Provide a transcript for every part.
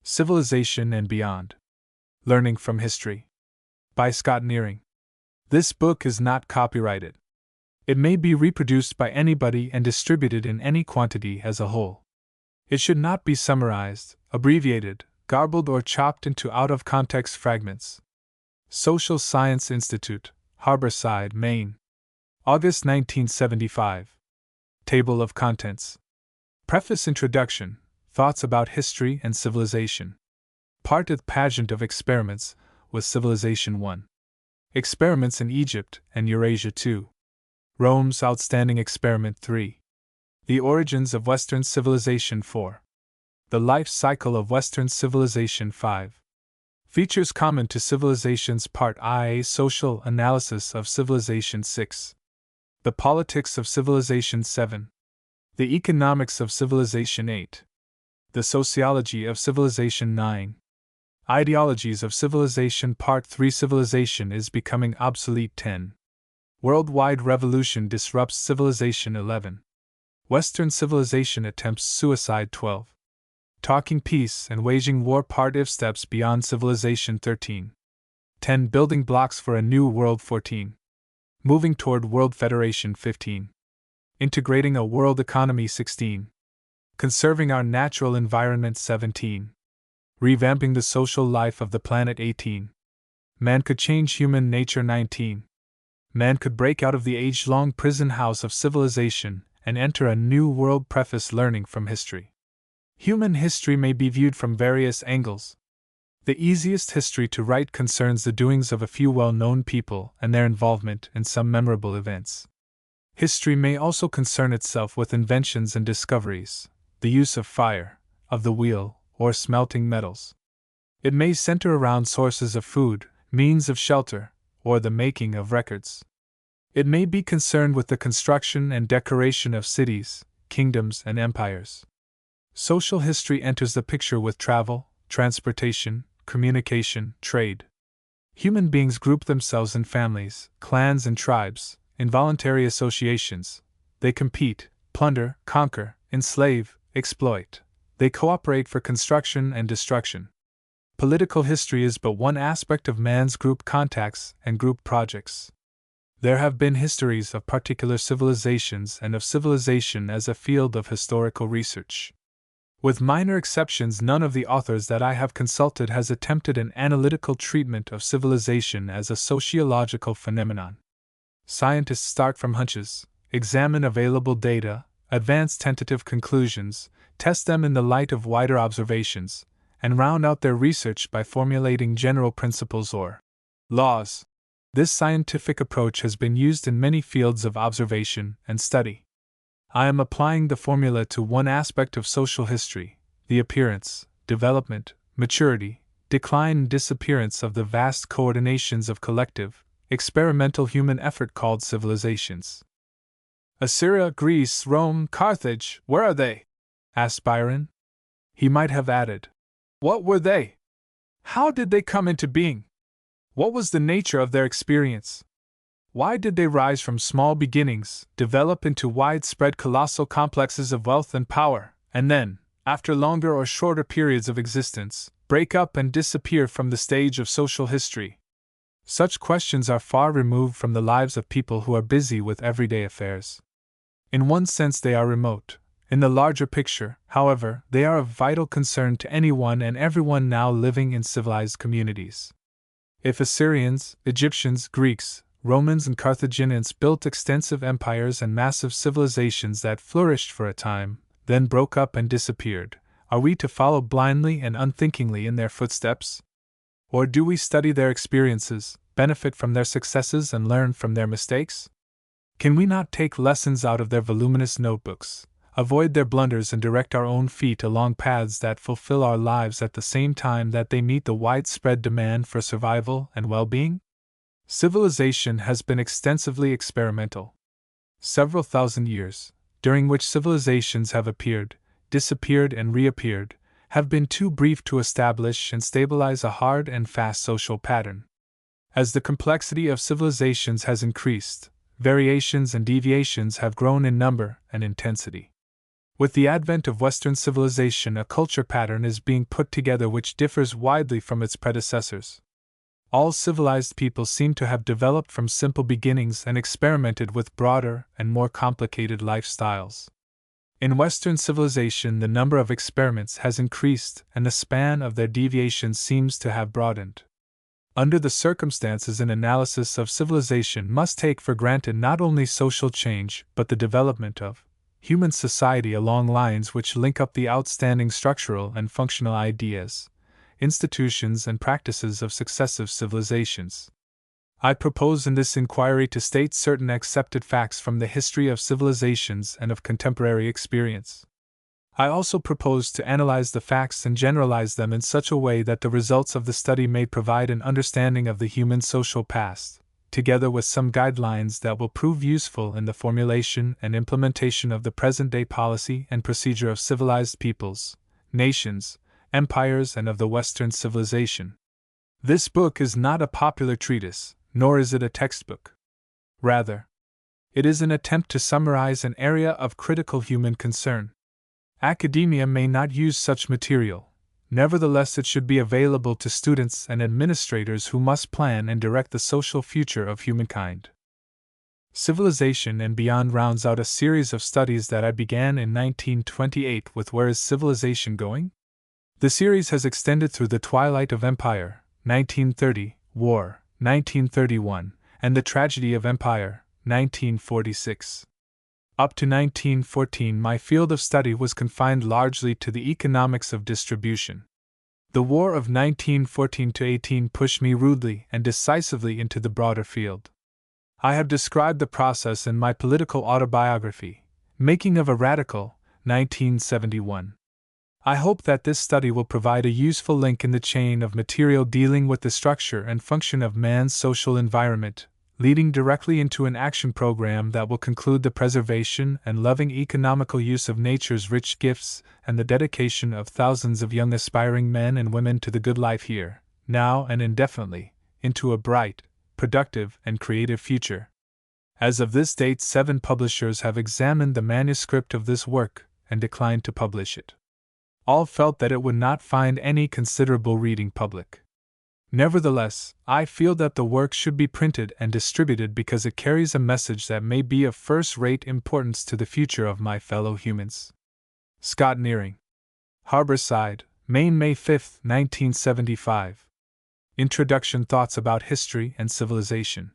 Civilization and Beyond. Learning from History. By Scott Nearing. This book is not copyrighted. It may be reproduced by anybody and distributed in any quantity as a whole. It should not be summarized, abbreviated, garbled, or chopped into out-of-context fragments. Social Science Institute, Harborside, Maine. August 1975. Table of Contents. Preface. Introduction. Thoughts about History and Civilization. Part of the Pageant of Experiments with Civilization 1. Experiments in Egypt and Eurasia 2. Rome's Outstanding Experiment 3. The Origins of Western Civilization 4. The Life Cycle of Western Civilization 5. Features common to civilizations. Part I. A Social Analysis of Civilization 6. The Politics of Civilization 7. The Economics of Civilization 8. The Sociology of Civilization 9. Ideologies of Civilization. Part 3. Civilization is becoming obsolete. 10. Worldwide Revolution disrupts Civilization. 11. Western Civilization attempts suicide. 12. Talking Peace and Waging War. Part If Steps Beyond Civilization. 13. 10 Building Blocks for a New World. 14. Moving Toward World Federation. 15. Integrating a World Economy. 16. Conserving Our Natural Environment. 17. Revamping the Social Life of the Planet. 18. Man Could Change Human Nature. 19. Man Could Break Out of the Age-Long Prison House of Civilization and Enter a New World. Preface. Learning from History. Human history may be viewed from various angles. The easiest history to write concerns the doings of a few well-known people and their involvement in some memorable events. History may also concern itself with inventions and discoveries, the use of fire, of the wheel, or smelting metals. It may center around sources of food, means of shelter, or the making of records. It may be concerned with the construction and decoration of cities, kingdoms, and empires. Social history enters the picture with travel, transportation, communication, trade. Human beings group themselves in families, clans, and tribes, involuntary associations. They compete, plunder, conquer, enslave, exploit. They cooperate for construction and destruction. Political history is but one aspect of man's group contacts and group projects. There have been histories of particular civilizations and of civilization as a field of historical research. With minor exceptions, none of the authors that I have consulted has attempted an analytical treatment of civilization as a sociological phenomenon. Scientists start from hunches, examine available data, advance tentative conclusions, test them in the light of wider observations, and round out their research by formulating general principles or laws. This scientific approach has been used in many fields of observation and study. I am applying the formula to one aspect of social history: the appearance, development, maturity, decline, and disappearance of the vast coordinations of collective, experimental human effort called civilizations. Assyria, Greece, Rome, Carthage, where are they? Asked Byron. He might have added, what were they? How did they come into being? What was the nature of their experience? Why did they rise from small beginnings, develop into widespread colossal complexes of wealth and power, and then, after longer or shorter periods of existence, break up and disappear from the stage of social history? Such questions are far removed from the lives of people who are busy with everyday affairs. In one sense they are remote. In the larger picture, however, they are of vital concern to anyone and everyone now living in civilized communities. If Assyrians, Egyptians, Greeks, Romans, and Carthaginians built extensive empires and massive civilizations that flourished for a time, then broke up and disappeared, are we to follow blindly and unthinkingly in their footsteps? Or do we study their experiences, benefit from their successes, and learn from their mistakes? Can we not take lessons out of their voluminous notebooks, avoid their blunders, and direct our own feet along paths that fulfill our lives at the same time that they meet the widespread demand for survival and well-being? Civilization has been extensively experimental. Several thousand years, during which civilizations have appeared, disappeared, and reappeared, have been too brief to establish and stabilize a hard and fast social pattern. As the complexity of civilizations has increased, variations and deviations have grown in number and intensity. With the advent of Western civilization, a culture pattern is being put together which differs widely from its predecessors. All civilized people seem to have developed from simple beginnings and experimented with broader and more complicated lifestyles. In Western civilization, the number of experiments has increased and the span of their deviations seems to have broadened. Under the circumstances, an analysis of civilization must take for granted not only social change but the development of human society along lines which link up the outstanding structural and functional ideas, institutions, and practices of successive civilizations. I propose in this inquiry to state certain accepted facts from the history of civilizations and of contemporary experience. I also propose to analyze the facts and generalize them in such a way that the results of the study may provide an understanding of the human social past, together with some guidelines that will prove useful in the formulation and implementation of the present-day policy and procedure of civilized peoples, nations, empires, and of the Western civilization. This book is not a popular treatise, nor is it a textbook. Rather, it is an attempt to summarize an area of critical human concern. Academia may not use such material, nevertheless it should be available to students and administrators who must plan and direct the social future of humankind. Civilization and Beyond rounds out a series of studies that I began in 1928 with Where is Civilization Going? The series has extended through The Twilight of Empire, 1930, War, 1931, and The Tragedy of Empire, 1946. Up to 1914, my field of study was confined largely to the economics of distribution. The War of 1914-18 pushed me rudely and decisively into the broader field. I have described the process in my political autobiography, Making of a Radical, 1971. I hope that this study will provide a useful link in the chain of material dealing with the structure and function of man's social environment, leading directly into an action program that will conclude the preservation and loving economical use of nature's rich gifts and the dedication of thousands of young aspiring men and women to the good life here, now and indefinitely, into a bright, productive, and creative future. As of this date, 7 publishers have examined the manuscript of this work and declined to publish it. All felt that it would not find any considerable reading public. Nevertheless, I feel that the work should be printed and distributed because it carries a message that may be of first-rate importance to the future of my fellow humans. Scott Nearing. Harborside, Maine, May 5, 1975. Introduction. Thoughts about history and civilization.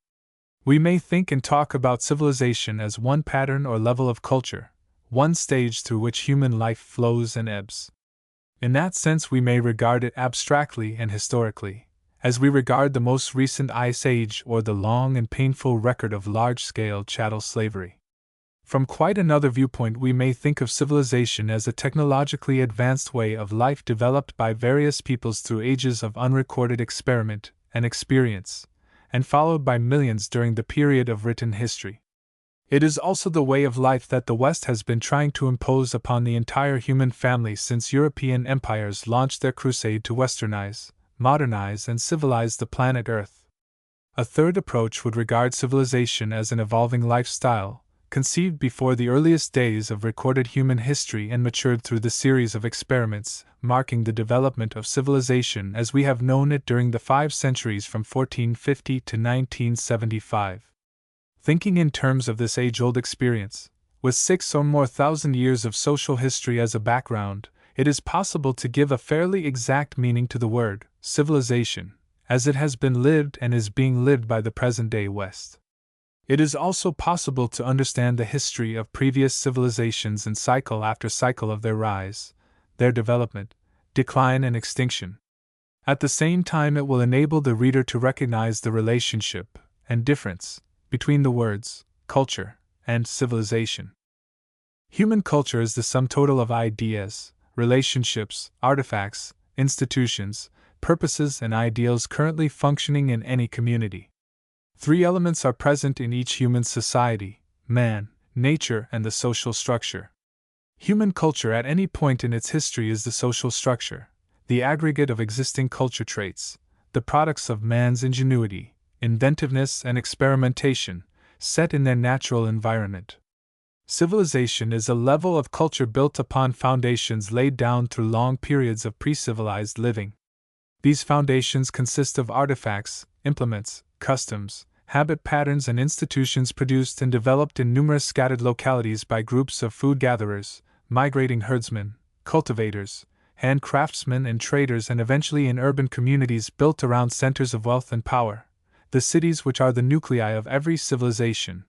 We may think and talk about civilization as one pattern or level of culture, one stage through which human life flows and ebbs. In that sense, we may regard it abstractly and historically, as we regard the most recent Ice Age or the long and painful record of large-scale chattel slavery. From quite another viewpoint, we may think of civilization as a technologically advanced way of life developed by various peoples through ages of unrecorded experiment and experience, and followed by millions during the period of written history. It is also the way of life that the West has been trying to impose upon the entire human family since European empires launched their crusade to westernize, modernize, and civilize the planet Earth. A third approach would regard civilization as an evolving lifestyle, conceived before the earliest days of recorded human history and matured through the series of experiments, marking the development of civilization as we have known it during the 5 centuries from 1450 to 1975. Thinking in terms of this age-old experience, with 6 or more thousand years of social history as a background, it is possible to give a fairly exact meaning to the word civilization, as it has been lived and is being lived by the present-day West. It is also possible to understand the history of previous civilizations and cycle after cycle of their rise, their development, decline, and extinction. At the same time, it will enable the reader to recognize the relationship and difference between the words culture and civilization. Human culture is the sum total of ideas, relationships, artifacts, institutions, purposes, and ideals currently functioning in any community. 3 elements are present in each human society: man, nature, and the social structure. Human culture at any point in its history is the social structure, the aggregate of existing culture traits, the products of man's ingenuity, inventiveness, and experimentation, set in their natural environment. Civilization is a level of culture built upon foundations laid down through long periods of pre-civilized living. These foundations consist of artifacts, implements, customs, habit patterns, and institutions produced and developed in numerous scattered localities by groups of food gatherers, migrating herdsmen, cultivators, handcraftsmen, and traders, and eventually in urban communities built around centers of wealth and power, the cities which are the nuclei of every civilization.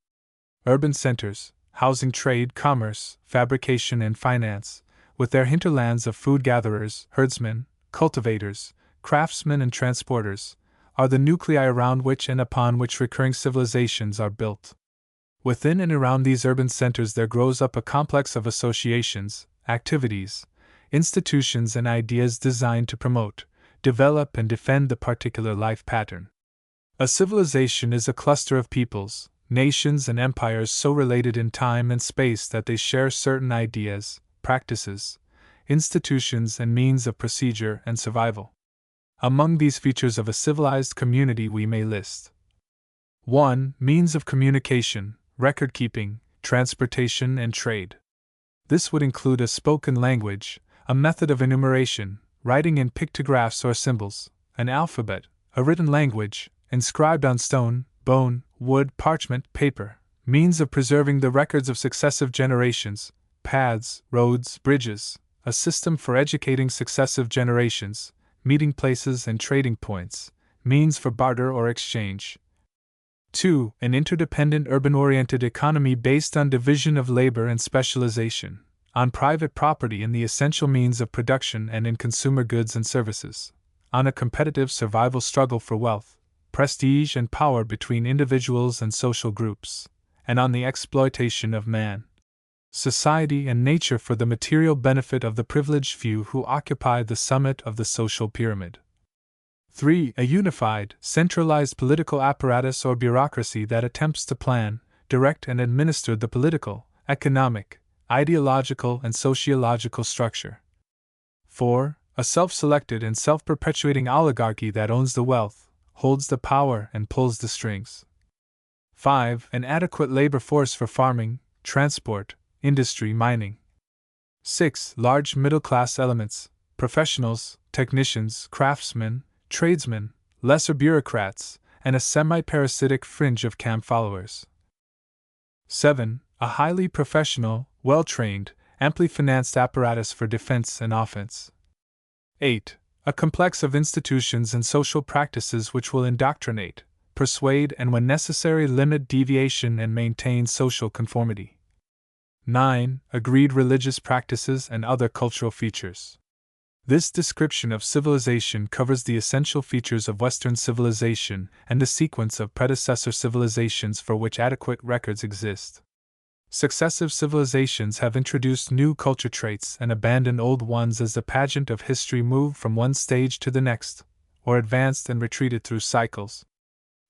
Urban centers, housing trade, commerce, fabrication, and finance, with their hinterlands of food gatherers, herdsmen, cultivators, craftsmen, and transporters, are the nuclei around which and upon which recurring civilizations are built. Within and around these urban centers there grows up a complex of associations, activities, institutions, and ideas designed to promote, develop, and defend the particular life pattern. A civilization is a cluster of peoples, nations, and empires so related in time and space that they share certain ideas, practices, institutions, and means of procedure and survival. Among these features of a civilized community we may list 1. Means of communication, record-keeping, transportation, and trade. This would include a spoken language, a method of enumeration, writing in pictographs or symbols, an alphabet, a written language, inscribed on stone, bone, wood, parchment, paper, means of preserving the records of successive generations, paths, roads, bridges, a system for educating successive generations, meeting places and trading points, means for barter or exchange. 2. An interdependent urban-oriented economy based on division of labor and specialization, on private property in the essential means of production and in consumer goods and services, on a competitive survival struggle for wealth, prestige, and power between individuals and social groups, and on the exploitation of man, society, and nature for the material benefit of the privileged few who occupy the summit of the social pyramid. 3. A unified, centralized political apparatus or bureaucracy that attempts to plan, direct, and administer the political, economic, ideological, and sociological structure. 4. A self-selected and self-perpetuating oligarchy that owns the wealth, holds the power, and pulls the strings. 5. An adequate labor force for farming, transport, industry, mining. 6. Large middle-class elements, professionals, technicians, craftsmen, tradesmen, lesser bureaucrats, and a semi-parasitic fringe of camp followers. 7. A highly professional, well-trained, amply financed apparatus for defense and offense. 8. A complex of institutions and social practices which will indoctrinate, persuade, and when necessary limit deviation and maintain social conformity. 9. Agreed religious practices and other cultural features. This description of civilization covers the essential features of Western civilization and the sequence of predecessor civilizations for which adequate records exist. Successive civilizations have introduced new culture traits and abandoned old ones as the pageant of history moved from one stage to the next, or advanced and retreated through cycles.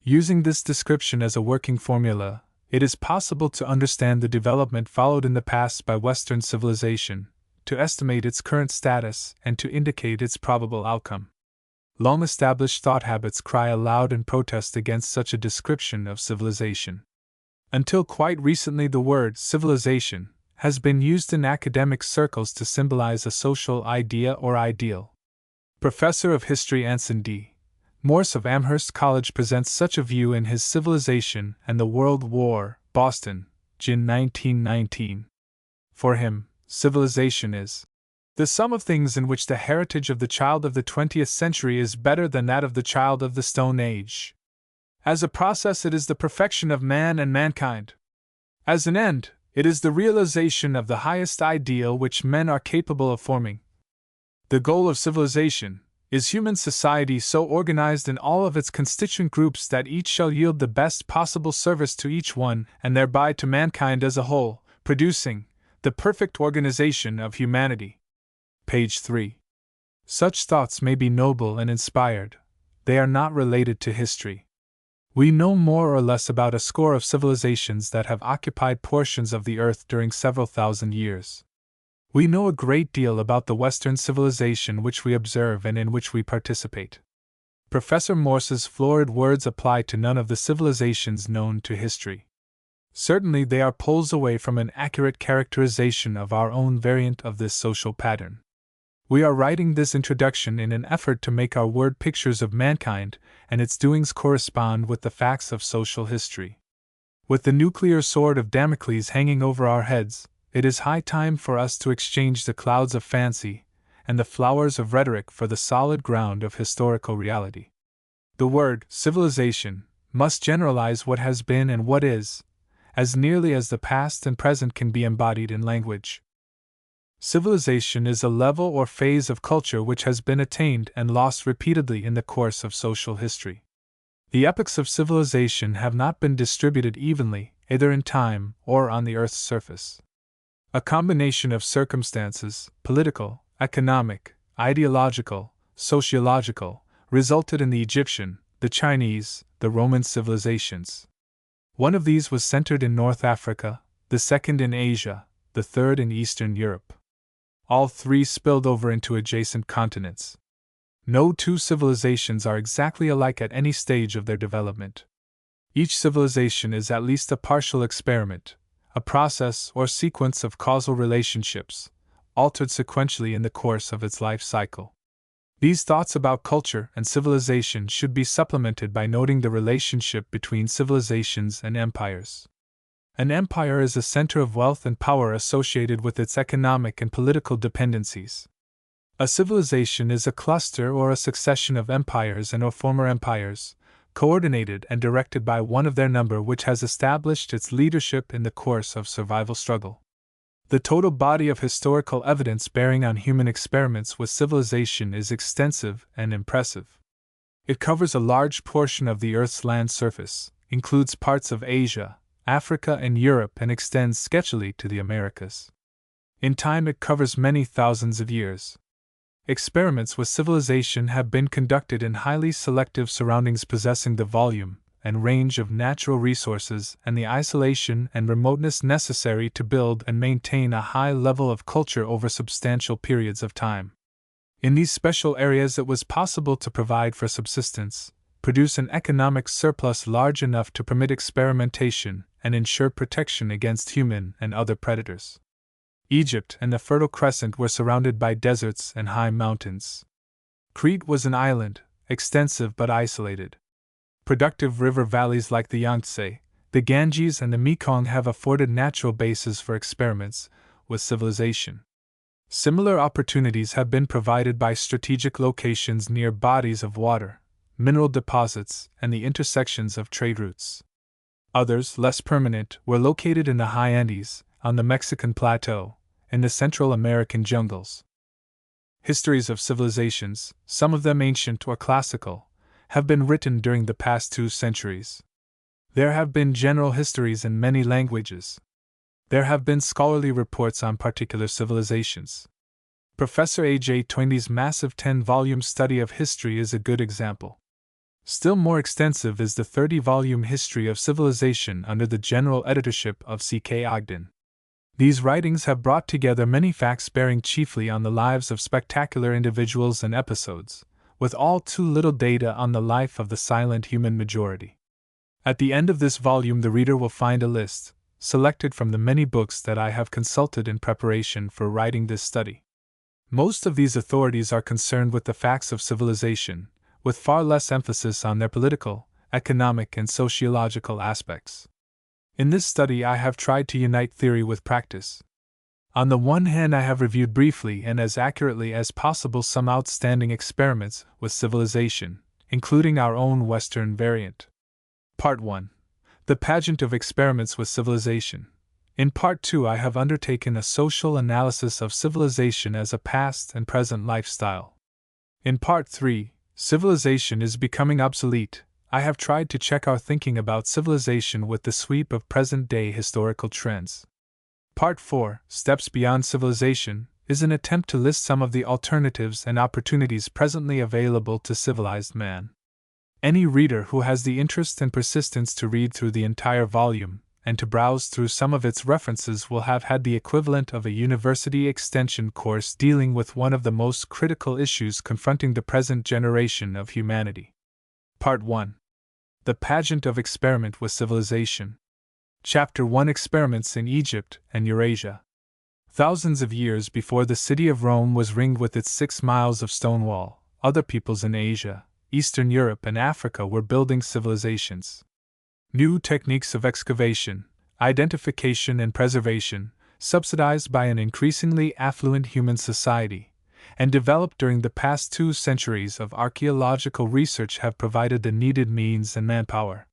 Using this description as a working formula, it is possible to understand the development followed in the past by Western civilization, to estimate its current status, and to indicate its probable outcome. Long-established thought habits cry aloud in protest against such a description of civilization. Until quite recently, the word civilization has been used in academic circles to symbolize a social idea or ideal. Professor of History Anson D. Morse of Amherst College presents such a view in his Civilization and the World War, Boston, Gin 1919. For him, civilization is the sum of things in which the heritage of the child of the 20th century is better than that of the child of the Stone Age. As a process, it is the perfection of man and mankind. As an end, it is the realization of the highest ideal which men are capable of forming. The goal of civilization is human society so organized in all of its constituent groups that each shall yield the best possible service to each one and thereby to mankind as a whole, producing the perfect organization of humanity. Page 3. Such thoughts may be noble and inspired. They are not related to history. We know more or less about a score of civilizations that have occupied portions of the earth during several thousand years. We know a great deal about the Western civilization which we observe and in which we participate. Professor Morse's florid words apply to none of the civilizations known to history. Certainly, they are poles away from an accurate characterization of our own variant of this social pattern. We are writing this introduction in an effort to make our word pictures of mankind and its doings correspond with the facts of social history. With the nuclear sword of Damocles hanging over our heads, it is high time for us to exchange the clouds of fancy and the flowers of rhetoric for the solid ground of historical reality. The word civilization must generalize what has been and what is, as nearly as the past and present can be embodied in language. Civilization is a level or phase of culture which has been attained and lost repeatedly in the course of social history. The epochs of civilization have not been distributed evenly, either in time or on the Earth's surface. A combination of circumstances, political, economic, ideological, sociological, resulted in the Egyptian, the Chinese, the Roman civilizations. One of these was centered in North Africa, the second in Asia, the third in Eastern Europe. All three spilled over into adjacent continents. No two civilizations are exactly alike at any stage of their development. Each civilization is at least a partial experiment, a process or sequence of causal relationships, altered sequentially in the course of its life cycle. These thoughts about culture and civilization should be supplemented by noting the relationship between civilizations and empires. An empire is a center of wealth and power associated with its economic and political dependencies. A civilization is a cluster or a succession of empires and or former empires, coordinated and directed by one of their number which has established its leadership in the course of survival struggle. The total body of historical evidence bearing on human experiments with civilization is extensive and impressive. It covers a large portion of the Earth's land surface, includes parts of Asia, Africa, and Europe, and extends sketchily to the Americas. In time, it covers many thousands of years. Experiments with civilization have been conducted in highly selective surroundings possessing the volume and range of natural resources and the isolation and remoteness necessary to build and maintain a high level of culture over substantial periods of time. In these special areas, it was possible to provide for subsistence, produce an economic surplus large enough to permit experimentation, and ensure protection against human and other predators. Egypt and the Fertile Crescent were surrounded by deserts and high mountains. Crete was an island, extensive but isolated. Productive river valleys like the Yangtze, the Ganges, and the Mekong have afforded natural bases for experiments with civilization. Similar opportunities have been provided by strategic locations near bodies of water, mineral deposits, and the intersections of trade routes. Others, less permanent, were located in the high Andes, on the Mexican plateau, in the Central American jungles. Histories of civilizations, some of them ancient or classical, have been written during the past 2 centuries. There have been general histories in many languages. There have been scholarly reports on particular civilizations. Professor A.J. Toynbee's massive 10-volume study of history is a good example. Still more extensive is the 30-volume History of Civilization under the general editorship of C.K. Ogden. These writings have brought together many facts bearing chiefly on the lives of spectacular individuals and episodes, with all too little data on the life of the silent human majority. At the end of this volume, the reader will find a list, selected from the many books that I have consulted in preparation for writing this study. Most of these authorities are concerned with the facts of civilization, with far less emphasis on their political, economic, and sociological aspects. In this study, I have tried to unite theory with practice. On the one hand, I have reviewed briefly and as accurately as possible some outstanding experiments with civilization, including our own Western variant. Part 1. The Pageant of Experiments with Civilization. In Part 2, I have undertaken a social analysis of civilization as a past and present lifestyle. In Part 3, Civilization is Becoming Obsolete, I have tried to check our thinking about civilization with the sweep of present-day historical trends. Part 4, Steps Beyond Civilization, is an attempt to list some of the alternatives and opportunities presently available to civilized man. Any reader who has the interest and persistence to read through the entire volume, and to browse through some of its references, will have had the equivalent of a university extension course dealing with one of the most critical issues confronting the present generation of humanity. Part 1. The Pageant of Experiment with Civilization. Chapter 1: Experiments in Egypt and Eurasia. Thousands of years before the city of Rome was ringed with its 6 miles of stone wall, other peoples in Asia, Eastern Europe, and Africa were building civilizations. New techniques of excavation, identification, and preservation, subsidized by an increasingly affluent human society, and developed during the past 2 centuries of archaeological research, have provided the needed means and manpower.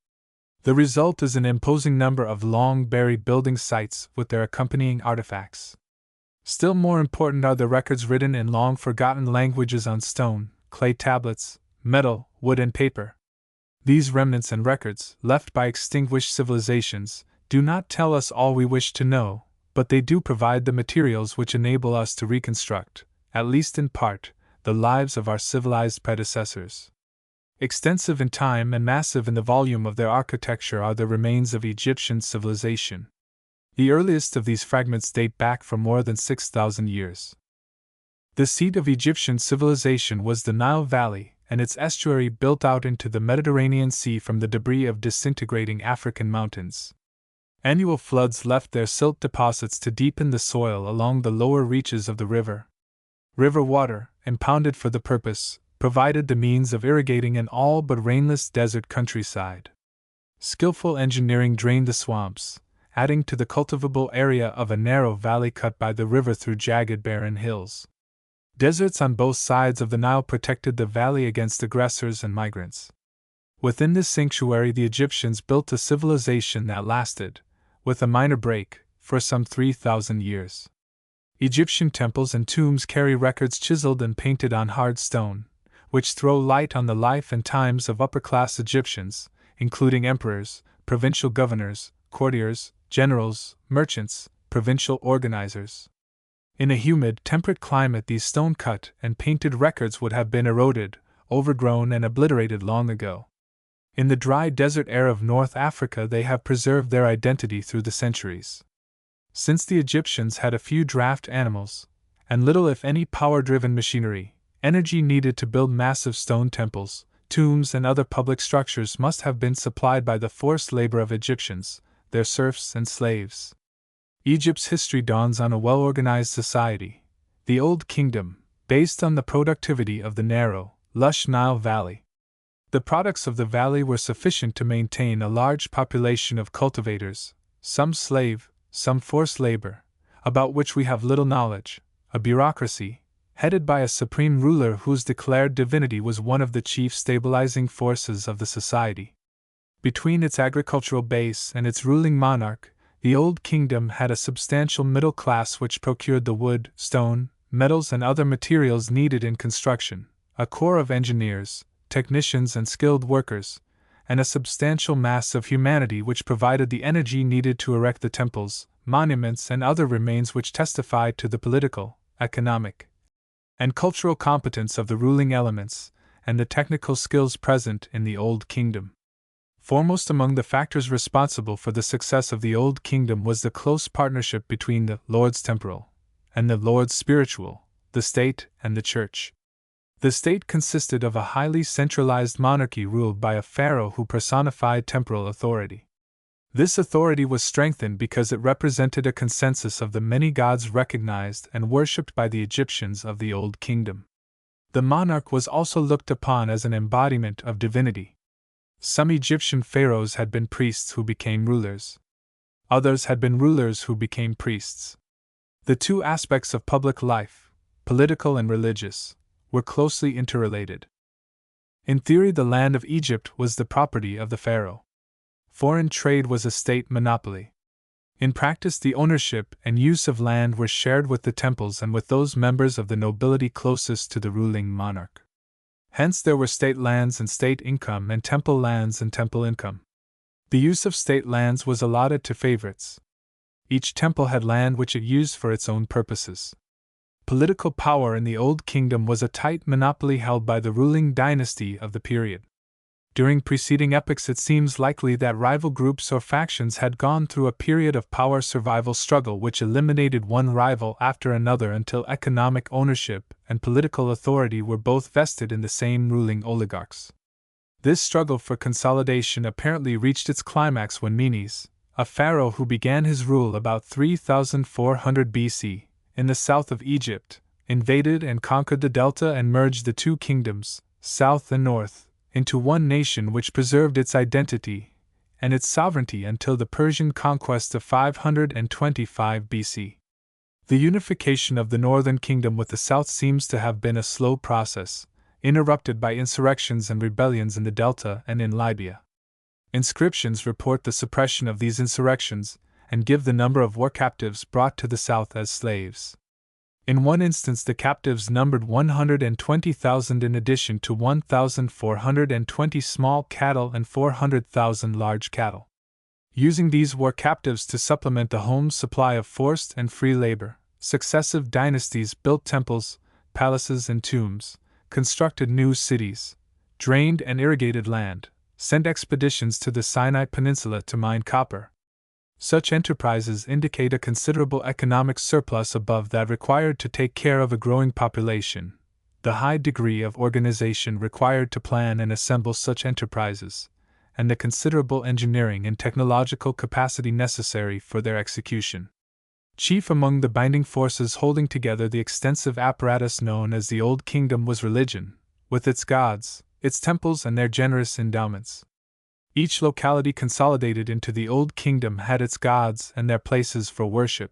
The result is an imposing number of long-buried building sites with their accompanying artifacts. Still more important are the records written in long-forgotten languages on stone, clay tablets, metal, wood, and paper. These remnants and records, left by extinguished civilizations, do not tell us all we wish to know, but they do provide the materials which enable us to reconstruct, at least in part, the lives of our civilized predecessors. Extensive in time and massive in the volume of their architecture are the remains of Egyptian civilization. The earliest of these fragments date back for more than 6,000 years. The seat of Egyptian civilization was the Nile Valley, and its estuary built out into the Mediterranean Sea from the debris of disintegrating African mountains. Annual floods left their silt deposits to deepen the soil along the lower reaches of the river. River water, impounded for the purpose, provided the means of irrigating an all but rainless desert countryside. Skillful engineering drained the swamps, adding to the cultivable area of a narrow valley cut by the river through jagged barren hills. Deserts on both sides of the Nile protected the valley against aggressors and migrants. Within this sanctuary the Egyptians built a civilization that lasted, with a minor break, for some 3,000 years. Egyptian temples and tombs carry records chiseled and painted on hard stone, which throw light on the life and times of upper-class Egyptians, including emperors, provincial governors, courtiers, generals, merchants, provincial organizers. In a humid, temperate climate, these stone-cut and painted records would have been eroded, overgrown, and obliterated long ago. In the dry desert air of North Africa, they have preserved their identity through the centuries. Since the Egyptians had a few draft animals, and little if any power-driven machinery, energy needed to build massive stone temples, tombs, and other public structures must have been supplied by the forced labor of Egyptians, their serfs and slaves. Egypt's history dawns on a well-organized society, the Old Kingdom, based on the productivity of the narrow, lush Nile Valley. The products of the valley were sufficient to maintain a large population of cultivators, some slave, some forced labor, about which we have little knowledge, a bureaucracy, headed by a supreme ruler whose declared divinity was one of the chief stabilizing forces of the society. Between its agricultural base and its ruling monarch, the Old Kingdom had a substantial middle class which procured the wood, stone, metals, and other materials needed in construction, a corps of engineers, technicians, and skilled workers, and a substantial mass of humanity which provided the energy needed to erect the temples, monuments, and other remains which testified to the political, economic, and cultural competence of the ruling elements, and the technical skills present in the Old Kingdom. Foremost among the factors responsible for the success of the Old Kingdom was the close partnership between the lords temporal and the lords spiritual, the state and the church. The state consisted of a highly centralized monarchy ruled by a pharaoh who personified temporal authority. This authority was strengthened because it represented a consensus of the many gods recognized and worshipped by the Egyptians of the Old Kingdom. The monarch was also looked upon as an embodiment of divinity. Some Egyptian pharaohs had been priests who became rulers. Others had been rulers who became priests. The two aspects of public life, political and religious, were closely interrelated. In theory, the land of Egypt was the property of the pharaoh. Foreign trade was a state monopoly. In practice, the ownership and use of land were shared with the temples and with those members of the nobility closest to the ruling monarch. Hence, there were state lands and state income, and temple lands and temple income. The use of state lands was allotted to favorites. Each temple had land which it used for its own purposes. Political power in the Old Kingdom was a tight monopoly held by the ruling dynasty of the period. During preceding epochs, it seems likely that rival groups or factions had gone through a period of power survival struggle which eliminated one rival after another until economic ownership and political authority were both vested in the same ruling oligarchs. This struggle for consolidation apparently reached its climax when Menes, a pharaoh who began his rule about 3400 BC, in the south of Egypt, invaded and conquered the delta and merged the two kingdoms, south and north, into one nation which preserved its identity and its sovereignty until the Persian conquest of 525 BC. The unification of the northern kingdom with the south seems to have been a slow process, interrupted by insurrections and rebellions in the delta and in Libya. Inscriptions report the suppression of these insurrections and give the number of war captives brought to the south as slaves. In one instance, the captives numbered 120,000 in addition to 1,420 small cattle and 400,000 large cattle. Using these war captives to supplement the home's supply of forced and free labor, successive dynasties built temples, palaces, and tombs, constructed new cities, drained and irrigated land, sent expeditions to the Sinai Peninsula to mine copper. Such enterprises indicate a considerable economic surplus above that required to take care of a growing population, the high degree of organization required to plan and assemble such enterprises, and the considerable engineering and technological capacity necessary for their execution. Chief among the binding forces holding together the extensive apparatus known as the Old Kingdom was religion, with its gods, its temples, and their generous endowments. Each locality consolidated into the Old Kingdom had its gods and their places for worship.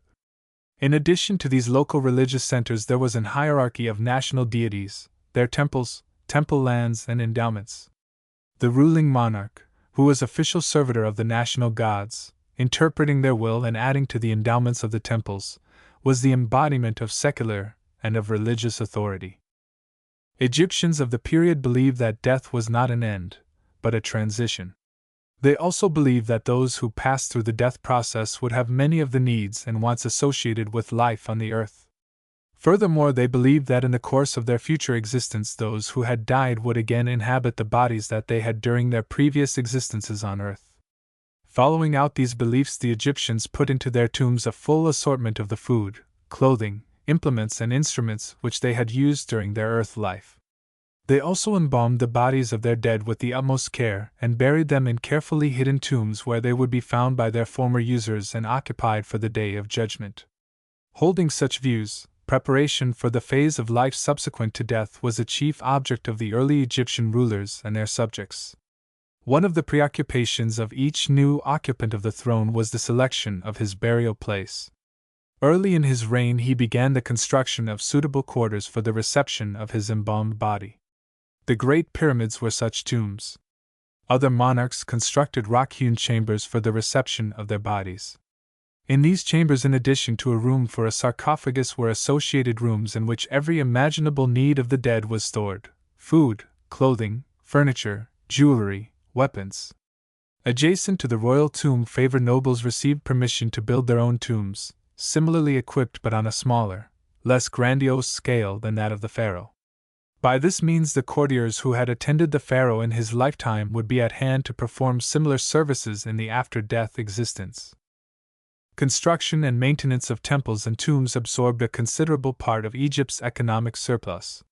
In addition to these local religious centers, there was an hierarchy of national deities, their temples, temple lands, and endowments. The ruling monarch, who was official servitor of the national gods, interpreting their will and adding to the endowments of the temples, was the embodiment of secular and of religious authority. Egyptians of the period believed that death was not an end, but a transition. They also believed that those who passed through the death process would have many of the needs and wants associated with life on the earth. Furthermore, they believed that in the course of their future existence, those who had died would again inhabit the bodies that they had during their previous existences on earth. Following out these beliefs, the Egyptians put into their tombs a full assortment of the food, clothing, implements, and instruments which they had used during their earth life. They also embalmed the bodies of their dead with the utmost care and buried them in carefully hidden tombs where they would be found by their former users and occupied for the day of judgment. Holding such views, preparation for the phase of life subsequent to death was a chief object of the early Egyptian rulers and their subjects. One of the preoccupations of each new occupant of the throne was the selection of his burial place. Early in his reign, he began the construction of suitable quarters for the reception of his embalmed body. The Great Pyramids were such tombs. Other monarchs constructed rock-hewn chambers for the reception of their bodies. In these chambers, in addition to a room for a sarcophagus, were associated rooms in which every imaginable need of the dead was stored: food, clothing, furniture, jewelry, weapons. Adjacent to the royal tomb, favored nobles received permission to build their own tombs, similarly equipped but on a smaller, less grandiose scale than that of the pharaoh. By this means, the courtiers who had attended the pharaoh in his lifetime would be at hand to perform similar services in the after-death existence. Construction and maintenance of temples and tombs absorbed a considerable part of Egypt's economic surplus.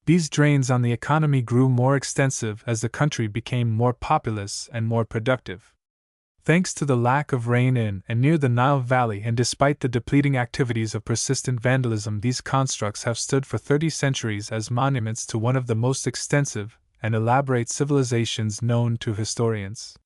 These drains on the economy grew more extensive as the country became more populous and more productive. Thanks to the lack of rain in and near the Nile Valley, and despite the depleting activities of persistent vandalism, these constructs have stood for 30 centuries as monuments to one of the most extensive and elaborate civilizations known to historians.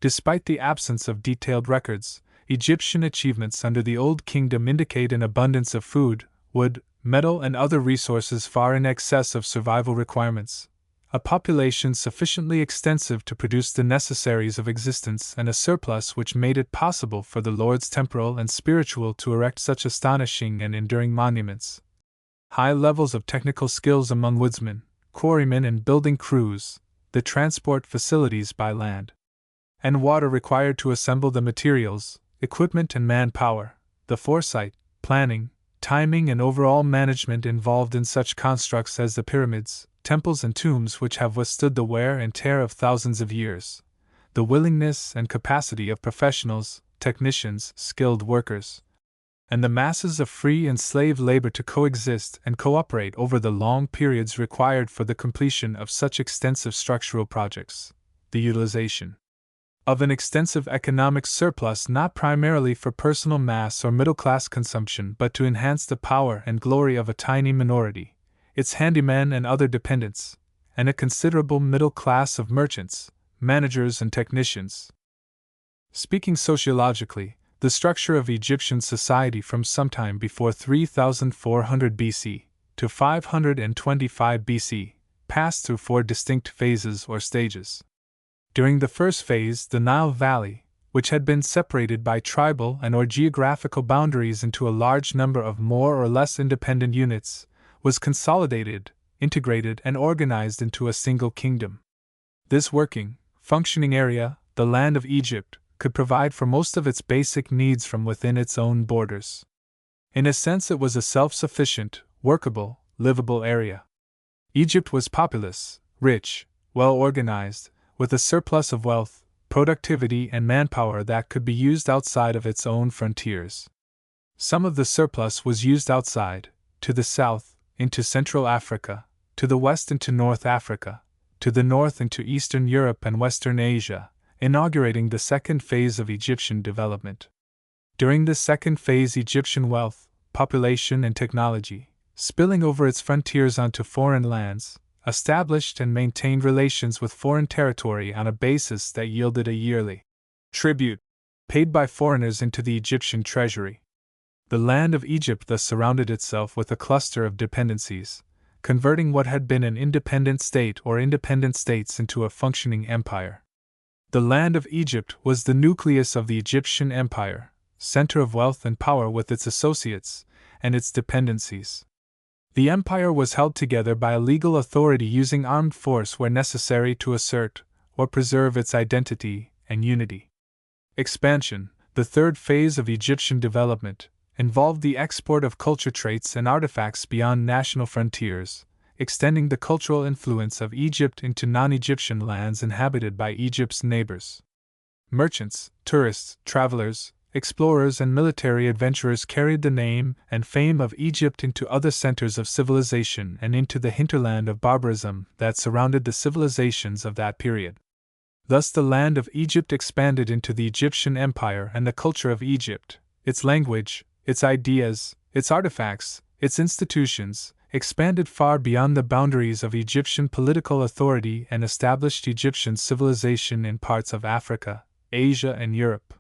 Despite the absence of detailed records, Egyptian achievements under the Old Kingdom indicate an abundance of food, wood, metal, and other resources far in excess of survival requirements, a population sufficiently extensive to produce the necessaries of existence, and a surplus which made it possible for the lords temporal and spiritual to erect such astonishing and enduring monuments. High levels of technical skills among woodsmen, quarrymen, and building crews, the transport facilities by land and water required to assemble the materials, equipment, and manpower, the foresight, planning, timing, and overall management involved in such constructs as the pyramids, temples, and tombs which have withstood the wear and tear of thousands of years, the willingness and capacity of professionals, technicians, skilled workers, and the masses of free and slave labor to coexist and cooperate over the long periods required for the completion of such extensive structural projects. The utilization of an extensive economic surplus not primarily for personal mass or middle-class consumption but to enhance the power and glory of a tiny minority, its handymen and other dependents, and a considerable middle class of merchants, managers and technicians. Speaking sociologically, the structure of Egyptian society from sometime before 3400 BC to 525 BC passed through 4 distinct phases or stages. During the first phase, the Nile Valley, which had been separated by tribal and or geographical boundaries into a large number of more or less independent units, was consolidated, integrated, and organized into a single kingdom. This functioning area, the land of Egypt, could provide for most of its basic needs from within its own borders. In a sense, it was a self-sufficient, workable, livable area. Egypt was populous, rich, well organized, with a surplus of wealth, productivity, and manpower that could be used outside of its own frontiers. Some of the surplus was used outside, to the south, into Central Africa, to the west into North Africa, to the north into Eastern Europe and Western Asia, inaugurating the second phase of Egyptian development. During this second phase, Egyptian wealth, population, and technology, spilling over its frontiers onto foreign lands, established and maintained relations with foreign territory on a basis that yielded a yearly tribute paid by foreigners into the Egyptian treasury. The land of Egypt thus surrounded itself with a cluster of dependencies, converting what had been an independent state or independent states into a functioning empire. The land of Egypt was the nucleus of the Egyptian empire, center of wealth and power with its associates and its dependencies. The empire was held together by a legal authority using armed force where necessary to assert or preserve its identity and unity. Expansion, the third phase of Egyptian development, involved the export of culture traits and artifacts beyond national frontiers, extending the cultural influence of Egypt into non-Egyptian lands inhabited by Egypt's neighbors. Merchants, tourists, travelers, explorers, and military adventurers carried the name and fame of Egypt into other centers of civilization and into the hinterland of barbarism that surrounded the civilizations of that period. Thus, the land of Egypt expanded into the Egyptian empire, and the culture of Egypt, its language, its ideas, its artifacts, its institutions, expanded far beyond the boundaries of Egyptian political authority and established Egyptian civilization in parts of Africa, Asia, and Europe.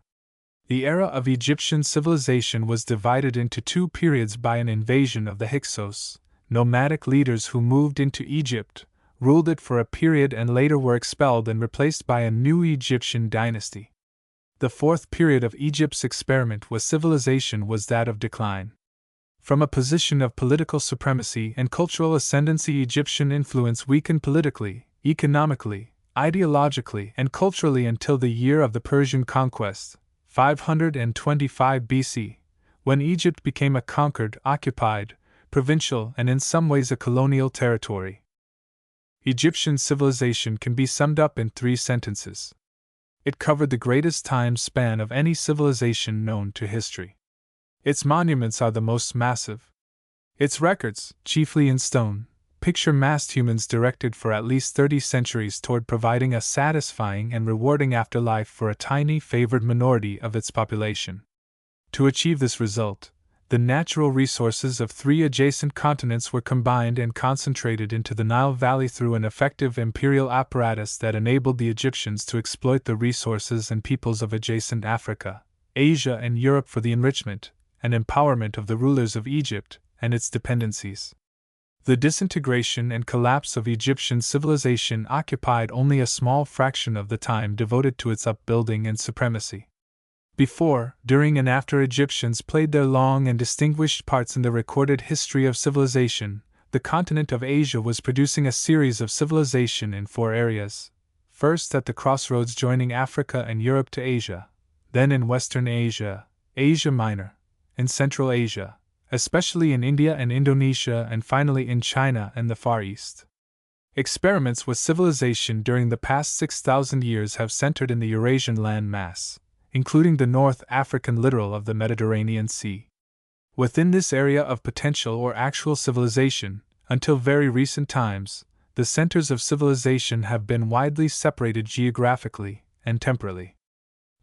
The era of Egyptian civilization was divided into 2 periods by an invasion of the Hyksos, nomadic leaders who moved into Egypt, ruled it for a period, and later were expelled and replaced by a new Egyptian dynasty. The 4th period of Egypt's experiment with civilization was that of decline. From a position of political supremacy and cultural ascendancy, Egyptian influence weakened politically, economically, ideologically, and culturally until the year of the Persian conquest, 525 BC, when Egypt became a conquered, occupied, provincial, and in some ways a colonial territory. Egyptian civilization can be summed up in 3 sentences. It covered the greatest time span of any civilization known to history. Its monuments are the most massive. Its records, chiefly in stone, picture massed humans directed for at least 30 centuries toward providing a satisfying and rewarding afterlife for a tiny favored minority of its population. To achieve this result, the natural resources of 3 adjacent continents were combined and concentrated into the Nile Valley through an effective imperial apparatus that enabled the Egyptians to exploit the resources and peoples of adjacent Africa, Asia, and Europe for the enrichment and empowerment of the rulers of Egypt and its dependencies. The disintegration and collapse of Egyptian civilization occupied only a small fraction of the time devoted to its upbuilding and supremacy. Before, during, and after Egyptians played their long and distinguished parts in the recorded history of civilization, the continent of Asia was producing a series of civilization in 4 areas, first at the crossroads joining Africa and Europe to Asia, then in Western Asia, Asia Minor, in Central Asia, especially in India and Indonesia, and finally in China and the Far East. Experiments with civilization during the past 6,000 years have centered in the Eurasian land mass, including the North African littoral of the Mediterranean Sea. Within this area of potential or actual civilization, until very recent times, the centers of civilization have been widely separated geographically, and temporally.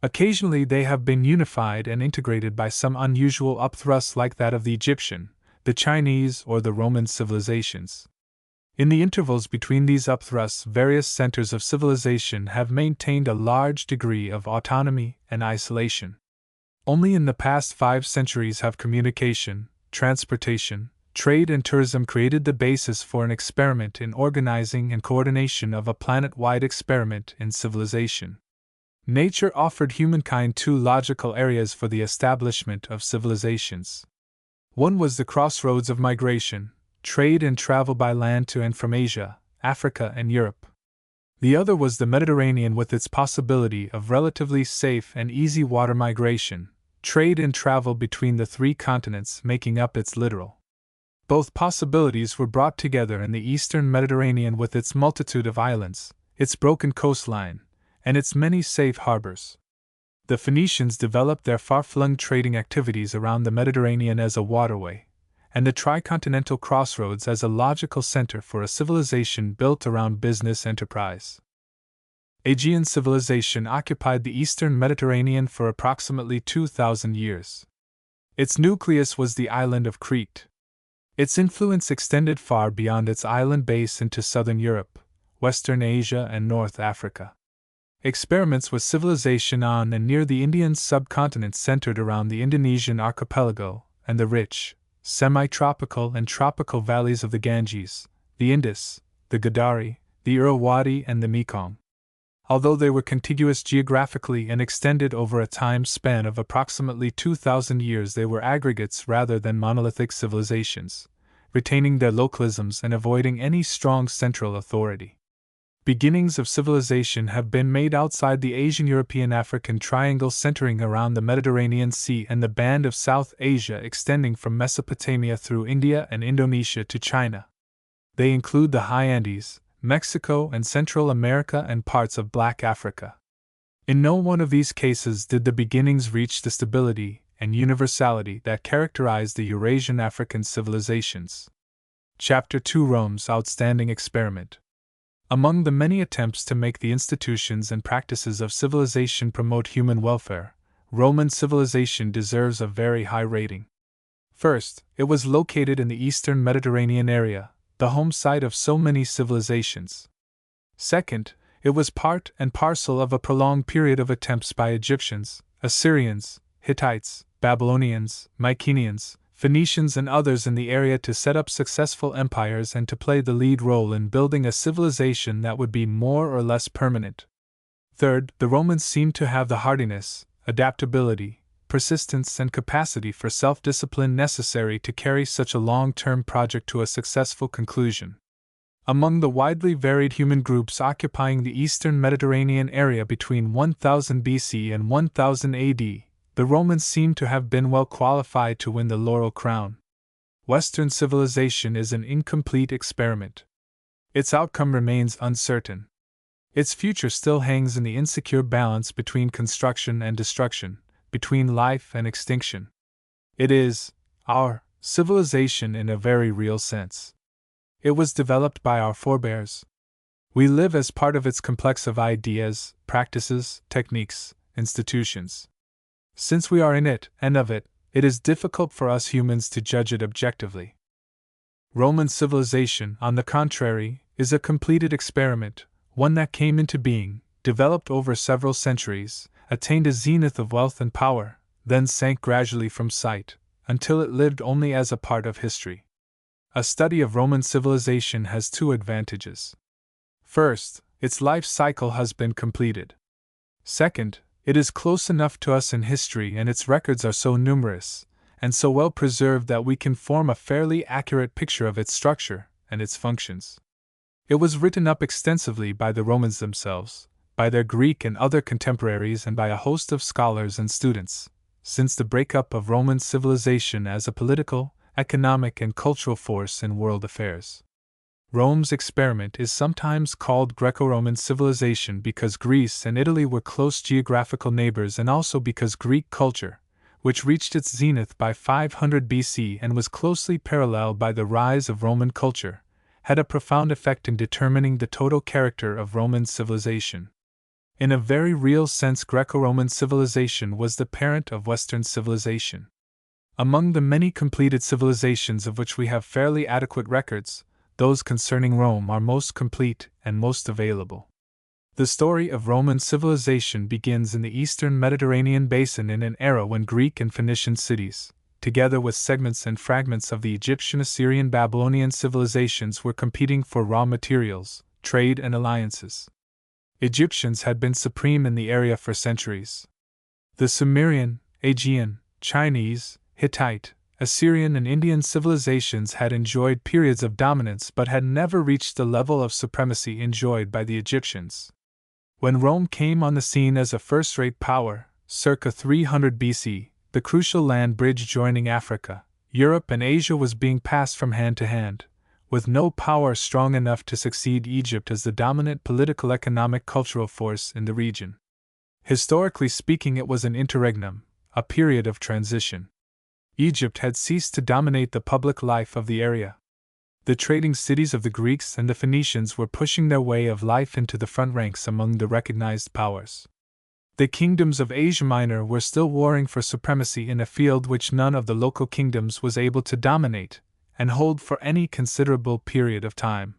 Occasionally they have been unified and integrated by some unusual upthrust like that of the Egyptian, the Chinese, or the Roman civilizations. In the intervals between these upthrusts, various centers of civilization have maintained a large degree of autonomy and isolation. Only in the past 5 centuries have communication, transportation, trade, and tourism created the basis for an experiment in organizing and coordination of a planet-wide experiment in civilization. Nature offered humankind 2 logical areas for the establishment of civilizations. One was the crossroads of migration, trade and travel by land to and from Asia, Africa, and Europe. The other was the Mediterranean with its possibility of relatively safe and easy water migration, trade and travel between the 3 continents making up its littoral. Both possibilities were brought together in the eastern Mediterranean with its multitude of islands, its broken coastline, and its many safe harbors. The Phoenicians developed their far-flung trading activities around the Mediterranean as a waterway, and the tricontinental crossroads as a logical center for a civilization built around business enterprise. Aegean civilization occupied the eastern Mediterranean for approximately 2,000 years. Its nucleus was the island of Crete. Its influence extended far beyond its island base into southern Europe, western Asia, and North Africa. Experiments with civilization on and near the Indian subcontinent centered around the Indonesian archipelago and the rich, semi-tropical and tropical valleys of the Ganges, the Indus, the Godavari, the Irrawaddy, and the Mekong. Although they were contiguous geographically and extended over a time span of approximately 2,000 years, they were aggregates rather than monolithic civilizations, retaining their localisms and avoiding any strong central authority. Beginnings of civilization have been made outside the Asian-European-African triangle centering around the Mediterranean Sea and the band of South Asia extending from Mesopotamia through India and Indonesia to China. They include the high Andes, Mexico and Central America, and parts of Black Africa. In no one of these cases did the beginnings reach the stability and universality that characterized the Eurasian African civilizations. Chapter 2: Rome's Outstanding Experiment. Among the many attempts to make the institutions and practices of civilization promote human welfare, Roman civilization deserves a very high rating. First, it was located in the eastern Mediterranean area, the home site of so many civilizations. Second, it was part and parcel of a prolonged period of attempts by Egyptians, Assyrians, Hittites, Babylonians, Mycenaeans, Phoenicians, and others in the area to set up successful empires and to play the lead role in building a civilization that would be more or less permanent. Third, the Romans seemed to have the hardiness, adaptability, persistence, and capacity for self-discipline necessary to carry such a long-term project to a successful conclusion. Among the widely varied human groups occupying the eastern Mediterranean area between 1000 BC and 1000 AD, the Romans seem to have been well qualified to win the laurel crown. Western civilization is an incomplete experiment. Its outcome remains uncertain. Its future still hangs in the insecure balance between construction and destruction, between life and extinction. It is our civilization in a very real sense. It was developed by our forebears. We live as part of its complex of ideas, practices, techniques, institutions. Since we are in it and of it, it is difficult for us humans to judge it objectively. Roman civilization, on the contrary, is a completed experiment, one that came into being, developed over several centuries, attained a zenith of wealth and power, then sank gradually from sight, until it lived only as a part of history. A study of Roman civilization has 2 advantages. First, its life cycle has been completed. Second, it is close enough to us in history and its records are so numerous, and so well preserved that we can form a fairly accurate picture of its structure and its functions. It was written up extensively by the Romans themselves, by their Greek and other contemporaries, and by a host of scholars and students, since the breakup of Roman civilization as a political, economic, and cultural force in world affairs. Rome's experiment is sometimes called Greco-Roman civilization because Greece and Italy were close geographical neighbors, and also because Greek culture, which reached its zenith by 500 BC and was closely paralleled by the rise of Roman culture, had a profound effect in determining the total character of Roman civilization. In a very real sense, Greco-Roman civilization was the parent of Western civilization. Among the many completed civilizations of which we have fairly adequate records, those concerning Rome are most complete and most available. The story of Roman civilization begins in the eastern Mediterranean basin in an era when Greek and Phoenician cities, together with segments and fragments of the Egyptian, Assyrian, Babylonian civilizations, were competing for raw materials, trade, and alliances. Egyptians had been supreme in the area for centuries. The Sumerian, Aegean, Chinese, Hittite, Assyrian, and Indian civilizations had enjoyed periods of dominance but had never reached the level of supremacy enjoyed by the Egyptians. When Rome came on the scene as a first-rate power, circa 300 BC, the crucial land bridge joining Africa, Europe, and Asia was being passed from hand to hand, with no power strong enough to succeed Egypt as the dominant political, economic, cultural force in the region. Historically speaking, it was an interregnum, a period of transition. Egypt had ceased to dominate the public life of the area. The trading cities of the Greeks and the Phoenicians were pushing their way of life into the front ranks among the recognized powers. The kingdoms of Asia Minor were still warring for supremacy in a field which none of the local kingdoms was able to dominate and hold for any considerable period of time.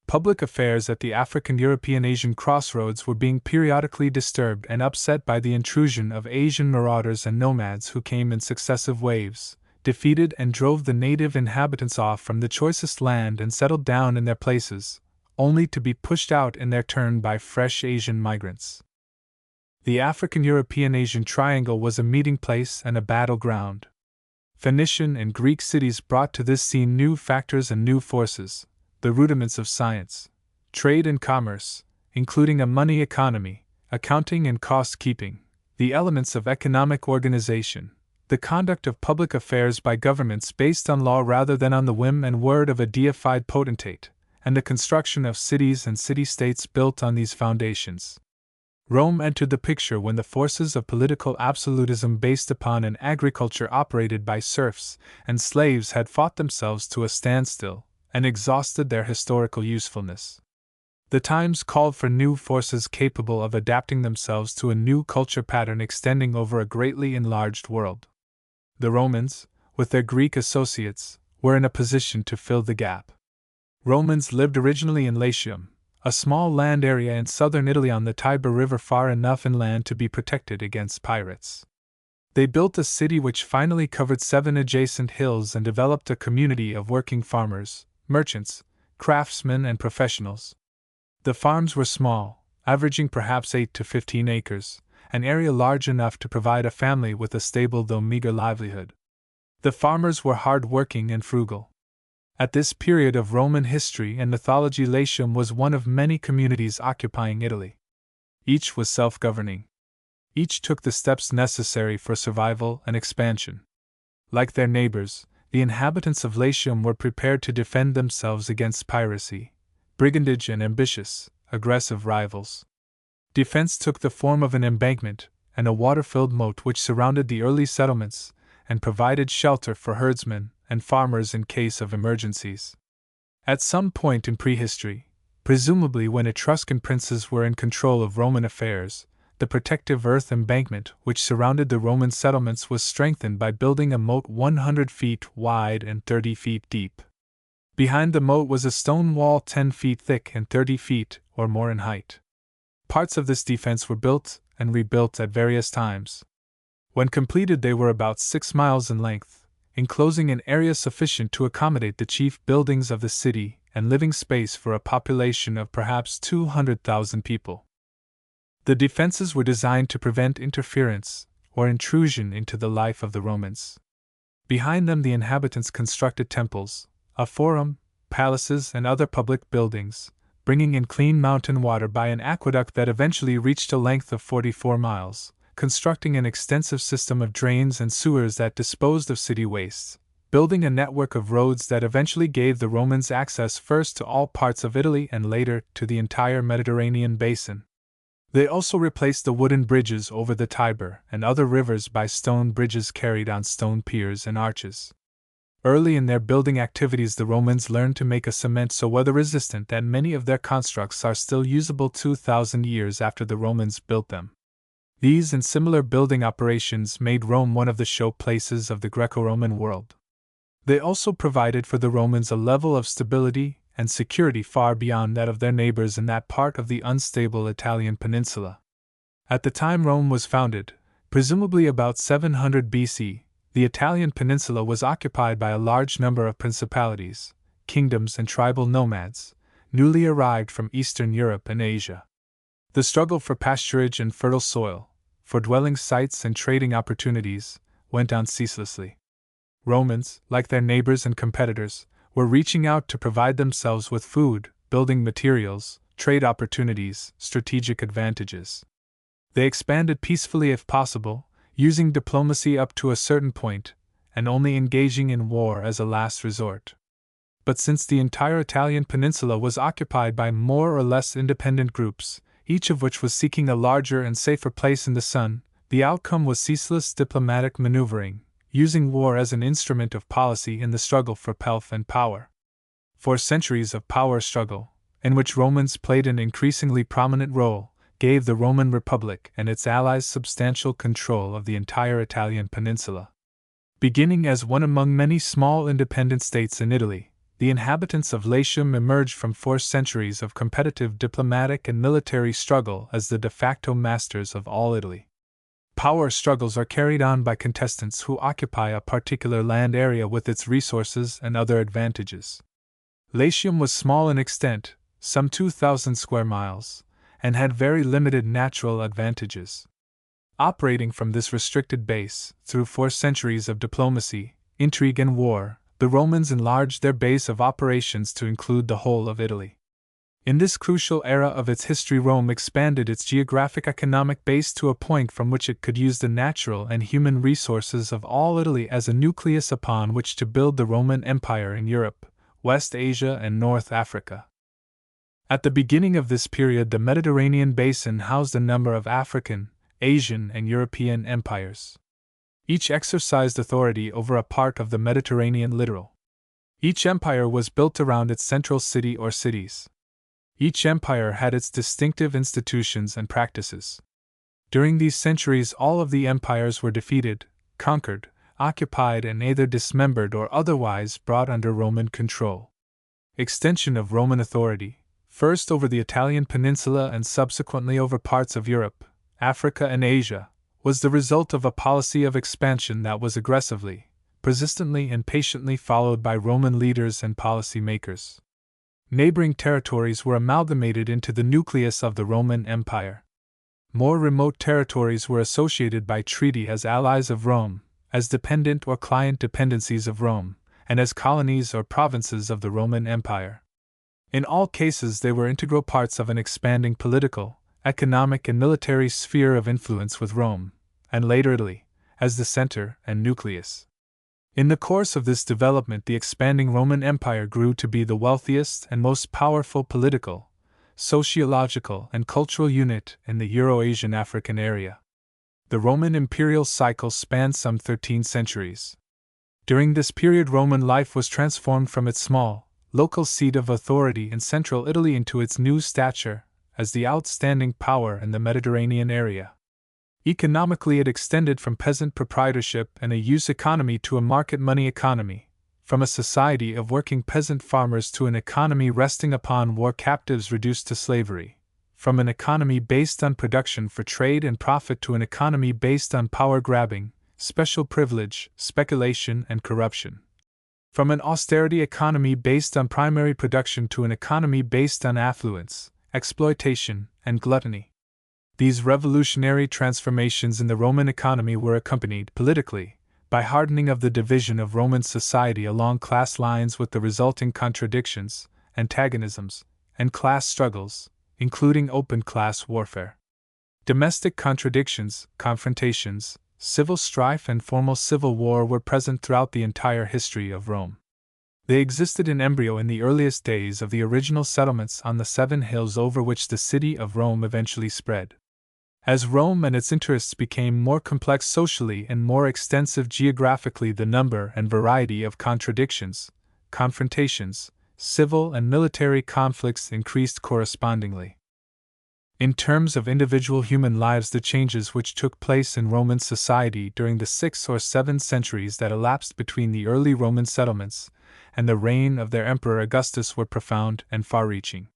Public affairs at the African-European-Asian crossroads were being periodically disturbed and upset by the intrusion of Asian marauders and nomads who came in successive waves, defeated and drove the native inhabitants off from the choicest land and settled down in their places, only to be pushed out in their turn by fresh Asian migrants. The African-European-Asian triangle was a meeting place and a battleground. Phoenician and Greek cities brought to this scene new factors and new forces, the rudiments of science, trade and commerce, including a money economy, accounting and cost-keeping, the elements of economic organization, the conduct of public affairs by governments based on law rather than on the whim and word of a deified potentate, and the construction of cities and city-states built on these foundations. Rome entered the picture when the forces of political absolutism based upon an agriculture operated by serfs and slaves had fought themselves to a standstill and exhausted their historical usefulness. The times called for new forces capable of adapting themselves to a new culture pattern extending over a greatly enlarged world. The Romans, with their Greek associates, were in a position to fill the gap. Romans lived originally in Latium, a small land area in southern Italy on the Tiber River far enough inland to be protected against pirates. They built a city which finally covered 7 adjacent hills and developed a community of working farmers, merchants, craftsmen, and professionals. The farms were small, averaging perhaps 8 to 15 acres, an area large enough to provide a family with a stable though meager livelihood. The farmers were hard-working and frugal. At this period of Roman history and mythology, Latium was one of many communities occupying Italy. Each was self-governing. Each took the steps necessary for survival and expansion. Like their neighbors, the inhabitants of Latium were prepared to defend themselves against piracy, brigandage, and ambitious, aggressive rivals. Defense took the form of an embankment and a water-filled moat which surrounded the early settlements and provided shelter for herdsmen and farmers in case of emergencies. At some point in prehistory, presumably when Etruscan princes were in control of Roman affairs, the protective earth embankment which surrounded the Roman settlements was strengthened by building a moat 100 feet wide and 30 feet deep. Behind the moat was a stone wall 10 feet thick and 30 feet or more in height. Parts of this defense were built and rebuilt at various times. When completed, they were about 6 miles in length, enclosing an area sufficient to accommodate the chief buildings of the city and living space for a population of perhaps 200,000 people. The defenses were designed to prevent interference or intrusion into the life of the Romans. Behind them, the inhabitants constructed temples, a forum, palaces, and other public buildings, bringing in clean mountain water by an aqueduct that eventually reached a length of 44 miles. Constructing an extensive system of drains and sewers that disposed of city wastes, building a network of roads that eventually gave the Romans access first to all parts of Italy and later to the entire Mediterranean basin. They also replaced the wooden bridges over the Tiber and other rivers by stone bridges carried on stone piers and arches. Early in their building activities, the Romans learned to make a cement so weather-resistant that many of their constructs are still usable 2,000 years after the Romans built them. These and similar building operations made Rome one of the show places of the Greco-Roman world. They also provided for the Romans a level of stability and security far beyond that of their neighbors in that part of the unstable Italian peninsula. At the time Rome was founded, presumably about 700 BC, the Italian peninsula was occupied by a large number of principalities, kingdoms, and tribal nomads, newly arrived from Eastern Europe and Asia. The struggle for pasturage and fertile soil, for dwelling sites and trading opportunities, went on ceaselessly. Romans, like their neighbors and competitors, were reaching out to provide themselves with food, building materials, trade opportunities, strategic advantages. They expanded peacefully if possible, using diplomacy up to a certain point, and only engaging in war as a last resort. But since the entire Italian peninsula was occupied by more or less independent groups, each of which was seeking a larger and safer place in the sun, the outcome was ceaseless diplomatic maneuvering, using war as an instrument of policy in the struggle for pelf and power. For centuries of power struggle, in which Romans played an increasingly prominent role, gave the Roman Republic and its allies substantial control of the entire Italian peninsula. Beginning as one among many small independent states in Italy, the inhabitants of Latium emerged from 4 centuries of competitive diplomatic and military struggle as the de facto masters of all Italy. Power struggles are carried on by contestants who occupy a particular land area with its resources and other advantages. Latium was small in extent, some 2,000 square miles, and had very limited natural advantages. Operating from this restricted base, through 4 centuries of diplomacy, intrigue, and war, the Romans enlarged their base of operations to include the whole of Italy. In this crucial era of its history, Rome expanded its geographic economic base to a point from which it could use the natural and human resources of all Italy as a nucleus upon which to build the Roman Empire in Europe, West Asia, and North Africa. At the beginning of this period, the Mediterranean basin housed a number of African, Asian, and European empires. Each exercised authority over a part of the Mediterranean littoral. Each empire was built around its central city or cities. Each empire had its distinctive institutions and practices. During these centuries, all of the empires were defeated, conquered, occupied, and either dismembered or otherwise brought under Roman control. Extension of Roman authority, first over the Italian peninsula and subsequently over parts of Europe, Africa, and Asia, was the result of a policy of expansion that was aggressively, persistently, and patiently followed by Roman leaders and policy makers. Neighboring territories were amalgamated into the nucleus of the Roman Empire. More remote territories were associated by treaty as allies of Rome, as dependent or client dependencies of Rome, and as colonies or provinces of the Roman Empire. In all cases, they were integral parts of an expanding political, economic, and military sphere of influence with Rome, and later Italy, as the center and nucleus. In the course of this development, the expanding Roman Empire grew to be the wealthiest and most powerful political, sociological, and cultural unit in the Euro-Asian African area. The Roman imperial cycle spanned some 13 centuries. During this period, Roman life was transformed from its small, local seat of authority in central Italy into its new stature as the outstanding power in the Mediterranean area. Economically, it extended from peasant proprietorship and a use economy to a market money economy, from a society of working peasant farmers to an economy resting upon war captives reduced to slavery, from an economy based on production for trade and profit to an economy based on power grabbing, special privilege, speculation, and corruption. From an austerity economy based on primary production to an economy based on affluence, exploitation, and gluttony. These revolutionary transformations in the Roman economy were accompanied, politically, by hardening of the division of Roman society along class lines with the resulting contradictions, antagonisms, and class struggles, including open class warfare. Domestic contradictions, confrontations, civil strife, and formal civil war were present throughout the entire history of Rome. They existed in embryo in the earliest days of the original settlements on the 7 hills over which the city of Rome eventually spread. As Rome and its interests became more complex socially and more extensive geographically, the number and variety of contradictions, confrontations, civil and military conflicts increased correspondingly. In terms of individual human lives, the changes which took place in Roman society during the 6 or 7 centuries that elapsed between the early Roman settlements and the reign of their Emperor Augustus were profound and far-reaching.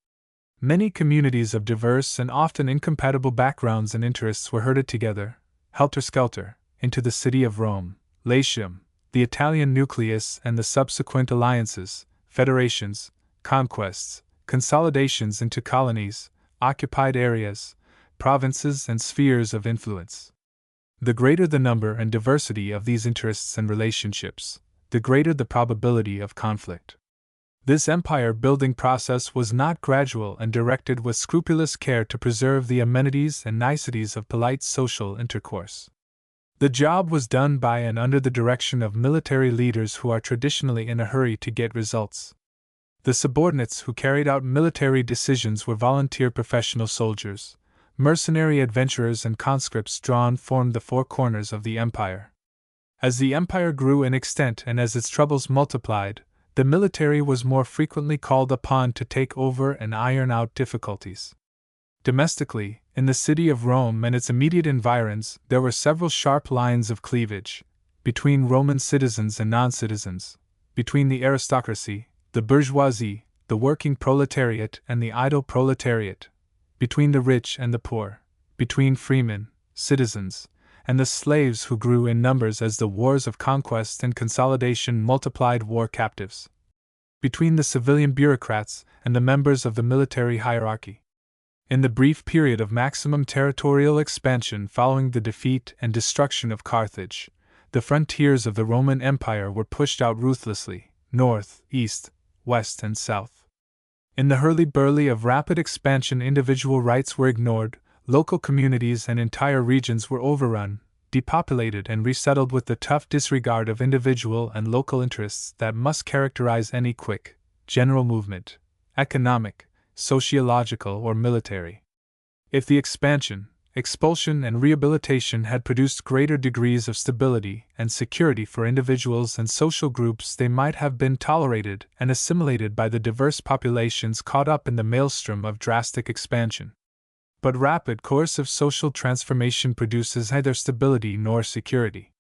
Many communities of diverse and often incompatible backgrounds and interests were herded together, helter-skelter, into the city of Rome, Latium, the Italian nucleus, and the subsequent alliances, federations, conquests, consolidations into colonies, occupied areas, provinces, and spheres of influence. The greater the number and diversity of these interests and relationships, the greater the probability of conflict. This empire-building process was not gradual and directed with scrupulous care to preserve the amenities and niceties of polite social intercourse. The job was done by and under the direction of military leaders who are traditionally in a hurry to get results. The subordinates who carried out military decisions were volunteer professional soldiers. Mercenary adventurers and conscripts drawn formed the four corners of the empire. As the empire grew in extent and as its troubles multiplied, the military was more frequently called upon to take over and iron out difficulties. Domestically, in the city of Rome and its immediate environs, there were several sharp lines of cleavage, between Roman citizens and non-citizens, between the aristocracy, the bourgeoisie, the working proletariat and the idle proletariat, between the rich and the poor, between freemen, citizens, and the slaves who grew in numbers as the wars of conquest and consolidation multiplied war captives, between the civilian bureaucrats and the members of the military hierarchy. In the brief period of maximum territorial expansion following the defeat and destruction of Carthage, the frontiers of the Roman Empire were pushed out ruthlessly, north, east, west, and south. In the hurly-burly of rapid expansion, individual rights were ignored, local communities and entire regions were overrun, depopulated, and resettled with the tough disregard of individual and local interests that must characterize any quick, general movement, economic, sociological, or military. If the expansion, expulsion, and rehabilitation had produced greater degrees of stability and security for individuals and social groups, they might have been tolerated and assimilated by the diverse populations caught up in the maelstrom of drastic expansion. But rapid coercive social transformation produces neither stability nor security.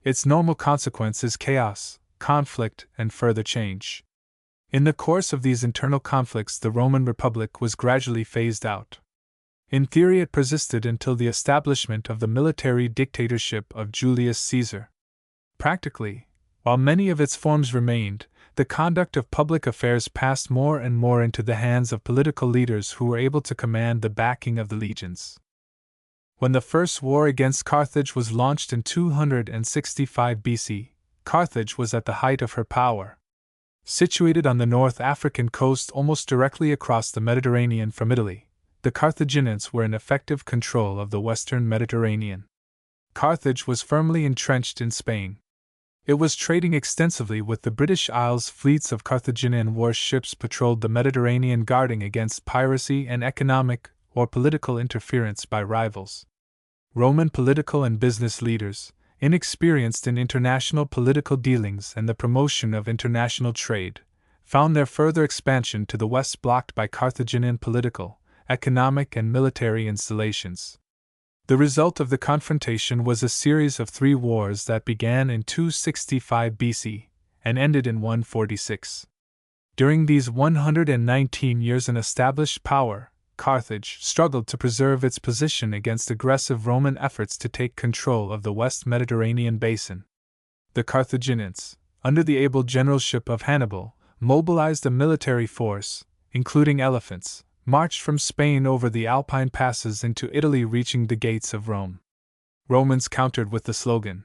Its normal consequence is chaos, conflict, and further change. In the course of these internal conflicts, the Roman Republic was gradually phased out. In theory, it persisted until the establishment of the military dictatorship of Julius Caesar. Practically, while many of its forms remained, the conduct of public affairs passed more and more into the hands of political leaders who were able to command the backing of the legions. When the first war against Carthage was launched in 265 BC, Carthage was at the height of her power. Situated on the North African coast almost directly across the Mediterranean from Italy, the Carthaginians were in effective control of the western Mediterranean. Carthage was firmly entrenched in Spain. It was trading extensively with the British Isles. Fleets of Carthaginian warships patrolled the Mediterranean, guarding against piracy and economic or political interference by rivals. Roman political and business leaders, inexperienced in international political dealings and the promotion of international trade, found their further expansion to the west blocked by Carthaginian political, economic, and military installations. The result of the confrontation was a series of 3 wars that began in 265 BC and ended in 146. During these 119 years, an established power, Carthage, struggled to preserve its position against aggressive Roman efforts to take control of the West Mediterranean basin. The Carthaginians, under the able generalship of Hannibal, mobilized a military force, including elephants, marched from Spain over the Alpine passes into Italy, reaching the gates of Rome. Romans countered with the slogan,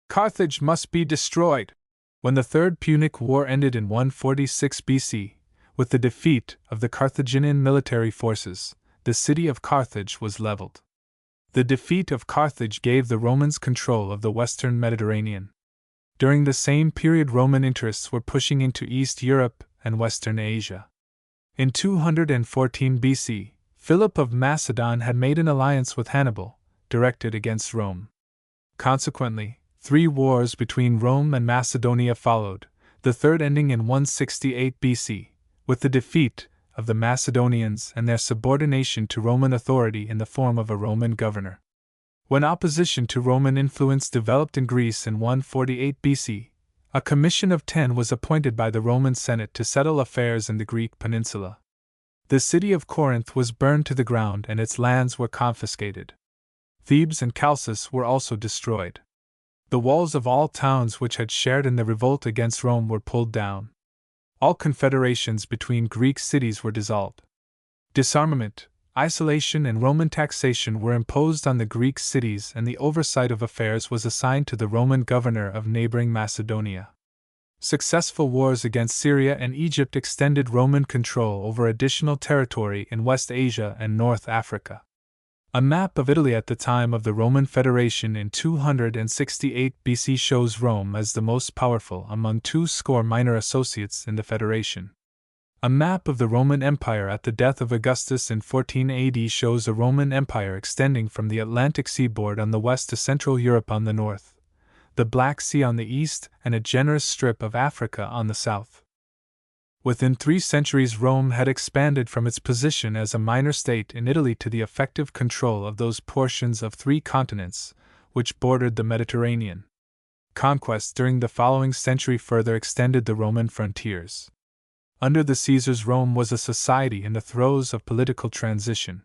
"Carthage must be destroyed." When the Third Punic War ended in 146 BC, with the defeat of the Carthaginian military forces, the city of Carthage was leveled. The defeat of Carthage gave the Romans control of the western Mediterranean. During the same period, Roman interests were pushing into East Europe and Western Asia. In 214 BC, Philip of Macedon had made an alliance with Hannibal, directed against Rome. Consequently, 3 wars between Rome and Macedonia followed, the third ending in 168 BC, with the defeat of the Macedonians and their subordination to Roman authority in the form of a Roman governor. When opposition to Roman influence developed in Greece in 148 BC, a commission of 10 was appointed by the Roman Senate to settle affairs in the Greek peninsula. The city of Corinth was burned to the ground and its lands were confiscated. Thebes and Chalcis were also destroyed. The walls of all towns which had shared in the revolt against Rome were pulled down. All confederations between Greek cities were dissolved. Disarmament, isolation, and Roman taxation were imposed on the Greek cities, and the oversight of affairs was assigned to the Roman governor of neighboring Macedonia. Successful wars against Syria and Egypt extended Roman control over additional territory in West Asia and North Africa. A map of Italy at the time of the Roman Federation in 268 BC shows Rome as the most powerful among 20 minor associates in the Federation. A map of the Roman Empire at the death of Augustus in 14 AD shows a Roman Empire extending from the Atlantic seaboard on the west to Central Europe on the north, the Black Sea on the east, and a generous strip of Africa on the south. Within 3 centuries, Rome had expanded from its position as a minor state in Italy to the effective control of those portions of 3 continents which bordered the Mediterranean. Conquest during the following century further extended the Roman frontiers. Under the Caesars, Rome was a society in the throes of political transition.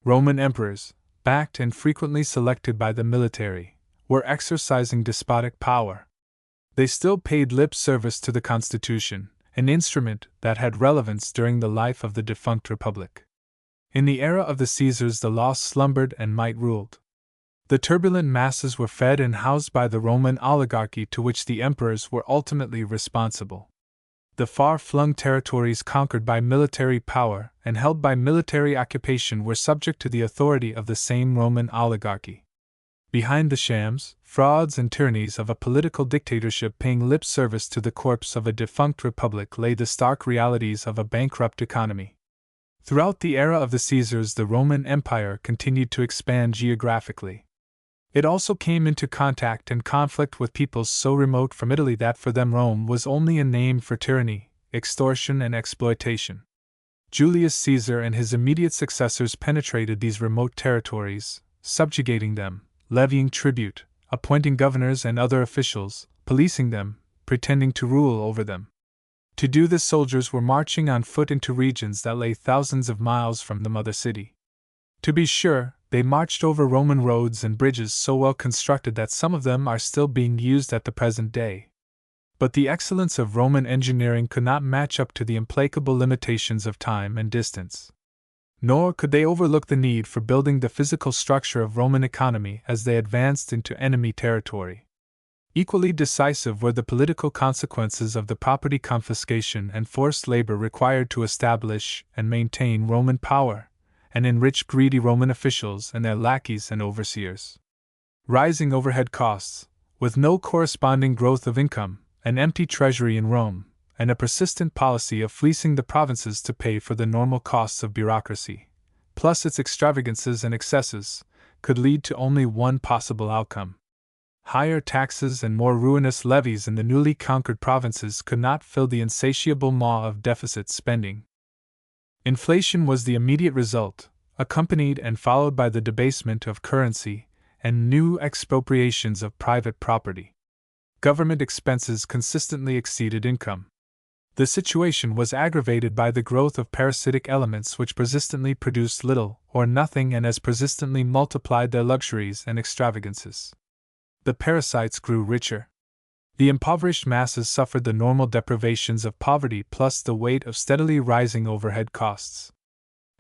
Roman emperors, backed and frequently selected by the military, were exercising despotic power. They still paid lip service to the constitution, an instrument that had relevance during the life of the defunct republic. In the era of the Caesars, the law slumbered and might ruled. The turbulent masses were fed and housed by the Roman oligarchy to which the emperors were ultimately responsible. The far-flung territories conquered by military power and held by military occupation were subject to the authority of the same Roman oligarchy. Behind the shams, frauds, and tyrannies of a political dictatorship paying lip service to the corpse of a defunct republic lay the stark realities of a bankrupt economy. Throughout the era of the Caesars, the Roman Empire continued to expand geographically. It also came into contact and conflict with peoples so remote from Italy that for them Rome was only a name for tyranny, extortion, and exploitation. Julius Caesar and his immediate successors penetrated these remote territories, subjugating them, levying tribute, appointing governors and other officials, policing them, pretending to rule over them. To do this, soldiers were marching on foot into regions that lay thousands of miles from the mother city. To be sure, they marched over Roman roads and bridges so well constructed that some of them are still being used at the present day. But the excellence of Roman engineering could not match up to the implacable limitations of time and distance. Nor could they overlook the need for building the physical structure of Roman economy as they advanced into enemy territory. Equally decisive were the political consequences of the property confiscation and forced labor required to establish and maintain Roman power, and enrich greedy Roman officials and their lackeys and overseers. Rising overhead costs, with no corresponding growth of income, an empty treasury in Rome, and a persistent policy of fleecing the provinces to pay for the normal costs of bureaucracy, plus its extravagances and excesses, could lead to only one possible outcome. Higher taxes and more ruinous levies in the newly conquered provinces could not fill the insatiable maw of deficit spending. Inflation was the immediate result, accompanied and followed by the debasement of currency and new expropriations of private property. Government expenses consistently exceeded income. The situation was aggravated by the growth of parasitic elements which persistently produced little or nothing and as persistently multiplied their luxuries and extravagances. The parasites grew richer. The impoverished masses suffered the normal deprivations of poverty plus the weight of steadily rising overhead costs.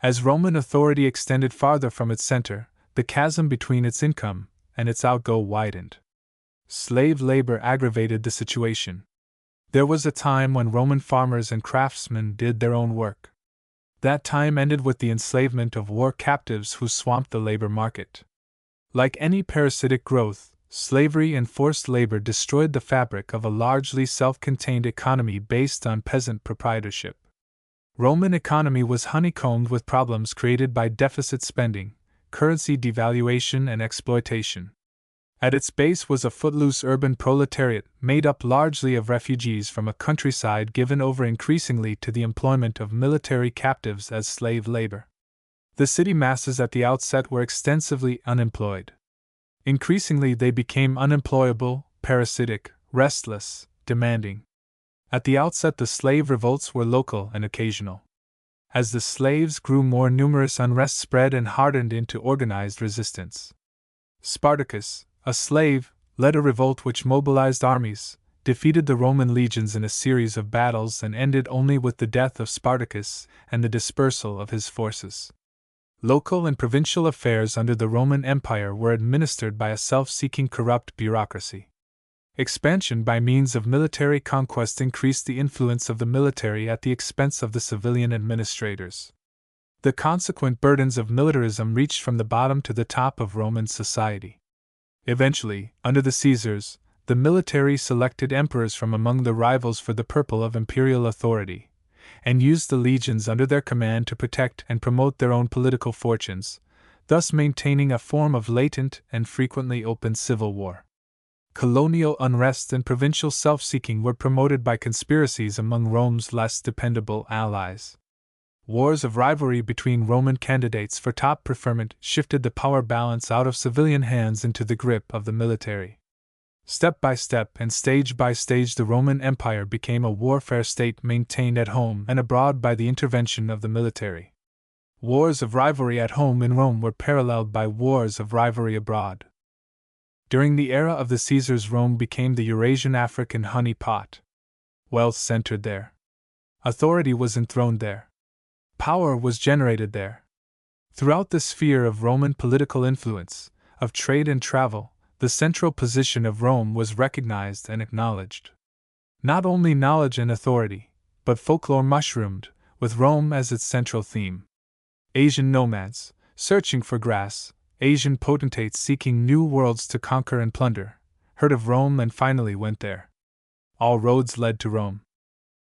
As Roman authority extended farther from its center, the chasm between its income and its outgo widened. Slave labor aggravated the situation. There was a time when Roman farmers and craftsmen did their own work. That time ended with the enslavement of war captives who swamped the labor market. Like any parasitic growth, slavery and forced labor destroyed the fabric of a largely self-contained economy based on peasant proprietorship. Roman economy was honeycombed with problems created by deficit spending, currency devaluation, and exploitation. At its base was a footloose urban proletariat made up largely of refugees from a countryside given over increasingly to the employment of military captives as slave labor. The city masses at the outset were extensively unemployed. Increasingly they became unemployable, parasitic, restless, demanding. At the outset the slave revolts were local and occasional. As the slaves grew more numerous, unrest spread and hardened into organized resistance. Spartacus, a slave, led a revolt which mobilized armies, defeated the Roman legions in a series of battles, and ended only with the death of Spartacus and the dispersal of his forces. Local and provincial affairs under the Roman Empire were administered by a self-seeking corrupt bureaucracy. Expansion by means of military conquest increased the influence of the military at the expense of the civilian administrators. The consequent burdens of militarism reached from the bottom to the top of Roman society. Eventually, under the Caesars, the military selected emperors from among the rivals for the purple of imperial authority, and used the legions under their command to protect and promote their own political fortunes, thus maintaining a form of latent and frequently open civil war. Colonial unrest and provincial self-seeking were promoted by conspiracies among Rome's less dependable allies. Wars of rivalry between Roman candidates for top preferment shifted the power balance out of civilian hands into the grip of the military. Step by step and stage by stage the Roman Empire became a warfare state maintained at home and abroad by the intervention of the military. Wars of rivalry at home in Rome were paralleled by wars of rivalry abroad. During the era of the Caesars, Rome became the Eurasian African honey pot. Wealth centered there. Authority was enthroned there. Power was generated there. Throughout the sphere of Roman political influence, of trade and travel, the central position of Rome was recognized and acknowledged. Not only knowledge and authority, but folklore mushroomed, with Rome as its central theme. Asian nomads, searching for grass, Asian potentates seeking new worlds to conquer and plunder, heard of Rome and finally went there. All roads led to Rome.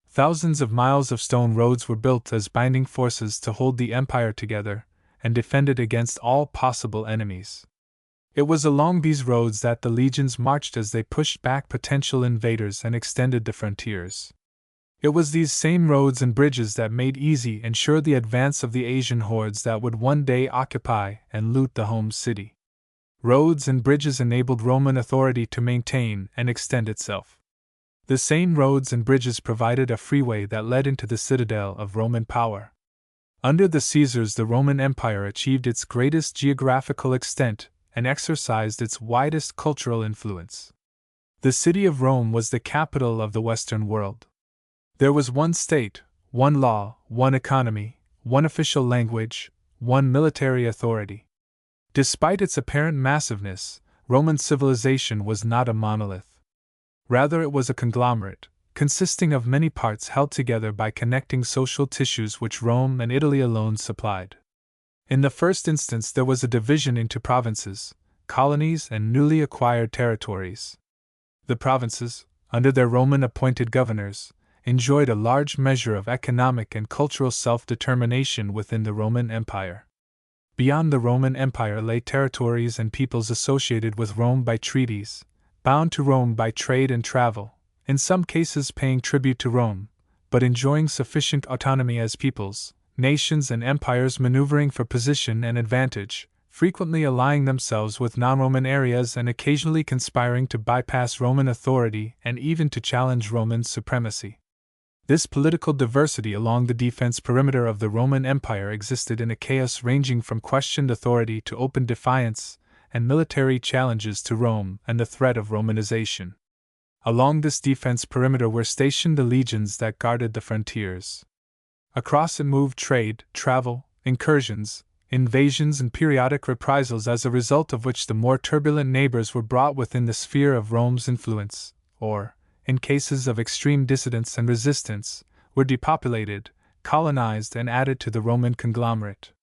Thousands of miles of stone roads were built as binding forces to hold the empire together and defend it against all possible enemies. It was along these roads that the legions marched as they pushed back potential invaders and extended the frontiers. It was these same roads and bridges that made easy and sure the advance of the Asian hordes that would one day occupy and loot the home city. Roads and bridges enabled Roman authority to maintain and extend itself. The same roads and bridges provided a freeway that led into the citadel of Roman power. Under the Caesars, the Roman Empire achieved its greatest geographical extent and exercised its widest cultural influence. The city of Rome was the capital of the Western world. There was one state, one law, one economy, one official language, one military authority. Despite its apparent massiveness, Roman civilization was not a monolith. Rather, it was a conglomerate, consisting of many parts held together by connecting social tissues which Rome and Italy alone supplied. In the first instance, there was a division into provinces, colonies, and newly acquired territories. The provinces, under their Roman-appointed governors, enjoyed a large measure of economic and cultural self-determination within the Roman Empire. Beyond the Roman Empire lay territories and peoples associated with Rome by treaties, bound to Rome by trade and travel, in some cases paying tribute to Rome, but enjoying sufficient autonomy as peoples, nations, and empires maneuvering for position and advantage, frequently allying themselves with non-Roman areas and occasionally conspiring to bypass Roman authority and even to challenge Roman supremacy. This political diversity along the defense perimeter of the Roman Empire existed in a chaos ranging from questioned authority to open defiance, and military challenges to Rome and the threat of Romanization. Along this defense perimeter were stationed the legions that guarded the frontiers. Across it moved trade, travel, incursions, invasions, and periodic reprisals, as a result of which the more turbulent neighbors were brought within the sphere of Rome's influence, or, in cases of extreme dissidence and resistance, were depopulated, colonized, and added to the Roman conglomerate.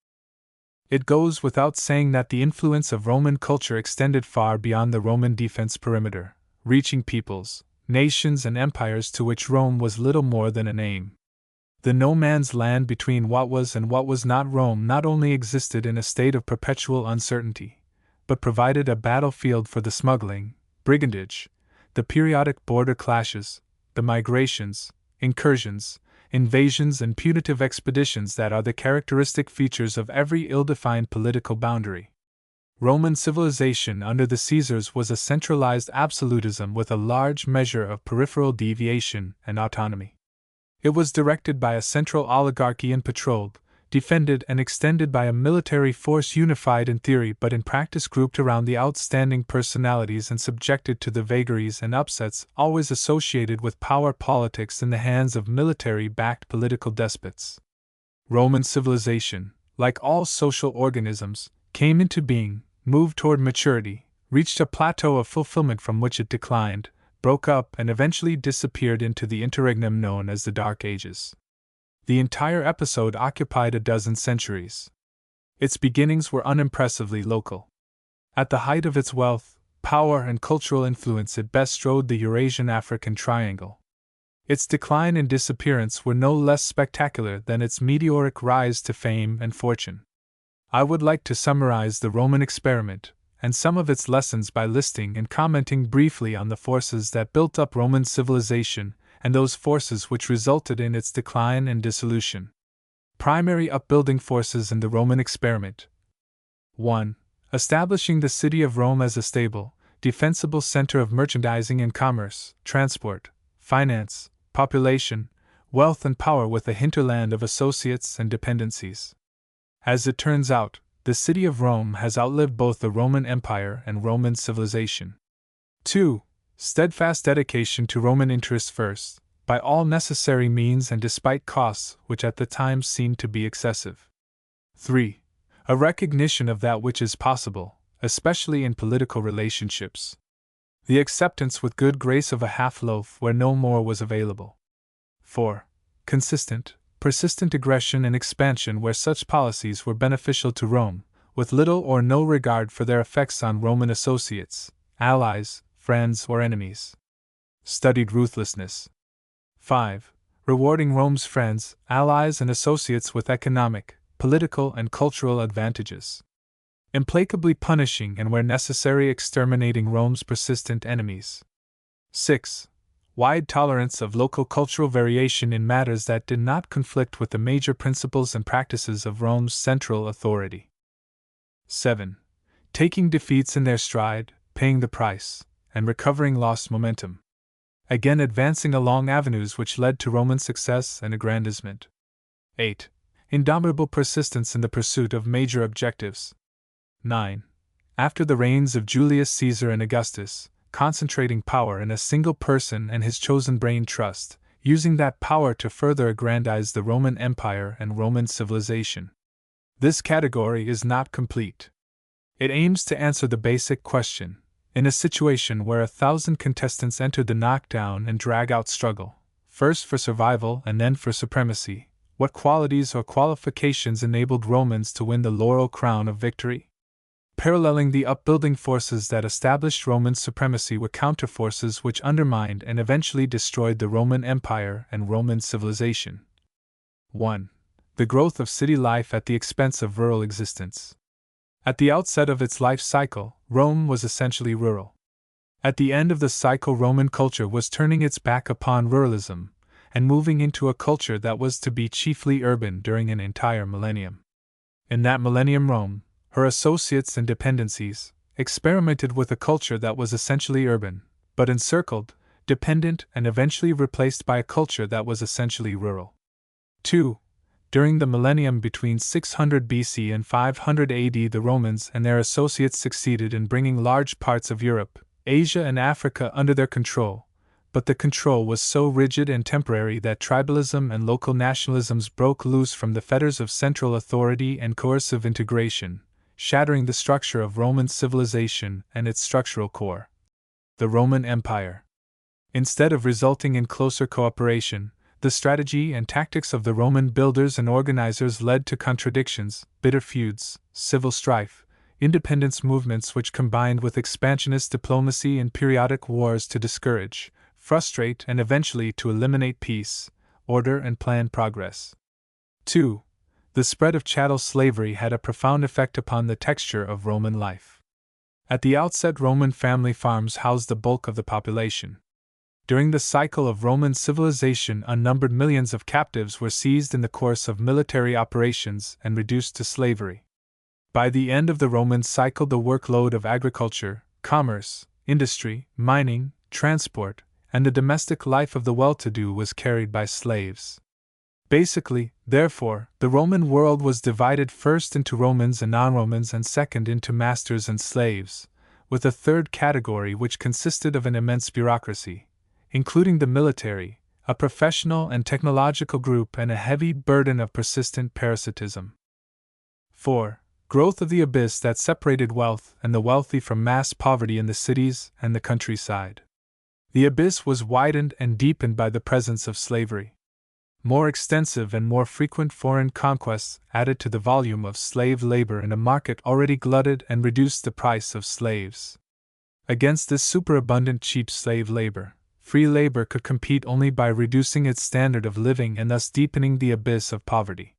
It goes without saying that the influence of Roman culture extended far beyond the Roman defense perimeter, reaching peoples, nations, and empires to which Rome was little more than a name. The no man's land between what was and what was not Rome not only existed in a state of perpetual uncertainty, but provided a battlefield for the smuggling, brigandage, the periodic border clashes, the migrations, incursions, invasions, and punitive expeditions that are the characteristic features of every ill-defined political boundary. Roman civilization under the Caesars was a centralized absolutism with a large measure of peripheral deviation and autonomy. It was directed by a central oligarchy and patrolled, defended, and extended by a military force unified in theory but in practice grouped around the outstanding personalities and subjected to the vagaries and upsets always associated with power politics in the hands of military-backed political despots. Roman civilization, like all social organisms, came into being, moved toward maturity, reached a plateau of fulfillment from which it declined, broke up, and eventually disappeared into the interregnum known as the Dark Ages. The entire episode occupied a dozen centuries. Its beginnings were unimpressively local. At the height of its wealth, power, and cultural influence, it best strode the Eurasian-African triangle. Its decline and disappearance were no less spectacular than its meteoric rise to fame and fortune. I would like to summarize the Roman experiment and some of its lessons by listing and commenting briefly on the forces that built up Roman civilization and those forces which resulted in its decline and dissolution. Primary upbuilding forces in the Roman experiment. 1. Establishing the city of Rome as a stable, defensible center of merchandising and commerce, transport, finance, population, wealth, and power with a hinterland of associates and dependencies. As it turns out, the city of Rome has outlived both the Roman Empire and Roman civilization. 2. Steadfast dedication to Roman interests first, by all necessary means and despite costs which at the time seemed to be excessive. 3. A recognition of that which is possible, especially in political relationships. The acceptance with good grace of a half-loaf where no more was available. 4. Consistent, persistent aggression and expansion where such policies were beneficial to Rome, with little or no regard for their effects on Roman associates, allies, friends, or enemies. Studied ruthlessness. 5. Rewarding Rome's friends, allies, and associates with economic, political, and cultural advantages. Implacably punishing and, where necessary, exterminating Rome's persistent enemies. 6. Wide tolerance of local cultural variation in matters that did not conflict with the major principles and practices of Rome's central authority. 7. Taking defeats in their stride, paying the price, and recovering lost momentum. Again advancing along avenues which led to Roman success and aggrandizement. 8. Indomitable persistence in the pursuit of major objectives. 9. After the reigns of Julius Caesar and Augustus, concentrating power in a single person and his chosen brain trust, using that power to further aggrandize the Roman Empire and Roman civilization. This category is not complete. It aims to answer the basic question, in a situation where 1,000 contestants entered the knockdown and drag-out struggle, first for survival and then for supremacy, what qualities or qualifications enabled Romans to win the laurel crown of victory? Paralleling the upbuilding forces that established Roman supremacy were counterforces which undermined and eventually destroyed the Roman Empire and Roman civilization. 1. The growth of city life at the expense of rural existence. At the outset of its life cycle, Rome was essentially rural. At the end of the cycle, Roman culture was turning its back upon ruralism and moving into a culture that was to be chiefly urban during an entire millennium. In that millennium, Rome, her associates and dependencies, experimented with a culture that was essentially urban, but encircled, dependent, and eventually replaced by a culture that was essentially rural. 2. During the millennium between 600 BC and 500 AD, the Romans and their associates succeeded in bringing large parts of Europe, Asia, and Africa under their control, but the control was so rigid and temporary that tribalism and local nationalisms broke loose from the fetters of central authority and coercive integration, shattering the structure of Roman civilization and its structural core, the Roman Empire. Instead of resulting in closer cooperation, the strategy and tactics of the Roman builders and organizers led to contradictions, bitter feuds, civil strife, independence movements which combined with expansionist diplomacy and periodic wars to discourage, frustrate, and eventually to eliminate peace, order, and planned progress. 2. The spread of chattel slavery had a profound effect upon the texture of Roman life. At the outset, Roman family farms housed the bulk of the population. During the cycle of Roman civilization, unnumbered millions of captives were seized in the course of military operations and reduced to slavery. By the end of the Roman cycle, the workload of agriculture, commerce, industry, mining, transport, and the domestic life of the well-to-do was carried by slaves. Basically, therefore, the Roman world was divided first into Romans and non-Romans and second into masters and slaves, with a third category which consisted of an immense bureaucracy, including the military, a professional and technological group, and a heavy burden of persistent parasitism. 4. Growth of the abyss that separated wealth and the wealthy from mass poverty in the cities and the countryside. The abyss was widened and deepened by the presence of slavery. More extensive and more frequent foreign conquests added to the volume of slave labor in a market already glutted and reduced the price of slaves. Against this superabundant cheap slave labor, free labor could compete only by reducing its standard of living and thus deepening the abyss of poverty.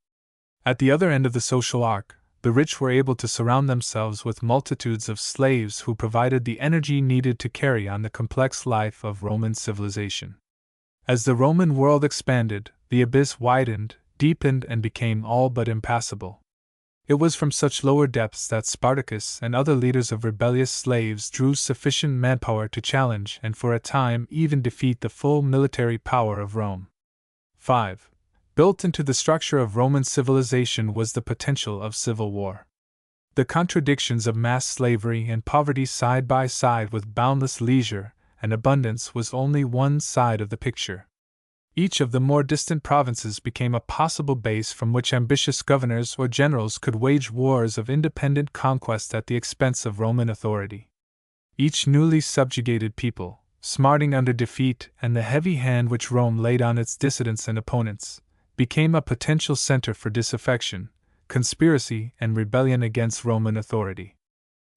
At the other end of the social arc, the rich were able to surround themselves with multitudes of slaves who provided the energy needed to carry on the complex life of Roman civilization. As the Roman world expanded, the abyss widened, deepened, and became all but impassable. It was from such lower depths that Spartacus and other leaders of rebellious slaves drew sufficient manpower to challenge and for a time even defeat the full military power of Rome. 5. Built into the structure of Roman civilization was the potential of civil war. The contradictions of mass slavery and poverty side by side with boundless leisure and abundance was only one side of the picture. Each of the more distant provinces became a possible base from which ambitious governors or generals could wage wars of independent conquest at the expense of Roman authority. Each newly subjugated people, smarting under defeat and the heavy hand which Rome laid on its dissidents and opponents, became a potential center for disaffection, conspiracy, and rebellion against Roman authority.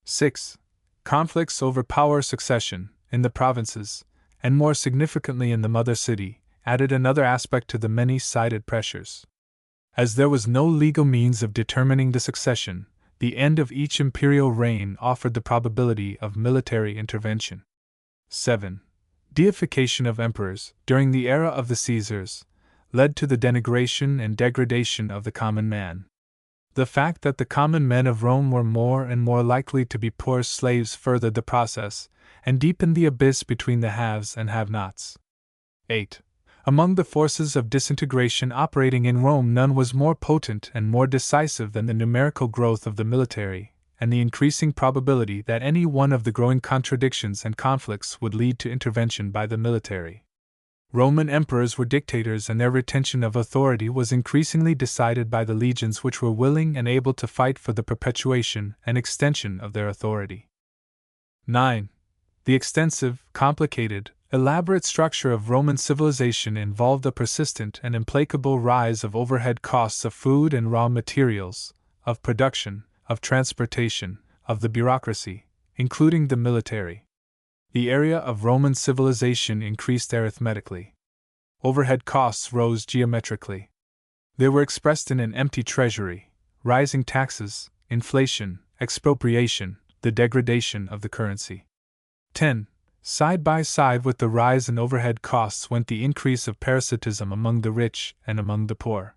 6. Conflicts over power succession, in the provinces, and more significantly in the mother city, added another aspect to the many-sided pressures. As there was no legal means of determining the succession, the end of each imperial reign offered the probability of military intervention. 7. Deification of emperors, during the era of the Caesars, led to the denigration and degradation of the common man. The fact that the common men of Rome were more and more likely to be poor slaves furthered the process and deepened the abyss between the haves and have-nots. 8. Among the forces of disintegration operating in Rome, none was more potent and more decisive than the numerical growth of the military, and the increasing probability that any one of the growing contradictions and conflicts would lead to intervention by the military. Roman emperors were dictators, and their retention of authority was increasingly decided by the legions which were willing and able to fight for the perpetuation and extension of their authority. 9. The extensive, complicated, elaborate structure of Roman civilization involved a persistent and implacable rise of overhead costs of food and raw materials, of production, of transportation, of the bureaucracy, including the military. The area of Roman civilization increased arithmetically. Overhead costs rose geometrically. They were expressed in an empty treasury, rising taxes, inflation, expropriation, the degradation of the currency. 10. Side by side with the rise in overhead costs went the increase of parasitism among the rich and among the poor.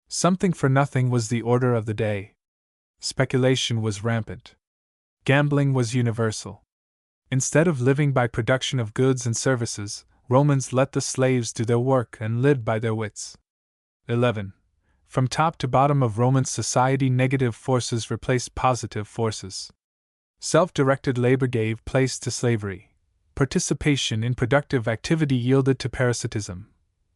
Something for nothing was the order of the day. Speculation was rampant. Gambling was universal. Instead of living by production of goods and services, Romans let the slaves do their work and lived by their wits. 11. From top to bottom of Roman society, negative forces replaced positive forces. Self-directed labor gave place to slavery. Participation in productive activity yielded to parasitism.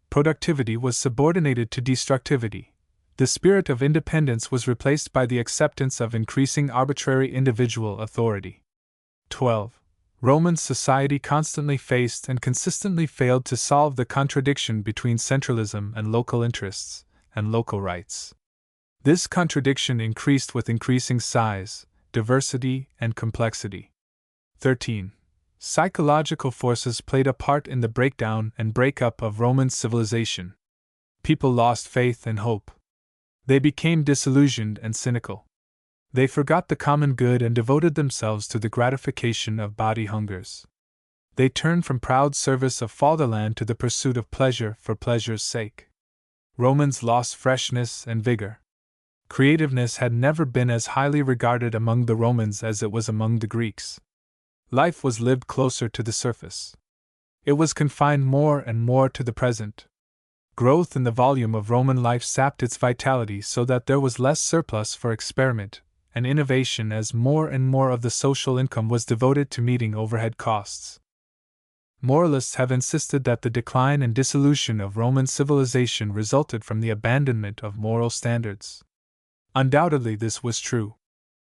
Productivity was subordinated to destructivity. The spirit of independence was replaced by the acceptance of increasing arbitrary individual authority. 12. Roman society constantly faced and consistently failed to solve the contradiction between centralism and local interests, and local rights. This contradiction increased with increasing size, diversity, and complexity. 13. Psychological forces played a part in the breakdown and breakup of Roman civilization. People lost faith and hope. They became disillusioned and cynical. They forgot the common good and devoted themselves to the gratification of body hungers. They turned from proud service of fatherland to the pursuit of pleasure for pleasure's sake. Romans lost freshness and vigor. Creativeness had never been as highly regarded among the Romans as it was among the Greeks. Life was lived closer to the surface. It was confined more and more to the present. Growth in the volume of Roman life sapped its vitality so that there was less surplus for experiment and innovation as more and more of the social income was devoted to meeting overhead costs. Moralists have insisted that the decline and dissolution of Roman civilization resulted from the abandonment of moral standards. Undoubtedly, this was true.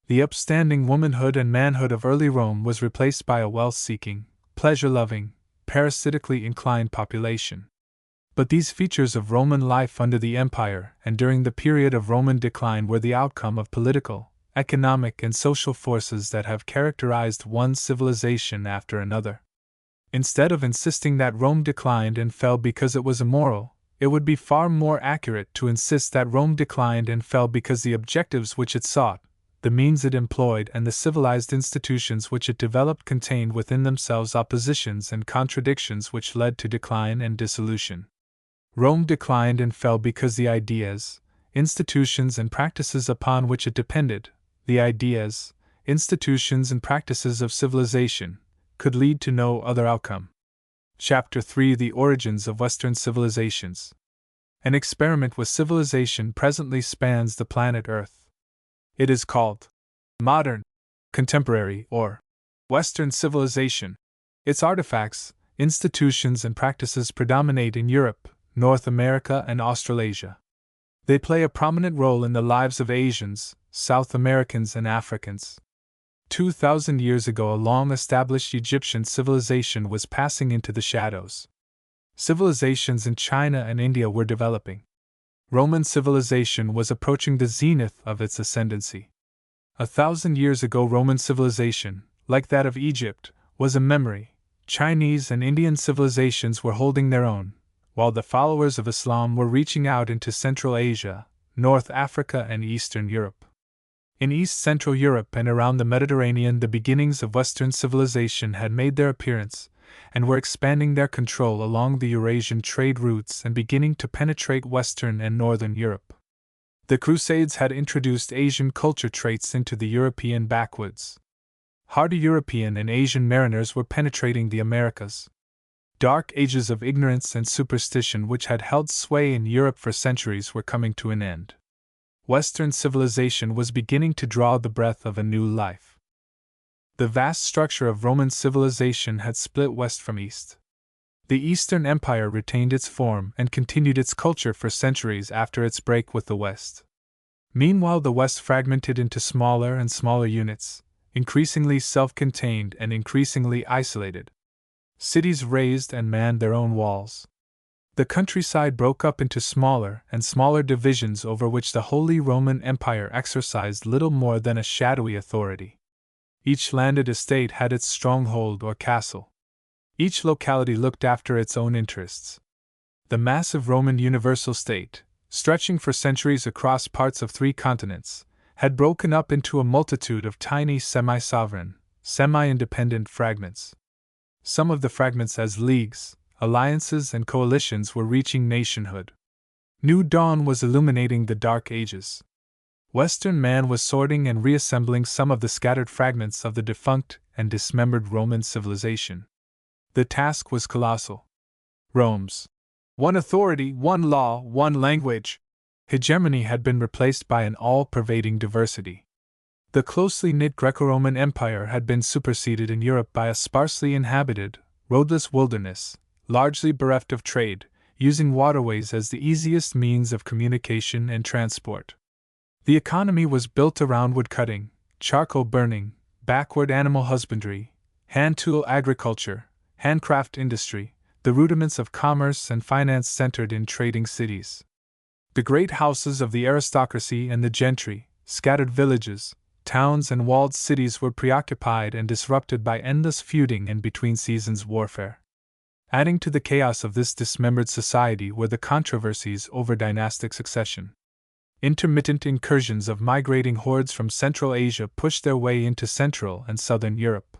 The upstanding womanhood and manhood of early Rome was replaced by a wealth-seeking, pleasure-loving, parasitically inclined population. But these features of Roman life under the Empire and during the period of Roman decline were the outcome of political, economic, and social forces that have characterized one civilization after another. Instead of insisting that Rome declined and fell because it was immoral, it would be far more accurate to insist that Rome declined and fell because the objectives which it sought, the means it employed, and the civilized institutions which it developed contained within themselves oppositions and contradictions which led to decline and dissolution. Rome declined and fell because the ideas, institutions, and practices upon which it depended, the ideas, institutions, and practices of civilization, could lead to no other outcome. Chapter 3: The Origins of Western Civilizations. An experiment with civilization presently spans the planet Earth. It is called modern, contemporary, or Western civilization. Its artifacts, institutions, and practices predominate in Europe, North America, and Australasia. They play a prominent role in the lives of Asians, South Americans, and Africans. 2,000 years ago, a long-established Egyptian civilization was passing into the shadows. Civilizations in China and India were developing. Roman civilization was approaching the zenith of its ascendancy. 1,000 years ago, Roman civilization, like that of Egypt, was a memory. Chinese and Indian civilizations were holding their own, while the followers of Islam were reaching out into Central Asia, North Africa, and Eastern Europe. In East Central Europe and around the Mediterranean, the beginnings of Western civilization had made their appearance, and were expanding their control along the Eurasian trade routes and beginning to penetrate Western and Northern Europe. The Crusades had introduced Asian culture traits into the European backwoods. Hardy European and Asian mariners were penetrating the Americas. Dark ages of ignorance and superstition which had held sway in Europe for centuries were coming to an end. Western civilization was beginning to draw the breath of a new life. The vast structure of Roman civilization had split west from east. The Eastern Empire retained its form and continued its culture for centuries after its break with the West. Meanwhile, the West fragmented into smaller and smaller units, increasingly self-contained and increasingly isolated. Cities raised and manned their own walls. The countryside broke up into smaller and smaller divisions over which the Holy Roman Empire exercised little more than a shadowy authority. Each landed estate had its stronghold or castle. Each locality looked after its own interests. The massive Roman universal state, stretching for centuries across parts of 3 continents, had broken up into a multitude of tiny semi-sovereign, semi-independent fragments. Some of the fragments as leagues, alliances, and coalitions were reaching nationhood. New dawn was illuminating the dark ages. Western man was sorting and reassembling some of the scattered fragments of the defunct and dismembered Roman civilization. The task was colossal. Rome's one authority, one law, one language hegemony had been replaced by an all-pervading diversity. The closely knit Greco-Roman Empire had been superseded in Europe by a sparsely inhabited, roadless wilderness, largely bereft of trade, using waterways as the easiest means of communication and transport. The economy was built around woodcutting, charcoal burning, backward animal husbandry, hand-tool agriculture, handcraft industry, the rudiments of commerce and finance centered in trading cities. The great houses of the aristocracy and the gentry, scattered villages, towns, and walled cities were preoccupied and disrupted by endless feuding and between-seasons warfare. Adding to the chaos of this dismembered society were the controversies over dynastic succession. Intermittent incursions of migrating hordes from Central Asia pushed their way into Central and Southern Europe.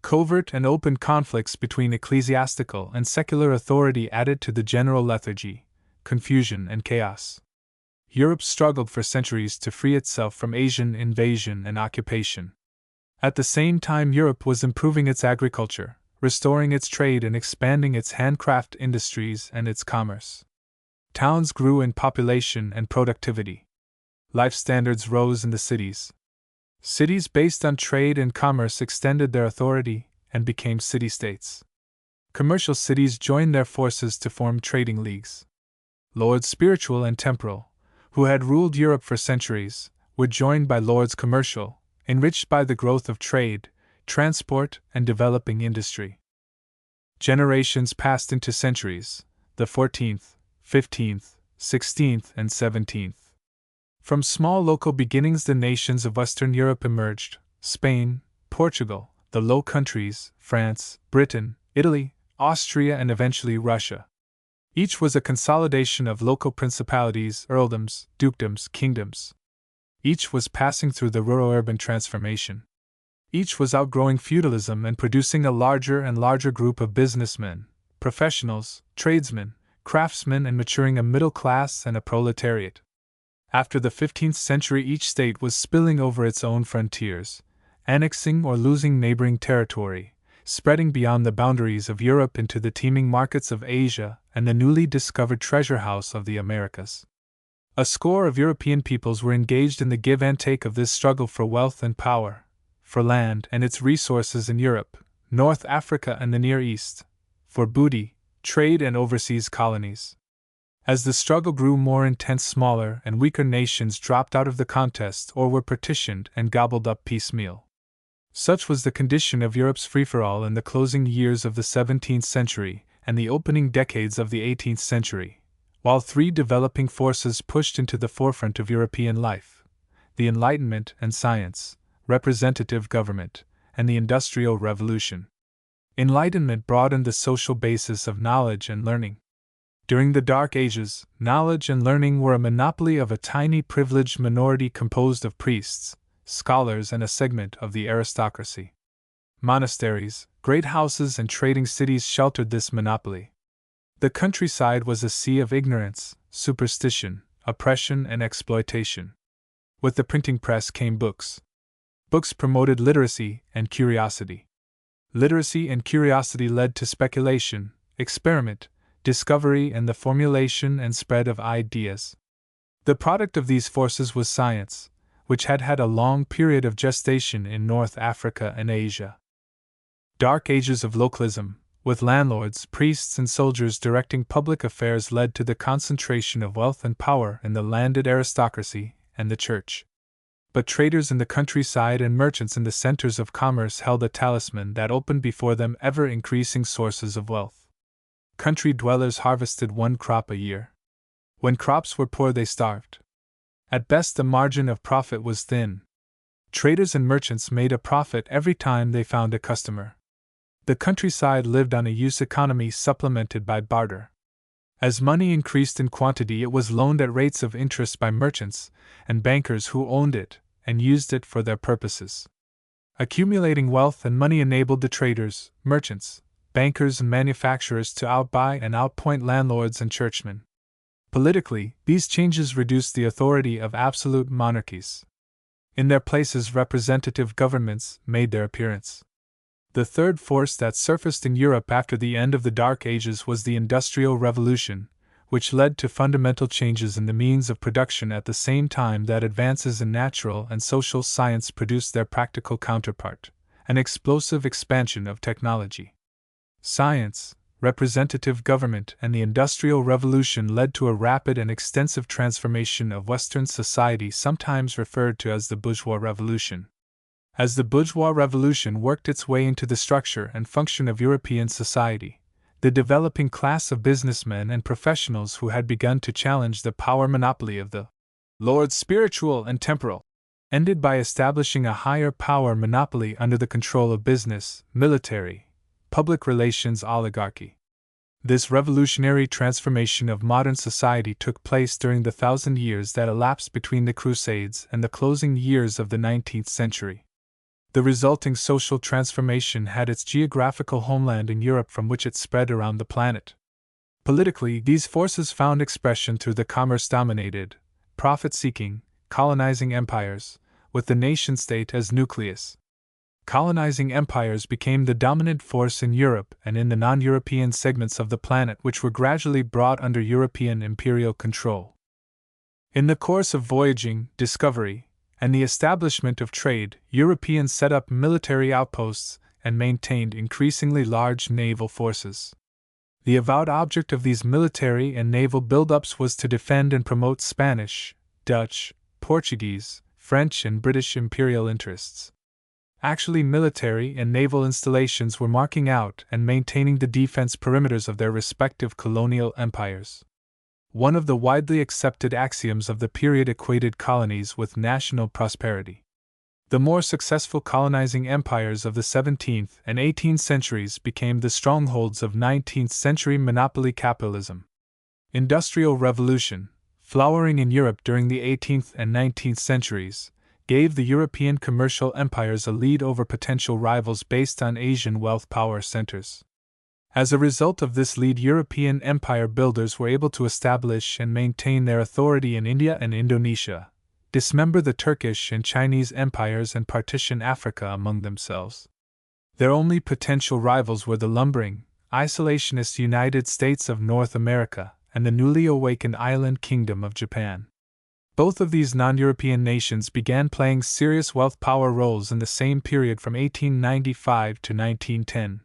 Covert and open conflicts between ecclesiastical and secular authority added to the general lethargy, confusion, and chaos. Europe struggled for centuries to free itself from Asian invasion and occupation. At the same time, Europe was improving its agriculture, restoring its trade, and expanding its handcraft industries and its commerce. Towns grew in population and productivity. Life standards rose in the cities. Cities based on trade and commerce extended their authority and became city-states. Commercial cities joined their forces to form trading leagues. Lords spiritual and temporal, who had ruled Europe for centuries, were joined by lords commercial, enriched by the growth of trade, transport, and developing industry. Generations passed into centuries, the 14th, 15th, 16th, and 17th. From small local beginnings, the nations of Western Europe emerged: Spain, Portugal, the Low Countries, France, Britain, Italy, Austria, and eventually Russia. Each was a consolidation of local principalities, earldoms, dukedoms, kingdoms. Each was passing through the rural-urban transformation. Each was outgrowing feudalism and producing a larger and larger group of businessmen, professionals, tradesmen, craftsmen, and maturing a middle class and a proletariat. After the 15th century, each state was spilling over its own frontiers, annexing or losing neighboring territory, spreading beyond the boundaries of Europe into the teeming markets of Asia and the newly discovered treasure house of the Americas. A score of European peoples were engaged in the give and take of this struggle for wealth and power, for land and its resources in Europe, North Africa, and the Near East, for booty, trade, and overseas colonies. As the struggle grew more intense, smaller and weaker nations dropped out of the contest or were partitioned and gobbled up piecemeal. Such was the condition of Europe's free-for-all in the closing years of the 17th century and the opening decades of the 18th century, while three developing forces pushed into the forefront of European life: the Enlightenment and science, representative government, and the Industrial Revolution. Enlightenment broadened the social basis of knowledge and learning. During the Dark Ages, knowledge and learning were a monopoly of a tiny privileged minority composed of priests, scholars, and a segment of the aristocracy. Monasteries, great houses, and trading cities sheltered this monopoly. The countryside was a sea of ignorance, superstition, oppression, and exploitation. With the printing press came books. Books promoted literacy and curiosity. Literacy and curiosity led to speculation, experiment, discovery, and the formulation and spread of ideas. The product of these forces was science, which had had a long period of gestation in North Africa and Asia. Dark ages of localism, with landlords, priests, and soldiers directing public affairs, led to the concentration of wealth and power in the landed aristocracy and the church. But traders in the countryside and merchants in the centers of commerce held a talisman that opened before them ever-increasing sources of wealth. Country dwellers harvested one crop a year. When crops were poor, they starved. At best, the margin of profit was thin. Traders and merchants made a profit every time they found a customer. The countryside lived on a use economy supplemented by barter. As money increased in quantity, it was loaned at rates of interest by merchants and bankers who owned it and used it for their purposes. Accumulating wealth and money enabled the traders, merchants, bankers, and manufacturers to outbuy and outpoint landlords and churchmen. Politically, these changes reduced the authority of absolute monarchies. In their places, representative governments made their appearance. The third force that surfaced in Europe after the end of the Dark Ages was the Industrial Revolution, which led to fundamental changes in the means of production at the same time that advances in natural and social science produced their practical counterpart, an explosive expansion of technology. Science, representative government, and the Industrial Revolution led to a rapid and extensive transformation of Western society, sometimes referred to as the Bourgeois Revolution. As the Bourgeois Revolution worked its way into the structure and function of European society, the developing class of businessmen and professionals who had begun to challenge the power monopoly of the lords spiritual and temporal ended by establishing a higher power monopoly under the control of business, military, public relations oligarchy. This revolutionary transformation of modern society took place during the 1,000 years that elapsed between the Crusades and the closing years of the 19th century. The resulting social transformation had its geographical homeland in Europe, from which it spread around the planet. Politically, these forces found expression through the commerce-dominated, profit-seeking, colonizing empires, with the nation-state as nucleus. Colonizing empires became the dominant force in Europe and in the non-European segments of the planet, which were gradually brought under European imperial control. In the course of voyaging, discovery, and the establishment of trade, Europeans set up military outposts and maintained increasingly large naval forces. The avowed object of these military and naval buildups was to defend and promote Spanish, Dutch, Portuguese, French, and British imperial interests. Actually, military and naval installations were marking out and maintaining the defense perimeters of their respective colonial empires. One of the widely accepted axioms of the period equated colonies with national prosperity. The more successful colonizing empires of the 17th and 18th centuries became the strongholds of 19th century monopoly capitalism. Industrial revolution, flowering in Europe during the 18th and 19th centuries, gave the European commercial empires a lead over potential rivals based on Asian wealth power centers. As a result of this lead, European empire builders were able to establish and maintain their authority in India and Indonesia, dismember the Turkish and Chinese empires, and partition Africa among themselves. Their only potential rivals were the lumbering, isolationist United States of North America and the newly awakened island kingdom of Japan. Both of these non-European nations began playing serious wealth power roles in the same period from 1895 to 1910.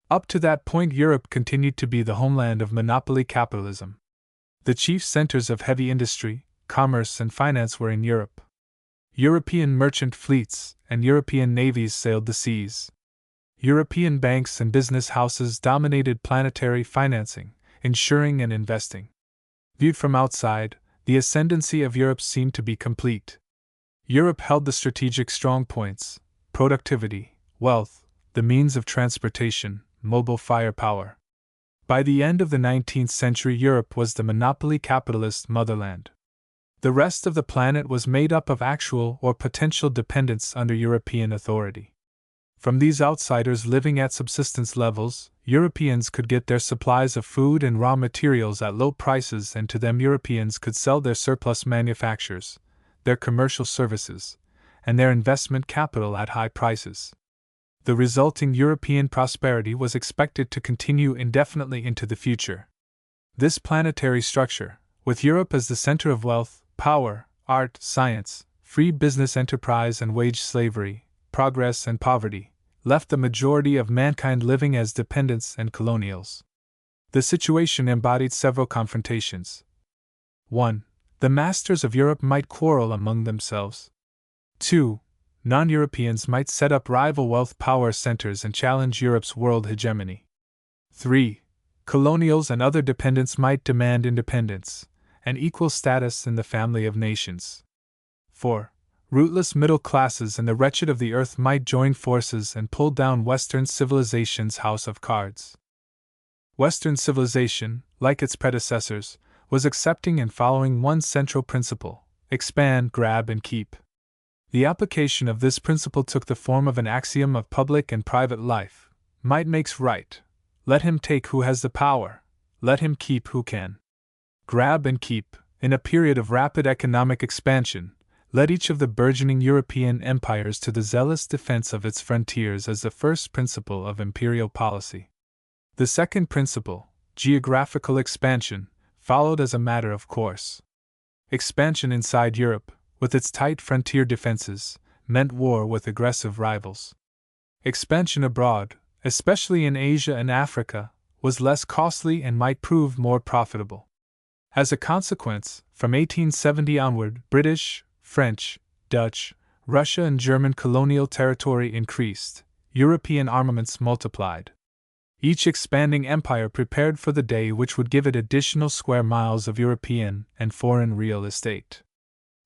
Up to that point, Europe continued to be the homeland of monopoly capitalism. The chief centers of heavy industry, commerce, and finance were in Europe. European merchant fleets and European navies sailed the seas. European banks and business houses dominated planetary financing, insuring, and investing. Viewed from outside, the ascendancy of Europe seemed to be complete. Europe held the strategic strong points: productivity, wealth, the means of transportation, mobile firepower. By the end of the 19th century, Europe was the monopoly capitalist motherland. The rest of the planet was made up of actual or potential dependents under European authority. From these outsiders living at subsistence levels, Europeans could get their supplies of food and raw materials at low prices, and to them Europeans could sell their surplus manufactures, their commercial services, and their investment capital at high prices. The resulting European prosperity was expected to continue indefinitely into the future. This planetary structure, with Europe as the center of wealth, power, art, science, free business enterprise, and wage slavery, progress and poverty, left the majority of mankind living as dependents and colonials. The situation embodied several confrontations. 1. The masters of Europe might quarrel among themselves. 2. Non-Europeans might set up rival wealth power centers and challenge Europe's world hegemony. 3. Colonials and other dependents might demand independence and equal status in the family of nations. 4. Rootless middle classes and the wretched of the earth might join forces and pull down Western civilization's house of cards. Western civilization, like its predecessors, was accepting and following one central principle: expand, grab, and keep. The application of this principle took the form of an axiom of public and private life: might makes right. Let him take who has the power, let him keep who can. Grab and keep, in a period of rapid economic expansion, led each of the burgeoning European empires to the zealous defense of its frontiers as the first principle of imperial policy. The second principle, geographical expansion, followed as a matter of course. Expansion inside Europe, with its tight frontier defenses, meant war with aggressive rivals. Expansion abroad, especially in Asia and Africa, was less costly and might prove more profitable. As a consequence, from 1870 onward, British, French, Dutch, Russia, and German colonial territory increased, European armaments multiplied. Each expanding empire prepared for the day which would give it additional square miles of European and foreign real estate.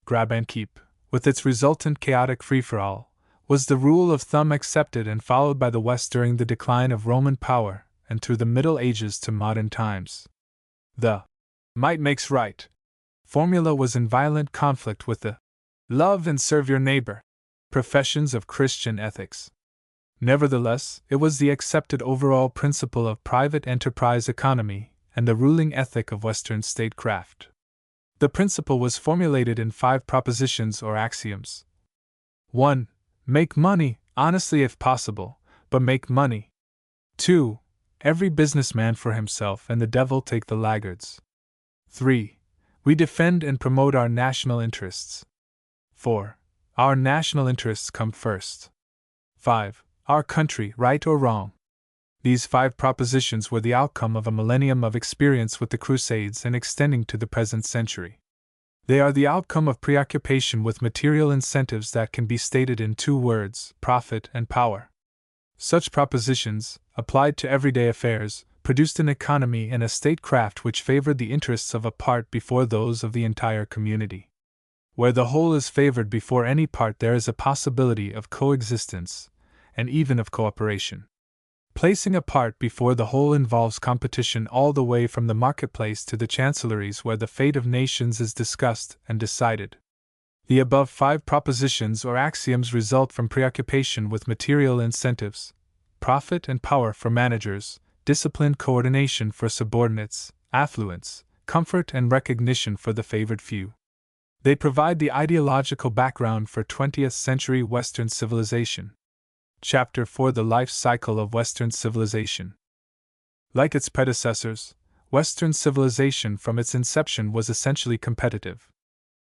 Grab and keep, with its resultant chaotic free-for-all, was the rule of thumb accepted and followed by the West during the decline of Roman power and through the Middle Ages to modern times. The might makes right formula was in violent conflict with the love and serve your neighbor professions of Christian ethics. Nevertheless, it was the accepted overall principle of private enterprise economy and the ruling ethic of Western statecraft. The principle was formulated in 5 propositions or axioms. 1. Make money, honestly if possible, but make money. 2. Every businessman for himself and the devil take the laggards. 3. We defend and promote our national interests. 4. Our national interests come first. 5. Our country, right or wrong. These 5 propositions were the outcome of a millennium of experience with the Crusades and extending to the present century. They are the outcome of preoccupation with material incentives that can be stated in 2 words, profit and power. Such propositions, applied to everyday affairs, produced an economy and a statecraft which favored the interests of a part before those of the entire community. Where the whole is favored before any part, there is a possibility of coexistence, and even of cooperation. Placing a part before the whole involves competition all the way from the marketplace to the chancelleries where the fate of nations is discussed and decided. The above 5 propositions or axioms result from preoccupation with material incentives, profit and power for managers, disciplined coordination for subordinates, affluence, comfort and recognition for the favored few. They provide the ideological background for 20th century Western civilization. Chapter 4: The Life Cycle of Western Civilization. Like its predecessors, Western civilization from its inception was essentially competitive.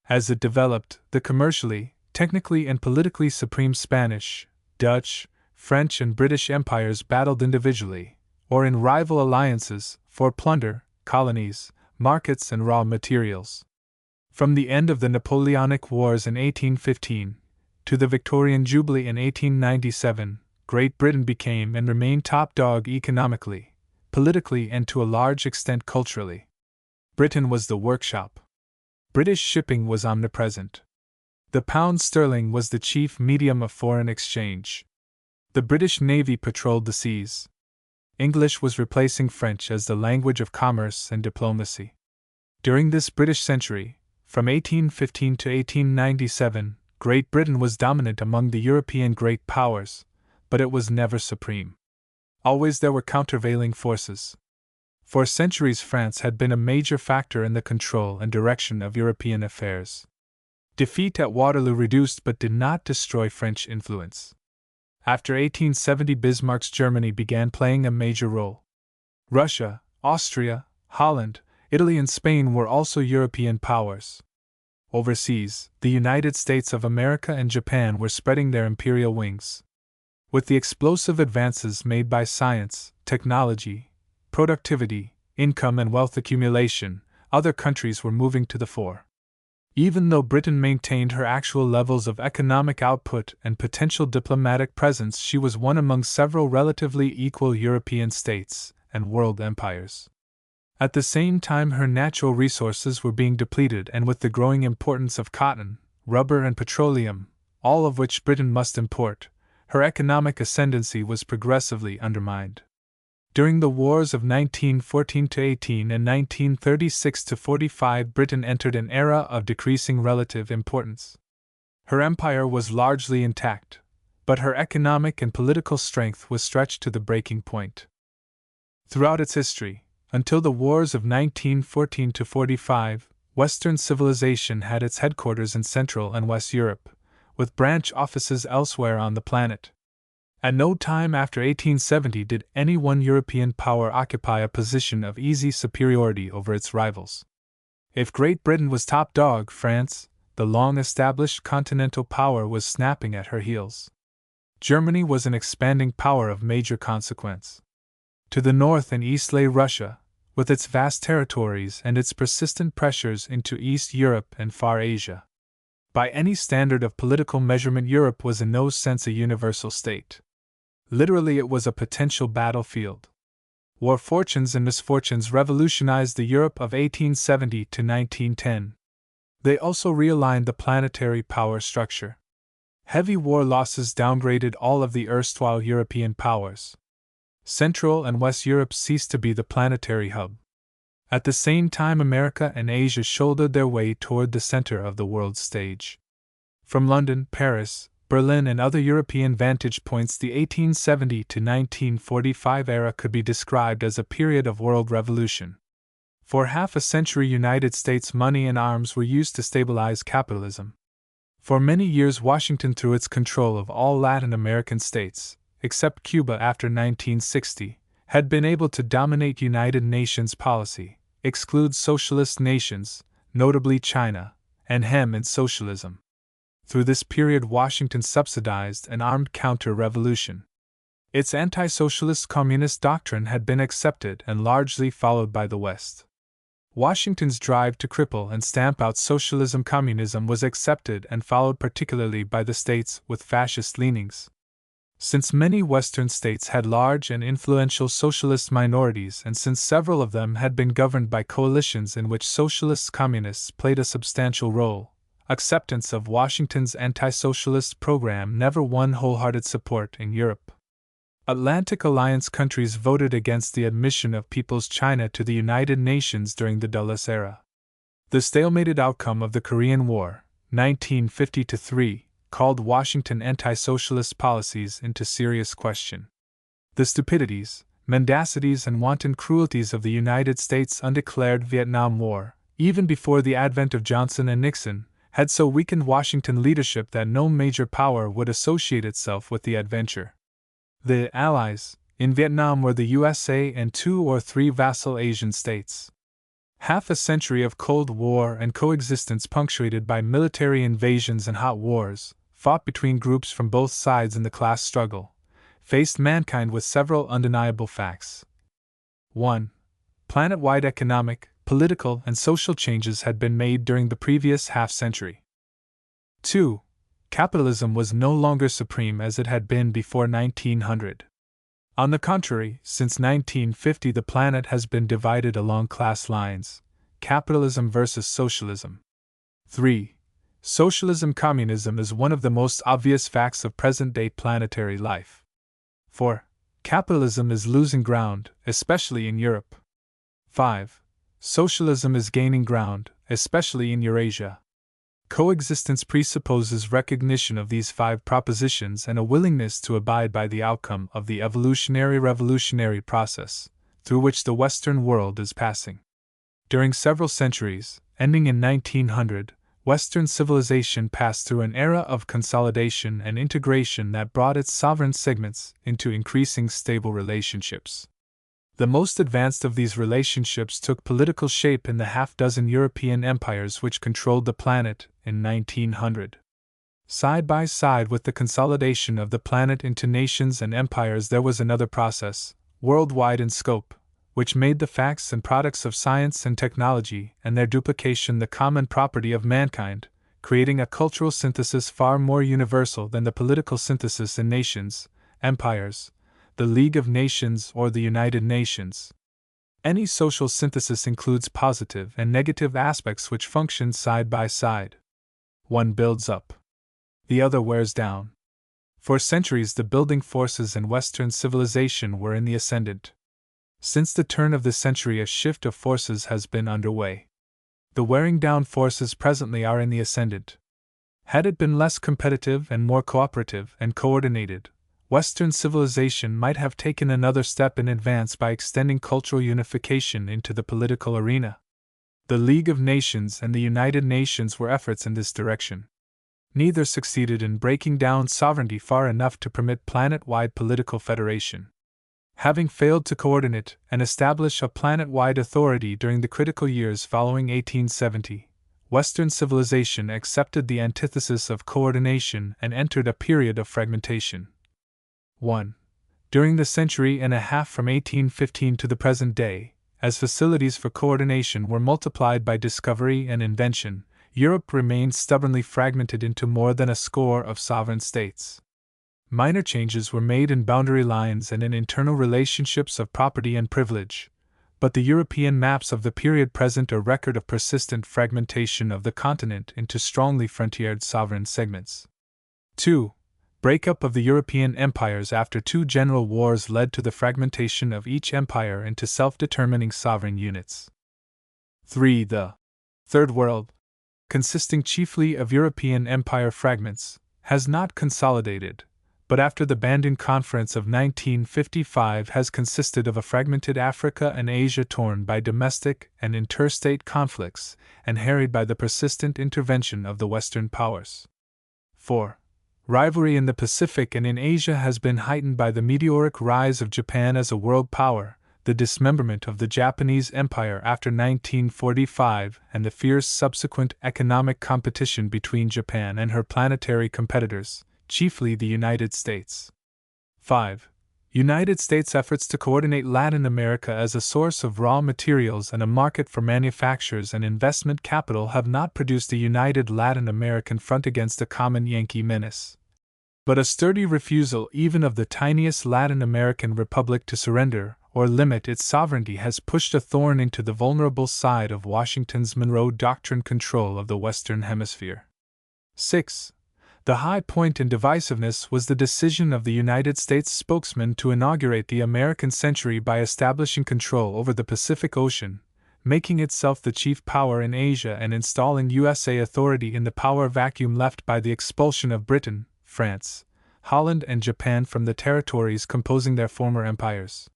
As it developed, the commercially, technically and politically supreme Spanish, Dutch, French and British empires battled individually, or in rival alliances, for plunder, colonies, markets and raw materials. From the end of the Napoleonic Wars in 1815, to the Victorian Jubilee in 1897, Great Britain became and remained top dog economically, politically and to a large extent culturally. Britain was the workshop. British shipping was omnipresent. The pound sterling was the chief medium of foreign exchange. The British Navy patrolled the seas. English was replacing French as the language of commerce and diplomacy. During this British century, from 1815 to 1897, Great Britain was dominant among the European great powers, but it was never supreme. Always there were countervailing forces. For centuries France had been a major factor in the control and direction of European affairs. Defeat at Waterloo reduced but did not destroy French influence. After 1870, Bismarck's Germany began playing a major role. Russia, Austria, Holland, Italy and Spain were also European powers. Overseas, the United States of America and Japan were spreading their imperial wings. With the explosive advances made by science, technology, productivity, income and wealth accumulation, other countries were moving to the fore. Even though Britain maintained her actual levels of economic output and potential diplomatic presence, she was one among several relatively equal European states and world empires. At the same time, her natural resources were being depleted, and with the growing importance of cotton, rubber and petroleum, all of which Britain must import, her economic ascendancy was progressively undermined. During the wars of 1914–18 and 1936–45, Britain entered an era of decreasing relative importance. Her empire was largely intact, but her economic and political strength was stretched to the breaking point. Throughout its history, until the wars of 1914–45, Western civilization had its headquarters in Central and West Europe, with branch offices elsewhere on the planet. At no time after 1870 did any one European power occupy a position of easy superiority over its rivals. If Great Britain was top dog, France, the long-established continental power, was snapping at her heels. Germany was an expanding power of major consequence. To the north and east lay Russia, with its vast territories and its persistent pressures into East Europe and Far Asia. By any standard of political measurement, Europe was in no sense a universal state. Literally, it was a potential battlefield. War fortunes and misfortunes revolutionized the Europe of 1870 to 1910. They also realigned the planetary power structure. Heavy war losses downgraded all of the erstwhile European powers. Central and West Europe ceased to be the planetary hub. At the same time, America and Asia shouldered their way toward the center of the world stage. From London, Paris, Berlin, and other European vantage points, the 1870 to 1945 era could be described as a period of world revolution. For half a century, United States money and arms were used to stabilize capitalism. For many years, Washington, through its control of all Latin American states, except Cuba after 1960, had been able to dominate United Nations policy, exclude socialist nations, notably China, and hem in socialism. Through this period, Washington subsidized an armed counter-revolution. Its anti-socialist communist doctrine had been accepted and largely followed by the West. Washington's drive to cripple and stamp out socialism-communism was accepted and followed particularly by the states with fascist leanings. Since many Western states had large and influential socialist minorities, and since several of them had been governed by coalitions in which socialists-communists played a substantial role, acceptance of Washington's anti-socialist program never won wholehearted support in Europe. Atlantic Alliance countries voted against the admission of People's China to the United Nations during the Dulles era. The stalemated outcome of the Korean War, 1950-3, called Washington anti-socialist policies into serious question. The stupidities, mendacities, and wanton cruelties of the United States' undeclared Vietnam War, even before the advent of Johnson and Nixon, had so weakened Washington leadership that no major power would associate itself with the adventure. The Allies in Vietnam were the USA and 2 or 3 vassal Asian states. Half a century of Cold War and coexistence, punctuated by military invasions and hot wars, fought between groups from both sides in the class struggle, faced mankind with several undeniable facts. 1. Planet-wide economic, political, and social changes had been made during the previous half-century. 2. Capitalism was no longer supreme as it had been before 1900. On the contrary, since 1950 the planet has been divided along class lines, capitalism versus socialism. 3. Socialism-communism is one of the most obvious facts of present-day planetary life. 4. Capitalism is losing ground, especially in Europe. 5. Socialism is gaining ground, especially in Eurasia. Coexistence presupposes recognition of these 5 propositions and a willingness to abide by the outcome of the evolutionary-revolutionary process through which the Western world is passing. During several centuries, ending in 1900, Western civilization passed through an era of consolidation and integration that brought its sovereign segments into increasing stable relationships. The most advanced of these relationships took political shape in the half-dozen European empires which controlled the planet in 1900. Side by side with the consolidation of the planet into nations and empires, there was another process, worldwide in scope, which made the facts and products of science and technology and their duplication the common property of mankind, creating a cultural synthesis far more universal than the political synthesis in nations, empires, the League of Nations, or the United Nations. Any social synthesis includes positive and negative aspects which function side by side. One builds up. The other wears down. For centuries, the building forces in Western civilization were in the ascendant. Since the turn of the century, a shift of forces has been underway. The wearing down forces presently are in the ascendant. Had it been less competitive and more cooperative and coordinated, Western civilization might have taken another step in advance by extending cultural unification into the political arena. The League of Nations and the United Nations were efforts in this direction. Neither succeeded in breaking down sovereignty far enough to permit planet-wide political federation. Having failed to coordinate and establish a planet-wide authority during the critical years following 1870, Western civilization accepted the antithesis of coordination and entered a period of fragmentation. 1. During the century and a half from 1815 to the present day, as facilities for coordination were multiplied by discovery and invention, Europe remained stubbornly fragmented into more than a score of sovereign states. Minor changes were made in boundary lines and in internal relationships of property and privilege, but the European maps of the period present a record of persistent fragmentation of the continent into strongly frontiered sovereign segments. 2. Breakup of the European empires after two general wars led to the fragmentation of each empire into self-determining sovereign units. 3. The Third World, consisting chiefly of European empire fragments, has not consolidated, but after the Bandung Conference of 1955 has consisted of a fragmented Africa and Asia torn by domestic and interstate conflicts and harried by the persistent intervention of the Western powers. 4. Rivalry in the Pacific and in Asia has been heightened by the meteoric rise of Japan as a world power, the dismemberment of the Japanese Empire after 1945, and the fierce subsequent economic competition between Japan and her planetary competitors, chiefly the United States. 5. United States efforts to coordinate Latin America as a source of raw materials and a market for manufactures and investment capital have not produced a united Latin American front against a common Yankee menace. But a sturdy refusal even of the tiniest Latin American republic to surrender or limit its sovereignty has pushed a thorn into the vulnerable side of Washington's Monroe Doctrine control of the Western Hemisphere. 6. The high point in divisiveness was the decision of the United States spokesman to inaugurate the American century by establishing control over the Pacific Ocean, making itself the chief power in Asia and installing USA authority in the power vacuum left by the expulsion of Britain, France, Holland, and Japan from the territories composing their former empires.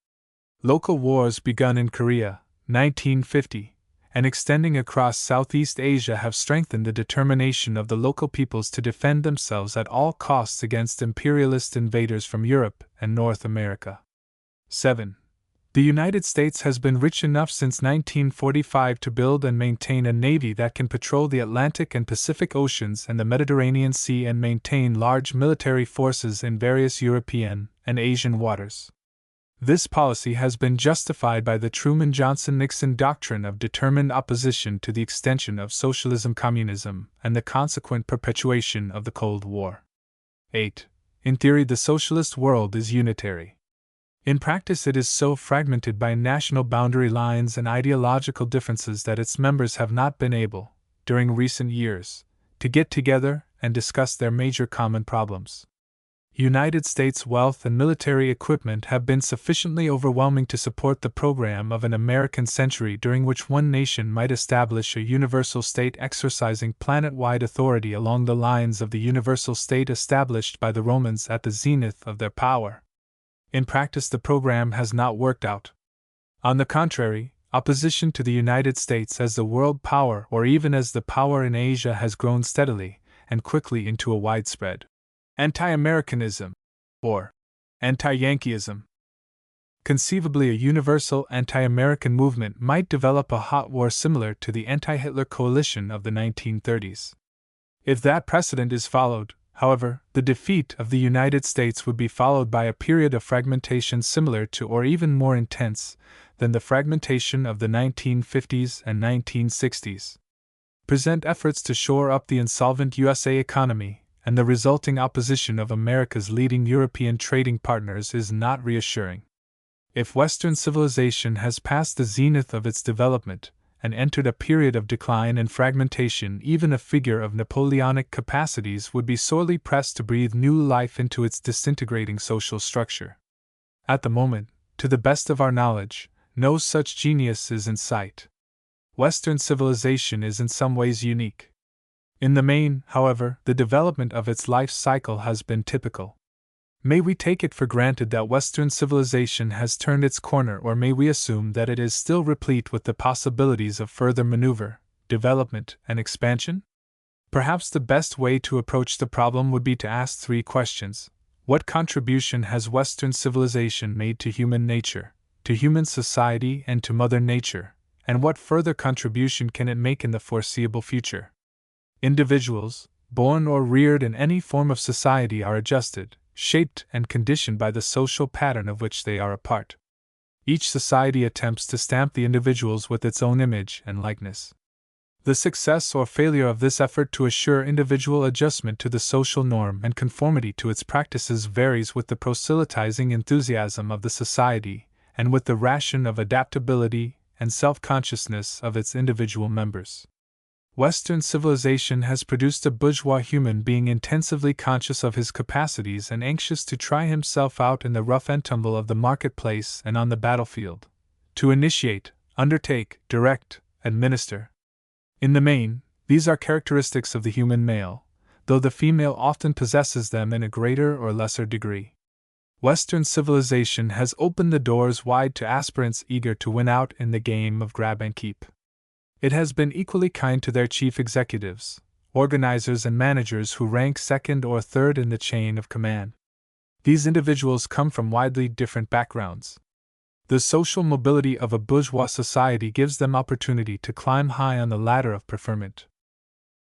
Local wars begun in Korea, 1950, and extending across Southeast Asia have strengthened the determination of the local peoples to defend themselves at all costs against imperialist invaders from Europe and North America. 7. The United States has been rich enough since 1945 to build and maintain a navy that can patrol the Atlantic and Pacific Oceans and the Mediterranean Sea and maintain large military forces in various European and Asian waters. This policy has been justified by the Truman-Johnson-Nixon doctrine of determined opposition to the extension of socialism-communism and the consequent perpetuation of the Cold War. 8. In theory, the socialist world is unitary. In practice, it is so fragmented by national boundary lines and ideological differences that its members have not been able, during recent years, to get together and discuss their major common problems. United States wealth and military equipment have been sufficiently overwhelming to support the program of an American century during which one nation might establish a universal state exercising planet-wide authority along the lines of the universal state established by the Romans at the zenith of their power. In practice, the program has not worked out. On the contrary, opposition to the United States as the world power or even as the power in Asia has grown steadily and quickly into a widespread anti-Americanism, or anti-Yankeeism. Conceivably, a universal anti-American movement might develop a hot war similar to the anti-Hitler coalition of the 1930s. If that precedent is followed, however, the defeat of the United States would be followed by a period of fragmentation similar to or even more intense than the fragmentation of the 1950s and 1960s. Present efforts to shore up the insolvent USA economy and the resulting opposition of America's leading European trading partners is not reassuring. If Western civilization has passed the zenith of its development and entered a period of decline and fragmentation, even a figure of Napoleonic capacities would be sorely pressed to breathe new life into its disintegrating social structure. At the moment, to the best of our knowledge, no such genius is in sight. Western civilization is in some ways unique. In the main, however, the development of its life cycle has been typical. May we take it for granted that Western civilization has turned its corner, or may we assume that it is still replete with the possibilities of further maneuver, development, and expansion? Perhaps the best way to approach the problem would be to ask three questions. What contribution has Western civilization made to human nature, to human society, and to Mother Nature, and what further contribution can it make in the foreseeable future? Individuals, born or reared in any form of society, are adjusted, shaped, and conditioned by the social pattern of which they are a part. Each society attempts to stamp the individuals with its own image and likeness. The success or failure of this effort to assure individual adjustment to the social norm and conformity to its practices varies with the proselytizing enthusiasm of the society and with the ration of adaptability and self-consciousness of its individual members. Western civilization has produced a bourgeois human being intensively conscious of his capacities and anxious to try himself out in the rough and tumble of the marketplace and on the battlefield, to initiate, undertake, direct, administer. In the main, these are characteristics of the human male, though the female often possesses them in a greater or lesser degree. Western civilization has opened the doors wide to aspirants eager to win out in the game of grab and keep. It has been equally kind to their chief executives, organizers, and managers who rank second or third in the chain of command. These individuals come from widely different backgrounds. The social mobility of a bourgeois society gives them opportunity to climb high on the ladder of preferment.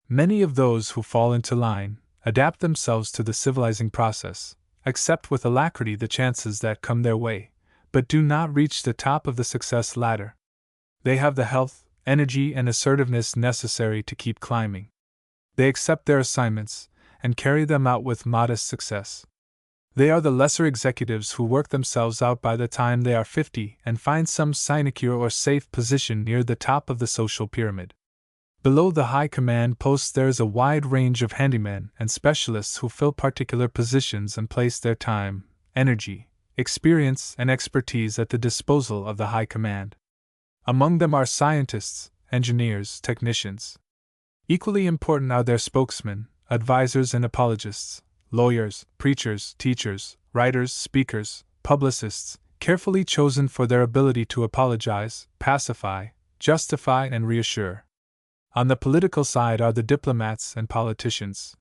Many of those who fall into line adapt themselves to the civilizing process, accept with alacrity the chances that come their way, but do not reach the top of the success ladder. They have the health, energy, and assertiveness necessary to keep climbing. They accept their assignments and carry them out with modest success. They are the lesser executives who work themselves out by the time they are 50 and find some sinecure or safe position near the top of the social pyramid. Below the high command posts there is a wide range of handymen and specialists who fill particular positions and place their time, energy, experience, and expertise at the disposal of the high command. Among them are scientists, engineers, technicians. Equally important are their spokesmen, advisors, and apologists, lawyers, preachers, teachers, writers, speakers, publicists, carefully chosen for their ability to apologize, pacify, justify, and reassure. On the political side are the diplomats and politicians.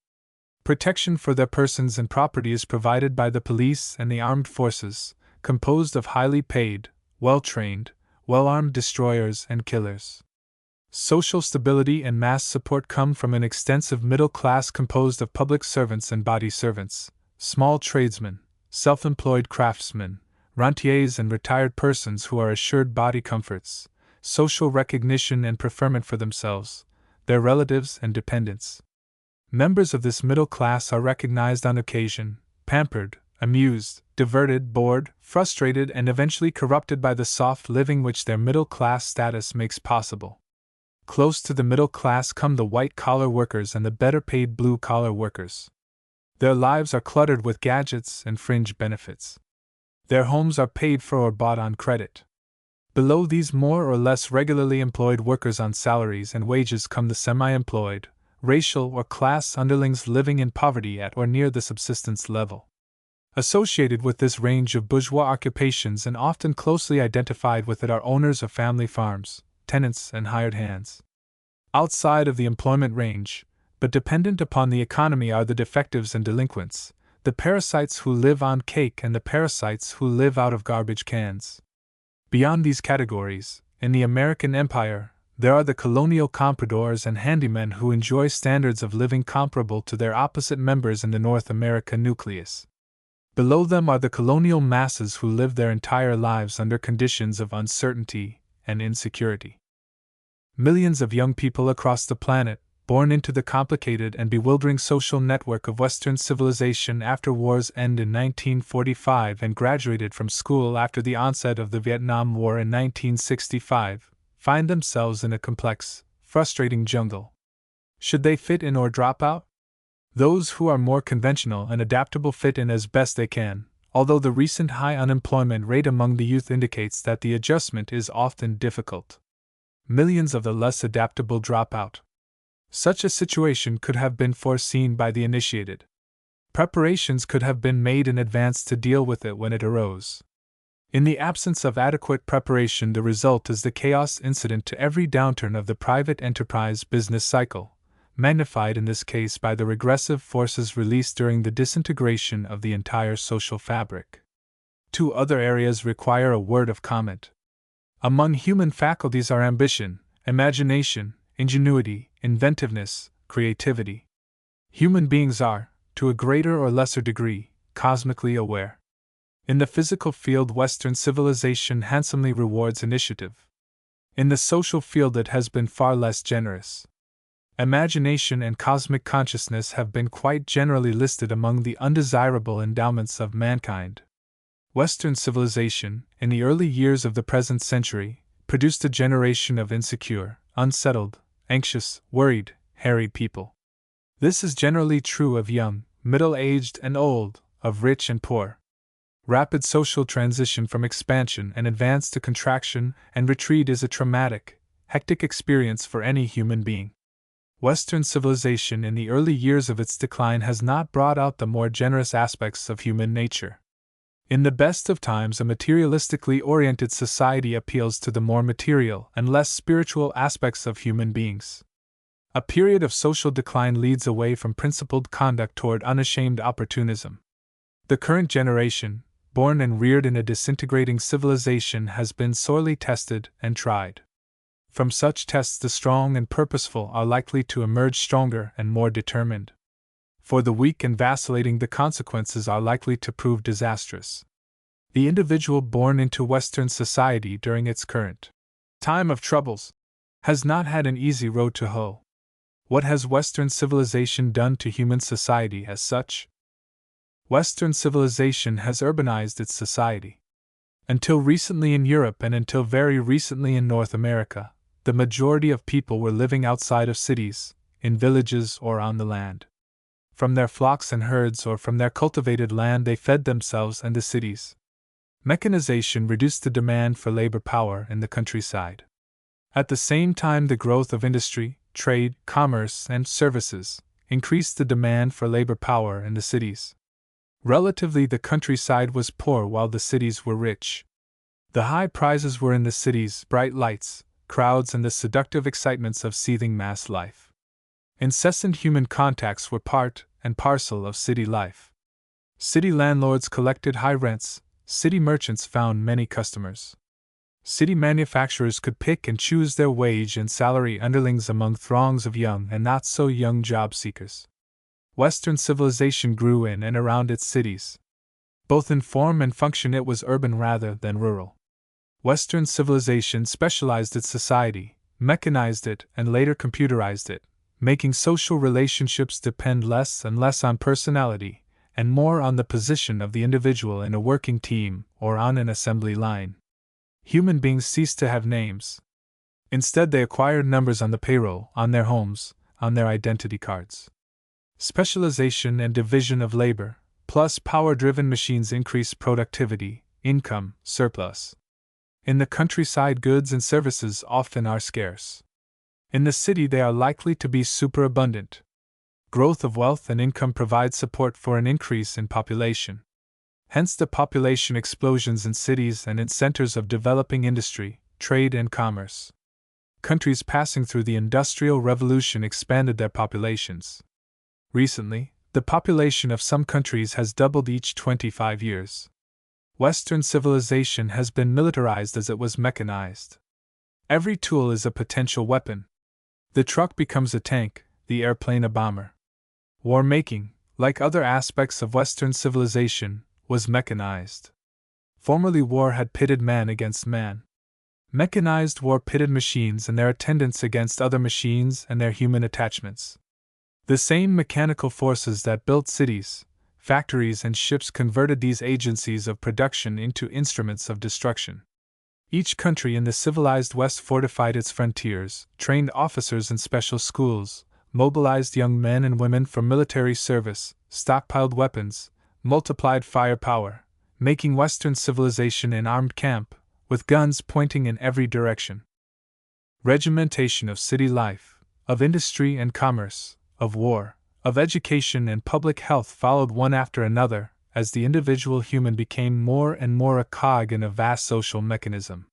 Protection for their persons and property is provided by the police and the armed forces, composed of highly paid, well-trained, well-armed destroyers and killers. Social stability and mass support come from an extensive middle class composed of public servants and body servants, small tradesmen, self-employed craftsmen, rentiers, and retired persons who are assured body comforts, social recognition, and preferment for themselves, their relatives, and dependents. Members of this middle class are recognized on occasion, pampered, amused, diverted, bored, frustrated, and eventually corrupted by the soft living which their middle class status makes possible. Close to the middle class come the white-collar workers and the better-paid blue-collar workers. Their lives are cluttered with gadgets and fringe benefits. Their homes are paid for or bought on credit. Below these more or less regularly employed workers on salaries and wages come the semi-employed, racial or class underlings living in poverty at or near the subsistence level. Associated with this range of bourgeois occupations and often closely identified with it are owners of family farms, tenants, and hired hands. Outside of the employment range, but dependent upon the economy, are the defectives and delinquents, the parasites who live on cake and the parasites who live out of garbage cans. Beyond these categories, in the American Empire, there are the colonial compradors and handymen who enjoy standards of living comparable to their opposite members in the North America nucleus. Below them are the colonial masses who live their entire lives under conditions of uncertainty and insecurity. Millions of young people across the planet, born into the complicated and bewildering social network of Western civilization after war's end in 1945 and graduated from school after the onset of the Vietnam War in 1965, find themselves in a complex, frustrating jungle. Should they fit in or drop out? Those who are more conventional and adaptable fit in as best they can, although the recent high unemployment rate among the youth indicates that the adjustment is often difficult. Millions of the less adaptable drop out. Such a situation could have been foreseen by the initiated. Preparations could have been made in advance to deal with it when it arose. In the absence of adequate preparation, the result is the chaos incident to every downturn of the private enterprise business cycle, magnified in this case by the regressive forces released during the disintegration of the entire social fabric. Two other areas require a word of comment. Among human faculties are ambition, imagination, ingenuity, inventiveness, creativity. Human beings are, to a greater or lesser degree, cosmically aware. In the physical field, Western civilization handsomely rewards initiative. In the social field, it has been far less generous. Imagination and cosmic consciousness have been quite generally listed among the undesirable endowments of mankind. Western civilization, in the early years of the present century, produced a generation of insecure, unsettled, anxious, worried, harried people. This is generally true of young, middle-aged and old, of rich and poor. Rapid social transition from expansion and advance to contraction and retreat is a traumatic, hectic experience for any human being. Western civilization in the early years of its decline has not brought out the more generous aspects of human nature. In the best of times, a materialistically oriented society appeals to the more material and less spiritual aspects of human beings. A period of social decline leads away from principled conduct toward unashamed opportunism. The current generation, born and reared in a disintegrating civilization, has been sorely tested and tried. From such tests, the strong and purposeful are likely to emerge stronger and more determined. For the weak and vacillating, the consequences are likely to prove disastrous. The individual born into Western society during its current time of troubles has not had an easy road to hoe. What has Western civilization done to human society as such? Western civilization has urbanized its society. Until recently in Europe and until very recently in North America, the majority of people were living outside of cities, in villages or on the land. From their flocks and herds or from their cultivated land they fed themselves and the cities. Mechanization reduced the demand for labor power in the countryside. At the same time, the growth of industry, trade, commerce, and services increased the demand for labor power in the cities. Relatively, the countryside was poor while the cities were rich. The high prizes were in the cities, bright lights, crowds, and the seductive excitements of seething mass life. Incessant human contacts were part and parcel of city life. City landlords collected high rents, city merchants found many customers. City manufacturers could pick and choose their wage and salary underlings among throngs of young and not so young job seekers. Western civilization grew in and around its cities. Both in form and function it was urban rather than rural. Western civilization specialized its society, mechanized it, and later computerized it, making social relationships depend less and less on personality, and more on the position of the individual in a working team or on an assembly line. Human beings ceased to have names. Instead, they acquired numbers on the payroll, on their homes, on their identity cards. Specialization and division of labor, plus power-driven machines increase productivity, income, surplus. In the countryside, goods and services often are scarce. In the city, they are likely to be superabundant. Growth of wealth and income provides support for an increase in population. Hence the population explosions in cities and in centers of developing industry, trade, and commerce. Countries passing through the Industrial Revolution expanded their populations. Recently, the population of some countries has doubled each 25 years. Western civilization has been militarized as it was mechanized. Every tool is a potential weapon. The truck becomes a tank, the airplane a bomber. War-making, like other aspects of Western civilization, was mechanized. Formerly, war had pitted man against man. Mechanized war pitted machines and their attendants against other machines and their human attachments. The same mechanical forces that built cities, factories, and ships converted these agencies of production into instruments of destruction. Each country in the civilized West fortified its frontiers, trained officers in special schools, mobilized young men and women for military service, stockpiled weapons, multiplied firepower, making Western civilization an armed camp, with guns pointing in every direction. Regimentation of city life, of industry and commerce, of war, of education and public health followed one after another, as the individual human became more and more a cog in a vast social mechanism.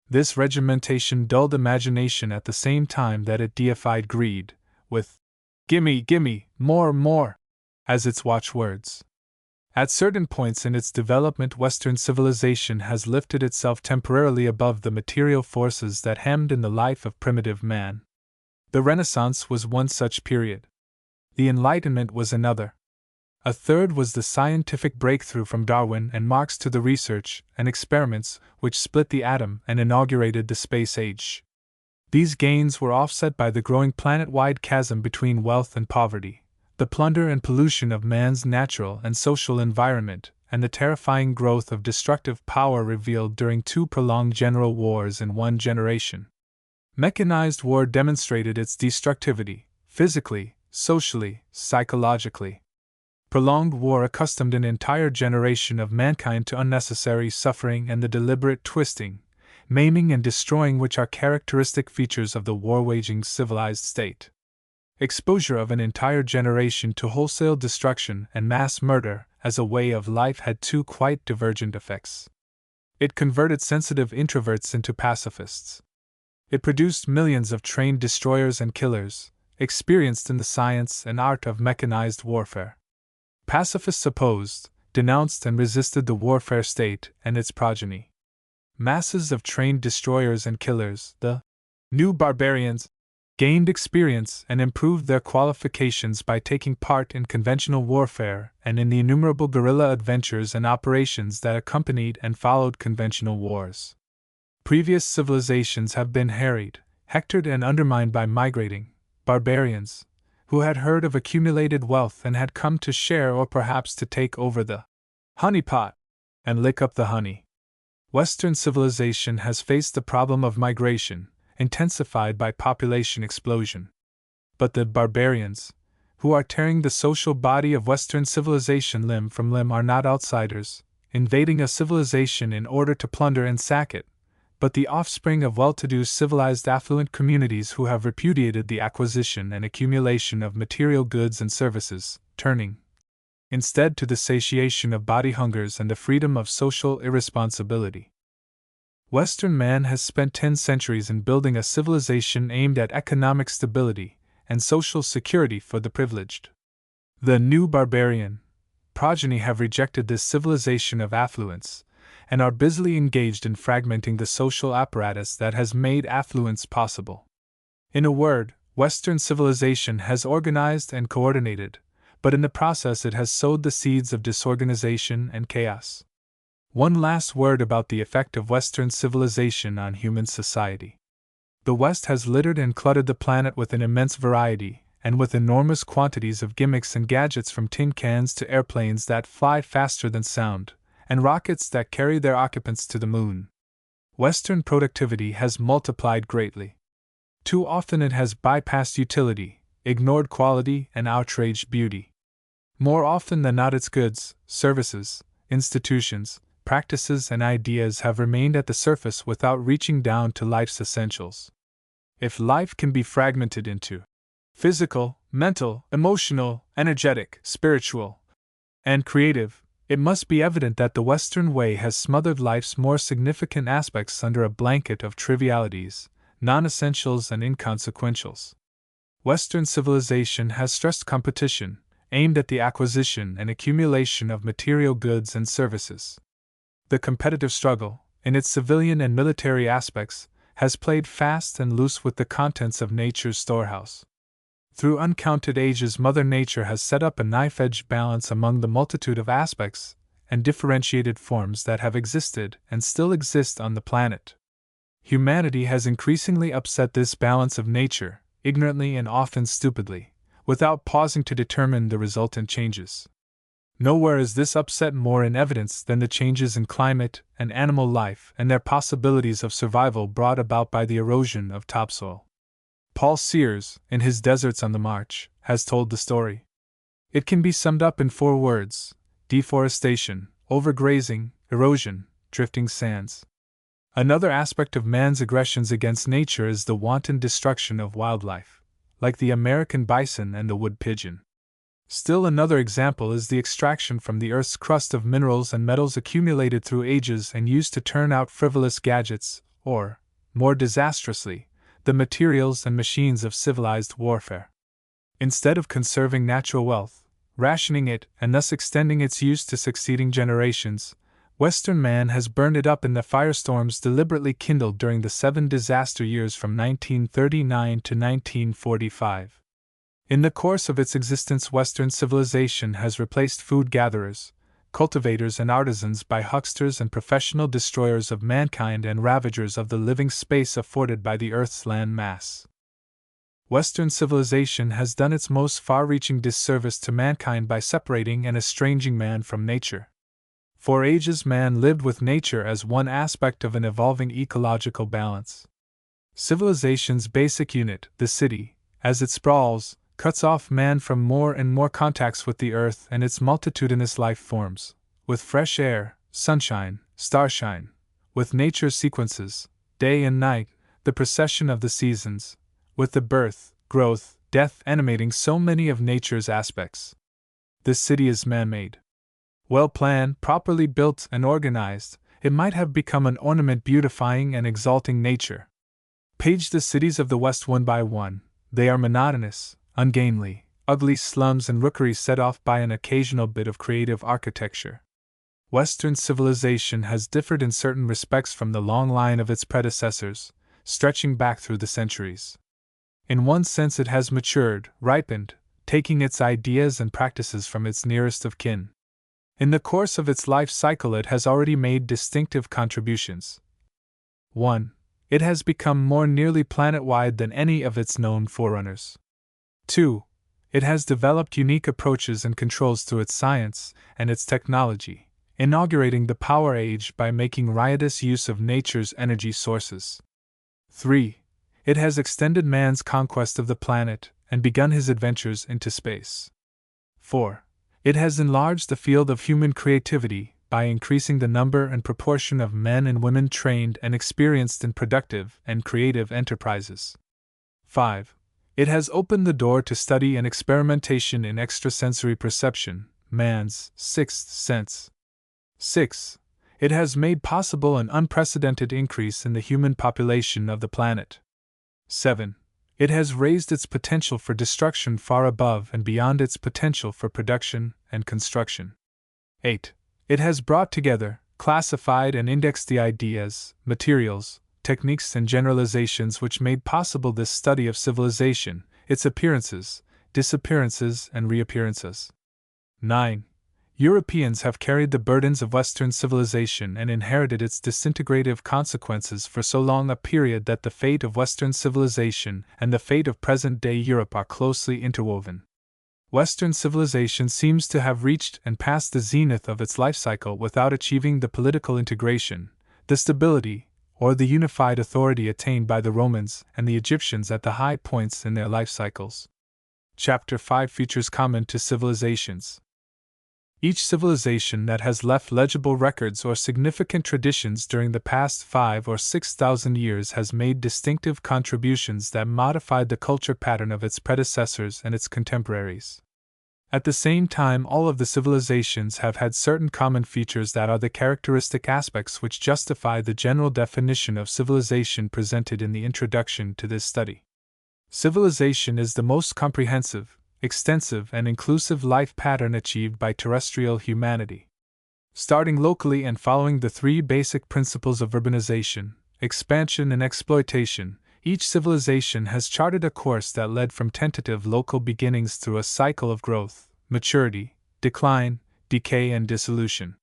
This regimentation dulled imagination at the same time that it deified greed, with "gimme, gimme, more, more," as its watchwords. At certain points in its development, Western civilization has lifted itself temporarily above the material forces that hemmed in the life of primitive man. The Renaissance was one such period. The Enlightenment was another. A third was the scientific breakthrough from Darwin and Marx to the research and experiments which split the atom and inaugurated the space age. These gains were offset by the growing planet-wide chasm between wealth and poverty, the plunder and pollution of man's natural and social environment, and the terrifying growth of destructive power revealed during two prolonged general wars in one generation. Mechanized war demonstrated its destructivity, physically, socially, psychologically. Prolonged war accustomed an entire generation of mankind to unnecessary suffering and the deliberate twisting, maiming, and destroying which are characteristic features of the war-waging civilized state. Exposure of an entire generation to wholesale destruction and mass murder as a way of life had two quite divergent effects. It converted sensitive introverts into pacifists. It produced millions of trained destroyers and killers, experienced in the science and art of mechanized warfare. Pacifists opposed, denounced, and resisted the warfare state and its progeny. Masses of trained destroyers and killers, the new barbarians, gained experience and improved their qualifications by taking part in conventional warfare and in the innumerable guerrilla adventures and operations that accompanied and followed conventional wars. Previous civilizations have been harried, hectored, and undermined by migrating barbarians, who had heard of accumulated wealth and had come to share or perhaps to take over the honeypot and lick up the honey. Western civilization has faced the problem of migration, intensified by population explosion. But the barbarians, who are tearing the social body of Western civilization limb from limb, are not outsiders, invading a civilization in order to plunder and sack it, but the offspring of well-to-do civilized affluent communities who have repudiated the acquisition and accumulation of material goods and services, turning, instead, to the satiation of body hungers and the freedom of social irresponsibility. Western man has spent 10 centuries in building a civilization aimed at economic stability and social security for the privileged. The new barbarian progeny have rejected this civilization of affluence and are busily engaged in fragmenting the social apparatus that has made affluence possible. In a word, Western civilization has organized and coordinated, but in the process it has sowed the seeds of disorganization and chaos. One last word about the effect of Western civilization on human society. The West has littered and cluttered the planet with an immense variety, and with enormous quantities of gimmicks and gadgets, from tin cans to airplanes that fly faster than sound, and rockets that carry their occupants to the moon. Western productivity has multiplied greatly. Too often it has bypassed utility, ignored quality, and outraged beauty. More often than not, its goods, services, institutions, practices, and ideas have remained at the surface without reaching down to life's essentials. If life can be fragmented into physical, mental, emotional, energetic, spiritual, and creative, it must be evident that the Western way has smothered life's more significant aspects under a blanket of trivialities, non-essentials, and inconsequentials. Western civilization has stressed competition, aimed at the acquisition and accumulation of material goods and services. The competitive struggle, in its civilian and military aspects, has played fast and loose with the contents of nature's storehouse. Through uncounted ages, Mother Nature has set up a knife-edge balance among the multitude of aspects and differentiated forms that have existed and still exist on the planet. Humanity has increasingly upset this balance of nature, ignorantly and often stupidly, without pausing to determine the resultant changes. Nowhere is this upset more in evidence than the changes in climate and animal life and their possibilities of survival brought about by the erosion of topsoil. Paul Sears, in his Deserts on the March, has told the story. It can be summed up in 4 words: deforestation, overgrazing, erosion, drifting sands. Another aspect of man's aggressions against nature is the wanton destruction of wildlife, like the American bison and the wood pigeon. Still another example is the extraction from the Earth's crust of minerals and metals accumulated through ages and used to turn out frivolous gadgets, or, more disastrously, the materials and machines of civilized warfare. Instead of conserving natural wealth, rationing it, and thus extending its use to succeeding generations, Western man has burned it up in the firestorms deliberately kindled during the 7 disaster years from 1939 to 1945. In the course of its existence, Western civilization has replaced food gatherers, cultivators, and artisans by hucksters and professional destroyers of mankind and ravagers of the living space afforded by the Earth's land mass. Western civilization has done its most far-reaching disservice to mankind by separating and estranging man from nature. For ages man lived with nature as one aspect of an evolving ecological balance. Civilization's basic unit, the city, as it sprawls, cuts off man from more and more contacts with the earth and its multitudinous life forms, with fresh air, sunshine, starshine, with nature's sequences, day and night, the procession of the seasons, with the birth, growth, death animating so many of nature's aspects. This city is man-made. Well planned, properly built, and organized, it might have become an ornament beautifying and exalting nature. Page the cities of the West one by one. They are monotonous, ungainly, ugly slums and rookeries set off by an occasional bit of creative architecture. Western civilization has differed in certain respects from the long line of its predecessors, stretching back through the centuries. In one sense, it has matured, ripened, taking its ideas and practices from its nearest of kin. In the course of its life cycle, it has already made distinctive contributions. 1. It has become more nearly planet-wide than any of its known forerunners. 2. It has developed unique approaches and controls through its science and its technology, inaugurating the power age by making riotous use of nature's energy sources. 3. It has extended man's conquest of the planet and begun his adventures into space. 4. It has enlarged the field of human creativity by increasing the number and proportion of men and women trained and experienced in productive and creative enterprises. 5. It has opened the door to study and experimentation in extrasensory perception, man's sixth sense. 6. It has made possible an unprecedented increase in the human population of the planet. 7. It has raised its potential for destruction far above and beyond its potential for production and construction. 8. It has brought together, classified and indexed the ideas, materials, techniques and generalizations which made possible this study of civilization, its appearances, disappearances and reappearances. 9. Europeans have carried the burdens of Western civilization and inherited its disintegrative consequences for so long a period that the fate of Western civilization and the fate of present-day Europe are closely interwoven. Western civilization seems to have reached and passed the zenith of its life cycle without achieving the political integration, the stability, or the unified authority attained by the Romans and the Egyptians at the high points in their life cycles. Chapter 5 features comment to civilizations. Each civilization that has left legible records or significant traditions during the past 5,000 or 6,000 years has made distinctive contributions that modified the culture pattern of its predecessors and its contemporaries. At the same time, all of the civilizations have had certain common features that are the characteristic aspects which justify the general definition of civilization presented in the introduction to this study. Civilization is the most comprehensive, extensive and inclusive life pattern achieved by terrestrial humanity. Starting locally and following the three basic principles of urbanization, expansion and exploitation, each civilization has charted a course that led from tentative local beginnings through a cycle of growth, maturity, decline, decay and dissolution.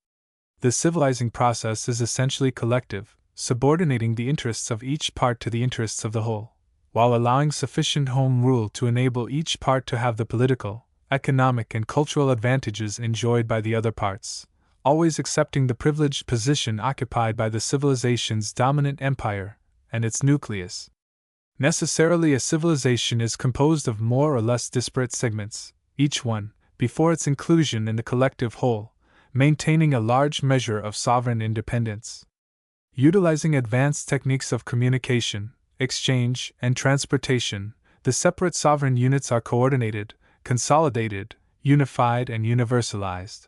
The civilizing process is essentially collective, subordinating the interests of each part to the interests of the whole, while allowing sufficient home rule to enable each part to have the political, economic, and cultural advantages enjoyed by the other parts, always accepting the privileged position occupied by the civilization's dominant empire and its nucleus. Necessarily, a civilization is composed of more or less disparate segments, each one, before its inclusion in the collective whole, maintaining a large measure of sovereign independence. Utilizing advanced techniques of communication, exchange, and transportation, the separate sovereign units are coordinated, consolidated, unified, and universalized.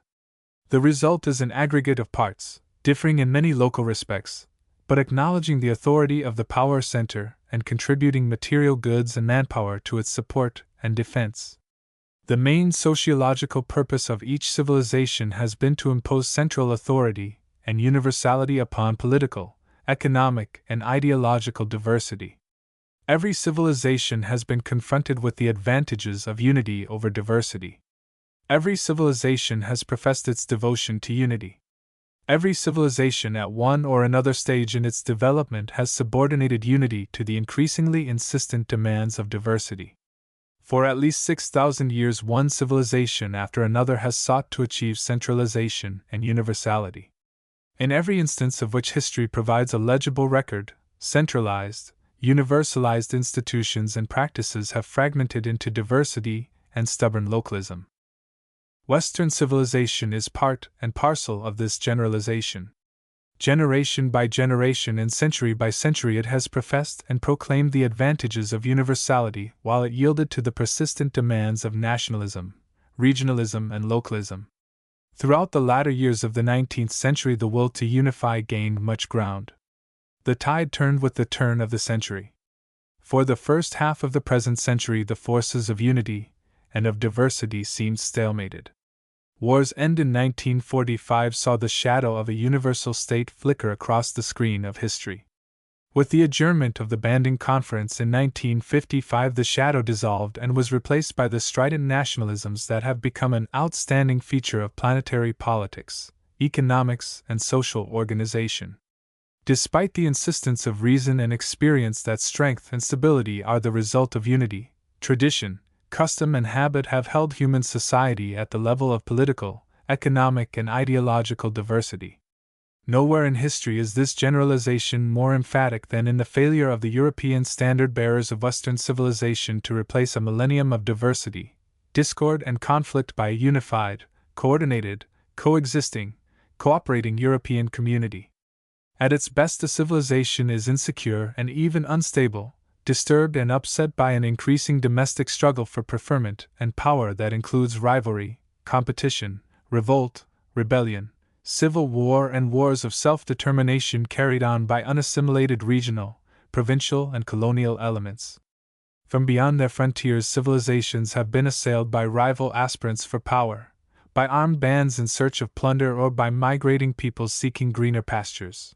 The result is an aggregate of parts, differing in many local respects, but acknowledging the authority of the power center and contributing material goods and manpower to its support and defense. The main sociological purpose of each civilization has been to impose central authority and universality upon political, economic, and ideological diversity. Every civilization has been confronted with the advantages of unity over diversity. Every civilization has professed its devotion to unity. Every civilization at one or another stage in its development has subordinated unity to the increasingly insistent demands of diversity. For at least 6,000 years, one civilization after another has sought to achieve centralization and universality. In every instance of which history provides a legible record, centralized, universalized institutions and practices have fragmented into diversity and stubborn localism. Western civilization is part and parcel of this generalization. Generation by generation and century by century it has professed and proclaimed the advantages of universality while it yielded to the persistent demands of nationalism, regionalism, and localism. Throughout the latter years of the 19th century, the will to unify gained much ground. The tide turned with the turn of the century. For the first half of the present century, the forces of unity and of diversity seemed stalemated. War's end in 1945 saw the shadow of a universal state flicker across the screen of history. With the adjournment of the Bandung Conference in 1955, the shadow dissolved and was replaced by the strident nationalisms that have become an outstanding feature of planetary politics, economics, and social organization. Despite the insistence of reason and experience that strength and stability are the result of unity, tradition, custom, and habit have held human society at the level of political, economic, and ideological diversity. Nowhere in history is this generalization more emphatic than in the failure of the European standard-bearers of Western civilization to replace a millennium of diversity, discord, and conflict by a unified, coordinated, coexisting, cooperating European community. At its best, the civilization is insecure and even unstable, disturbed and upset by an increasing domestic struggle for preferment and power that includes rivalry, competition, revolt, rebellion, civil war, and wars of self-determination carried on by unassimilated regional, provincial, and colonial elements. From beyond their frontiers, civilizations have been assailed by rival aspirants for power, by armed bands in search of plunder, or by migrating peoples seeking greener pastures.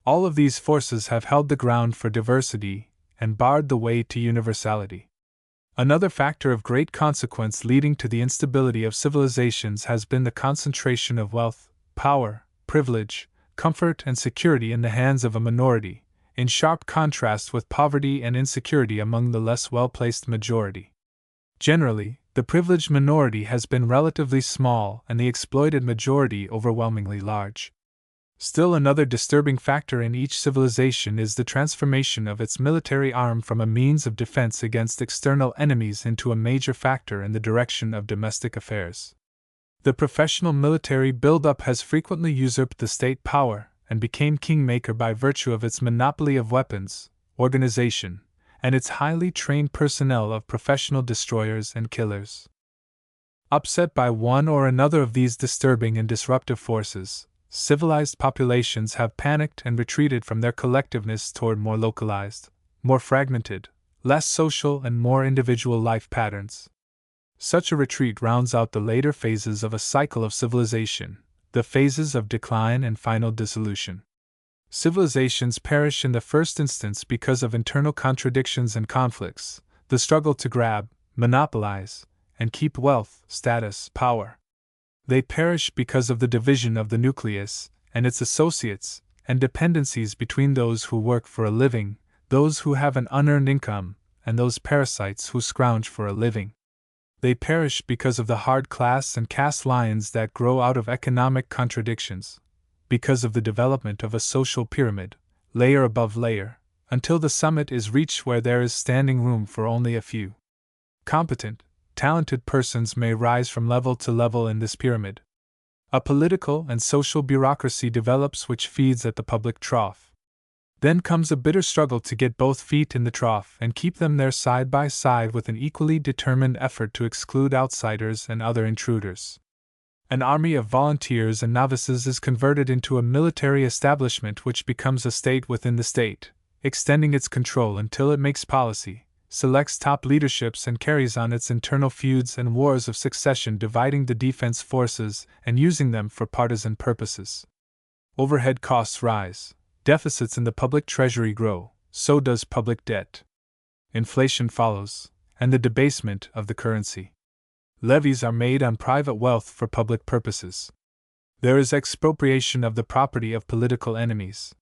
All of these forces have held the ground for diversity and barred the way to universality. Another factor of great consequence leading to the instability of civilizations has been the concentration of wealth, power, privilege, comfort, and security in the hands of a minority, in sharp contrast with poverty and insecurity among the less well-placed majority. Generally, the privileged minority has been relatively small and the exploited majority overwhelmingly large. Still another disturbing factor in each civilization is the transformation of its military arm from a means of defense against external enemies into a major factor in the direction of domestic affairs. The professional military buildup has frequently usurped the state power and became kingmaker by virtue of its monopoly of weapons, organization, and its highly trained personnel of professional destroyers and killers. Upset by one or another of these disturbing and disruptive forces, civilized populations have panicked and retreated from their collectiveness toward more localized, more fragmented, less social, and more individual life patterns. Such a retreat rounds out the later phases of a cycle of civilization, the phases of decline and final dissolution. Civilizations perish in the first instance because of internal contradictions and conflicts, the struggle to grab, monopolize, and keep wealth, status, power. They perish because of the division of the nucleus and its associates and dependencies between those who work for a living, those who have an unearned income, and those parasites who scrounge for a living. They perish because of the hard class and caste lines that grow out of economic contradictions, because of the development of a social pyramid, layer above layer, until the summit is reached where there is standing room for only a few. Competent, talented persons may rise from level to level in this pyramid. A political and social bureaucracy develops which feeds at the public trough. Then comes a bitter struggle to get both feet in the trough and keep them there side by side with an equally determined effort to exclude outsiders and other intruders. An army of volunteers and novices is converted into a military establishment which becomes a state within the state, extending its control until it makes policy, selects top leaderships, and carries on its internal feuds and wars of succession, dividing the defense forces and using them for partisan purposes. Overhead costs rise, deficits in the public treasury grow, so does public debt. Inflation follows, and the debasement of the currency. Levies are made on private wealth for public purposes. There is expropriation of the property of political enemies.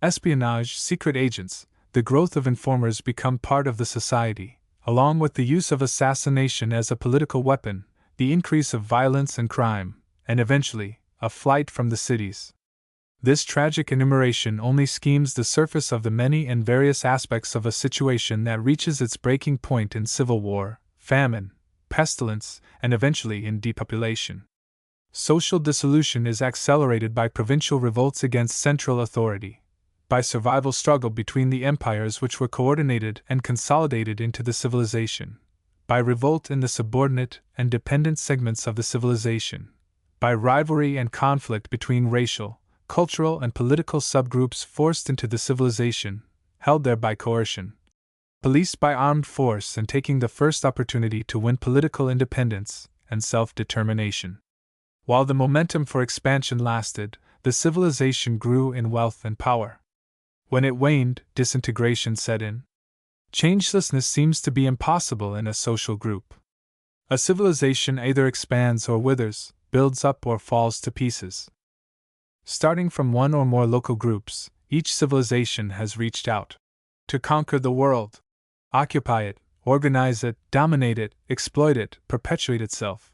Espionage, secret agents, the growth of informers become part of the society, along with the use of assassination as a political weapon, the increase of violence and crime, and eventually, a flight from the cities. This tragic enumeration only skims the surface of the many and various aspects of a situation that reaches its breaking point in civil war, famine, pestilence, and eventually in depopulation. Social dissolution is accelerated by provincial revolts against central authority, by survival struggle between the empires which were coordinated and consolidated into the civilization, by revolt in the subordinate and dependent segments of the civilization, by rivalry and conflict between racial, cultural, and political subgroups forced into the civilization, held there by coercion, policed by armed force, and taking the first opportunity to win political independence and self-determination. While the momentum for expansion lasted, the civilization grew in wealth and power. When it waned, disintegration set in. Changelessness seems to be impossible in a social group. A civilization either expands or withers, builds up or falls to pieces. Starting from one or more local groups, each civilization has reached out to conquer the world, occupy it, organize it, dominate it, exploit it, perpetuate itself.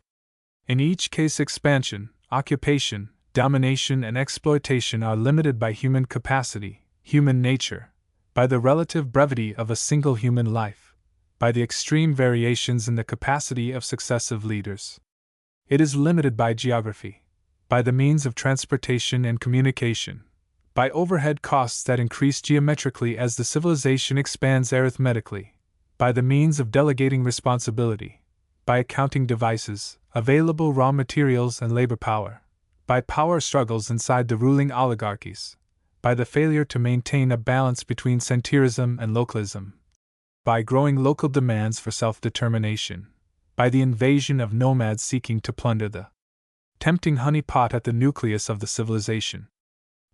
In each case, expansion, occupation, domination, and exploitation are limited by human capacity, human nature, by the relative brevity of a single human life, by the extreme variations in the capacity of successive leaders. It is limited by geography, by the means of transportation and communication, by overhead costs that increase geometrically as the civilization expands arithmetically, by the means of delegating responsibility, by accounting devices, available raw materials and labor power, by power struggles inside the ruling oligarchies, by the failure to maintain a balance between centrism and localism, by growing local demands for self-determination, by the invasion of nomads seeking to plunder the tempting honeypot at the nucleus of the civilization.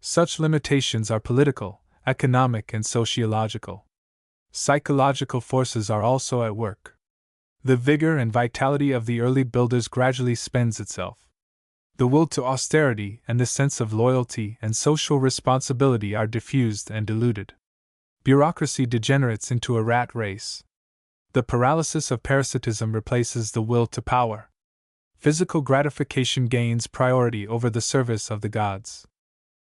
Such limitations are political, economic, and sociological. Psychological forces are also at work. The vigor and vitality of the early builders gradually spends itself. The will to austerity and the sense of loyalty and social responsibility are diffused and diluted. Bureaucracy degenerates into a rat race. The paralysis of parasitism replaces the will to power. Physical gratification gains priority over the service of the gods.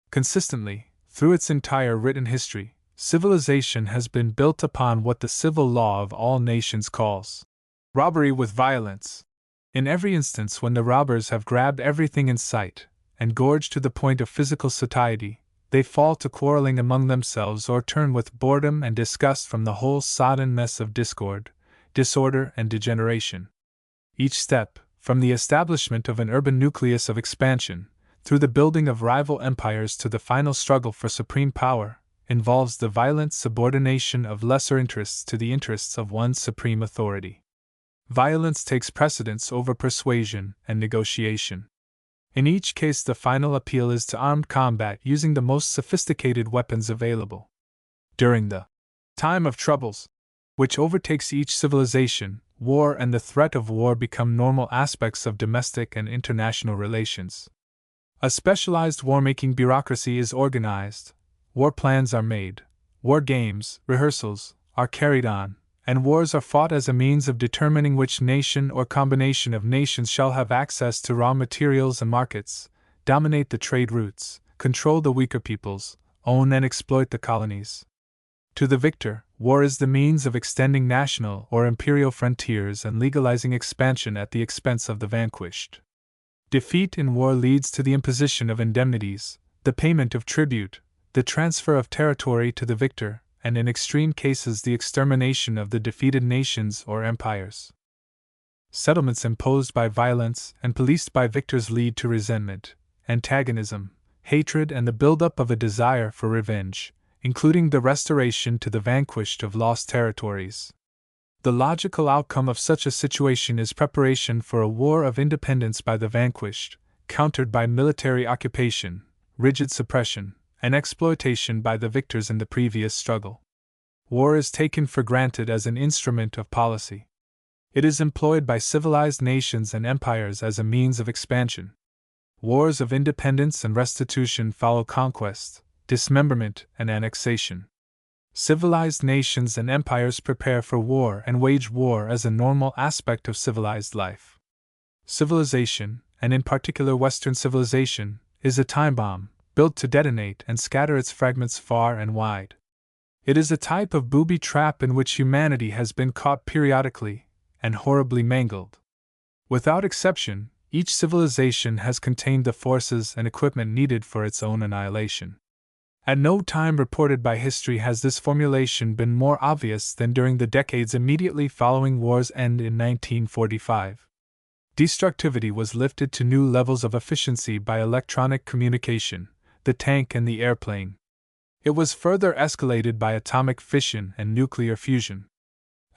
Consistently, through its entire written history, civilization has been built upon what the civil law of all nations calls robbery with violence. In every instance when the robbers have grabbed everything in sight, and gorged to the point of physical satiety, they fall to quarreling among themselves or turn with boredom and disgust from the whole sodden mess of discord, disorder, and degeneration. Each step, from the establishment of an urban nucleus of expansion, through the building of rival empires to the final struggle for supreme power, involves the violent subordination of lesser interests to the interests of one supreme authority. Violence takes precedence over persuasion and negotiation. In each case, the final appeal is to armed combat using the most sophisticated weapons available. During the time of troubles, which overtakes each civilization, war and the threat of war become normal aspects of domestic and international relations. A specialized war-making bureaucracy is organized, war plans are made, war games, rehearsals, are carried on, and wars are fought as a means of determining which nation or combination of nations shall have access to raw materials and markets, dominate the trade routes, control the weaker peoples, own and exploit the colonies. To the victor, war is the means of extending national or imperial frontiers and legalizing expansion at the expense of the vanquished. Defeat in war leads to the imposition of indemnities, the payment of tribute, the transfer of territory to the victor, and in extreme cases the extermination of the defeated nations or empires. Settlements imposed by violence and policed by victors lead to resentment, antagonism, hatred, and the buildup of a desire for revenge, including the restoration to the vanquished of lost territories. The logical outcome of such a situation is preparation for a war of independence by the vanquished, countered by military occupation, rigid suppression, and exploitation by the victors in the previous struggle. War is taken for granted as an instrument of policy. It is employed by civilized nations and empires as a means of expansion. Wars of independence and restitution follow conquest, dismemberment, and annexation. Civilized nations and empires prepare for war and wage war as a normal aspect of civilized life. Civilization, and in particular Western civilization, is a time bomb, built to detonate and scatter its fragments far and wide. It is a type of booby trap in which humanity has been caught periodically and horribly mangled. Without exception, each civilization has contained the forces and equipment needed for its own annihilation. At no time reported by history has this formulation been more obvious than during the decades immediately following war's end in 1945. Destructivity was lifted to new levels of efficiency by electronic communication, the tank and the airplane. It was further escalated by atomic fission and nuclear fusion.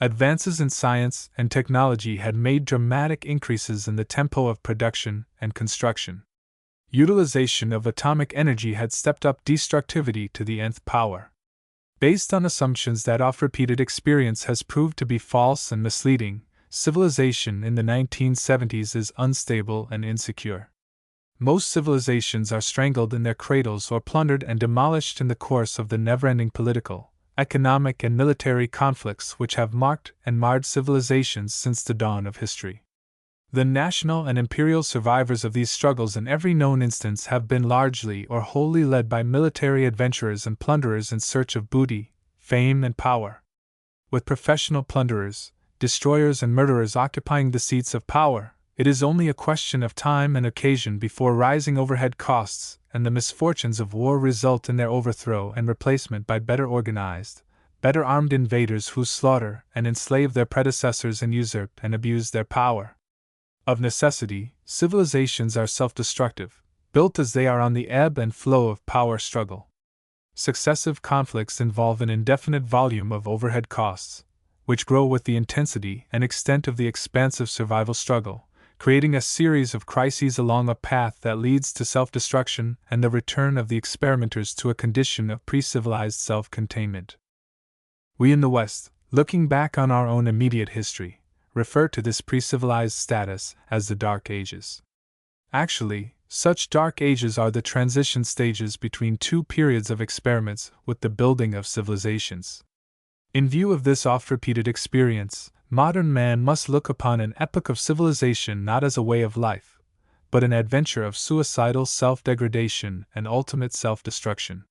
Advances in science and technology had made dramatic increases in the tempo of production and construction. Utilization of atomic energy had stepped up destructivity to the nth power. Based on assumptions that oft-repeated experience has proved to be false and misleading, civilization in the 1970s is unstable and insecure. Most civilizations are strangled in their cradles or plundered and demolished in the course of the never-ending political, economic, and military conflicts which have marked and marred civilizations since the dawn of history. The national and imperial survivors of these struggles in every known instance have been largely or wholly led by military adventurers and plunderers in search of booty, fame, and power. With professional plunderers, destroyers, and murderers occupying the seats of power, it is only a question of time and occasion before rising overhead costs and the misfortunes of war result in their overthrow and replacement by better organized, better armed invaders who slaughter and enslave their predecessors and usurp and abuse their power. Of necessity, civilizations are self-destructive, built as they are on the ebb and flow of power struggle. Successive conflicts involve an indefinite volume of overhead costs, which grow with the intensity and extent of the expansive survival struggle, creating a series of crises along a path that leads to self-destruction and the return of the experimenters to a condition of pre-civilized self-containment. We in the West, looking back on our own immediate history, refer to this pre-civilized status as the Dark Ages. Actually, such Dark Ages are the transition stages between two periods of experiments with the building of civilizations. In view of this oft-repeated experience, modern man must look upon an epoch of civilization not as a way of life, but an adventure of suicidal self-degradation and ultimate self-destruction.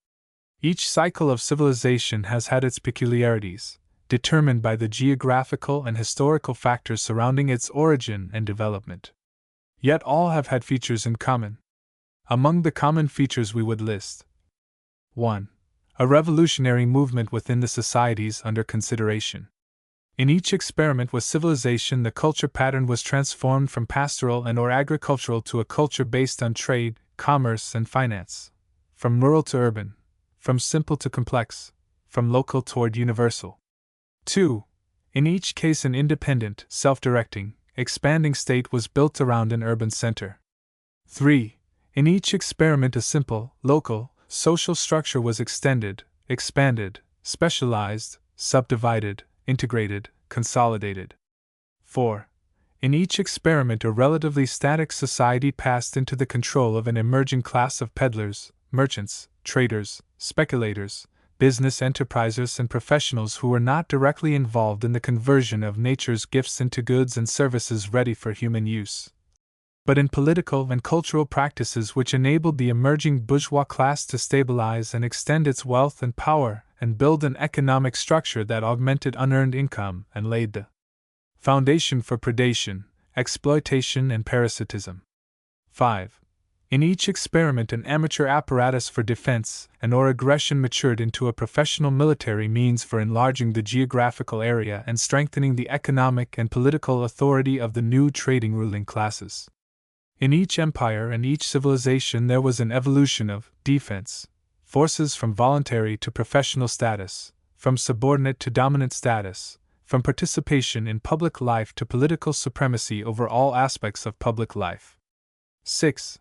Each cycle of civilization has had its peculiarities, determined by the geographical and historical factors surrounding its origin and development. Yet all have had features in common. Among the common features we would list: 1. A revolutionary movement within the societies under consideration. In each experiment with civilization, the culture pattern was transformed from pastoral and/or agricultural to a culture based on trade, commerce, and finance, from rural to urban, from simple to complex, from local toward universal. 2. In each case, an independent, self-directing, expanding state was built around an urban center. 3. In each experiment, a simple, local, social structure was extended, expanded, specialized, subdivided, integrated, consolidated. 4. In each experiment, a relatively static society passed into the control of an emerging class of peddlers, merchants, traders, speculators, business enterprisers, and professionals who were not directly involved in the conversion of nature's gifts into goods and services ready for human use, but in political and cultural practices which enabled the emerging bourgeois class to stabilize and extend its wealth and power and build an economic structure that augmented unearned income and laid the foundation for predation, exploitation, and parasitism. 5. In each experiment, an amateur apparatus for defense and/or aggression matured into a professional military means for enlarging the geographical area and strengthening the economic and political authority of the new trading ruling classes. In each empire and each civilization, there was an evolution of defense forces from voluntary to professional status, from subordinate to dominant status, from participation in public life to political supremacy over all aspects of public life. 6.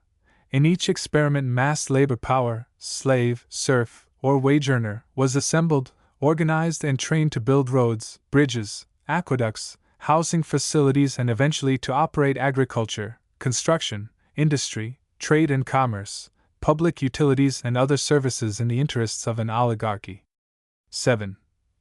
In each experiment, mass labor power, slave, serf, or wage earner, was assembled, organized, and trained to build roads, bridges, aqueducts, housing facilities, and eventually to operate agriculture, construction, industry, trade and commerce, public utilities, and other services in the interests of an oligarchy. 7.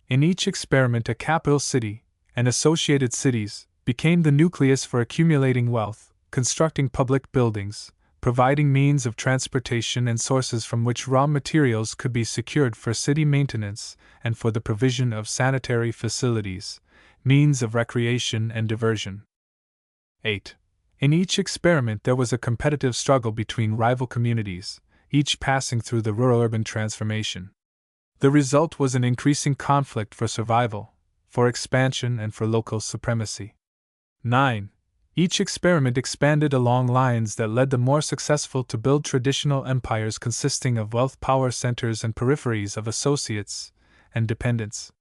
In each experiment, a capital city, and associated cities, became the nucleus for accumulating wealth, constructing public buildings, providing means of transportation and sources from which raw materials could be secured for city maintenance and for the provision of sanitary facilities, means of recreation and diversion. 8. In each experiment there was a competitive struggle between rival communities, each passing through the rural-urban transformation. The result was an increasing conflict for survival, for expansion, and for local supremacy. 9. Each experiment expanded along lines that led the more successful to build traditional empires consisting of wealth power centers and peripheries of associates and dependents.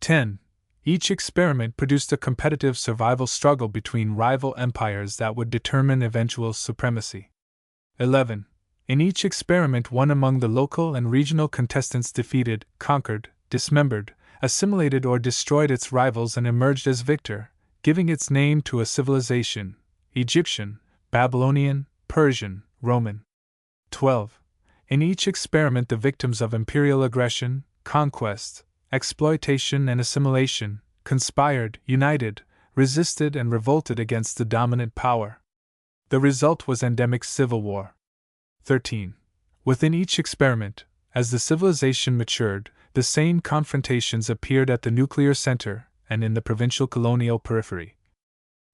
10. Each experiment produced a competitive survival struggle between rival empires that would determine eventual supremacy. 11. In each experiment, one among the local and regional contestants defeated, conquered, dismembered, assimilated, or destroyed its rivals and emerged as victor, giving its name to a civilization: Egyptian, Babylonian, Persian, Roman. 12. In each experiment, the victims of imperial aggression, conquest, exploitation, and assimilation conspired, united, resisted, and revolted against the dominant power. The result was endemic civil war. 13. Within each experiment, as the civilization matured, the same confrontations appeared at the nuclear center and in the provincial colonial periphery.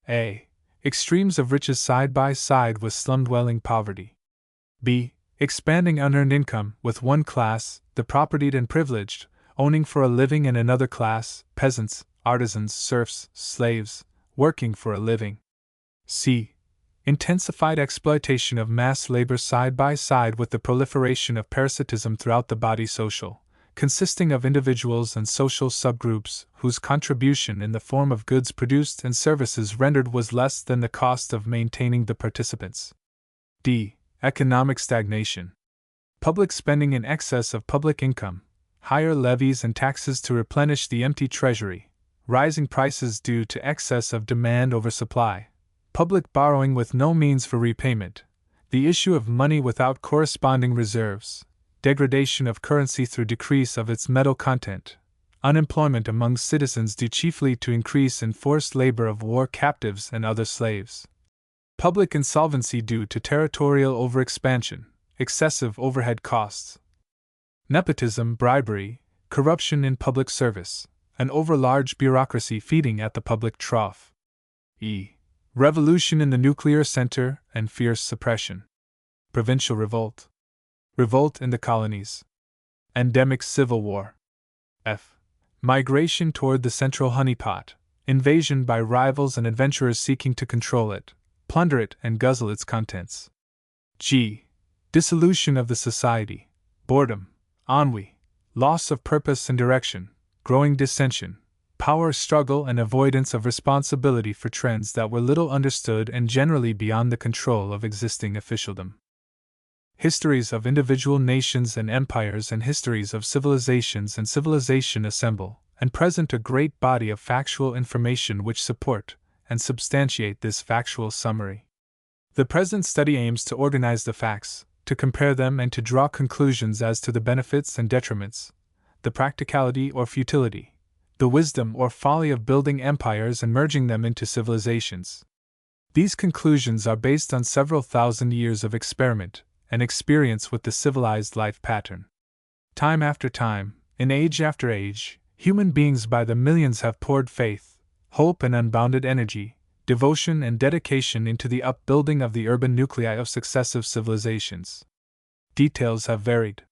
A. Extremes of riches side by side with slum-dwelling poverty. B. Expanding unearned income with one class, the propertied and privileged, owning for a living, and another class, peasants, artisans, serfs, slaves, working for a living. C. Intensified exploitation of mass labor side by side with the proliferation of parasitism throughout the body social, consisting of individuals and social subgroups whose contribution in the form of goods produced and services rendered was less than the cost of maintaining the participants. D. Economic stagnation. Public spending in excess of public income, higher levies and taxes to replenish the empty treasury, rising prices due to excess of demand over supply, public borrowing with no means for repayment, the issue of money without corresponding reserves, degradation of currency through decrease of its metal content, unemployment among citizens due chiefly to increase in forced labor of war captives and other slaves, public insolvency due to territorial overexpansion, excessive overhead costs, nepotism, bribery, corruption in public service, an overlarge bureaucracy feeding at the public trough. E. Revolution in the nuclear center and fierce suppression. Provincial revolt. Revolt in the colonies. Endemic civil war. F. Migration toward the central honeypot, invasion by rivals and adventurers seeking to control it, plunder it, and guzzle its contents. G. Dissolution of the society, boredom, ennui, loss of purpose and direction, growing dissension, power struggle, and avoidance of responsibility for trends that were little understood and generally beyond the control of existing officialdom. Histories of individual nations and empires and histories of civilizations and civilization assemble and present a great body of factual information which support and substantiate this factual summary. The present study aims to organize the facts, to compare them, and to draw conclusions as to the benefits and detriments, the practicality or futility, the wisdom or folly of building empires and merging them into civilizations. These conclusions are based on several thousand years of experiment and experience with the civilized life pattern. Time after time, in age after age, human beings by the millions have poured faith, hope, and unbounded energy, devotion, and dedication into the upbuilding of the urban nuclei of successive civilizations. Details have varied.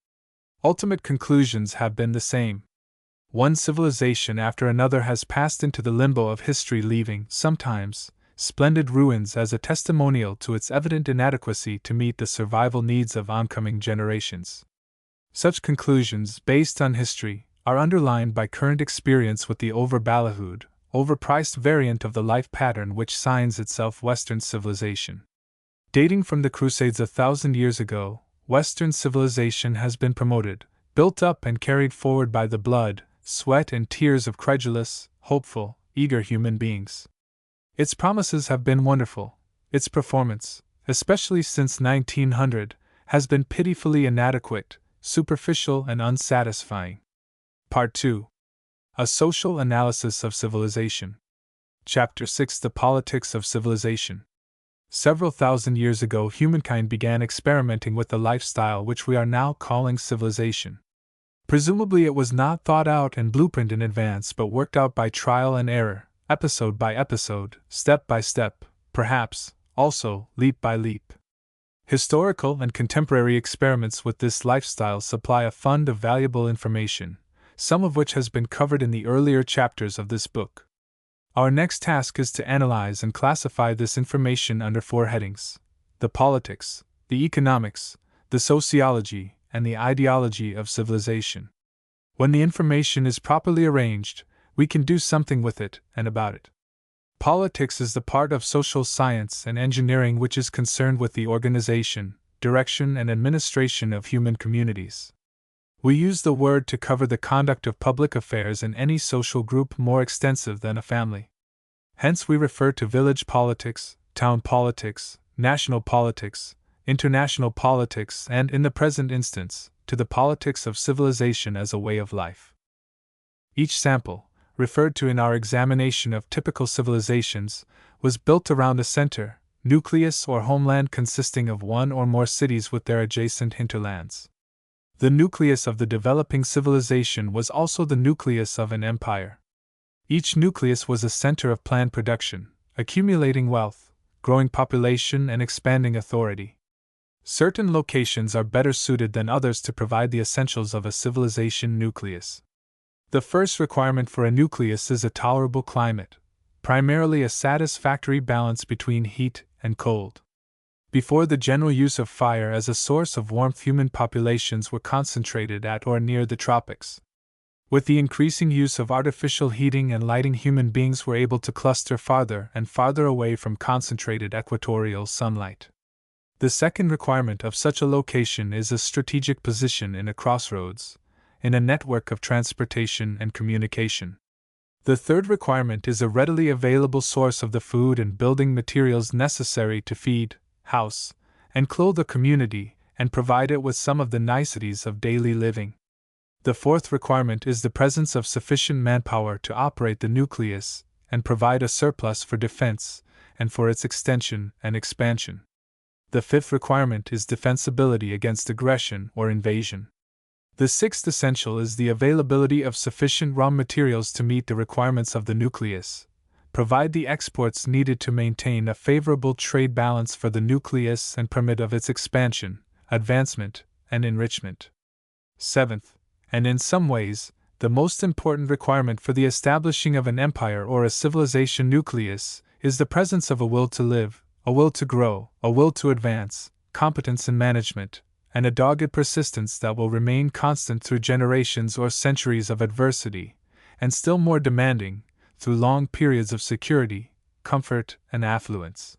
Ultimate conclusions have been the same. One civilization after another has passed into the limbo of history, leaving, sometimes, splendid ruins as a testimonial to its evident inadequacy to meet the survival needs of oncoming generations. Such conclusions, based on history, are underlined by current experience with the over-ballyhooed, overpriced variant of the life pattern which signs itself Western civilization. Dating from the Crusades 1,000 years ago, Western civilization has been promoted, built up, and carried forward by the blood, sweat, and tears of credulous, hopeful, eager human beings. Its promises have been wonderful. Its performance, especially since 1900, has been pitifully inadequate, superficial, and unsatisfying. Part 2. A Social Analysis of Civilization. Chapter 6: The Politics of Civilization. Several thousand years ago, humankind began experimenting with the lifestyle which we are now calling civilization. Presumably, it was not thought out and blueprinted in advance, but worked out by trial and error, episode by episode, step by step, perhaps, also, leap by leap. Historical and contemporary experiments with this lifestyle supply a fund of valuable information, some of which has been covered in the earlier chapters of this book. Our next task is to analyze and classify this information under 4 headings: the politics, the economics, the sociology, and the ideology of civilization. When the information is properly arranged, we can do something with it and about it. Politics is the part of social science and engineering which is concerned with the organization, direction, and administration of human communities. We use the word to cover the conduct of public affairs in any social group more extensive than a family. Hence we refer to village politics, town politics, national politics, international politics, and, in the present instance, to the politics of civilization as a way of life. Each sample, referred to in our examination of typical civilizations, was built around a center, nucleus or homeland consisting of one or more cities with their adjacent hinterlands. The nucleus of the developing civilization was also the nucleus of an empire. Each nucleus was a center of planned production, accumulating wealth, growing population, and expanding authority. Certain locations are better suited than others to provide the essentials of a civilization nucleus. The first requirement for a nucleus is a tolerable climate, primarily a satisfactory balance between heat and cold. Before the general use of fire as a source of warmth, human populations were concentrated at or near the tropics. With the increasing use of artificial heating and lighting, human beings were able to cluster farther and farther away from concentrated equatorial sunlight. The second requirement of such a location is a strategic position in a crossroads, in a network of transportation and communication. The third requirement is a readily available source of the food and building materials necessary to feed, house, and clothe a community, and provide it with some of the niceties of daily living. The fourth requirement is the presence of sufficient manpower to operate the nucleus and provide a surplus for defense and for its extension and expansion. The fifth requirement is defensibility against aggression or invasion. The sixth essential is the availability of sufficient raw materials to meet the requirements of the nucleus, provide the exports needed to maintain a favorable trade balance for the nucleus, and permit of its expansion, advancement, and enrichment. Seventh, and in some ways, the most important requirement for the establishing of an empire or a civilization nucleus is the presence of a will to live, a will to grow, a will to advance, competence in management, and a dogged persistence that will remain constant through generations or centuries of adversity, and still more demanding, through long periods of security, comfort, and affluence.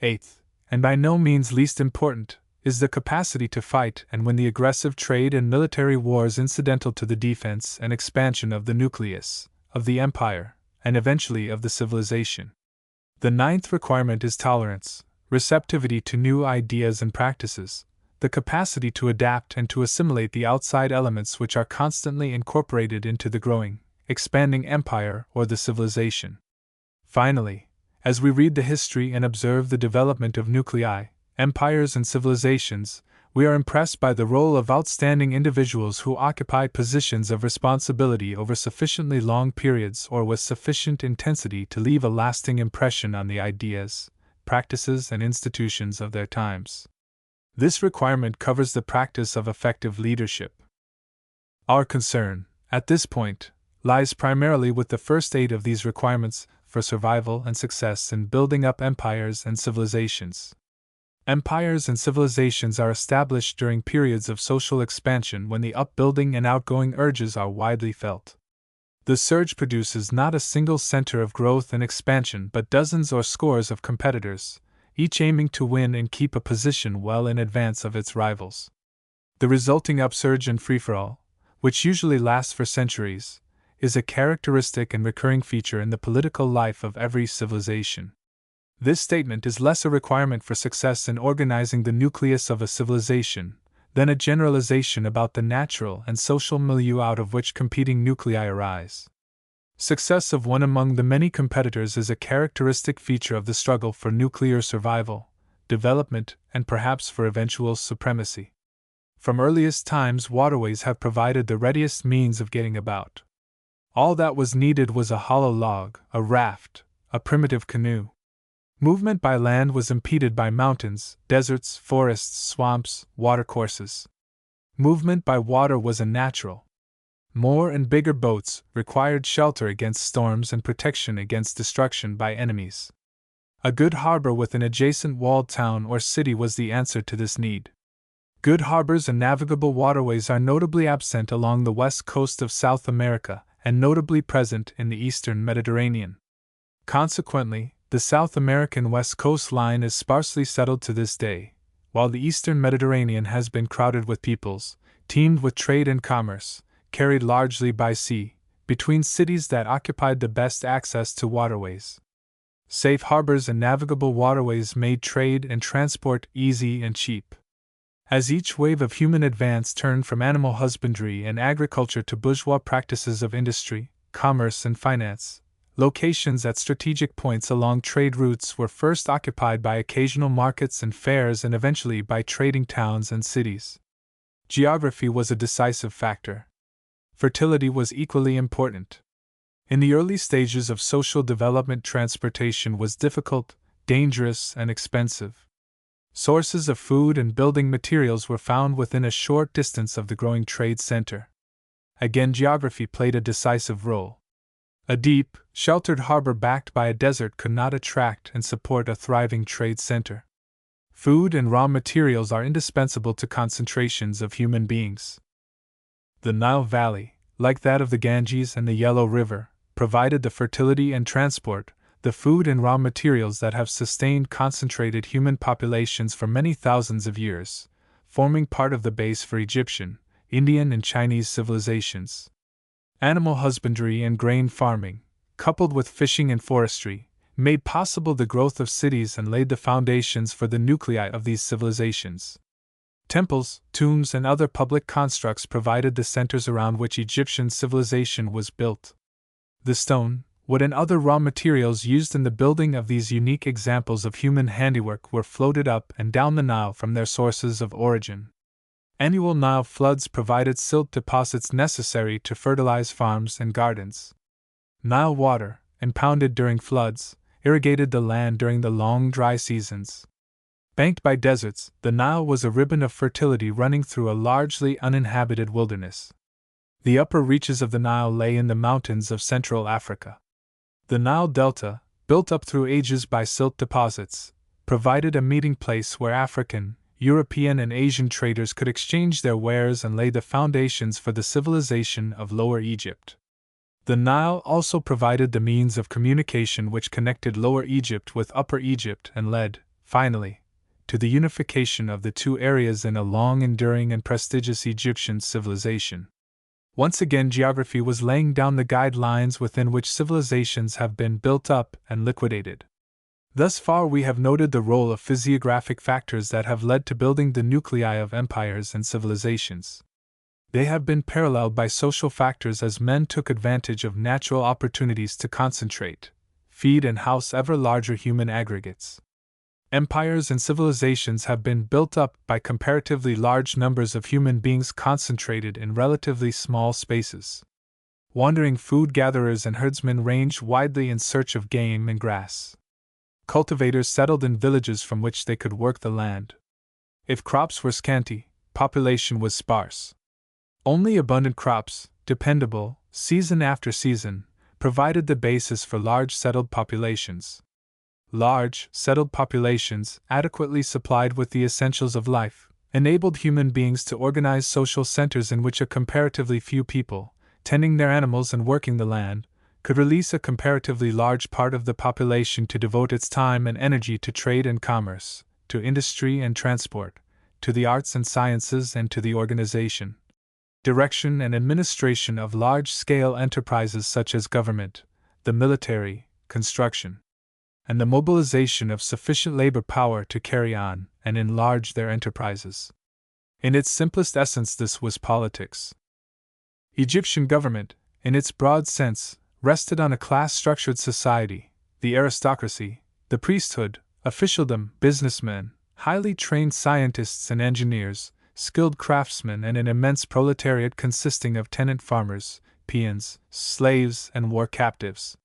Eighth, and by no means least important, is the capacity to fight and win the aggressive trade and military wars incidental to the defense and expansion of the nucleus, of the empire, and eventually of the civilization. The ninth requirement is tolerance, receptivity to new ideas and practices, the capacity to adapt and to assimilate the outside elements which are constantly incorporated into the growing, expanding empire or the civilization. Finally, as we read the history and observe the development of nuclei, empires, and civilizations, we are impressed by the role of outstanding individuals who occupied positions of responsibility over sufficiently long periods or with sufficient intensity to leave a lasting impression on the ideas, practices, and institutions of their times. This requirement covers the practice of effective leadership. Our concern, at this point, lies primarily with the first 8 of these requirements for survival and success in building up empires and civilizations. Empires and civilizations are established during periods of social expansion when the upbuilding and outgoing urges are widely felt. The surge produces not a single center of growth and expansion but dozens or scores of competitors, each aiming to win and keep a position well in advance of its rivals. The resulting upsurge and free-for-all, which usually lasts for centuries, is a characteristic and recurring feature in the political life of every civilization. This statement is less a requirement for success in organizing the nucleus of a civilization than a generalization about the natural and social milieu out of which competing nuclei arise. Success of one among the many competitors is a characteristic feature of the struggle for nuclear survival, development, and perhaps for eventual supremacy. From earliest times, waterways have provided the readiest means of getting about. All that was needed was a hollow log, a raft, a primitive canoe. Movement by land was impeded by mountains, deserts, forests, swamps, watercourses. Movement by water was unnatural. More and bigger boats required shelter against storms and protection against destruction by enemies. A good harbor with an adjacent walled town or city was the answer to this need. Good harbors and navigable waterways are notably absent along the west coast of South America and notably present in the eastern Mediterranean. Consequently, the South American west coast line is sparsely settled to this day, while the eastern Mediterranean has been crowded with peoples, teemed with trade and commerce, carried largely by sea, between cities that occupied the best access to waterways. Safe harbors and navigable waterways made trade and transport easy and cheap. As each wave of human advance turned from animal husbandry and agriculture to bourgeois practices of industry, commerce, and finance, locations at strategic points along trade routes were first occupied by occasional markets and fairs and eventually by trading towns and cities. Geography was a decisive factor. Fertility was equally important. In the early stages of social development, transportation was difficult, dangerous, and expensive. Sources of food and building materials were found within a short distance of the growing trade center. Again, geography played a decisive role. A deep, sheltered harbor backed by a desert could not attract and support a thriving trade center. Food and raw materials are indispensable to concentrations of human beings. The Nile Valley, like that of the Ganges and the Yellow River, provided the fertility and transport, the food and raw materials that have sustained concentrated human populations for many thousands of years, forming part of the base for Egyptian, Indian, and Chinese civilizations. Animal husbandry and grain farming, coupled with fishing and forestry, made possible the growth of cities and laid the foundations for the nuclei of these civilizations. Temples, tombs, and other public constructs provided the centers around which Egyptian civilization was built. The stone, wood, and other raw materials used in the building of these unique examples of human handiwork were floated up and down the Nile from their sources of origin. Annual Nile floods provided silt deposits necessary to fertilize farms and gardens. Nile water, impounded during floods, irrigated the land during the long dry seasons. Banked by deserts, the Nile was a ribbon of fertility running through a largely uninhabited wilderness. The upper reaches of the Nile lay in the mountains of Central Africa. The Nile Delta, built up through ages by silt deposits, provided a meeting place where African, European, and Asian traders could exchange their wares and lay the foundations for the civilization of Lower Egypt. The Nile also provided the means of communication which connected Lower Egypt with Upper Egypt and led, finally, to the unification of the two areas in a long-enduring and prestigious Egyptian civilization. Once again, geography was laying down the guidelines within which civilizations have been built up and liquidated. Thus far, we have noted the role of physiographic factors that have led to building the nuclei of empires and civilizations. They have been paralleled by social factors as men took advantage of natural opportunities to concentrate, feed, and house ever larger human aggregates. Empires and civilizations have been built up by comparatively large numbers of human beings concentrated in relatively small spaces. Wandering food gatherers and herdsmen ranged widely in search of game and grass. Cultivators settled in villages from which they could work the land. If crops were scanty, population was sparse. Only abundant crops, dependable, season after season, provided the basis for large settled populations. Large, settled populations, adequately supplied with the essentials of life, enabled human beings to organize social centers in which a comparatively few people, tending their animals and working the land, could release a comparatively large part of the population to devote its time and energy to trade and commerce, to industry and transport, to the arts and sciences, and to the organization, direction, and administration of large-scale enterprises such as government, the military, construction, and the mobilization of sufficient labor power to carry on and enlarge their enterprises. In its simplest essence, this was politics. Egyptian government, in its broad sense, rested on a class-structured society: the aristocracy, the priesthood, officialdom, businessmen, highly trained scientists and engineers, skilled craftsmen, and an immense proletariat consisting of tenant farmers, peons, slaves, and war captives.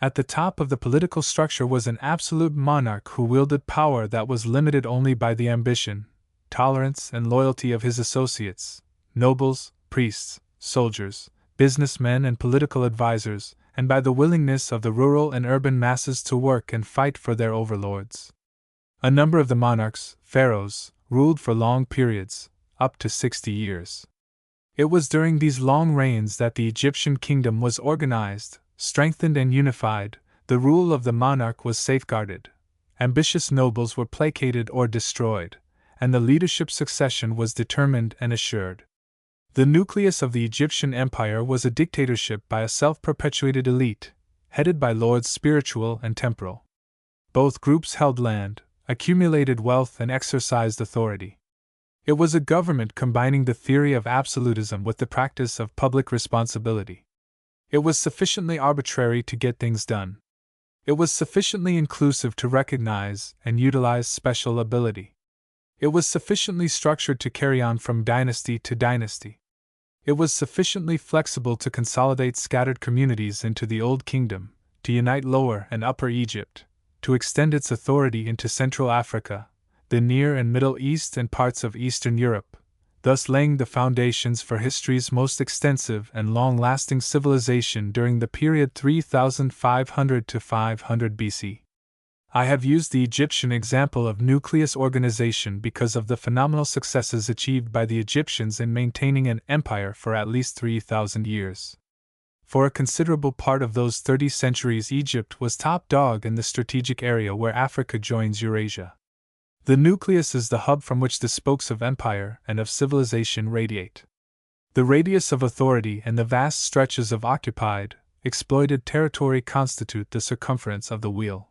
At the top of the political structure was an absolute monarch who wielded power that was limited only by the ambition, tolerance, and loyalty of his associates, nobles, priests, soldiers, businessmen, and political advisors, and by the willingness of the rural and urban masses to work and fight for their overlords. A number of the monarchs, pharaohs, ruled for long periods, up to 60 years. It was during these long reigns that the Egyptian kingdom was organized, strengthened, and unified. The rule of the monarch was safeguarded, ambitious nobles were placated or destroyed, and the leadership succession was determined and assured. The nucleus of the Egyptian empire was a dictatorship by a self-perpetuated elite, headed by lords spiritual and temporal. Both groups held land, accumulated wealth, and exercised authority. It was a government combining the theory of absolutism with the practice of public responsibility. It was sufficiently arbitrary to get things done. It was sufficiently inclusive to recognize and utilize special ability. It was sufficiently structured to carry on from dynasty to dynasty. It was sufficiently flexible to consolidate scattered communities into the Old Kingdom, to unite Lower and Upper Egypt, to extend its authority into Central Africa, the Near and Middle East, and parts of Eastern Europe, thus laying the foundations for history's most extensive and long-lasting civilization during the period 3500 to 500 BC. I have used the Egyptian example of nucleus organization because of the phenomenal successes achieved by the Egyptians in maintaining an empire for at least 3,000 years. For a considerable part of those 30 centuries, Egypt was top dog in the strategic area where Africa joins Eurasia. The nucleus is the hub from which the spokes of empire and of civilization radiate. The radius of authority and the vast stretches of occupied, exploited territory constitute the circumference of the wheel.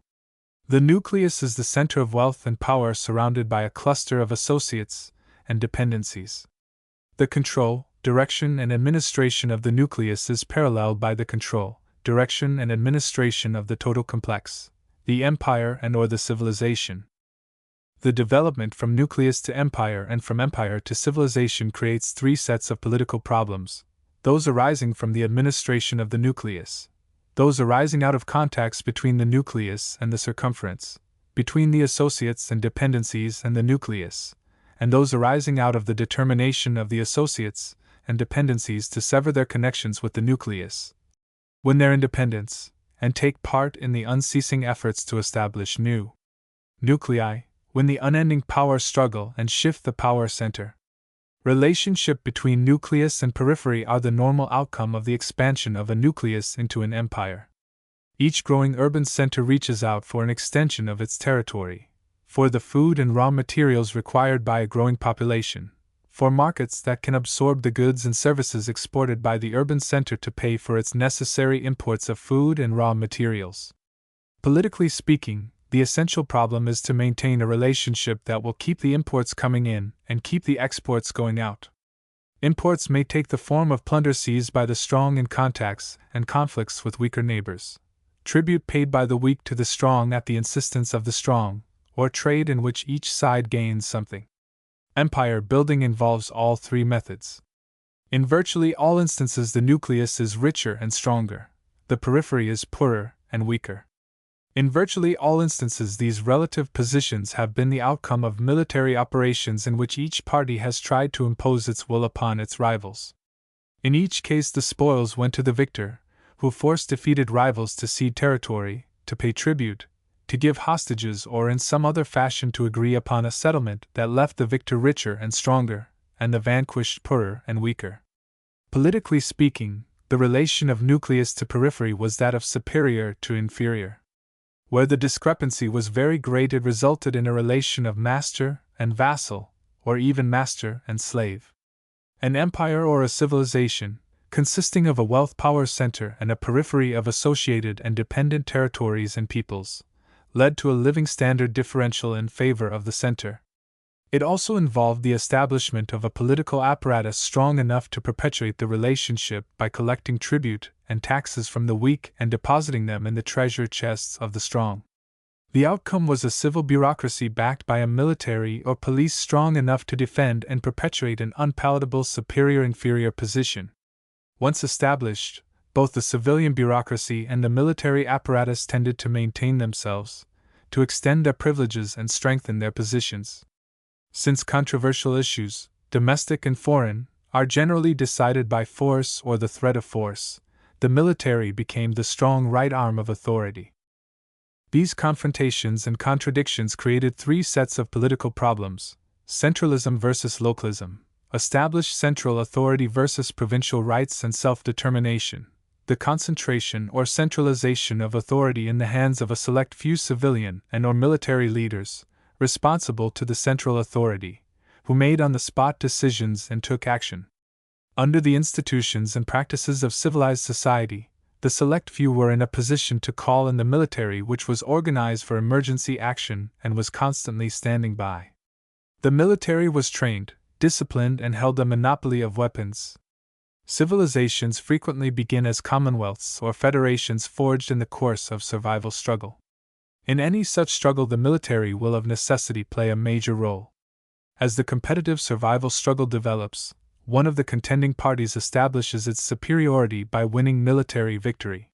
The nucleus is the center of wealth and power, surrounded by a cluster of associates and dependencies. The control, direction, and administration of the nucleus is paralleled by the control, direction, and administration of the total complex, the empire and/or the civilization. The development from nucleus to empire and from empire to civilization creates three sets of political problems: those arising from the administration of the nucleus, those arising out of contacts between the nucleus and the circumference, between the associates and dependencies and the nucleus, and those arising out of the determination of the associates and dependencies to sever their connections with the nucleus, win their independence, and take part in the unceasing efforts to establish new nuclei, win the unending power struggle, and shift the power center. Relationship between nucleus and periphery are the normal outcome of the expansion of a nucleus into an empire. Each growing urban center reaches out for an extension of its territory, for the food and raw materials required by a growing population, for markets that can absorb the goods and services exported by the urban center to pay for its necessary imports of food and raw materials. Politically speaking, the essential problem is to maintain a relationship that will keep the imports coming in and keep the exports going out. Imports may take the form of plunder seized by the strong in contacts and conflicts with weaker neighbors, tribute paid by the weak to the strong at the insistence of the strong, or trade in which each side gains something. Empire building involves all three methods. In virtually all instances, the nucleus is richer and stronger, the periphery is poorer and weaker. In virtually all instances, these relative positions have been the outcome of military operations in which each party has tried to impose its will upon its rivals. In each case, the spoils went to the victor, who forced defeated rivals to cede territory, to pay tribute, to give hostages, or in some other fashion to agree upon a settlement that left the victor richer and stronger, and the vanquished poorer and weaker. Politically speaking, the relation of nucleus to periphery was that of superior to inferior. Where the discrepancy was very great, it resulted in a relation of master and vassal, or even master and slave. An empire or a civilization, consisting of a wealth power center and a periphery of associated and dependent territories and peoples, led to a living standard differential in favor of the center. It also involved the establishment of a political apparatus strong enough to perpetuate the relationship by collecting tribute and taxes from the weak and depositing them in the treasure chests of the strong. The outcome was a civil bureaucracy backed by a military or police strong enough to defend and perpetuate an unpalatable superior-inferior position. Once established, both the civilian bureaucracy and the military apparatus tended to maintain themselves, to extend their privileges and strengthen their positions. Since controversial issues, domestic and foreign, are generally decided by force or the threat of force, the military became the strong right arm of authority. These confrontations and contradictions created three sets of political problems: centralism versus localism, established central authority versus provincial rights and self-determination, the concentration or centralization of authority in the hands of a select few civilian and or military leaders, responsible to the central authority, who made on-the-spot decisions and took action. Under the institutions and practices of civilized society, the select few were in a position to call in the military, which was organized for emergency action and was constantly standing by. The military was trained, disciplined, and held a monopoly of weapons. Civilizations frequently begin as commonwealths or federations forged in the course of survival struggle. In any such struggle, the military will of necessity play a major role. As the competitive survival struggle develops, one of the contending parties establishes its superiority by winning military victory.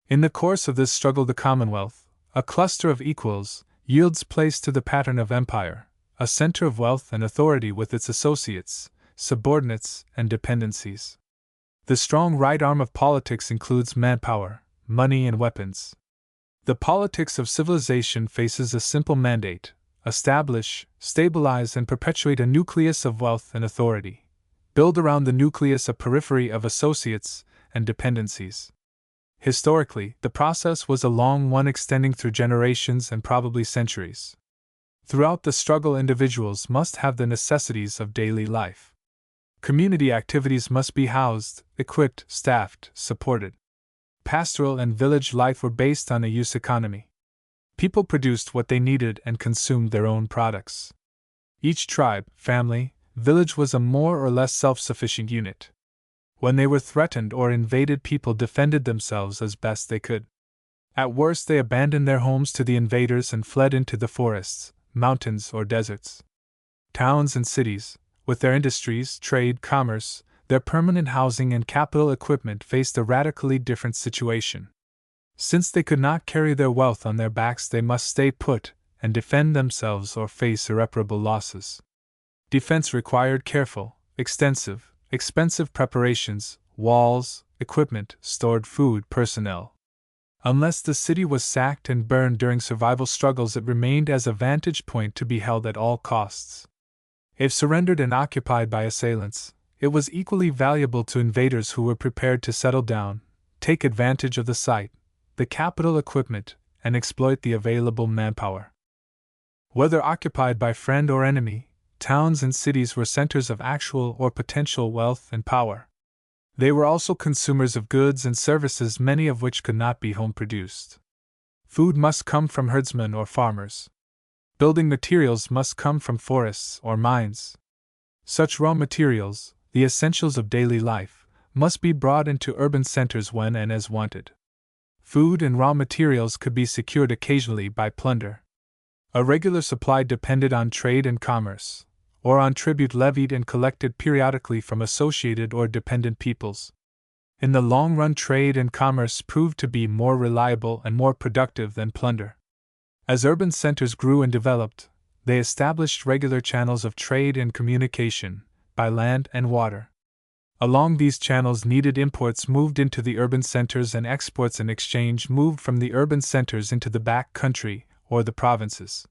In the course of this struggle, the Commonwealth, a cluster of equals, yields place to the pattern of empire, a center of wealth and authority with its associates, subordinates, and dependencies. The strong right arm of politics includes manpower, money, and weapons. The politics of civilization faces a simple mandate: establish, stabilize, and perpetuate a nucleus of wealth and authority. Build around the nucleus a periphery of associates and dependencies. Historically, the process was a long one extending through generations and probably centuries. Throughout the struggle, individuals must have the necessities of daily life. Community activities must be housed, equipped, staffed, supported. Pastoral and village life were based on a use economy. People produced what they needed and consumed their own products. Each tribe, family, village was a more or less self-sufficient unit. When they were threatened or invaded, people defended themselves as best they could. At worst, they abandoned their homes to the invaders and fled into the forests, mountains, or deserts. Towns and cities, with their industries, trade, commerce, their permanent housing and capital equipment, faced a radically different situation. Since they could not carry their wealth on their backs, they must stay put and defend themselves or face irreparable losses. Defense required careful, extensive, expensive preparations: walls, equipment, stored food, personnel. Unless the city was sacked and burned during survival struggles, it remained as a vantage point to be held at all costs. If surrendered and occupied by assailants, it was equally valuable to invaders who were prepared to settle down, take advantage of the site, the capital equipment, and exploit the available manpower. Whether occupied by friend or enemy, towns and cities were centers of actual or potential wealth and power. They were also consumers of goods and services, many of which could not be home-produced. Food must come from herdsmen or farmers. Building materials must come from forests or mines. Such raw materials, the essentials of daily life, must be brought into urban centers when and as wanted. Food and raw materials could be secured occasionally by plunder. A regular supply depended on trade and commerce, or on tribute levied and collected periodically from associated or dependent peoples. In the long run, trade and commerce proved to be more reliable and more productive than plunder. As urban centers grew and developed, they established regular channels of trade and communication, by land and water. Along these channels, needed imports moved into the urban centers and exports and exchange moved from the urban centers into the back country or the provinces.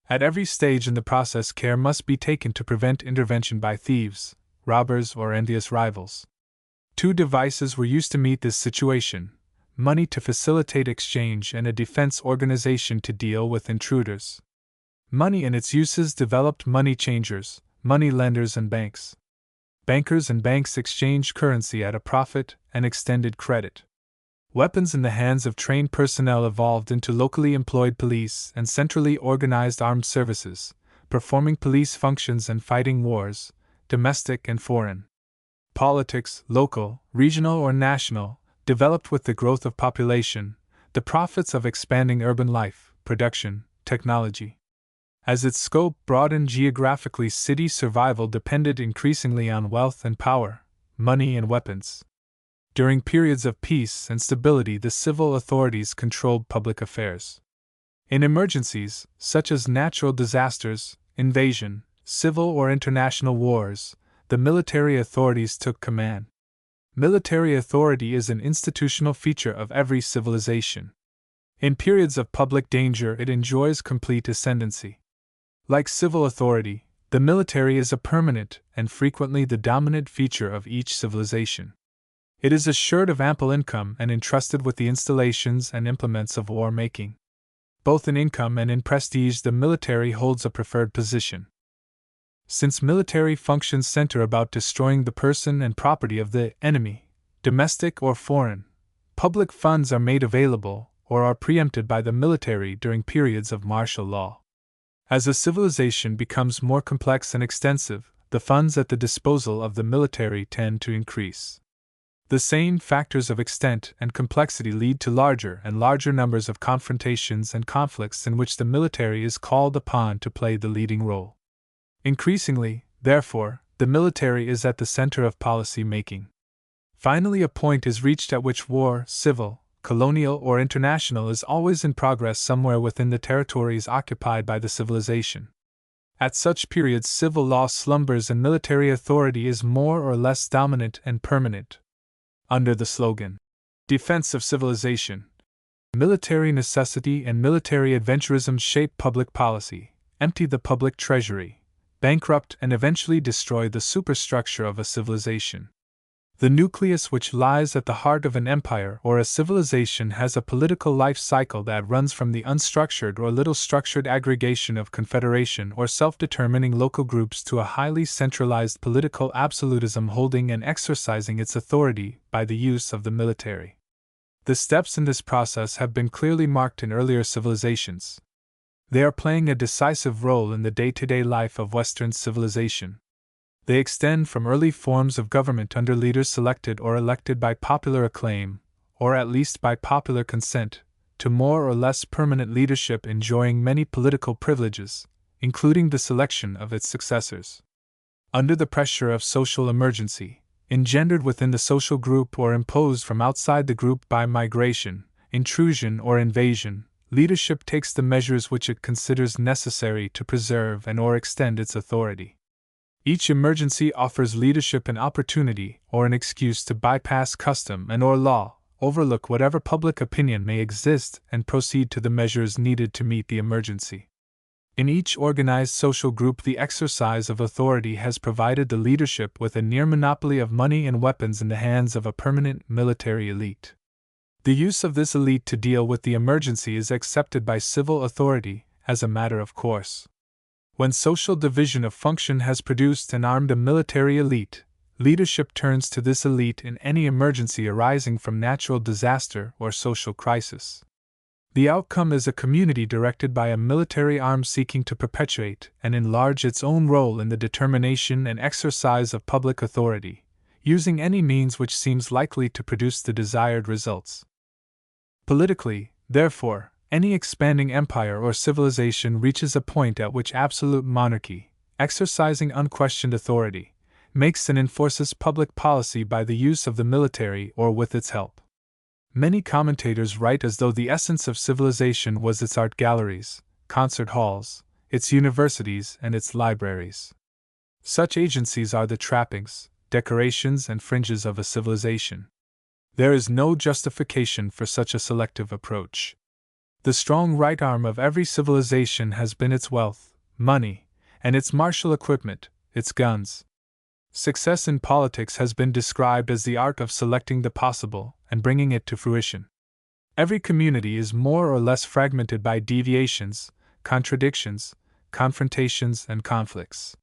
At every stage in the process, care must be taken to prevent intervention by thieves, robbers, or envious rivals. Two devices were used to meet this situation: money to facilitate exchange and a defense organization to deal with intruders. Money and its uses developed money changers, money lenders, and banks. Bankers and banks exchanged currency at a profit and extended credit. Weapons in the hands of trained personnel evolved into locally employed police and centrally organized armed services, performing police functions and fighting wars, domestic and foreign. Politics, local, regional, or national, developed with the growth of population, the profits of expanding urban life, production, technology. As its scope broadened geographically, city survival depended increasingly on wealth and power, money and weapons. During periods of peace and stability, the civil authorities controlled public affairs. In emergencies, such as natural disasters, invasion, civil or international wars, the military authorities took command. Military authority is an institutional feature of every civilization. In periods of public danger, it enjoys complete ascendancy. Like civil authority, the military is a permanent and frequently the dominant feature of each civilization. It is assured of ample income and entrusted with the installations and implements of war making. Both in income and in prestige, the military holds a preferred position. Since military functions center about destroying the person and property of the enemy, domestic or foreign, public funds are made available or are preempted by the military during periods of martial law. As a civilization becomes more complex and extensive, the funds at the disposal of the military tend to increase. The same factors of extent and complexity lead to larger and larger numbers of confrontations and conflicts in which the military is called upon to play the leading role. Increasingly, therefore, the military is at the center of policy making. Finally, a point is reached at which war, civil, colonial, or international, is always in progress somewhere within the territories occupied by the civilization. At such periods, civil law slumbers and military authority is more or less dominant and permanent. Under the slogan, Defense of Civilization, military necessity and military adventurism shape public policy, empty the public treasury, bankrupt and eventually destroy the superstructure of a civilization. The nucleus which lies at the heart of an empire or a civilization has a political life cycle that runs from the unstructured or little structured aggregation of confederation or self-determining local groups to a highly centralized political absolutism holding and exercising its authority by the use of the military. The steps in this process have been clearly marked in earlier civilizations. They are playing a decisive role in the day-to-day life of Western civilization. They extend from early forms of government under leaders selected or elected by popular acclaim, or at least by popular consent, to more or less permanent leadership enjoying many political privileges, including the selection of its successors. Under the pressure of social emergency, engendered within the social group or imposed from outside the group by migration, intrusion, or invasion, leadership takes the measures which it considers necessary to preserve and/or extend its authority. Each emergency offers leadership an opportunity or an excuse to bypass custom and/or law, overlook whatever public opinion may exist, and proceed to the measures needed to meet the emergency. In each organized social group, the exercise of authority has provided the leadership with a near monopoly of money and weapons in the hands of a permanent military elite. The use of this elite to deal with the emergency is accepted by civil authority as a matter of course. When social division of function has produced and armed a military elite, leadership turns to this elite in any emergency arising from natural disaster or social crisis. The outcome is a community directed by a military arm seeking to perpetuate and enlarge its own role in the determination and exercise of public authority, using any means which seems likely to produce the desired results. Politically, therefore, any expanding empire or civilization reaches a point at which absolute monarchy, exercising unquestioned authority, makes and enforces public policy by the use of the military or with its help. Many commentators write as though the essence of civilization was its art galleries, concert halls, its universities, and its libraries. Such agencies are the trappings, decorations, and fringes of a civilization. There is no justification for such a selective approach. The strong right arm of every civilization has been its wealth, money, and its martial equipment, its guns. Success in politics has been described as the art of selecting the possible and bringing it to fruition. Every community is more or less fragmented by deviations, contradictions, confrontations, and conflicts.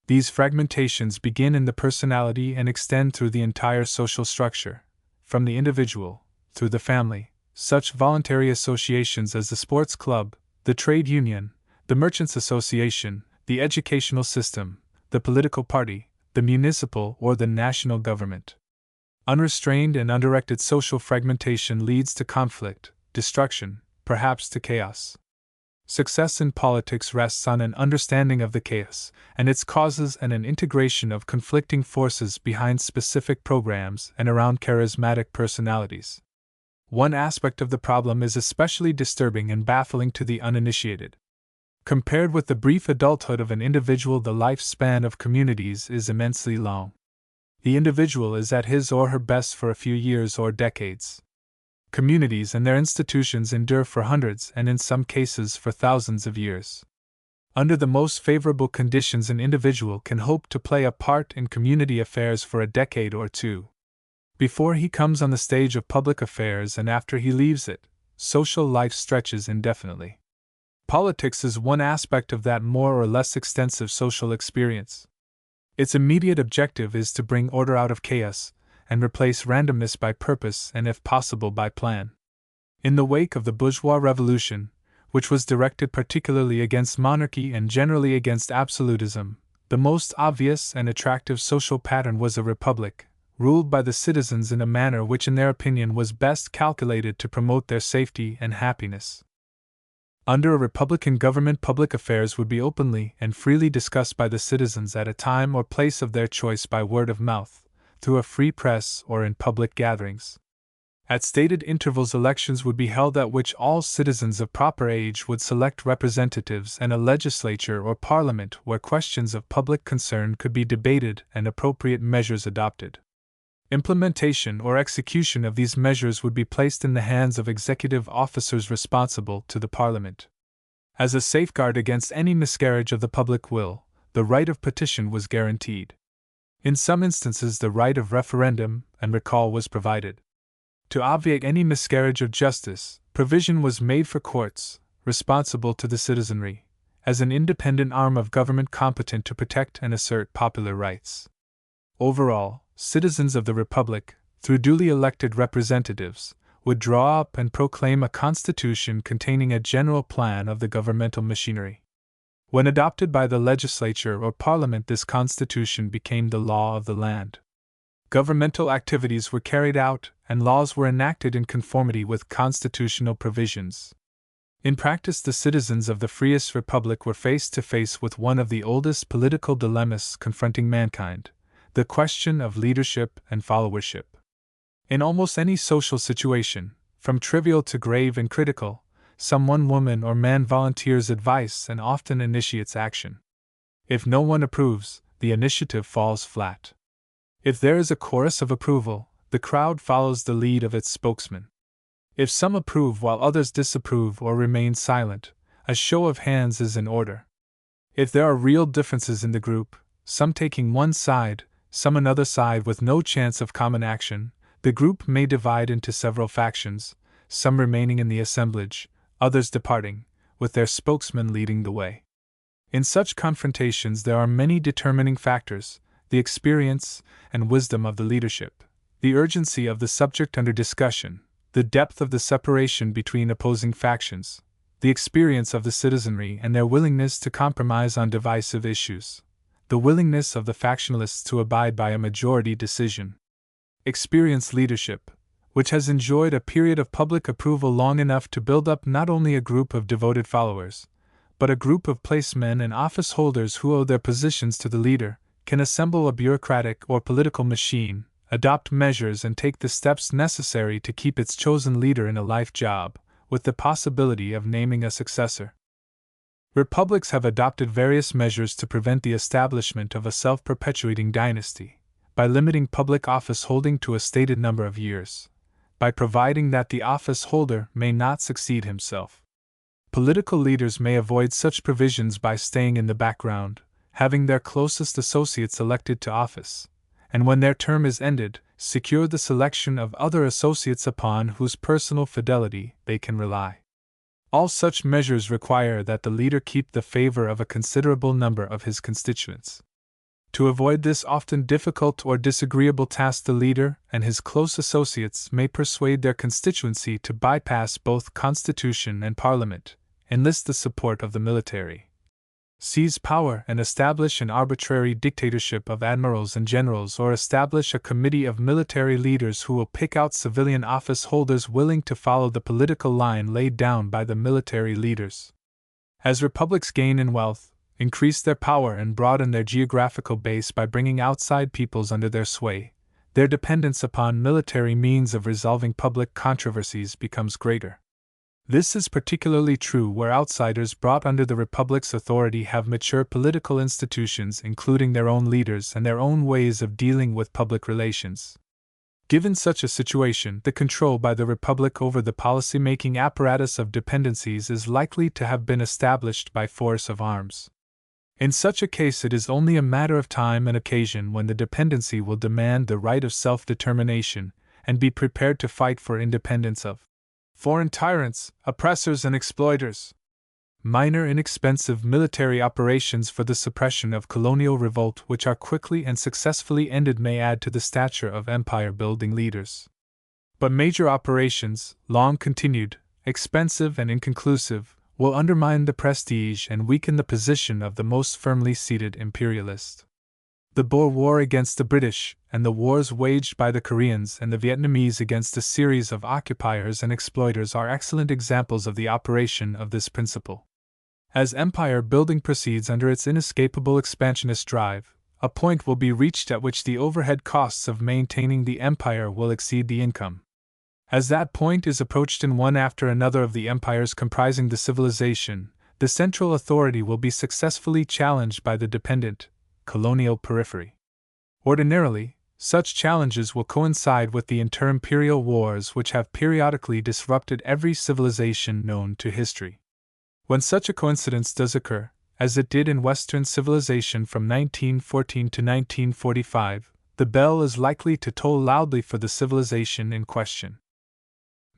These fragmentations begin in the personality and extend through the entire social structure, from the individual, through the family. Such voluntary associations as the sports club, the trade union, the merchants' association, the educational system, the political party, the municipal or the national government. Unrestrained and undirected social fragmentation leads to conflict, destruction, perhaps to chaos. Success in politics rests on an understanding of the chaos and its causes and an integration of conflicting forces behind specific programs and around charismatic personalities. One aspect of the problem is especially disturbing and baffling to the uninitiated. Compared with the brief adulthood of an individual, the lifespan of communities is immensely long. The individual is at his or her best for a few years or decades. Communities and their institutions endure for hundreds and in some cases for thousands of years. Under the most favorable conditions, an individual can hope to play a part in community affairs for a decade or two. Before he comes on the stage of public affairs and after he leaves it, social life stretches indefinitely. Politics is one aspect of that more or less extensive social experience. Its immediate objective is to bring order out of chaos and replace randomness by purpose and, if possible, by plan. In the wake of the bourgeois revolution, which was directed particularly against monarchy and generally against absolutism, the most obvious and attractive social pattern was a republic, ruled by the citizens in a manner which in their opinion was best calculated to promote their safety and happiness. Under a republican government, public affairs would be openly and freely discussed by the citizens at a time or place of their choice by word of mouth, through a free press or in public gatherings. At stated intervals, elections would be held at which all citizens of proper age would select representatives, and a legislature or parliament where questions of public concern could be debated and appropriate measures adopted. Implementation or execution of these measures would be placed in the hands of executive officers responsible to the parliament. As a safeguard against any miscarriage of the public will, the right of petition was guaranteed. In some instances, the right of referendum and recall was provided. To obviate any miscarriage of justice, provision was made for courts, responsible to the citizenry, as an independent arm of government competent to protect and assert popular rights. Overall, citizens of the Republic, through duly elected representatives, would draw up and proclaim a constitution containing a general plan of the governmental machinery. When adopted by the legislature or parliament, this constitution became the law of the land. Governmental activities were carried out, and laws were enacted in conformity with constitutional provisions. In practice, the citizens of the freest republic were face to face with one of the oldest political dilemmas confronting mankind: the question of leadership and followership. In almost any social situation, from trivial to grave and critical, some one woman or man volunteers advice and often initiates action. If no one approves, the initiative falls flat. If there is a chorus of approval, the crowd follows the lead of its spokesman. If some approve while others disapprove or remain silent, a show of hands is in order. If there are real differences in the group, some taking one side, some another side with no chance of common action, the group may divide into several factions, some remaining in the assemblage, others departing, with their spokesman leading the way. In such confrontations there are many determining factors: the experience and wisdom of the leadership, the urgency of the subject under discussion, the depth of the separation between opposing factions, the experience of the citizenry and their willingness to compromise on divisive issues, the willingness of the factionalists to abide by a majority decision. Experienced leadership, which has enjoyed a period of public approval long enough to build up not only a group of devoted followers, but a group of placemen and office holders who owe their positions to the leader, can assemble a bureaucratic or political machine, adopt measures and take the steps necessary to keep its chosen leader in a life job, with the possibility of naming a successor. Republics have adopted various measures to prevent the establishment of a self-perpetuating dynasty, by limiting public office holding to a stated number of years, by providing that the office holder may not succeed himself. Political leaders may avoid such provisions by staying in the background, having their closest associates elected to office, and when their term is ended, secure the selection of other associates upon whose personal fidelity they can rely. All such measures require that the leader keep the favor of a considerable number of his constituents. To avoid this often difficult or disagreeable task, the leader and his close associates may persuade their constituency to bypass both constitution and parliament, enlist the support of the military, seize power and establish an arbitrary dictatorship of admirals and generals, or establish a committee of military leaders who will pick out civilian office holders willing to follow the political line laid down by the military leaders. As republics gain in wealth, increase their power, and broaden their geographical base by bringing outside peoples under their sway, their dependence upon military means of resolving public controversies becomes greater. This is particularly true where outsiders brought under the republic's authority have mature political institutions, including their own leaders and their own ways of dealing with public relations. Given such a situation, the control by the republic over the policy-making apparatus of dependencies is likely to have been established by force of arms. In such a case, it is only a matter of time and occasion when the dependency will demand the right of self-determination and be prepared to fight for independence of foreign tyrants, oppressors, and exploiters. Minor, inexpensive military operations for the suppression of colonial revolt, which are quickly and successfully ended, may add to the stature of empire-building leaders. But major operations, long continued, expensive, and inconclusive, will undermine the prestige and weaken the position of the most firmly seated imperialist. The Boer War against the British, and the wars waged by the Koreans and the Vietnamese against a series of occupiers and exploiters are excellent examples of the operation of this principle. As empire building proceeds under its inescapable expansionist drive, a point will be reached at which the overhead costs of maintaining the empire will exceed the income. As that point is approached in one after another of the empires comprising the civilization, the central authority will be successfully challenged by the dependent, colonial periphery. Ordinarily, such challenges will coincide with the inter-imperial wars which have periodically disrupted every civilization known to history. When such a coincidence does occur, as it did in Western civilization from 1914 to 1945, the bell is likely to toll loudly for the civilization in question.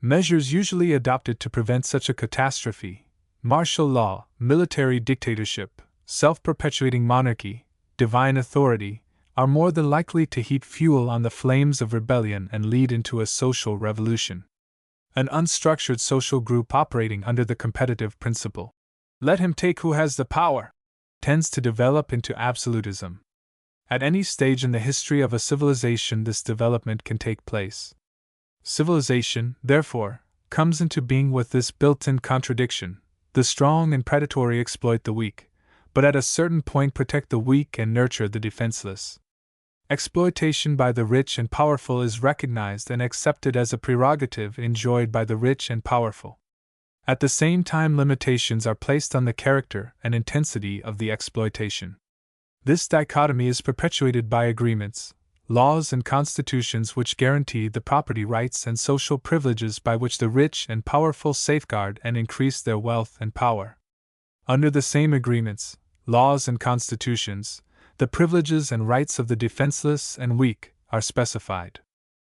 Measures usually adopted to prevent such a catastrophe: martial law, military dictatorship, self-perpetuating monarchy, divine authority, are more than likely to heap fuel on the flames of rebellion and lead into a social revolution. An unstructured social group operating under the competitive principle, "let him take who has the power," tends to develop into absolutism. At any stage in the history of a civilization, this development can take place. Civilization, therefore, comes into being with this built-in contradiction: the strong and predatory exploit the weak, but at a certain point protect the weak and nurture the defenseless. Exploitation by the rich and powerful is recognized and accepted as a prerogative enjoyed by the rich and powerful. At the same time, limitations are placed on the character and intensity of the exploitation. This dichotomy is perpetuated by agreements, laws, and constitutions which guarantee the property rights and social privileges by which the rich and powerful safeguard and increase their wealth and power. Under the same agreements, laws, and constitutions, the privileges and rights of the defenseless and weak are specified.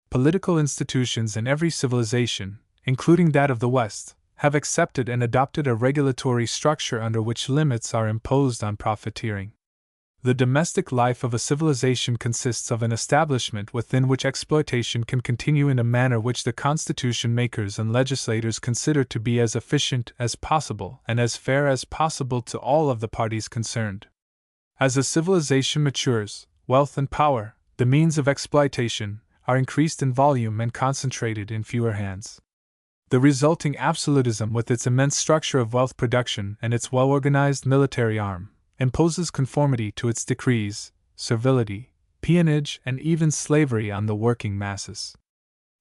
Political institutions in every civilization, including that of the West, have accepted and adopted a regulatory structure under which limits are imposed on profiteering. The domestic life of a civilization consists of an establishment within which exploitation can continue in a manner which the constitution makers and legislators consider to be as efficient as possible and as fair as possible to all of the parties concerned. As a civilization matures, wealth and power, the means of exploitation, are increased in volume and concentrated in fewer hands. The resulting absolutism, with its immense structure of wealth production and its well-organized military arm, imposes conformity to its decrees, servility, peonage, and even slavery on the working masses.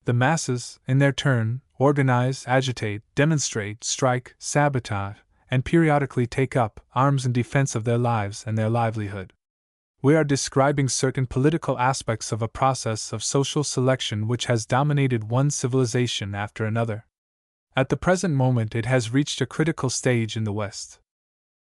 The masses, in their turn, organize, agitate, demonstrate, strike, sabotage, and periodically take up arms in defense of their lives and their livelihood. We are describing certain political aspects of a process of social selection which has dominated one civilization after another. At the present moment, it has reached a critical stage in the West.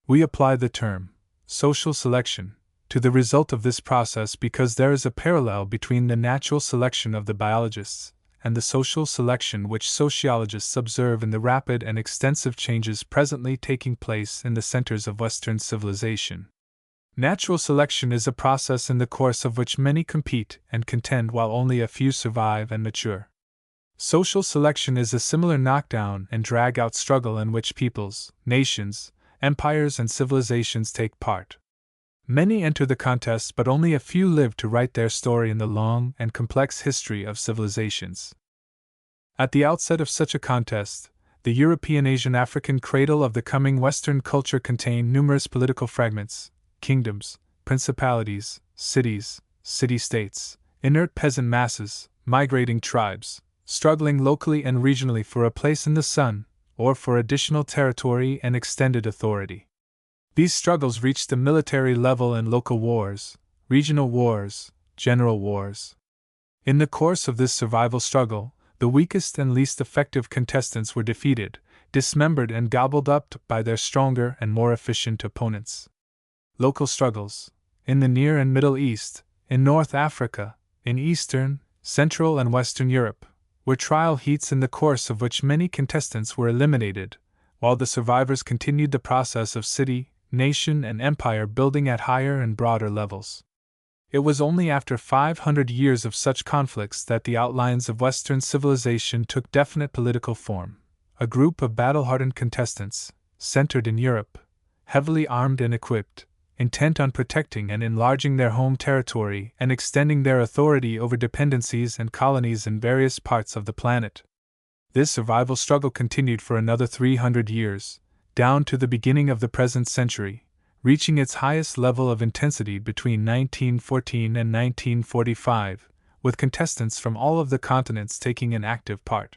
We apply the term social selection to the result of this process because there is a parallel between the natural selection of the biologists and the social selection which sociologists observe in the rapid and extensive changes presently taking place in the centers of Western civilization. Natural selection is a process in the course of which many compete and contend while only a few survive and mature. Social selection is a similar knockdown and drag-out struggle in which peoples, nations, empires, and civilizations take part. Many enter the contest, but only a few live to write their story in the long and complex history of civilizations. At the outset of such a contest, the European Asian African cradle of the coming Western culture contained numerous political fragments, kingdoms, principalities, cities, city-states, inert peasant masses, migrating tribes, struggling locally and regionally for a place in the sun, or for additional territory and extended authority. These struggles reached the military level in local wars, regional wars, general wars. In the course of this survival struggle, the weakest and least effective contestants were defeated, dismembered, and gobbled up by their stronger and more efficient opponents. Local struggles, in the Near and Middle East, in North Africa, in Eastern, Central, and Western Europe, were trial heats in the course of which many contestants were eliminated, while the survivors continued the process of city, nation, and empire building at higher and broader levels. It was only after 500 years of such conflicts that the outlines of Western civilization took definite political form. A group of battle-hardened contestants, centered in Europe, heavily armed and equipped, intent on protecting and enlarging their home territory and extending their authority over dependencies and colonies in various parts of the planet. This survival struggle continued for another 300 years, down to the beginning of the present century, reaching its highest level of intensity between 1914 and 1945, with contestants from all of the continents taking an active part.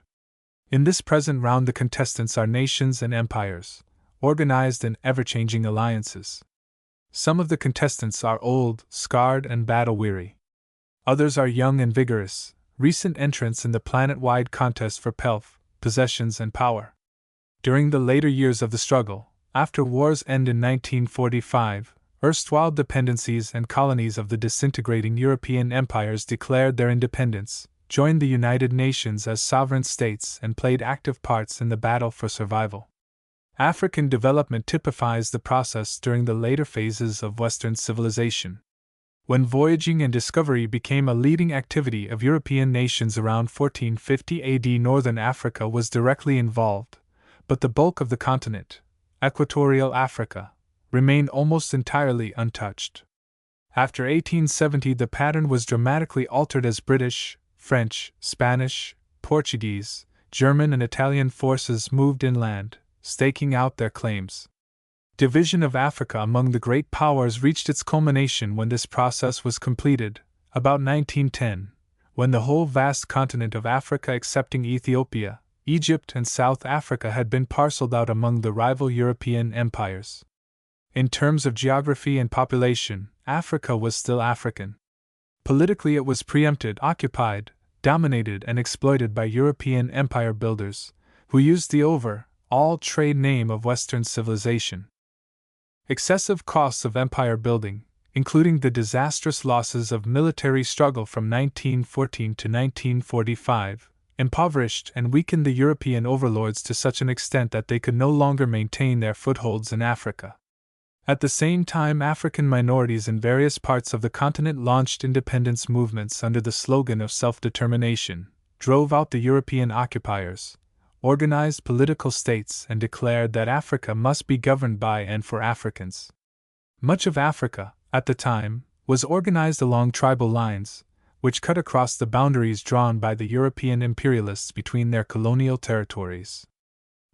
In this present round, the contestants are nations and empires, organized in ever-changing alliances. Some of the contestants are old, scarred, and battle-weary. Others are young and vigorous, recent entrants in the planet-wide contest for pelf, possessions, and power. During the later years of the struggle, after war's end in 1945, erstwhile dependencies and colonies of the disintegrating European empires declared their independence, joined the United Nations as sovereign states, and played active parts in the battle for survival. African development typifies the process during the later phases of Western civilization. When voyaging and discovery became a leading activity of European nations around 1450 AD, Northern Africa was directly involved, but the bulk of the continent, Equatorial Africa, remained almost entirely untouched. After 1870, the pattern was dramatically altered as British, French, Spanish, Portuguese, German, and Italian forces moved inland, staking out their claims. Division of Africa among the great powers reached its culmination when this process was completed, about 1910, when the whole vast continent of Africa excepting Ethiopia, Egypt, and South Africa had been parceled out among the rival European empires. In terms of geography and population, Africa was still African. Politically, it was preempted, occupied, dominated, and exploited by European empire builders, who used the all trade name of Western civilization. Excessive costs of empire building, including the disastrous losses of military struggle from 1914 to 1945, impoverished and weakened the European overlords to such an extent that they could no longer maintain their footholds in Africa. At the same time, African minorities in various parts of the continent launched independence movements under the slogan of self-determination, drove out the European occupiers, organized political states, and declared that Africa must be governed by and for Africans. Much of Africa, at the time, was organized along tribal lines, which cut across the boundaries drawn by the European imperialists between their colonial territories.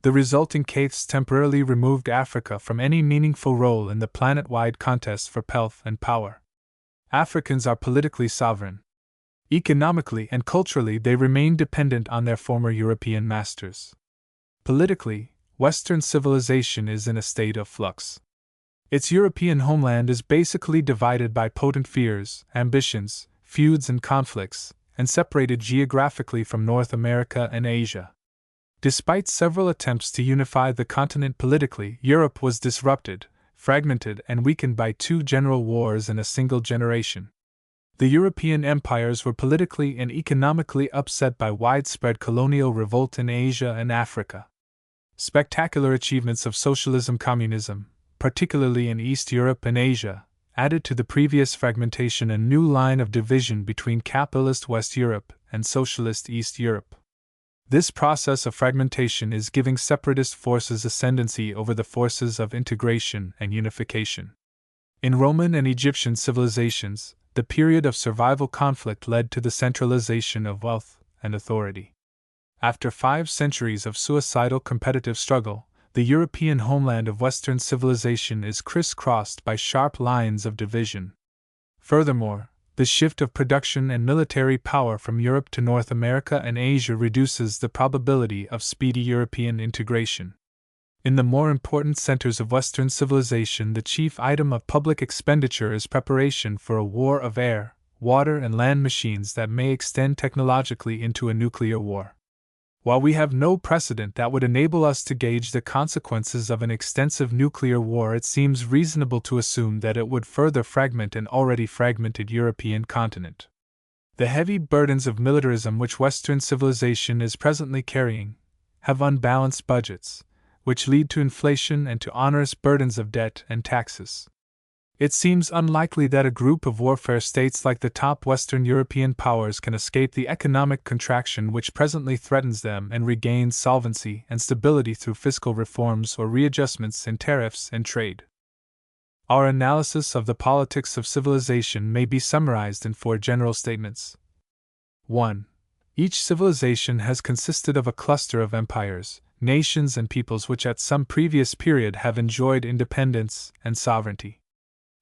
The resulting caves temporarily removed Africa from any meaningful role in the planet-wide contest for pelf and power. Africans are politically sovereign. Economically and culturally, they remain dependent on their former European masters. Politically, Western civilization is in a state of flux. Its European homeland is basically divided by potent fears, ambitions, feuds, and conflicts, and separated geographically from North America and Asia. Despite several attempts to unify the continent politically, Europe was disrupted, fragmented, and weakened by two general wars in a single generation. The European empires were politically and economically upset by widespread colonial revolt in Asia and Africa. Spectacular achievements of socialism-communism, particularly in East Europe and Asia, added to the previous fragmentation a new line of division between capitalist West Europe and socialist East Europe. This process of fragmentation is giving separatist forces ascendancy over the forces of integration and unification. In Roman and Egyptian civilizations, the period of survival conflict led to the centralization of wealth and authority. After 5 centuries of suicidal competitive struggle, the European homeland of Western civilization is crisscrossed by sharp lines of division. Furthermore, the shift of production and military power from Europe to North America and Asia reduces the probability of speedy European integration. In the more important centers of Western civilization, the chief item of public expenditure is preparation for a war of air, water, and land machines that may extend technologically into a nuclear war. While we have no precedent that would enable us to gauge the consequences of an extensive nuclear war, it seems reasonable to assume that it would further fragment an already fragmented European continent. The heavy burdens of militarism which Western civilization is presently carrying have unbalanced budgets, which lead to inflation and to onerous burdens of debt and taxes. It seems unlikely that a group of warfare states like the top Western European powers can escape the economic contraction which presently threatens them and regain solvency and stability through fiscal reforms or readjustments in tariffs and trade. Our analysis of the politics of civilization may be summarized in 4 general statements. 1. Each civilization has consisted of a cluster of empires, nations, and peoples which at some previous period have enjoyed independence and sovereignty.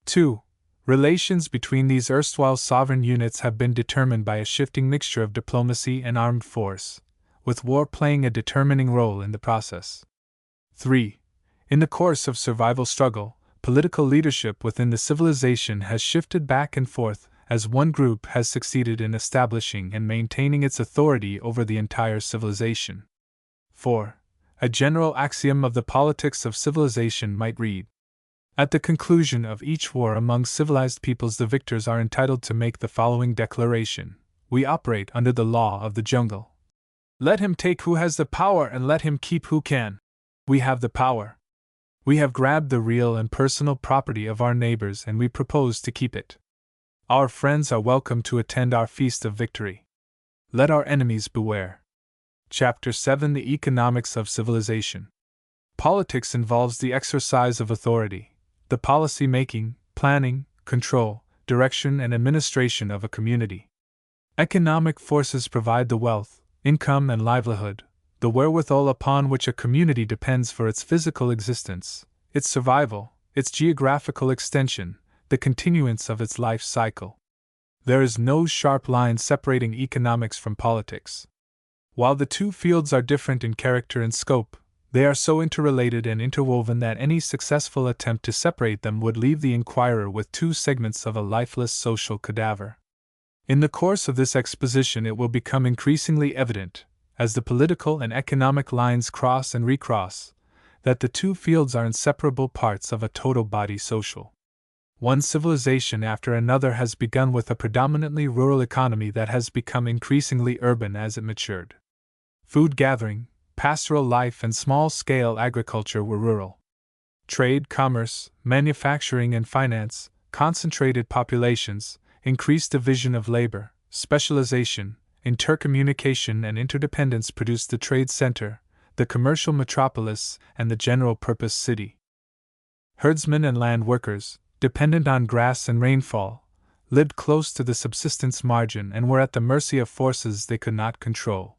2. Relations between these erstwhile sovereign units have been determined by a shifting mixture of diplomacy and armed force, with war playing a determining role in the process. 3. In the course of survival struggle, political leadership within the civilization has shifted back and forth as one group has succeeded in establishing and maintaining its authority over the entire civilization. 4. A general axiom of the politics of civilization might read: at the conclusion of each war among civilized peoples, the victors are entitled to make the following declaration: we operate under the law of the jungle. Let him take who has the power and let him keep who can. We have the power. We have grabbed the real and personal property of our neighbors and we propose to keep it. Our friends are welcome to attend our feast of victory. Let our enemies beware. Chapter 7: The Economics of Civilization. Politics involves the exercise of authority, the policy making, planning, control, direction, and administration of a community. Economic forces provide the wealth, income, and livelihood, the wherewithal upon which a community depends for its physical existence, its survival, its geographical extension, the continuance of its life cycle. There is no sharp line separating economics from politics. While the two fields are different in character and scope, they are so interrelated and interwoven that any successful attempt to separate them would leave the inquirer with 2 segments of a lifeless social cadaver. In the course of this exposition, it will become increasingly evident, as the political and economic lines cross and recross, that the two fields are inseparable parts of a total body social. One civilization after another has begun with a predominantly rural economy that has become increasingly urban as it matured. Food gathering, pastoral life, and small-scale agriculture were rural. Trade, commerce, manufacturing, and finance, concentrated populations, increased division of labor, specialization, intercommunication, and interdependence produced the trade center, the commercial metropolis, and the general-purpose city. Herdsmen and land workers, dependent on grass and rainfall, lived close to the subsistence margin and were at the mercy of forces they could not control.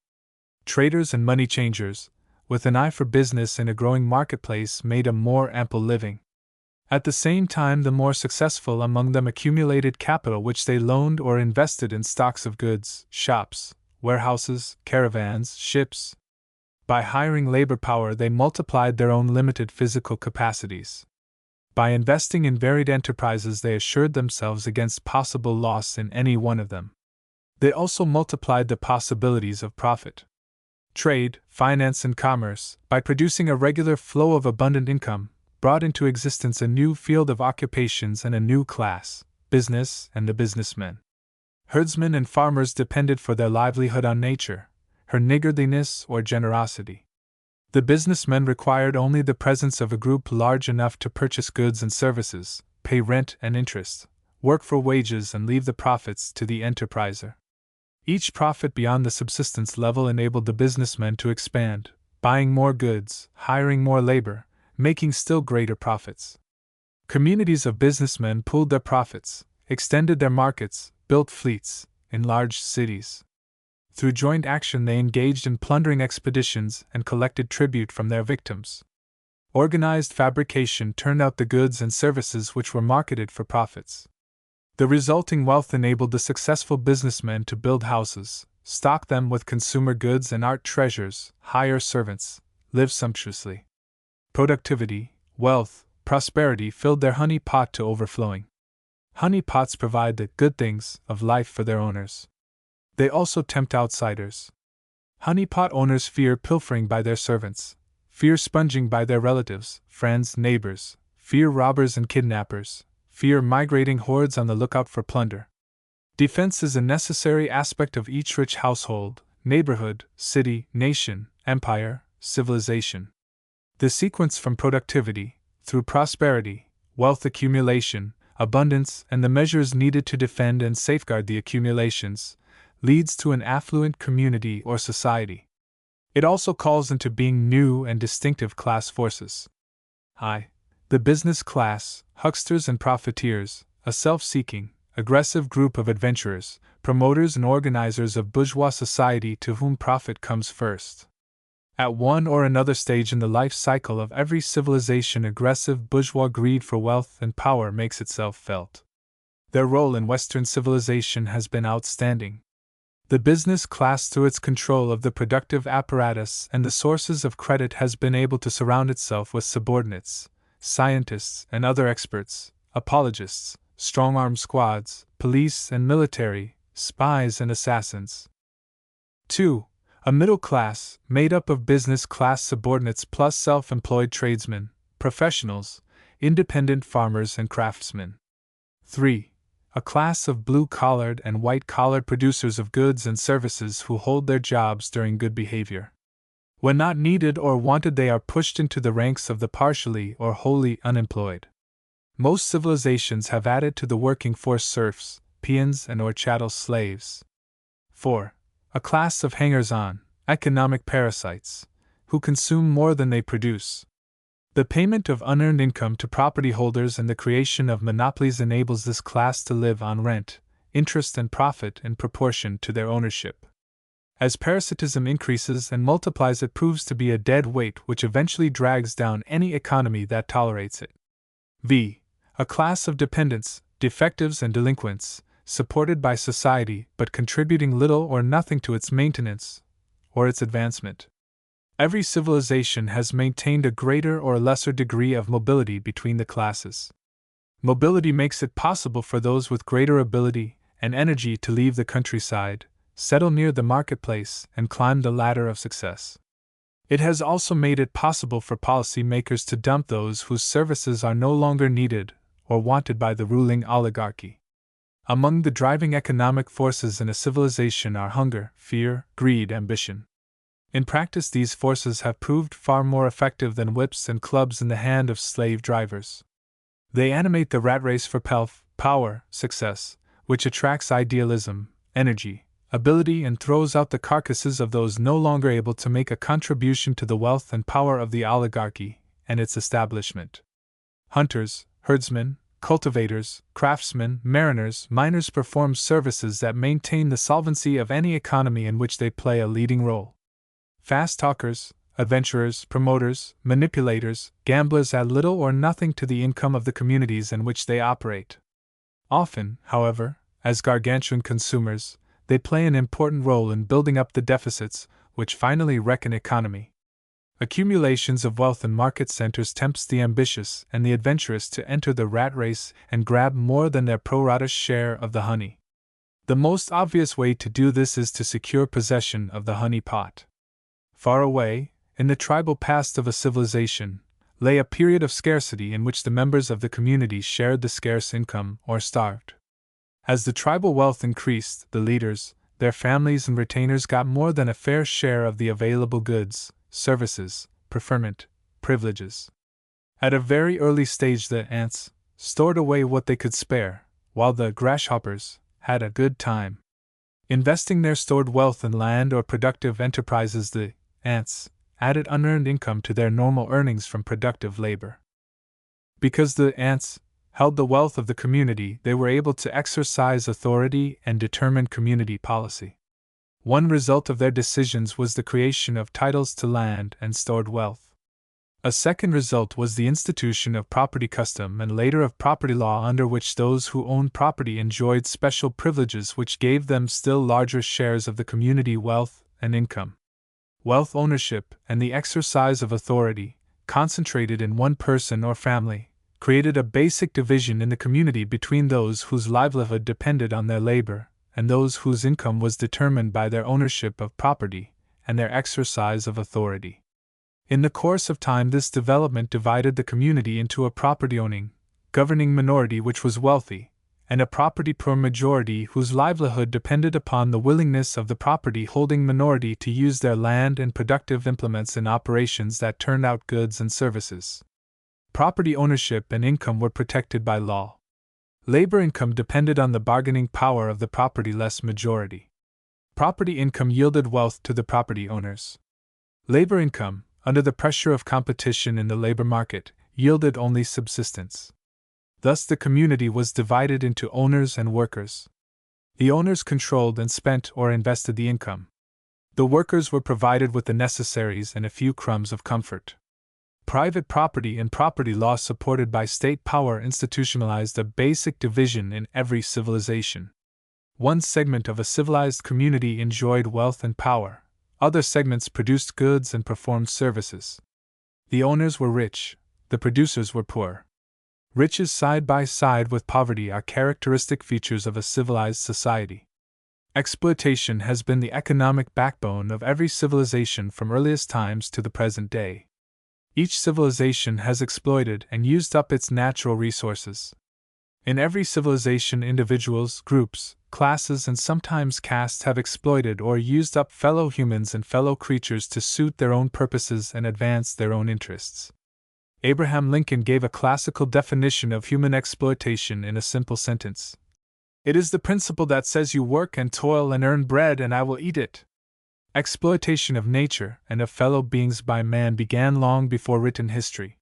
Traders and money changers, with an eye for business in a growing marketplace, made a more ample living. At the same time, the more successful among them accumulated capital which they loaned or invested in stocks of goods, shops, warehouses, caravans, ships. By hiring labor power, they multiplied their own limited physical capacities. By investing in varied enterprises, they assured themselves against possible loss in any one of them. They also multiplied the possibilities of profit. Trade, finance, and commerce, by producing a regular flow of abundant income, brought into existence a new field of occupations and a new class, business and the businessmen. Herdsmen and farmers depended for their livelihood on nature, her niggardliness or generosity. The businessmen required only the presence of a group large enough to purchase goods and services, pay rent and interest, work for wages, and leave the profits to the enterpriser. Each profit beyond the subsistence level enabled the businessmen to expand, buying more goods, hiring more labor, making still greater profits. Communities of businessmen pooled their profits, extended their markets, built fleets, enlarged cities. Through joint action, they engaged in plundering expeditions and collected tribute from their victims. Organized fabrication turned out the goods and services which were marketed for profits. The resulting wealth enabled the successful businessmen to build houses, stock them with consumer goods and art treasures, hire servants, live sumptuously. Productivity, wealth, prosperity filled their honey pot to overflowing. Honey pots provide the good things of life for their owners. They also tempt outsiders. Honey pot owners fear pilfering by their servants, fear sponging by their relatives, friends, neighbors, fear robbers and kidnappers, fear migrating hordes on the lookout for plunder. Defense is a necessary aspect of each rich household, neighborhood, city, nation, empire, civilization. The sequence from productivity, through prosperity, wealth accumulation, abundance, and the measures needed to defend and safeguard the accumulations, leads to an affluent community or society. It also calls into being new and distinctive class forces. The business class, hucksters and profiteers, a self-seeking, aggressive group of adventurers, promoters and organizers of bourgeois society to whom profit comes first. At one or another stage in the life cycle of every civilization, aggressive bourgeois greed for wealth and power makes itself felt. Their role in Western civilization has been outstanding. The business class, through its control of the productive apparatus and the sources of credit, has been able to surround itself with subordinates, scientists and other experts, apologists, strong-arm squads, police and military, spies and assassins. 2. A middle class, made up of business class subordinates plus self-employed tradesmen, professionals, independent farmers and craftsmen. 3. A class of blue-collared and white-collared producers of goods and services who hold their jobs during good behavior. When not needed or wanted, they are pushed into the ranks of the partially or wholly unemployed. Most civilizations have added to the working force serfs, peons and or chattel slaves. 4. A class of hangers-on, economic parasites, who consume more than they produce. The payment of unearned income to property holders and the creation of monopolies enables this class to live on rent, interest and profit in proportion to their ownership. As parasitism increases and multiplies, it proves to be a dead weight which eventually drags down any economy that tolerates it. V. A class of dependents, defectives and delinquents, supported by society but contributing little or nothing to its maintenance or its advancement. Every civilization has maintained a greater or lesser degree of mobility between the classes. Mobility makes it possible for those with greater ability and energy to leave the countryside, settle near the marketplace, and climb the ladder of success. It has also made it possible for policy makers to dump those whose services are no longer needed or wanted by the ruling oligarchy. Among the driving economic forces in a civilization are hunger, fear, greed, ambition. In practice, these forces have proved far more effective than whips and clubs in the hand of slave drivers. They animate the rat race for pelf, power, success, which attracts idealism, energy, ability, and throws out the carcasses of those no longer able to make a contribution to the wealth and power of the oligarchy and its establishment. Hunters, herdsmen, cultivators, craftsmen, mariners, miners perform services that maintain the solvency of any economy in which they play a leading role. Fast talkers, adventurers, promoters, manipulators, gamblers add little or nothing to the income of the communities in which they operate. Often, however, as gargantuan consumers, they play an important role in building up the deficits, which finally wreck an economy. Accumulations of wealth in market centers tempts the ambitious and the adventurous to enter the rat race and grab more than their pro rata share of the honey. The most obvious way to do this is to secure possession of the honey pot. Far away, in the tribal past of a civilization, lay a period of scarcity in which the members of the community shared the scarce income or starved. As the tribal wealth increased, the leaders, their families, and retainers got more than a fair share of the available goods, services, preferment, privileges. At a very early stage, the ants stored away what they could spare, while the grasshoppers had a good time. Investing their stored wealth in land or productive enterprises, the ants added unearned income to their normal earnings from productive labor. Because the ants held the wealth of the community, they were able to exercise authority and determine community policy. One result of their decisions was the creation of titles to land and stored wealth. A second result was the institution of property custom and later of property law, under which those who owned property enjoyed special privileges which gave them still larger shares of the community wealth and income. Wealth ownership and the exercise of authority, concentrated in one person or family, created a basic division in the community between those whose livelihood depended on their labor and those whose income was determined by their ownership of property and their exercise of authority. In the course of time, this development divided the community into a property-owning, governing minority which was wealthy, and a property-poor majority whose livelihood depended upon the willingness of the property-holding minority to use their land and productive implements in operations that turned out goods and services. Property ownership and income were protected by law. Labor income depended on the bargaining power of the property-less majority. Property income yielded wealth to the property owners. Labor income, under the pressure of competition in the labor market, yielded only subsistence. Thus the community was divided into owners and workers. The owners controlled and spent or invested the income. The workers were provided with the necessaries and a few crumbs of comfort. Private property and property law supported by state power institutionalized a basic division in every civilization. One segment of a civilized community enjoyed wealth and power. Other segments produced goods and performed services. The owners were rich, the producers were poor. Riches side by side with poverty are characteristic features of a civilized society. Exploitation has been the economic backbone of every civilization from earliest times to the present day. Each civilization has exploited and used up its natural resources. In every civilization, individuals, groups, classes, and sometimes castes have exploited or used up fellow humans and fellow creatures to suit their own purposes and advance their own interests. Abraham Lincoln gave a classical definition of human exploitation in a simple sentence. "It is the principle that says you work and toil and earn bread and I will eat it." Exploitation of nature and of fellow beings by man began long before written history.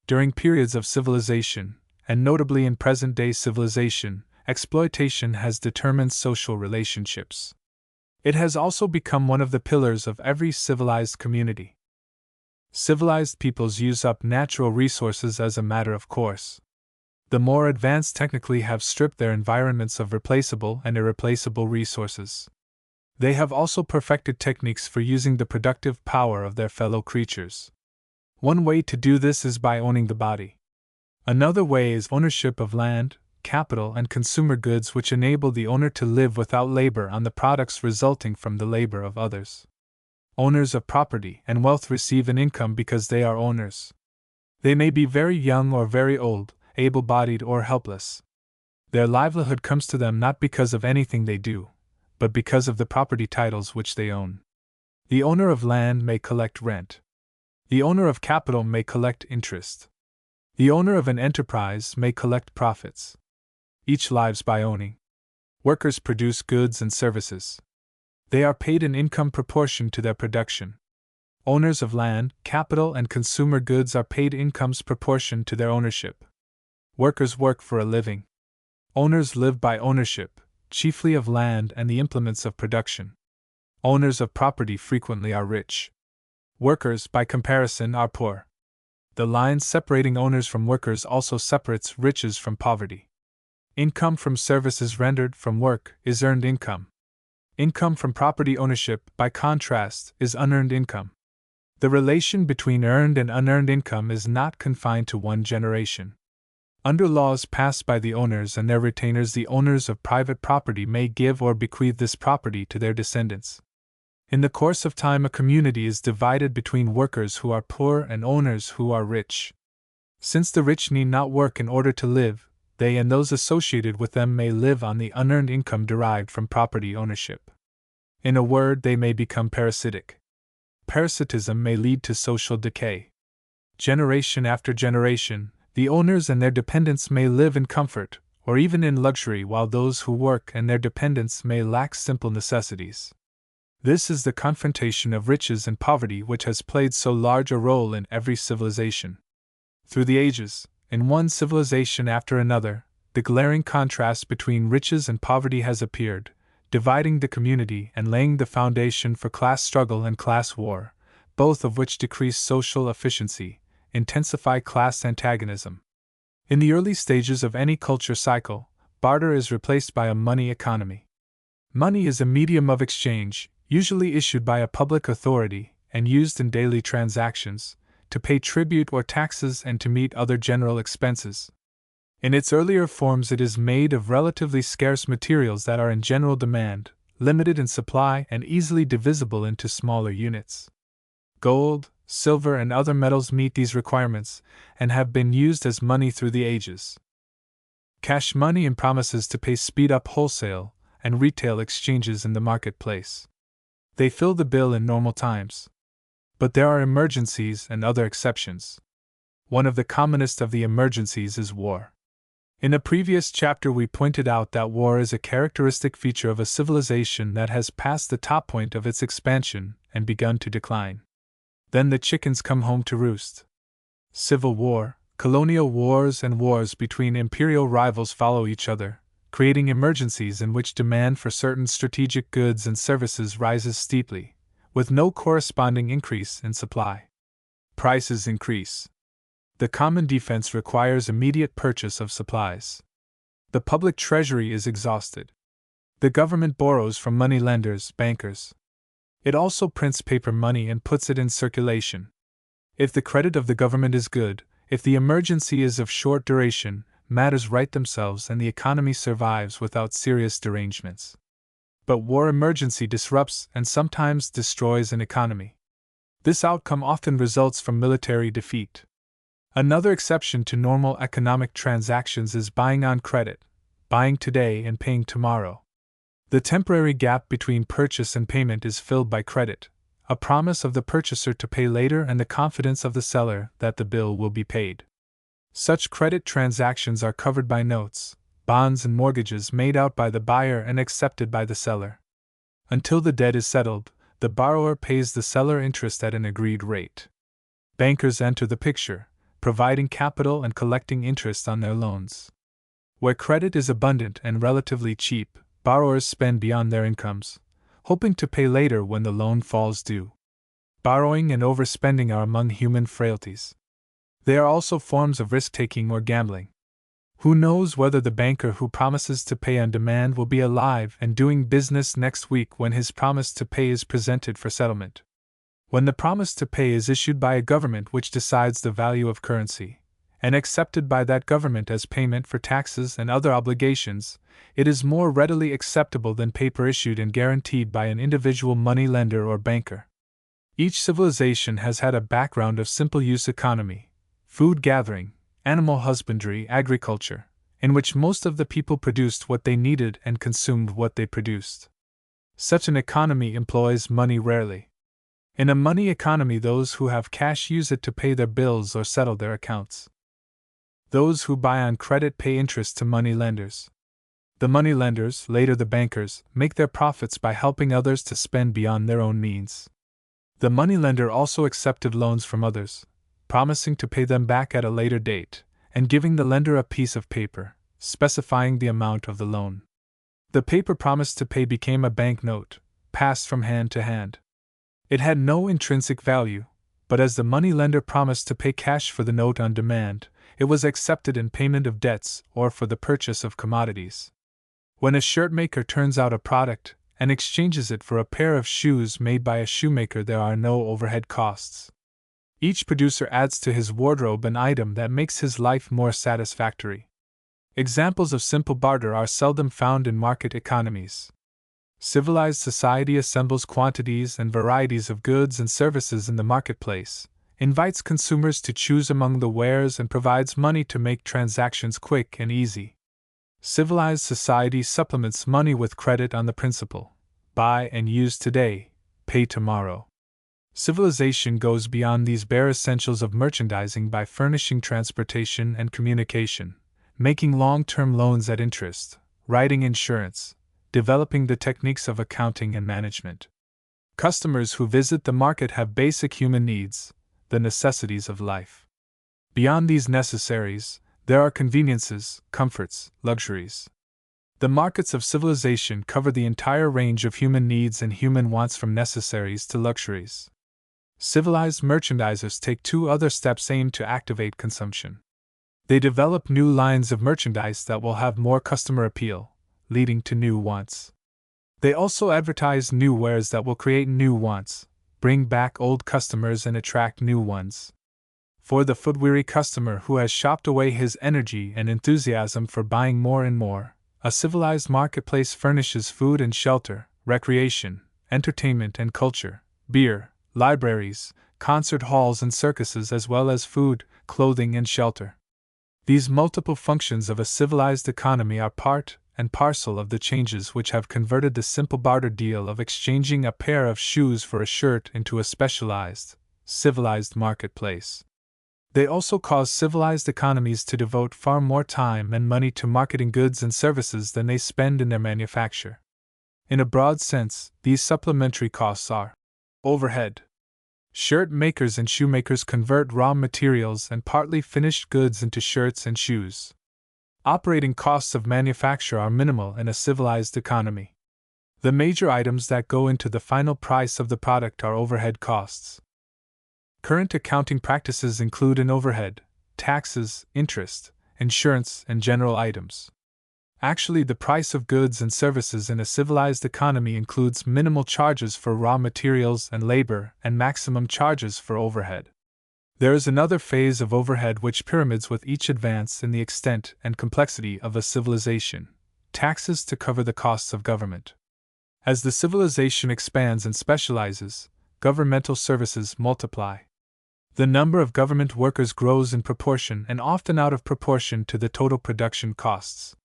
During periods of civilization, and notably in present-day civilization, exploitation has determined social relationships. It has also become one of the pillars of every civilized community. Civilized peoples use up natural resources as a matter of course. The more advanced technically have stripped their environments of replaceable and irreplaceable resources. They have also perfected techniques for using the productive power of their fellow creatures. One way to do this is by owning the body. Another way is ownership of land, capital, and consumer goods, which enable the owner to live without labor on the products resulting from the labor of others. Owners of property and wealth receive an income because they are owners. They may be very young or very old, able-bodied or helpless. Their livelihood comes to them not because of anything they do, but because of the property titles which they own. The owner of land may collect rent. The owner of capital may collect interest. The owner of an enterprise may collect profits. Each lives by owning. Workers produce goods and services. They are paid an income proportion to their production. Owners of land, capital, and consumer goods are paid incomes proportion to their ownership. Workers work for a living. Owners live by ownership, chiefly of land and the implements of production. Owners of property frequently are rich. Workers, by comparison, are poor. The line separating owners from workers also separates riches from poverty. Income from services rendered from work is earned income. Income from property ownership, by contrast, is unearned income. The relation between earned and unearned income is not confined to one generation. Under laws passed by the owners and their retainers, the owners of private property may give or bequeath this property to their descendants. In the course of time, a community is divided between workers who are poor and owners who are rich. Since the rich need not work in order to live, they and those associated with them may live on the unearned income derived from property ownership. In a word, they may become parasitic. Parasitism may lead to social decay. Generation after generation, the owners and their dependents may live in comfort, or even in luxury, while those who work and their dependents may lack simple necessities. This is the confrontation of riches and poverty which has played so large a role in every civilization. Through the ages, in one civilization after another, the glaring contrast between riches and poverty has appeared, dividing the community and laying the foundation for class struggle and class war, both of which decrease social efficiency, intensify class antagonism. In the early stages of any culture cycle, barter is replaced by a money economy. Money is a medium of exchange, usually issued by a public authority and used in daily transactions, to pay tribute or taxes and to meet other general expenses. In its earlier forms, it is made of relatively scarce materials that are in general demand, limited in supply, and easily divisible into smaller units. Gold, silver, and other metals meet these requirements and have been used as money through the ages. Cash money and promises to pay speed up wholesale and retail exchanges in the marketplace. They fill the bill in normal times. But there are emergencies and other exceptions. One of the commonest of the emergencies is war. In a previous chapter, we pointed out that war is a characteristic feature of a civilization that has passed the top point of its expansion and begun to decline. Then the chickens come home to roost. Civil war, colonial wars, and wars between imperial rivals follow each other, creating emergencies in which demand for certain strategic goods and services rises steeply, with no corresponding increase in supply. Prices increase. The common defense requires immediate purchase of supplies. The public treasury is exhausted. The government borrows from money lenders, bankers. It also prints paper money and puts it in circulation. If the credit of the government is good, if the emergency is of short duration, matters right themselves and the economy survives without serious derangements. But war emergency disrupts and sometimes destroys an economy. This outcome often results from military defeat. Another exception to normal economic transactions is buying on credit, buying today and paying tomorrow. The temporary gap between purchase and payment is filled by credit, a promise of the purchaser to pay later and the confidence of the seller that the bill will be paid. Such credit transactions are covered by notes, bonds, and mortgages made out by the buyer and accepted by the seller. Until the debt is settled, the borrower pays the seller interest at an agreed rate. Bankers enter the picture, providing capital and collecting interest on their loans. Where credit is abundant and relatively cheap, borrowers spend beyond their incomes, hoping to pay later when the loan falls due. Borrowing and overspending are among human frailties. They are also forms of risk-taking or gambling. Who knows whether the banker who promises to pay on demand will be alive and doing business next week when his promise to pay is presented for settlement? When the promise to pay is issued by a government which decides the value of currency, and accepted by that government as payment for taxes and other obligations, it is more readily acceptable than paper issued and guaranteed by an individual money lender or banker. Each civilization has had a background of simple use economy, food gathering, animal husbandry, agriculture, in which most of the people produced what they needed and consumed what they produced. Such an economy employs money rarely. In a money economy, those who have cash use it to pay their bills or settle their accounts. Those who buy on credit pay interest to money lenders. The money lenders, later the bankers, make their profits by helping others to spend beyond their own means. The moneylender also accepted loans from others, promising to pay them back at a later date, and giving the lender a piece of paper, specifying the amount of the loan. The paper promised to pay became a banknote, passed from hand to hand. It had no intrinsic value, but as the moneylender promised to pay cash for the note on demand, it was accepted in payment of debts or for the purchase of commodities. When a shirt maker turns out a product and exchanges it for a pair of shoes made by a shoemaker, there are no overhead costs. Each producer adds to his wardrobe an item that makes his life more satisfactory. Examples of simple barter are seldom found in market economies. Civilized society assembles quantities and varieties of goods and services in the marketplace, invites consumers to choose among the wares, and provides money to make transactions quick and easy. Civilized society supplements money with credit on the principle: buy and use today, pay tomorrow. Civilization goes beyond these bare essentials of merchandising by furnishing transportation and communication, making long-term loans at interest, writing insurance, developing the techniques of accounting and management. Customers who visit the market have basic human needs, the necessities of life. Beyond these necessaries, there are conveniences, comforts, luxuries. The markets of civilization cover the entire range of human needs and human wants from necessaries to luxuries. Civilized merchandisers take two other steps aimed to activate consumption. They develop new lines of merchandise that will have more customer appeal, leading to new wants. They also advertise new wares that will create new wants, bring back old customers and attract new ones. For the food-weary customer who has shopped away his energy and enthusiasm for buying more and more, a civilized marketplace furnishes food and shelter, recreation, entertainment and culture, beer, libraries, concert halls and circuses, as well as food, clothing and shelter. These multiple functions of a civilized economy are part and parcel of the changes which have converted the simple barter deal of exchanging a pair of shoes for a shirt into a specialized, civilized marketplace. They also cause civilized economies to devote far more time and money to marketing goods and services than they spend in their manufacture. In a broad sense, these supplementary costs are overhead. Shirt makers and shoemakers convert raw materials and partly finished goods into shirts and shoes. Operating costs of manufacture are minimal in a civilized economy. The major items that go into the final price of the product are overhead costs. Current accounting practices include an overhead, taxes, interest, insurance, and general items. Actually, the price of goods and services in a civilized economy includes minimal charges for raw materials and labor and maximum charges for overhead. There is another phase of overhead which pyramids with each advance in the extent and complexity of a civilization: taxes to cover the costs of government. As the civilization expands and specializes, governmental services multiply. The number of government workers grows in proportion and often out of proportion to the total production costs.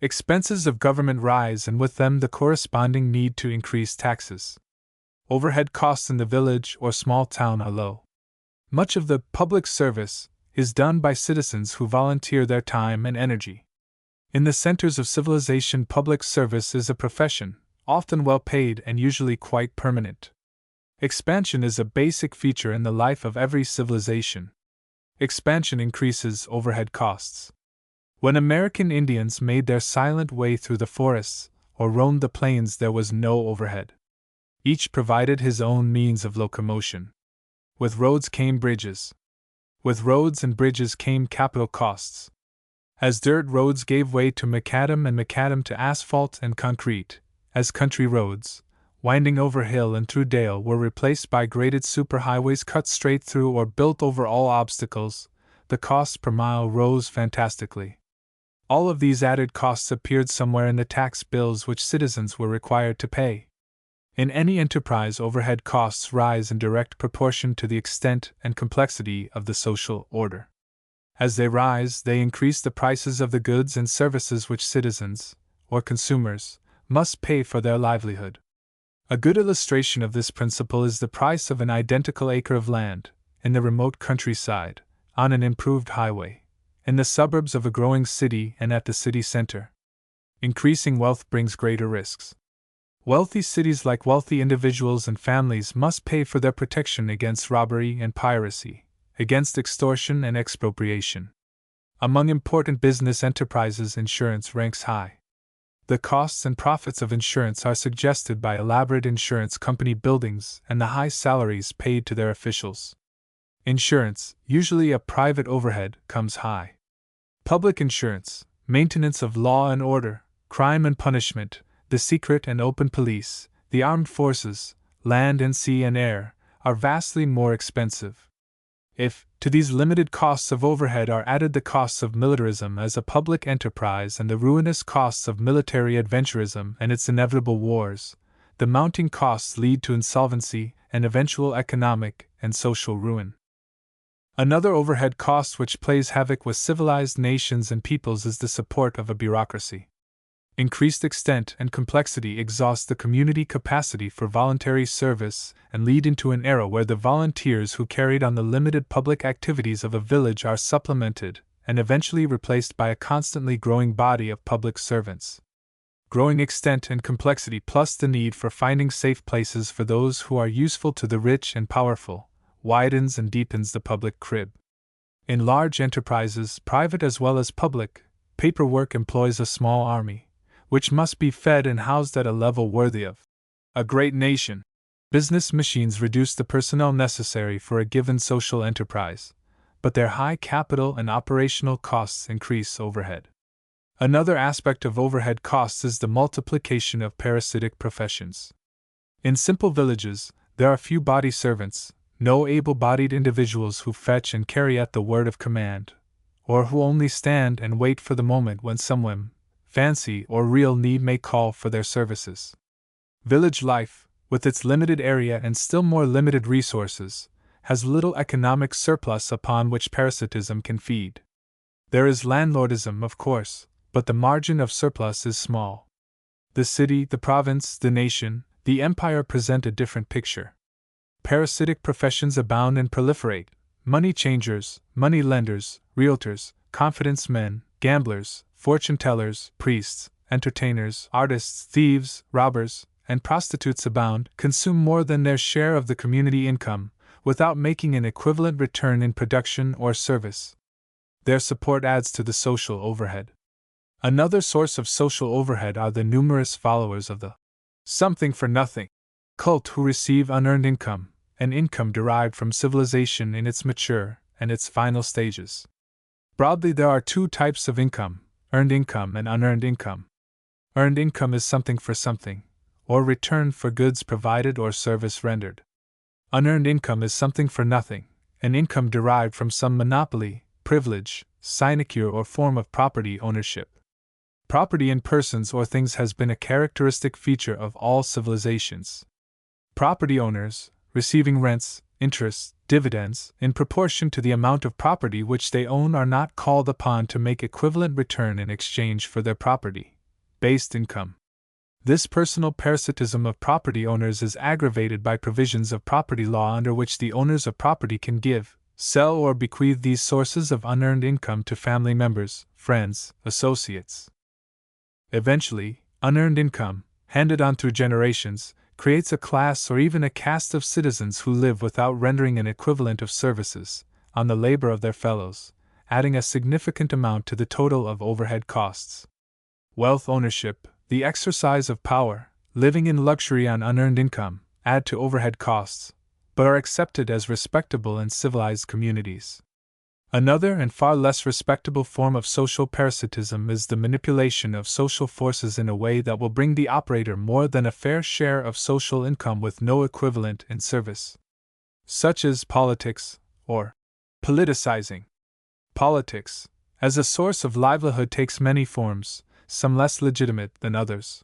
Expenses of government rise, and with them the corresponding need to increase taxes. Overhead costs in the village or small town are low. Much of the public service is done by citizens who volunteer their time and energy. In the centers of civilization, public service is a profession, often well paid and usually quite permanent. Expansion is a basic feature in the life of every civilization. Expansion increases overhead costs. When American Indians made their silent way through the forests or roamed the plains, there was no overhead. Each provided his own means of locomotion. With roads came bridges. With roads and bridges came capital costs. As dirt roads gave way to macadam and macadam to asphalt and concrete, as country roads, winding over hill and through dale, were replaced by graded superhighways cut straight through or built over all obstacles, the costs per mile rose fantastically. All of these added costs appeared somewhere in the tax bills which citizens were required to pay. In any enterprise, overhead costs rise in direct proportion to the extent and complexity of the social order. As they rise, they increase the prices of the goods and services which citizens, or consumers, must pay for their livelihood. A good illustration of this principle is the price of an identical acre of land, in the remote countryside, on an improved highway, in the suburbs of a growing city and at the city center. Increasing wealth brings greater risks. Wealthy cities, like wealthy individuals and families, must pay for their protection against robbery and piracy, against extortion and expropriation. Among important business enterprises, insurance ranks high. The costs and profits of insurance are suggested by elaborate insurance company buildings and the high salaries paid to their officials. Insurance, usually a private overhead, comes high. Public insurance, maintenance of law and order, crime and punishment, the secret and open police, the armed forces, land and sea and air, are vastly more expensive. If, to these limited costs of overhead are added the costs of militarism as a public enterprise and the ruinous costs of military adventurism and its inevitable wars, the mounting costs lead to insolvency and eventual economic and social ruin. Another overhead cost which plays havoc with civilized nations and peoples is the support of a bureaucracy. Increased extent and complexity exhaust the community capacity for voluntary service and lead into an era where the volunteers who carried on the limited public activities of a village are supplemented and eventually replaced by a constantly growing body of public servants. Growing extent and complexity plus the need for finding safe places for those who are useful to the rich and powerful widens and deepens the public crib. In large enterprises, private as well as public, paperwork employs a small army, which must be fed and housed at a level worthy of a great nation. Business machines reduce the personnel necessary for a given social enterprise, but their high capital and operational costs increase overhead. Another aspect of overhead costs is the multiplication of parasitic professions. In simple villages, there are few body servants, no able-bodied individuals who fetch and carry at the word of command, or who only stand and wait for the moment when some whim, fancy, or real need may call for their services. Village life, with its limited area and still more limited resources, has little economic surplus upon which parasitism can feed. There is landlordism, of course, but the margin of surplus is small. The city, the province, the nation, the empire present a different picture. Parasitic professions abound and proliferate: money changers, money lenders, realtors, confidence men, gamblers, fortune tellers, priests, entertainers, artists, thieves, robbers, and prostitutes abound, consume more than their share of the community income, without making an equivalent return in production or service. Their support adds to the social overhead. Another source of social overhead are the numerous followers of the something for nothing cult who receive unearned income, an income derived from civilization in its mature and its final stages. Broadly, there are two types of income: earned income and unearned income. Earned income is something for something, or return for goods provided or service rendered. Unearned income is something for nothing, an income derived from some monopoly, privilege, sinecure, or form of property ownership. Property in persons or things has been a characteristic feature of all civilizations. Property owners, receiving rents, interests, dividends, in proportion to the amount of property which they own, are not called upon to make equivalent return in exchange for their property-based income. This personal parasitism of property owners is aggravated by provisions of property law under which the owners of property can give, sell, or bequeath these sources of unearned income to family members, friends, associates. Eventually, unearned income, handed on through generations, creates a class or even a caste of citizens who live without rendering an equivalent of services on the labor of their fellows, adding a significant amount to the total of overhead costs. Wealth ownership, the exercise of power, living in luxury on unearned income, add to overhead costs, but are accepted as respectable in civilized communities. Another and far less respectable form of social parasitism is the manipulation of social forces in a way that will bring the operator more than a fair share of social income with no equivalent in service. Such as politics, or politicizing. Politics, as a source of livelihood, takes many forms, some less legitimate than others.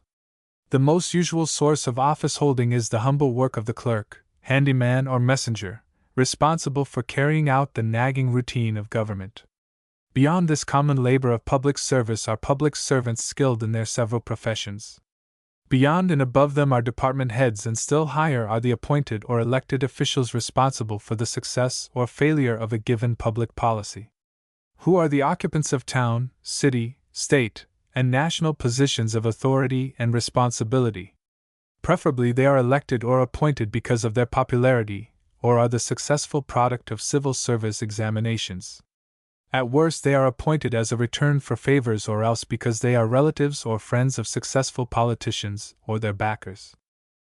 The most usual source of office holding is the humble work of the clerk, handyman, or messenger, responsible for carrying out the nagging routine of government. Beyond this common labor of public service are public servants skilled in their several professions. Beyond and above them are department heads, and still higher are the appointed or elected officials responsible for the success or failure of a given public policy. Who are the occupants of town, city, state, and national positions of authority and responsibility? Preferably they are elected or appointed because of their popularity, or are the successful product of civil service examinations. At worst, they are appointed as a return for favors, or else because they are relatives or friends of successful politicians or their backers.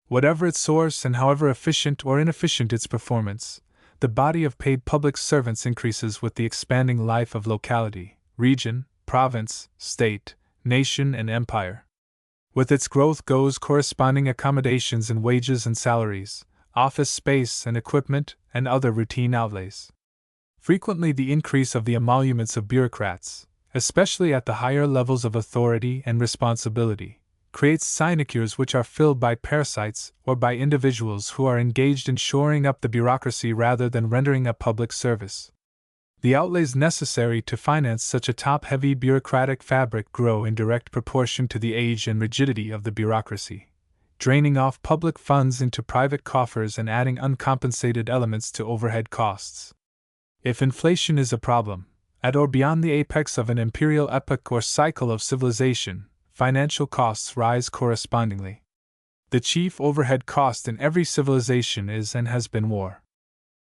Whatever its source and however efficient or inefficient its performance, the body of paid public servants increases with the expanding life of locality, region, province, state, nation, and empire. With its growth goes corresponding accommodations in wages and salaries, office space and equipment, and other routine outlays. Frequently, the increase of the emoluments of bureaucrats, especially at the higher levels of authority and responsibility, creates sinecures which are filled by parasites or by individuals who are engaged in shoring up the bureaucracy rather than rendering a public service. The outlays necessary to finance such a top-heavy bureaucratic fabric grow in direct proportion to the age and rigidity of the bureaucracy, draining off public funds into private coffers and adding uncompensated elements to overhead costs. If inflation is a problem, At or beyond the apex of an imperial epoch or cycle of civilization, financial costs rise correspondingly. The chief overhead cost in every civilization is and has been war.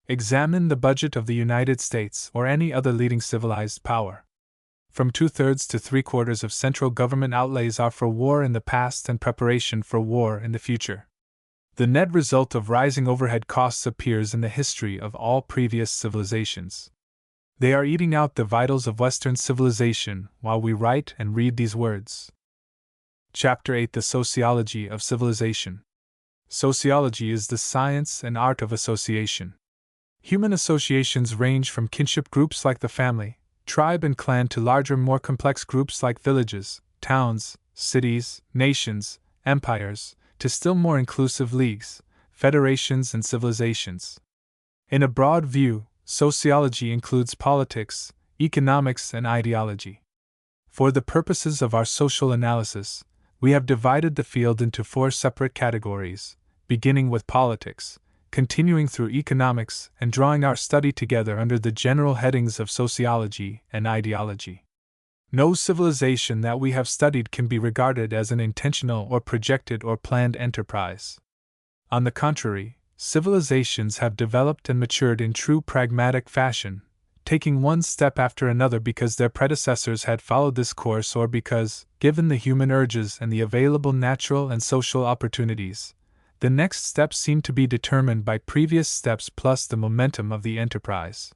Examine the budget of the United States or any other leading civilized power. From 2/3 to 3/4 of central government outlays are for war in the past and preparation for war in the future. The net result of rising overhead costs appears in the history of all previous civilizations. They are eating out the vitals of Western civilization while we write and read these words. Chapter 8: The Sociology of Civilization. Sociology is the science and art of association. Human associations range from kinship groups like the family, tribe, and clan to larger, more complex groups like villages, towns, cities, nations, empires, to still more inclusive leagues, federations, and civilizations. In a broad view, sociology includes politics, economics, and ideology. For the purposes of our social analysis, we have divided the field into 4 separate categories, beginning with politics, continuing through economics, and drawing our study together under the general headings of sociology and ideology. No civilization that we have studied can be regarded as an intentional or projected or planned enterprise. On the contrary, civilizations have developed and matured in true pragmatic fashion, taking one step after another because their predecessors had followed this course or because, given the human urges and the available natural and social opportunities, the next steps seemed to be determined by previous steps plus the momentum of the enterprise.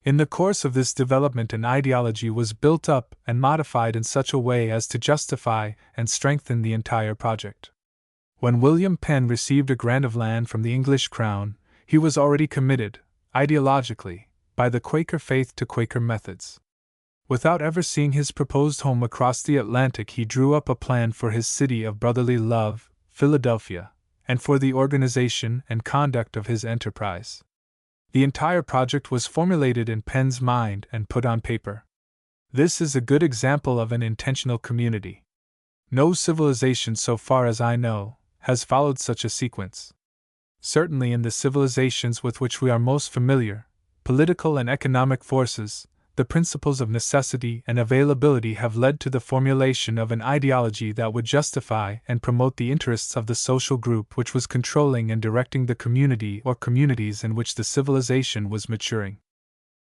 In the course of this development, an ideology was built up and modified in such a way as to justify and strengthen the entire project. When William Penn received a grant of land from the English crown, he was already committed, ideologically, by the Quaker faith to Quaker methods. Without ever seeing his proposed home across the Atlantic, he drew up a plan for his city of brotherly love, Philadelphia, and for the organization and conduct of his enterprise. The entire project was formulated in Penn's mind and put on paper. This is a good example of an intentional community. No civilization, so far as I know, has followed such a sequence. Certainly in the civilizations with which we are most familiar, political and economic forces, the principles of necessity and availability have led to the formulation of an ideology that would justify and promote the interests of the social group which was controlling and directing the community or communities in which the civilization was maturing.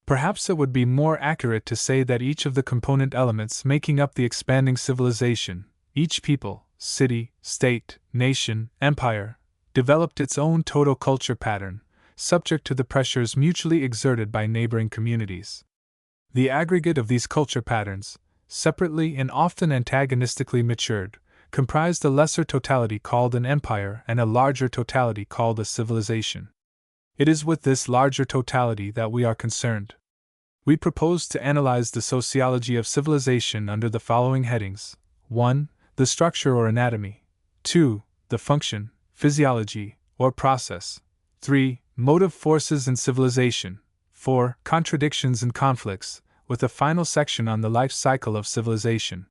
Perhaps it would be more accurate to say that each of the component elements making up the expanding civilization, each people, city, state, nation, empire, developed its own total culture pattern, subject to the pressures mutually exerted by neighboring communities. The aggregate of these culture patterns, separately and often antagonistically matured, comprised a lesser totality called an empire and a larger totality called a civilization. It is with this larger totality that we are concerned. We propose to analyze the sociology of civilization under the following headings: 1. The structure or anatomy. 2. The function, physiology, or process. 3. Motive forces in civilization. 4. Contradictions and conflicts, with a final section on the life cycle of civilization.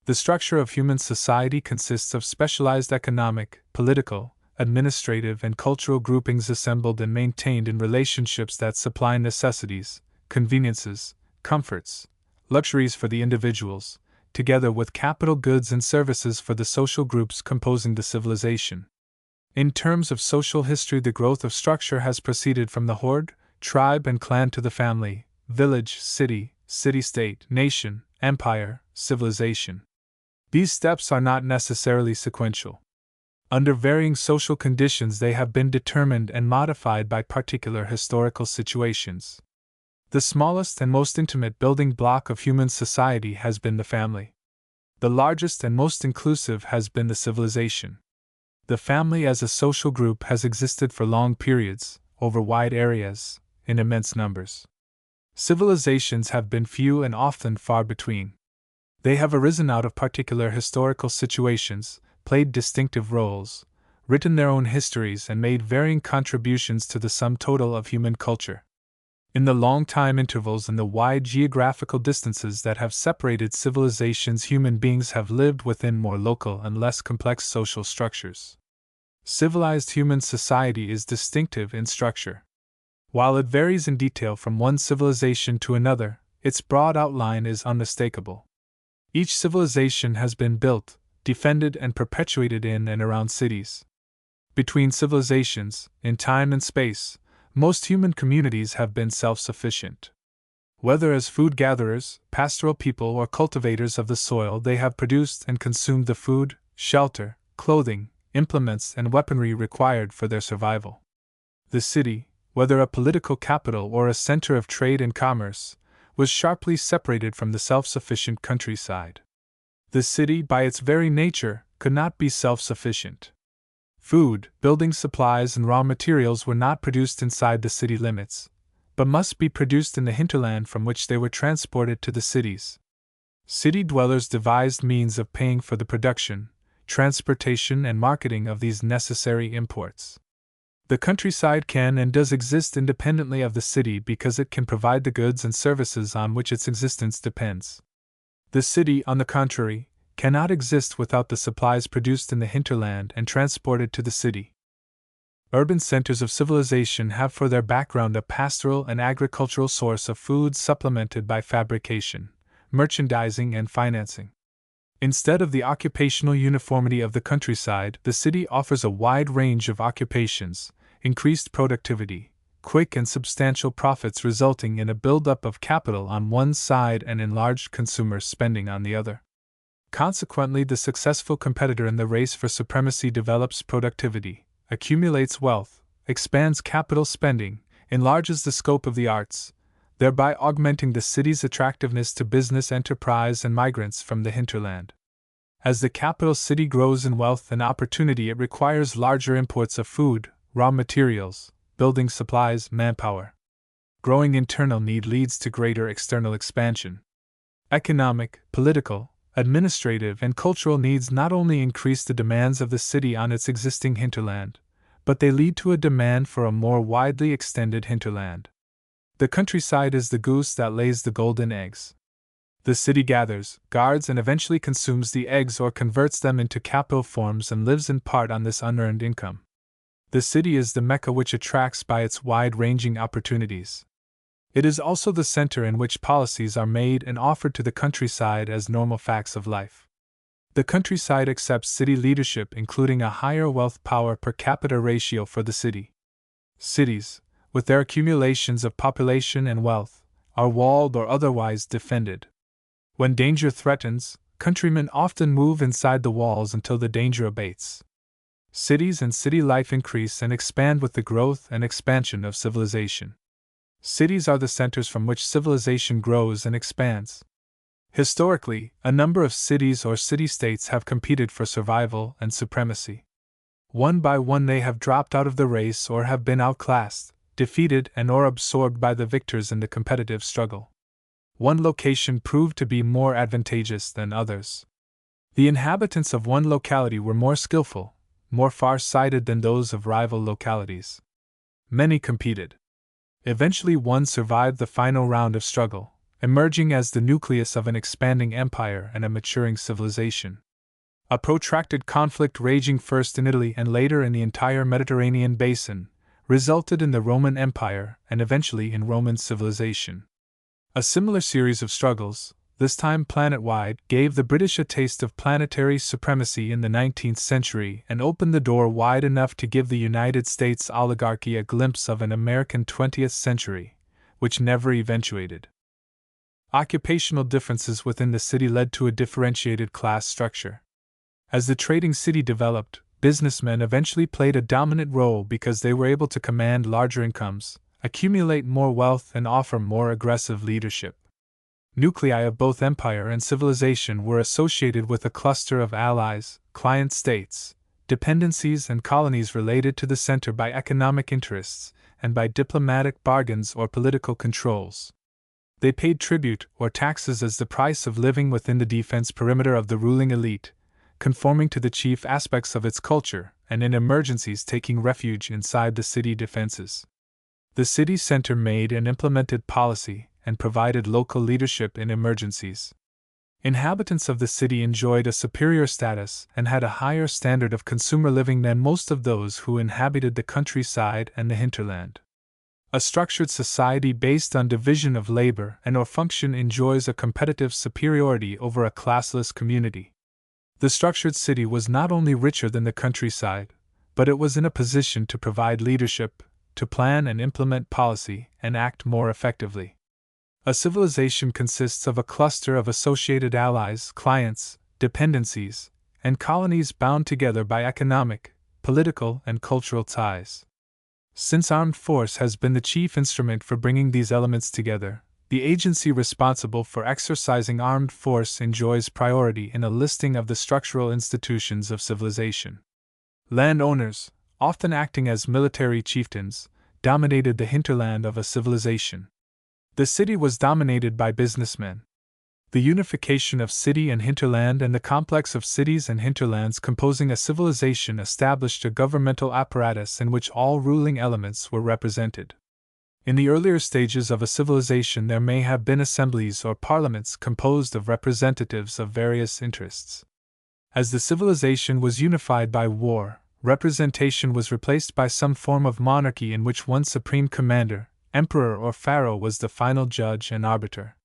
The structure of human society consists of specialized economic, political, administrative, and cultural groupings assembled and maintained in relationships that supply necessities, conveniences, comforts, luxuries for the individuals, together with capital goods and services for the social groups composing the civilization. In terms of social history, the growth of structure has proceeded from the horde, tribe, and clan to the family, village, city, city-state, nation, empire, civilization. These steps are not necessarily sequential. Under varying social conditions, they have been determined and modified by particular historical situations. The smallest and most intimate building block of human society has been the family. The largest and most inclusive has been the civilization. The family as a social group has existed for long periods, over wide areas, in immense numbers. Civilizations have been few and often far between. They have arisen out of particular historical situations, played distinctive roles, written their own histories, and made varying contributions to the sum total of human culture. In the long time intervals and the wide geographical distances that have separated civilizations, human beings have lived within more local and less complex social structures. Civilized human society is distinctive in structure. While it varies in detail from one civilization to another, its broad outline is unmistakable. Each civilization has been built, defended, and perpetuated in and around cities. Between civilizations, in time and space, most human communities have been self-sufficient. Whether as food gatherers, pastoral people, or cultivators of the soil, they have produced and consumed the food, shelter, clothing, implements, and weaponry required for their survival. The city, whether a political capital or a center of trade and commerce, was sharply separated from the self-sufficient countryside. The city, by its very nature, could not be self-sufficient. Food, building supplies, and raw materials were not produced inside the city limits, but must be produced in the hinterland from which they were transported to the cities. City dwellers devised means of paying for the production, transportation, and marketing of these necessary imports. The countryside can and does exist independently of the city because it can provide the goods and services on which its existence depends. The city, on the contrary, cannot exist without the supplies produced in the hinterland and transported to the city. Urban centers of civilization have for their background a pastoral and agricultural source of food supplemented by fabrication, merchandising, and financing. Instead of the occupational uniformity of the countryside, the city offers a wide range of occupations, increased productivity, quick and substantial profits resulting in a buildup of capital on one side and enlarged consumer spending on the other. Consequently, the successful competitor in the race for supremacy develops productivity, accumulates wealth, expands capital spending, enlarges the scope of the arts, thereby augmenting the city's attractiveness to business enterprise and migrants from the hinterland. As the capital city grows in wealth and opportunity, it requires larger imports of food, raw materials, building supplies, manpower. Growing internal need leads to greater external expansion. Economic, political, administrative, and cultural needs not only increase the demands of the city on its existing hinterland, but they lead to a demand for a more widely extended hinterland. The countryside is the goose that lays the golden eggs. The city gathers, guards, and eventually consumes the eggs or converts them into capital forms and lives in part on this unearned income. The city is the Mecca which attracts by its wide-ranging opportunities. It is also the center in which policies are made and offered to the countryside as normal facts of life. The countryside accepts city leadership, including a higher wealth power per capita ratio for the city. Cities, with their accumulations of population and wealth, are walled or otherwise defended. When danger threatens, countrymen often move inside the walls until the danger abates. Cities and city life increase and expand with the growth and expansion of civilization. Cities are the centers from which civilization grows and expands. Historically, a number of cities or city-states have competed for survival and supremacy. One by one they have dropped out of the race or have been outclassed, defeated, and or absorbed by the victors in the competitive struggle. One location proved to be more advantageous than others. The inhabitants of one locality were more skillful, more far-sighted than those of rival localities. Many competed. Eventually one survived the final round of struggle, emerging as the nucleus of an expanding empire and a maturing civilization. A protracted conflict raging first in Italy and later in the entire Mediterranean basin resulted in the Roman Empire and eventually in Roman civilization. A similar series of struggles, this time planet-wide, gave the British a taste of planetary supremacy in the 19th century and opened the door wide enough to give the United States oligarchy a glimpse of an American 20th century, which never eventuated. Occupational differences within the city led to a differentiated class structure. As the trading city developed, businessmen eventually played a dominant role because they were able to command larger incomes, accumulate more wealth, and offer more aggressive leadership. Nuclei of both empire and civilization were associated with a cluster of allies, client states, dependencies, and colonies related to the center by economic interests and by diplomatic bargains or political controls. They paid tribute or taxes as the price of living within the defense perimeter of the ruling elite, conforming to the chief aspects of its culture, and in emergencies taking refuge inside the city defenses. The city center made and implemented policy and provided local leadership in emergencies. Inhabitants of the city enjoyed a superior status and had a higher standard of consumer living than most of those who inhabited the countryside and the hinterland. A structured society based on division of labor and/or function enjoys a competitive superiority over a classless community. The structured city was not only richer than the countryside, but it was in a position to provide leadership, to plan and implement policy, and act more effectively. A civilization consists of a cluster of associated allies, clients, dependencies, and colonies bound together by economic, political, and cultural ties. Since armed force has been the chief instrument for bringing these elements together, the agency responsible for exercising armed force enjoys priority in a listing of the structural institutions of civilization. Landowners, often acting as military chieftains, dominated the hinterland of a civilization. The city was dominated by businessmen. The unification of city and hinterland and the complex of cities and hinterlands composing a civilization established a governmental apparatus in which all ruling elements were represented. In the earlier stages of a civilization, there may have been assemblies or parliaments composed of representatives of various interests. As the civilization was unified by war, representation was replaced by some form of monarchy in which one supreme commander, emperor or pharaoh, was the final judge and arbiter.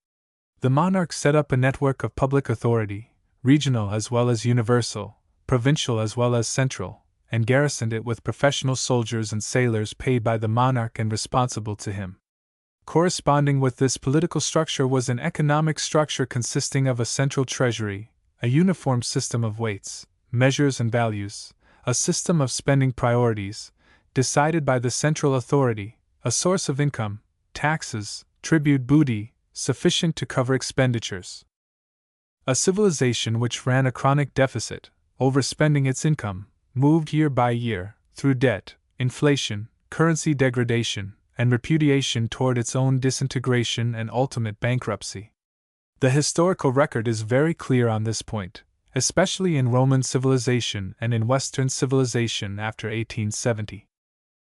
The monarch set up a network of public authority, regional as well as universal, provincial as well as central, and garrisoned it with professional soldiers and sailors paid by the monarch and responsible to him. Corresponding with this political structure was an economic structure consisting of a central treasury, a uniform system of weights, measures, and values, a system of spending priorities, decided by the central authority, a source of income, taxes, tribute, booty, sufficient to cover expenditures. A civilization which ran a chronic deficit, overspending its income, moved year by year, through debt, inflation, currency degradation, and repudiation toward its own disintegration and ultimate bankruptcy. The historical record is very clear on this point, especially in Roman civilization and in Western civilization after 1870.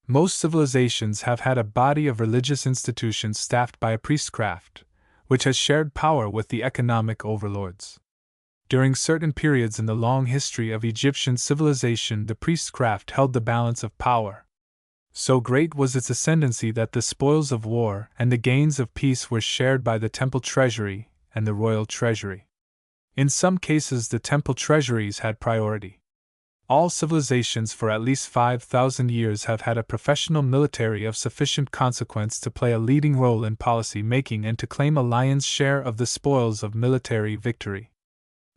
Most civilizations have had a body of religious institutions staffed by a priestcraft, which has shared power with the economic overlords. During certain periods in the long history of Egyptian civilization, the priestcraft held the balance of power. So great was its ascendancy that the spoils of war and the gains of peace were shared by the temple treasury and the royal treasury. In some cases, the temple treasuries had priority. All civilizations for at least 5,000 years have had a professional military of sufficient consequence to play a leading role in policy making and to claim a lion's share of the spoils of military victory.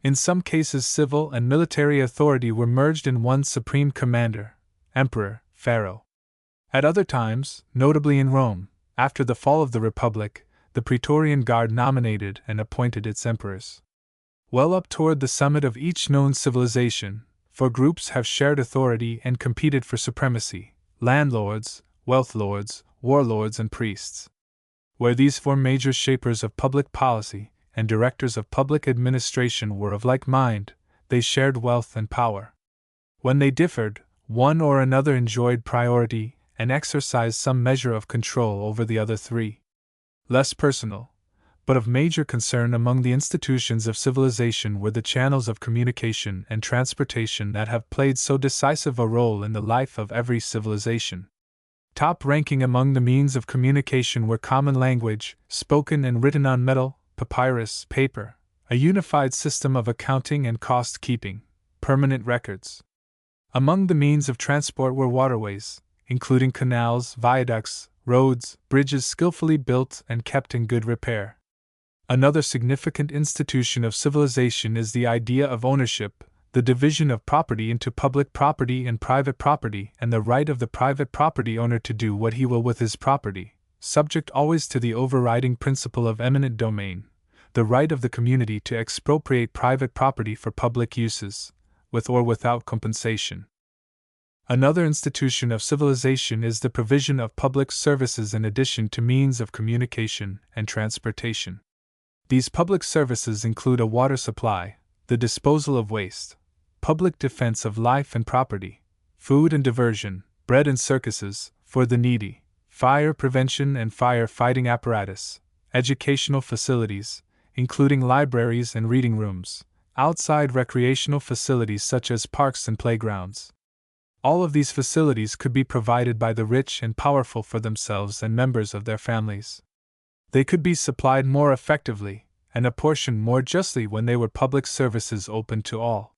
In some cases, civil and military authority were merged in one supreme commander, emperor, pharaoh. At other times, notably in Rome, after the fall of the Republic, the Praetorian Guard nominated and appointed its emperors. Well up toward the summit of each known civilization, for groups have shared authority and competed for supremacy: landlords, wealth lords, warlords, and priests. Where these four major shapers of public policy and directors of public administration were of like mind, they shared wealth and power. When they differed, one or another enjoyed priority and exercised some measure of control over the other three. Less personal, but of major concern among the institutions of civilization were the channels of communication and transportation that have played so decisive a role in the life of every civilization. Top-ranking among the means of communication were common language, spoken and written on metal, papyrus, paper, a unified system of accounting and cost-keeping, permanent records. Among the means of transport were waterways, including canals, viaducts, roads, bridges skillfully built and kept in good repair. Another significant institution of civilization is the idea of ownership, the division of property into public property and private property, and the right of the private property owner to do what he will with his property, subject always to the overriding principle of eminent domain, the right of the community to expropriate private property for public uses, with or without compensation. Another institution of civilization is the provision of public services in addition to means of communication and transportation. These public services include a water supply, the disposal of waste, public defense of life and property, food and diversion, bread and circuses for the needy, fire prevention and fire fighting apparatus, educational facilities, including libraries and reading rooms, outside recreational facilities such as parks and playgrounds. All of these facilities could be provided by the rich and powerful for themselves and members of their families. They could be supplied more effectively, and apportioned more justly when they were public services open to all.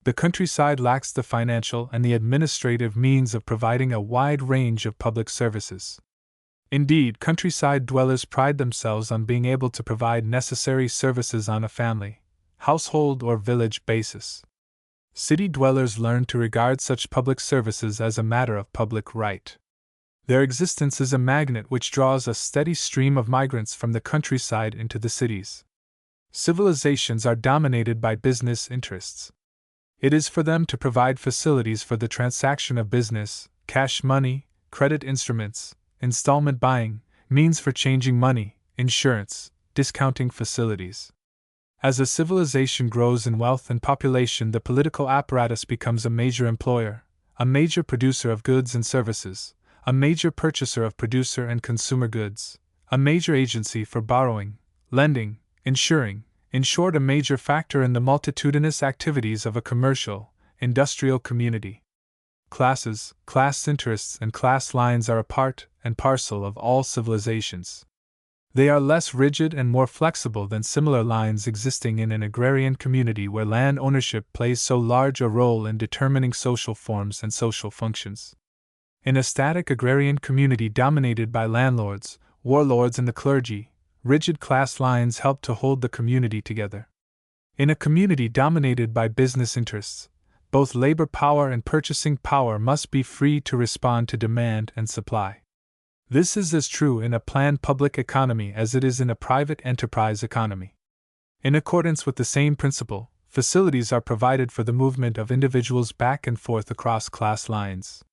The countryside lacks the financial and the administrative means of providing a wide range of public services. Indeed, countryside dwellers pride themselves on being able to provide necessary services on a family, household, or village basis. City dwellers learn to regard such public services as a matter of public right. Their existence is a magnet which draws a steady stream of migrants from the countryside into the cities. Civilizations are dominated by business interests. It is for them to provide facilities for the transaction of business, cash money, credit instruments, installment buying, means for changing money, insurance, discounting facilities. As a civilization grows in wealth and population, the political apparatus becomes a major employer, a major producer of goods and services, a major purchaser of producer and consumer goods, a major agency for borrowing, lending, insuring, in short, a major factor in the multitudinous activities of a commercial, industrial community. Classes, class interests, and class lines are a part and parcel of all civilizations. They are less rigid and more flexible than similar lines existing in an agrarian community where land ownership plays so large a role in determining social forms and social functions. In a static agrarian community dominated by landlords, warlords, and the clergy, rigid class lines help to hold the community together. In a community dominated by business interests, both labor power and purchasing power must be free to respond to demand and supply. This is as true in a planned public economy as it is in a private enterprise economy. In accordance with the same principle, facilities are provided for the movement of individuals back and forth across class lines.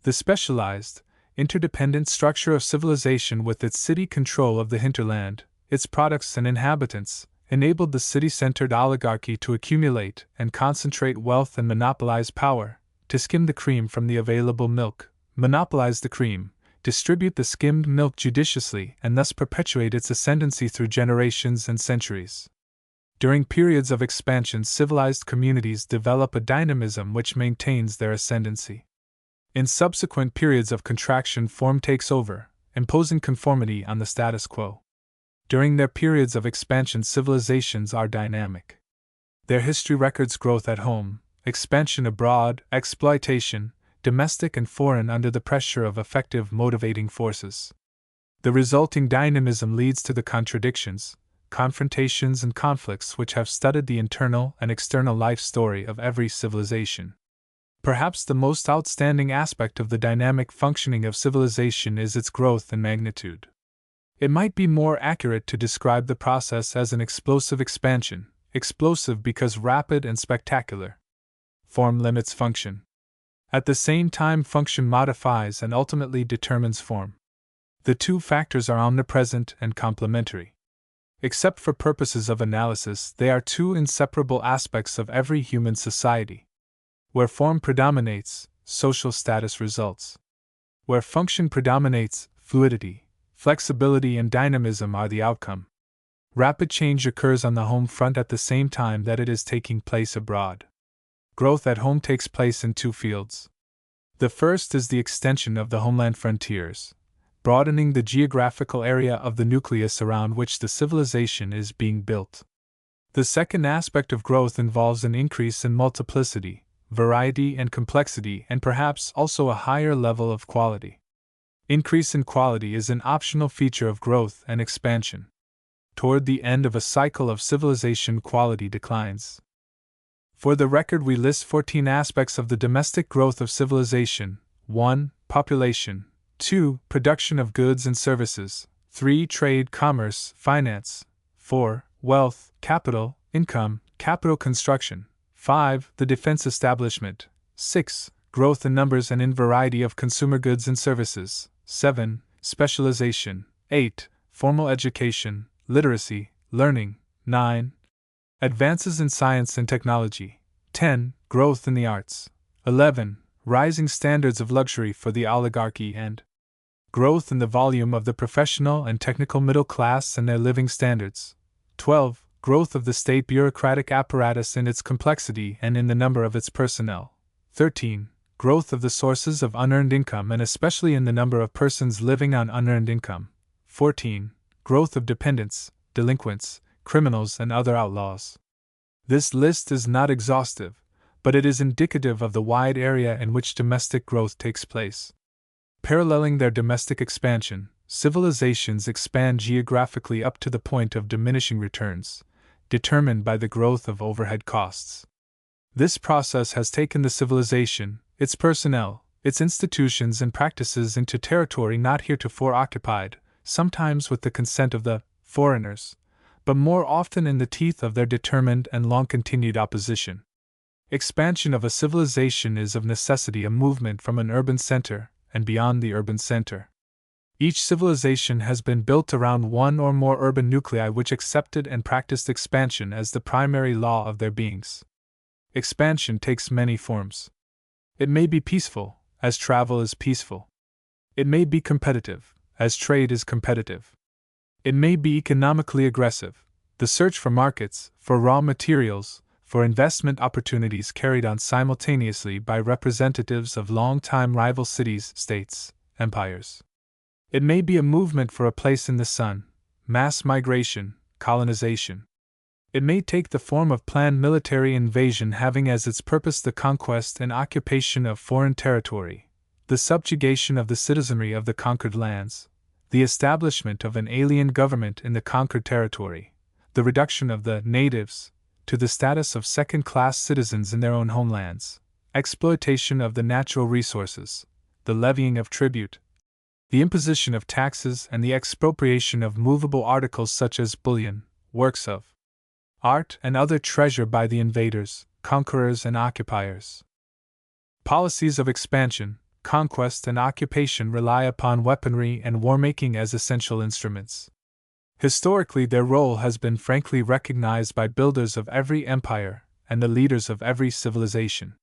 The specialized, interdependent structure of civilization with its city control of the hinterland, its products and inhabitants, enabled the city-centered oligarchy to accumulate and concentrate wealth and monopolize power, to skim the cream from the available milk, monopolize the cream, distribute the skimmed milk judiciously, and thus perpetuate its ascendancy through generations and centuries. During periods of expansion, civilized communities develop a dynamism which maintains their ascendancy. In subsequent periods of contraction, form takes over, imposing conformity on the status quo. During their periods of expansion, civilizations are dynamic. Their history records growth at home, expansion abroad, exploitation, domestic and foreign, under the pressure of effective motivating forces. The resulting dynamism leads to the contradictions, confrontations, and conflicts which have studied the internal and external life story of every civilization. Perhaps the most outstanding aspect of the dynamic functioning of civilization is its growth and magnitude. It might be more accurate to describe the process as an explosive expansion, explosive because rapid and spectacular. Form limits function. At the same time, function modifies and ultimately determines form. The two factors are omnipresent and complementary. Except for purposes of analysis, they are two inseparable aspects of every human society. Where form predominates, social status results. Where function predominates, fluidity, flexibility, and dynamism are the outcome. Rapid change occurs on the home front at the same time that it is taking place abroad. Growth at home takes place in two fields. The first is the extension of the homeland frontiers, broadening the geographical area of the nucleus around which the civilization is being built. The second aspect of growth involves an increase in multiplicity, variety, and complexity, and perhaps also a higher level of quality. Increase in quality is an optional feature of growth and expansion. Toward the end of a cycle of civilization, quality declines. For the record, we list 14 aspects of the domestic growth of civilization: 1. Population; 2. Production of goods and services; 3. Trade, commerce, finance; 4. Wealth, capital, income, capital construction; 5. The defense establishment; 6. Growth in numbers and in variety of consumer goods and services; 7. Specialization; 8. Formal education, literacy, learning; 9. Advances in science and technology; 10. Growth in the arts; 11. Rising standards of luxury for the oligarchy; and growth in the volume of the professional and technical middle class and their living standards; 12. Growth of the state bureaucratic apparatus in its complexity and in the number of its personnel; 13. growth of the sources of unearned income and especially in the number of persons living on unearned income. 14. Growth of dependents, delinquents, criminals, and other outlaws. This list is not exhaustive, but it is indicative of the wide area in which domestic growth takes place. Paralleling their domestic expansion, civilizations expand geographically up to the point of diminishing returns, determined by the growth of overhead costs. This process has taken the civilization, its personnel, its institutions and practices into territory not heretofore occupied, sometimes with the consent of the foreigners, but more often in the teeth of their determined and long-continued opposition. Expansion of a civilization is of necessity a movement from an urban center and beyond the urban center. Each civilization has been built around one or more urban nuclei which accepted and practiced expansion as the primary law of their beings. Expansion takes many forms. It may be peaceful, as travel is peaceful. It may be competitive, as trade is competitive. It may be economically aggressive, the search for markets, for raw materials, for investment opportunities carried on simultaneously by representatives of long-time rival cities, states, empires. It may be a movement for a place in the sun, mass migration, colonization. It may take the form of planned military invasion having as its purpose the conquest and occupation of foreign territory, the subjugation of the citizenry of the conquered lands, the establishment of an alien government in the conquered territory, the reduction of the natives to the status of second-class citizens in their own homelands, exploitation of the natural resources, the levying of tribute, the imposition of taxes and the expropriation of movable articles such as bullion, works of art and other treasure by the invaders, conquerors and occupiers. Policies of expansion, conquest and occupation rely upon weaponry and war-making as essential instruments. Historically, their role has been frankly recognized by builders of every empire and the leaders of every civilization.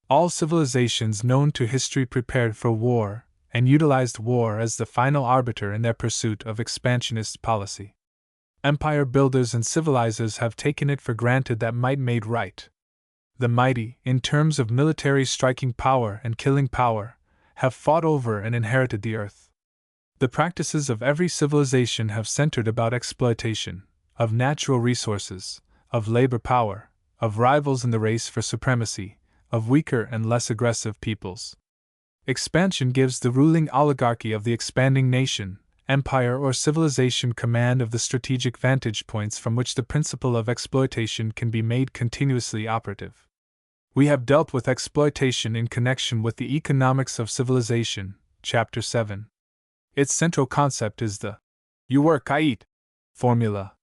All civilizations known to history prepared for war and utilized war as the final arbiter in their pursuit of expansionist policy. Empire builders and civilizers have taken it for granted that might made right. The mighty, in terms of military striking power and killing power, have fought over and inherited the earth. The practices of every civilization have centered about exploitation of natural resources, of labor power, of rivals in the race for supremacy, of weaker and less aggressive peoples. Expansion gives the ruling oligarchy of the expanding nation, empire or civilization command of the strategic vantage points from which the principle of exploitation can be made continuously operative. We have dealt with exploitation in connection with the economics of civilization, Chapter 7. Its central concept is the "you work, I eat" formula.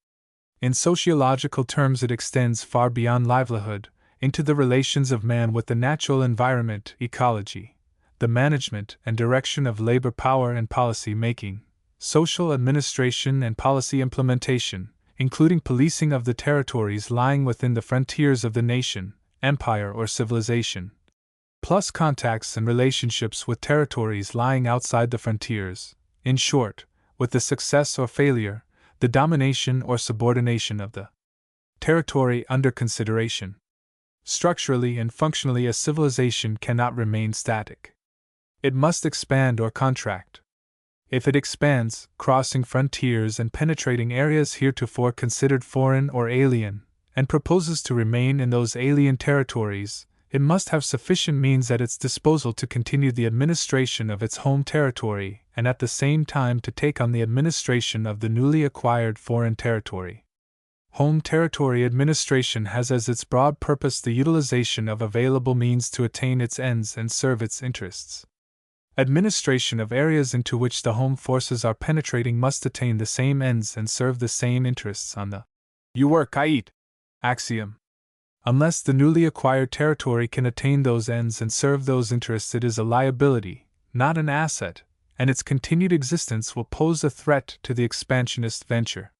In sociological terms, it extends far beyond livelihood, into the relations of man with the natural environment, ecology, the management and direction of labor power and policy making, social administration and policy implementation, including policing of the territories lying within the frontiers of the nation, empire or civilization, plus contacts and relationships with territories lying outside the frontiers, in short, with the success or failure, the domination or subordination of the territory under consideration. Structurally and functionally, a civilization cannot remain static. It must expand or contract. If it expands, crossing frontiers and penetrating areas heretofore considered foreign or alien, and proposes to remain in those alien territories, it must have sufficient means at its disposal to continue the administration of its home territory and at the same time to take on the administration of the newly acquired foreign territory. Home territory administration has as its broad purpose the utilization of available means to attain its ends and serve its interests. Administration of areas into which the home forces are penetrating must attain the same ends and serve the same interests on the "you work, I eat" axiom. Unless the newly acquired territory can attain those ends and serve those interests, it is a liability, not an asset, and its continued existence will pose a threat to the expansionist venture.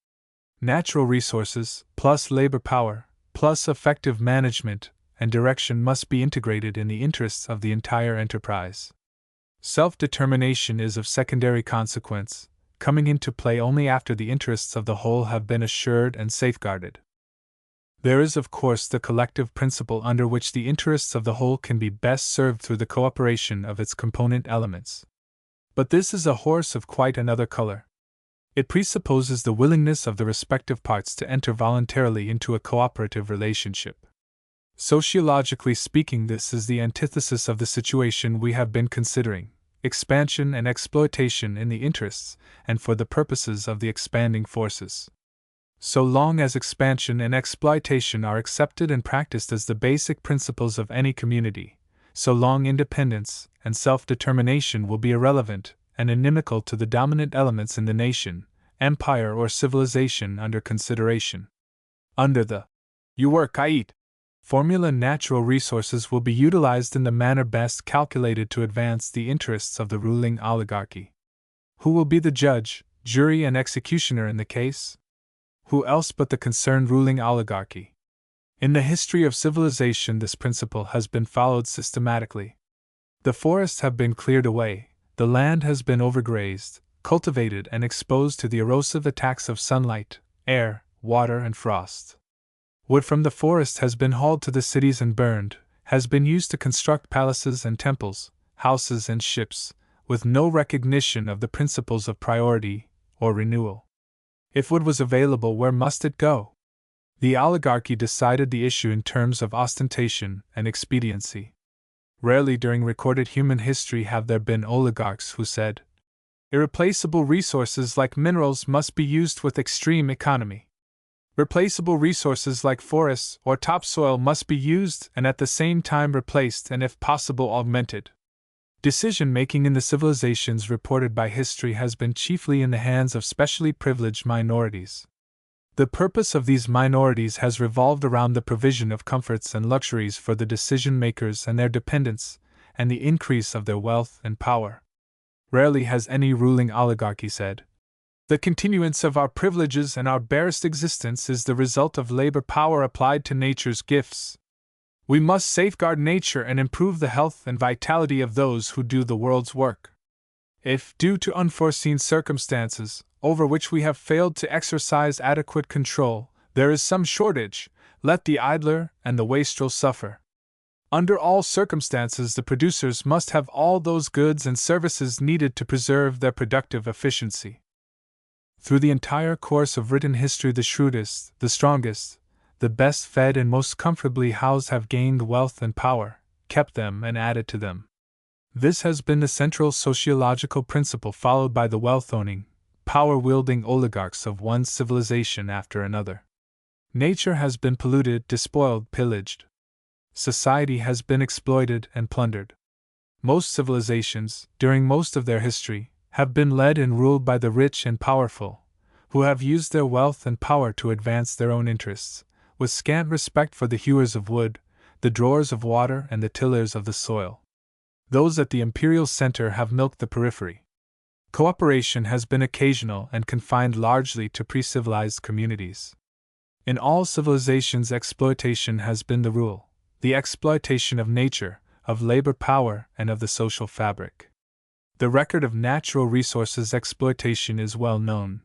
Natural resources, plus labor power, plus effective management and direction must be integrated in the interests of the entire enterprise. Self-determination is of secondary consequence, coming into play only after the interests of the whole have been assured and safeguarded. There is, of course, the collective principle under which the interests of the whole can be best served through the cooperation of its component elements. But this is a horse of quite another color. It presupposes the willingness of the respective parts to enter voluntarily into a cooperative relationship. Sociologically speaking, this is the antithesis of the situation we have been considering: expansion and exploitation in the interests and for the purposes of the expanding forces. So long as expansion and exploitation are accepted and practiced as the basic principles of any community, so long independence and self-determination will be irrelevant and inimical to the dominant elements in the nation, empire, or civilization under consideration. Under the "you work, I eat" formula, natural resources will be utilized in the manner best calculated to advance the interests of the ruling oligarchy. Who will be the judge, jury, and executioner in the case? Who else but the concerned ruling oligarchy? In the history of civilization, this principle has been followed systematically. The forests have been cleared away, the land has been overgrazed, cultivated, and exposed to the erosive attacks of sunlight, air, water, and frost. Wood from the forest has been hauled to the cities and burned, has been used to construct palaces and temples, houses and ships, with no recognition of the principles of priority or renewal. If wood was available, where must it go? The oligarchy decided the issue in terms of ostentation and expediency. Rarely during recorded human history have there been oligarchs who said, "Irreplaceable resources like minerals must be used with extreme economy. Replaceable resources like forests or topsoil must be used and at the same time replaced and if possible augmented." Decision-making in the civilizations reported by history has been chiefly in the hands of specially privileged minorities. The purpose of these minorities has revolved around the provision of comforts and luxuries for the decision-makers and their dependents, and the increase of their wealth and power. Rarely has any ruling oligarchy said, "The continuance of our privileges and our barest existence is the result of labor power applied to nature's gifts. We must safeguard nature and improve the health and vitality of those who do the world's work. If, due to unforeseen circumstances, over which we have failed to exercise adequate control, there is some shortage, let the idler and the wastrel suffer. Under all circumstances, the producers must have all those goods and services needed to preserve their productive efficiency." Through the entire course of written history, the shrewdest, the strongest, the best fed and most comfortably housed have gained wealth and power, kept them and added to them. This has been the central sociological principle followed by the wealth-owning, power-wielding oligarchs of one civilization after another. Nature has been polluted, despoiled, pillaged. Society has been exploited and plundered. Most civilizations, during most of their history, have been led and ruled by the rich and powerful, who have used their wealth and power to advance their own interests, with scant respect for the hewers of wood, the drawers of water, and the tillers of the soil. Those at the imperial center have milked the periphery. Cooperation has been occasional and confined largely to pre-civilized communities. In all civilizations, exploitation has been the rule, the exploitation of nature, of labor power, and of the social fabric. The record of natural resources exploitation is well known.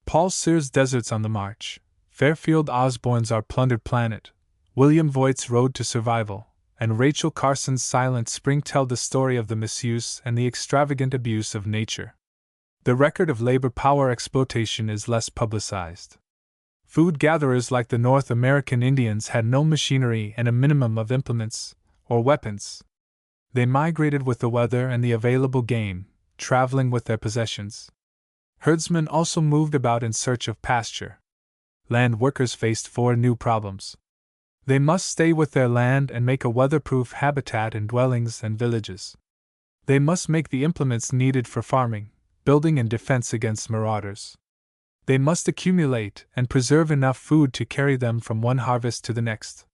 Paul Sears' Deserts on the March, Fairfield Osborne's Our Plundered Planet, William Voigt's Road to Survival, and Rachel Carson's Silent Spring tell the story of the misuse and the extravagant abuse of nature. The record of labor power exploitation is less publicized. Food gatherers like the North American Indians had no machinery and a minimum of implements or weapons. They migrated with the weather and the available game, traveling with their possessions. Herdsmen also moved about in search of pasture. Land workers faced 4 new problems. They must stay with their land and make a weatherproof habitat in dwellings and villages. They must make the implements needed for farming, building, and defense against marauders. They must accumulate and preserve enough food to carry them from one harvest to the next.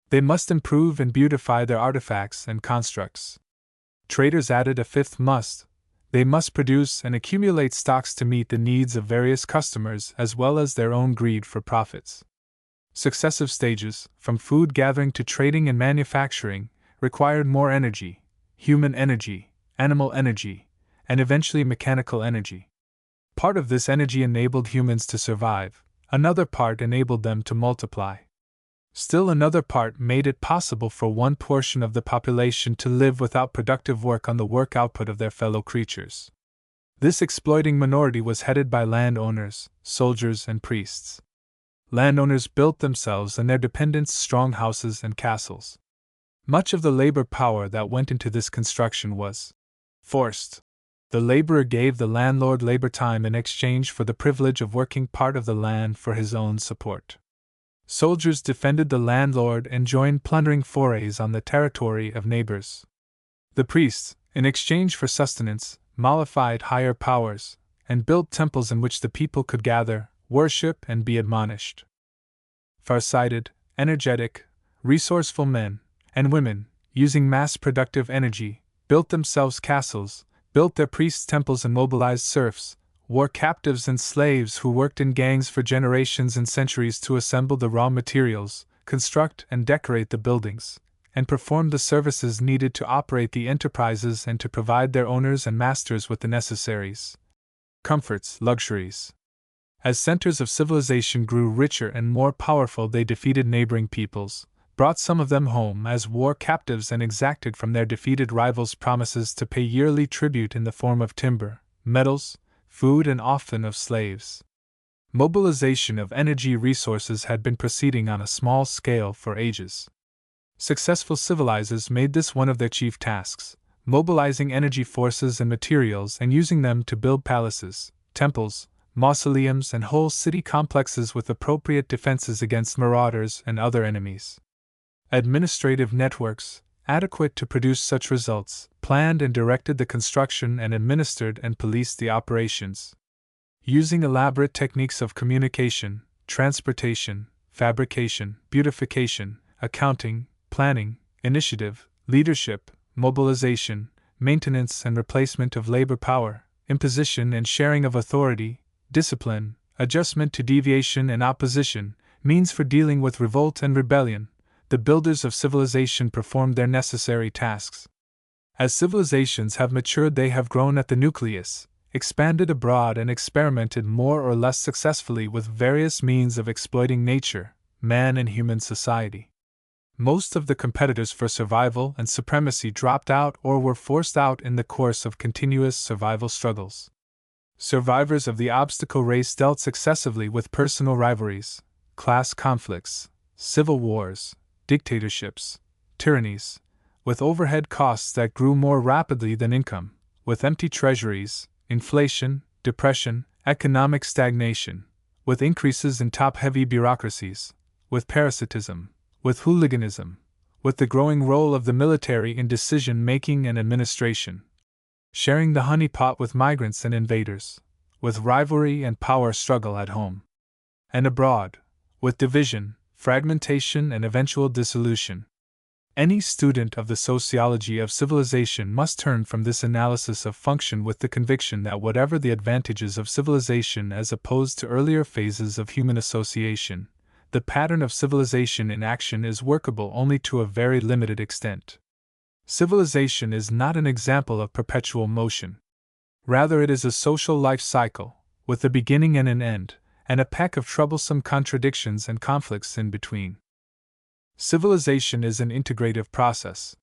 They must improve and beautify their artifacts and constructs. Traders added a 5th must. They must produce and accumulate stocks to meet the needs of various customers as well as their own greed for profits. Successive stages, from food gathering to trading and manufacturing, required more energy, human energy, animal energy, and eventually mechanical energy. Part of this energy enabled humans to survive, another part enabled them to multiply. Still another part made it possible for one portion of the population to live without productive work on the work output of their fellow creatures. This exploiting minority was headed by landowners, soldiers, and priests. Landowners built themselves and their dependents strong houses and castles. Much of the labor power that went into this construction was forced. The laborer gave the landlord labor time in exchange for the privilege of working part of the land for his own support. Soldiers defended the landlord and joined plundering forays on the territory of neighbors. The priests, in exchange for sustenance, mollified higher powers, and built temples in which the people could gather, worship, and be admonished. Far-sighted, energetic, resourceful men and women, using mass-productive energy, built themselves castles, built their priests' temples, and mobilized serfs, war captives, and slaves who worked in gangs for generations and centuries to assemble the raw materials, construct and decorate the buildings, and perform the services needed to operate the enterprises and to provide their owners and masters with the necessaries, comforts, luxuries. As centers of civilization grew richer and more powerful, they defeated neighboring peoples, brought some of them home as war captives, and exacted from their defeated rivals promises to pay yearly tribute in the form of timber, metals, food, and often of slaves. Mobilization of energy resources had been proceeding on a small scale for ages. Successful civilizers made this one of their chief tasks, mobilizing energy forces and materials and using them to build palaces, temples, mausoleums, and whole city complexes with appropriate defenses against marauders and other enemies. Administrative networks, adequate to produce such results, planned and directed the construction and administered and policed the operations. Using elaborate techniques of communication, transportation, fabrication, beautification, accounting, planning, initiative, leadership, mobilization, maintenance and replacement of labor power, imposition and sharing of authority, discipline, adjustment to deviation and opposition, means for dealing with revolt and rebellion, the builders of civilization performed their necessary tasks. As civilizations have matured, they have grown at the nucleus, expanded abroad, and experimented more or less successfully with various means of exploiting nature, man, and human society. Most of the competitors for survival and supremacy dropped out or were forced out in the course of continuous survival struggles. Survivors of the obstacle race dealt successively with personal rivalries, class conflicts, civil wars, dictatorships, tyrannies, with overhead costs that grew more rapidly than income, with empty treasuries, inflation, depression, economic stagnation, with increases in top-heavy bureaucracies, with parasitism, with hooliganism, with the growing role of the military in decision-making and administration, sharing the honeypot with migrants and invaders, with rivalry and power struggle at home and abroad, with division, fragmentation, and eventual dissolution. Any student of the sociology of civilization must turn from this analysis of function with the conviction that whatever the advantages of civilization as opposed to earlier phases of human association, the pattern of civilization in action is workable only to a very limited extent. Civilization is not an example of perpetual motion. Rather, it is a social life cycle, with a beginning and an end, and a pack of troublesome contradictions and conflicts in between. Civilization is an integrative process.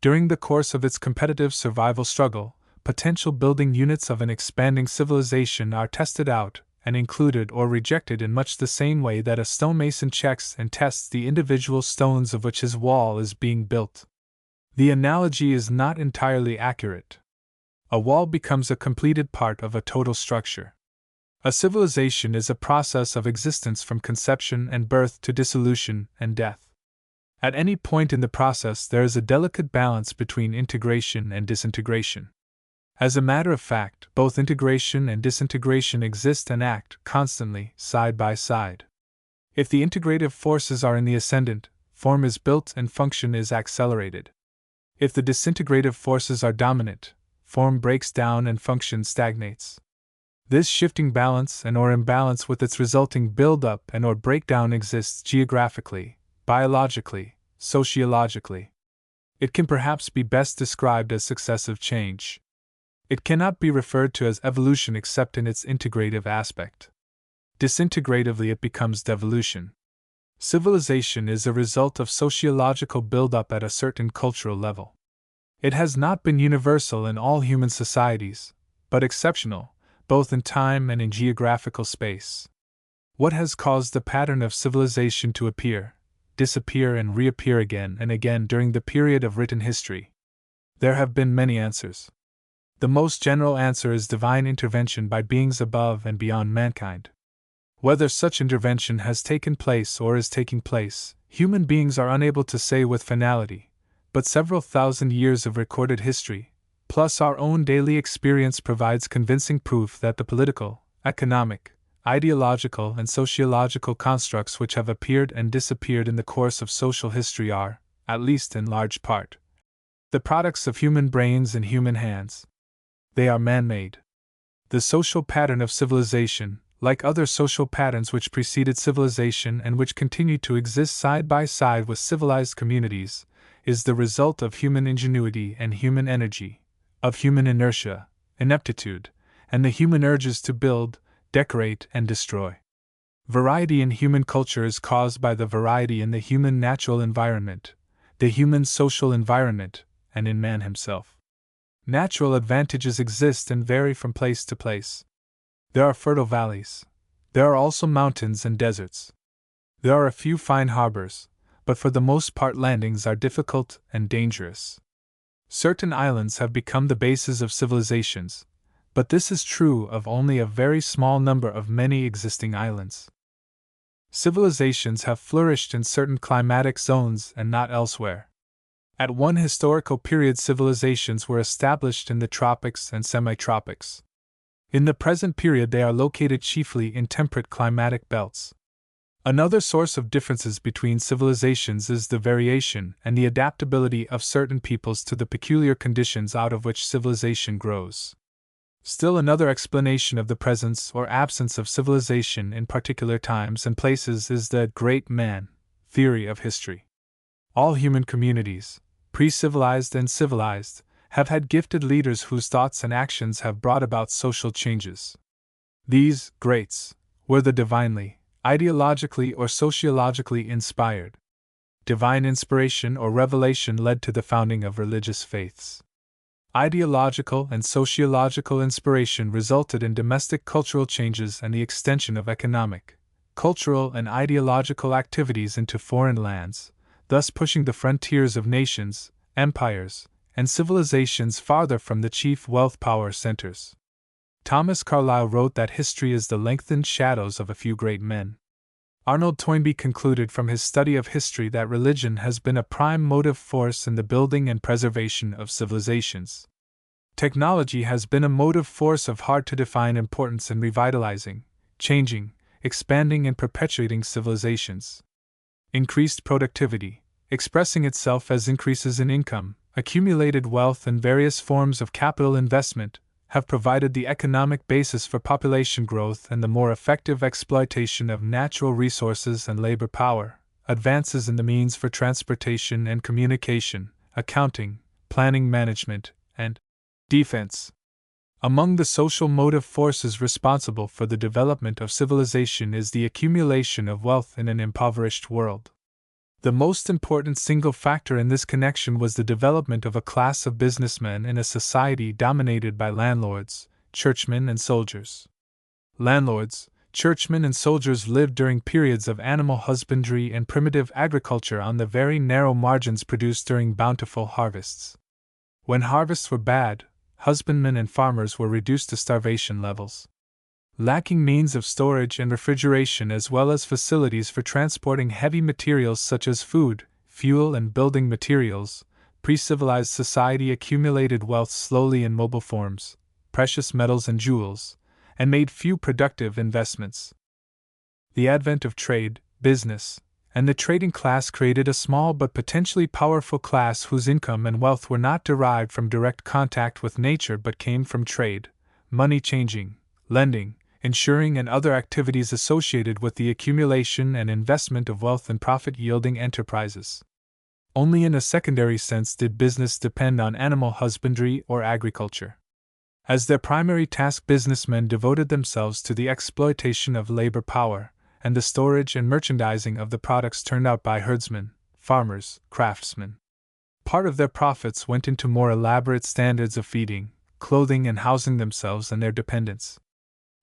During the course of its competitive survival struggle, potential building units of an expanding civilization are tested out and included or rejected in much the same way that a stonemason checks and tests the individual stones of which his wall is being built. The analogy is not entirely accurate. A wall becomes a completed part of a total structure. A civilization is a process of existence from conception and birth to dissolution and death. At any point in the process, there is a delicate balance between integration and disintegration. As a matter of fact, both integration and disintegration exist and act constantly, side by side. If the integrative forces are in the ascendant, form is built and function is accelerated. If the disintegrative forces are dominant, form breaks down and function stagnates. This shifting balance and or imbalance with its resulting build-up and or breakdown exists geographically, biologically, sociologically. It can perhaps be best described as successive change. It cannot be referred to as evolution except in its integrative aspect. Disintegratively it becomes devolution. Civilization is a result of sociological buildup at a certain cultural level. It has not been universal in all human societies, but exceptional, both in time and in geographical space. What has caused the pattern of civilization to appear, disappear, and reappear again and again during the period of written history? There have been many answers. The most general answer is divine intervention by beings above and beyond mankind. Whether such intervention has taken place or is taking place, human beings are unable to say with finality, but several thousand years of recorded history, plus our own daily experience, provides convincing proof that the political, economic, ideological, and sociological constructs which have appeared and disappeared in the course of social history are, at least in large part, the products of human brains and human hands. They are man-made. The social pattern of civilization, like other social patterns which preceded civilization and which continue to exist side by side with civilized communities, is the result of human ingenuity and human energy, of human inertia, ineptitude, and the human urges to build, decorate, and destroy. Variety in human culture is caused by the variety in the human natural environment, the human social environment, and in man himself. Natural advantages exist and vary from place to place. There are fertile valleys. There are also mountains and deserts. There are a few fine harbors, but for the most part landings are difficult and dangerous. Certain islands have become the bases of civilizations, but this is true of only a very small number of many existing islands. Civilizations have flourished in certain climatic zones and not elsewhere. At one historical period, civilizations were established in the tropics and semi-tropics. In the present period, they are located chiefly in temperate climatic belts. Another source of differences between civilizations is the variation and the adaptability of certain peoples to the peculiar conditions out of which civilization grows. Still another explanation of the presence or absence of civilization in particular times and places is the great man theory of history. All human communities, pre-civilized and civilized, have had gifted leaders whose thoughts and actions have brought about social changes. These greats were the divinely, ideologically or sociologically inspired. Divine inspiration or revelation led to the founding of religious faiths. Ideological and sociological inspiration resulted in domestic cultural changes and the extension of economic, cultural, and ideological activities into foreign lands, thus pushing the frontiers of nations, empires, and civilizations farther from the chief wealth power centers. Thomas Carlyle wrote that history is the lengthened shadows of a few great men. Arnold Toynbee concluded from his study of history that religion has been a prime motive force in the building and preservation of civilizations. Technology has been a motive force of hard-to-define importance in revitalizing, changing, expanding, and perpetuating civilizations. Increased productivity, expressing itself as increases in income, accumulated wealth, and various forms of capital investment, have provided the economic basis for population growth and the more effective exploitation of natural resources and labor power. Advances in the means for transportation and communication, accounting, planning, management, and defense. Among the social motive forces responsible for the development of civilization is the accumulation of wealth in an impoverished world. The most important single factor in this connection was the development of a class of businessmen in a society dominated by landlords, churchmen, and soldiers. Landlords, churchmen, and soldiers lived during periods of animal husbandry and primitive agriculture on the very narrow margins produced during bountiful harvests. When harvests were bad, husbandmen and farmers were reduced to starvation levels. Lacking means of storage and refrigeration as well as facilities for transporting heavy materials such as food, fuel, and building materials, pre-civilized society accumulated wealth slowly in mobile forms, precious metals and jewels, and made few productive investments. The advent of trade, business, and the trading class created a small but potentially powerful class whose income and wealth were not derived from direct contact with nature but came from trade, money changing, lending, insuring, and other activities associated with the accumulation and investment of wealth and profit-yielding enterprises. Only in a secondary sense did business depend on animal husbandry or agriculture. As their primary task, businessmen devoted themselves to the exploitation of labor power, and the storage and merchandising of the products turned out by herdsmen, farmers, craftsmen. Part of their profits went into more elaborate standards of feeding, clothing, and housing themselves and their dependents.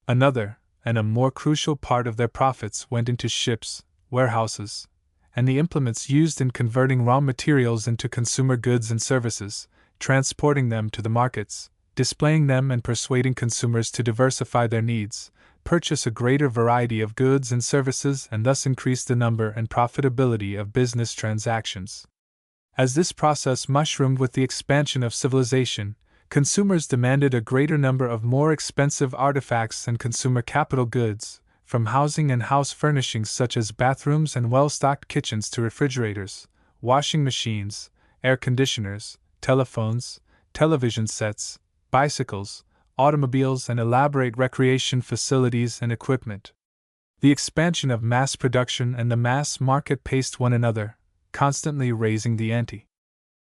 Another, and a more crucial part of their profits went into ships, warehouses, and the implements used in converting raw materials into consumer goods and services, transporting them to the markets, displaying them, and persuading consumers to diversify their needs, purchase a greater variety of goods and services, and thus increase the number and profitability of business transactions. As this process mushroomed with the expansion of civilization, consumers demanded a greater number of more expensive artifacts and consumer capital goods, from housing and house furnishings such as bathrooms and well-stocked kitchens to refrigerators, washing machines, air conditioners, telephones, television sets, bicycles, automobiles, and elaborate recreation facilities and equipment. The expansion of mass production and the mass market paced one another, constantly raising the ante.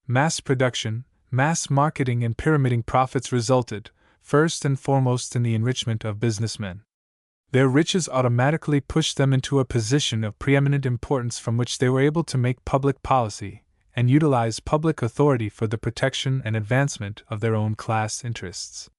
Mass production, mass marketing, and pyramiding profits resulted, first and foremost, in the enrichment of businessmen. Their riches automatically pushed them into a position of preeminent importance from which they were able to make public policy and utilize public authority for the protection and advancement of their own class interests.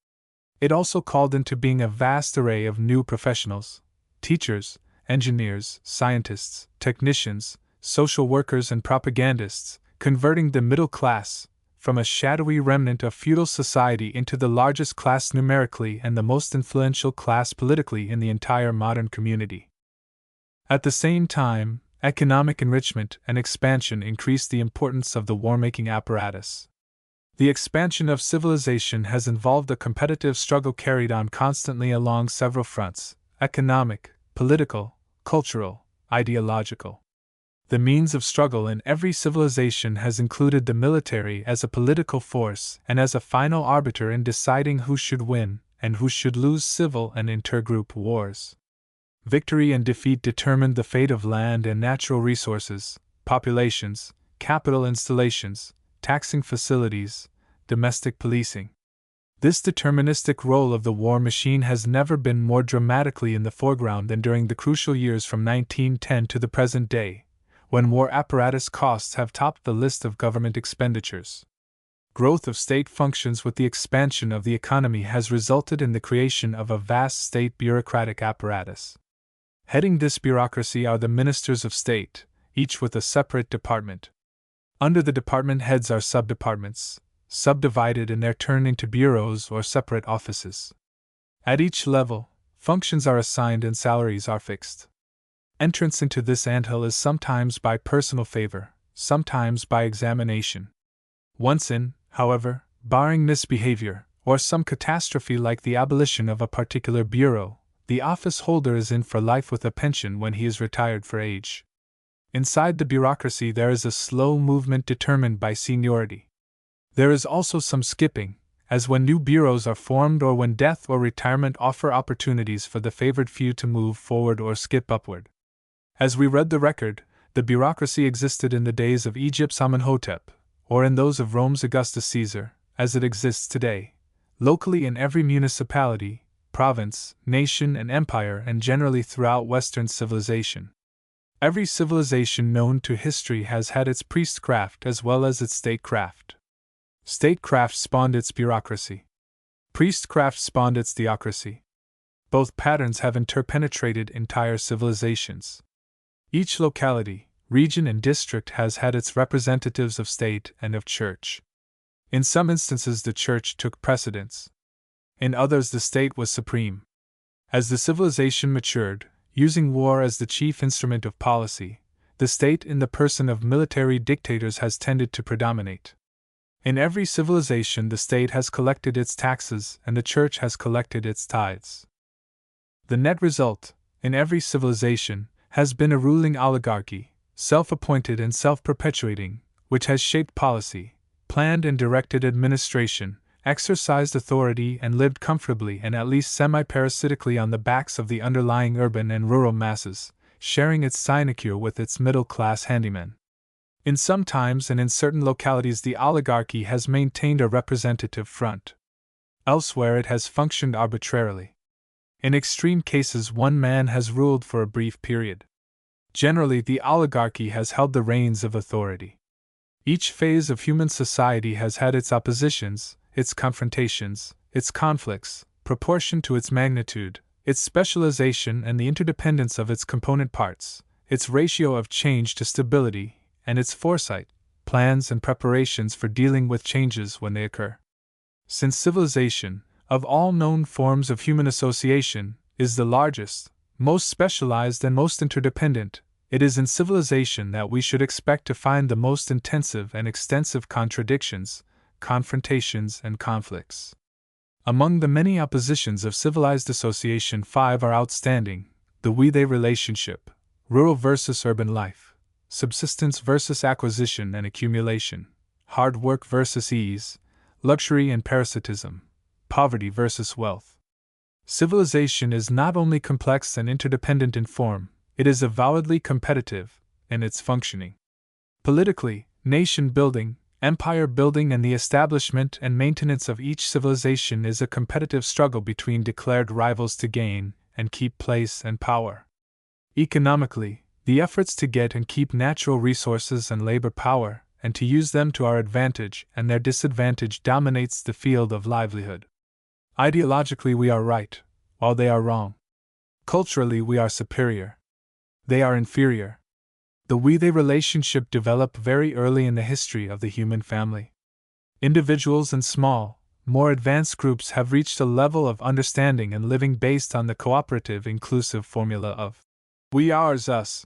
It also called into being a vast array of new professionals: teachers, engineers, scientists, technicians, social workers, and propagandists, converting the middle class from a shadowy remnant of feudal society into the largest class numerically and the most influential class politically in the entire modern community. At the same time, economic enrichment and expansion increased the importance of the war-making apparatus. The expansion of civilization has involved a competitive struggle carried on constantly along several fronts: economic, political, cultural, ideological. The means of struggle in every civilization has included the military as a political force and as a final arbiter in deciding who should win and who should lose civil and intergroup wars. Victory and defeat determined the fate of land and natural resources, populations, capital installations, taxing facilities, domestic policing. This deterministic role of the war machine has never been more dramatically in the foreground than during the crucial years from 1910 to the present day, when war apparatus costs have topped the list of government expenditures. Growth of state functions with the expansion of the economy has resulted in the creation of a vast state bureaucratic apparatus. Heading this bureaucracy are the ministers of state, each with a separate department. Under the department heads are subdepartments, subdivided in their turn into bureaus or separate offices. At each level, functions are assigned and salaries are fixed. Entrance into this anthill is sometimes by personal favor, sometimes by examination. Once in, however, barring misbehavior, or some catastrophe like the abolition of a particular bureau, the office holder is in for life with a pension when he is retired for age. Inside the bureaucracy there is a slow movement determined by seniority. There is also some skipping, as when new bureaus are formed or when death or retirement offer opportunities for the favored few to move forward or skip upward. As we read the record, the bureaucracy existed in the days of Egypt's Amenhotep, or in those of Rome's Augustus Caesar, as it exists today, locally in every municipality, province, nation, and empire, and generally throughout Western civilization. Every civilization known to history has had its priestcraft as well as its statecraft. Statecraft spawned its bureaucracy. Priestcraft spawned its theocracy. Both patterns have interpenetrated entire civilizations. Each locality, region, and district has had its representatives of state and of church. In some instances the church took precedence. In others the state was supreme. As the civilization matured, using war as the chief instrument of policy, the state in the person of military dictators has tended to predominate. In every civilization the state has collected its taxes and the church has collected its tithes. The net result, in every civilization, has been a ruling oligarchy, self-appointed and self-perpetuating, which has shaped policy, planned and directed administration, exercised authority, and lived comfortably and at least semi-parasitically on the backs of the underlying urban and rural masses, sharing its sinecure with its middle-class handymen. In some times and in certain localities the oligarchy has maintained a representative front. Elsewhere it has functioned arbitrarily. In extreme cases, one man has ruled for a brief period. Generally, the oligarchy has held the reins of authority. Each phase of human society has had its oppositions, its confrontations, its conflicts, proportion to its magnitude, its specialization and the interdependence of its component parts, its ratio of change to stability, and its foresight, plans and preparations for dealing with changes when they occur. Since civilization, of all known forms of human association, is the largest, most specialized and most interdependent, it is in civilization that we should expect to find the most intensive and extensive contradictions, confrontations, and conflicts. Among the many oppositions of civilized association, 5 are outstanding: the we-they relationship, rural versus urban life, subsistence versus acquisition and accumulation, hard work versus ease, luxury and parasitism, poverty versus wealth. Civilization is not only complex and interdependent in form, it is avowedly competitive in its functioning. Politically, nation building, empire building, and the establishment and maintenance of each civilization is a competitive struggle between declared rivals to gain and keep place and power. Economically, the efforts to get and keep natural resources and labor power, and to use them to our advantage and their disadvantage, dominates the field of livelihood. Ideologically, we are right, while they are wrong. Culturally, we are superior. They are inferior. The we-they relationship developed very early in the history of the human family. Individuals and small, more advanced groups have reached a level of understanding and living based on the cooperative inclusive formula of we, ours, us.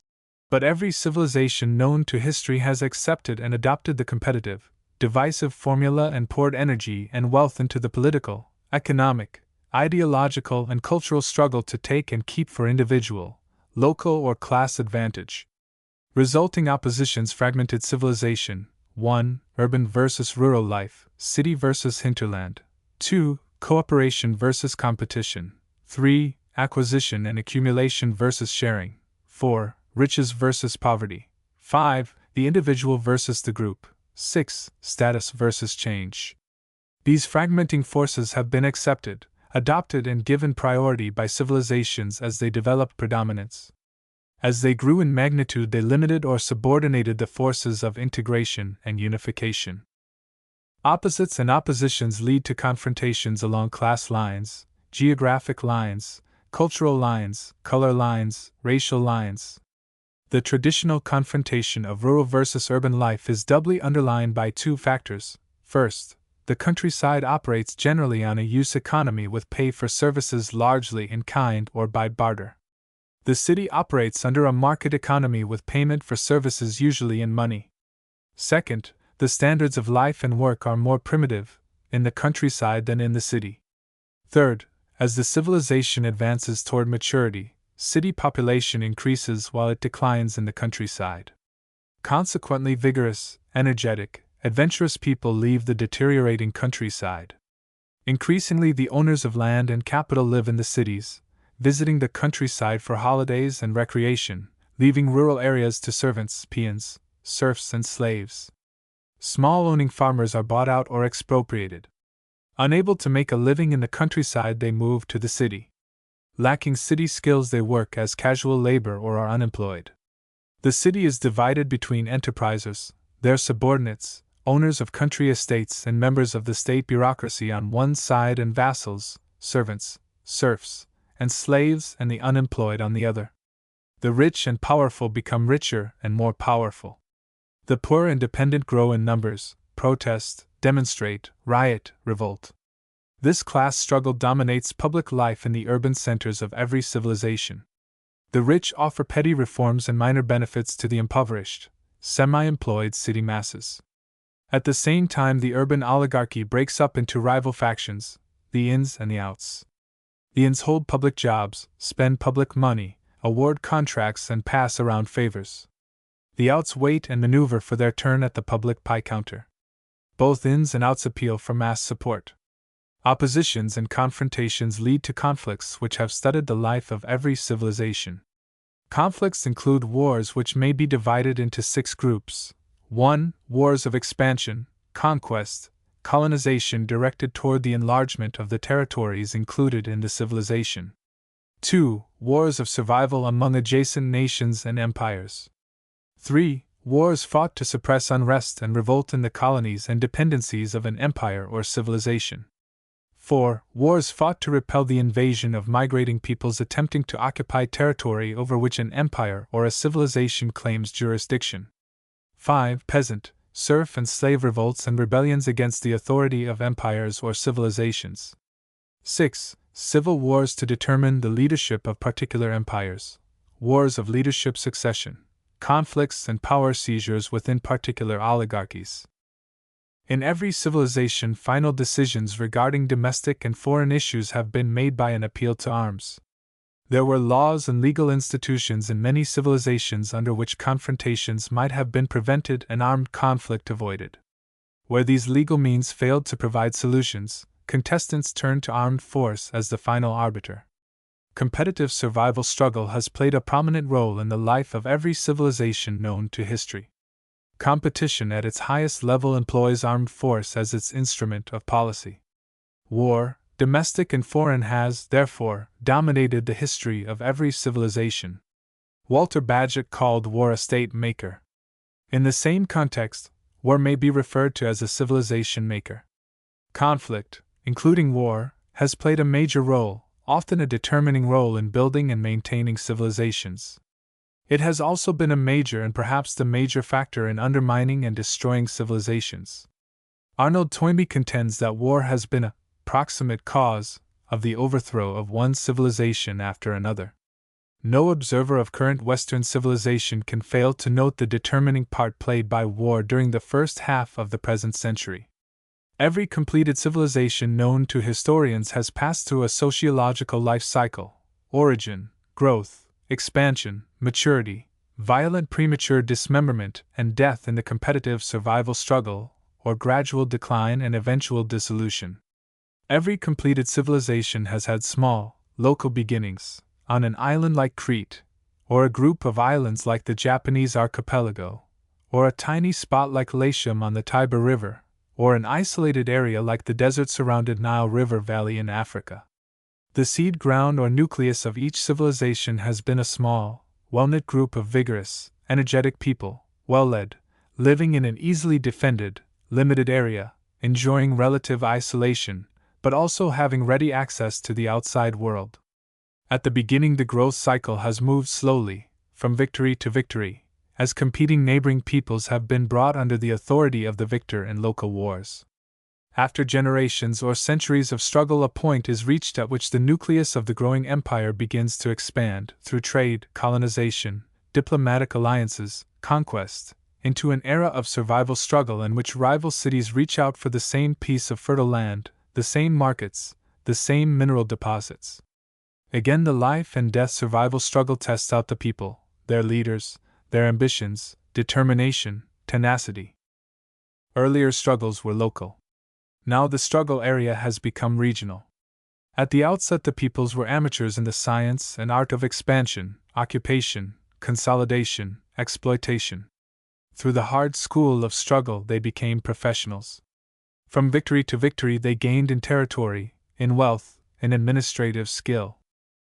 But every civilization known to history has accepted and adopted the competitive, divisive formula and poured energy and wealth into the political, economic, ideological, and cultural struggle to take and keep for individual, local, or class advantage. Resulting oppositions fragmented civilization: 1. Urban versus rural life, city versus hinterland. 2. Cooperation versus competition. 3. Acquisition and accumulation versus sharing. 4. Riches versus poverty. 5. The individual versus the group. 6. Status versus change. These fragmenting forces have been accepted, adopted, and given priority by civilizations as they developed predominance. As they grew in magnitude, they limited or subordinated the forces of integration and unification. Opposites and oppositions lead to confrontations along class lines, geographic lines, cultural lines, color lines, racial lines. The traditional confrontation of rural versus urban life is doubly underlined by 2 factors. First, the countryside operates generally on a use economy with pay for services largely in kind or by barter. The city operates under a market economy with payment for services usually in money. Second, the standards of life and work are more primitive in the countryside than in the city. Third, as the civilization advances toward maturity, city population increases while it declines in the countryside. Consequently, vigorous, energetic, adventurous people leave the deteriorating countryside. Increasingly, the owners of land and capital live in the cities, visiting the countryside for holidays and recreation, leaving rural areas to servants, peons, serfs, and slaves. Small owning farmers are bought out or expropriated. Unable to make a living in the countryside, they move to the city. Lacking city skills, they work as casual labor or are unemployed. The city is divided between enterprisers, their subordinates, owners of country estates, and members of the state bureaucracy on one side, and vassals, servants, serfs, and slaves, and the unemployed on the other. The rich and powerful become richer and more powerful. The poor and dependent grow in numbers, protest, demonstrate, riot, revolt. This class struggle dominates public life in the urban centers of every civilization. The rich offer petty reforms and minor benefits to the impoverished, semi-employed city masses. At the same time, the urban oligarchy breaks up into rival factions, the ins and the outs. The ins hold public jobs, spend public money, award contracts, and pass around favors. The outs wait and maneuver for their turn at the public pie counter. Both ins and outs appeal for mass support. Oppositions and confrontations lead to conflicts which have studied the life of every civilization. Conflicts include wars, which may be divided into 6 groups. 1. Wars of expansion, conquest, colonization directed toward the enlargement of the territories included in the civilization. 2. Wars of survival among adjacent nations and empires. 3. Wars fought to suppress unrest and revolt in the colonies and dependencies of an empire or civilization. 4. Wars fought to repel the invasion of migrating peoples attempting to occupy territory over which an empire or a civilization claims jurisdiction. 5. Peasant, serf and slave revolts and rebellions against the authority of empires or civilizations. 6. Civil wars to determine the leadership of particular empires. Wars of leadership succession. Conflicts and power seizures within particular oligarchies. In every civilization, final decisions regarding domestic and foreign issues have been made by an appeal to arms. There were laws and legal institutions in many civilizations under which confrontations might have been prevented and armed conflict avoided. Where these legal means failed to provide solutions, contestants turned to armed force as the final arbiter. Competitive survival struggle has played a prominent role in the life of every civilization known to history. Competition at its highest level employs armed force as its instrument of policy. War, domestic and foreign, has, therefore, dominated the history of every civilization. Walter Bagehot called war a state maker. In the same context, war may be referred to as a civilization maker. Conflict, including war, has played a major role, often a determining role in building and maintaining civilizations. It has also been a major and perhaps the major factor in undermining and destroying civilizations. Arnold Toynbee contends that war has been a proximate cause of the overthrow of one civilization after another. No observer of current Western civilization can fail to note the determining part played by war during the first half of the present century. Every completed civilization known to historians has passed through a sociological life cycle: origin, growth, expansion, maturity, violent premature dismemberment, and death in the competitive survival struggle, or gradual decline and eventual dissolution. Every completed civilization has had small, local beginnings, on an island like Crete, or a group of islands like the Japanese archipelago, or a tiny spot like Latium on the Tiber River, or an isolated area like the desert-surrounded Nile River Valley in Africa. The seed ground or nucleus of each civilization has been a small, well-knit group of vigorous, energetic people, well-led, living in an easily defended, limited area, enjoying relative isolation, but also having ready access to the outside world. At the beginning, the growth cycle has moved slowly, from victory to victory, as competing neighboring peoples have been brought under the authority of the victor in local wars. After generations or centuries of struggle, a point is reached at which the nucleus of the growing empire begins to expand, through trade, colonization, diplomatic alliances, conquest, into an era of survival struggle in which rival cities reach out for the same piece of fertile land, the same markets, the same mineral deposits. Again, the life and death survival struggle tests out the people, their leaders, their ambitions, determination, tenacity. Earlier struggles were local. Now the struggle area has become regional. At the outset, the peoples were amateurs in the science and art of expansion, occupation, consolidation, exploitation. Through the hard school of struggle, they became professionals. From victory to victory, they gained in territory, in wealth, in administrative skill.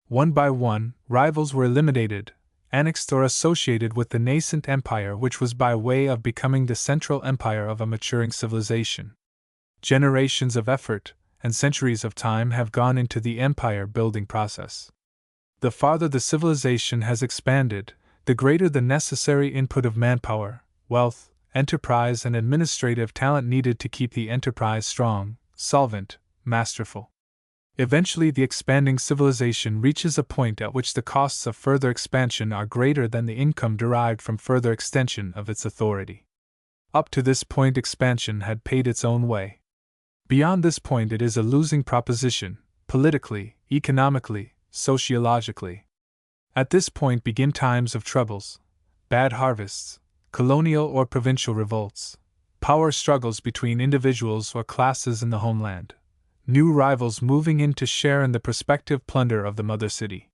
One by one, rivals were eliminated, annexed or associated with the nascent empire which was by way of becoming the central empire of a maturing civilization. Generations of effort and centuries of time have gone into the empire-building process. The farther the civilization has expanded, the greater the necessary input of manpower, wealth, enterprise, and administrative talent needed to keep the enterprise strong, solvent, masterful. Eventually, the expanding civilization reaches a point at which the costs of further expansion are greater than the income derived from further extension of its authority. Up to this point, expansion had paid its own way. Beyond this point, it is a losing proposition, politically, economically, sociologically. At this point begin times of troubles, bad harvests, colonial or provincial revolts, power struggles between individuals or classes in the homeland, new rivals moving in to share in the prospective plunder of the mother city.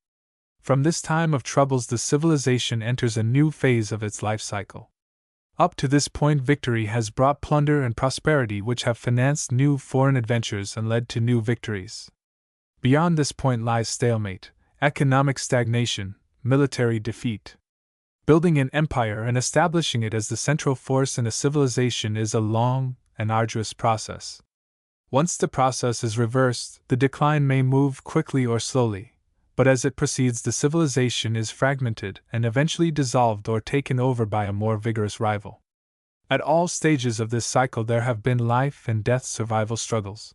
From this time of troubles, the civilization enters a new phase of its life cycle. Up to this point, victory has brought plunder and prosperity which have financed new foreign adventures and led to new victories. Beyond this point lies stalemate, economic stagnation, military defeat. Building an empire and establishing it as the central force in a civilization is a long and arduous process. Once the process is reversed, the decline may move quickly or slowly, but as it proceeds, the civilization is fragmented and eventually dissolved or taken over by a more vigorous rival. At all stages of this cycle, there have been life and death survival struggles.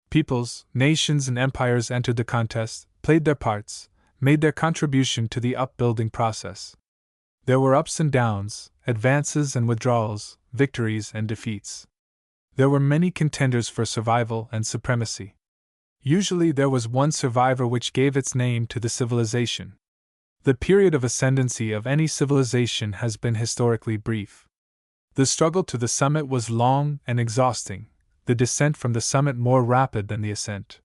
Peoples, nations, and empires entered the contest, played their parts, made their contribution to the upbuilding process. There were ups and downs, advances and withdrawals, victories and defeats. There were many contenders for survival and supremacy. Usually there was one survivor which gave its name to the civilization. The period of ascendancy of any civilization has been historically brief. The struggle to the summit was long and exhausting, the descent from the summit more rapid than the ascent.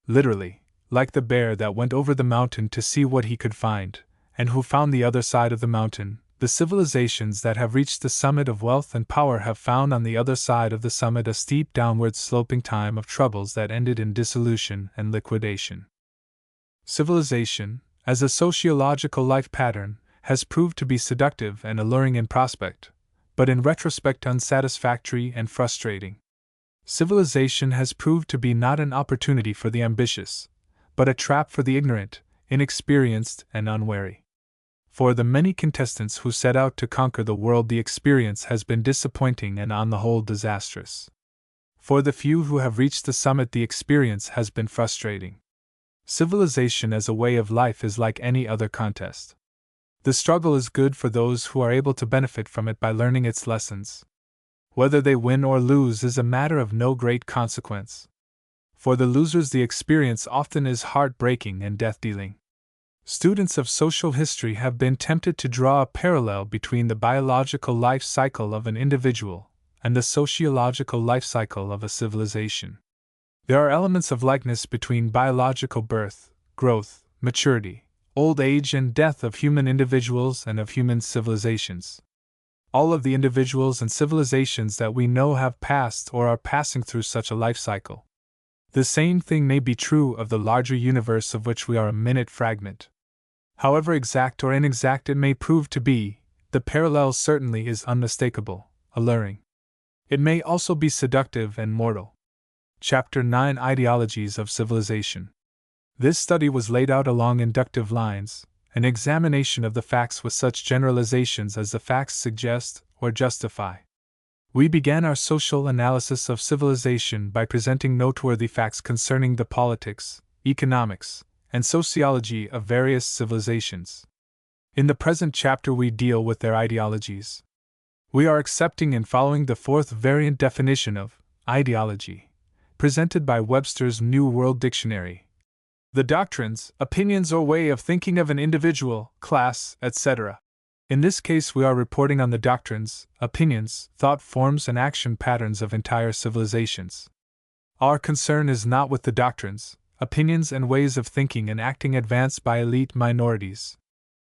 Literally, like the bear that went over the mountain to see what he could find, and who found the other side of the mountain, the civilizations that have reached the summit of wealth and power have found on the other side of the summit a steep downward sloping time of troubles that ended in dissolution and liquidation. Civilization, as a sociological life pattern, has proved to be seductive and alluring in prospect, but in retrospect unsatisfactory and frustrating. Civilization has proved to be not an opportunity for the ambitious, but a trap for the ignorant, inexperienced, and unwary. For the many contestants who set out to conquer the world, the experience has been disappointing and on the whole disastrous. For the few who have reached the summit, the experience has been frustrating. Civilization as a way of life is like any other contest. The struggle is good for those who are able to benefit from it by learning its lessons. Whether they win or lose is a matter of no great consequence. For the losers, the experience often is heartbreaking and death-dealing. Students of social history have been tempted to draw a parallel between the biological life cycle of an individual and the sociological life cycle of a civilization. There are elements of likeness between biological birth, growth, maturity, old age, and death of human individuals and of human civilizations. All of the individuals and civilizations that we know have passed or are passing through such a life cycle. The same thing may be true of the larger universe of which we are a minute fragment. However exact or inexact it may prove to be, the parallel certainly is unmistakable, alluring. It may also be seductive and mortal. Chapter 9: Ideologies of Civilization. This study was laid out along inductive lines, an examination of the facts with such generalizations as the facts suggest or justify. We began our social analysis of civilization by presenting noteworthy facts concerning the politics, economics, and sociology of various civilizations. In the present chapter we deal with their ideologies. We are accepting and following the fourth variant definition of ideology, presented by Webster's New World Dictionary. The doctrines, opinions, or way of thinking of an individual, class, etc. In this case, we are reporting on the doctrines, opinions, thought forms, and action patterns of entire civilizations. Our concern is not with the doctrines, opinions, and ways of thinking and acting advanced by elite minorities.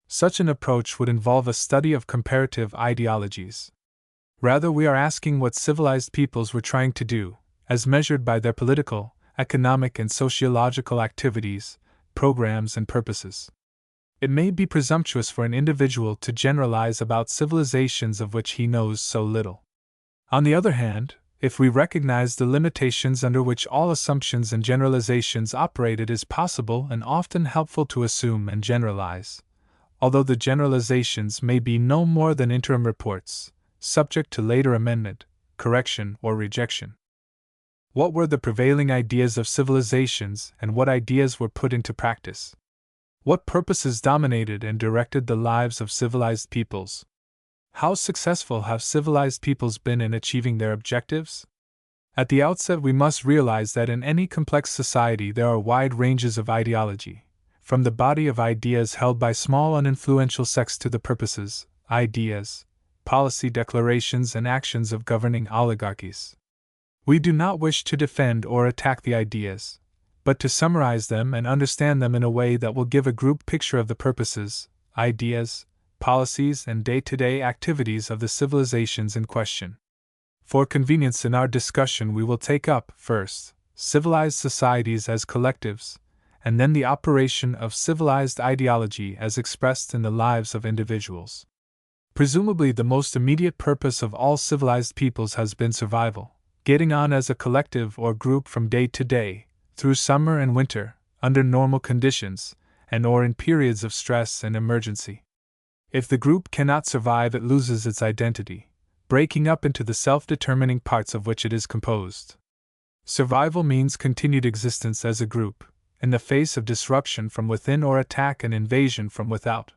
Such an approach would involve a study of comparative ideologies. Rather, we are asking what civilized peoples were trying to do, as measured by their political, economic, and sociological activities, programs, and purposes. It may be presumptuous for an individual to generalize about civilizations of which he knows so little. On the other hand, if we recognize the limitations under which all assumptions and generalizations operate, it is possible and often helpful to assume and generalize, although the generalizations may be no more than interim reports, subject to later amendment, correction, or rejection. What were the prevailing ideas of civilizations, and what ideas were put into practice? What purposes dominated and directed the lives of civilized peoples? How successful have civilized peoples been in achieving their objectives? At the outset, we must realize that in any complex society there are wide ranges of ideology, from the body of ideas held by small uninfluential sects to the purposes, ideas, policy declarations, and actions of governing oligarchies. We do not wish to defend or attack the ideas, but to summarize them and understand them in a way that will give a group picture of the purposes, ideas, policies, and day-to-day activities of the civilizations in question. For convenience in our discussion, we will take up, first, civilized societies as collectives, and then the operation of civilized ideology as expressed in the lives of individuals. Presumably, the most immediate purpose of all civilized peoples has been survival, getting on as a collective or group from day to day, through summer and winter, under normal conditions, and or in periods of stress and emergency. If the group cannot survive, it loses its identity, breaking up into the self-determining parts of which it is composed. Survival means continued existence as a group, in the face of disruption from within or attack and invasion from without.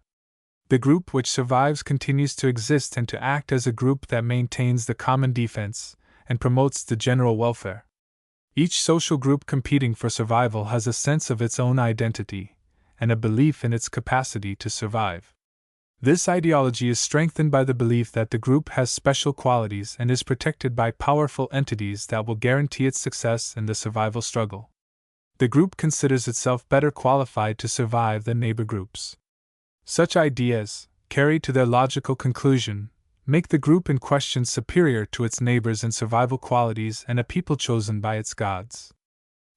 The group which survives continues to exist and to act as a group that maintains the common defense and promotes the general welfare. Each social group competing for survival has a sense of its own identity and a belief in its capacity to survive. This ideology is strengthened by the belief that the group has special qualities and is protected by powerful entities that will guarantee its success in the survival struggle. The group considers itself better qualified to survive than neighbor groups. Such ideas, carried to their logical conclusion, make the group in question superior to its neighbors in survival qualities and a people chosen by its gods.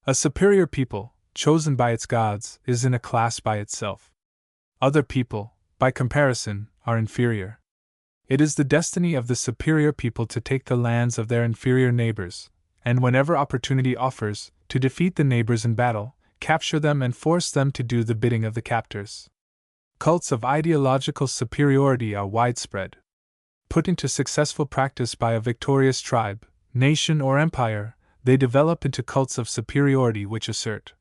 A superior people, chosen by its gods, is in a class by itself. Other people, by comparison, are inferior. It is the destiny of the superior people to take the lands of their inferior neighbors, and whenever opportunity offers, to defeat the neighbors in battle, capture them and force them to do the bidding of the captors. Cults of ideological superiority are widespread. Put into successful practice by a victorious tribe, nation, or empire, they develop into cults of superiority which assert,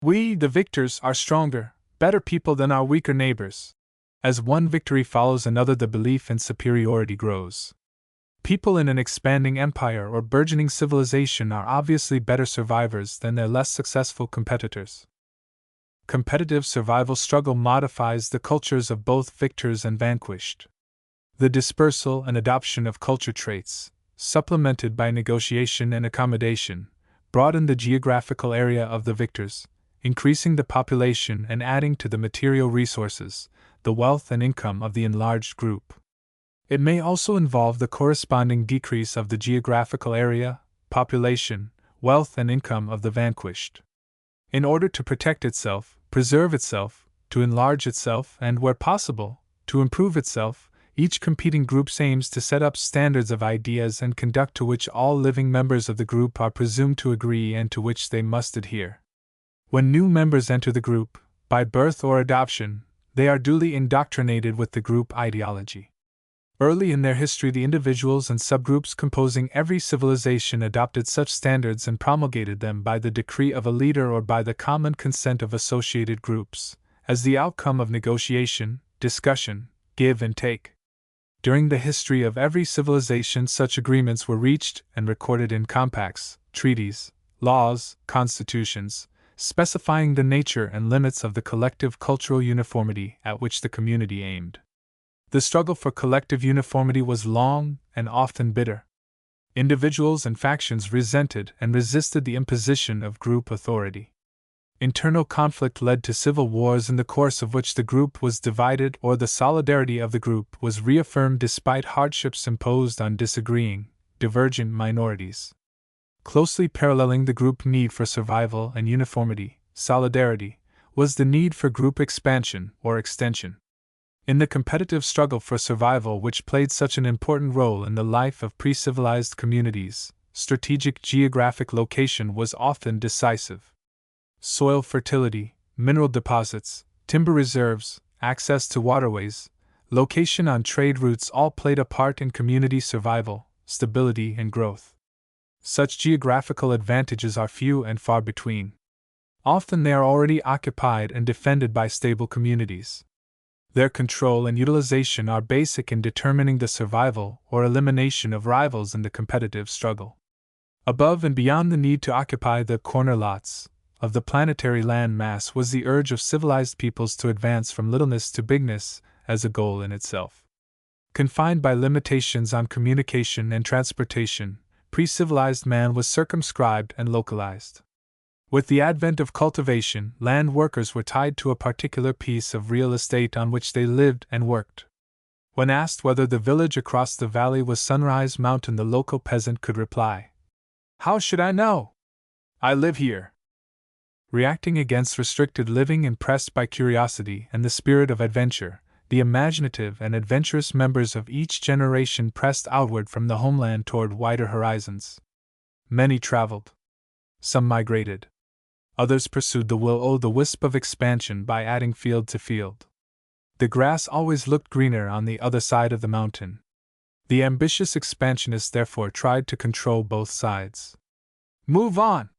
"We, the victors, are stronger, better people than our weaker neighbors." As one victory follows another, the belief in superiority grows. People in an expanding empire or burgeoning civilization are obviously better survivors than their less successful competitors. Competitive survival struggle modifies the cultures of both victors and vanquished. The dispersal and adoption of culture traits, supplemented by negotiation and accommodation, broaden the geographical area of the victors, increasing the population and adding to the material resources, the wealth and income of the enlarged group. It may also involve the corresponding decrease of the geographical area, population, wealth, and income of the vanquished. In order to protect itself, preserve itself, to enlarge itself, and, where possible, to improve itself, each competing group aims to set up standards of ideas and conduct to which all living members of the group are presumed to agree and to which they must adhere. When new members enter the group, by birth or adoption, they are duly indoctrinated with the group ideology. Early in their history, the individuals and subgroups composing every civilization adopted such standards and promulgated them by the decree of a leader or by the common consent of associated groups, as the outcome of negotiation, discussion, give and take. During the history of every civilization, such agreements were reached and recorded in compacts, treaties, laws, constitutions, specifying the nature and limits of the collective cultural uniformity at which the community aimed. The struggle for collective uniformity was long and often bitter. Individuals and factions resented and resisted the imposition of group authority. Internal conflict led to civil wars, in the course of which the group was divided or the solidarity of the group was reaffirmed despite hardships imposed on disagreeing, divergent minorities. Closely paralleling the group need for survival and uniformity, solidarity, was the need for group expansion or extension. In the competitive struggle for survival, which played such an important role in the life of pre-civilized communities, strategic geographic location was often decisive. Soil fertility, mineral deposits, timber reserves, access to waterways, location on trade routes all played a part in community survival, stability, and growth. Such geographical advantages are few and far between. Often they are already occupied and defended by stable communities. Their control and utilization are basic in determining the survival or elimination of rivals in the competitive struggle. Above and beyond the need to occupy the corner lots of the planetary land mass was the urge of civilized peoples to advance from littleness to bigness as a goal in itself. Confined by limitations on communication and transportation, pre-civilized man was circumscribed and localized. With the advent of cultivation, land workers were tied to a particular piece of real estate on which they lived and worked. When asked whether the village across the valley was Sunrise Mountain, the local peasant could reply, "How should I know? I live here." Reacting against restricted living impressed by curiosity and the spirit of adventure, the imaginative and adventurous members of each generation pressed outward from the homeland toward wider horizons. Many traveled. Some migrated. Others pursued the will-o'-the-wisp of expansion by adding field to field. The grass always looked greener on the other side of the mountain. The ambitious expansionists therefore tried to control both sides. "Move on!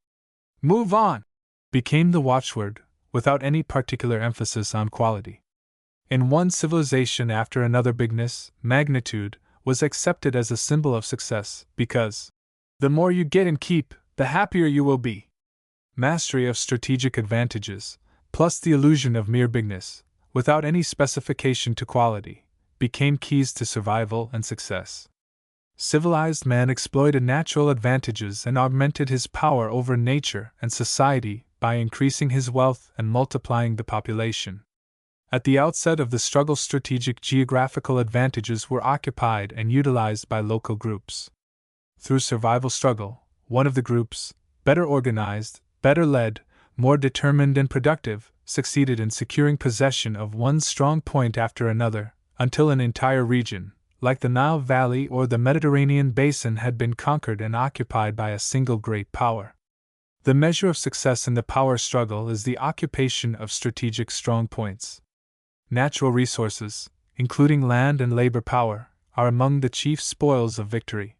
Move on!" became the watchword, without any particular emphasis on quality. In one civilization after another, bigness, magnitude, was accepted as a symbol of success, because the more you get and keep, the happier you will be. Mastery of strategic advantages, plus the illusion of mere bigness, without any specification to quality, became keys to survival and success. Civilized man exploited natural advantages and augmented his power over nature and society by increasing his wealth and multiplying the population. At the outset of the struggle, strategic geographical advantages were occupied and utilized by local groups. Through survival struggle, one of the groups, better organized, better led, more determined and productive, succeeded in securing possession of one strong point after another, until an entire region, like the Nile Valley or the Mediterranean basin, had been conquered and occupied by a single great power. The measure of success in the power struggle is the occupation of strategic strong points. Natural resources, including land and labor power, are among the chief spoils of victory.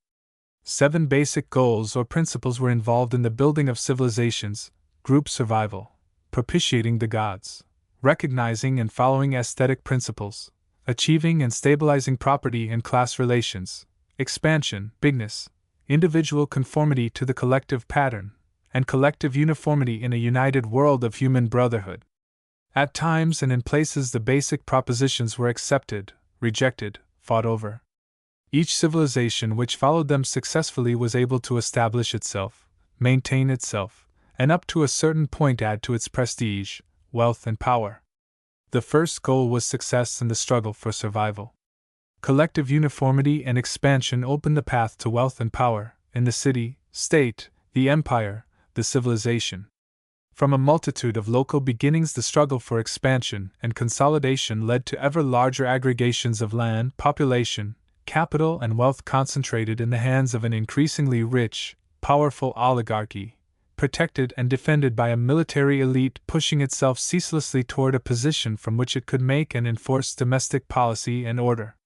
7 basic goals or principles were involved in the building of civilizations: group survival, propitiating the gods, recognizing and following aesthetic principles, achieving and stabilizing property and class relations, expansion, bigness, individual conformity to the collective pattern, and collective uniformity in a united world of human brotherhood. At times and in places, the basic propositions were accepted, rejected, fought over. Each civilization which followed them successfully was able to establish itself, maintain itself, and up to a certain point add to its prestige, wealth, and power. The first goal was success in the struggle for survival. Collective uniformity and expansion opened the path to wealth and power in the city, state, the empire, the civilization. From a multitude of local beginnings, the struggle for expansion and consolidation led to ever larger aggregations of land, population, capital, and wealth concentrated in the hands of an increasingly rich, powerful oligarchy, protected and defended by a military elite pushing itself ceaselessly toward a position from which it could make and enforce domestic policy and order.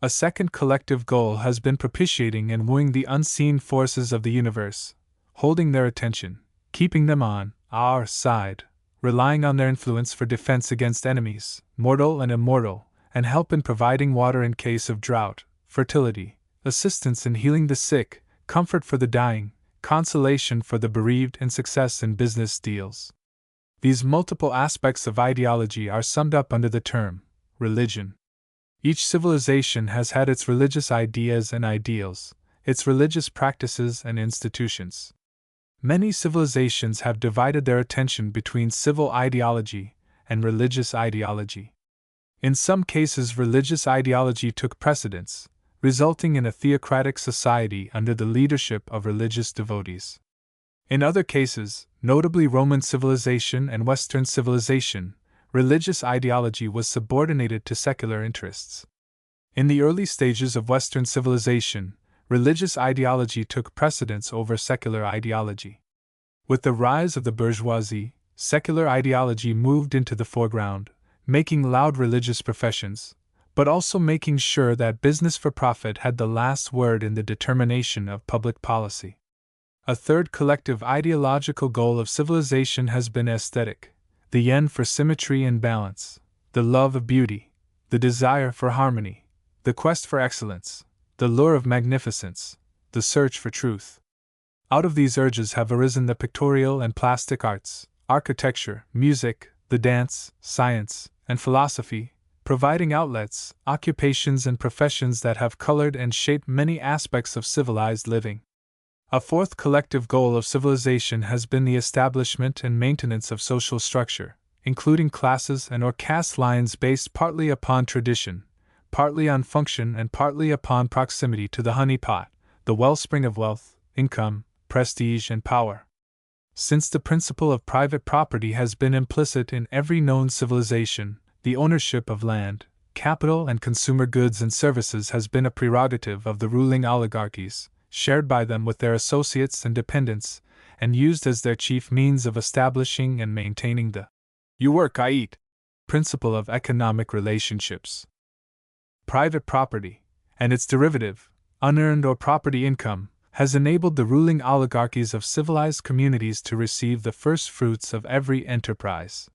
A second collective goal has been propitiating and wooing the unseen forces of the universe, holding their attention, keeping them on our side, relying on their influence for defense against enemies, mortal and immortal, and help in providing water in case of drought, fertility, assistance in healing the sick, comfort for the dying, consolation for the bereaved, and success in business deals. These multiple aspects of ideology are summed up under the term religion. Each civilization has had its religious ideas and ideals, its religious practices and institutions. Many civilizations have divided their attention between civil ideology and religious ideology. In some cases, religious ideology took precedence, resulting in a theocratic society under the leadership of religious devotees. In other cases, notably Roman civilization and Western civilization, religious ideology was subordinated to secular interests. In the early stages of Western civilization, religious ideology took precedence over secular ideology. With the rise of the bourgeoisie, secular ideology moved into the foreground, making loud religious professions, but also making sure that business for profit had the last word in the determination of public policy. A third collective ideological goal of civilization has been aesthetic, the yen for symmetry and balance, the love of beauty, the desire for harmony, the quest for excellence, the lure of magnificence, the search for truth. Out of these urges have arisen the pictorial and plastic arts, architecture, music, the dance, science, and philosophy, providing outlets, occupations, and professions that have colored and shaped many aspects of civilized living. A fourth collective goal of civilization has been the establishment and maintenance of social structure, including classes and or caste lines based partly upon tradition, partly on function, and partly upon proximity to the honeypot, the wellspring of wealth, income, prestige, and power. Since the principle of private property has been implicit in every known civilization, the ownership of land, capital, and consumer goods and services has been a prerogative of the ruling oligarchies, shared by them with their associates and dependents, and used as their chief means of establishing and maintaining the "you work, I eat" principle of economic relationships. Private property, and its derivative, unearned or property income, has enabled the ruling oligarchies of civilized communities to receive the first fruits of every enterprise.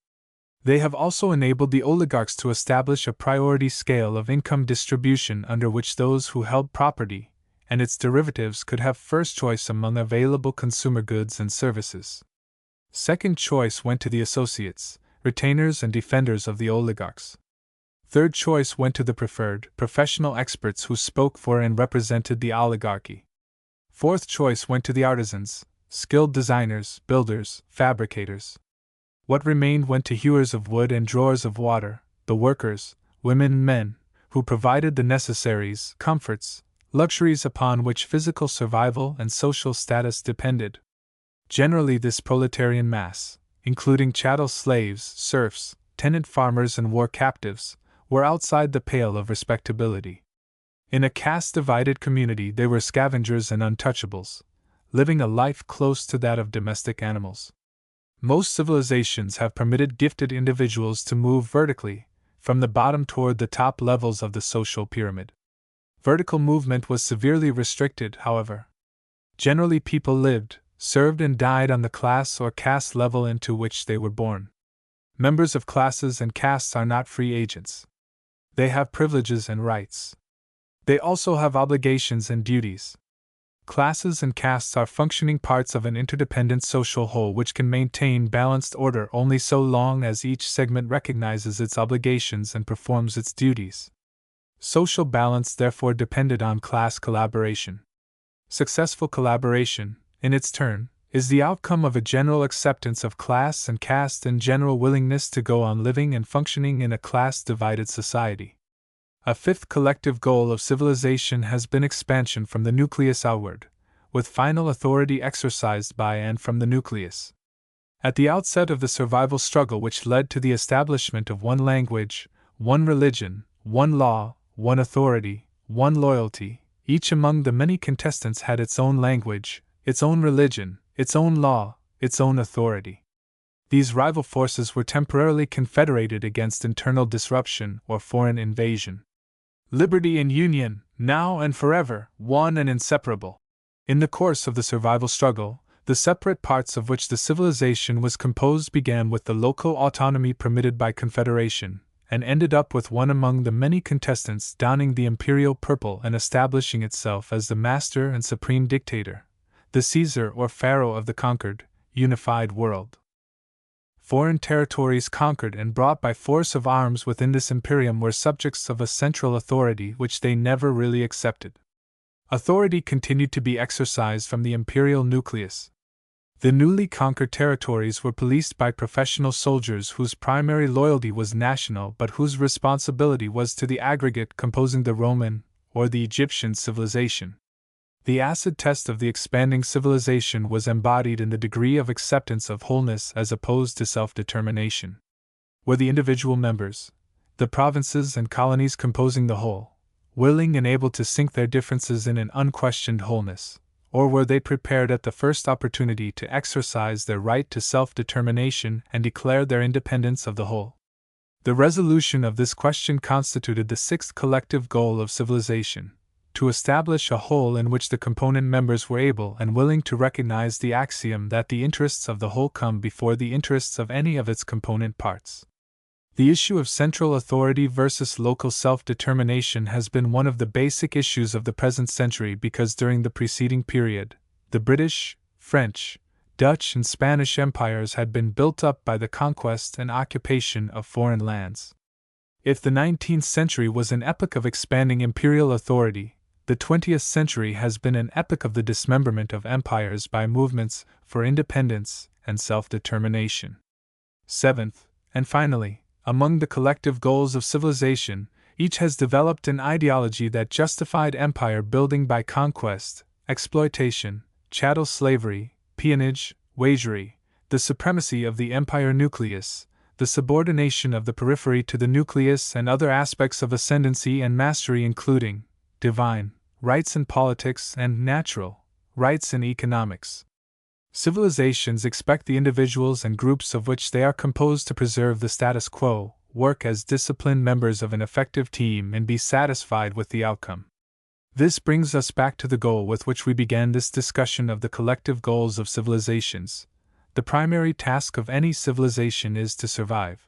They have also enabled the oligarchs to establish a priority scale of income distribution under which those who held property and its derivatives could have first choice among available consumer goods and services. Second choice went to the associates, retainers, and defenders of the oligarchs. Third choice went to the preferred, professional experts who spoke for and represented the oligarchy. Fourth choice went to the artisans, skilled designers, builders, fabricators. What remained went to hewers of wood and drawers of water, the workers, women and men, who provided the necessaries, comforts, luxuries upon which physical survival and social status depended. Generally, this proletarian mass, including chattel slaves, serfs, tenant farmers, and war captives, were outside the pale of respectability. In a caste-divided community, they were scavengers and untouchables, living a life close to that of domestic animals. Most civilizations have permitted gifted individuals to move vertically, from the bottom toward the top levels of the social pyramid. Vertical movement was severely restricted, however. Generally, people lived, served, and died on the class or caste level into which they were born. Members of classes and castes are not free agents. They have privileges and rights. They also have obligations and duties. Classes and castes are functioning parts of an interdependent social whole which can maintain balanced order only so long as each segment recognizes its obligations and performs its duties. Social balance therefore depended on class collaboration. Successful collaboration, in its turn, is the outcome of a general acceptance of class and caste and general willingness to go on living and functioning in a class-divided society. A fifth collective goal of civilization has been expansion from the nucleus outward, with final authority exercised by and from the nucleus. At the outset of the survival struggle which led to the establishment of one language, one religion, one law, one authority, one loyalty, each among the many contestants had its own language, its own religion, its own law, its own authority. These rival forces were temporarily confederated against internal disruption or foreign invasion. Liberty and union, now and forever, one and inseparable. In the course of the survival struggle, the separate parts of which the civilization was composed began with the local autonomy permitted by confederation, and ended up with one among the many contestants donning the imperial purple and establishing itself as the master and supreme dictator, the Caesar or Pharaoh of the conquered, unified world. Foreign territories conquered and brought by force of arms within this imperium were subjects of a central authority which they never really accepted. Authority continued to be exercised from the imperial nucleus. The newly conquered territories were policed by professional soldiers whose primary loyalty was national but whose responsibility was to the aggregate composing the Roman or the Egyptian civilization. The acid test of the expanding civilization was embodied in the degree of acceptance of wholeness as opposed to self-determination. Were the individual members, the provinces and colonies composing the whole, willing and able to sink their differences in an unquestioned wholeness, or were they prepared at the first opportunity to exercise their right to self-determination and declare their independence of the whole? The resolution of this question constituted the sixth collective goal of civilization: to establish a whole in which the component members were able and willing to recognize the axiom that the interests of the whole come before the interests of any of its component parts. The issue of central authority versus local self-determination has been one of the basic issues of the present century because during the preceding period, the British, French, Dutch, and Spanish empires had been built up by the conquest and occupation of foreign lands. If the 19th century was an epoch of expanding imperial authority, the 20th century has been an epoch of the dismemberment of empires by movements for independence and self-determination. Seventh, and finally, among the collective goals of civilization, each has developed an ideology that justified empire building by conquest, exploitation, chattel slavery, peonage, waggery, the supremacy of the empire nucleus, the subordination of the periphery to the nucleus, and other aspects of ascendancy and mastery, including divine rights in politics and natural rights in economics. Civilizations expect the individuals and groups of which they are composed to preserve the status quo, work as disciplined members of an effective team, and be satisfied with the outcome. This brings us back to the goal with which we began this discussion of the collective goals of civilizations. The primary task of any civilization is to survive.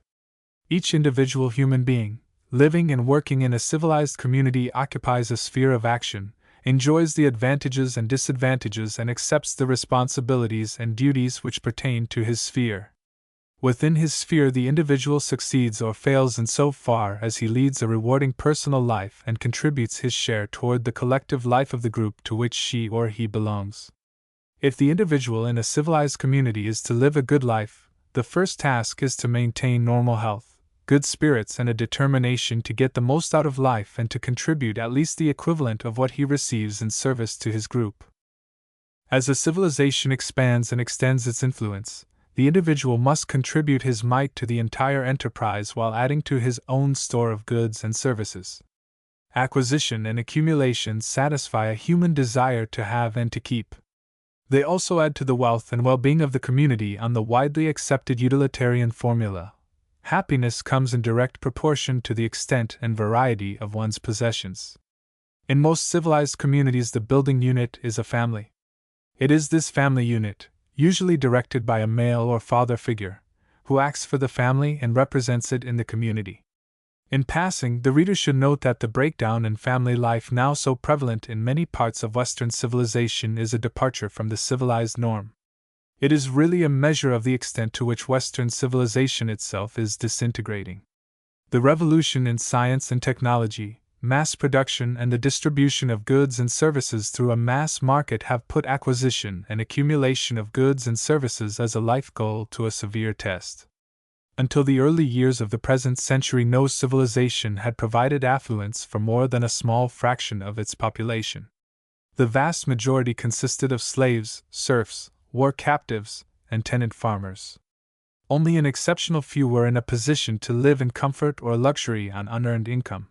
Each individual human being, living and working in a civilized community, occupies a sphere of action, enjoys the advantages and disadvantages, and accepts the responsibilities and duties which pertain to his sphere. Within his sphere, the individual succeeds or fails in so far as he leads a rewarding personal life and contributes his share toward the collective life of the group to which she or he belongs. If the individual in a civilized community is to live a good life, the first task is to maintain normal health, good spirits, and a determination to get the most out of life and to contribute at least the equivalent of what he receives in service to his group. As a civilization expands and extends its influence, the individual must contribute his mite to the entire enterprise while adding to his own store of goods and services. Acquisition and accumulation satisfy a human desire to have and to keep. They also add to the wealth and well-being of the community on the widely accepted utilitarian formula. Happiness comes in direct proportion to the extent and variety of one's possessions. In most civilized communities, the building unit is a family. It is this family unit, usually directed by a male or father figure, who acts for the family and represents it in the community. In passing, the reader should note that the breakdown in family life now so prevalent in many parts of Western civilization is a departure from the civilized norm. It is really a measure of the extent to which Western civilization itself is disintegrating. The revolution in science and technology, mass production, and the distribution of goods and services through a mass market have put acquisition and accumulation of goods and services as a life goal to a severe test. Until the early years of the present century, no civilization had provided affluence for more than a small fraction of its population. The vast majority consisted of slaves, serfs, war captives, and tenant farmers. Only an exceptional few were in a position to live in comfort or luxury on unearned income.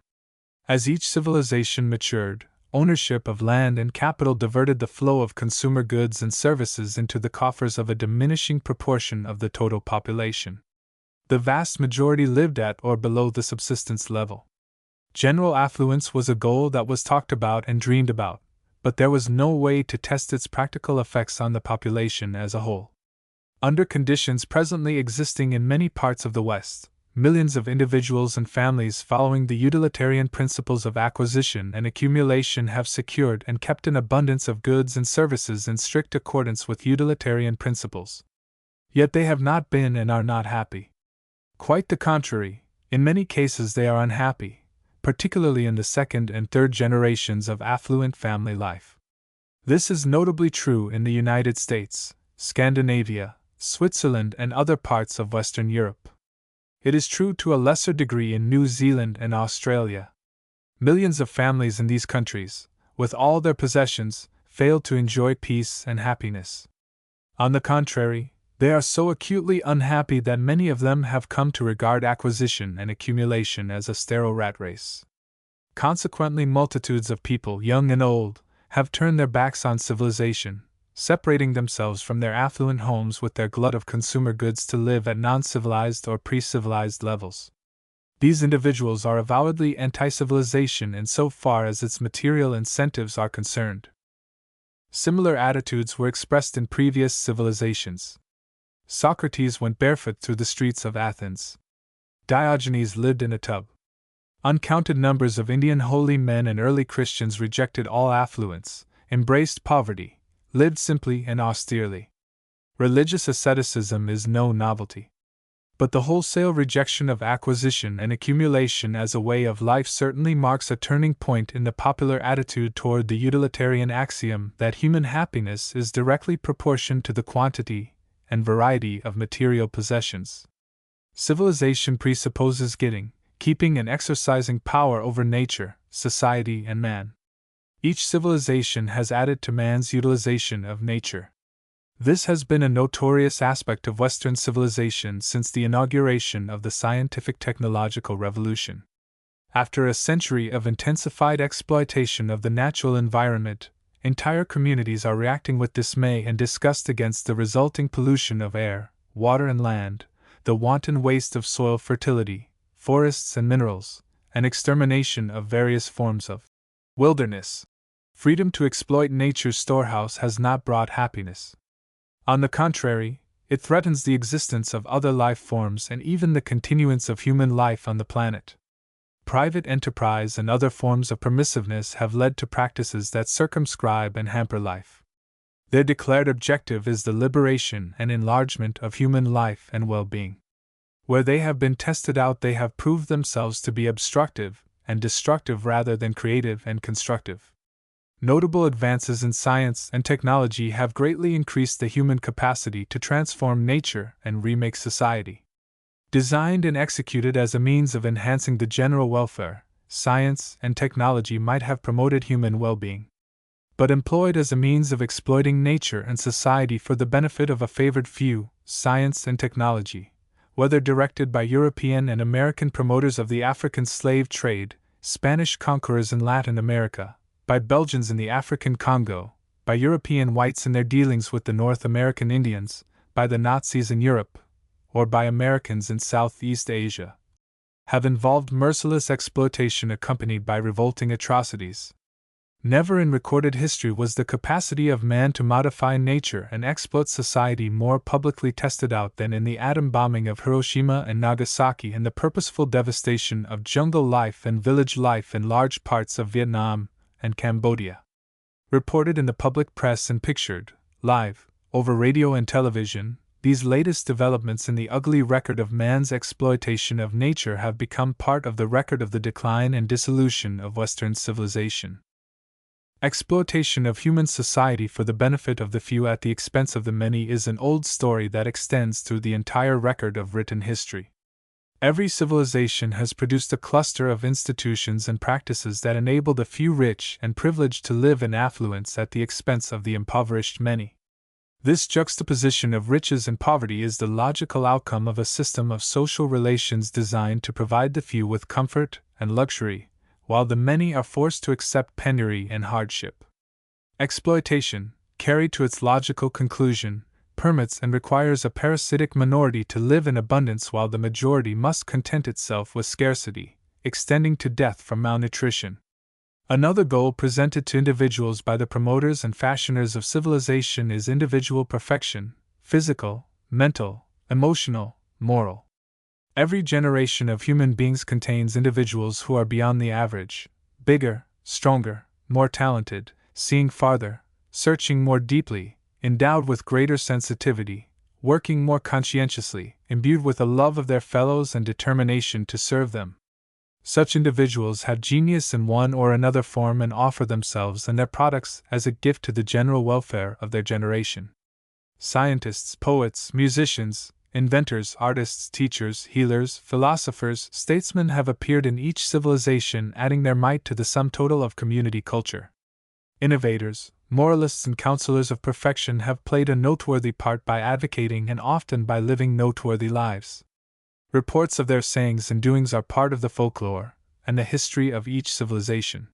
As each civilization matured, ownership of land and capital diverted the flow of consumer goods and services into the coffers of a diminishing proportion of the total population. The vast majority lived at or below the subsistence level. General affluence was a goal that was talked about and dreamed about, but there was no way to test its practical effects on the population as a whole. Under conditions presently existing in many parts of the West, millions of individuals and families following the utilitarian principles of acquisition and accumulation have secured and kept an abundance of goods and services in strict accordance with utilitarian principles. Yet they have not been and are not happy. Quite the contrary, in many cases they are unhappy, particularly in the second and third generations of affluent family life. This is notably true in the United States, Scandinavia, Switzerland, and other parts of Western Europe. It is true to a lesser degree in New Zealand and Australia. Millions of families in these countries, with all their possessions, fail to enjoy peace and happiness. On the contrary, they are so acutely unhappy that many of them have come to regard acquisition and accumulation as a sterile rat race. Consequently, multitudes of people, young and old, have turned their backs on civilization, separating themselves from their affluent homes with their glut of consumer goods to live at non-civilized or pre-civilized levels. These individuals are avowedly anti-civilization in so far as its material incentives are concerned. Similar attitudes were expressed in previous civilizations. Socrates went barefoot through the streets of Athens. Diogenes lived in a tub. Uncounted numbers of Indian holy men and early Christians rejected all affluence, embraced poverty, lived simply and austerely. Religious asceticism is no novelty. But the wholesale rejection of acquisition and accumulation as a way of life certainly marks a turning point in the popular attitude toward the utilitarian axiom that human happiness is directly proportioned to the quantity and variety of material possessions. Civilization presupposes getting, keeping, and exercising power over nature, society, and man. Each civilization has added to man's utilization of nature. This has been a notorious aspect of Western civilization since the inauguration of the scientific technological revolution. After a century of intensified exploitation of the natural environment, entire communities are reacting with dismay and disgust against the resulting pollution of air, water, and land, the wanton waste of soil fertility, forests and minerals, and extermination of various forms of wilderness. Freedom to exploit nature's storehouse has not brought happiness. On the contrary, it threatens the existence of other life forms and even the continuance of human life on the planet. Private enterprise and other forms of permissiveness have led to practices that circumscribe and hamper life. Their declared objective is the liberation and enlargement of human life and well-being. Where they have been tested out, they have proved themselves to be obstructive and destructive rather than creative and constructive. Notable advances in science and technology have greatly increased the human capacity to transform nature and remake society. Designed and executed as a means of enhancing the general welfare, science and technology might have promoted human well-being. But employed as a means of exploiting nature and society for the benefit of a favored few, science and technology, whether directed by European and American promoters of the African slave trade, Spanish conquerors in Latin America, by Belgians in the African Congo, by European whites in their dealings with the North American Indians, by the Nazis in Europe, or by Americans in Southeast Asia, have involved merciless exploitation accompanied by revolting atrocities. Never in recorded history was the capacity of man to modify nature and exploit society more publicly tested out than in the atom bombing of Hiroshima and Nagasaki and the purposeful devastation of jungle life and village life in large parts of Vietnam and Cambodia. Reported in the public press and pictured, live, over radio and television, these latest developments in the ugly record of man's exploitation of nature have become part of the record of the decline and dissolution of Western civilization. Exploitation of human society for the benefit of the few at the expense of the many is an old story that extends through the entire record of written history. Every civilization has produced a cluster of institutions and practices that enable the few rich and privileged to live in affluence at the expense of the impoverished many. This juxtaposition of riches and poverty is the logical outcome of a system of social relations designed to provide the few with comfort and luxury, while the many are forced to accept penury and hardship. Exploitation, carried to its logical conclusion, permits and requires a parasitic minority to live in abundance while the majority must content itself with scarcity, extending to death from malnutrition. Another goal presented to individuals by the promoters and fashioners of civilization is individual perfection, physical, mental, emotional, moral. Every generation of human beings contains individuals who are beyond the average, bigger, stronger, more talented, seeing farther, searching more deeply, endowed with greater sensitivity, working more conscientiously, imbued with a love of their fellows and determination to serve them. Such individuals have genius in one or another form and offer themselves and their products as a gift to the general welfare of their generation. Scientists, poets, musicians, inventors, artists, teachers, healers, philosophers, statesmen have appeared in each civilization, adding their might to the sum total of community culture. Innovators, moralists, and counselors of perfection have played a noteworthy part by advocating and often by living noteworthy lives. Reports of their sayings and doings are part of the folklore and the history of each civilization.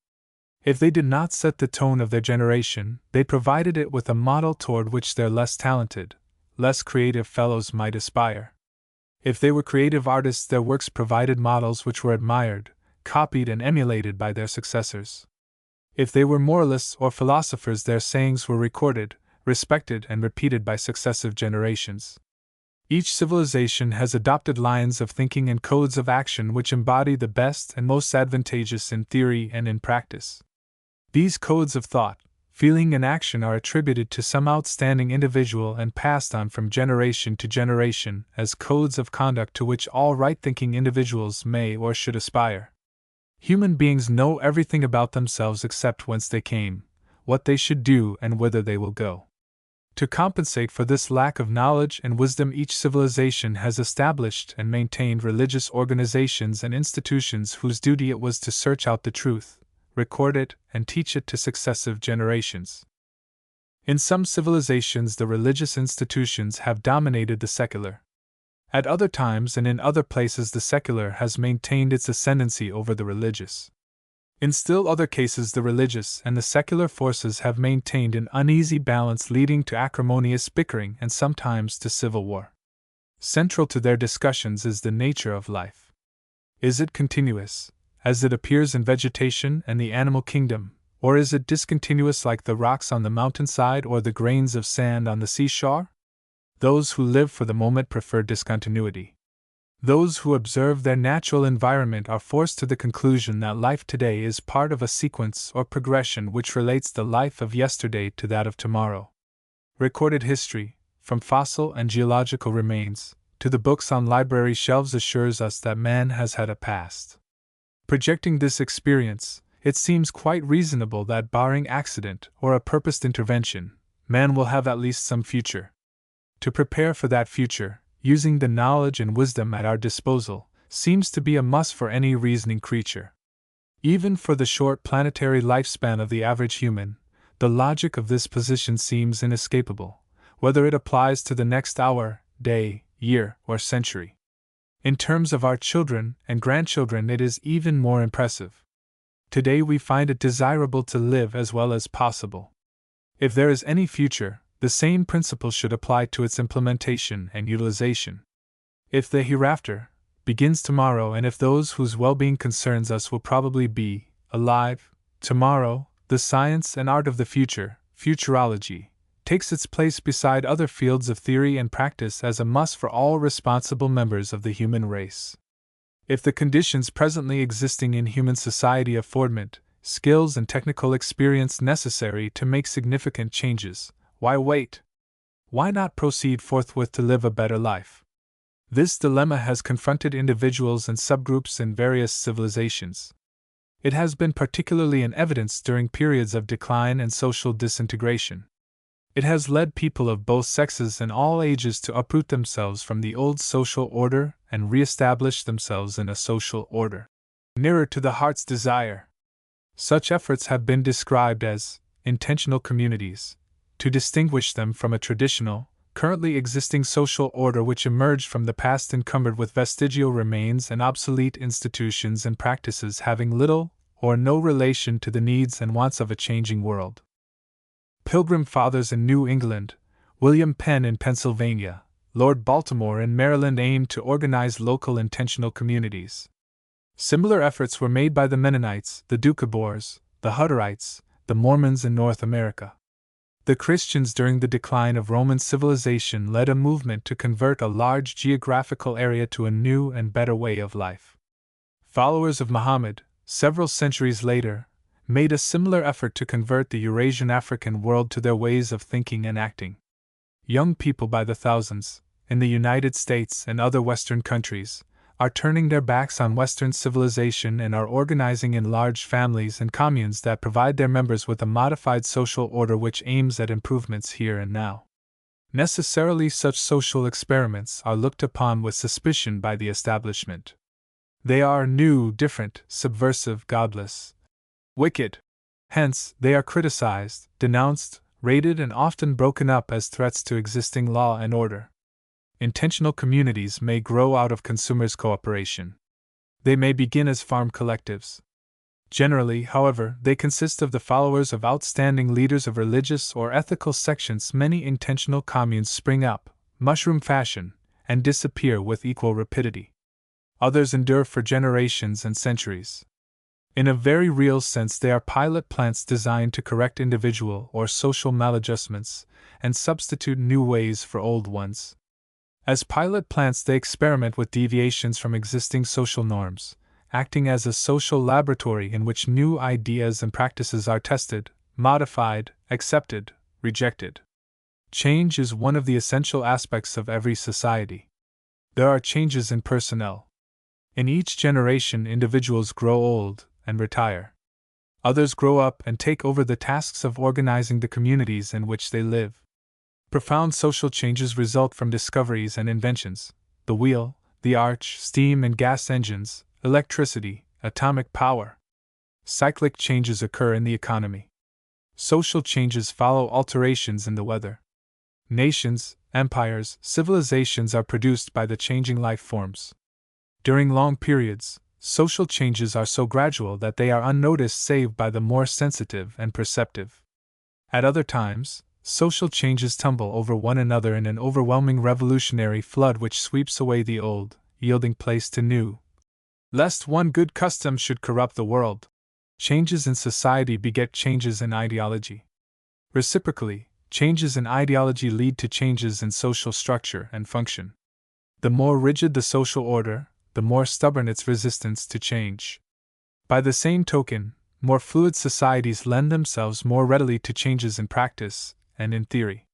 If they did not set the tone of their generation, they provided it with a model toward which their less talented, less creative fellows might aspire. If they were creative artists, their works provided models which were admired, copied, and emulated by their successors. If they were moralists or philosophers, their sayings were recorded, respected, and repeated by successive generations. Each civilization has adopted lines of thinking and codes of action which embody the best and most advantageous in theory and in practice. These codes of thought, feeling, and action are attributed to some outstanding individual and passed on from generation to generation as codes of conduct to which all right-thinking individuals may or should aspire. Human beings know everything about themselves except whence they came, what they should do, and whither they will go. To compensate for this lack of knowledge and wisdom, each civilization has established and maintained religious organizations and institutions whose duty it was to search out the truth, record it, and teach it to successive generations. In some civilizations, the religious institutions have dominated the secular. At other times and in other places, the secular has maintained its ascendancy over the religious. In still other cases, the religious and the secular forces have maintained an uneasy balance, leading to acrimonious bickering and sometimes to civil war. Central to their discussions is the nature of life. Is it continuous, as it appears in vegetation and the animal kingdom, or is it discontinuous like the rocks on the mountainside or the grains of sand on the seashore? Those who live for the moment prefer discontinuity. Those who observe their natural environment are forced to the conclusion that life today is part of a sequence or progression which relates the life of yesterday to that of tomorrow. Recorded history, from fossil and geological remains to the books on library shelves, assures us that man has had a past. Projecting this experience, it seems quite reasonable that, barring accident or a purposed intervention, man will have at least some future. To prepare for that future, using the knowledge and wisdom at our disposal, seems to be a must for any reasoning creature. Even for the short planetary lifespan of the average human, the logic of this position seems inescapable, whether it applies to the next hour, day, year, or century. In terms of our children and grandchildren, it is even more impressive. Today we find it desirable to live as well as possible. If there is any future, the same principle should apply to its implementation and utilization. If the hereafter begins tomorrow, and if those whose well-being concerns us will probably be alive tomorrow, the science and art of the future, futurology, takes its place beside other fields of theory and practice as a must for all responsible members of the human race. If the conditions presently existing in human society afford skills and technical experience necessary to make significant changes, why wait? Why not proceed forthwith to live a better life? This dilemma has confronted individuals and subgroups in various civilizations. It has been particularly in evidence during periods of decline and social disintegration. It has led people of both sexes and all ages to uproot themselves from the old social order and re-establish themselves in a social order nearer to the heart's desire. Such efforts have been described as intentional communities, to distinguish them from a traditional, currently existing social order which emerged from the past encumbered with vestigial remains and obsolete institutions and practices having little or no relation to the needs and wants of a changing world. Pilgrim Fathers in New England, William Penn in Pennsylvania, Lord Baltimore in Maryland aimed to organize local intentional communities. Similar efforts were made by the Mennonites, the Doukhobors, the Hutterites, the Mormons in North America. The Christians during the decline of Roman civilization led a movement to convert a large geographical area to a new and better way of life. Followers of Muhammad, several centuries later, made a similar effort to convert the Eurasian African world to their ways of thinking and acting. Young people by the thousands, in the United States and other Western countries, are turning their backs on Western civilization and are organizing in large families and communes that provide their members with a modified social order which aims at improvements here and now. Necessarily, such social experiments are looked upon with suspicion by the establishment. They are new, different, subversive, godless, wicked. Hence, they are criticized, denounced, rated, and often broken up as threats to existing law and order. Intentional communities may grow out of consumers' cooperation. They may begin as farm collectives. Generally, however, they consist of the followers of outstanding leaders of religious or ethical sections. Many intentional communes spring up, mushroom fashion, and disappear with equal rapidity. Others endure for generations and centuries. In a very real sense, they are pilot plants designed to correct individual or social maladjustments and substitute new ways for old ones. As pilot plants, they experiment with deviations from existing social norms, acting as a social laboratory in which new ideas and practices are tested, modified, accepted, rejected. Change is one of the essential aspects of every society. There are changes in personnel. In each generation, individuals grow old and retire. Others grow up and take over the tasks of organizing the communities in which they live. Profound social changes result from discoveries and inventions: the wheel, the arch, steam and gas engines, electricity, atomic power. Cyclic changes occur in the economy. Social changes follow alterations in the weather. Nations, empires, civilizations are produced by the changing life forms. During long periods, social changes are so gradual that they are unnoticed save by the more sensitive and perceptive. At other times, social changes tumble over one another in an overwhelming revolutionary flood which sweeps away the old, yielding place to new. Lest one good custom should corrupt the world, changes in society beget changes in ideology. Reciprocally, changes in ideology lead to changes in social structure and function. The more rigid the social order, the more stubborn its resistance to change. By the same token, more fluid societies lend themselves more readily to changes in practice and in theory.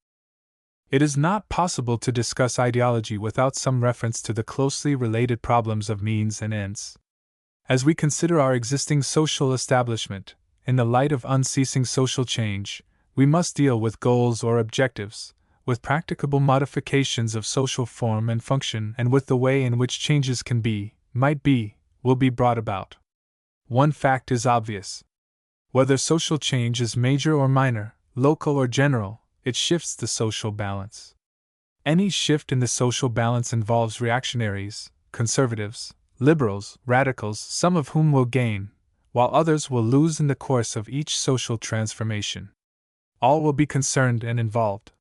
It is not possible to discuss ideology without some reference to the closely related problems of means and ends. As we consider our existing social establishment, in the light of unceasing social change, we must deal with goals or objectives, with practicable modifications of social form and function, and with the way in which changes can be, might be, will be brought about. One fact is obvious. Whether social change is major or minor, local or general, it shifts the social balance. Any shift in the social balance involves reactionaries, conservatives, liberals, radicals, some of whom will gain, while others will lose in the course of each social transformation. All will be concerned and involved.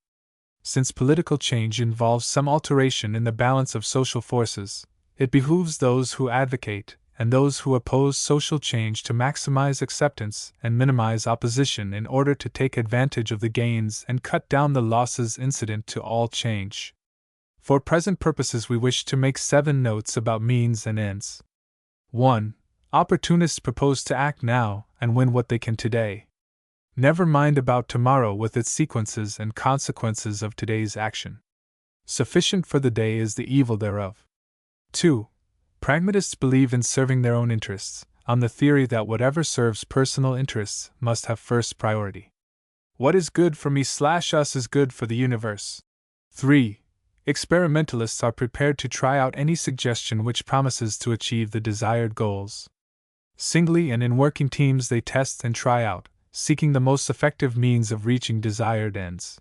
Since political change involves some alteration in the balance of social forces, it behooves those who advocate and those who oppose social change to maximize acceptance and minimize opposition in order to take advantage of the gains and cut down the losses incident to all change. For present purposes, we wish to make 7 notes about means and ends. 1. Opportunists propose to act now and win what they can today. Never mind about tomorrow with its sequences and consequences of today's action. Sufficient for the day is the evil thereof. 2. Pragmatists believe in serving their own interests, on the theory that whatever serves personal interests must have first priority. What is good for me/us is good for the universe. 3. Experimentalists are prepared to try out any suggestion which promises to achieve the desired goals. Singly and in working teams they test and try out, seeking the most effective means of reaching desired ends.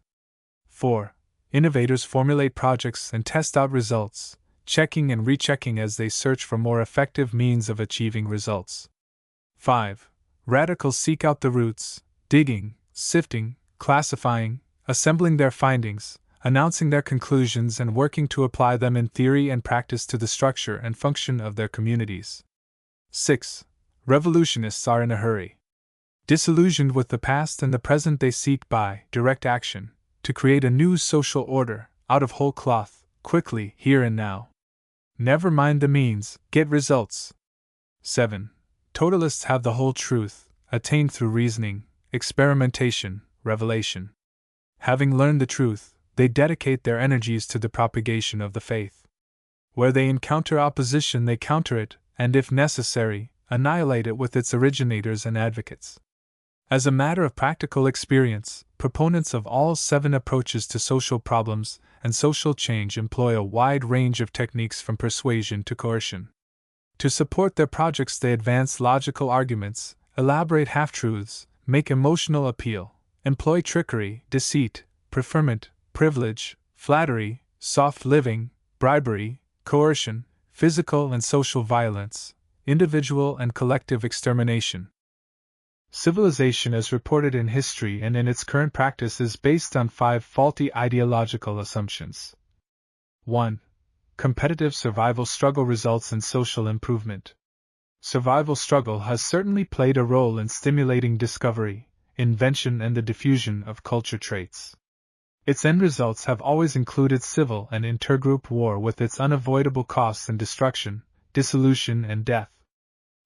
4. Innovators formulate projects and test out results, checking and rechecking as they search for more effective means of achieving results. 5. Radicals seek out the roots, digging, sifting, classifying, assembling their findings, announcing their conclusions and working to apply them in theory and practice to the structure and function of their communities. 6. Revolutionists are in a hurry. Disillusioned with the past and the present, they seek by direct action to create a new social order, out of whole cloth, quickly, here and now. Never mind the means, get results. 7. Totalists have the whole truth, attained through reasoning, experimentation, revelation. Having learned the truth, they dedicate their energies to the propagation of the faith. Where they encounter opposition, they counter it, and if necessary, annihilate it with its originators and advocates. As a matter of practical experience, proponents of all 7 approaches to social problems and social change employ a wide range of techniques from persuasion to coercion. To support their projects, they advance logical arguments, elaborate half-truths, make emotional appeal, employ trickery, deceit, preferment, privilege, flattery, soft living, bribery, coercion, physical and social violence, individual and collective extermination. Civilization as reported in history and in its current practice is based on 5 faulty ideological assumptions. 1. Competitive survival struggle results in social improvement. Survival struggle has certainly played a role in stimulating discovery, invention, and the diffusion of culture traits. Its end results have always included civil and intergroup war with its unavoidable costs and destruction, dissolution, and death.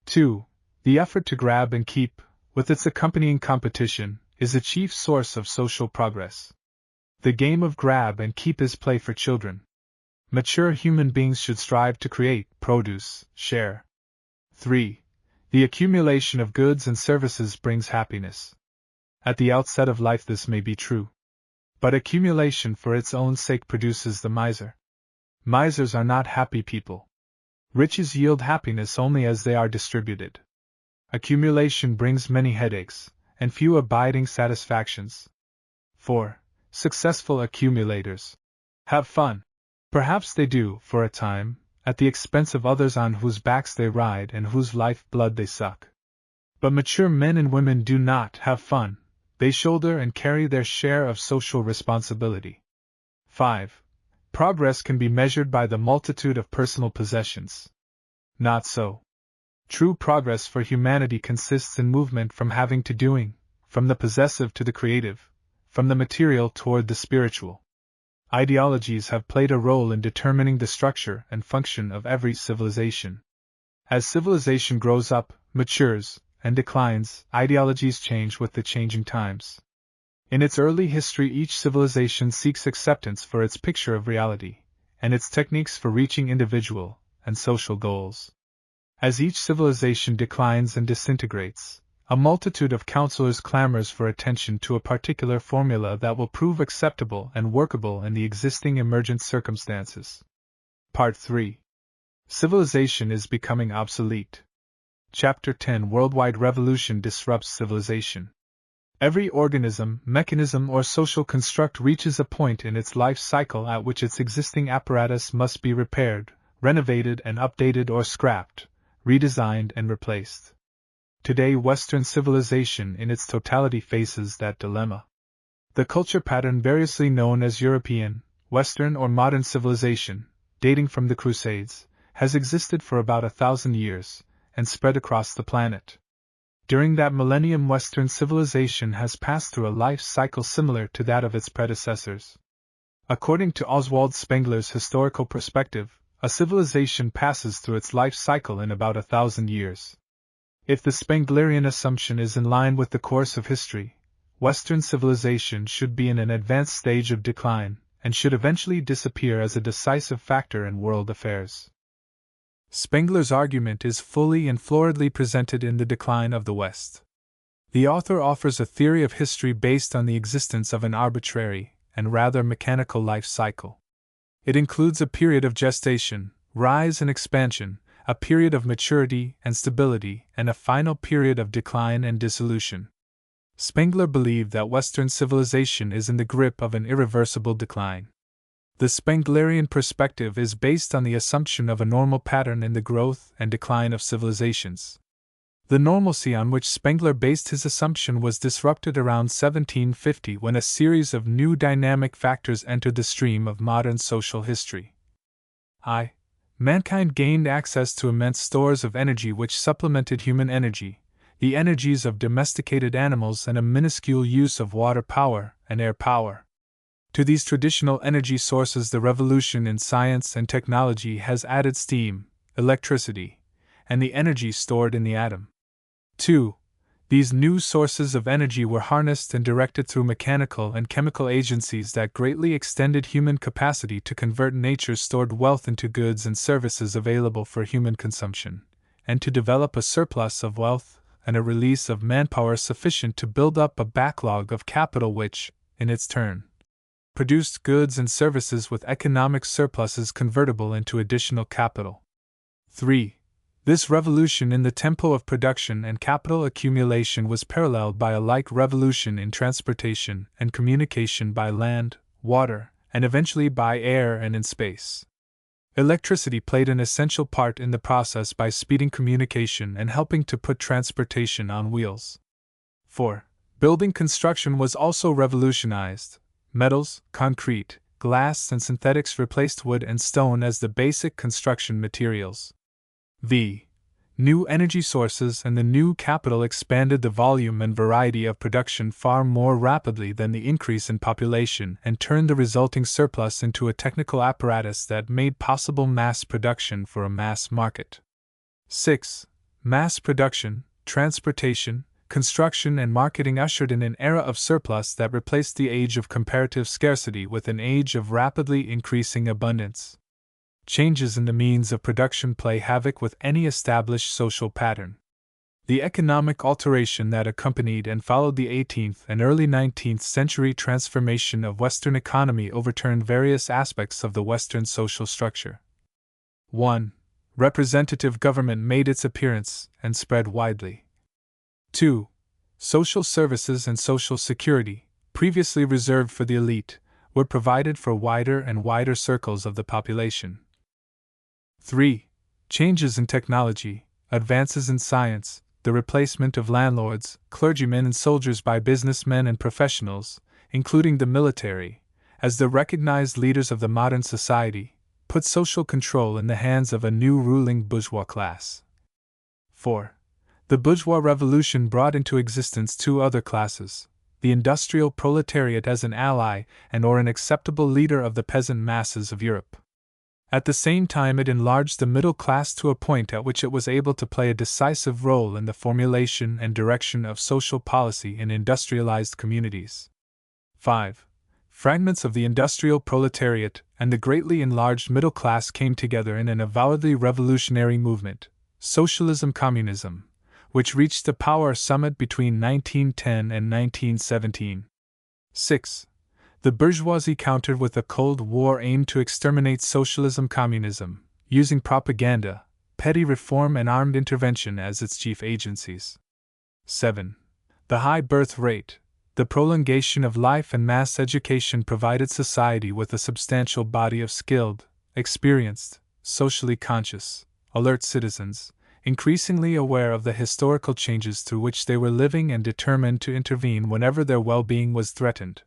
2. The effort to grab and keep, with its accompanying competition, is a chief source of social progress. The game of grab and keep is play for children. Mature human beings should strive to create, produce, share. 3. The accumulation of goods and services brings happiness. At the outset of life this may be true. But accumulation for its own sake produces the miser. Misers are not happy people. Riches yield happiness only as they are distributed. Accumulation brings many headaches, and few abiding satisfactions. 4. Successful accumulators have fun. Perhaps they do, for a time, at the expense of others on whose backs they ride and whose life blood they suck. But mature men and women do not have fun, they shoulder and carry their share of social responsibility. 5. Progress can be measured by the multitude of personal possessions. Not so. True progress for humanity consists in movement from having to doing, from the possessive to the creative, from the material toward the spiritual. Ideologies have played a role in determining the structure and function of every civilization. As civilization grows up, matures, and declines, ideologies change with the changing times. In its early history, each civilization seeks acceptance for its picture of reality, and its techniques for reaching individual and social goals. As each civilization declines and disintegrates, a multitude of counselors clamors for attention to a particular formula that will prove acceptable and workable in the existing emergent circumstances. Part 3. Civilization is becoming obsolete. Chapter 10. Worldwide revolution disrupts civilization. Every organism, mechanism, or social construct reaches a point in its life cycle at which its existing apparatus must be repaired, renovated and updated, or scrapped, redesigned and replaced. Today, Western civilization in its totality faces that dilemma. The culture pattern variously known as European, Western, or modern civilization, dating from the Crusades, has existed for about 1,000 years, and spread across the planet. During that millennium, Western civilization has passed through a life cycle similar to that of its predecessors. According to Oswald Spengler's historical perspective, a civilization passes through its life cycle in about 1,000 years. If the Spenglerian assumption is in line with the course of history, Western civilization should be in an advanced stage of decline, and should eventually disappear as a decisive factor in world affairs. Spengler's argument is fully and floridly presented in The Decline of the West. The author offers a theory of history based on the existence of an arbitrary and rather mechanical life cycle. It includes a period of gestation, rise and expansion, a period of maturity and stability, and a final period of decline and dissolution. Spengler believed that Western civilization is in the grip of an irreversible decline. The Spenglerian perspective is based on the assumption of a normal pattern in the growth and decline of civilizations. The normalcy on which Spengler based his assumption was disrupted around 1750 when a series of new dynamic factors entered the stream of modern social history. Mankind gained access to immense stores of energy which supplemented human energy, the energies of domesticated animals, and a minuscule use of water power and air power. To these traditional energy sources, the revolution in science and technology has added steam, electricity, and the energy stored in the atom. 2. These new sources of energy were harnessed and directed through mechanical and chemical agencies that greatly extended human capacity to convert nature's stored wealth into goods and services available for human consumption, and to develop a surplus of wealth and a release of manpower sufficient to build up a backlog of capital which, in its turn, produced goods and services with economic surpluses convertible into additional capital. 3. This revolution in the tempo of production and capital accumulation was paralleled by a like revolution in transportation and communication by land, water, and eventually by air and in space. Electricity played an essential part in the process by speeding communication and helping to put transportation on wheels. 4. Building construction was also revolutionized. Metals, concrete, glass, and synthetics replaced wood and stone as the basic construction materials. The new energy sources and the new capital expanded the volume and variety of production far more rapidly than the increase in population and turned the resulting surplus into a technical apparatus that made possible mass production for a mass market. 6. Mass production, transportation, construction, and marketing ushered in an era of surplus that replaced the age of comparative scarcity with an age of rapidly increasing abundance. Changes in the means of production play havoc with any established social pattern. The economic alteration that accompanied and followed the 18th and early 19th century transformation of Western economy overturned various aspects of the Western social structure. 1. Representative government made its appearance and spread widely. 2. Social services and social security, previously reserved for the elite, were provided for wider and wider circles of the population. 3. Changes in technology, advances in science, the replacement of landlords, clergymen, and soldiers by businessmen and professionals, including the military, as the recognized leaders of the modern society, put social control in the hands of a new ruling bourgeois class. 4. The bourgeois revolution brought into existence two other classes, the industrial proletariat as an ally and/or an acceptable leader of the peasant masses of Europe. At the same time, it enlarged the middle class to a point at which it was able to play a decisive role in the formulation and direction of social policy in industrialized communities. 5. Fragments of the industrial proletariat and the greatly enlarged middle class came together in an avowedly revolutionary movement, Socialism-Communism, which reached the power summit between 1910 and 1917. 6. The bourgeoisie countered with a Cold War aimed to exterminate socialism-communism, using propaganda, petty reform, and armed intervention as its chief agencies. 7. The high birth rate, the prolongation of life, and mass education provided society with a substantial body of skilled, experienced, socially conscious, alert citizens, increasingly aware of the historical changes through which they were living and determined to intervene whenever their well-being was threatened.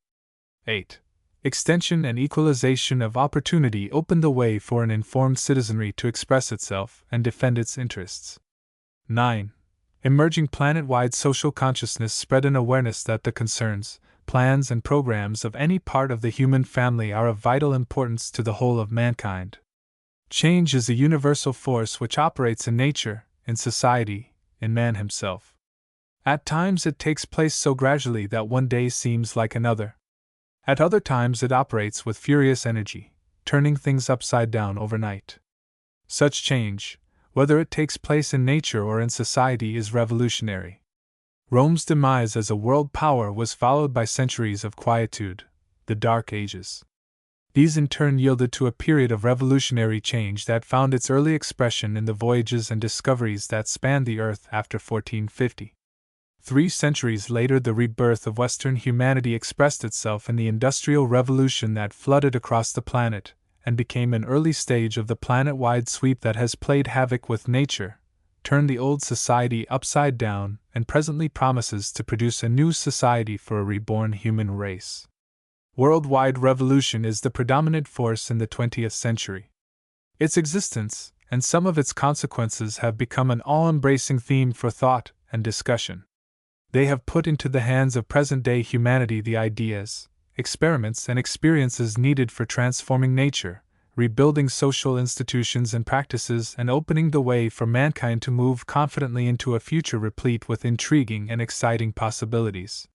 8. Extension and equalization of opportunity opened the way for an informed citizenry to express itself and defend its interests. 9. Emerging planet-wide social consciousness spread an awareness that the concerns, plans, and programs of any part of the human family are of vital importance to the whole of mankind. Change is a universal force which operates in nature, in society, in man himself. At times it takes place so gradually that one day seems like another. At other times it operates with furious energy, turning things upside down overnight. Such change, whether it takes place in nature or in society, is revolutionary. Rome's demise as a world power was followed by centuries of quietude, the Dark Ages. These in turn yielded to a period of revolutionary change that found its early expression in the voyages and discoveries that spanned the earth after 1450. 3 centuries later, the rebirth of Western humanity expressed itself in the Industrial Revolution that flooded across the planet, and became an early stage of the planet-wide sweep that has played havoc with nature, turned the old society upside down, and presently promises to produce a new society for a reborn human race. Worldwide revolution is the predominant force in the 20th century. Its existence, and some of its consequences, have become an all-embracing theme for thought and discussion. They have put into the hands of present-day humanity the ideas, experiments, and experiences needed for transforming nature, rebuilding social institutions and practices, and opening the way for mankind to move confidently into a future replete with intriguing and exciting possibilities.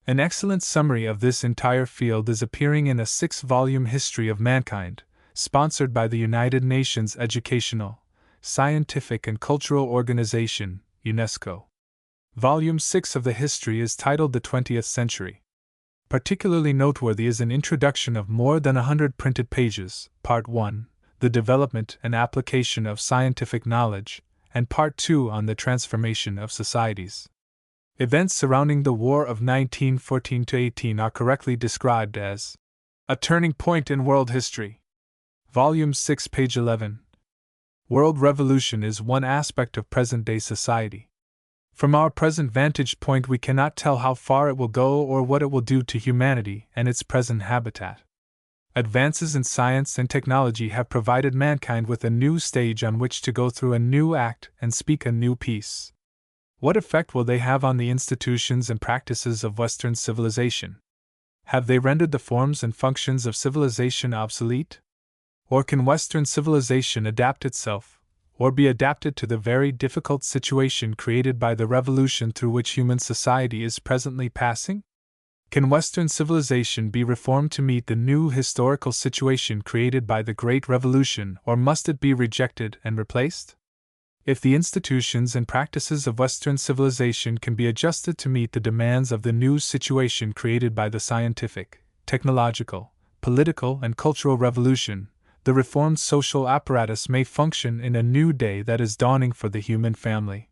An excellent summary of this entire field is appearing in a 6-volume history of mankind, sponsored by the United Nations Educational, Scientific, and Cultural Organization, UNESCO. Volume 6 of the history is titled The 20th Century. Particularly noteworthy is an introduction of more than 100 printed pages, Part 1, The Development and Application of Scientific Knowledge, and Part 2 on the Transformation of Societies. Events surrounding the War of 1914-18 are correctly described as a turning point in world history. Volume 6, page 11. World revolution is one aspect of present-day society. From our present vantage point, we cannot tell how far it will go or what it will do to humanity and its present habitat. Advances in science and technology have provided mankind with a new stage on which to go through a new act and speak a new piece. What effect will they have on the institutions and practices of Western civilization? Have they rendered the forms and functions of civilization obsolete? Or can Western civilization adapt itself, or be adapted to the very difficult situation created by the revolution through which human society is presently passing? Can Western civilization be reformed to meet the new historical situation created by the Great Revolution, or must it be rejected and replaced? If the institutions and practices of Western civilization can be adjusted to meet the demands of the new situation created by the scientific, technological, political, and cultural revolution, the reformed social apparatus may function in a new day that is dawning for the human family.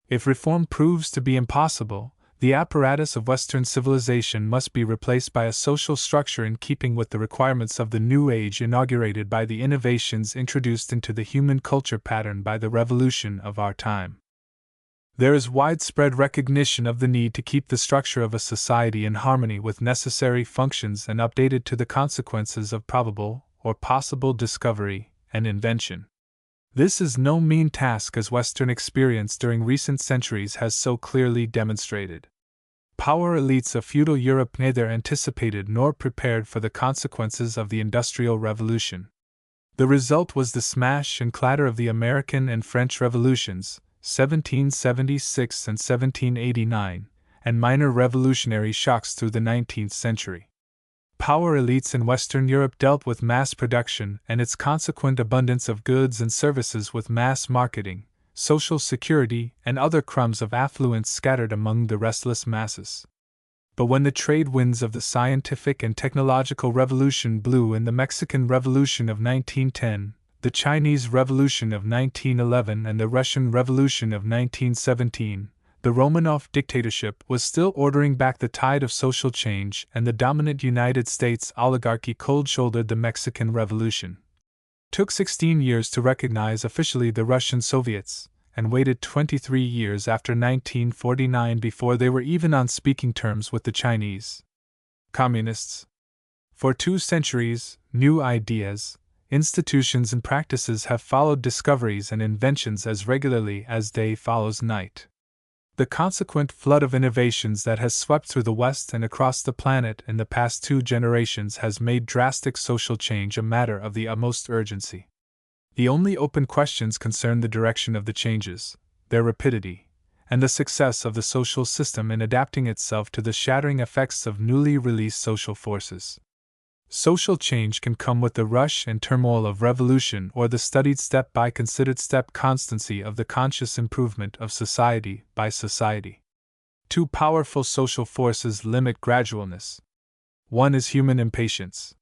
If reform proves to be impossible, the apparatus of Western civilization must be replaced by a social structure in keeping with the requirements of the new age inaugurated by the innovations introduced into the human culture pattern by the revolution of our time. There is widespread recognition of the need to keep the structure of a society in harmony with necessary functions and updated to the consequences of probable or possible discovery and invention. This is no mean task, as Western experience during recent centuries has so clearly demonstrated. Power elites of feudal Europe neither anticipated nor prepared for the consequences of the Industrial Revolution. The result was the smash and clatter of the American and French revolutions, 1776 and 1789, and minor revolutionary shocks through the 19th century. Power elites in Western Europe dealt with mass production and its consequent abundance of goods and services with mass marketing, social security, and other crumbs of affluence scattered among the restless masses. But when the trade winds of the scientific and technological revolution blew in the Mexican Revolution of 1910, the Chinese Revolution of 1911, and the Russian Revolution of 1917, the Romanov dictatorship was still ordering back the tide of social change, and the dominant United States oligarchy cold-shouldered the Mexican Revolution. It took 16 years to recognize officially the Russian Soviets, and waited 23 years after 1949 before they were even on speaking terms with the Chinese Communists. For 2 centuries, new ideas, institutions, and practices have followed discoveries and inventions as regularly as day follows night. The consequent flood of innovations that has swept through the West and across the planet in the past 2 generations has made drastic social change a matter of the utmost urgency. The only open questions concern the direction of the changes, their rapidity, and the success of the social system in adapting itself to the shattering effects of newly released social forces. Social change can come with the rush and turmoil of revolution or the studied step by considered step constancy of the conscious improvement of society by society. 2 powerful social forces limit gradualness. One is human impatience.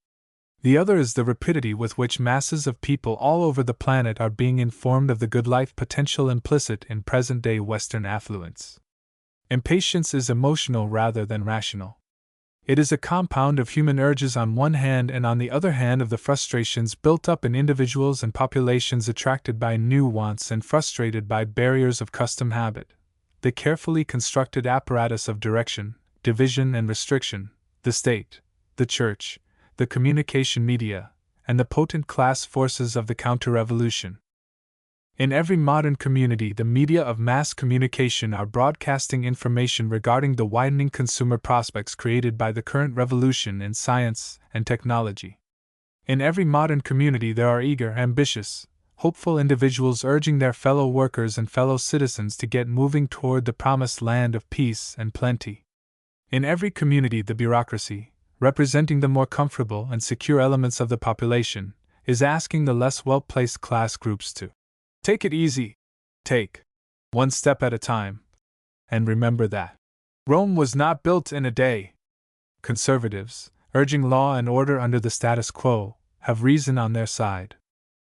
The other is the rapidity with which masses of people all over the planet are being informed of the good life potential implicit in present-day Western affluence. Impatience is emotional rather than rational. It is a compound of human urges on one hand and on the other hand of the frustrations built up in individuals and populations attracted by new wants and frustrated by barriers of custom habit. The carefully constructed apparatus of direction, division, and restriction, the state, the church, the communication media, and the potent class forces of the counter-revolution. In every modern community, the media of mass communication are broadcasting information regarding the widening consumer prospects created by the current revolution in science and technology. In every modern community, there are eager, ambitious, hopeful individuals urging their fellow workers and fellow citizens to get moving toward the promised land of peace and plenty. In every community, the bureaucracy, representing the more comfortable and secure elements of the population, is asking the less well-placed class groups to take it easy, take one step at a time, and remember that Rome was not built in a day. Conservatives, urging law and order under the status quo, have reason on their side.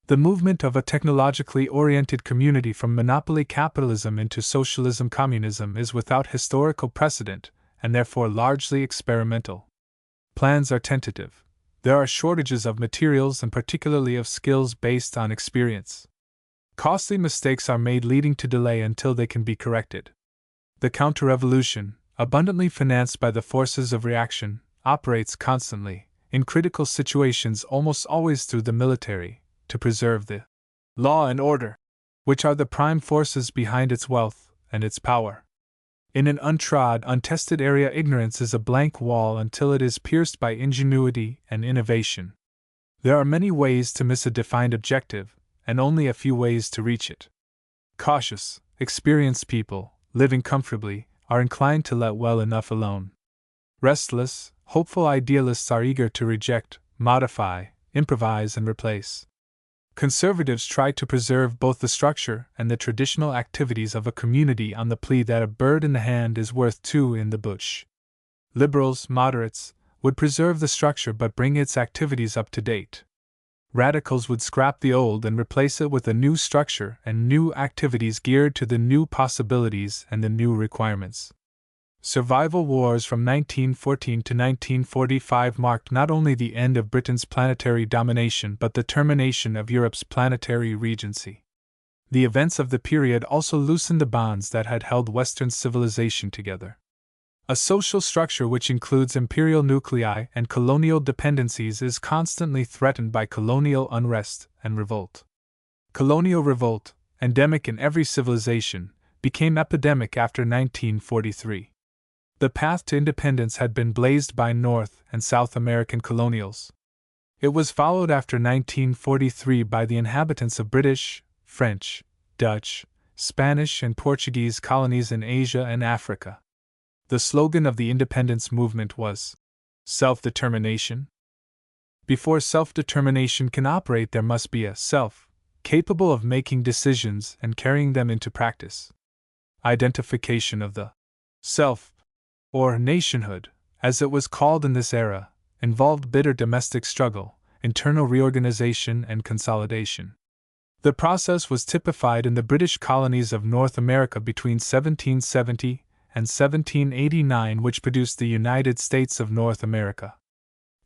The movement of a technologically oriented community from monopoly capitalism into socialism communism is without historical precedent, and therefore largely experimental. Plans are tentative. There are shortages of materials and particularly of skills based on experience. Costly mistakes are made leading to delay until they can be corrected. The counter-revolution, abundantly financed by the forces of reaction, operates constantly, in critical situations almost always through the military, to preserve the law and order, which are the prime forces behind its wealth and its power. In an untrod, untested area, ignorance is a blank wall until it is pierced by ingenuity and innovation. There are many ways to miss a defined objective, and only a few ways to reach it. Cautious, experienced people, living comfortably, are inclined to let well enough alone. Restless, hopeful idealists are eager to reject, modify, improvise, and replace. Conservatives try to preserve both the structure and the traditional activities of a community on the plea that a bird in the hand is worth 2 in the bush. Liberals, moderates, would preserve the structure but bring its activities up to date. Radicals would scrap the old and replace it with a new structure and new activities geared to the new possibilities and the new requirements. Survival wars from 1914 to 1945 marked not only the end of Britain's planetary domination but the termination of Europe's planetary regency. The events of the period also loosened the bonds that had held Western civilization together. A social structure which includes imperial nuclei and colonial dependencies is constantly threatened by colonial unrest and revolt. Colonial revolt, endemic in every civilization, became epidemic after 1943. The path to independence had been blazed by North and South American colonials. It was followed after 1943 by the inhabitants of British, French, Dutch, Spanish, and Portuguese colonies in Asia and Africa. The slogan of the independence movement was self-determination. Before self-determination can operate, there must be a self capable of making decisions and carrying them into practice. Identification of the self, or nationhood, as it was called in this era, involved bitter domestic struggle, internal reorganization, and consolidation. The process was typified in the British colonies of North America between 1770 and 1789, which produced the United States of North America.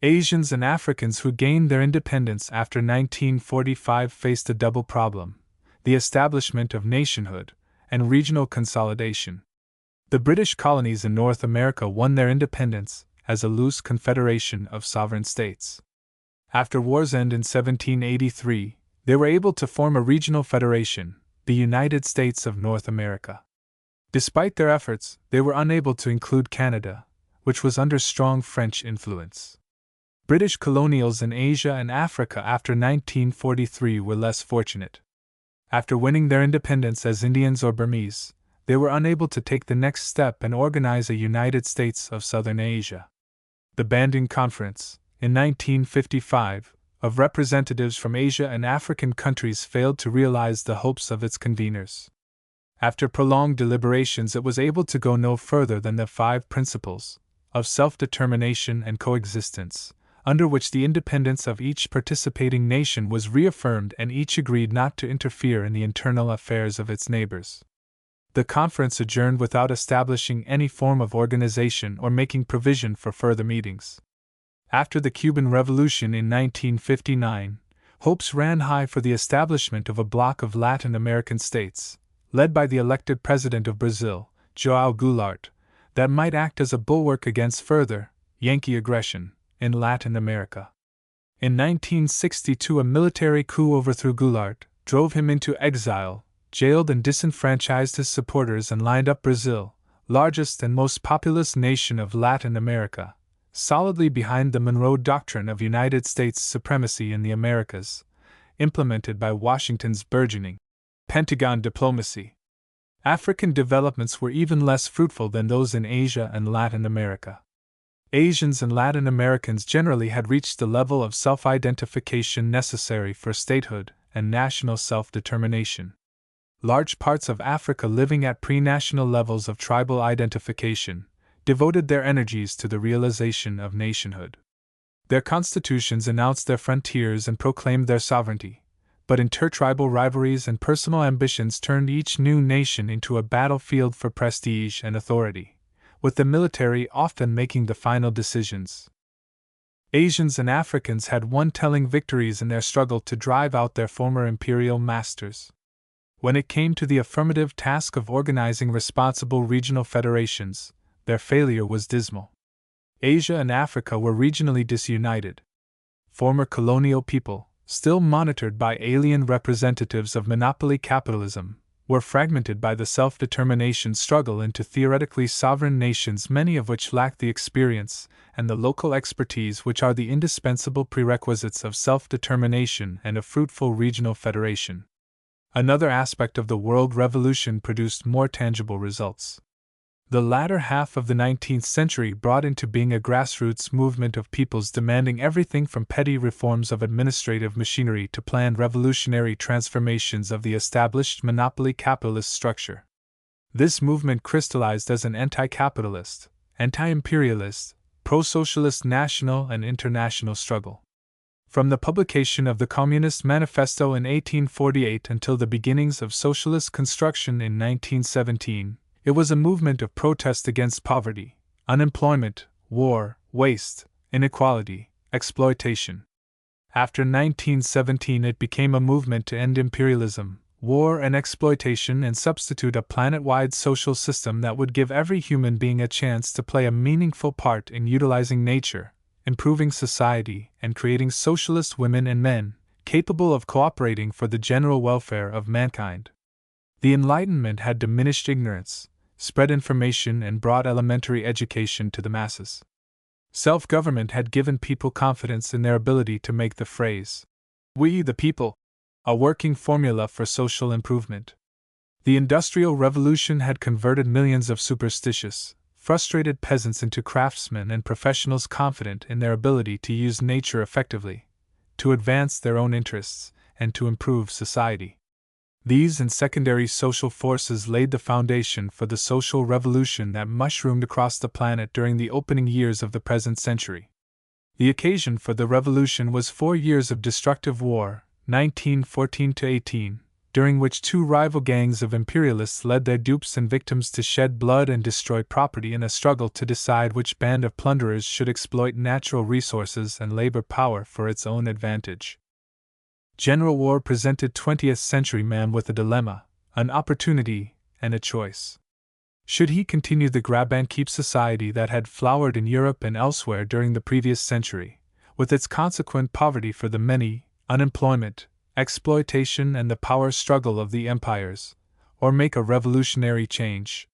Asians and Africans who gained their independence after 1945 faced a double problem: the establishment of nationhood and regional consolidation. The British colonies in North America won their independence as a loose confederation of sovereign states. After war's end in 1783, they were able to form a regional federation, the United States of North America. Despite their efforts, they were unable to include Canada, which was under strong French influence. British colonials in Asia and Africa after 1943 were less fortunate. After winning their independence as Indians or Burmese, they were unable to take the next step and organize a United States of Southern Asia. The Bandung Conference, in 1955, of representatives from Asia and African countries failed to realize the hopes of its conveners. After prolonged deliberations, it was able to go no further than the 5 principles of self-determination and coexistence, under which the independence of each participating nation was reaffirmed and each agreed not to interfere in the internal affairs of its neighbors. The conference adjourned without establishing any form of organization or making provision for further meetings. After the Cuban Revolution in 1959, hopes ran high for the establishment of a bloc of Latin American states, led by the elected president of Brazil, João Goulart, that might act as a bulwark against further Yankee aggression in Latin America. In 1962, a military coup overthrew Goulart, drove him into exile, jailed and disenfranchised his supporters, and lined up Brazil, largest and most populous nation of Latin America, solidly behind the Monroe Doctrine of United States supremacy in the Americas, implemented by Washington's burgeoning Pentagon diplomacy. African developments were even less fruitful than those in Asia and Latin America. Asians and Latin Americans generally had reached the level of self-identification necessary for statehood and national self-determination. Large parts of Africa, living at pre-national levels of tribal identification, devoted their energies to the realization of nationhood. Their constitutions announced their frontiers and proclaimed their sovereignty, but intertribal rivalries and personal ambitions turned each new nation into a battlefield for prestige and authority, with the military often making the final decisions. Asians and Africans had won telling victories in their struggle to drive out their former imperial masters. When it came to the affirmative task of organizing responsible regional federations, their failure was dismal. Asia and Africa were regionally disunited. Former colonial people, still monitored by alien representatives of monopoly capitalism, were fragmented by the self-determination struggle into theoretically sovereign nations, many of which lacked the experience and the local expertise which are the indispensable prerequisites of self-determination and a fruitful regional federation. Another aspect of the World Revolution produced more tangible results. The latter half of the 19th century brought into being a grassroots movement of peoples demanding everything from petty reforms of administrative machinery to planned revolutionary transformations of the established monopoly capitalist structure. This movement crystallized as an anti-capitalist, anti-imperialist, pro-socialist national and international struggle. From the publication of the Communist Manifesto in 1848 until the beginnings of socialist construction in 1917, it was a movement of protest against poverty, unemployment, war, waste, inequality, exploitation. After 1917, it became a movement to end imperialism, war, and exploitation and substitute a planet-wide social system that would give every human being a chance to play a meaningful part in utilizing nature, improving society, and creating socialist women and men, capable of cooperating for the general welfare of mankind. The Enlightenment had diminished ignorance, spread information, and brought elementary education to the masses. Self-government had given people confidence in their ability to make the phrase, "We the people," a working formula for social improvement. The Industrial Revolution had converted millions of superstitious, frustrated peasants into craftsmen and professionals confident in their ability to use nature effectively, to advance their own interests, and to improve society. These and secondary social forces laid the foundation for the social revolution that mushroomed across the planet during the opening years of the present century. The occasion for the revolution was 4 years of destructive war, 1914-18, during which two rival gangs of imperialists led their dupes and victims to shed blood and destroy property in a struggle to decide which band of plunderers should exploit natural resources and labor power for its own advantage. General War presented 20th century man with a dilemma, an opportunity, and a choice. Should he continue the grab-and-keep society that had flowered in Europe and elsewhere during the previous century, with its consequent poverty for the many, unemployment, exploitation, and the power struggle of the empires, or make a revolutionary change?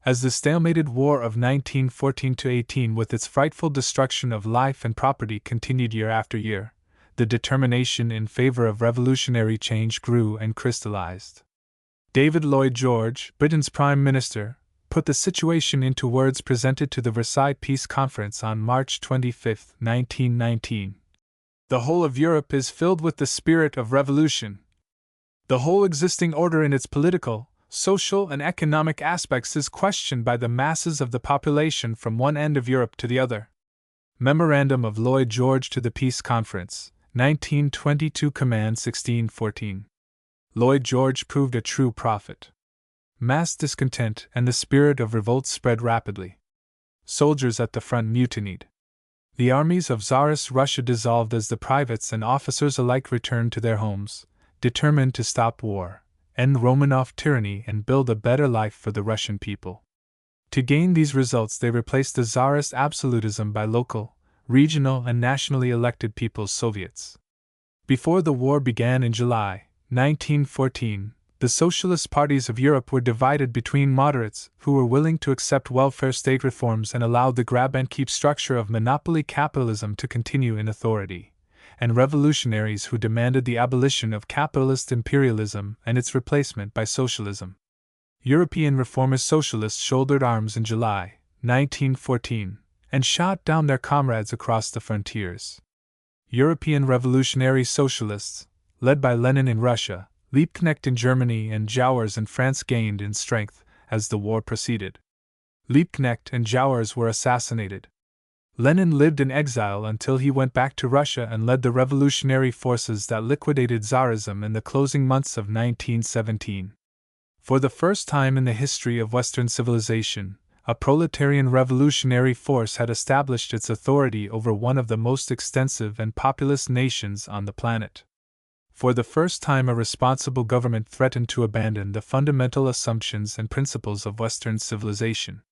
As the stalemated War of 1914-18 with its frightful destruction of life and property continued year after year, the determination in favor of revolutionary change grew and crystallized. David Lloyd George, Britain's Prime Minister, put the situation into words presented to the Versailles Peace Conference on March 25, 1919. "The whole of Europe is filled with the spirit of revolution. The whole existing order in its political, social, and economic aspects is questioned by the masses of the population from one end of Europe to the other." Memorandum of Lloyd George to the Peace Conference, 1922, Command 1614. Lloyd George proved a true prophet. Mass discontent and the spirit of revolt spread rapidly. Soldiers at the front mutinied. The armies of Tsarist Russia dissolved as the privates and officers alike returned to their homes, determined to stop war, end Romanov tyranny, and build a better life for the Russian people. To gain these results, they replaced the Tsarist absolutism by local, regional, and nationally elected people's soviets. Before the war began in July 1914, the socialist parties of Europe were divided between moderates who were willing to accept welfare state reforms and allowed the grab-and-keep structure of monopoly capitalism to continue in authority, and revolutionaries who demanded the abolition of capitalist imperialism and its replacement by socialism. European reformist socialists shouldered arms in July 1914 and shot down their comrades across the frontiers. European revolutionary socialists, led by Lenin in Russia, Liebknecht in Germany, and Jouwers in France, gained in strength as the war proceeded. Liebknecht and Jouwers were assassinated. Lenin lived in exile until he went back to Russia and led the revolutionary forces that liquidated Tsarism in the closing months of 1917. For the first time in the history of Western civilization, a proletarian revolutionary force had established its authority over one of the most extensive and populous nations on the planet. For the first time, a responsible government threatened to abandon the fundamental assumptions and principles of Western civilization.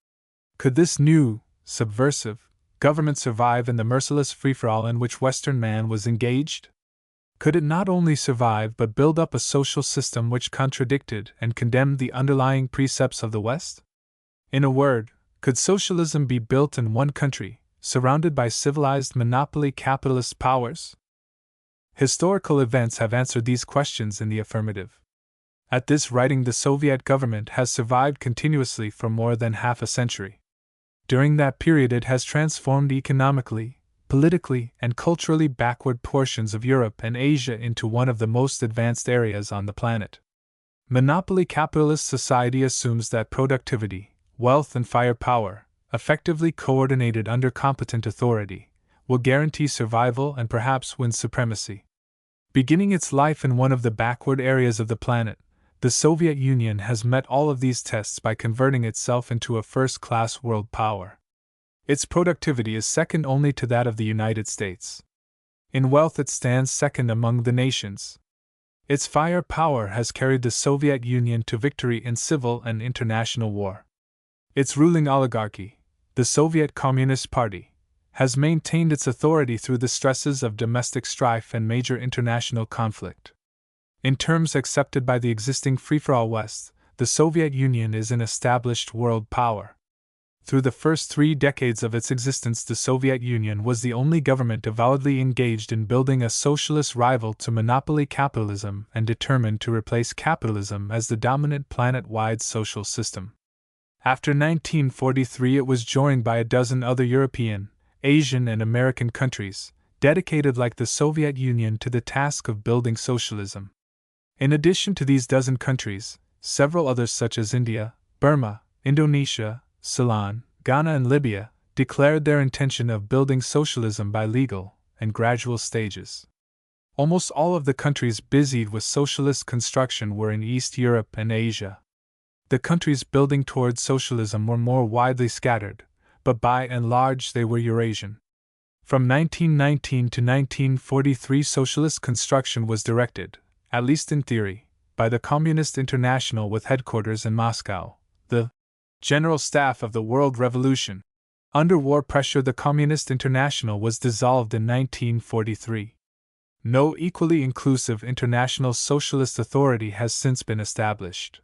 Could this new, subversive, government survive in the merciless free-for-all in which Western man was engaged? Could it not only survive but build up a social system which contradicted and condemned the underlying precepts of the West? In a word, could socialism be built in one country, surrounded by civilized monopoly capitalist powers? Historical events have answered these questions in the affirmative. At this writing, the Soviet government has survived continuously for more than half a century. During that period, it has transformed economically, politically, and culturally backward portions of Europe and Asia into one of the most advanced areas on the planet. Monopoly capitalist society assumes that productivity, wealth, and firepower, effectively coordinated under competent authority, will guarantee survival and perhaps win supremacy. Beginning its life in one of the backward areas of the planet, the Soviet Union has met all of these tests by converting itself into a first-class world power. Its productivity is second only to that of the United States. In wealth it stands second among the nations. Its firepower has carried the Soviet Union to victory in civil and international war. Its ruling oligarchy, the Soviet Communist Party, has maintained its authority through the stresses of domestic strife and major international conflict. In terms accepted by the existing free-for-all West, the Soviet Union is an established world power. Through the first 3 decades of its existence, the Soviet Union was the only government avowedly engaged in building a socialist rival to monopoly capitalism and determined to replace capitalism as the dominant planet-wide social system. After 1943, it was joined by a dozen other European, Asian, and American countries, dedicated like the Soviet Union to the task of building socialism. In addition to these dozen countries, several others such as India, Burma, Indonesia, Ceylon, Ghana, and Libya declared their intention of building socialism by legal and gradual stages. Almost all of the countries busied with socialist construction were in East Europe and Asia. The countries building towards socialism were more widely scattered, but by and large they were Eurasian. From 1919 to 1943, socialist construction was directed, at least in theory, by the Communist International with headquarters in Moscow, the General Staff of the World Revolution. Under war pressure, the Communist International was dissolved in 1943. No equally inclusive international socialist authority has since been established.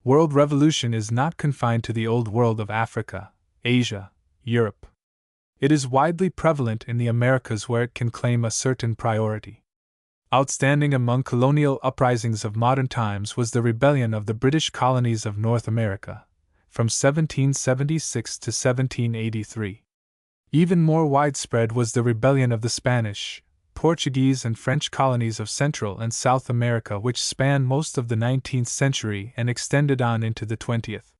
World revolution is not confined to the old world of Africa, Asia, Europe. It is widely prevalent in the Americas, where it can claim a certain priority. Outstanding among colonial uprisings of modern times was the rebellion of the British colonies of North America, from 1776 to 1783. Even more widespread was the rebellion of the Spanish, Portuguese, and French colonies of Central and South America, which spanned most of the 19th century and extended on into the 20th.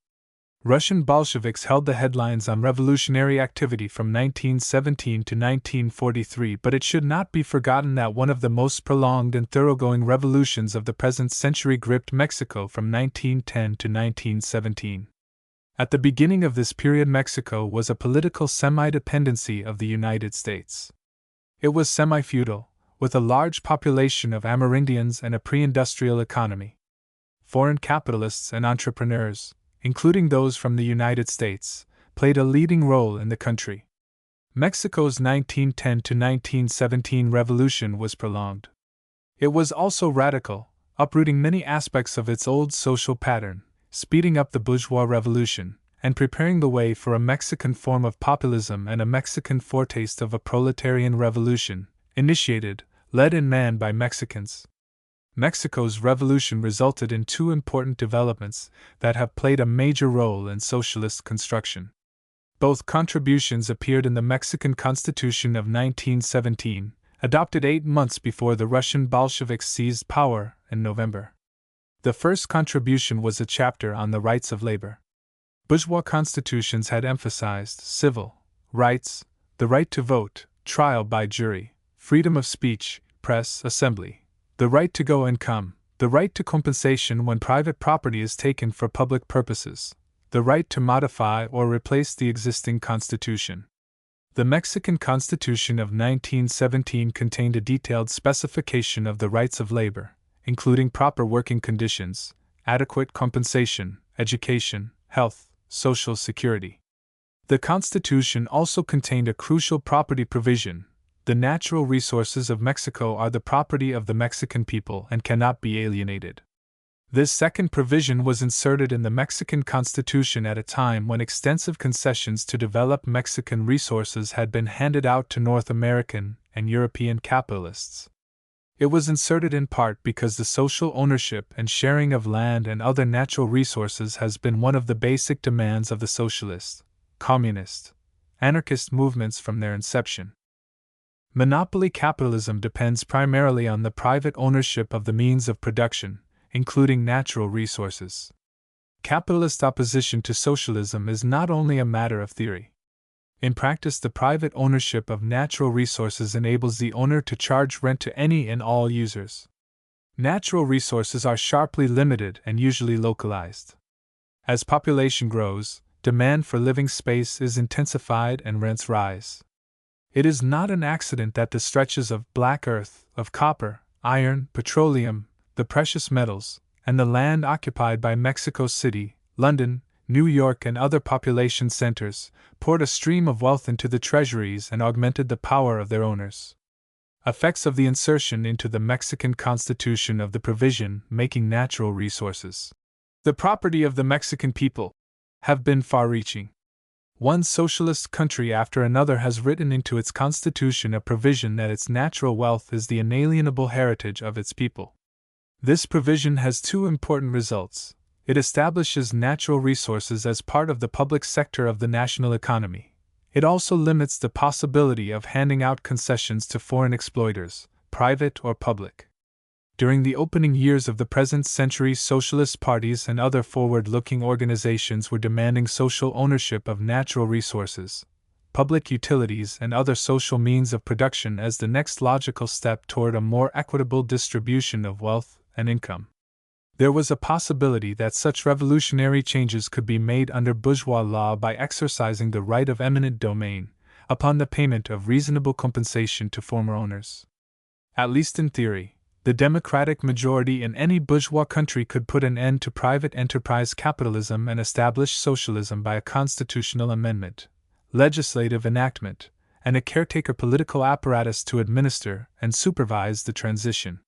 Russian Bolsheviks held the headlines on revolutionary activity from 1917 to 1943, but it should not be forgotten that one of the most prolonged and thoroughgoing revolutions of the present century gripped Mexico from 1910 to 1917. At the beginning of this period, Mexico was a political semi-dependency of the United States. It was semi-feudal, with a large population of Amerindians and a pre-industrial economy. Foreign capitalists and entrepreneurs, including those from the United States, played a leading role in the country. Mexico's 1910 to 1917 revolution was prolonged. It was also radical, uprooting many aspects of its old social pattern, speeding up the bourgeois revolution, and preparing the way for a Mexican form of populism and a Mexican foretaste of a proletarian revolution, initiated, led and manned by Mexicans. Mexico's revolution resulted in 2 important developments that have played a major role in socialist construction. Both contributions appeared in the Mexican Constitution of 1917, adopted 8 months before the Russian Bolsheviks seized power in November. The first contribution was a chapter on the rights of labor. Bourgeois constitutions had emphasized civil rights, the right to vote, trial by jury, freedom of speech, press, assembly, the right to go and come, the right to compensation when private property is taken for public purposes, the right to modify or replace the existing constitution. The Mexican Constitution of 1917 contained a detailed specification of the rights of labor, including proper working conditions, adequate compensation, education, health, social security. The Constitution also contained a crucial property provision. The natural resources of Mexico are the property of the Mexican people and cannot be alienated. This second provision was inserted in the Mexican Constitution at a time when extensive concessions to develop Mexican resources had been handed out to North American and European capitalists. It was inserted in part because the social ownership and sharing of land and other natural resources has been one of the basic demands of the socialist, communist, anarchist movements from their inception. Monopoly capitalism depends primarily on the private ownership of the means of production, including natural resources. Capitalist opposition to socialism is not only a matter of theory. In practice, the private ownership of natural resources enables the owner to charge rent to any and all users. Natural resources are sharply limited and usually localized. As population grows, demand for living space is intensified and rents rise. It is not an accident that the stretches of black earth, of copper, iron, petroleum, the precious metals, and the land occupied by Mexico City, London, New York, and other population centers poured a stream of wealth into the treasuries and augmented the power of their owners. Effects of the insertion into the Mexican Constitution of the provision making natural resources the property of the Mexican people have been far-reaching. One socialist country after another has written into its constitution a provision that its natural wealth is the inalienable heritage of its people. This provision has two important results. It establishes natural resources as part of the public sector of the national economy. It also limits the possibility of handing out concessions to foreign exploiters, private or public. During the opening years of the present century, socialist parties and other forward-looking organizations were demanding social ownership of natural resources, public utilities, and other social means of production as the next logical step toward a more equitable distribution of wealth and income. There was a possibility that such revolutionary changes could be made under bourgeois law by exercising the right of eminent domain, upon the payment of reasonable compensation to former owners. At least in theory, the democratic majority in any bourgeois country could put an end to private enterprise capitalism and establish socialism by a constitutional amendment, legislative enactment, and a caretaker political apparatus to administer and supervise the transition.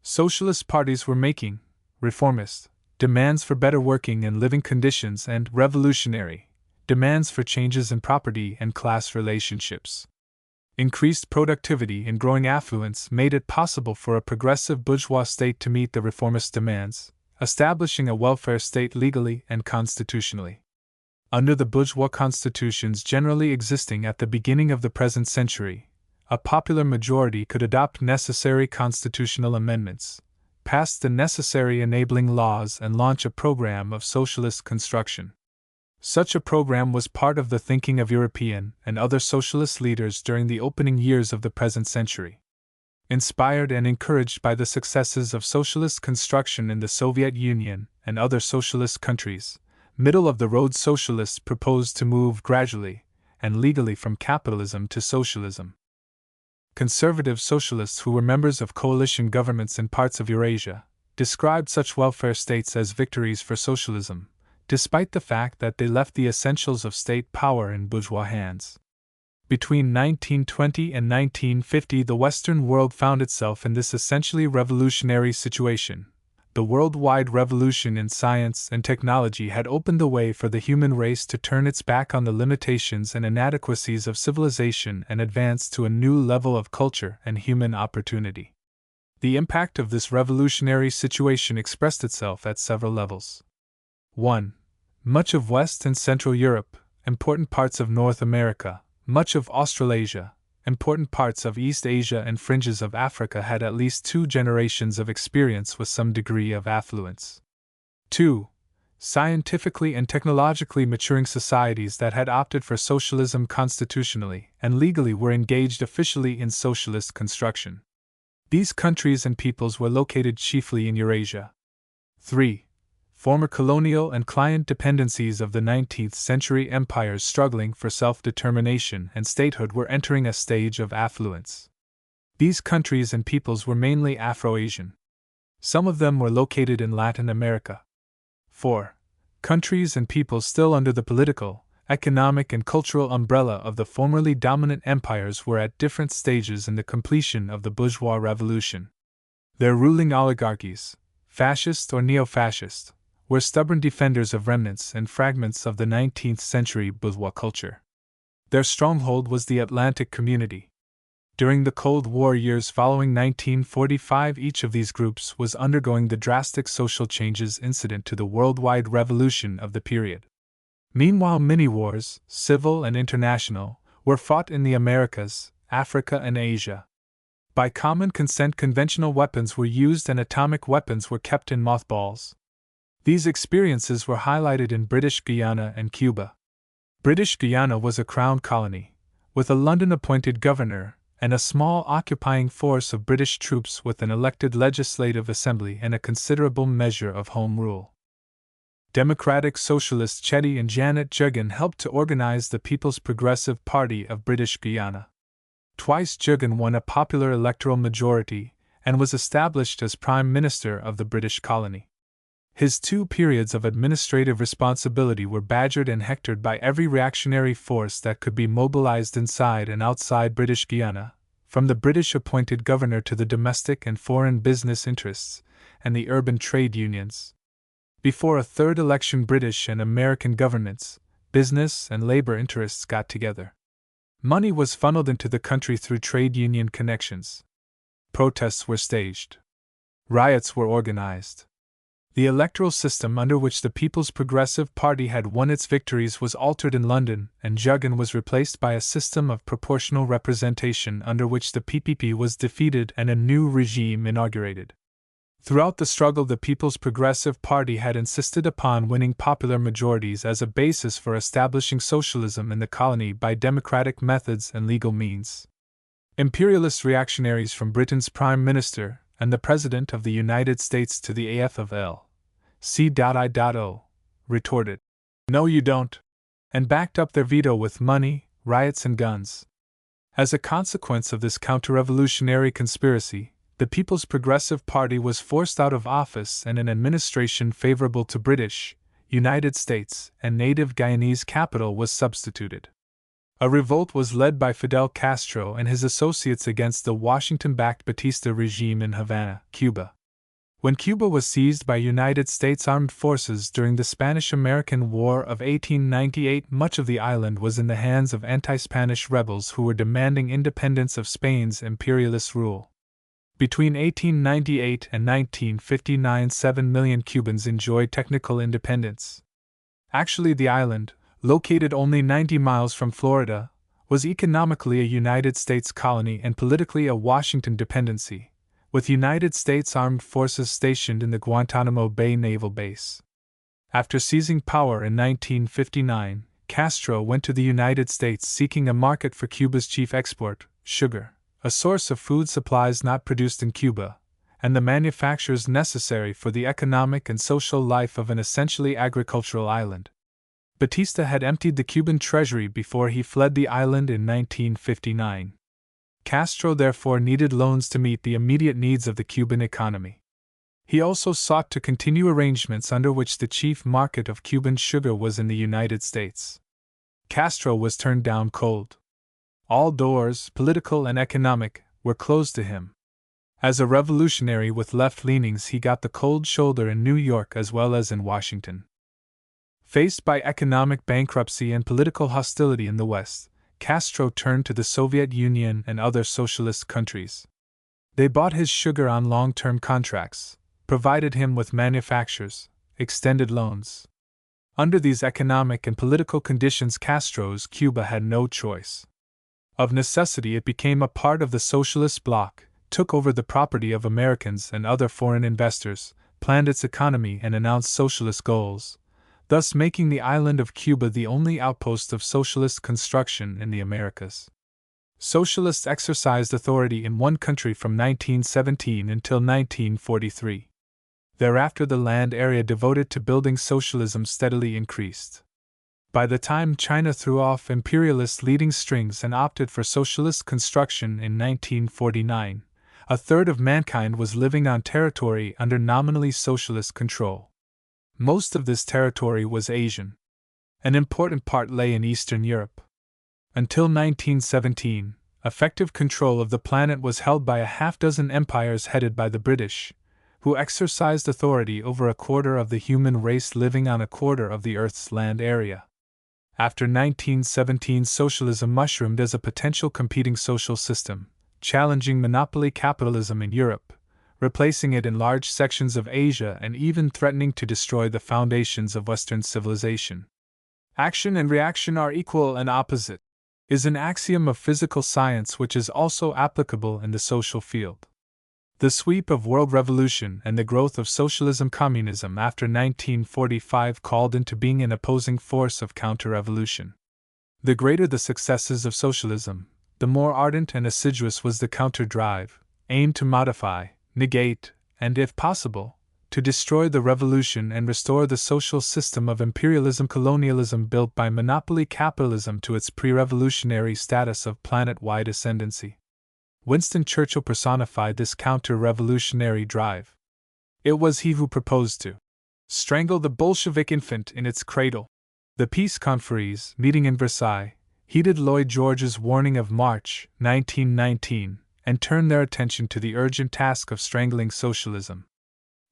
Socialist parties were making, reformist, demands for better working and living conditions and revolutionary, demands for changes in property and class relationships. Increased productivity and growing affluence made it possible for a progressive bourgeois state to meet the reformist demands, establishing a welfare state legally and constitutionally. Under the bourgeois constitutions generally existing at the beginning of the present century, a popular majority could adopt necessary constitutional amendments, pass the necessary enabling laws, and launch a program of socialist construction. Such a program was part of the thinking of European and other socialist leaders during the opening years of the present century. Inspired and encouraged by the successes of socialist construction in the Soviet Union and other socialist countries, middle-of-the-road socialists proposed to move gradually and legally from capitalism to socialism. Conservative socialists who were members of coalition governments in parts of Eurasia described such welfare states as victories for socialism, despite the fact that they left the essentials of state power in bourgeois hands. Between 1920 and 1950, the Western world found itself in this essentially revolutionary situation. The worldwide revolution in science and technology had opened the way for the human race to turn its back on the limitations and inadequacies of civilization and advance to a new level of culture and human opportunity. The impact of this revolutionary situation expressed itself at several levels. 1. Much of West and Central Europe, important parts of North America, much of Australasia, important parts of East Asia, and fringes of Africa had at least 2 generations of experience with some degree of affluence. 2. Scientifically and technologically maturing societies that had opted for socialism constitutionally and legally were engaged officially in socialist construction. These countries and peoples were located chiefly in Eurasia. 3. Former colonial and client dependencies of the 19th century empires struggling for self-determination and statehood were entering a stage of affluence. These countries and peoples were mainly Afro-Asian. Some of them were located in Latin America. 4. Countries and peoples still under the political, economic, and cultural umbrella of the formerly dominant empires were at different stages in the completion of the bourgeois revolution. Their ruling oligarchies, fascist or neo-fascist, were stubborn defenders of remnants and fragments of the 19th century bourgeois culture. Their stronghold was the Atlantic community. During the Cold War years following 1945, each of these groups was undergoing the drastic social changes incident to the worldwide revolution of the period. Meanwhile, many wars, civil and international, were fought in the Americas, Africa, and Asia. By common consent, conventional weapons were used and atomic weapons were kept in mothballs. These experiences were highlighted in British Guiana and Cuba. British Guiana was a crown colony, with a London-appointed governor and a small occupying force of British troops with an elected legislative assembly and a considerable measure of home rule. Democratic Socialists Chetty and Janet Jugan helped to organize the People's Progressive Party of British Guiana. Twice Jugan won a popular electoral majority and was established as Prime Minister of the British colony. His 2 periods of administrative responsibility were badgered and hectored by every reactionary force that could be mobilized inside and outside British Guiana, from the British-appointed governor to the domestic and foreign business interests and the urban trade unions. Before a third election, British and American governments, business and labor interests got together. Money was funneled into the country through trade union connections. Protests were staged. Riots were organized. The electoral system under which the People's Progressive Party had won its victories was altered in London, and Jugan was replaced by a system of proportional representation under which the PPP was defeated and a new regime inaugurated. Throughout the struggle, the People's Progressive Party had insisted upon winning popular majorities as a basis for establishing socialism in the colony by democratic methods and legal means. Imperialist reactionaries from Britain's Prime Minister and the President of the United States to the AFL, C.I.O., retorted, "No, you don't," and backed up their veto with money, riots, and guns. As a consequence of this counter-revolutionary conspiracy, the People's Progressive Party was forced out of office and an administration favorable to British, United States, and native Guyanese capital was substituted. A revolt was led by Fidel Castro and his associates against the Washington-backed Batista regime in Havana, Cuba. When Cuba was seized by United States armed forces during the Spanish-American War of 1898, much of the island was in the hands of anti-Spanish rebels who were demanding independence of Spain's imperialist rule. Between 1898 and 1959, 7 million Cubans enjoyed technical independence. Actually, the island, located only 90 miles from Florida, was economically a United States colony and politically a Washington dependency, with United States armed forces stationed in the Guantanamo Bay Naval Base. After seizing power in 1959, Castro went to the United States seeking a market for Cuba's chief export, sugar, a source of food supplies not produced in Cuba, and the manufactures necessary for the economic and social life of an essentially agricultural island. Batista had emptied the Cuban treasury before he fled the island in 1959. Castro therefore needed loans to meet the immediate needs of the Cuban economy. He also sought to continue arrangements under which the chief market of Cuban sugar was in the United States. Castro was turned down cold. All doors, political and economic, were closed to him. As a revolutionary with left leanings, he got the cold shoulder in New York as well as in Washington. Faced by economic bankruptcy and political hostility in the West, Castro turned to the Soviet Union and other socialist countries. They bought his sugar on long-term contracts, provided him with manufactures, extended loans. Under these economic and political conditions, Castro's Cuba had no choice. Of necessity, it became a part of the socialist bloc, took over the property of Americans and other foreign investors, planned its economy and announced socialist goals, thus making the island of Cuba the only outpost of socialist construction in the Americas. Socialists exercised authority in one country from 1917 until 1943. Thereafter, the land area devoted to building socialism steadily increased. By the time China threw off imperialist leading strings and opted for socialist construction in 1949, a third of mankind was living on territory under nominally socialist control. Most of this territory was Asian. An important part lay in Eastern Europe. Until 1917, effective control of the planet was held by a half-dozen empires headed by the British, who exercised authority over a quarter of the human race living on a quarter of the Earth's land area. After 1917, socialism mushroomed as a potential competing social system, challenging monopoly capitalism in Europe, replacing it in large sections of Asia and even threatening to destroy the foundations of Western civilization. Action and reaction are equal and opposite, is an axiom of physical science which is also applicable in the social field. The sweep of world revolution and the growth of socialism-communism after 1945 called into being an opposing force of counter-revolution. The greater the successes of socialism, the more ardent and assiduous was the counter-drive, aimed to modify, negate, and, if possible, to destroy the revolution and restore the social system of imperialism-colonialism built by monopoly capitalism to its pre-revolutionary status of planet-wide ascendancy. Winston Churchill personified this counter-revolutionary drive. It was he who proposed to strangle the Bolshevik infant in its cradle. The peace conferees, meeting in Versailles, heeded Lloyd George's warning of March 1919 and turned their attention to the urgent task of strangling socialism.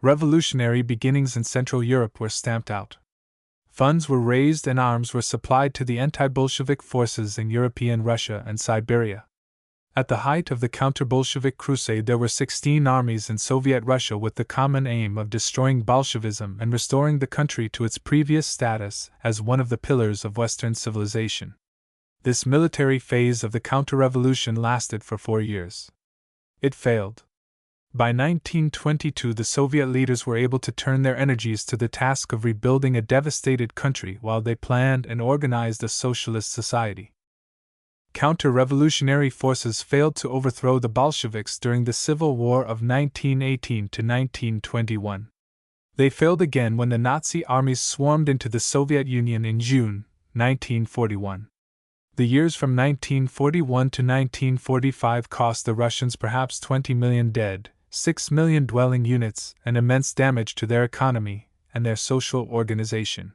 Revolutionary beginnings in Central Europe were stamped out. Funds were raised and arms were supplied to the anti-Bolshevik forces in European Russia and Siberia. At the height of the counter-Bolshevik crusade, there were 16 armies in Soviet Russia with the common aim of destroying Bolshevism and restoring the country to its previous status as one of the pillars of Western civilization. This military phase of the counter-revolution lasted for 4 years. It failed. By 1922, the Soviet leaders were able to turn their energies to the task of rebuilding a devastated country while they planned and organized a socialist society. Counter-revolutionary forces failed to overthrow the Bolsheviks during the Civil War of 1918 to 1921. They failed again when the Nazi armies swarmed into the Soviet Union in June 1941. The years from 1941 to 1945 cost the Russians perhaps 20 million dead, 6 million dwelling units, and immense damage to their economy and their social organization.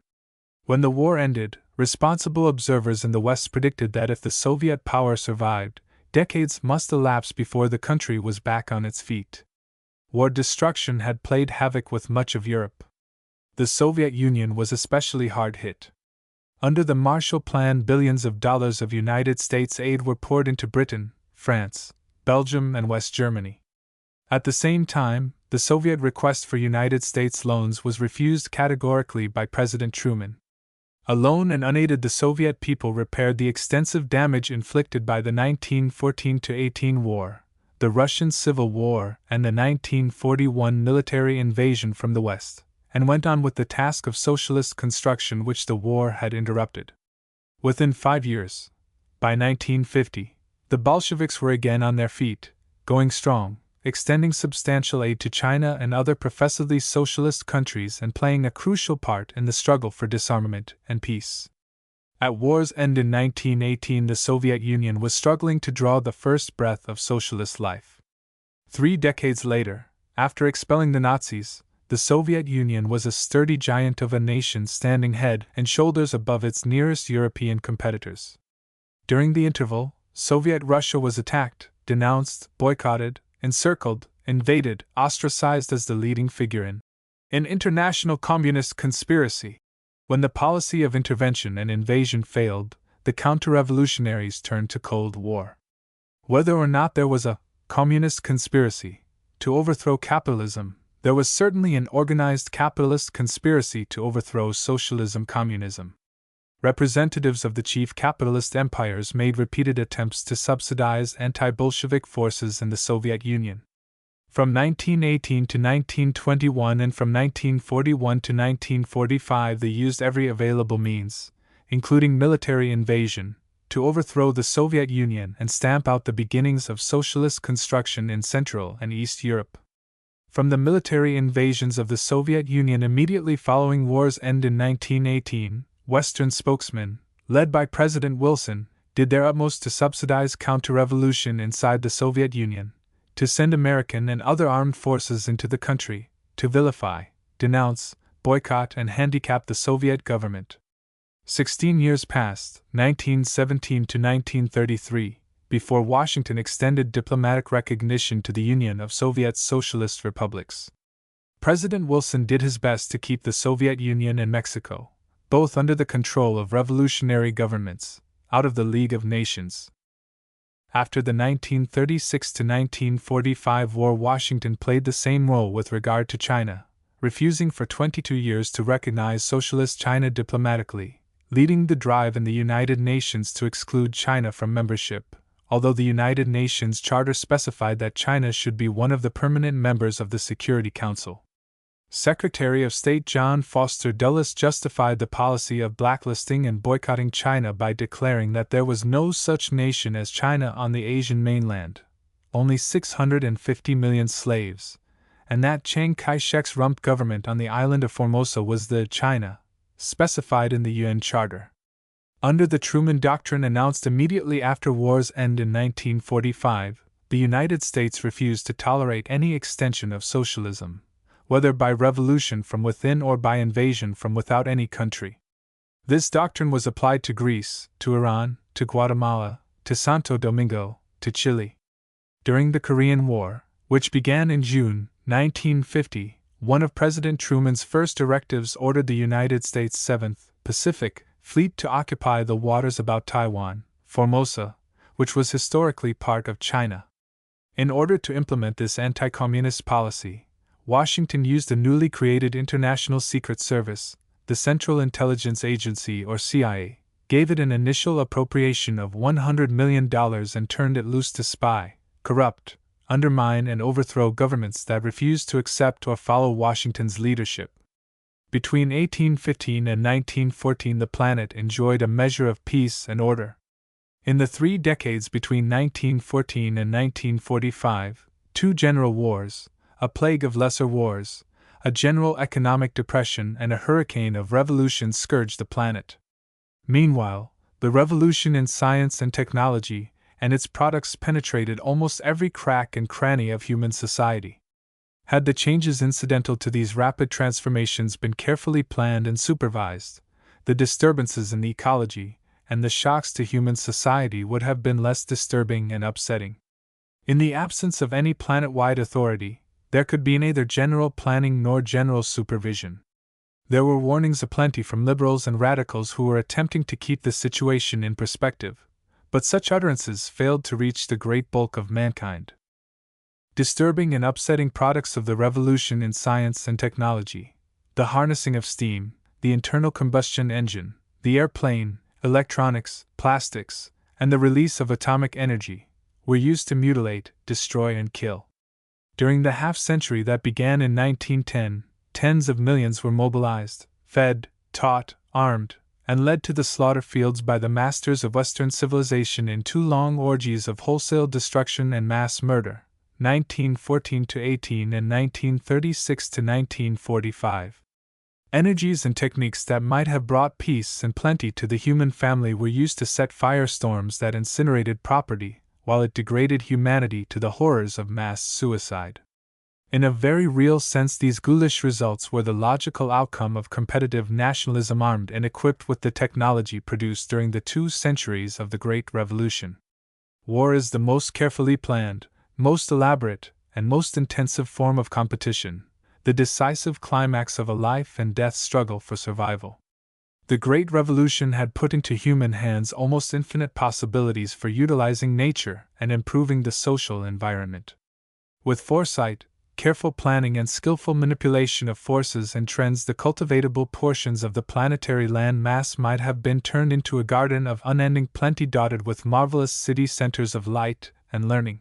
When the war ended, responsible observers in the West predicted that if the Soviet power survived, decades must elapse before the country was back on its feet. War destruction had played havoc with much of Europe. The Soviet Union was especially hard hit. Under the Marshall Plan, billions of dollars of United States aid were poured into Britain, France, Belgium, and West Germany. At the same time, the Soviet request for United States loans was refused categorically by President Truman. Alone and unaided, the Soviet people repaired the extensive damage inflicted by the 1914-18 war, the Russian Civil War, and the 1941 military invasion from the West, and went on with the task of socialist construction which the war had interrupted. Within 5 years, by 1950, the Bolsheviks were again on their feet, going strong, extending substantial aid to China and other professedly socialist countries and playing a crucial part in the struggle for disarmament and peace. At war's end in 1918, the Soviet Union was struggling to draw the first breath of socialist life. 3 decades later, after expelling the Nazis, the Soviet Union was a sturdy giant of a nation standing head and shoulders above its nearest European competitors. During the interval, Soviet Russia was attacked, denounced, boycotted, encircled, invaded, ostracized as the leading figure in an international communist conspiracy. When the policy of intervention and invasion failed, the counter-revolutionaries turned to Cold War. Whether or not there was a communist conspiracy to overthrow capitalism, there was certainly an organized capitalist conspiracy to overthrow socialism-communism. Representatives of the chief capitalist empires made repeated attempts to subsidize anti-Bolshevik forces in the Soviet Union. From 1918 to 1921 and from 1941 to 1945 they used every available means, including military invasion, to overthrow the Soviet Union and stamp out the beginnings of socialist construction in Central and East Europe. From the military invasions of the Soviet Union immediately following war's end in 1918, Western spokesmen, led by President Wilson, did their utmost to subsidize counter-revolution inside the Soviet Union, to send American and other armed forces into the country, to vilify, denounce, boycott, and handicap the Soviet government. 16 years passed, 1917 to 1933, before Washington extended diplomatic recognition to the Union of Soviet Socialist Republics. President Wilson did his best to keep the Soviet Union and Mexico, both under the control of revolutionary governments, out of the League of Nations. After the 1936 to 1945 war, Washington played the same role with regard to China, refusing for 22 years to recognize Socialist China diplomatically, leading the drive in the United Nations to exclude China from membership, although the United Nations Charter specified that China should be one of the permanent members of the Security Council. Secretary of State John Foster Dulles justified the policy of blacklisting and boycotting China by declaring that there was no such nation as China on the Asian mainland, only 650 million slaves, and that Chiang Kai-shek's rump government on the island of Formosa was the China specified in the UN Charter. Under the Truman Doctrine announced immediately after war's end in 1945, the United States refused to tolerate any extension of socialism, whether by revolution from within or by invasion from without any country. This doctrine was applied to Greece, to Iran, to Guatemala, to Santo Domingo, to Chile. During the Korean War, which began in June 1950, one of President Truman's first directives ordered the United States 7th Pacific Fleet to occupy the waters about Taiwan, Formosa, which was historically part of China. In order to implement this anti-communist policy, Washington used a newly created International Secret Service, the Central Intelligence Agency or CIA, gave it an initial appropriation of $100 million and turned it loose to spy, corrupt, undermine and overthrow governments that refused to accept or follow Washington's leadership. Between 1815 and 1914 the planet enjoyed a measure of peace and order. In the 3 decades between 1914 and 1945, 2 general wars, a plague of lesser wars, a general economic depression and a hurricane of revolutions scourged the planet. Meanwhile, the revolution in science and technology and its products penetrated almost every crack and cranny of human society. Had the changes incidental to these rapid transformations been carefully planned and supervised, the disturbances in the ecology and the shocks to human society would have been less disturbing and upsetting. In the absence of any planet-wide authority, there could be neither general planning nor general supervision. There were warnings aplenty from liberals and radicals who were attempting to keep the situation in perspective, but such utterances failed to reach the great bulk of mankind. Disturbing and upsetting products of the revolution in science and technology, the harnessing of steam, the internal combustion engine, the airplane, electronics, plastics, and the release of atomic energy, were used to mutilate, destroy, and kill. During the half-century that began in 1910, tens of millions were mobilized, fed, taught, armed, and led to the slaughter fields by the masters of Western civilization in 2 long orgies of wholesale destruction and mass murder, 1914-18 and 1936-1945. Energies and techniques that might have brought peace and plenty to the human family were used to set firestorms that incinerated property, while it degraded humanity to the horrors of mass suicide. In a very real sense, these ghoulish results were the logical outcome of competitive nationalism armed and equipped with the technology produced during the 2 centuries of the Great Revolution. War is the most carefully planned, most elaborate, and most intensive form of competition, the decisive climax of a life and death struggle for survival. The Great Revolution had put into human hands almost infinite possibilities for utilizing nature and improving the social environment. With foresight, careful planning, and skillful manipulation of forces and trends, the cultivatable portions of the planetary land mass might have been turned into a garden of unending plenty dotted with marvelous city centers of light and learning.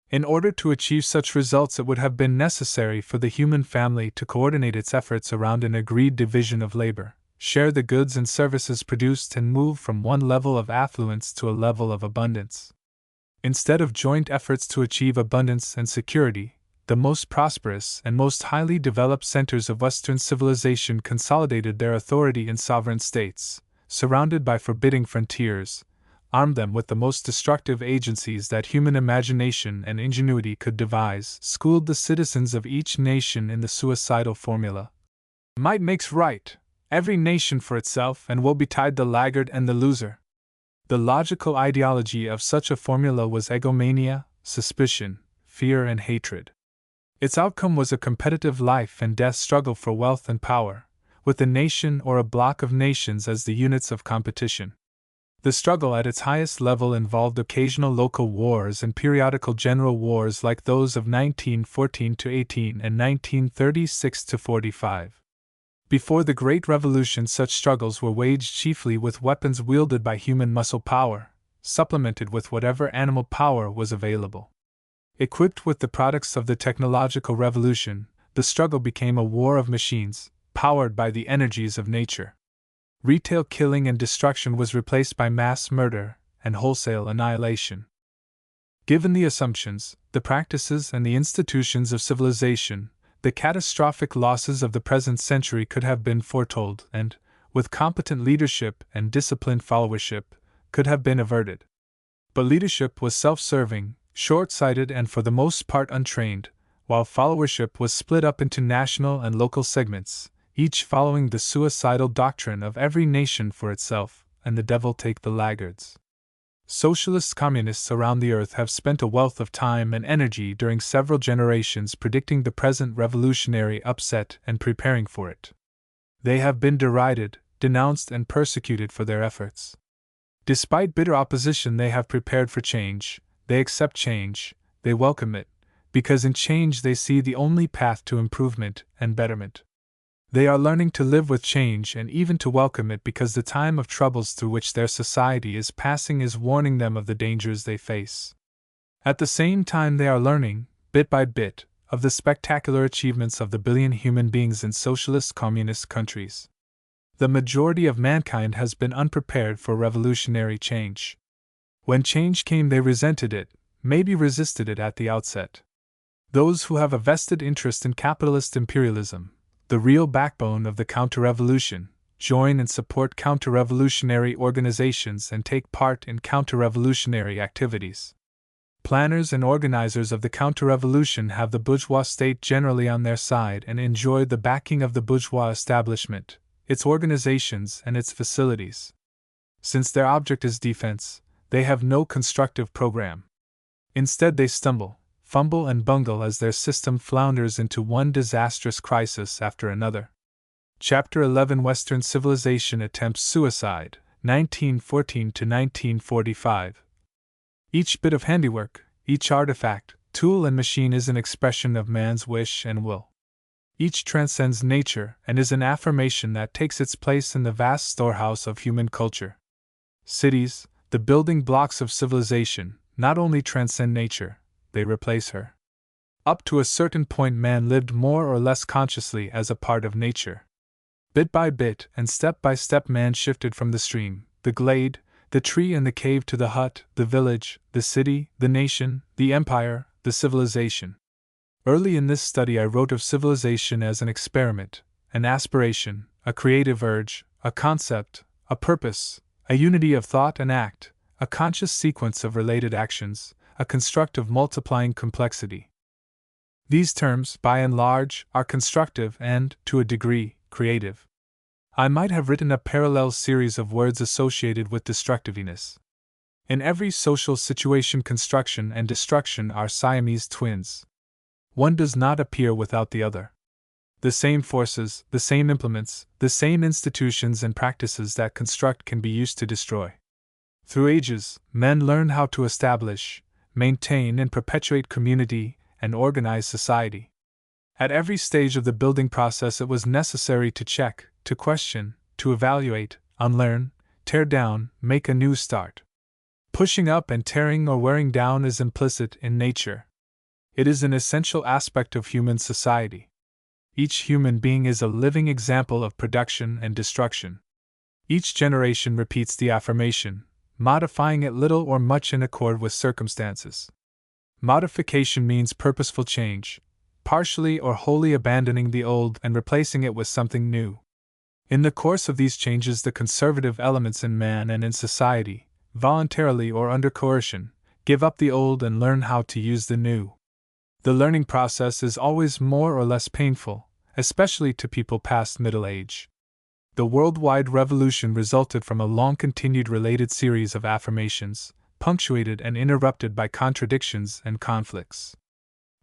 In order to achieve such results, it would have been necessary for the human family to coordinate its efforts around an agreed division of labor, share the goods and services produced, and move from one level of affluence to a level of abundance. Instead of joint efforts to achieve abundance and security, the most prosperous and most highly developed centers of Western civilization consolidated their authority in sovereign states, surrounded by forbidding frontiers, armed them with the most destructive agencies that human imagination and ingenuity could devise, schooled the citizens of each nation in the suicidal formula: might makes right, every nation for itself, and woe betide the laggard and the loser. The logical ideology of such a formula was egomania, suspicion, fear, and hatred. Its outcome was a competitive life and death struggle for wealth and power, with a nation or a block of nations as the units of competition. The struggle at its highest level involved occasional local wars and periodical general wars like those of 1914-18 and 1936-45. Before the Great Revolution, such struggles were waged chiefly with weapons wielded by human muscle power, supplemented with whatever animal power was available. Equipped with the products of the technological revolution, the struggle became a war of machines, powered by the energies of nature. Retail killing and destruction was replaced by mass murder and wholesale annihilation. Given the assumptions, the practices, and the institutions of civilization, the catastrophic losses of the present century could have been foretold and, with competent leadership and disciplined followership, could have been averted. But leadership was self-serving, short-sighted, and for the most part untrained, while followership was split up into national and local segments, each following the suicidal doctrine of every nation for itself, and the devil take the laggards. Socialist communists around the earth have spent a wealth of time and energy during several generations predicting the present revolutionary upset and preparing for it. They have been derided, denounced, and persecuted for their efforts. Despite bitter opposition, they have prepared for change, they accept change, they welcome it, because in change they see the only path to improvement and betterment. They are learning to live with change and even to welcome it because the time of troubles through which their society is passing is warning them of the dangers they face. At the same time, they are learning, bit by bit, of the spectacular achievements of the billion human beings in socialist communist countries. The majority of mankind has been unprepared for revolutionary change. When change came, they resented it, maybe resisted it at the outset. Those who have a vested interest in capitalist imperialism, the real backbone of the counter-revolution, join and support counter-revolutionary organizations and take part in counter-revolutionary activities. Planners and organizers of the counter-revolution have the bourgeois state generally on their side and enjoy the backing of the bourgeois establishment, its organizations, and its facilities. Since their object is defense, they have no constructive program. Instead, they stumble, fumble, and bungle as their system flounders into one disastrous crisis after another. Chapter 11: Western Civilization Attempts Suicide, 1914 to 1945. Each bit of handiwork, each artifact, tool, and machine is an expression of man's wish and will. Each transcends nature and is an affirmation that takes its place in the vast storehouse of human culture. Cities, the building blocks of civilization, not only transcend nature, they replace her. Up to a certain point, man lived more or less consciously as a part of nature. Bit by bit and step by step, man shifted from the stream, the glade, the tree, and the cave to the hut, the village, the city, the nation, the empire, the civilization. Early in this study, I wrote of civilization as an experiment, an aspiration, a creative urge, a concept, a purpose, a unity of thought and act, a conscious sequence of related actions, a construct of multiplying complexity. These terms, by and large, are constructive and, to a degree, creative. I might have written a parallel series of words associated with destructiveness. In every social situation, construction and destruction are Siamese twins. One does not appear without the other. The same forces, the same implements, the same institutions and practices that construct can be used to destroy. Through ages, men learn how to establish, maintain, and perpetuate community and organize society. At every stage of the building process, it was necessary to check, to question, to evaluate, unlearn, tear down, make a new start. Pushing up and tearing or wearing down is implicit in nature. It is an essential aspect of human society. Each human being is a living example of production and destruction. Each generation repeats the affirmation, modifying it little or much in accord with circumstances. Modification means purposeful change, partially or wholly abandoning the old and replacing it with something new. In the course of these changes, the conservative elements in man and in society, voluntarily or under coercion, give up the old and learn how to use the new. The learning process is always more or less painful, especially to people past middle age. The worldwide revolution resulted from a long-continued related series of affirmations, punctuated and interrupted by contradictions and conflicts.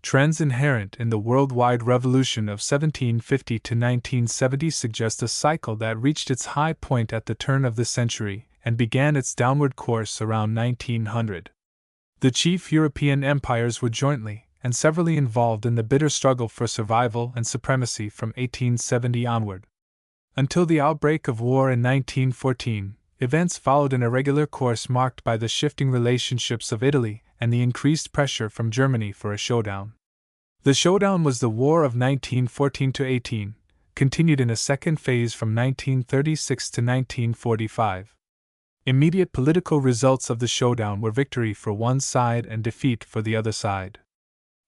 Trends inherent in the worldwide revolution of 1750 to 1970 suggest a cycle that reached its high point at the turn of the century and began its downward course around 1900. The chief European empires were jointly and severally involved in the bitter struggle for survival and supremacy from 1870 onward. Until the outbreak of war in 1914, events followed an irregular course marked by the shifting relationships of Italy and the increased pressure from Germany for a showdown. The showdown was the War of 1914–18, continued in a second phase from 1936 to 1945. Immediate political results of the showdown were victory for one side and defeat for the other side.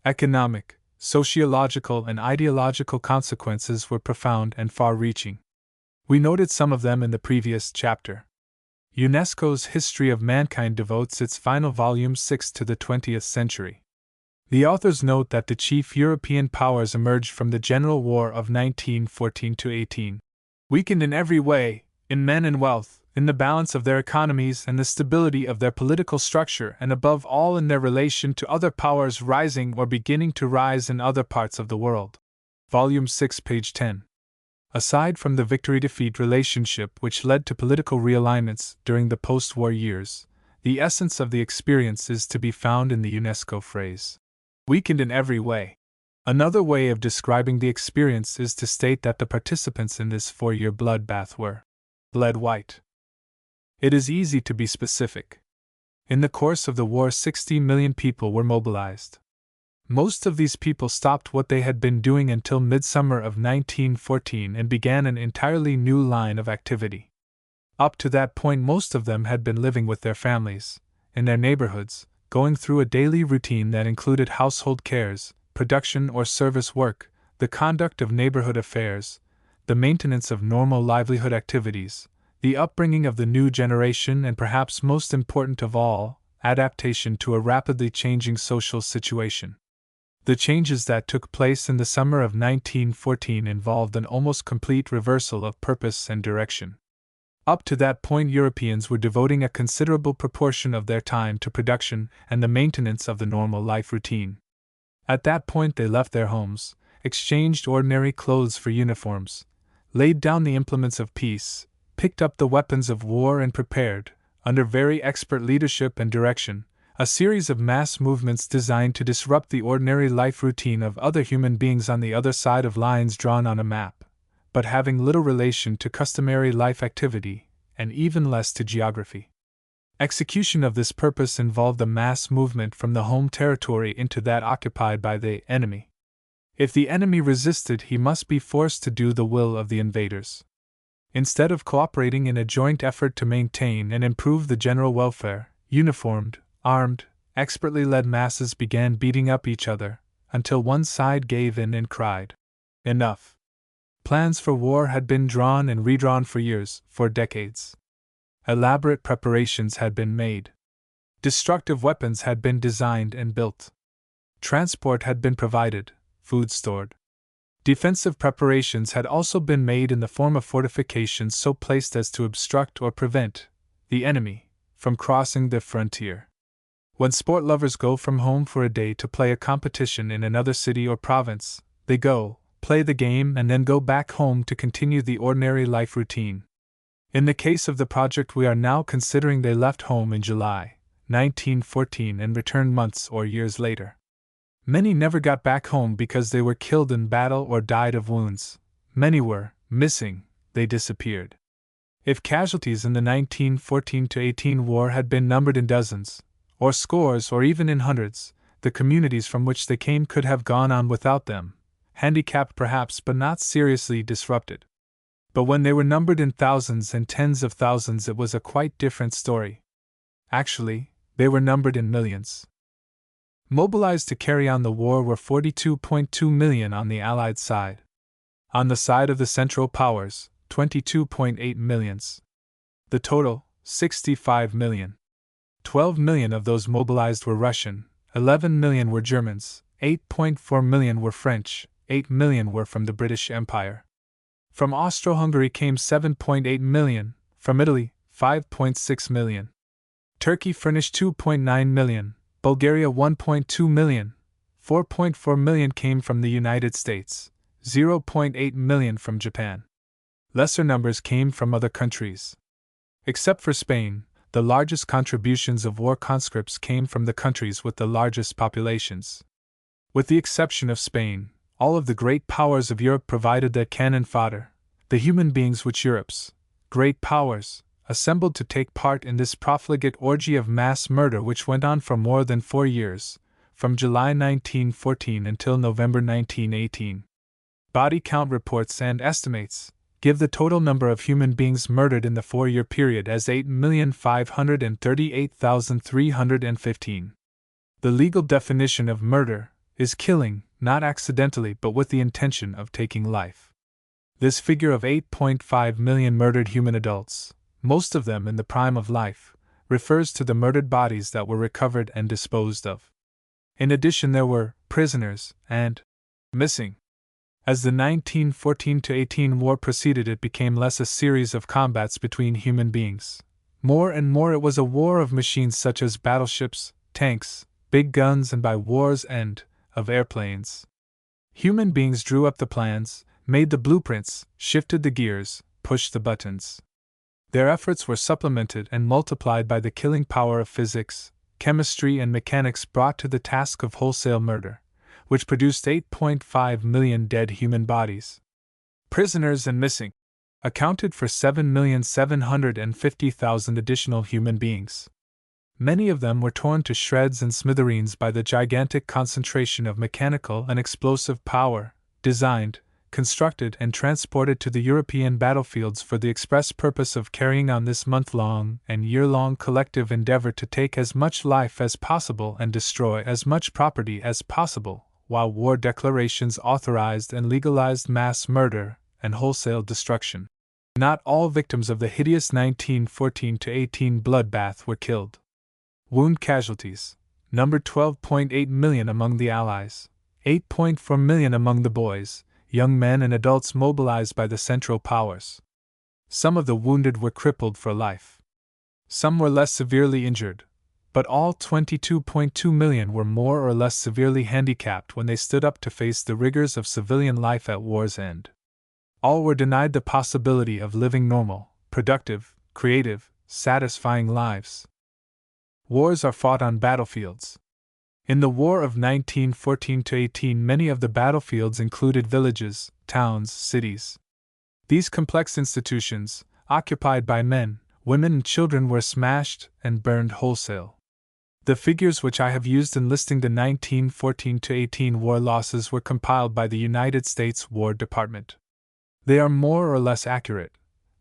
Economic, sociological, and ideological consequences were profound and far-reaching. We noted some of them in the previous chapter. UNESCO's History of Mankind devotes its final volume 6 to the 20th century. The authors note that the chief European powers emerged from the General War of 1914–18, weakened in every way, in men and wealth, in the balance of their economies and the stability of their political structure, and above all in their relation to other powers rising or beginning to rise in other parts of the world. Volume 6, page 10. Aside from the victory-defeat relationship which led to political realignments during the post-war years, the essence of the experience is to be found in the UNESCO phrase, weakened in every way. Another way of describing the experience is to state that the participants in this 4-year bloodbath were bled white. It is easy to be specific. In the course of the war, 60 million people were mobilized. Most of these people stopped what they had been doing until midsummer of 1914 and began an entirely new line of activity. Up to that point, most of them had been living with their families, in their neighborhoods, going through a daily routine that included household cares, production or service work, the conduct of neighborhood affairs, the maintenance of normal livelihood activities, the upbringing of the new generation, and perhaps most important of all, adaptation to a rapidly changing social situation. The changes that took place in the summer of 1914 involved an almost complete reversal of purpose and direction. Up to that point, Europeans were devoting a considerable proportion of their time to production and the maintenance of the normal life routine. At that point, they left their homes, exchanged ordinary clothes for uniforms, laid down the implements of peace, picked up the weapons of war, and prepared, under very expert leadership and direction, a series of mass movements designed to disrupt the ordinary life routine of other human beings on the other side of lines drawn on a map, but having little relation to customary life activity, and even less to geography. Execution of this purpose involved a mass movement from the home territory into that occupied by the enemy. If the enemy resisted, he must be forced to do the will of the invaders. Instead of cooperating in a joint effort to maintain and improve the general welfare, uniformed, armed, expertly led masses began beating up each other, until one side gave in and cried, "Enough!" Plans for war had been drawn and redrawn for years, for decades. Elaborate preparations had been made. Destructive weapons had been designed and built. Transport had been provided, food stored. Defensive preparations had also been made in the form of fortifications so placed as to obstruct or prevent the enemy from crossing the frontier. When sport lovers go from home for a day to play a competition in another city or province, they go, play the game, and then go back home to continue the ordinary life routine. In the case of the project we are now considering, they left home in July 1914 and returned months or years later. Many never got back home because they were killed in battle or died of wounds. Many were missing, they disappeared. If casualties in the 1914–18 war had been numbered in dozens, or scores, or even in hundreds, the communities from which they came could have gone on without them, handicapped perhaps but not seriously disrupted. But when they were numbered in thousands and tens of thousands, it was a quite different story. Actually, they were numbered in millions. Mobilized to carry on the war were 42.2 million on the Allied side. On the side of the Central Powers, 22.8 millions. The total, 65 million. 12 million of those mobilized were Russian, 11 million were Germans, 8.4 million were French, 8 million were from the British Empire. From Austro-Hungary came 7.8 million, from Italy, 5.6 million. Turkey furnished 2.9 million, Bulgaria 1.2 million, 4.4 million came from the United States, 0.8 million from Japan. Lesser numbers came from other countries. Except for Spain, the largest contributions of war conscripts came from the countries with the largest populations. With the exception of Spain, all of the great powers of Europe provided their cannon fodder, the human beings which Europe's great powers assembled to take part in this profligate orgy of mass murder which went on for more than 4 years, from July 1914 until November 1918. Body count reports and estimates give the total number of human beings murdered in the 4-year period as 8,538,315. The legal definition of murder is killing, not accidentally but with the intention of taking life. This figure of 8.5 million murdered human adults, most of them in the prime of life, refers to the murdered bodies that were recovered and disposed of. In addition, there were prisoners and missing. As the 1914-18 war proceeded, it became less a series of combats between human beings. More and more it was a war of machines such as battleships, tanks, big guns, and by war's end, of airplanes. Human beings drew up the plans, made the blueprints, shifted the gears, pushed the buttons. Their efforts were supplemented and multiplied by the killing power of physics, chemistry, and mechanics brought to the task of wholesale murder, which produced 8.5 million dead human bodies. Prisoners and missing accounted for 7,750,000 additional human beings. Many of them were torn to shreds and smithereens by the gigantic concentration of mechanical and explosive power, designed, constructed, and transported to the European battlefields for the express purpose of carrying on this month-long and year-long collective endeavor to take as much life as possible and destroy as much property as possible, while war declarations authorized and legalized mass murder and wholesale destruction. Not all victims of the hideous 1914-18 bloodbath were killed. Wound casualties numbered 12.8 million among the Allies, 8.4 million among the boys, young men, and adults mobilized by the Central Powers. Some of the wounded were crippled for life. Some were less severely injured, but all 22.2 million were more or less severely handicapped when they stood up to face the rigors of civilian life at war's end. All were denied the possibility of living normal, productive, creative, satisfying lives. Wars are fought on battlefields. In the War of 1914-18, many of the battlefields included villages, towns, cities. These complex institutions, occupied by men, women, and children, were smashed and burned wholesale. The figures which I have used in listing the 1914-18 war losses were compiled by the United States War Department. They are more or less accurate,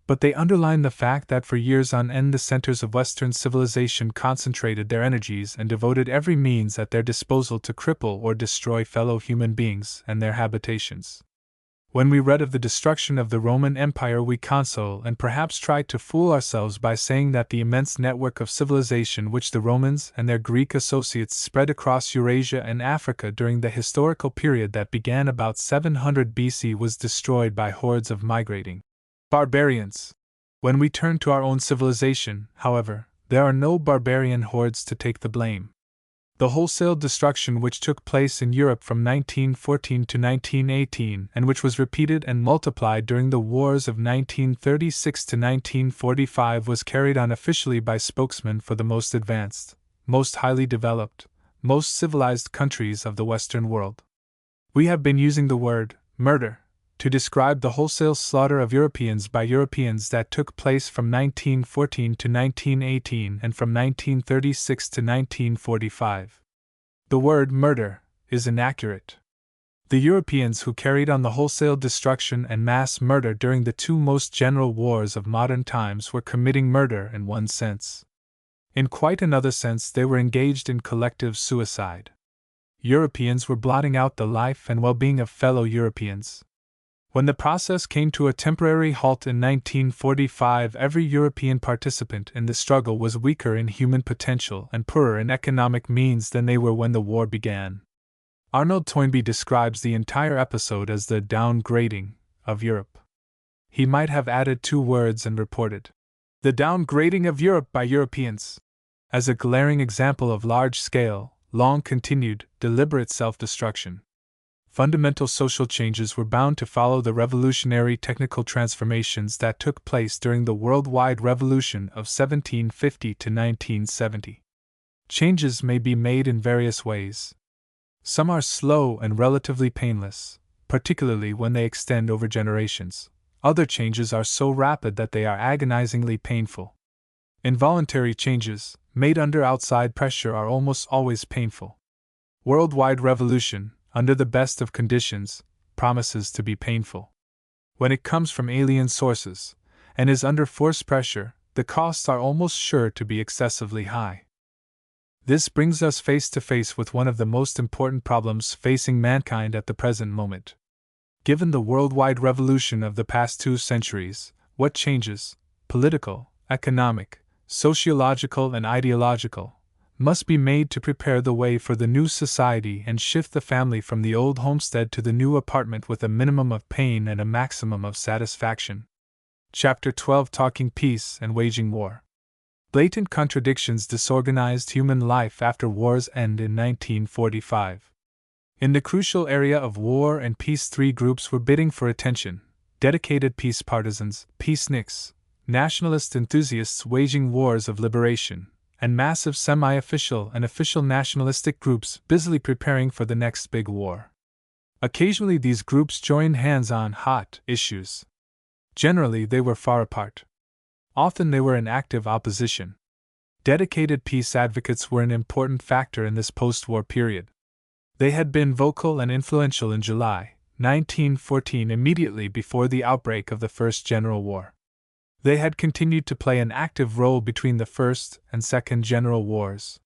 but they underline the fact that for years on end the centers of Western civilization concentrated their energies and devoted every means at their disposal to cripple or destroy fellow human beings and their habitations. When we read of the destruction of the Roman Empire, we console and perhaps try to fool ourselves by saying that the immense network of civilization which the Romans and their Greek associates spread across Eurasia and Africa during the historical period that began about 700 BC was destroyed by hordes of migrating barbarians. When we turn to our own civilization, however, there are no barbarian hordes to take the blame. The wholesale destruction which took place in Europe from 1914 to 1918 and which was repeated and multiplied during the wars of 1936 to 1945 was carried on officially by spokesmen for the most advanced, most highly developed, most civilized countries of the Western world. We have been using the word murder to describe the wholesale slaughter of Europeans by Europeans that took place from 1914 to 1918 and from 1936 to 1945. The word murder is inaccurate. The Europeans who carried on the wholesale destruction and mass murder during the two most general wars of modern times were committing murder in one sense. In quite another sense, they were engaged in collective suicide. Europeans were blotting out the life and well-being of fellow Europeans. When the process came to a temporary halt in 1945, every European participant in the struggle was weaker in human potential and poorer in economic means than they were when the war began. Arnold Toynbee describes the entire episode as the downgrading of Europe. He might have added 2 words and reported the downgrading of Europe by Europeans as a glaring example of large-scale, long-continued, deliberate self-destruction. Fundamental social changes were bound to follow the revolutionary technical transformations that took place during the worldwide revolution of 1750 to 1970. Changes may be made in various ways. Some are slow and relatively painless, particularly when they extend over generations. Other changes are so rapid that they are agonizingly painful. Involuntary changes, made under outside pressure, are almost always painful. Worldwide revolution, under the best of conditions, promises to be painful. When it comes from alien sources, and is under forced pressure, the costs are almost sure to be excessively high. This brings us face to face with one of the most important problems facing mankind at the present moment. Given the worldwide revolution of the past 2 centuries, what changes, political, economic, sociological, and ideological, must be made to prepare the way for the new society and shift the family from the old homestead to the new apartment with a minimum of pain and a maximum of satisfaction? Chapter 12, Talking Peace and Waging War. Blatant contradictions disorganized human life after war's end in 1945. In the crucial area of war and peace, 3 groups were bidding for attention: dedicated peace partisans, peaceniks, nationalist enthusiasts waging wars of liberation, and massive semi-official and official nationalistic groups busily preparing for the next big war. Occasionally these groups joined hands on hot issues. Generally they were far apart. Often they were in active opposition. Dedicated peace advocates were an important factor in this post-war period. They had been vocal and influential in July 1914, immediately before the outbreak of the First General War. They had continued to play an active role between the First and Second General Wars.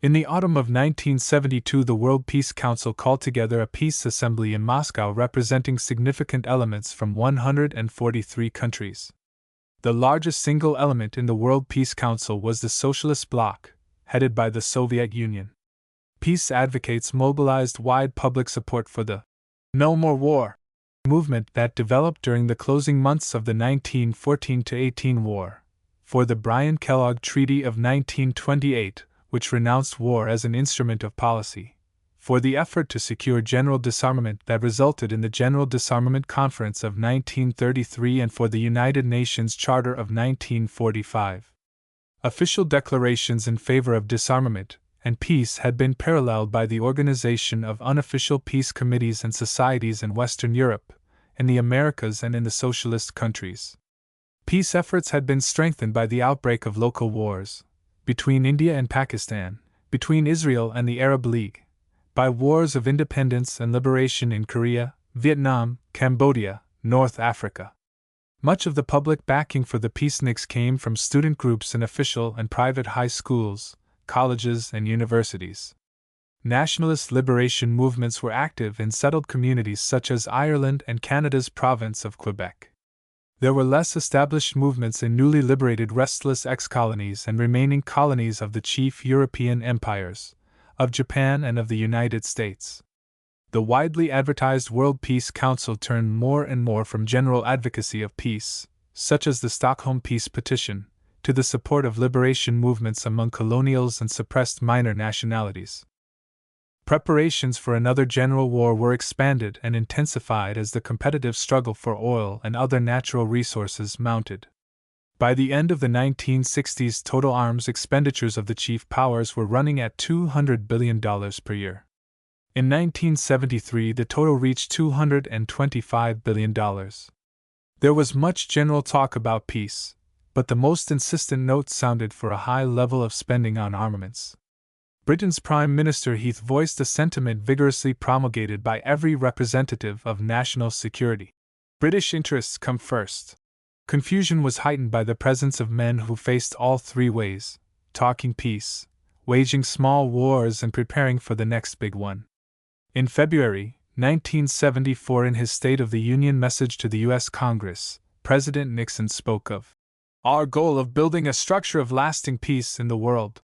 In the autumn of 1972, the World Peace Council called together a peace assembly in Moscow representing significant elements from 143 countries. The largest single element in the World Peace Council was the Socialist Bloc, headed by the Soviet Union. Peace advocates mobilized wide public support for the No More War movement that developed during the closing months of the 1914-18 war, for the Bryan-Kellogg Treaty of 1928, which renounced war as an instrument of policy, for the effort to secure general disarmament that resulted in the General Disarmament Conference of 1933, and for the United Nations Charter of 1945. Official declarations in favor of disarmament and peace had been paralleled by the organization of unofficial peace committees and societies in Western Europe, in the Americas, and in the socialist countries. Peace efforts had been strengthened by the outbreak of local wars, between India and Pakistan, between Israel and the Arab League, by wars of independence and liberation in Korea, Vietnam, Cambodia, North Africa. Much of the public backing for the peaceniks came from student groups in official and private high schools, colleges, and universities. Nationalist liberation movements were active in settled communities such as Ireland and Canada's province of Quebec. There were less established movements in newly liberated restless ex-colonies and remaining colonies of the chief European empires, of Japan and of the United States. The widely advertised World Peace Council turned more and more from general advocacy of peace, such as the Stockholm Peace Petition, to the support of liberation movements among colonials and suppressed minor nationalities. Preparations for another general war were expanded and intensified as the competitive struggle for oil and other natural resources mounted. By the end of the 1960s, total arms expenditures of the chief powers were running at $200 billion per year. In 1973, the total reached $225 billion. There was much general talk about peace, but the most insistent notes sounded for a high level of spending on armaments. Britain's Prime Minister Heath voiced a sentiment vigorously promulgated by every representative of national security. British interests come first. Confusion was heightened by the presence of men who faced all 3 ways: talking peace, waging small wars, and preparing for the next big one. In February 1974, in his State of the Union message to the U.S. Congress, President Nixon spoke of our goal of building a structure of lasting peace in the world.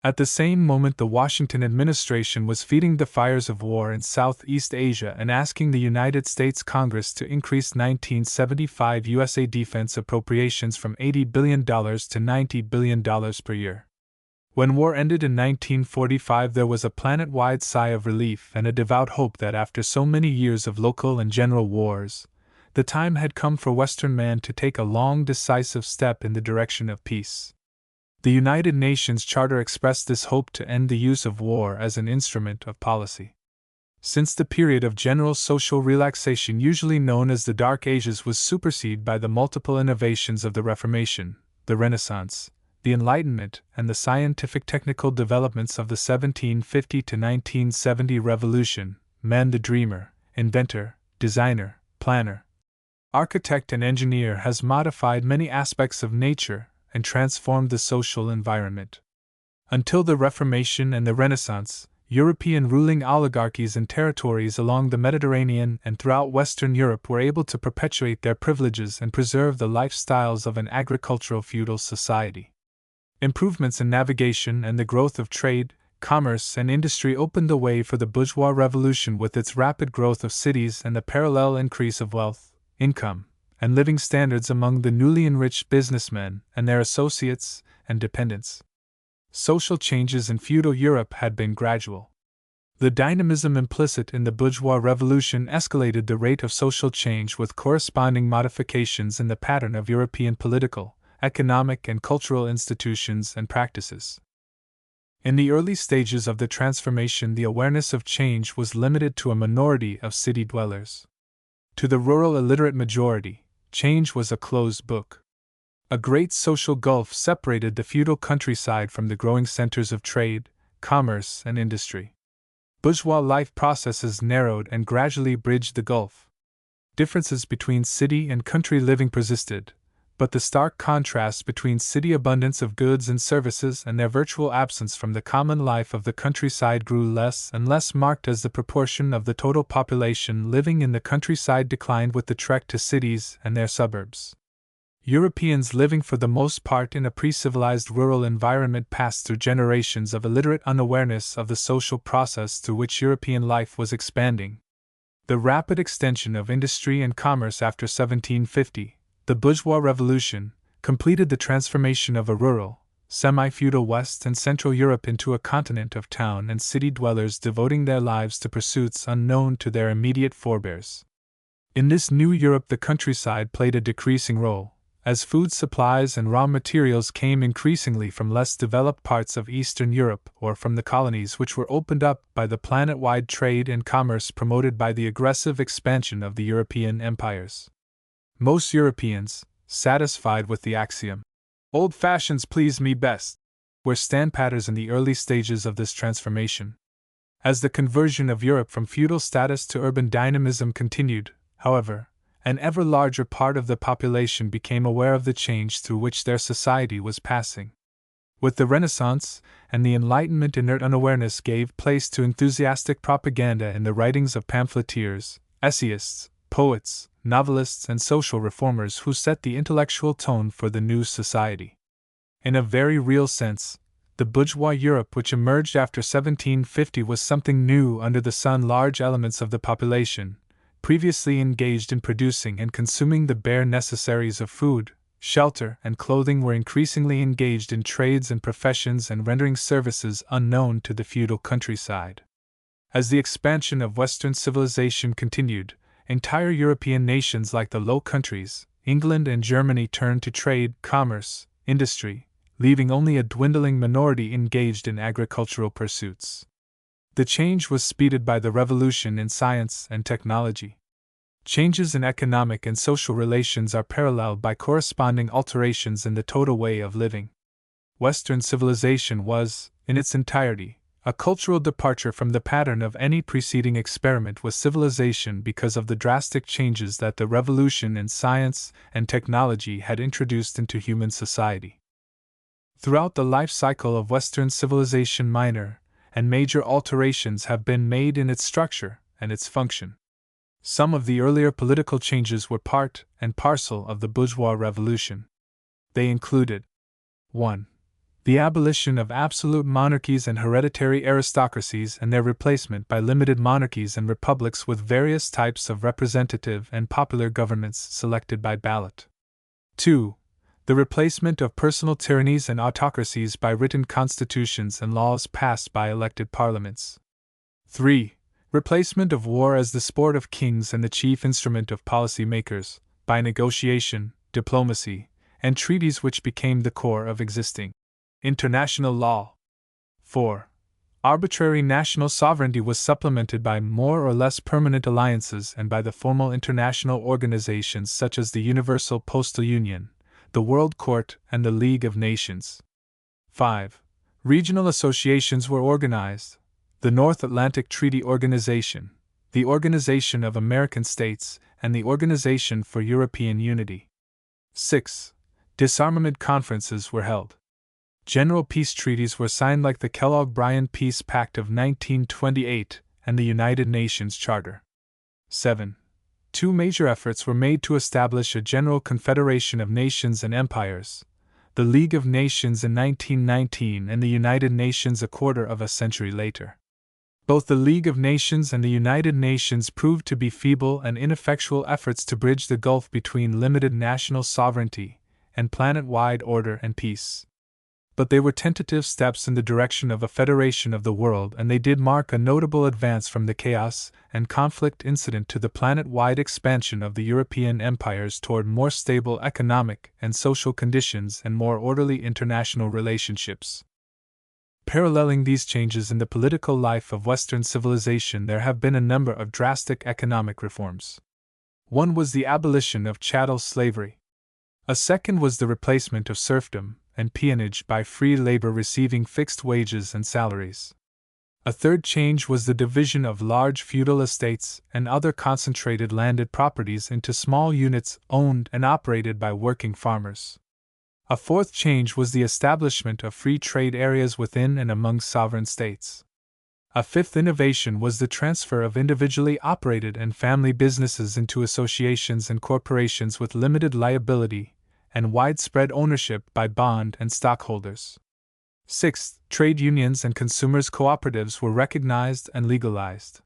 At the same moment, the Washington administration was feeding the fires of war in Southeast Asia and asking the United States Congress to increase 1975 USA defense appropriations from $80 billion to $90 billion per year. When war ended in 1945, there was a planet-wide sigh of relief and a devout hope that after so many years of local and general wars, the time had come for Western man to take a long, decisive step in the direction of peace. The United Nations Charter expressed this hope to end the use of war as an instrument of policy. Since the period of general social relaxation, usually known as the Dark Ages, was superseded by the multiple innovations of the Reformation, the Renaissance, the Enlightenment, and the scientific technical developments of the 1750 to 1970 revolution, man the dreamer, inventor, designer, planner, architect and engineer has modified many aspects of nature and transformed the social environment. Until the Reformation and the Renaissance, European ruling oligarchies and territories along the Mediterranean and throughout Western Europe were able to perpetuate their privileges and preserve the lifestyles of an agricultural feudal society. Improvements in navigation and the growth of trade, commerce, and industry opened the way for the bourgeois revolution with its rapid growth of cities and the parallel increase of wealth, income, and living standards among the newly enriched businessmen and their associates and dependents. Social changes in feudal Europe had been gradual. The dynamism implicit in the bourgeois revolution escalated the rate of social change with corresponding modifications in the pattern of European political, economic, and cultural institutions and practices. In the early stages of the transformation, the awareness of change was limited to a minority of city dwellers. To the rural illiterate majority, change was a closed book. A great social gulf separated the feudal countryside from the growing centers of trade, commerce, and industry. Bourgeois life processes narrowed and gradually bridged the gulf. Differences between city and country living persisted, but the stark contrast between city abundance of goods and services and their virtual absence from the common life of the countryside grew less and less marked as the proportion of the total population living in the countryside declined with the trek to cities and their suburbs. Europeans living for the most part in a pre-civilized rural environment passed through generations of illiterate unawareness of the social process through which European life was expanding. The rapid extension of industry and commerce after 1750, the bourgeois revolution, completed the transformation of a rural, semi-feudal West and Central Europe into a continent of town and city dwellers devoting their lives to pursuits unknown to their immediate forebears. In this new Europe, the countryside played a decreasing role, as food supplies and raw materials came increasingly from less developed parts of Eastern Europe or from the colonies which were opened up by the planet-wide trade and commerce promoted by the aggressive expansion of the European empires. Most Europeans, satisfied with the axiom, "Old fashions please me best," were standpatters in the early stages of this transformation. As the conversion of Europe from feudal status to urban dynamism continued, however, an ever larger part of the population became aware of the change through which their society was passing. With the Renaissance and the Enlightenment, inert unawareness gave place to enthusiastic propaganda in the writings of pamphleteers, essayists, poets, novelists, and social reformers who set the intellectual tone for the new society. In a very real sense, the bourgeois Europe which emerged after 1750 was something new under the sun. Large elements of the population, previously engaged in producing and consuming the bare necessaries of food, shelter, and clothing, were increasingly engaged in trades and professions and rendering services unknown to the feudal countryside. As the expansion of Western civilization continued, entire European nations like the Low Countries, England and Germany turned to trade, commerce, industry, leaving only a dwindling minority engaged in agricultural pursuits. The change was speeded by the revolution in science and technology. Changes in economic and social relations are paralleled by corresponding alterations in the total way of living. Western civilization was, in its entirety, a cultural departure from the pattern of any preceding experiment with civilization because of the drastic changes that the revolution in science and technology had introduced into human society. Throughout the life cycle of Western civilization, minor and major alterations have been made in its structure and its function. Some of the earlier political changes were part and parcel of the bourgeois revolution. They included 1. The abolition of absolute monarchies and hereditary aristocracies and their replacement by limited monarchies and republics with various types of representative and popular governments selected by ballot. 2. The replacement of personal tyrannies and autocracies by written constitutions and laws passed by elected parliaments. 3. Replacement of war as the sport of kings and the chief instrument of policy makers, by negotiation, diplomacy, and treaties which became the core of existing international law. 4. Arbitrary national sovereignty was supplemented by more or less permanent alliances and by the formal international organizations such as the Universal Postal Union, the World Court, and the League of Nations. 5. Regional associations were organized: the North Atlantic Treaty Organization, the Organization of American States, and the Organization for European Unity. 6. Disarmament conferences were held. General peace treaties were signed like the Kellogg-Briand Peace Pact of 1928 and the United Nations Charter. 7. Two major efforts were made to establish a general confederation of nations and empires: the League of Nations in 1919 and the United Nations a quarter of a century later. Both the League of Nations and the United Nations proved to be feeble and ineffectual efforts to bridge the gulf between limited national sovereignty and planet-wide order and peace. But they were tentative steps in the direction of a federation of the world, and they did mark a notable advance from the chaos and conflict incident to the planet-wide expansion of the European empires toward more stable economic and social conditions and more orderly international relationships. Paralleling these changes in the political life of Western civilization, there have been a number of drastic economic reforms. One was the abolition of chattel slavery. A second was the replacement of serfdom and peonage by free labor receiving fixed wages and salaries. A third change was the division of large feudal estates and other concentrated landed properties into small units owned and operated by working farmers. A fourth change was the establishment of free trade areas within and among sovereign states. A fifth innovation was the transfer of individually operated and family businesses into associations and corporations with limited liability and widespread ownership by bond and stockholders. Sixth, trade unions and consumers' cooperatives were recognized and legalized.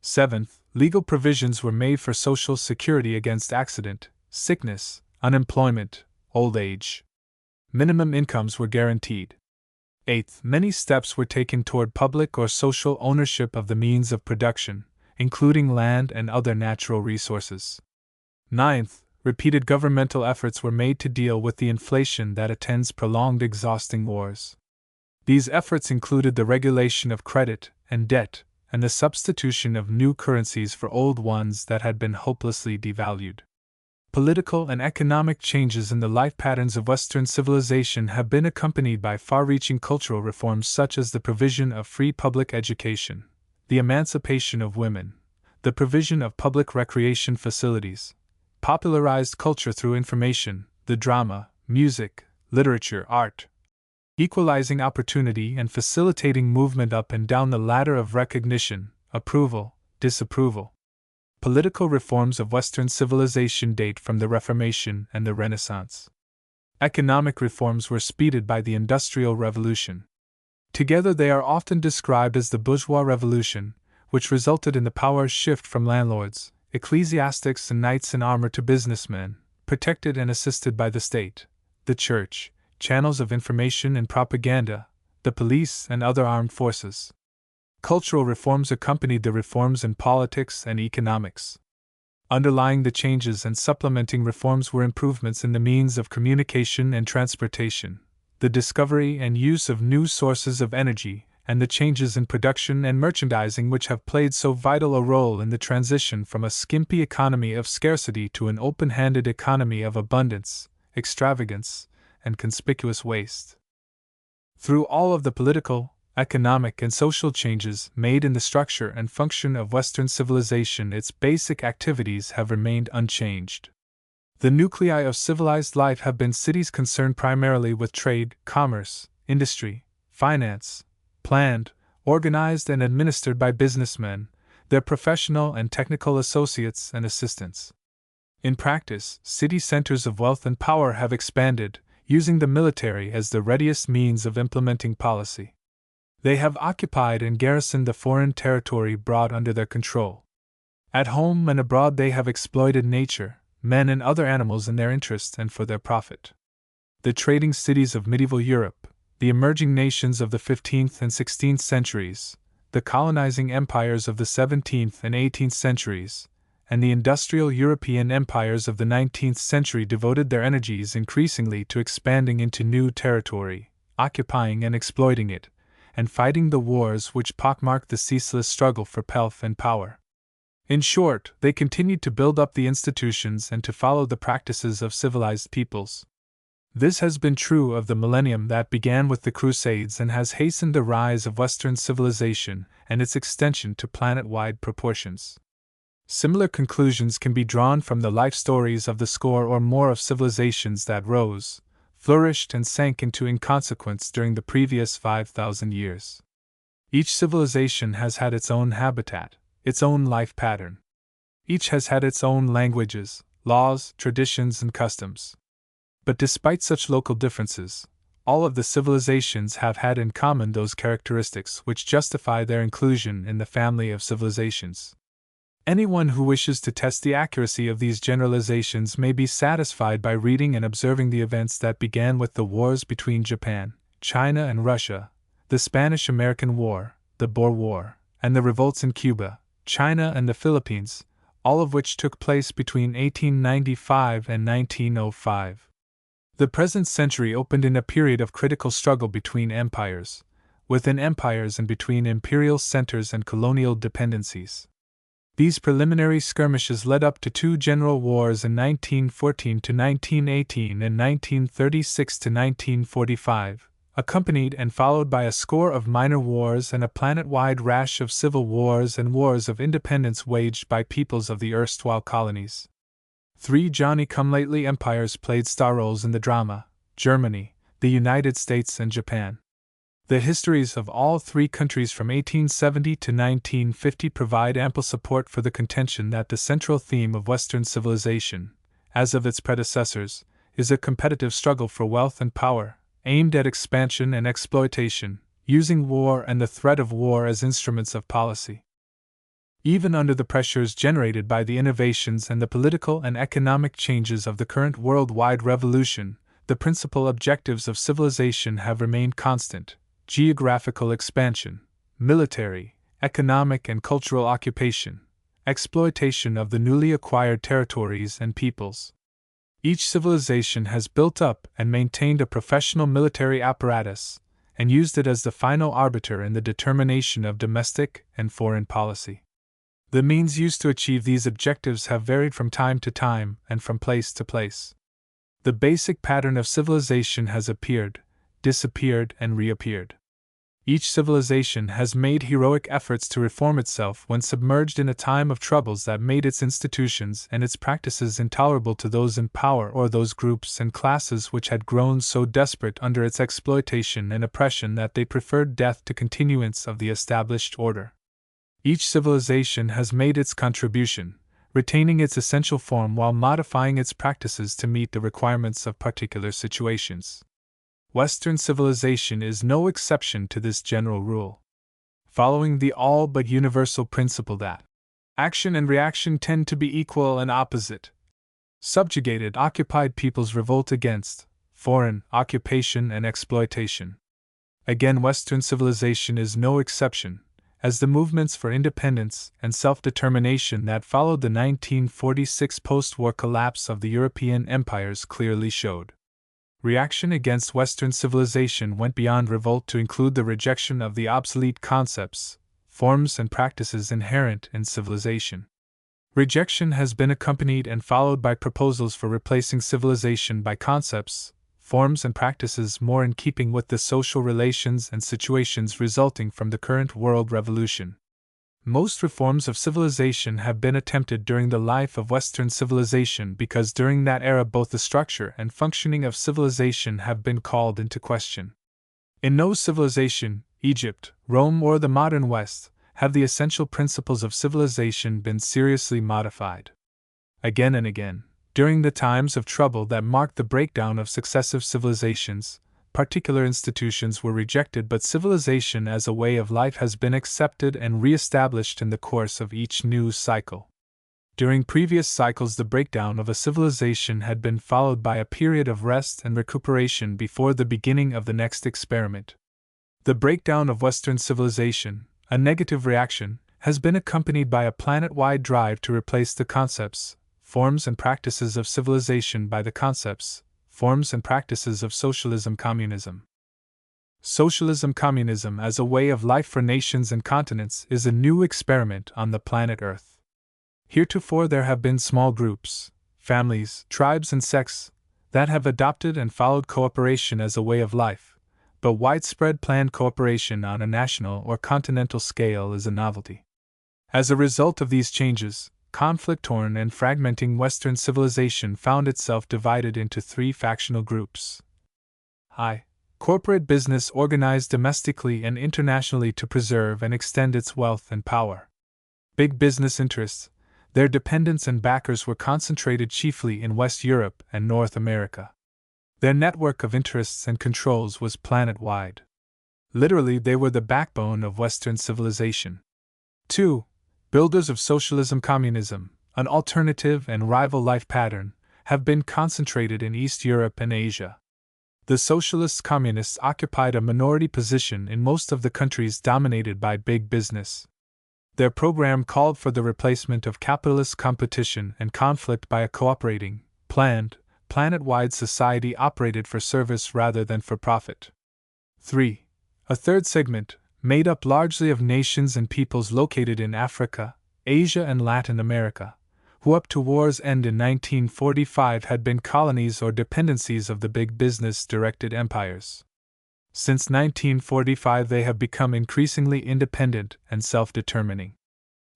Seventh, legal provisions were made for social security against accident, sickness, unemployment, old age. Minimum incomes were guaranteed. Eighth, many steps were taken toward public or social ownership of the means of production, including land and other natural resources. Ninth, repeated governmental efforts were made to deal with the inflation that attends prolonged exhausting wars. These efforts included the regulation of credit and debt and the substitution of new currencies for old ones that had been hopelessly devalued. Political and economic changes in the life patterns of Western civilization have been accompanied by far-reaching cultural reforms such as the provision of free public education, the emancipation of women, the provision of public recreation facilities, popularized culture through information, the drama, music, literature, art, equalizing opportunity and facilitating movement up and down the ladder of recognition, approval, disapproval. Political reforms of Western civilization date from the Reformation and the Renaissance. Economic reforms were speeded by the Industrial Revolution. Together they are often described as the Bourgeois Revolution, which resulted in the power shift from landlords, ecclesiastics and knights in armor to businessmen, protected and assisted by the state, the church, channels of information and propaganda, the police and other armed forces. Cultural reforms accompanied the reforms in politics and economics. Underlying the changes and supplementing reforms were improvements in the means of communication and transportation, the discovery and use of new sources of energy, and the changes in production and merchandising which have played so vital a role in the transition from a skimpy economy of scarcity to an open-handed economy of abundance, extravagance, and conspicuous waste. Through all of the political, economic, and social changes made in the structure and function of Western civilization, its basic activities have remained unchanged. The nuclei of civilized life have been cities concerned primarily with trade, commerce, industry, finance, planned, organized, and administered by businessmen, their professional and technical associates and assistants. In practice, city centers of wealth and power have expanded, using the military as the readiest means of implementing policy. They have occupied and garrisoned the foreign territory brought under their control. At home and abroad they have exploited nature, men and other animals in their interest and for their profit. The trading cities of medieval Europe, the emerging nations of the 15th and 16th centuries, the colonizing empires of the 17th and 18th centuries, and the industrial European empires of the 19th century devoted their energies increasingly to expanding into new territory, occupying and exploiting it, and fighting the wars which pockmarked the ceaseless struggle for pelf and power. In short, they continued to build up the institutions and to follow the practices of civilized peoples. This has been true of the millennium that began with the Crusades and has hastened the rise of Western civilization and its extension to planet-wide proportions. Similar conclusions can be drawn from the life stories of the score or more of civilizations that rose, flourished, and sank into inconsequence during the previous 5,000 years. Each civilization has had its own habitat, its own life pattern. Each has had its own languages, laws, traditions, and customs. But despite such local differences, all of the civilizations have had in common those characteristics which justify their inclusion in the family of civilizations. Anyone who wishes to test the accuracy of these generalizations may be satisfied by reading and observing the events that began with the wars between Japan, China, and Russia, the Spanish-American War, the Boer War, and the revolts in Cuba, China, and the Philippines, all of which took place between 1895 and 1905. The present century opened in a period of critical struggle between empires, within empires, and between imperial centers and colonial dependencies. These preliminary skirmishes led up to two general wars in 1914 to 1918 and 1936 to 1945, accompanied and followed by a score of minor wars and a planet-wide rash of civil wars and wars of independence waged by peoples of the erstwhile colonies. Three Johnny-come-lately empires played star roles in the drama: Germany, the United States, and Japan. The histories of all three countries from 1870 to 1950 provide ample support for the contention that the central theme of Western civilization, as of its predecessors, is a competitive struggle for wealth and power, aimed at expansion and exploitation, using war and the threat of war as instruments of policy. Even under the pressures generated by the innovations and the political and economic changes of the current worldwide revolution, the principal objectives of civilization have remained constant: geographical expansion, military, economic, and cultural occupation, exploitation of the newly acquired territories and peoples. Each civilization has built up and maintained a professional military apparatus, and used it as the final arbiter in the determination of domestic and foreign policy. The means used to achieve these objectives have varied from time to time and from place to place. The basic pattern of civilization has appeared, disappeared, and reappeared. Each civilization has made heroic efforts to reform itself when submerged in a time of troubles that made its institutions and its practices intolerable to those in power or those groups and classes which had grown so desperate under its exploitation and oppression that they preferred death to continuance of the established order. Each civilization has made its contribution, retaining its essential form while modifying its practices to meet the requirements of particular situations. Western civilization is no exception to this general rule. Following the all but universal principle that action and reaction tend to be equal and opposite, subjugated occupied peoples revolt against foreign occupation and exploitation. Again, Western civilization is no exception, as the movements for independence and self-determination that followed the 1946 post-war collapse of the European empires clearly showed. Reaction against Western civilization went beyond revolt to include the rejection of the obsolete concepts, forms, and practices inherent in civilization. Rejection has been accompanied and followed by proposals for replacing civilization by concepts, forms, and practices more in keeping with the social relations and situations resulting from the current world revolution. Most reforms of civilization have been attempted during the life of Western civilization because during that era both the structure and functioning of civilization have been called into question. In no civilization, Egypt, Rome, or the modern West, have the essential principles of civilization been seriously modified. Again and again, during the times of trouble that marked the breakdown of successive civilizations, particular institutions were rejected, but civilization as a way of life has been accepted and re-established in the course of each new cycle. During previous cycles, the breakdown of a civilization had been followed by a period of rest and recuperation before the beginning of the next experiment. The breakdown of Western civilization, a negative reaction, has been accompanied by a planet-wide drive to replace the concepts, forms, and practices of civilization by the concepts, forms, and practices of socialism-communism. Socialism-communism as a way of life for nations and continents is a new experiment on the planet Earth. Heretofore there have been small groups, families, tribes, and sects that have adopted and followed cooperation as a way of life, but widespread planned cooperation on a national or continental scale is a novelty. As a result of these changes, conflict-torn and fragmenting Western civilization found itself divided into three factional groups. I. Corporate business organized domestically and internationally to preserve and extend its wealth and power. Big business interests, their dependents and backers were concentrated chiefly in West Europe and North America. Their network of interests and controls was planet-wide. Literally, they were the backbone of Western civilization. 2. Builders of socialism-communism, an alternative and rival life pattern, have been concentrated in East Europe and Asia. The socialists-communists occupied a minority position in most of the countries dominated by big business. Their program called for the replacement of capitalist competition and conflict by a cooperating, planned, planet-wide society operated for service rather than for profit. 3. A third segment, made up largely of nations and peoples located in Africa, Asia and Latin America, who up to war's end in 1945 had been colonies or dependencies of the big business-directed empires. Since 1945 they have become increasingly independent and self-determining.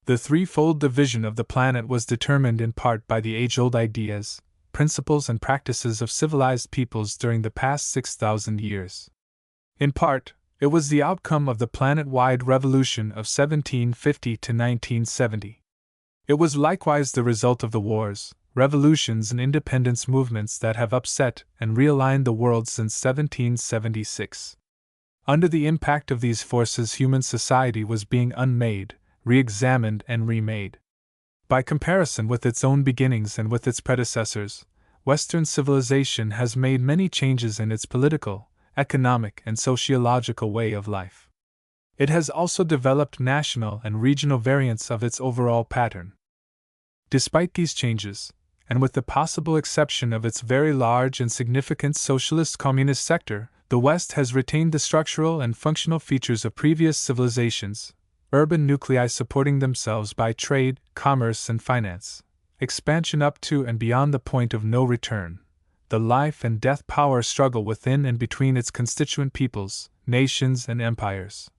The threefold division of the planet was determined in part by the age-old ideas, principles and practices of civilized peoples during the past 6,000 years. In part, it was the outcome of the planet-wide revolution of 1750 to 1970. It was likewise the result of the wars, revolutions and independence movements that have upset and realigned the world since 1776. Under the impact of these forces, human society was being unmade, re-examined and remade. By comparison with its own beginnings and with its predecessors, Western civilization has made many changes in its political, economic and sociological way of life. It has also developed national and regional variants of its overall pattern. Despite these changes, and with the possible exception of its very large and significant socialist-communist sector, the West has retained the structural and functional features of previous civilizations, urban nuclei supporting themselves by trade, commerce and finance, expansion up to and beyond the point of no return, the life and death power struggle within and between its constituent peoples, nations and empires.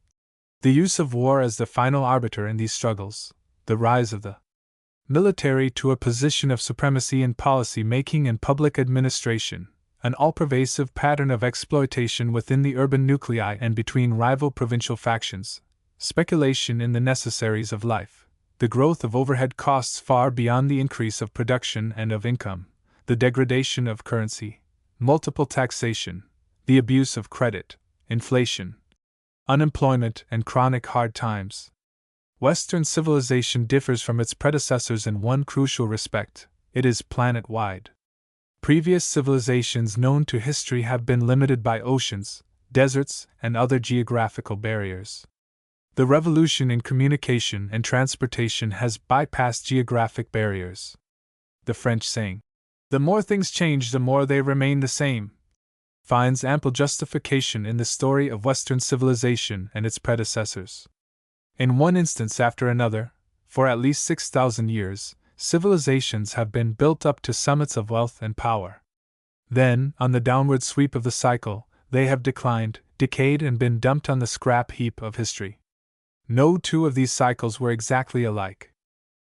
The use of war as the final arbiter in these struggles, the rise of the military to a position of supremacy in policy making and public administration, an all-pervasive pattern of exploitation within the urban nuclei and between rival provincial factions, speculation in the necessaries of life, the growth of overhead costs far beyond the increase of production and of income, the degradation of currency, multiple taxation, the abuse of credit, inflation, unemployment and chronic hard times. Western civilization differs from its predecessors in one crucial respect: it is planet-wide. Previous civilizations known to history have been limited by oceans, deserts, and other geographical barriers. The revolution in communication and transportation has bypassed geographic barriers. The French saying, "The more things change, the more they remain the same," finds ample justification in the story of Western civilization and its predecessors. In one instance after another, for at least 6,000 years, civilizations have been built up to summits of wealth and power. Then, on the downward sweep of the cycle, they have declined, decayed, and been dumped on the scrap heap of history. No two of these cycles were exactly alike.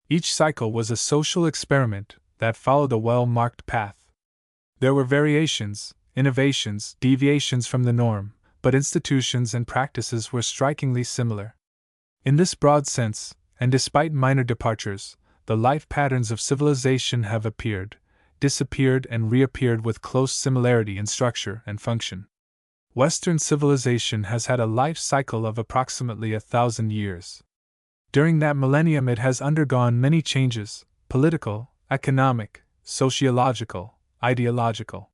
Each cycle was a social experiment that followed a well-marked path. There were variations, innovations, deviations from the norm, but institutions and practices were strikingly similar. In this broad sense, and despite minor departures, the life patterns of civilization have appeared, disappeared, and reappeared with close similarity in structure and function. Western civilization has had a life cycle of approximately 1,000 years. During that millennium, it has undergone many changes: political, economic, sociological, ideological.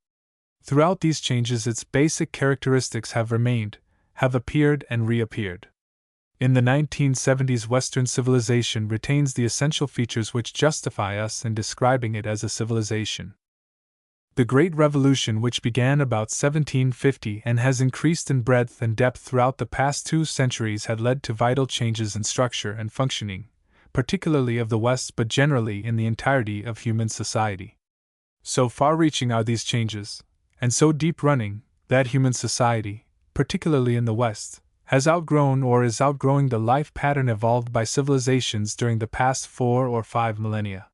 Throughout these changes, its basic characteristics have remained, have appeared, and reappeared. In the 1970s, Western civilization retains the essential features which justify us in describing it as a civilization. The Great Revolution, which began about 1750 and has increased in breadth and depth throughout the past 2 centuries, had led to vital changes in structure and functioning, particularly of the West but generally in the entirety of human society. So far-reaching are these changes, and so deep-running, that human society, particularly in the West, has outgrown or is outgrowing the life pattern evolved by civilizations during the past 4 or 5 millennia.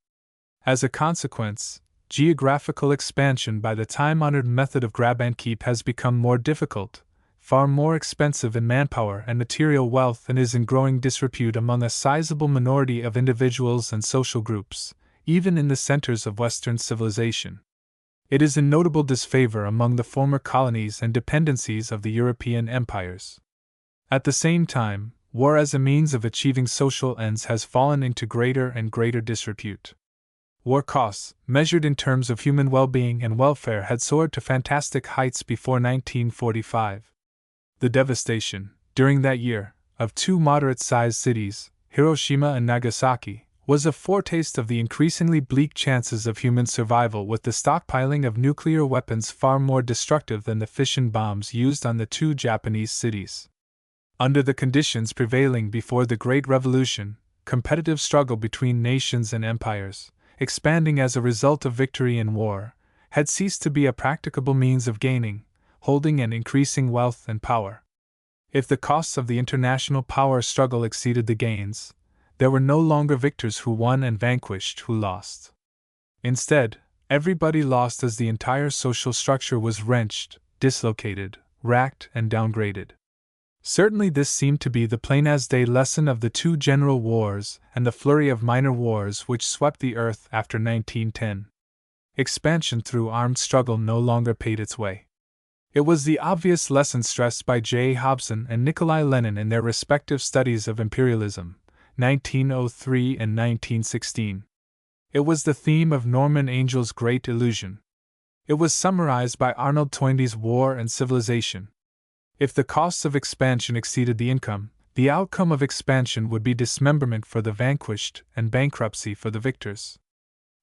As a consequence, geographical expansion by the time-honored method of grab and keep has become more difficult, far more expensive in manpower and material wealth, and is in growing disrepute among a sizable minority of individuals and social groups, even in the centers of Western civilization. It is in notable disfavor among the former colonies and dependencies of the European empires. At the same time, war as a means of achieving social ends has fallen into greater and greater disrepute. War costs, measured in terms of human well-being and welfare, had soared to fantastic heights before 1945. The devastation, during that year, of 2 moderate-sized cities, Hiroshima and Nagasaki, was a foretaste of the increasingly bleak chances of human survival, with the stockpiling of nuclear weapons far more destructive than the fission bombs used on the 2 Japanese cities. Under the conditions prevailing before the Great Revolution, competitive struggle between nations and empires, expanding as a result of victory in war, had ceased to be a practicable means of gaining, holding and increasing wealth and power. If the costs of the international power struggle exceeded the gains, there were no longer victors who won and vanquished who lost. Instead, everybody lost, as the entire social structure was wrenched, dislocated, racked, and downgraded. Certainly this seemed to be the plain-as-day lesson of the 2 general wars and the flurry of minor wars which swept the earth after 1910. Expansion through armed struggle no longer paid its way. It was the obvious lesson stressed by J. Hobson and Nikolai Lenin in their respective studies of imperialism, 1903 and 1916. It was the theme of Norman Angel's Great Illusion. It was summarized by Arnold Toynbee's War and Civilization. If the costs of expansion exceeded the income, the outcome of expansion would be dismemberment for the vanquished and bankruptcy for the victors.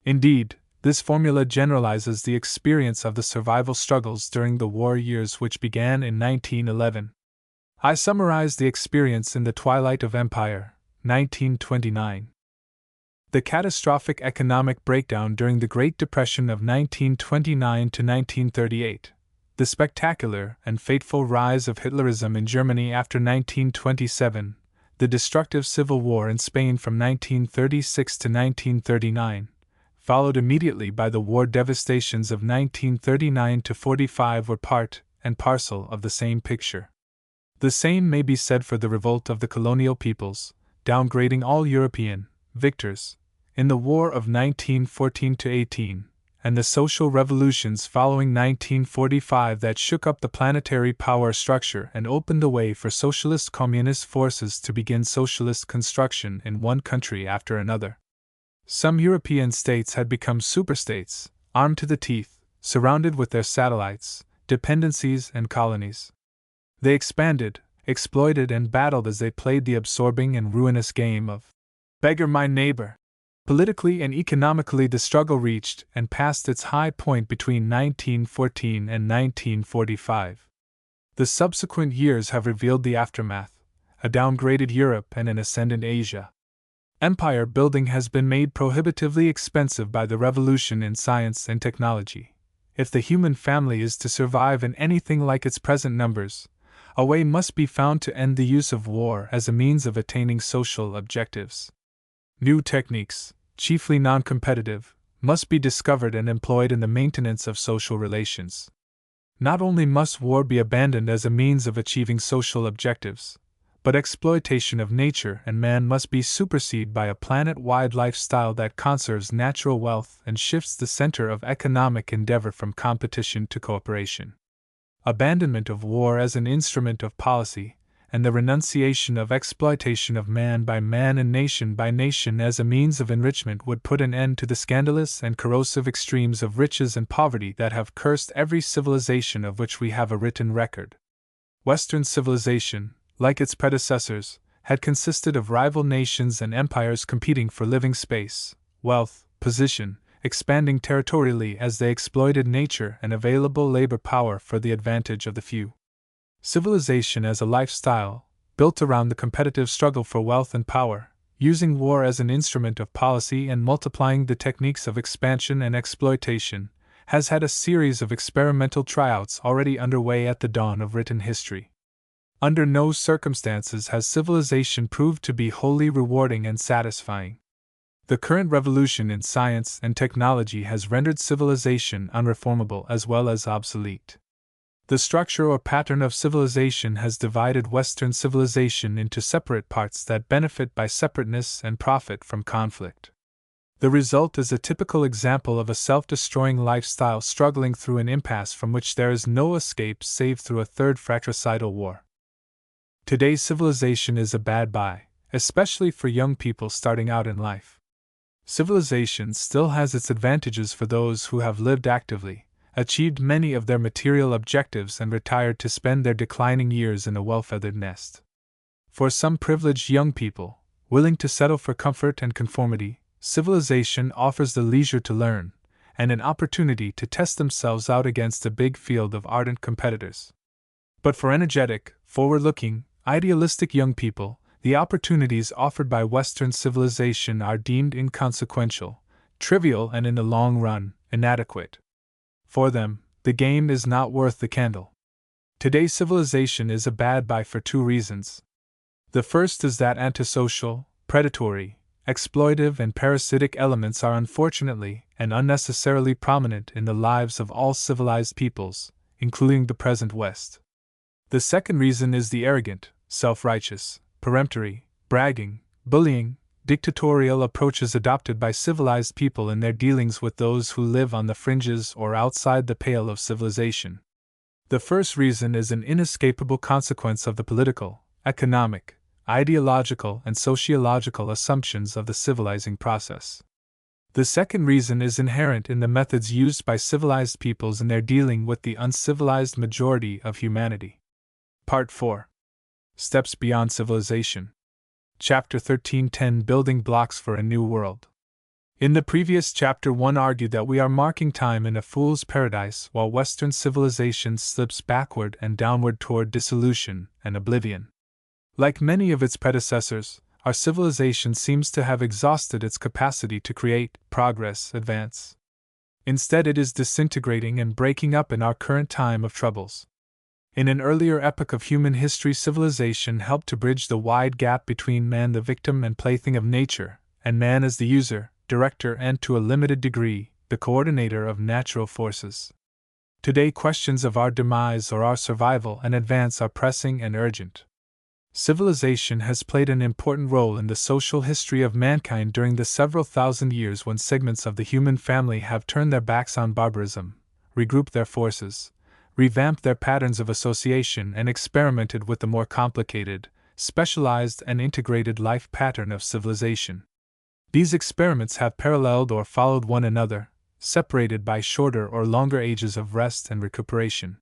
Indeed, this formula generalizes the experience of the survival struggles during the war years, which began in 1911. I summarize the experience in The Twilight of Empire, 1929. The catastrophic economic breakdown during the Great Depression of 1929 to 1938. The spectacular and fateful rise of Hitlerism in Germany after 1927, the destructive civil war in Spain from 1936 to 1939, followed immediately by the war devastations of 1939 to 45, were part and parcel of the same picture. The same may be said for the revolt of the colonial peoples, downgrading all European victors in the war of 1914 to 18. And the social revolutions following 1945 that shook up the planetary power structure and opened the way for socialist communist forces to begin socialist construction in one country after another. Some European states had become superstates, armed to the teeth, surrounded with their satellites, dependencies, and colonies. They expanded, exploited, and battled as they played the absorbing and ruinous game of beggar my neighbor. Politically and economically, the struggle reached and passed its high point between 1914 and 1945. The subsequent years have revealed the aftermath: a downgraded Europe and an ascendant Asia. Empire building has been made prohibitively expensive by the revolution in science and technology. If the human family is to survive in anything like its present numbers, a way must be found to end the use of war as a means of attaining social objectives. New techniques, chiefly non-competitive, must be discovered and employed in the maintenance of social relations. Not only must war be abandoned as a means of achieving social objectives, but exploitation of nature and man must be superseded by a planet-wide lifestyle that conserves natural wealth and shifts the center of economic endeavor from competition to cooperation. Abandonment of war as an instrument of policy, and the renunciation of exploitation of man by man and nation by nation as a means of enrichment would put an end to the scandalous and corrosive extremes of riches and poverty that have cursed every civilization of which we have a written record. Western civilization, like its predecessors, had consisted of rival nations and empires competing for living space, wealth, position, expanding territorially as they exploited nature and available labor power for the advantage of the few. Civilization as a lifestyle, built around the competitive struggle for wealth and power, using war as an instrument of policy and multiplying the techniques of expansion and exploitation, has had a series of experimental tryouts already underway at the dawn of written history. Under no circumstances has civilization proved to be wholly rewarding and satisfying. The current revolution in science and technology has rendered civilization unreformable as well as obsolete. The structure or pattern of civilization has divided Western civilization into separate parts that benefit by separateness and profit from conflict. The result is a typical example of a self-destroying lifestyle struggling through an impasse from which there is no escape save through a third fratricidal war. Today's civilization is a bad buy, especially for young people starting out in life. Civilization still has its advantages for those who have lived actively, achieved many of their material objectives and retired to spend their declining years in a well-feathered nest. For some privileged young people, willing to settle for comfort and conformity, civilization offers the leisure to learn, and an opportunity to test themselves out against a big field of ardent competitors. But for energetic, forward-looking, idealistic young people, the opportunities offered by Western civilization are deemed inconsequential, trivial, and in the long run, inadequate. For them, the game is not worth the candle. Today's civilization is a bad buy for two reasons. The first is that antisocial, predatory, exploitive, and parasitic elements are unfortunately and unnecessarily prominent in the lives of all civilized peoples, including the present West. The second reason is the arrogant, self-righteous, peremptory, bragging, bullying, dictatorial approaches adopted by civilized people in their dealings with those who live on the fringes or outside the pale of civilization. The first reason is an inescapable consequence of the political, economic, ideological, and sociological assumptions of the civilizing process. The second reason is inherent in the methods used by civilized peoples in their dealing with the uncivilized majority of humanity. Part 4. Steps Beyond Civilization. Chapter 13:10 Building Blocks for a New World. In the previous chapter, one argued that we are marking time in a fool's paradise while Western civilization slips backward and downward toward dissolution and oblivion. Like many of its predecessors, our civilization seems to have exhausted its capacity to create, progress, advance. Instead, it is disintegrating and breaking up in our current time of troubles. In an earlier epoch of human history, civilization helped to bridge the wide gap between man, the victim and plaything of nature, and man as the user, director, and to a limited degree, the coordinator of natural forces. Today, questions of our demise or our survival and advance are pressing and urgent. Civilization has played an important role in the social history of mankind during the several thousand years when segments of the human family have turned their backs on barbarism, regrouped their forces, revamped their patterns of association, and experimented with the more complicated, specialized, and integrated life pattern of civilization. These experiments have paralleled or followed one another, separated by shorter or longer ages of rest and recuperation.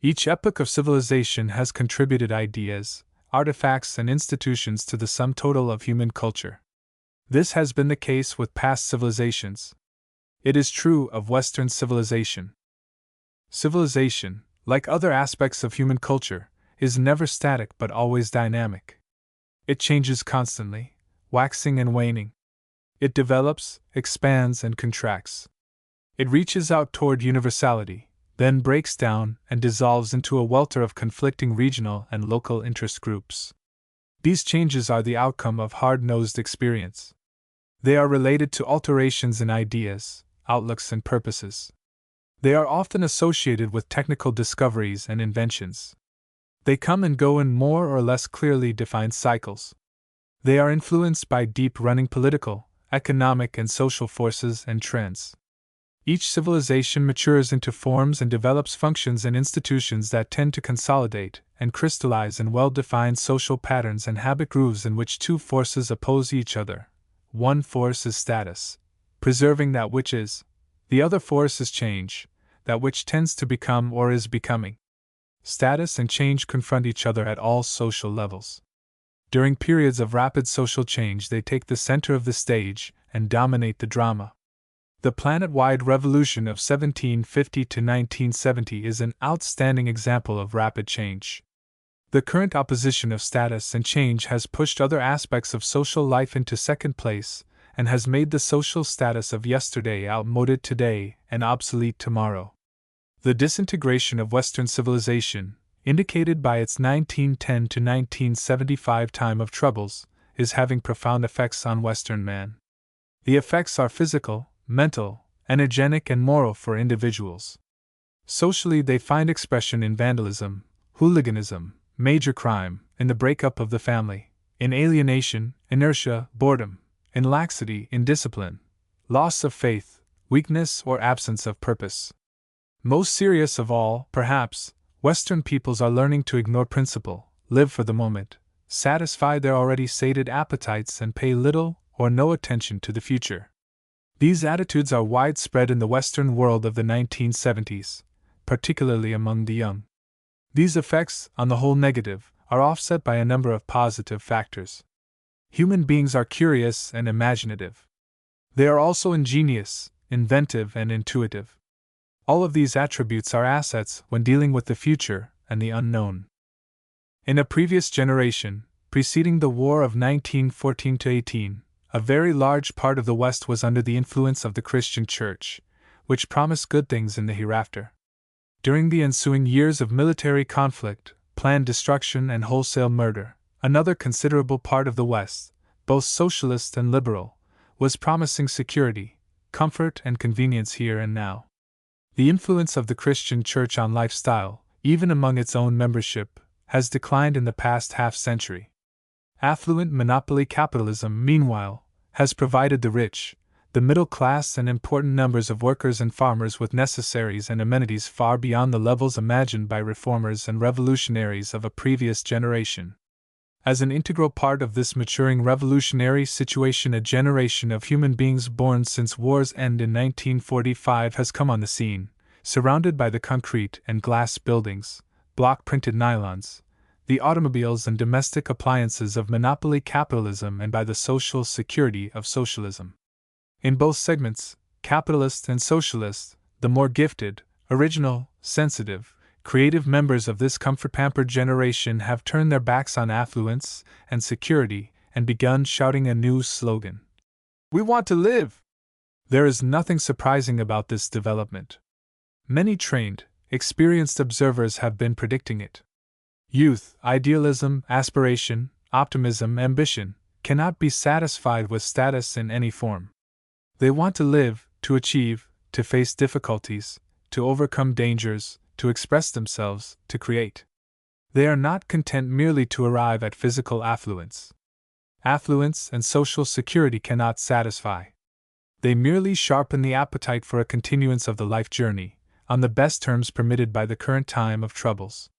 Each epoch of civilization has contributed ideas, artifacts, and institutions to the sum total of human culture. This has been the case with past civilizations. It is true of Western civilization. Civilization, like other aspects of human culture, is never static but always dynamic. It changes constantly, waxing and waning. It develops, expands, and contracts. It reaches out toward universality, then breaks down and dissolves into a welter of conflicting regional and local interest groups. These changes are the outcome of hard-nosed experience. They are related to alterations in ideas, outlooks, and purposes. They are often associated with technical discoveries and inventions. They come and go in more or less clearly defined cycles. They are influenced by deep-running political, economic, and social forces and trends. Each civilization matures into forms and develops functions and institutions that tend to consolidate and crystallize in well-defined social patterns and habit grooves in which two forces oppose each other. One force is status, preserving that which is. The other force is change, that which tends to become or is becoming. Status and change confront each other at all social levels. During periods of rapid social change, they take the center of the stage and dominate the drama. The planet-wide revolution of 1750 to 1970 is an outstanding example of rapid change. The current opposition of status and change has pushed other aspects of social life into second place, and has made the social status of yesterday outmoded today and obsolete tomorrow. The disintegration of Western civilization, indicated by its 1910 to 1975 time of troubles, is having profound effects on Western man. The effects are physical, mental, energetic, and moral for individuals. Socially, they find expression in vandalism, hooliganism, major crime, in the breakup of the family, in alienation, inertia, boredom, in laxity, indiscipline, loss of faith, weakness, or absence of purpose. Most serious of all, perhaps, Western peoples are learning to ignore principle, live for the moment, satisfy their already sated appetites, and pay little or no attention to the future. These attitudes are widespread in the Western world of the 1970s, particularly among the young. These effects, on the whole negative, are offset by a number of positive factors. Human beings are curious and imaginative. They are also ingenious, inventive, and intuitive. All of these attributes are assets when dealing with the future and the unknown. In a previous generation, preceding the War of 1914-18, a very large part of the West was under the influence of the Christian Church, which promised good things in the hereafter. During the ensuing years of military conflict, planned destruction, and wholesale murder, another considerable part of the West, both socialist and liberal, was promising security, comfort, and convenience here and now. The influence of the Christian Church on lifestyle, even among its own membership, has declined in the past half-century. Affluent monopoly capitalism, meanwhile, has provided the rich, the middle class, and important numbers of workers and farmers with necessaries and amenities far beyond the levels imagined by reformers and revolutionaries of a previous generation. As an integral part of this maturing revolutionary situation, a generation of human beings born since war's end in 1945 has come on the scene, surrounded by the concrete and glass buildings, block-printed nylons, the automobiles and domestic appliances of monopoly capitalism, and by the social security of socialism. In both segments, capitalist and socialist, the more gifted, original, sensitive, creative members of this comfort-pampered generation have turned their backs on affluence and security and begun shouting a new slogan. "We want to live!" There is nothing surprising about this development. Many trained, experienced observers have been predicting it. Youth, idealism, aspiration, optimism, ambition cannot be satisfied with status in any form. They want to live, to achieve, to face difficulties, to overcome dangers, to express themselves, to create. They are not content merely to arrive at physical affluence. Affluence and social security cannot satisfy. They merely sharpen the appetite for a continuance of the life journey, on the best terms permitted by the current time of troubles.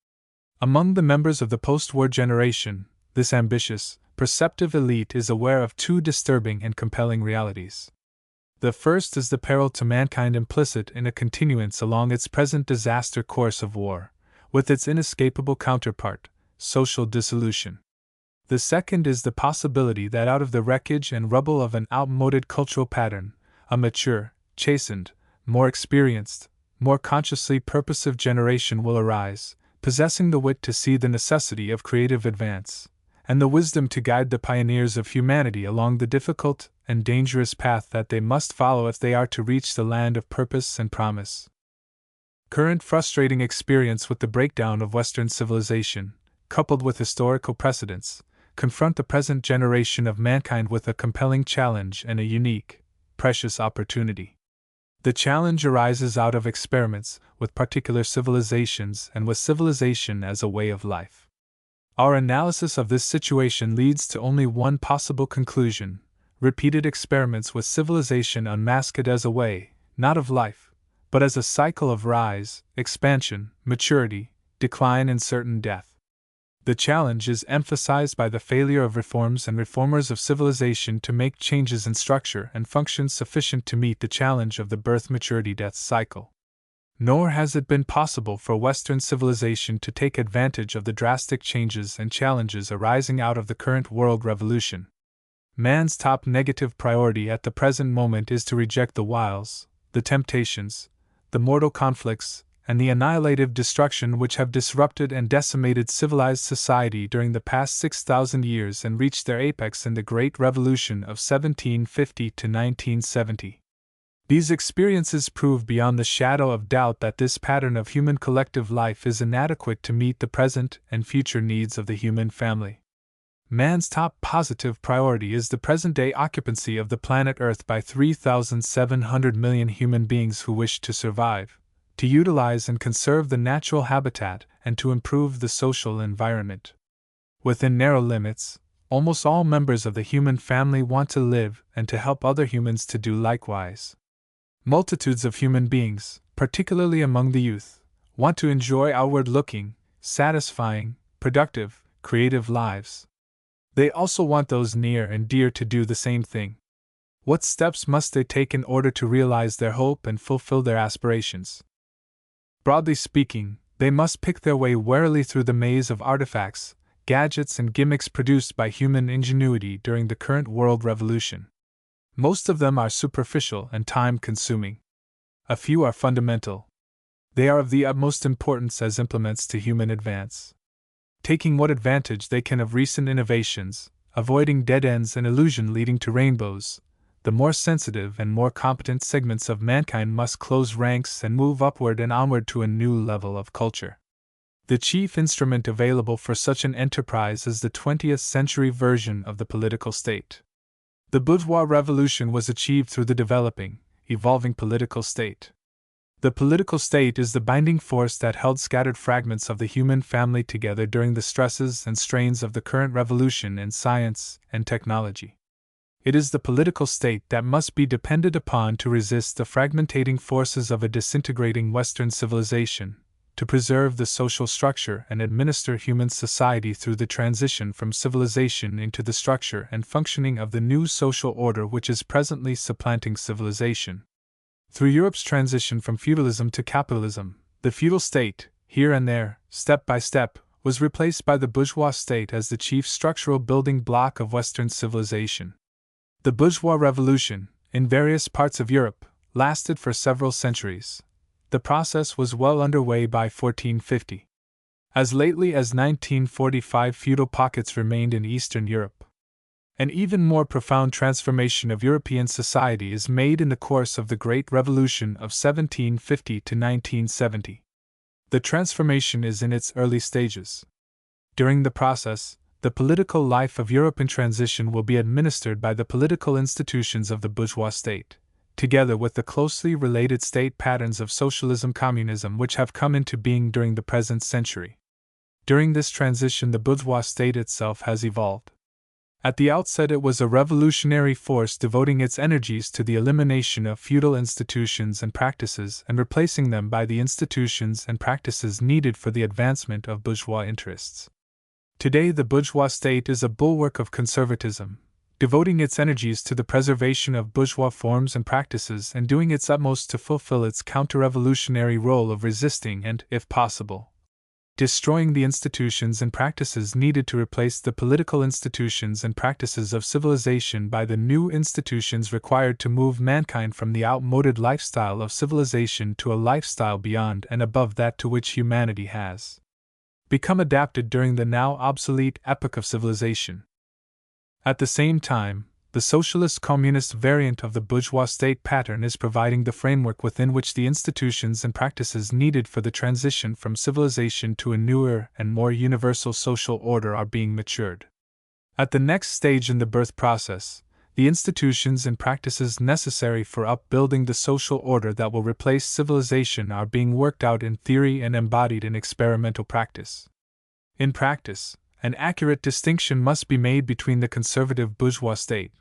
Among the members of the post-war generation, this ambitious, perceptive elite is aware of two disturbing and compelling realities. The first is the peril to mankind implicit in a continuance along its present disaster course of war, with its inescapable counterpart, social dissolution. The second is the possibility that out of the wreckage and rubble of an outmoded cultural pattern, a mature, chastened, more experienced, more consciously purposive generation will arise, possessing the wit to see the necessity of creative advance, and the wisdom to guide the pioneers of humanity along the difficult and dangerous path that they must follow if they are to reach the land of purpose and promise. Current frustrating experience with the breakdown of Western civilization, coupled with historical precedents, confront the present generation of mankind with a compelling challenge and a unique, precious opportunity. The challenge arises out of experiments with particular civilizations and with civilization as a way of life. Our analysis of this situation leads to only one possible conclusion: repeated experiments with civilization unmasked as a way, not of life, but as a cycle of rise, expansion, maturity, decline, and certain death. The challenge is emphasized by the failure of reforms and reformers of civilization to make changes in structure and function sufficient to meet the challenge of the birth-maturity-death cycle. Nor has it been possible for Western civilization to take advantage of the drastic changes and challenges arising out of the current world revolution. Man's top negative priority at the present moment is to reject the wiles, the temptations, the mortal conflicts, and the annihilative destruction which have disrupted and decimated civilized society during the past 6,000 years and reached their apex in the Great Revolution of 1750 to 1970. These experiences prove beyond the shadow of doubt that this pattern of human collective life is inadequate to meet the present and future needs of the human family. Man's top positive priority is the present-day occupancy of the planet Earth by 3,700 million human beings who wish to survive, to utilize and conserve the natural habitat, and to improve the social environment. Within narrow limits, almost all members of the human family want to live and to help other humans to do likewise. Multitudes of human beings, particularly among the youth, want to enjoy outward-looking, satisfying, productive, creative lives. They also want those near and dear to do the same thing. What steps must they take in order to realize their hope and fulfill their aspirations? Broadly speaking, they must pick their way warily through the maze of artifacts, gadgets, and gimmicks produced by human ingenuity during the current world revolution. Most of them are superficial and time-consuming. A few are fundamental. They are of the utmost importance as implements to human advance. Taking what advantage they can of recent innovations, avoiding dead ends and illusion leading to rainbows, the more sensitive and more competent segments of mankind must close ranks and move upward and onward to a new level of culture. The chief instrument available for such an enterprise is the 20th century version of the political state. The bourgeois revolution was achieved through the developing, evolving political state. The political state is the binding force that held scattered fragments of the human family together during the stresses and strains of the current revolution in science and technology. It is the political state that must be depended upon to resist the fragmentating forces of a disintegrating Western civilization, to preserve the social structure and administer human society through the transition from civilization into the structure and functioning of the new social order which is presently supplanting civilization. Through Europe's transition from feudalism to capitalism, the feudal state, here and there, step by step, was replaced by the bourgeois state as the chief structural building block of Western civilization. The bourgeois revolution, in various parts of Europe, lasted for several centuries. The process was well underway by 1450. As lately as 1945, feudal pockets remained in Eastern Europe. An even more profound transformation of European society is made in the course of the Great Revolution of 1750 to 1970. The transformation is in its early stages. During the process, the political life of Europe in transition will be administered by the political institutions of the bourgeois state, together with the closely related state patterns of socialism-communism which have come into being during the present century. During this transition, the bourgeois state itself has evolved. At the outset, it was a revolutionary force devoting its energies to the elimination of feudal institutions and practices and replacing them by the institutions and practices needed for the advancement of bourgeois interests. Today, the bourgeois state is a bulwark of conservatism, devoting its energies to the preservation of bourgeois forms and practices and doing its utmost to fulfill its counter-revolutionary role of resisting and, if possible, destroying the institutions and practices needed to replace the political institutions and practices of civilization by the new institutions required to move mankind from the outmoded lifestyle of civilization to a lifestyle beyond and above that to which humanity has become adapted during the now obsolete epoch of civilization. At the same time, the socialist-communist variant of the bourgeois state pattern is providing the framework within which the institutions and practices needed for the transition from civilization to a newer and more universal social order are being matured. At the next stage in the birth process, the institutions and practices necessary for upbuilding the social order that will replace civilization are being worked out in theory and embodied in experimental practice. In practice, an accurate distinction must be made between the conservative bourgeois state,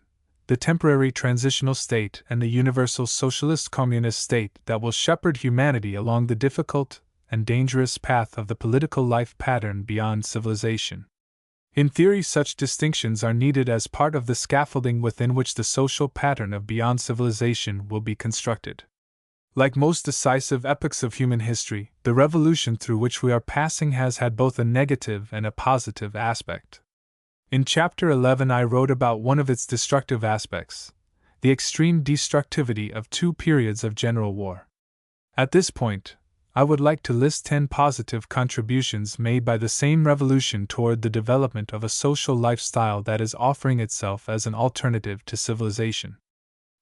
the temporary transitional state, and the universal socialist-communist state that will shepherd humanity along the difficult and dangerous path of the political life pattern beyond civilization. In theory, such distinctions are needed as part of the scaffolding within which the social pattern of beyond civilization will be constructed. Like most decisive epochs of human history, the revolution through which we are passing has had both a negative and a positive aspect. In Chapter 11, I wrote about one of its destructive aspects, the extreme destructivity of two periods of general war. At this point, I would like to list 10 positive contributions made by the same revolution toward the development of a social lifestyle that is offering itself as an alternative to civilization.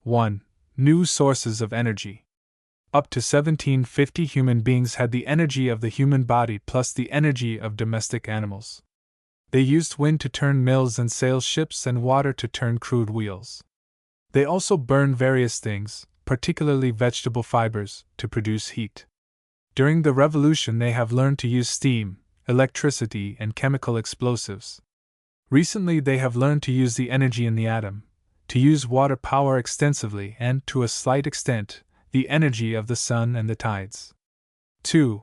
1. New sources of energy. Up to 1750, human beings had the energy of the human body plus the energy of domestic animals. They used wind to turn mills and sail ships and water to turn crude wheels. They also burned various things, particularly vegetable fibers, to produce heat. During the revolution, they have learned to use steam, electricity, and chemical explosives. Recently, they have learned to use the energy in the atom, to use water power extensively and, to a slight extent, the energy of the sun and the tides. 2.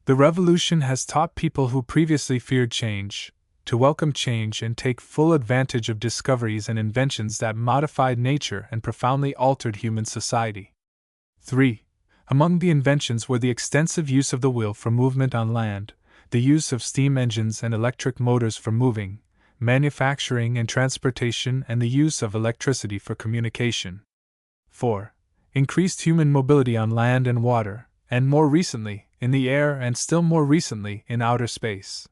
The revolution has taught people who previously feared change to welcome change and take full advantage of discoveries and inventions that modified nature and profoundly altered human society. 3. Among the inventions were the extensive use of the wheel for movement on land, the use of steam engines and electric motors for moving, manufacturing and transportation, and the use of electricity for communication. 4. Increased human mobility on land and water, and more recently, in the air, and still more recently, in outer space.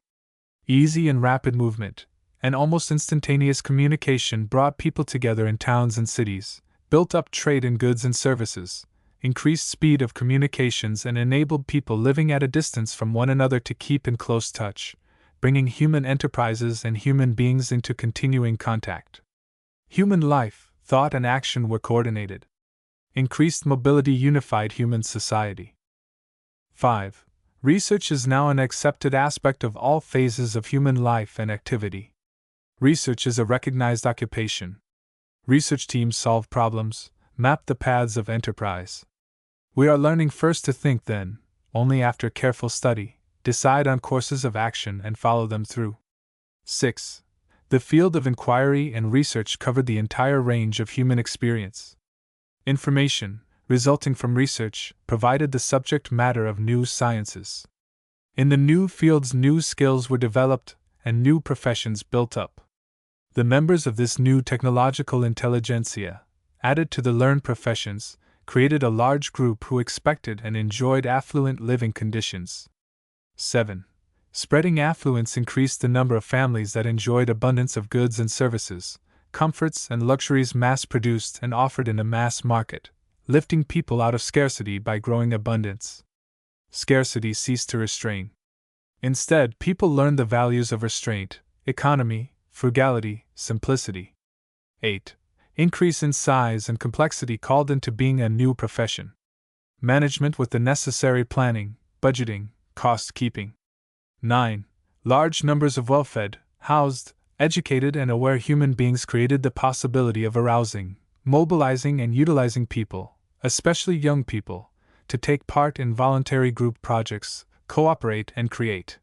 Easy and rapid movement, and almost instantaneous communication brought people together in towns and cities, built up trade in goods and services, increased speed of communications, and enabled people living at a distance from one another to keep in close touch, bringing human enterprises and human beings into continuing contact. Human life, thought, and action were coordinated. Increased mobility unified human society. 5. Research is now an accepted aspect of all phases of human life and activity. Research is a recognized occupation. Research teams solve problems, map the paths of enterprise. We are learning first to think, then, only after careful study, decide on courses of action and follow them through. 6. The field of inquiry and research covered the entire range of human experience. Information, resulting from research, provided the subject matter of new sciences. In the new fields, new skills were developed and new professions built up. The members of this new technological intelligentsia, added to the learned professions, created a large group who expected and enjoyed affluent living conditions. 7. Spreading affluence increased the number of families that enjoyed abundance of goods and services, comforts and luxuries mass-produced and offered in a mass market, lifting people out of scarcity by growing abundance. Scarcity ceased to restrain. Instead, people learned the values of restraint, economy, frugality, simplicity. 8. Increase in size and complexity called into being a new profession. Management with the necessary planning, budgeting, cost-keeping. 9. Large numbers of well-fed, housed, educated, and aware human beings created the possibility of arousing, mobilizing, and utilizing people, especially young people, to take part in voluntary group projects, cooperate, and create.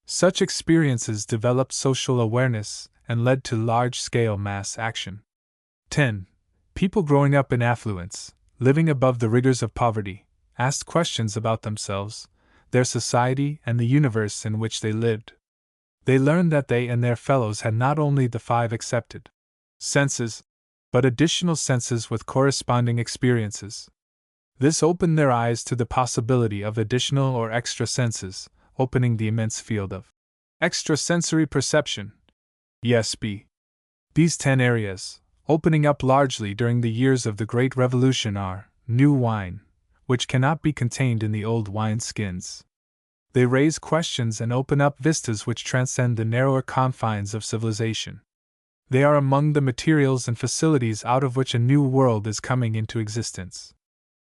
Such experiences developed social awareness and led to large-scale mass action. 10. People growing up in affluence, living above the rigors of poverty, asked questions about themselves, their society, and the universe in which they lived. They learned that they and their fellows had not only the 5 accepted senses, but additional senses with corresponding experiences. This opened their eyes to the possibility of additional or extra senses, opening the immense field of extrasensory perception. Yes, B. These 10 areas, opening up largely during the years of the Great Revolution, are new wine, which cannot be contained in the old wineskins. They raise questions and open up vistas which transcend the narrower confines of civilization. They are among the materials and facilities out of which a new world is coming into existence.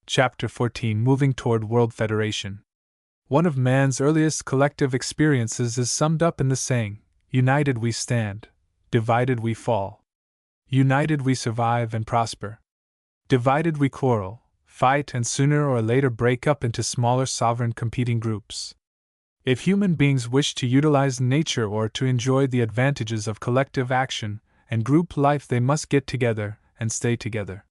Chapter 14, Moving Toward World Federation. One of man's earliest collective experiences is summed up in the saying, "United we stand, divided we fall. United we survive and prosper. Divided we quarrel, fight, and sooner or later break up into smaller sovereign competing groups." If human beings wish to utilize nature or to enjoy the advantages of collective action and group life, they must get together and stay together.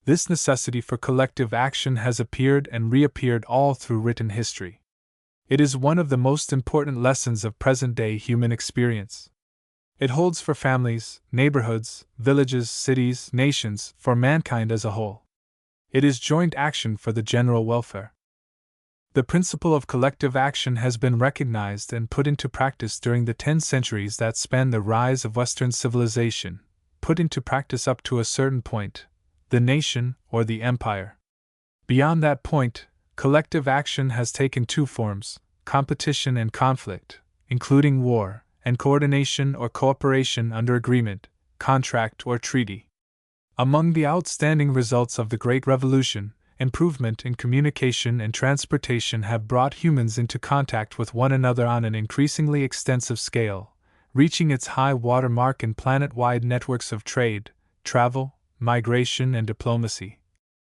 This necessity for collective action has appeared and reappeared all through written history. It is one of the most important lessons of present-day human experience. It holds for families, neighborhoods, villages, cities, nations, for mankind as a whole. It is joint action for the general welfare. The principle of collective action has been recognized and put into practice during the 10 centuries that span the rise of Western civilization, put into practice up to a certain point, the nation or the empire. Beyond that point, collective action has taken two forms, competition and conflict, including war, and coordination or cooperation under agreement, contract or treaty. Among the outstanding results of the Great Revolution, improvement in communication and transportation have brought humans into contact with one another on an increasingly extensive scale, reaching its high water mark in planet-wide networks of trade, travel, migration, and diplomacy.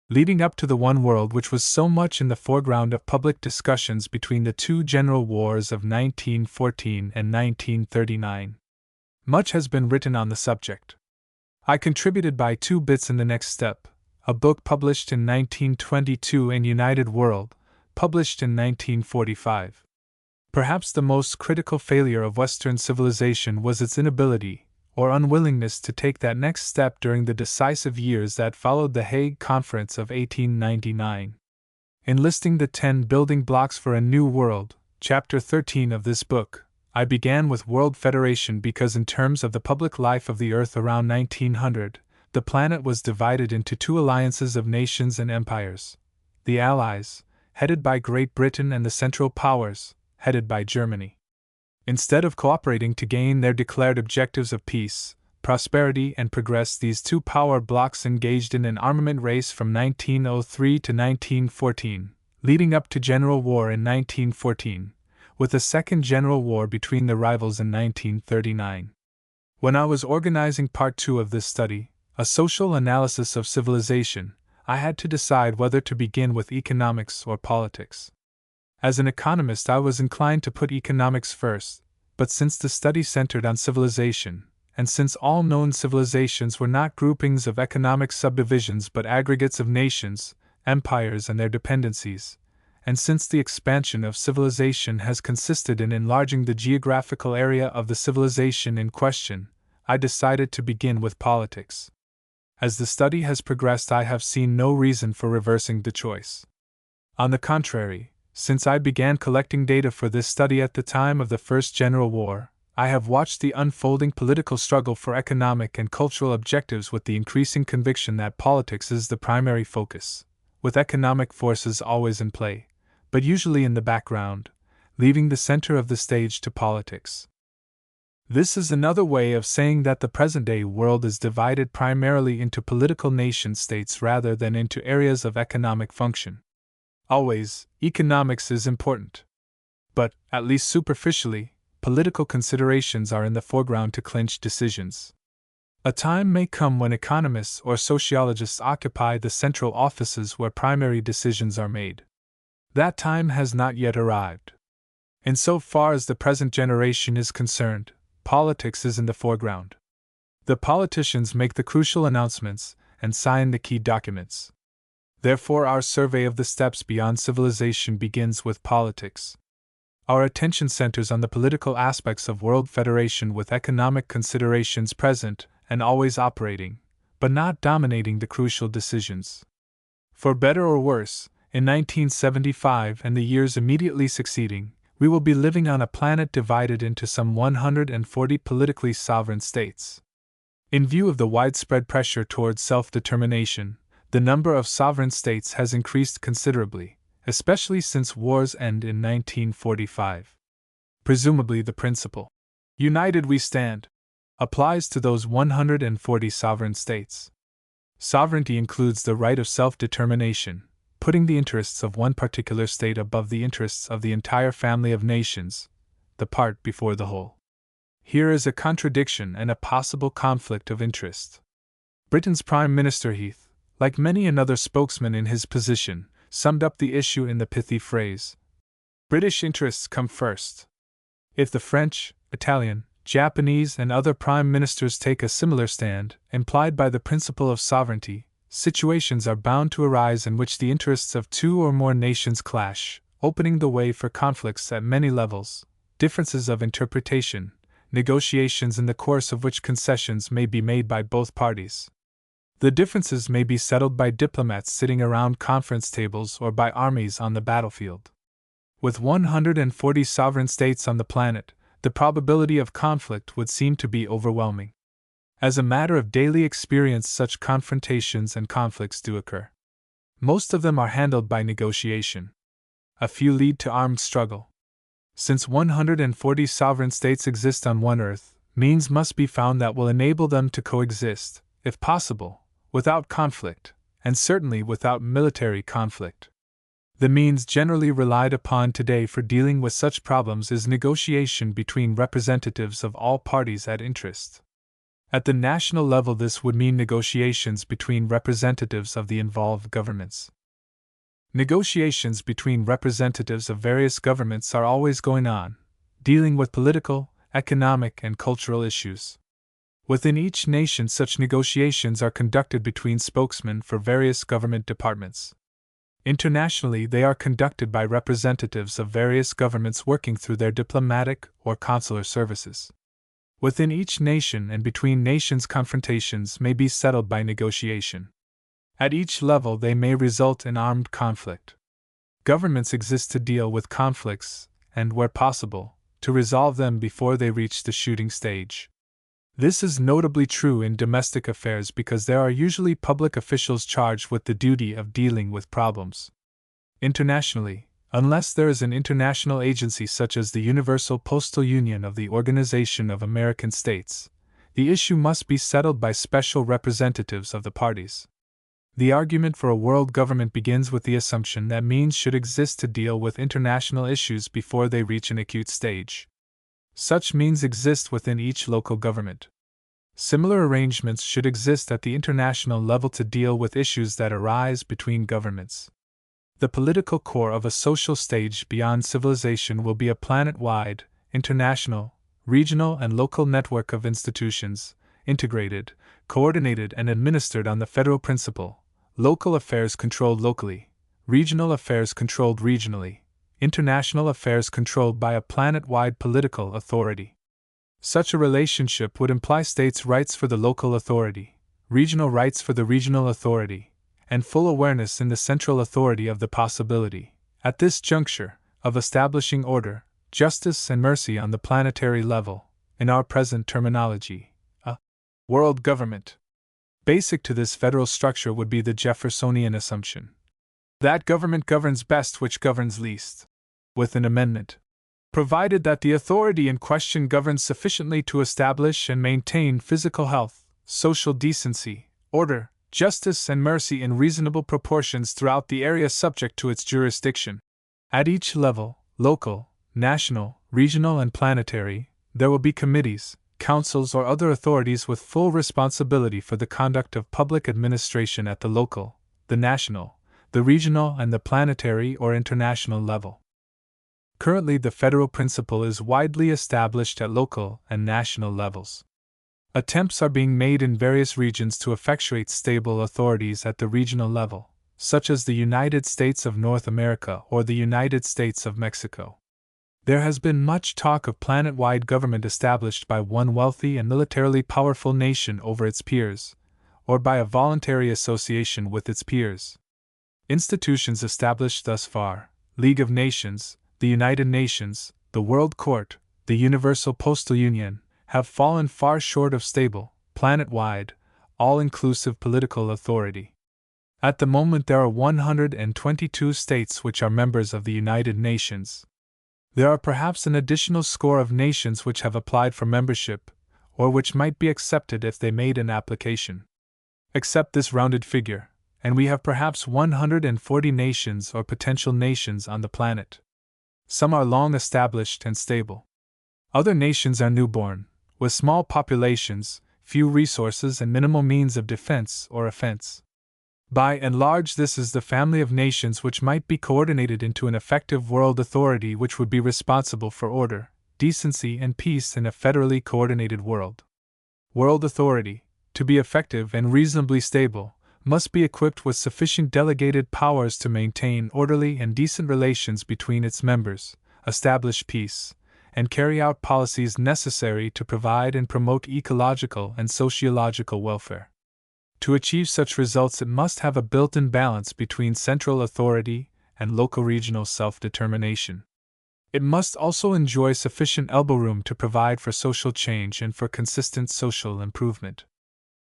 Leading up to the One World, which was so much in the foreground of public discussions between the two general wars of 1914 and 1939. Much has been written on the subject. I contributed by 2 bits in The Next Step, a book published in 1922, and United World, published in 1945. Perhaps the most critical failure of Western civilization was its inability, or unwillingness, to take that next step during the decisive years that followed the Hague Conference of 1899. In listing the 10 building blocks for a new world, chapter 13 of this book, I began with World Federation because in terms of the public life of the Earth around 1900, the planet was divided into 2 alliances of nations and empires. The Allies, headed by Great Britain, and the Central Powers, headed by Germany. Instead of cooperating to gain their declared objectives of peace, prosperity, and progress, these 2 power blocks engaged in an armament race from 1903 to 1914, leading up to General War in 1914, with a second General War between the rivals in 1939. When I was organizing Part 2 of this study, a social analysis of civilization, I had to decide whether to begin with economics or politics. As an economist, I was inclined to put economics first, but since the study centered on civilization, and since all known civilizations were not groupings of economic subdivisions but aggregates of nations, empires, and their dependencies, and since the expansion of civilization has consisted in enlarging the geographical area of the civilization in question, I decided to begin with politics. As the study has progressed, I have seen no reason for reversing the choice. On the contrary, since I began collecting data for this study at the time of the First General War, I have watched the unfolding political struggle for economic and cultural objectives with the increasing conviction that politics is the primary focus, with economic forces always in play, but usually in the background, leaving the center of the stage to politics. This is another way of saying that the present-day world is divided primarily into political nation-states rather than into areas of economic function. Always, economics is important. But, at least superficially, political considerations are in the foreground to clinch decisions. A time may come when economists or sociologists occupy the central offices where primary decisions are made. That time has not yet arrived. In so far as the present generation is concerned, politics is in the foreground. The politicians make the crucial announcements and sign the key documents. Therefore, our survey of the steps beyond civilization begins with politics. Our attention centers on the political aspects of world federation with economic considerations present and always operating, but not dominating the crucial decisions. For better or worse, in 1975 and the years immediately succeeding, we will be living on a planet divided into some 140 politically sovereign states. In view of the widespread pressure towards self-determination, the number of sovereign states has increased considerably, especially since war's end in 1945. Presumably the principle, "United we stand," applies to those 140 sovereign states. Sovereignty includes the right of self-determination, putting the interests of one particular state above the interests of the entire family of nations, the part before the whole. Here is a contradiction and a possible conflict of interest. Britain's Prime Minister Heath, like many another spokesman in his position, summed up the issue in the pithy phrase, "British interests come first." If the French, Italian, Japanese, and other prime ministers take a similar stand, implied by the principle of sovereignty, situations are bound to arise in which the interests of 2 or more nations clash, opening the way for conflicts at many levels, differences of interpretation, negotiations in the course of which concessions may be made by both parties. The differences may be settled by diplomats sitting around conference tables or by armies on the battlefield. With 140 sovereign states on the planet, the probability of conflict would seem to be overwhelming. As a matter of daily experience, such confrontations and conflicts do occur. Most of them are handled by negotiation. A few lead to armed struggle. Since 140 sovereign states exist on one Earth, means must be found that will enable them to coexist, if possible, without conflict, and certainly without military conflict. The means generally relied upon today for dealing with such problems is negotiation between representatives of all parties at interest. At the national level, this would mean negotiations between representatives of the involved governments. Negotiations between representatives of various governments are always going on, dealing with political, economic, and cultural issues. Within each nation, such negotiations are conducted between spokesmen for various government departments. Internationally, they are conducted by representatives of various governments working through their diplomatic or consular services. Within each nation and between nations, confrontations may be settled by negotiation. At each level, they may result in armed conflict. Governments exist to deal with conflicts and, where possible, to resolve them before they reach the shooting stage. This is notably true in domestic affairs because there are usually public officials charged with the duty of dealing with problems. Internationally, unless there is an international agency such as the Universal Postal Union of the Organization of American States, the issue must be settled by special representatives of the parties. The argument for a world government begins with the assumption that means should exist to deal with international issues before they reach an acute stage. Such means exist within each local government. Similar arrangements should exist at the international level to deal with issues that arise between governments. The political core of a social stage beyond civilization will be a planet-wide, international, regional, and local network of institutions, integrated, coordinated, and administered on the federal principle: local affairs controlled locally, regional affairs controlled regionally, international affairs controlled by a planet-wide political authority. Such a relationship would imply states' rights for the local authority, regional rights for the regional authority, and full awareness in the central authority of the possibility, at this juncture, of establishing order, justice, and mercy on the planetary level, in our present terminology, a world government. Basic to this federal structure would be the Jeffersonian assumption that government governs best which governs least, with an amendment, provided that the authority in question governs sufficiently to establish and maintain physical health, social decency, order, justice, and mercy in reasonable proportions throughout the area subject to its jurisdiction. At each level, local, national, regional, and planetary, there will be committees, councils, or other authorities with full responsibility for the conduct of public administration at the local, the national, the regional, and the planetary or international level. Currently, the federal principle is widely established at local and national levels. Attempts are being made in various regions to effectuate stable authorities at the regional level, such as the United States of North America or the United States of Mexico. There has been much talk of planet-wide government established by one wealthy and militarily powerful nation over its peers, or by a voluntary association with its peers. Institutions established thus far, League of Nations, the United Nations, the World Court, the Universal Postal Union, have fallen far short of stable, planet-wide, all-inclusive political authority. At the moment there are 122 states which are members of the United Nations. There are perhaps an additional score of nations which have applied for membership, or which might be accepted if they made an application. Accept this rounded figure, and we have perhaps 140 nations or potential nations on the planet. Some are long established and stable. Other nations are newborn, with small populations, few resources, and minimal means of defense or offense. By and large, this is the family of nations which might be coordinated into an effective world authority which would be responsible for order, decency, and peace in a federally coordinated world. World authority, to be effective and reasonably stable, must be equipped with sufficient delegated powers to maintain orderly and decent relations between its members, establish peace, and carry out policies necessary to provide and promote ecological and sociological welfare. To achieve such results, it must have a built-in balance between central authority and local regional self-determination. It must also enjoy sufficient elbow room to provide for social change and for consistent social improvement.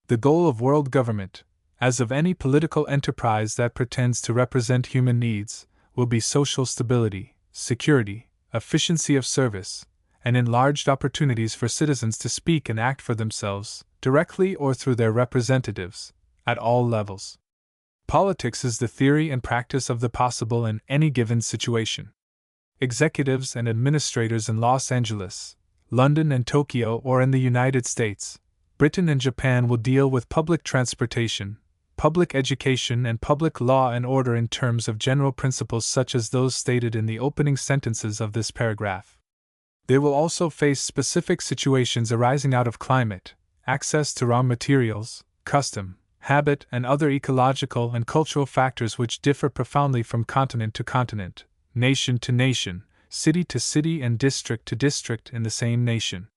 The goal of world government, as of any political enterprise that pretends to represent human needs, will be social stability, security, efficiency of service, and enlarged opportunities for citizens to speak and act for themselves, directly or through their representatives, at all levels. Politics is the theory and practice of the possible in any given situation. Executives and administrators in Los Angeles, London and Tokyo, or in the United States, Britain and Japan will deal with public transportation, public education, and public law and order in terms of general principles such as those stated in the opening sentences of this paragraph. They will also face specific situations arising out of climate, access to raw materials, custom, habit, and other ecological and cultural factors which differ profoundly from continent to continent, nation to nation, city to city, and district to district in the same nation.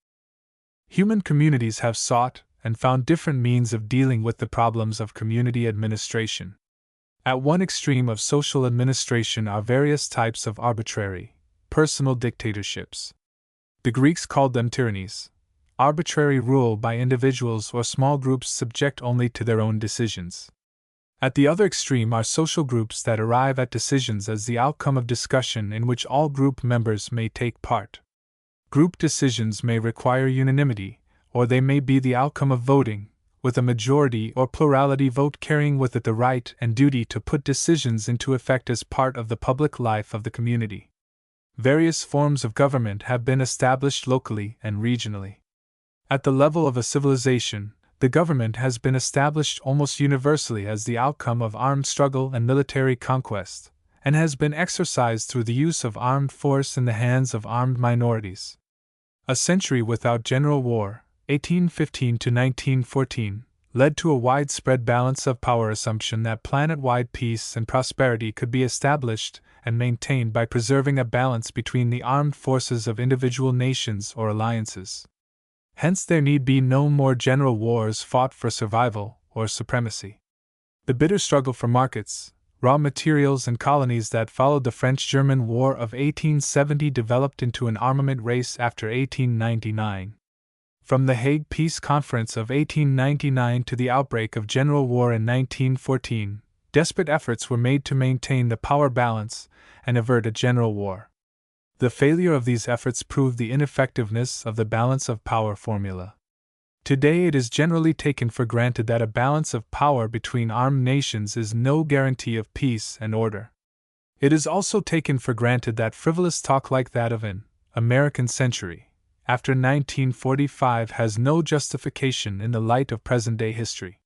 Human communities have sought and found different means of dealing with the problems of community administration. At one extreme of social administration are various types of arbitrary, personal dictatorships. The Greeks called them tyrannies, arbitrary rule by individuals or small groups subject only to their own decisions. At the other extreme are social groups that arrive at decisions as the outcome of discussion in which all group members may take part. Group decisions may require unanimity, or they may be the outcome of voting, with a majority or plurality vote carrying with it the right and duty to put decisions into effect as part of the public life of the community. Various forms of government have been established locally and regionally. At the level of a civilization, the government has been established almost universally as the outcome of armed struggle and military conquest, and has been exercised through the use of armed force in the hands of armed minorities. A century without general war, 1815 to 1914, led to a widespread balance of power assumption that planet-wide peace and prosperity could be established and maintained by preserving a balance between the armed forces of individual nations or alliances. Hence there need be no more general wars fought for survival or supremacy. The bitter struggle for markets, raw materials, and colonies that followed the French-German War of 1870 developed into an armament race after 1899. From the Hague Peace Conference of 1899 to the outbreak of general war in 1914, desperate efforts were made to maintain the power balance and avert a general war. The failure of these efforts proved the ineffectiveness of the balance of power formula. Today it is generally taken for granted that a balance of power between armed nations is no guarantee of peace and order. It is also taken for granted that frivolous talk like that of an American century, after 1945, has no justification in the light of present-day history.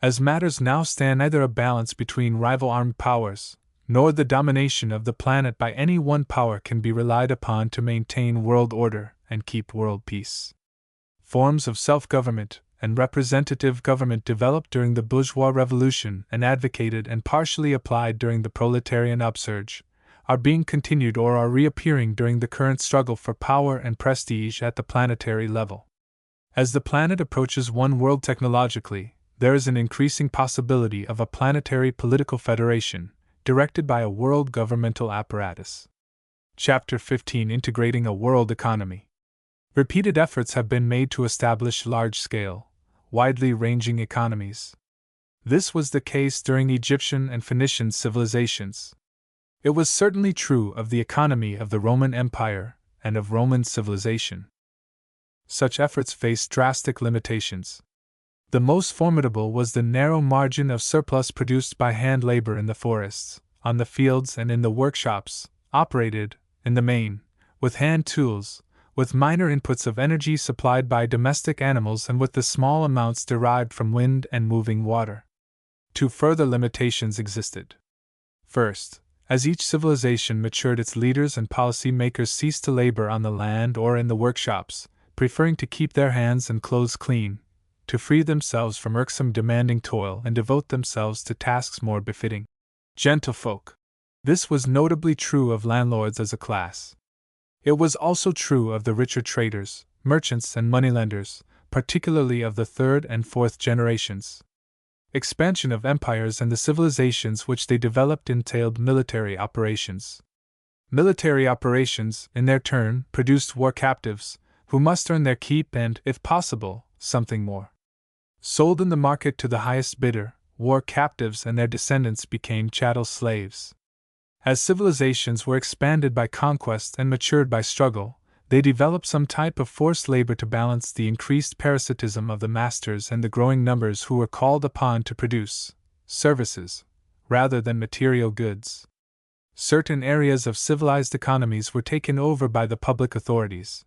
As matters now stand, neither a balance between rival armed powers, nor the domination of the planet by any one power can be relied upon to maintain world order and keep world peace. Forms of self-government and representative government developed during the bourgeois revolution and advocated and partially applied during the proletarian upsurge are being continued or are reappearing during the current struggle for power and prestige at the planetary level. As the planet approaches one world technologically, there is an increasing possibility of a planetary political federation, directed by a world governmental apparatus. Chapter 15: Integrating a World Economy. Repeated efforts have been made to establish large-scale, widely ranging economies. This was the case during Egyptian and Phoenician civilizations. It was certainly true of the economy of the Roman Empire and of Roman civilization. Such efforts faced drastic limitations. The most formidable was the narrow margin of surplus produced by hand labor in the forests, on the fields, and in the workshops, operated, in the main, with hand tools, with minor inputs of energy supplied by domestic animals, and with the small amounts derived from wind and moving water. Two further limitations existed. First, as each civilization matured, its leaders and policy makers ceased to labor on the land or in the workshops, preferring to keep their hands and clothes clean, to free themselves from irksome demanding toil and devote themselves to tasks more befitting gentlefolk. This was notably true of landlords as a class. It was also true of the richer traders, merchants, and moneylenders, particularly of the third and fourth generations. Expansion of empires and the civilizations which they developed entailed military operations. Military operations, in their turn, produced war captives, who must earn their keep and, if possible, something more. Sold in the market to the highest bidder, war captives and their descendants became chattel slaves. As civilizations were expanded by conquest and matured by struggle, they developed some type of forced labor to balance the increased parasitism of the masters and the growing numbers who were called upon to produce services rather than material goods. Certain areas of civilized economies were taken over by the public authorities.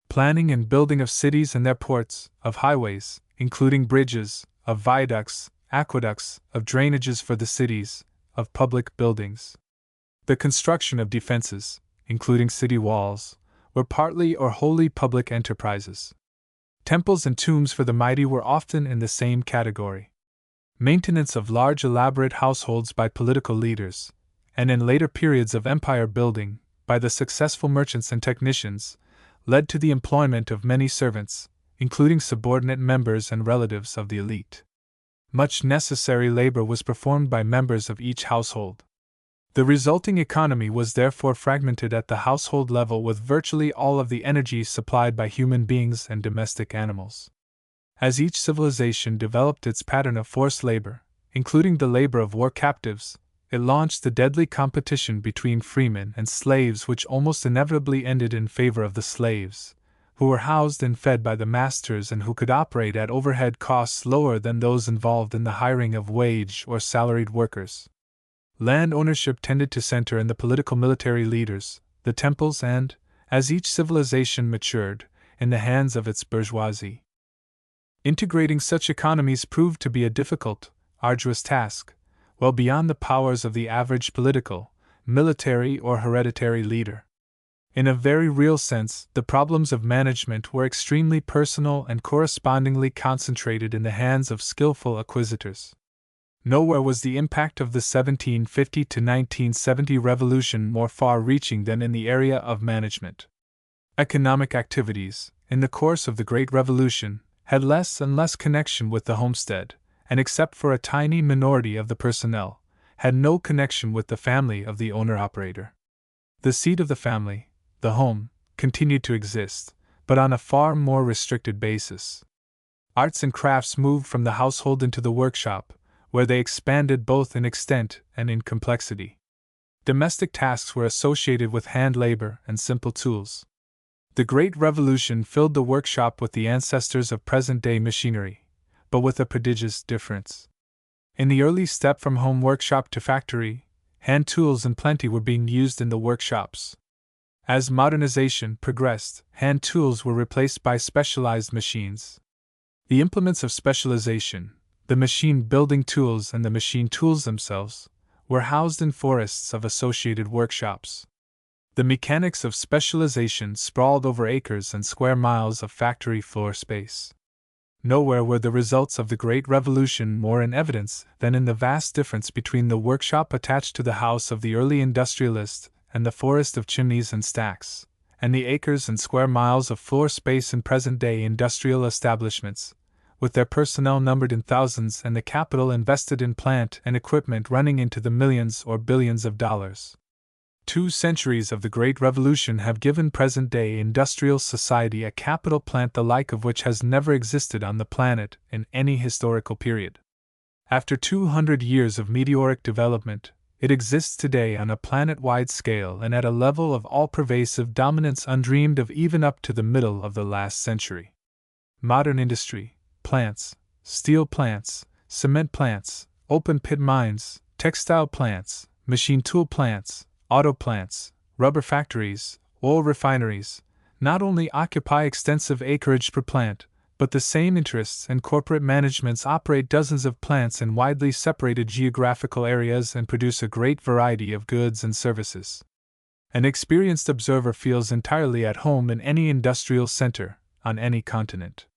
Planning and building of cities and their ports, of highways, including bridges, of viaducts, aqueducts, of drainages for the cities, of public buildings. The construction of defenses, including city walls, were partly or wholly public enterprises. Temples and tombs for the mighty were often in the same category. Maintenance of large elaborate households by political leaders, and in later periods of empire building, by the successful merchants and technicians, led to the employment of many servants, including subordinate members and relatives of the elite. Much necessary labor was performed by members of each household. The resulting economy was therefore fragmented at the household level, with virtually all of the energy supplied by human beings and domestic animals. As each civilization developed its pattern of forced labor, including the labor of war captives, it launched the deadly competition between freemen and slaves, which almost inevitably ended in favor of the slaves, who were housed and fed by the masters and who could operate at overhead costs lower than those involved in the hiring of wage or salaried workers. Land ownership tended to center in the political military leaders, the temples, and, as each civilization matured, in the hands of its bourgeoisie. Integrating such economies proved to be a difficult, arduous task, well beyond the powers of the average political, military, or hereditary leader. In a very real sense, the problems of management were extremely personal and correspondingly concentrated in the hands of skillful acquisitors. Nowhere was the impact of the 1750 to 1970 revolution more far-reaching than in the area of management. Economic activities, in the course of the Great Revolution, had less and less connection with the homestead, and except for a tiny minority of the personnel, had no connection with the family of the owner-operator. The seat of the family, the home, continued to exist, but on a far more restricted basis. Arts and crafts moved from the household into the workshop, where they expanded both in extent and in complexity. Domestic tasks were associated with hand labor and simple tools. The Great Revolution filled the workshop with the ancestors of present-day machinery, but with a prodigious difference. In the early step from home workshop to factory, hand tools in plenty were being used in the workshops. As modernization progressed, hand tools were replaced by specialized machines. The implements of specialization, the machine-building tools and the machine tools themselves, were housed in forests of associated workshops. The mechanics of specialization sprawled over acres and square miles of factory floor space. Nowhere were the results of the Great Revolution more in evidence than in the vast difference between the workshop attached to the house of the early industrialist and the forest of chimneys and stacks, and the acres and square miles of floor space in present-day industrial establishments, with their personnel numbered in thousands and the capital invested in plant and equipment running into the millions or billions of dollars. 2 centuries of the Great Revolution have given present-day industrial society a capital plant the like of which has never existed on the planet in any historical period. After 200 years of meteoric development, it exists today on a planet-wide scale and at a level of all-pervasive dominance undreamed of even up to the middle of the last century. Modern industry, plants, steel plants, cement plants, open-pit mines, textile plants, machine tool plants, auto plants, rubber factories, oil refineries, not only occupy extensive acreage per plant, but the same interests and corporate managements operate dozens of plants in widely separated geographical areas and produce a great variety of goods and services. An experienced observer feels entirely at home in any industrial center, on any continent.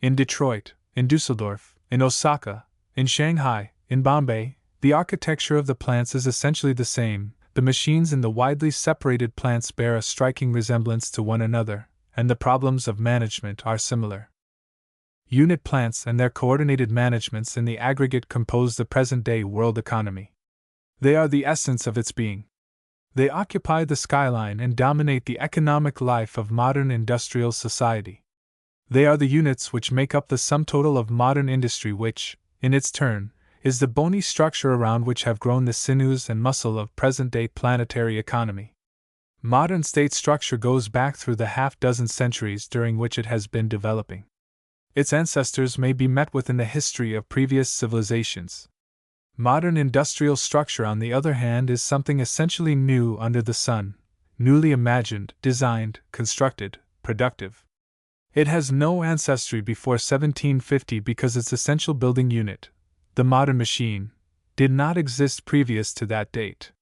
In Detroit, in Dusseldorf, in Osaka, in Shanghai, in Bombay, the architecture of the plants is essentially the same. The machines in the widely separated plants bear a striking resemblance to one another, and the problems of management are similar. Unit plants and their coordinated managements in the aggregate compose the present-day world economy. They are the essence of its being. They occupy the skyline and dominate the economic life of modern industrial society. They are the units which make up the sum total of modern industry, which, in its turn, is the bony structure around which have grown the sinews and muscle of present-day planetary economy. Modern state structure goes back through the half-dozen centuries during which it has been developing. Its ancestors may be met with in the history of previous civilizations. Modern industrial structure, on the other hand, is something essentially new under the sun, newly imagined, designed, constructed, productive. It has no ancestry before 1750 because its essential building unit, the modern machine, did not exist previous to that date.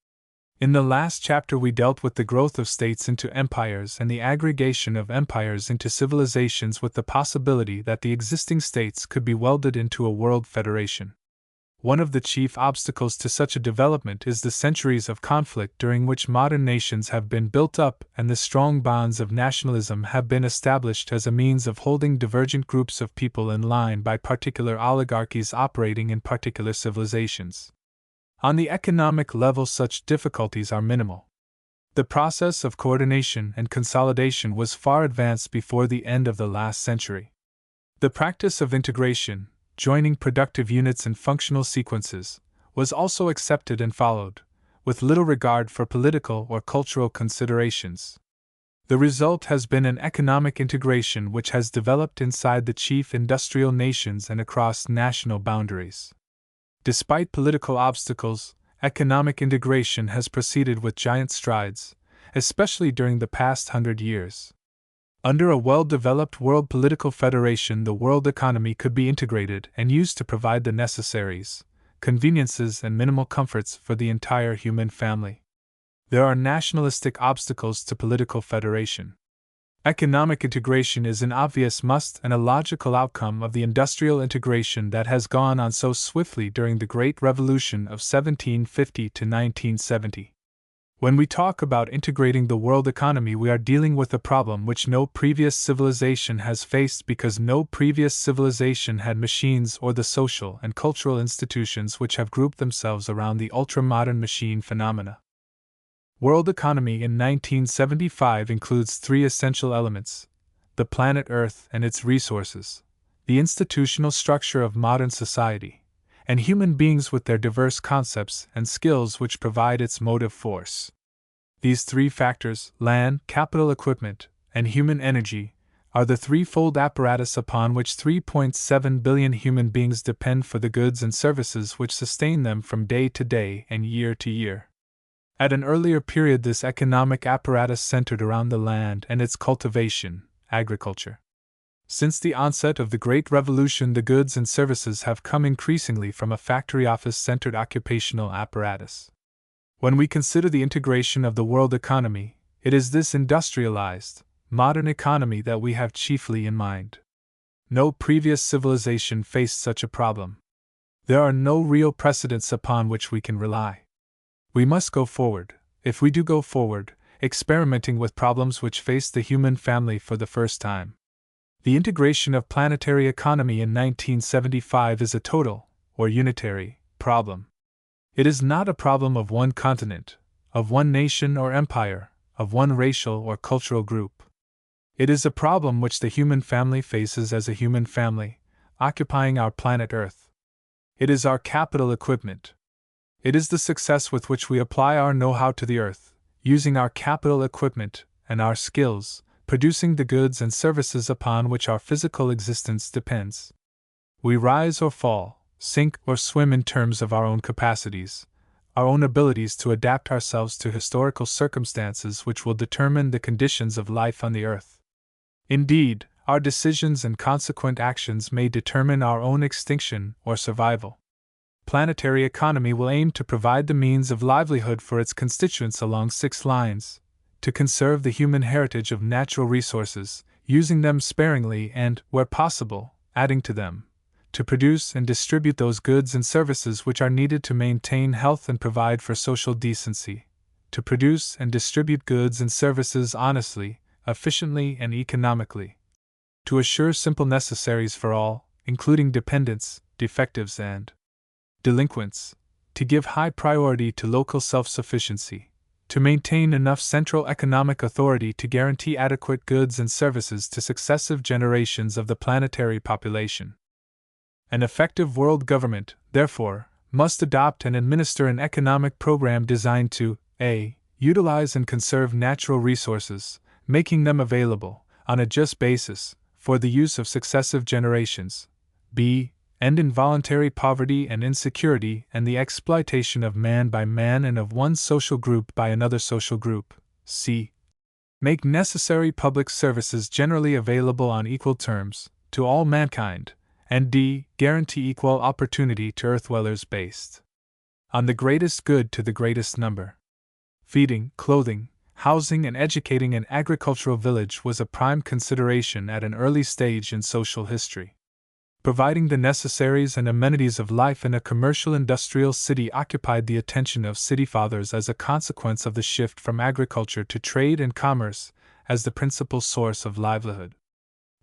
In the last chapter we dealt with the growth of states into empires and the aggregation of empires into civilizations, with the possibility that the existing states could be welded into a world federation. One of the chief obstacles to such a development is the centuries of conflict during which modern nations have been built up and the strong bonds of nationalism have been established as a means of holding divergent groups of people in line by particular oligarchies operating in particular civilizations. On the economic level, such difficulties are minimal. The process of coordination and consolidation was far advanced before the end of the last century. The practice of integration, joining productive units in functional sequences, was also accepted and followed, with little regard for political or cultural considerations. The result has been an economic integration which has developed inside the chief industrial nations and across national boundaries. Despite political obstacles, economic integration has proceeded with giant strides, especially during the past 100 years. Under a well-developed world political federation, the world economy could be integrated and used to provide the necessaries, conveniences, and minimal comforts for the entire human family. There are nationalistic obstacles to political federation. Economic integration is an obvious must and a logical outcome of the industrial integration that has gone on so swiftly during the Great Revolution of 1750 to 1970. When we talk about integrating the world economy, we are dealing with a problem which no previous civilization has faced because no previous civilization had machines or the social and cultural institutions which have grouped themselves around the ultra-modern machine phenomena. World economy in 1975 includes three essential elements: the planet Earth and its resources, the institutional structure of modern society, and human beings with their diverse concepts and skills which provide its motive force. These three factors, land, capital, equipment, and human energy, are the threefold apparatus upon which 3.7 billion human beings depend for the goods and services which sustain them from day to day and year to year. At an earlier period, this economic apparatus centered around the land and its cultivation, agriculture. Since the onset of the Great Revolution, the goods and services have come increasingly from a factory office-centered occupational apparatus. When we consider the integration of the world economy, it is this industrialized, modern economy that we have chiefly in mind. No previous civilization faced such a problem. There are no real precedents upon which we can rely. We must go forward, if we do go forward, experimenting with problems which face the human family for the first time. The integration of planetary economy in 1975 is a total, or unitary, problem. It is not a problem of one continent, of one nation or empire, of one racial or cultural group. It is a problem which the human family faces as a human family, occupying our planet Earth. It is our capital equipment. It is the success with which we apply our know-how to the earth, using our capital equipment and our skills, producing the goods and services upon which our physical existence depends. We rise or fall, sink or swim in terms of our own capacities, our own abilities to adapt ourselves to historical circumstances which will determine the conditions of life on the earth. Indeed, our decisions and consequent actions may determine our own extinction or survival. Planetary economy will aim to provide the means of livelihood for its constituents along 6 lines: to conserve the human heritage of natural resources, using them sparingly and, where possible, adding to them; to produce and distribute those goods and services which are needed to maintain health and provide for social decency; to produce and distribute goods and services honestly, efficiently, and economically; to assure simple necessaries for all, including dependents, defectives, and delinquents; to give high priority to local self-sufficiency; to maintain enough central economic authority to guarantee adequate goods and services to successive generations of the planetary population. An effective world government, therefore, must adopt and administer an economic program designed to a. Utilize and conserve natural resources, making them available, on a just basis, for the use of successive generations. b. End involuntary poverty and insecurity and the exploitation of man by man and of one social group by another social group. c. Make necessary public services generally available on equal terms, to all mankind, and d. Guarantee equal opportunity to earth-dwellers based on the greatest good to the greatest number. Feeding, clothing, housing, and educating an agricultural village was a prime consideration at an early stage in social history. Providing the necessaries and amenities of life in a commercial industrial city occupied the attention of city fathers as a consequence of the shift from agriculture to trade and commerce as the principal source of livelihood.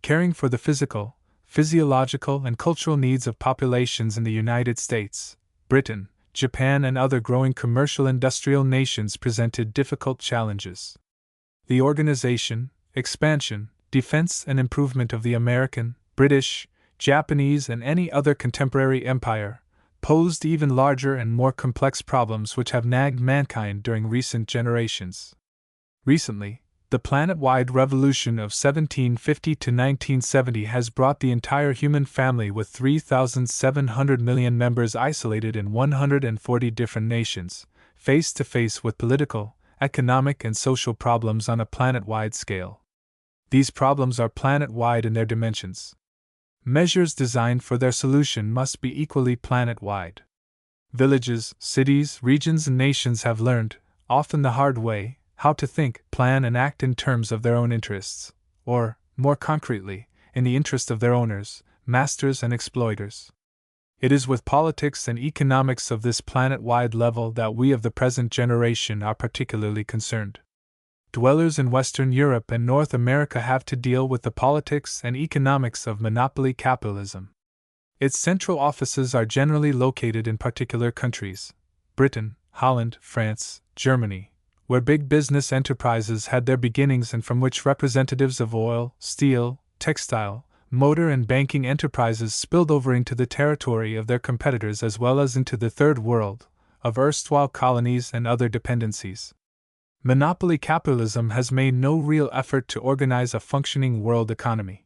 Caring for the physical, physiological, and cultural needs of populations in the United States, Britain, Japan, and other growing commercial industrial nations presented difficult challenges. The organization, expansion, defense, and improvement of the American, British, Japanese, and any other contemporary empire posed even larger and more complex problems which have nagged mankind during recent generations. Recently, the planet-wide revolution of 1750 to 1970 has brought the entire human family with 3,700 million members isolated in 140 different nations, face to face with political, economic, and social problems on a planet-wide scale. These problems are planet-wide in their dimensions. Measures designed for their solution must be equally planet-wide. Villages, cities, regions, and nations have learned, often the hard way, how to think, plan, and act in terms of their own interests, or, more concretely, in the interest of their owners, masters, and exploiters. It is with politics and economics of this planet-wide level that we of the present generation are particularly concerned. Dwellers in Western Europe and North America have to deal with the politics and economics of monopoly capitalism. Its central offices are generally located in particular countries: Britain, Holland, France, Germany, where big business enterprises had their beginnings and from which representatives of oil, steel, textile, motor, and banking enterprises spilled over into the territory of their competitors as well as into the Third World, of erstwhile colonies and other dependencies. Monopoly capitalism has made no real effort to organize a functioning world economy.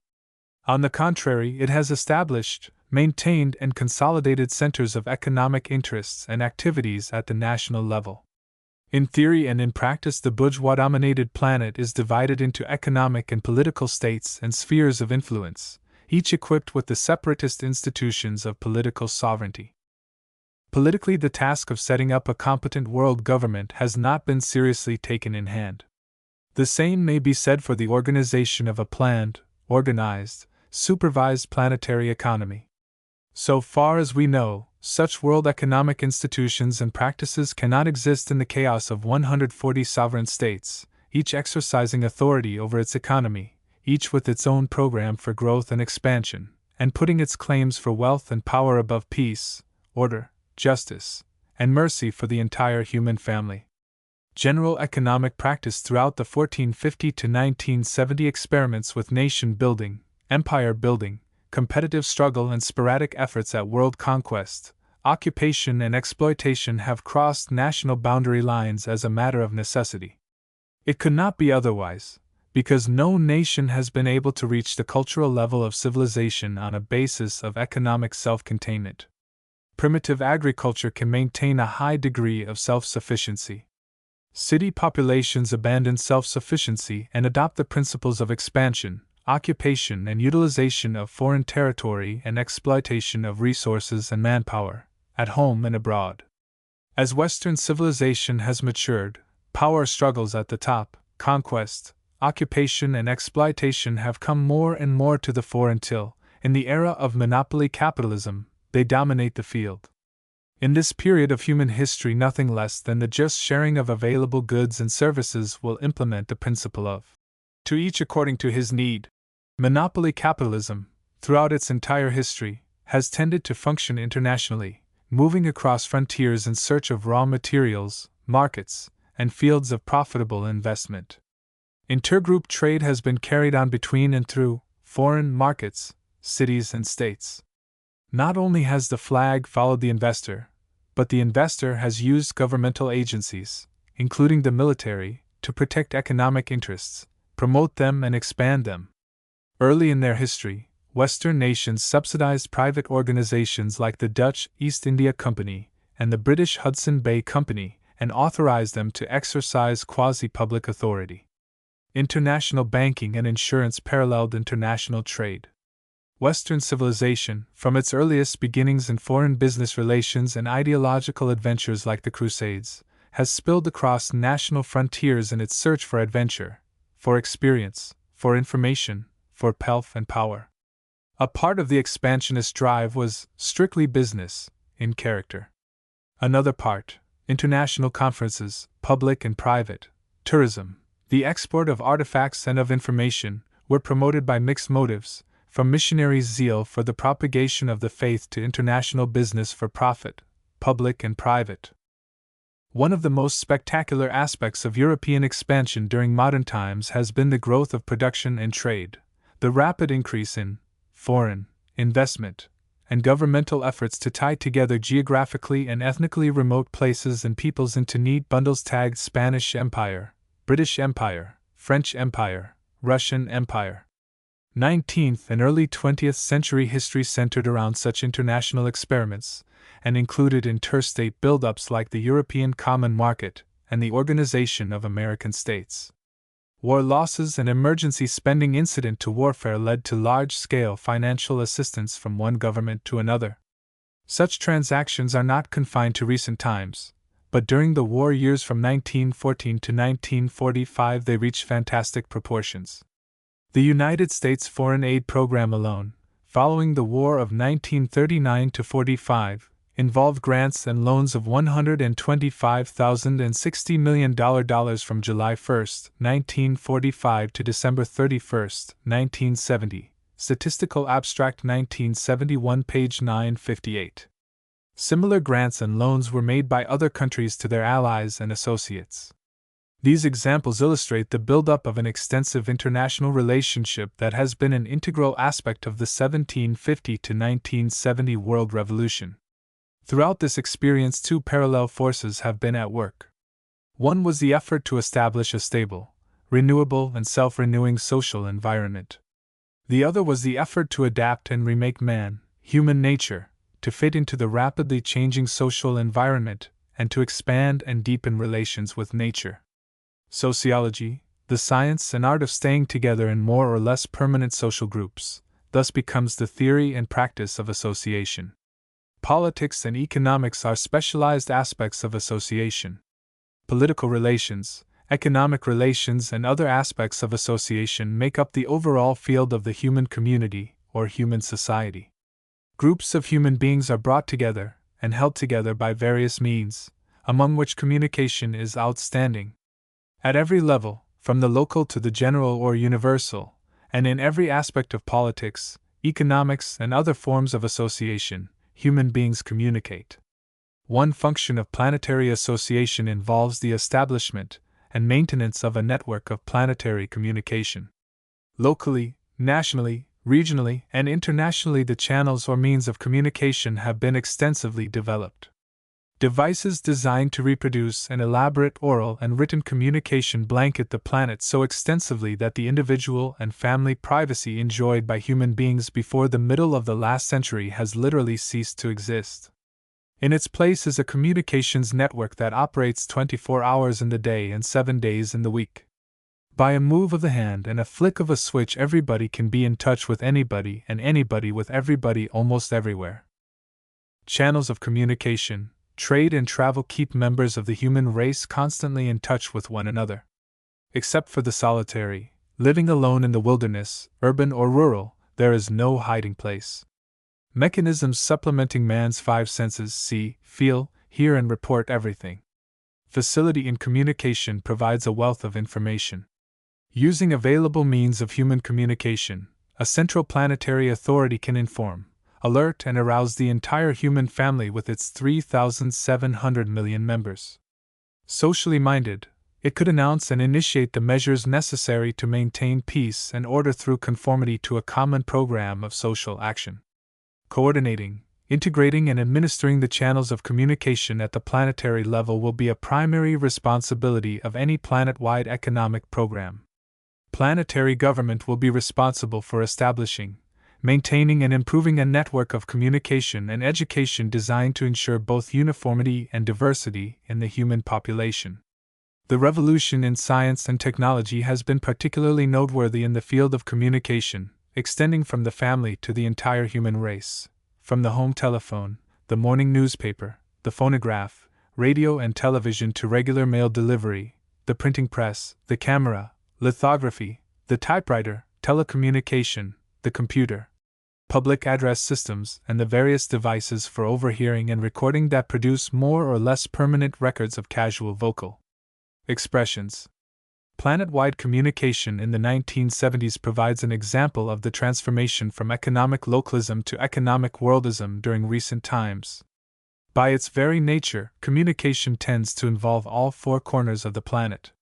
On the contrary, it has established, maintained, and consolidated centers of economic interests and activities at the national level. In theory and in practice, the bourgeois-dominated planet is divided into economic and political states and spheres of influence, each equipped with the separatist institutions of political sovereignty. Politically, the task of setting up a competent world government has not been seriously taken in hand. The same may be said for the organization of a planned, organized, supervised planetary economy. So far as we know, such world economic institutions and practices cannot exist in the chaos of 140 sovereign states, each exercising authority over its economy, each with its own program for growth and expansion, and putting its claims for wealth and power above peace, order, justice, and mercy for the entire human family. General economic practice throughout the 1450 to 1970 experiments with nation building, empire building, competitive struggle, and sporadic efforts at world conquest, occupation, and exploitation have crossed national boundary lines as a matter of necessity. It could not be otherwise, because no nation has been able to reach the cultural level of civilization on a basis of economic self-containment. Primitive agriculture can maintain a high degree of self-sufficiency. City populations abandon self-sufficiency and adopt the principles of expansion, occupation, and utilization of foreign territory and exploitation of resources and manpower, at home and abroad. As Western civilization has matured, power struggles at the top, conquest, occupation, and exploitation have come more and more to the fore until, in the era of monopoly capitalism, they dominate the field. In this period of human history, nothing less than the just sharing of available goods and services will implement the principle of to each according to his need. Monopoly capitalism, throughout its entire history, has tended to function internationally, moving across frontiers in search of raw materials, markets, and fields of profitable investment. Intergroup trade has been carried on between and through foreign markets, cities, and states. Not only has the flag followed the investor, but the investor has used governmental agencies, including the military, to protect economic interests, promote them, and expand them. Early in their history, Western nations subsidized private organizations like the Dutch East India Company and the British Hudson Bay Company and authorized them to exercise quasi-public authority. International banking and insurance paralleled international trade. Western civilization, from its earliest beginnings in foreign business relations and ideological adventures like the Crusades, has spilled across national frontiers in its search for adventure, for experience, for information, for pelf and power. A part of the expansionist drive was strictly business, in character. Another part, international conferences, public and private, tourism, the export of artifacts and of information, were promoted by mixed motives, from missionaries' zeal for the propagation of the faith to international business for profit, public and private. One of the most spectacular aspects of European expansion during modern times has been the growth of production and trade, the rapid increase in foreign investment, and governmental efforts to tie together geographically and ethnically remote places and peoples into neat bundles tagged Spanish Empire, British Empire, French Empire, Russian Empire. 19th and early 20th century history centered around such international experiments, and included interstate buildups like the European Common Market and the Organization of American States. War losses and emergency spending incident to warfare led to large-scale financial assistance from one government to another. Such transactions are not confined to recent times, but during the war years from 1914 to 1945 they reached fantastic proportions. The United States Foreign Aid Program alone, following the War of 1939 to 45, involved grants and loans of $125,000 and $60 million from July 1, 1945 to December 31, 1970. Statistical Abstract 1971, page 958. Similar grants and loans were made by other countries to their allies and associates. These examples illustrate the buildup of an extensive international relationship that has been an integral aspect of the 1750 to 1970 World Revolution. Throughout this experience, two parallel forces have been at work. One was the effort to establish a stable, renewable, and self-renewing social environment. The other was the effort to adapt and remake man, human nature, to fit into the rapidly changing social environment and to expand and deepen relations with nature. Sociology, the science and art of staying together in more or less permanent social groups, thus becomes the theory and practice of association. Politics and economics are specialized aspects of association. Political relations, economic relations, and other aspects of association make up the overall field of the human community, or human society. Groups of human beings are brought together and held together by various means, among which communication is outstanding. At every level, from the local to the general or universal, and in every aspect of politics, economics, and other forms of association, human beings communicate. One function of planetary association involves the establishment and maintenance of a network of planetary communication. Locally, nationally, regionally, and internationally, the channels or means of communication have been extensively developed. Devices designed to reproduce an elaborate oral and written communication blanket the planet so extensively that the individual and family privacy enjoyed by human beings before the middle of the last century has literally ceased to exist. In its place is a communications network that operates 24 hours in the day and 7 days in the week. By a move of the hand and a flick of a switch, everybody can be in touch with anybody and anybody with everybody almost everywhere. Channels of communication, trade, and travel keep members of the human race constantly in touch with one another. Except for the solitary, living alone in the wilderness, urban or rural, there is no hiding place. Mechanisms supplementing man's five senses see, feel, hear, and report everything. Facility in communication provides a wealth of information. Using available means of human communication, a central planetary authority can inform, alert, and arouse the entire human family with its 3,700 million members. Socially minded, it could announce and initiate the measures necessary to maintain peace and order through conformity to a common program of social action. Coordinating, integrating, and administering the channels of communication at the planetary level will be a primary responsibility of any planet-wide economic program. Planetary government will be responsible for establishing, maintaining, and improving a network of communication and education designed to ensure both uniformity and diversity in the human population. The revolution in science and technology has been particularly noteworthy in the field of communication, extending from the family to the entire human race, from the home telephone, the morning newspaper, the phonograph, radio and television to regular mail delivery, the printing press, the camera, lithography, the typewriter, telecommunication, the computer, public address systems, and the various devices for overhearing and recording that produce more or less permanent records of casual vocal expressions. Planet-wide communication in the 1970s provides an example of the transformation from economic localism to economic worldism during recent times. By its very nature, communication tends to involve all four corners of the planet.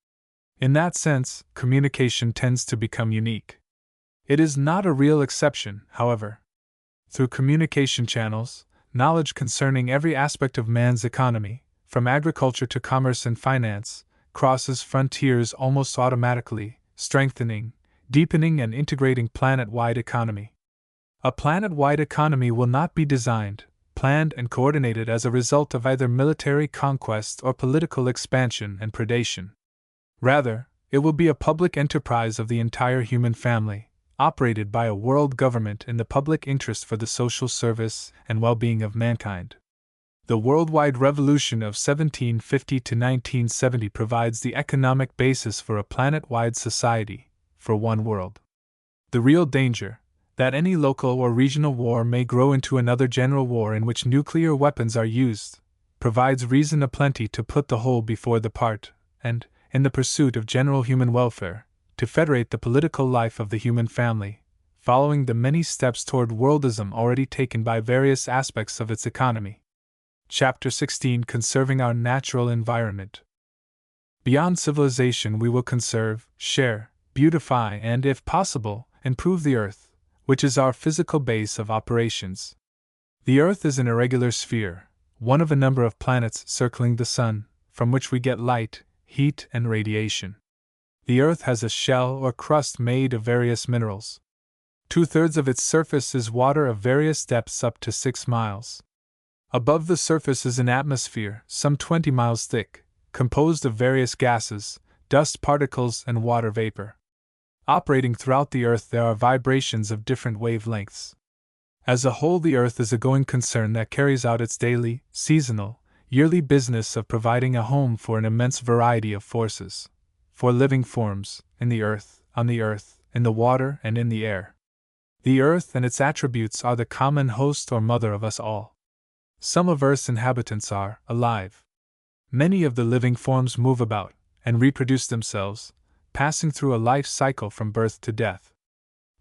In that sense, communication tends to become unique. It is not a real exception, however. Through communication channels, knowledge concerning every aspect of man's economy, from agriculture to commerce and finance, crosses frontiers almost automatically, strengthening, deepening, and integrating planet-wide economy. A planet-wide economy will not be designed, planned, and coordinated as a result of either military conquest or political expansion and predation. Rather, it will be a public enterprise of the entire human family, operated by a world government in the public interest for the social service and well-being of mankind. The worldwide revolution of 1750 to 1970 provides the economic basis for a planet-wide society, for one world. The real danger, that any local or regional war may grow into another general war in which nuclear weapons are used, provides reason aplenty to put the whole before the part, and, in the pursuit of general human welfare, to federate the political life of the human family, following the many steps toward worldism already taken by various aspects of its economy. Chapter 16: Conserving Our Natural Environment. Beyond civilization, we will conserve, share, beautify, and, if possible, improve the Earth, which is our physical base of operations. The Earth is an irregular sphere, one of a number of planets circling the Sun, from which we get light, heat, and radiation. The Earth has a shell or crust made of various minerals. 2/3 of its surface is water of various depths up to 6 miles. Above the surface is an atmosphere, some 20 miles thick, composed of various gases, dust particles, and water vapor. Operating throughout the Earth, there are vibrations of different wavelengths. As a whole, the Earth is a going concern that carries out its daily, seasonal, yearly business of providing a home for an immense variety of forces, for living forms, in the Earth, on the Earth, in the water, and in the air. The Earth and its attributes are the common host or mother of us all. Some of Earth's inhabitants are alive. Many of the living forms move about and reproduce themselves, passing through a life cycle from birth to death.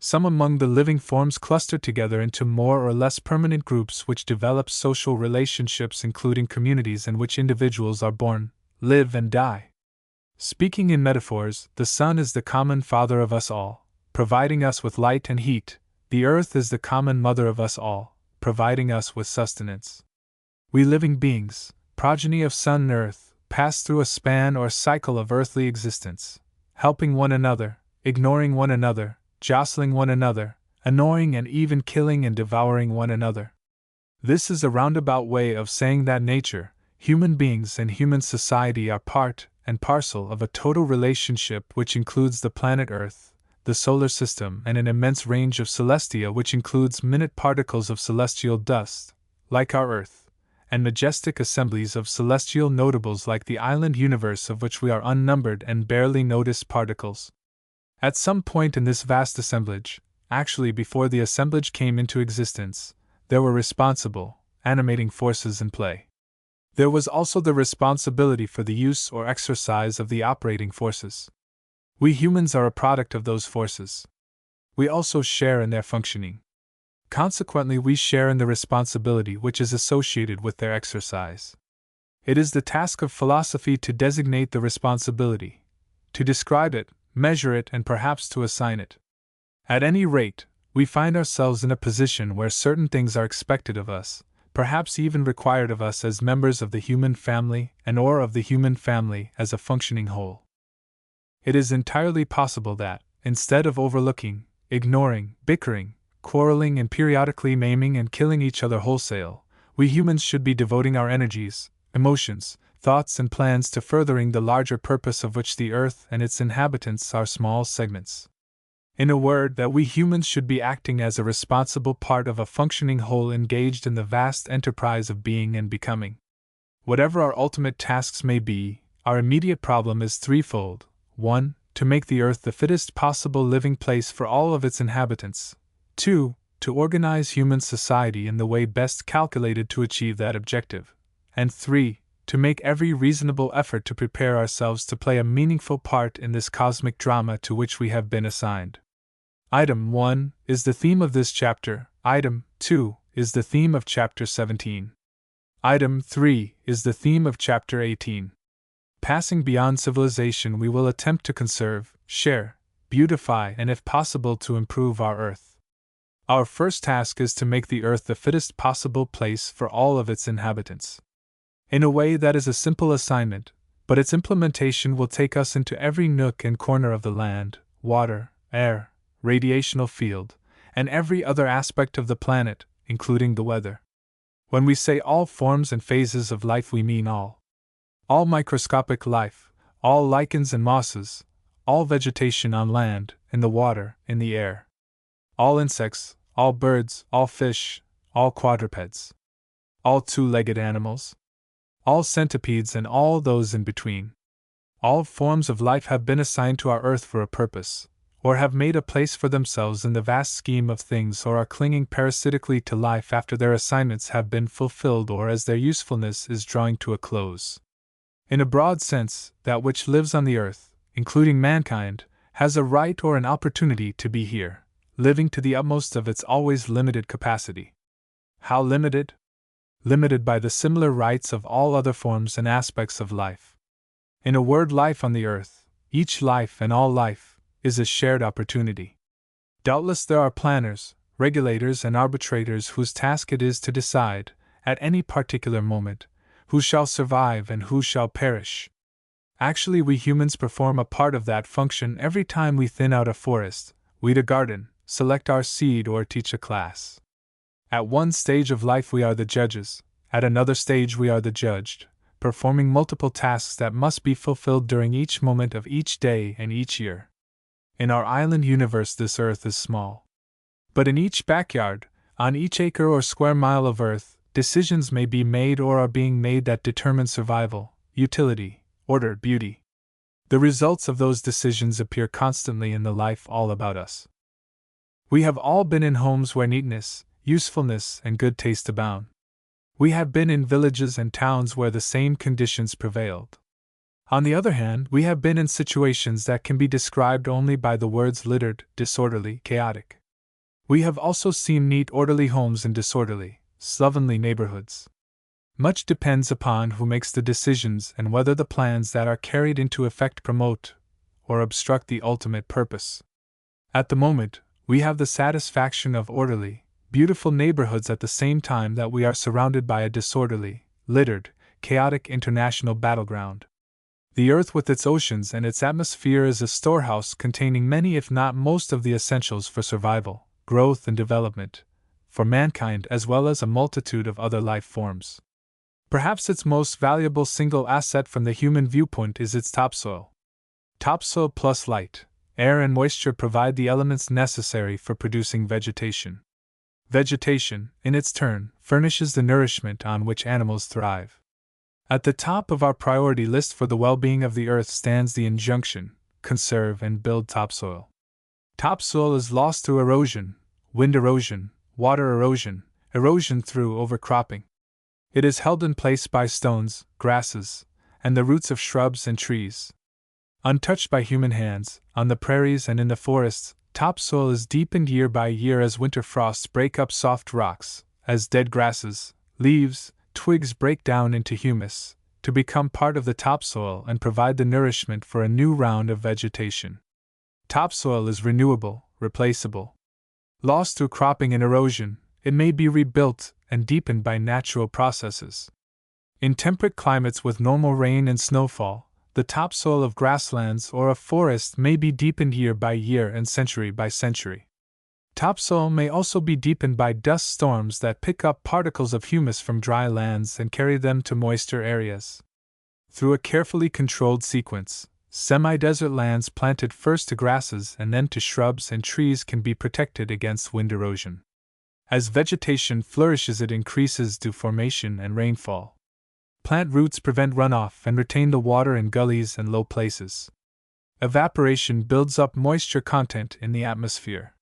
Some among the living forms cluster together into more or less permanent groups which develop social relationships, including communities in which individuals are born, live, and die. Speaking in metaphors, the sun is the common father of us all, providing us with light and heat. The earth is the common mother of us all, providing us with sustenance. We living beings, progeny of sun and earth, pass through a span or cycle of earthly existence, helping one another, ignoring one another, jostling one another, annoying and even killing and devouring one another. This is a roundabout way of saying that nature, human beings, and human society are part and parcel of a total relationship which includes the planet Earth, the solar system, and an immense range of celestia which includes minute particles of celestial dust, like our Earth, and majestic assemblies of celestial notables like the island universe of which we are unnumbered and barely noticed particles. At some point in this vast assemblage, actually before the assemblage came into existence, there were responsible, animating forces in play. There was also the responsibility for the use or exercise of the operating forces. We humans are a product of those forces. We also share in their functioning. Consequently, we share in the responsibility which is associated with their exercise. It is the task of philosophy to designate the responsibility, to describe it, measure it, and perhaps to assign it. At any rate, we find ourselves in a position where certain things are expected of us, perhaps even required of us as members of the human family and/or of the human family as a functioning whole. It is entirely possible that, instead of overlooking, ignoring, bickering, quarreling, and periodically maiming and killing each other wholesale, we humans should be devoting our energies, emotions, thoughts, and plans to furthering the larger purpose of which the earth and its inhabitants are small segments. In a word, that we humans should be acting as a responsible part of a functioning whole engaged in the vast enterprise of being and becoming. Whatever our ultimate tasks may be, our immediate problem is threefold. 1. To make the earth the fittest possible living place for all of its inhabitants. 2. To organize human society in the way best calculated to achieve that objective. And 3. To make every reasonable effort to prepare ourselves to play a meaningful part in this cosmic drama to which we have been assigned. Item 1 is the theme of this chapter. Item 2 is the theme of chapter 17. Item 3 is the theme of chapter 18. Passing beyond civilization, we will attempt to conserve, share, beautify, and if possible to improve our Earth. Our first task is to make the Earth the fittest possible place for all of its inhabitants. In a way, that is a simple assignment, but its implementation will take us into every nook and corner of the land, water, air, radiational field, and every other aspect of the planet, including the weather. When we say all forms and phases of life, we mean all microscopic life, all lichens and mosses, all vegetation on land, in the water, in the air, all insects, all birds, all fish, all quadrupeds, all two-legged animals, all centipedes, and all those in between. All forms of life have been assigned to our Earth for a purpose, or have made a place for themselves in the vast scheme of things, or are clinging parasitically to life after their assignments have been fulfilled or as their usefulness is drawing to a close. In a broad sense, that which lives on the earth, including mankind, has a right or an opportunity to be here, living to the utmost of its always limited capacity. How limited? Limited by the similar rights of all other forms and aspects of life. In a word, life on the earth, each life and all life, is a shared opportunity. Doubtless there are planners, regulators, and arbitrators whose task it is to decide, at any particular moment, who shall survive and who shall perish. Actually, we humans perform a part of that function every time we thin out a forest, weed a garden, select our seed, or teach a class. At one stage of life we are the judges, at another stage we are the judged, performing multiple tasks that must be fulfilled during each moment of each day and each year. In our island universe, this earth is small. But in each backyard, on each acre or square mile of earth, decisions may be made or are being made that determine survival, utility, order, beauty. The results of those decisions appear constantly in the life all about us. We have all been in homes where neatness, usefulness, and good taste abound. We have been in villages and towns where the same conditions prevailed. On the other hand, we have been in situations that can be described only by the words littered, disorderly, chaotic. We have also seen neat, orderly homes in disorderly, slovenly neighborhoods. Much depends upon who makes the decisions and whether the plans that are carried into effect promote or obstruct the ultimate purpose. At the moment, we have the satisfaction of orderly, beautiful neighborhoods at the same time that we are surrounded by a disorderly, littered, chaotic international battleground. The earth with its oceans and its atmosphere is a storehouse containing many, if not most, of the essentials for survival, growth, and development, for mankind as well as a multitude of other life forms. Perhaps its most valuable single asset from the human viewpoint is its topsoil. Topsoil plus light, air, and moisture provide the elements necessary for producing vegetation. Vegetation, in its turn, furnishes the nourishment on which animals thrive. At the top of our priority list for the well-being of the earth stands the injunction, conserve and build topsoil. Topsoil is lost through erosion, wind erosion, water erosion, erosion through overcropping. It is held in place by stones, grasses, and the roots of shrubs and trees. Untouched by human hands, on the prairies and in the forests, topsoil is deepened year by year as winter frosts break up soft rocks, as dead grasses, leaves, twigs break down into humus, to become part of the topsoil and provide the nourishment for a new round of vegetation. Topsoil is renewable, replaceable. Lost through cropping and erosion, it may be rebuilt and deepened by natural processes. In temperate climates with normal rain and snowfall, the topsoil of grasslands or of forests may be deepened year by year and century by century. Topsoil may also be deepened by dust storms that pick up particles of humus from dry lands and carry them to moister areas. Through a carefully controlled sequence, semi-desert lands planted first to grasses and then to shrubs and trees can be protected against wind erosion. As vegetation flourishes, it increases dew formation and rainfall. Plant roots prevent runoff and retain the water in gullies and low places. Evaporation builds up moisture content in the atmosphere.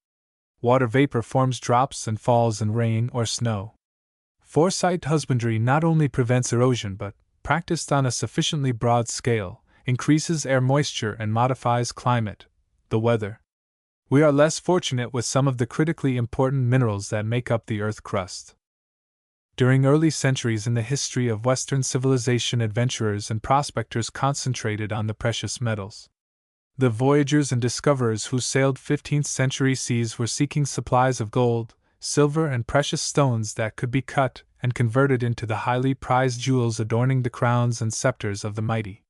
Water vapor forms drops and falls in rain or snow. Foresight husbandry not only prevents erosion but, practiced on a sufficiently broad scale, increases air moisture and modifies climate, the weather. We are less fortunate with some of the critically important minerals that make up the Earth crust. During early centuries in the history of Western civilization, adventurers and prospectors concentrated on the precious metals. The voyagers and discoverers who sailed 15th-century seas were seeking supplies of gold, silver, and precious stones that could be cut and converted into the highly prized jewels adorning the crowns and scepters of the mighty.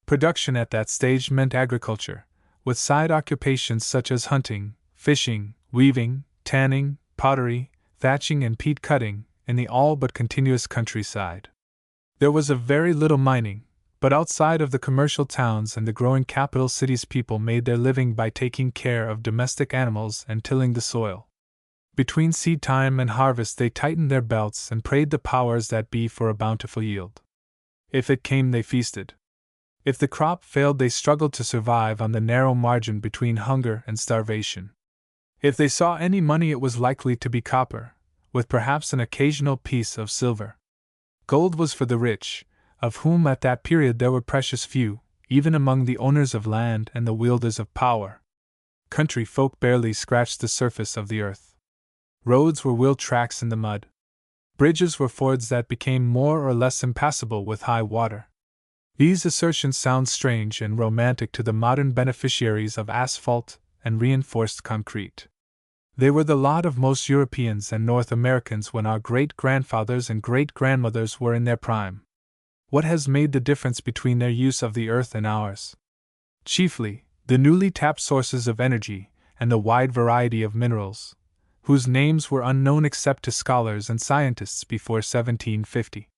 Production at that stage meant agriculture, with side occupations such as hunting, fishing, weaving, tanning, pottery, thatching, and peat cutting, in the all but continuous countryside. There was a very little mining, but outside of the commercial towns and the growing capital cities, people made their living by taking care of domestic animals and tilling the soil. Between seed time and harvest, they tightened their belts and prayed the powers that be for a bountiful yield. If it came, they feasted. If the crop failed, they struggled to survive on the narrow margin between hunger and starvation. If they saw any money, it was likely to be copper, with perhaps an occasional piece of silver. Gold was for the rich, of whom at that period there were precious few, even among the owners of land and the wielders of power. Country folk barely scratched the surface of the earth. Roads were wheel tracks in the mud. Bridges were fords that became more or less impassable with high water. These assertions sound strange and romantic to the modern beneficiaries of asphalt and reinforced concrete. They were the lot of most Europeans and North Americans when our great-grandfathers and great-grandmothers were in their prime. What has made the difference between their use of the earth and ours? Chiefly, the newly tapped sources of energy and the wide variety of minerals, whose names were unknown except to scholars and scientists before 1750.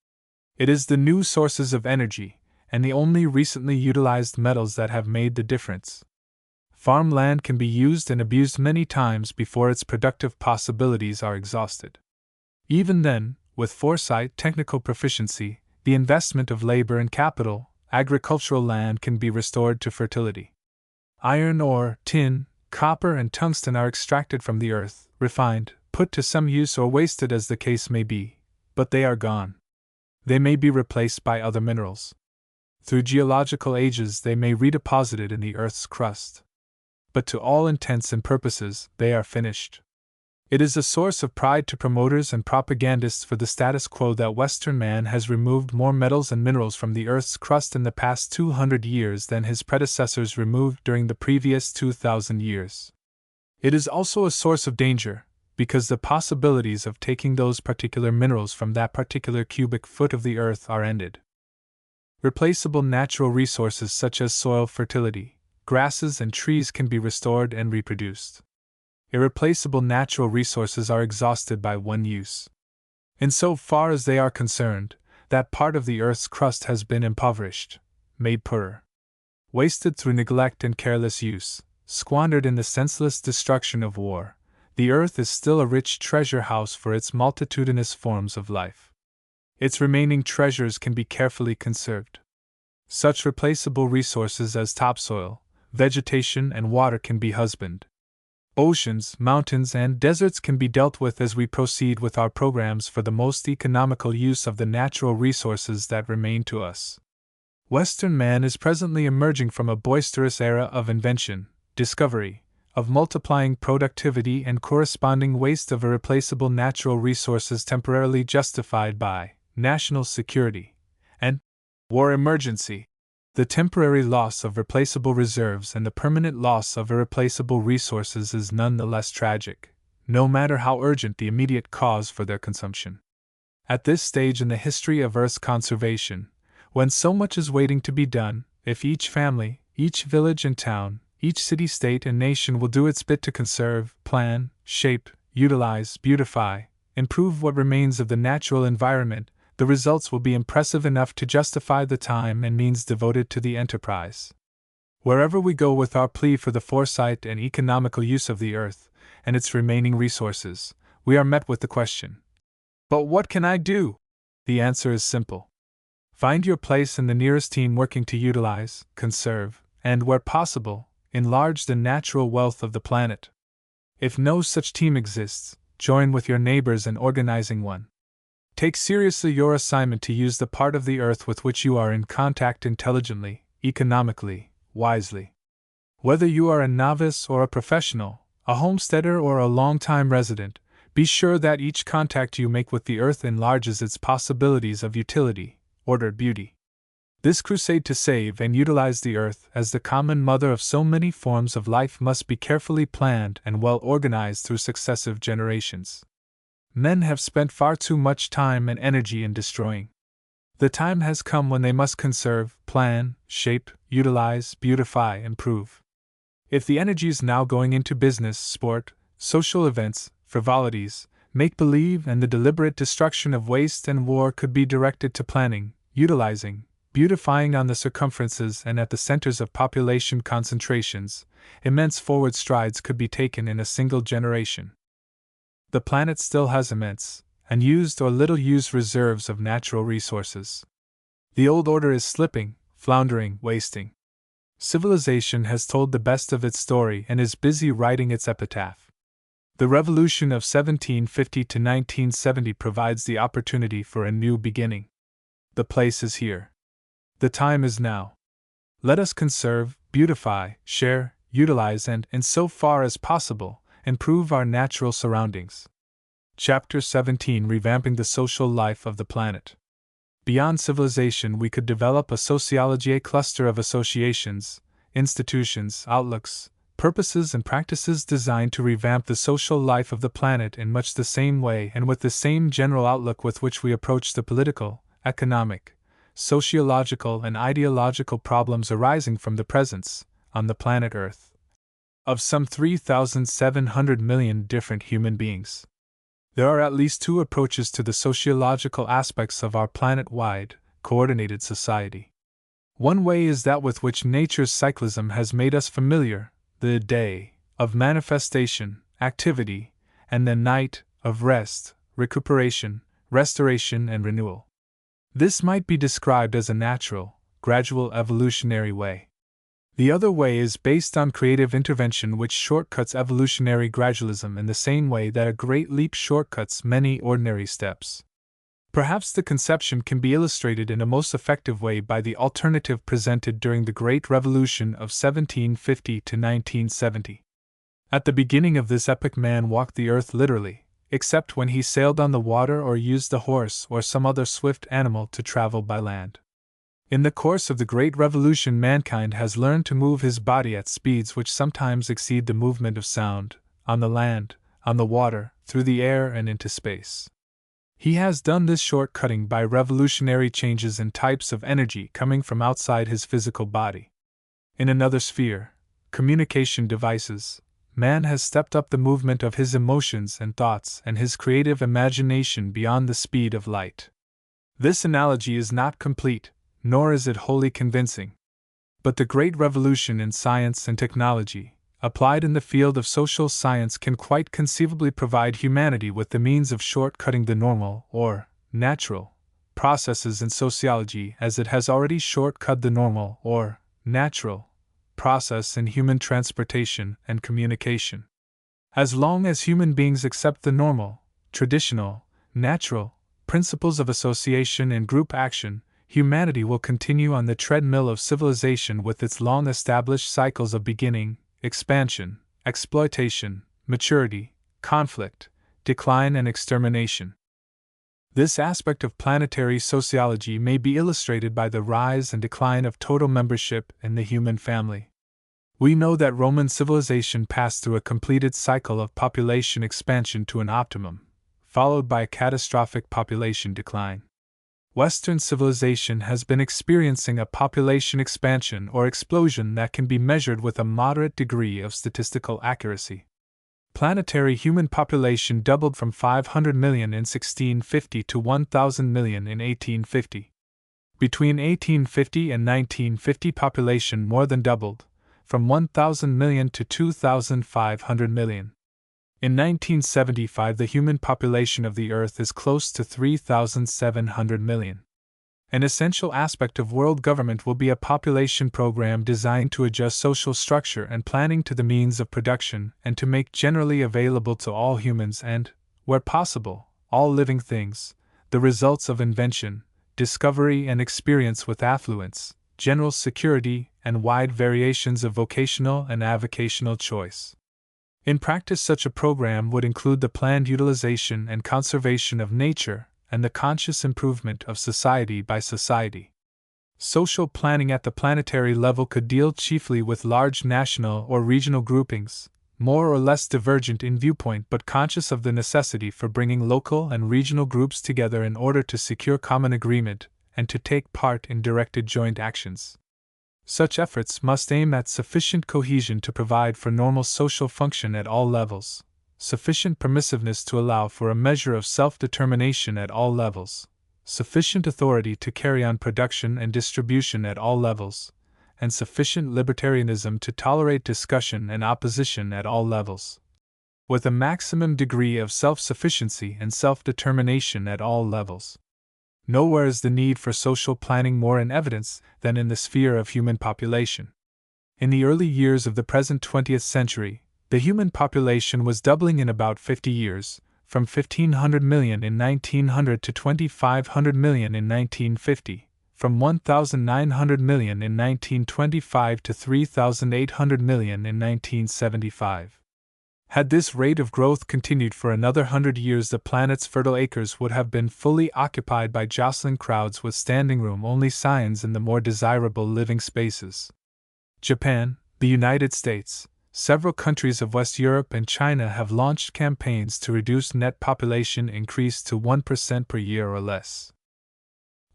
It is the new sources of energy and the only recently utilized metals that have made the difference. Farmland can be used and abused many times before its productive possibilities are exhausted. Even then, with foresight, technical proficiency, the investment of labor and capital, agricultural land can be restored to fertility. Iron ore, tin, copper, and tungsten are extracted from the earth, refined, put to some use, or wasted as the case may be, but they are gone. They may be replaced by other minerals. Through geological ages, they may redeposited in the earth's crust. But to all intents and purposes, they are finished. It is a source of pride to promoters and propagandists for the status quo that Western man has removed more metals and minerals from the Earth's crust in the past 200 years than his predecessors removed during the previous 2,000 years. It is also a source of danger, because the possibilities of taking those particular minerals from that particular cubic foot of the Earth are ended. Replaceable natural resources such as soil fertility, grasses, and trees can be restored and reproduced. Irreplaceable natural resources are exhausted by one use. In so far as they are concerned, that part of the Earth's crust has been impoverished, made poorer. Wasted through neglect and careless use, squandered in the senseless destruction of war, the Earth is still a rich treasure house for its multitudinous forms of life. Its remaining treasures can be carefully conserved. Such replaceable resources as topsoil, vegetation, and water can be husbanded. Oceans, mountains, and deserts can be dealt with as we proceed with our programs for the most economical use of the natural resources that remain to us. Western man is presently emerging from a boisterous era of invention, discovery, of multiplying productivity and corresponding waste of irreplaceable natural resources temporarily justified by national security, and War emergency. The temporary loss of replaceable reserves and the permanent loss of irreplaceable resources is none the less tragic, no matter how urgent the immediate cause for their consumption. At this stage in the history of Earth's conservation, when so much is waiting to be done, if each family, each village and town, each city, state, and nation will do its bit to conserve, plan, shape, utilize, beautify, improve what remains of the natural environment, the results will be impressive enough to justify the time and means devoted to the enterprise. Wherever we go with our plea for the foresight and economical use of the earth and its remaining resources, we are met with the question, "But what can I do?" The answer is simple. Find your place in the nearest team working to utilize, conserve, and, where possible, enlarge the natural wealth of the planet. If no such team exists, join with your neighbors in organizing one. Take seriously your assignment to use the part of the earth with which you are in contact intelligently, economically, wisely. Whether you are a novice or a professional, a homesteader or a long-time resident, be sure that each contact you make with the earth enlarges its possibilities of utility, order, beauty. This crusade to save and utilize the earth as the common mother of so many forms of life must be carefully planned and well organized through successive generations. Men have spent far too much time and energy in destroying. The time has come when they must conserve, plan, shape, utilize, beautify, improve. If the energy is now going into business, sport, social events, frivolities, make-believe, and the deliberate destruction of waste and war could be directed to planning, utilizing, beautifying on the circumferences and at the centers of population concentrations, immense forward strides could be taken in a single generation. The planet still has immense, unused or little used reserves of natural resources. The old order is slipping, floundering, wasting. Civilization has told the best of its story and is busy writing its epitaph. The revolution of 1750 to 1970 provides the opportunity for a new beginning. The place is here. The time is now. Let us conserve, beautify, share, utilize, and, in so far as possible, improve our natural surroundings. Chapter 17: Revamping the Social Life of the Planet. Beyond civilization, we could develop a sociology, a cluster of associations, institutions, outlooks, purposes, and practices designed to revamp the social life of the planet in much the same way and with the same general outlook with which we approach the political, economic, sociological, and ideological problems arising from the presence, on the planet Earth, of some 3,700 million different human beings. There are at least two approaches to the sociological aspects of our planet-wide, coordinated society. One way is that with which nature's cyclism has made us familiar, the day of manifestation, activity, and the night of rest, recuperation, restoration, and renewal. This might be described as a natural, gradual evolutionary way. The other way is based on creative intervention, which shortcuts evolutionary gradualism in the same way that a great leap shortcuts many ordinary steps. Perhaps the conception can be illustrated in a most effective way by the alternative presented during the Great Revolution of 1750 to 1970. At the beginning of this epoch, man walked the earth literally, except when he sailed on the water or used the horse or some other swift animal to travel by land. In the course of the Great Revolution, mankind has learned to move his body at speeds which sometimes exceed the movement of sound, on the land, on the water, through the air, and into space. He has done this short-cutting by revolutionary changes in types of energy coming from outside his physical body. In another sphere, communication devices, man has stepped up the movement of his emotions and thoughts and his creative imagination beyond the speed of light. This analogy is not complete, nor is it wholly convincing. But the great revolution in science and technology, applied in the field of social science, can quite conceivably provide humanity with the means of short-cutting the normal, or natural, processes in sociology, as it has already short-cut the normal, or natural, process in human transportation and communication. As long as human beings accept the normal, traditional, natural principles of association and group action, humanity will continue on the treadmill of civilization with its long-established cycles of beginning, expansion, exploitation, maturity, conflict, decline, and extermination. This aspect of planetary sociology may be illustrated by the rise and decline of total membership in the human family. We know that Roman civilization passed through a completed cycle of population expansion to an optimum, followed by a catastrophic population decline. Western civilization has been experiencing a population expansion or explosion that can be measured with a moderate degree of statistical accuracy. Planetary human population doubled from 500 million in 1650 to 1,000 million in 1850. Between 1850 and 1950, population more than doubled, from 1,000 million to 2,500 million. In 1975, the human population of the Earth is close to 3,700 million. An essential aspect of world government will be a population program designed to adjust social structure and planning to the means of production and to make generally available to all humans and, where possible, all living things, the results of invention, discovery and experience with affluence, general security, and wide variations of vocational and avocational choice. In practice, such a program would include the planned utilization and conservation of nature and the conscious improvement of society by society. Social planning at the planetary level could deal chiefly with large national or regional groupings, more or less divergent in viewpoint but conscious of the necessity for bringing local and regional groups together in order to secure common agreement and to take part in directed joint actions. Such efforts must aim at sufficient cohesion to provide for normal social function at all levels, sufficient permissiveness to allow for a measure of self-determination at all levels, sufficient authority to carry on production and distribution at all levels, and sufficient libertarianism to tolerate discussion and opposition at all levels, with a maximum degree of self-sufficiency and self-determination at all levels. Nowhere is the need for social planning more in evidence than in the sphere of human population. In the early years of the present 20th century, the human population was doubling in about 50 years, from 1,500 million in 1900 to 2,500 million in 1950, from 1,900 million in 1925 to 3,800 million in 1975. Had this rate of growth continued for another 100 years, the planet's fertile acres would have been fully occupied by jostling crowds with standing room only signs in the more desirable living spaces. Japan, the United States, several countries of West Europe and China have launched campaigns to reduce net population increase to 1% per year or less.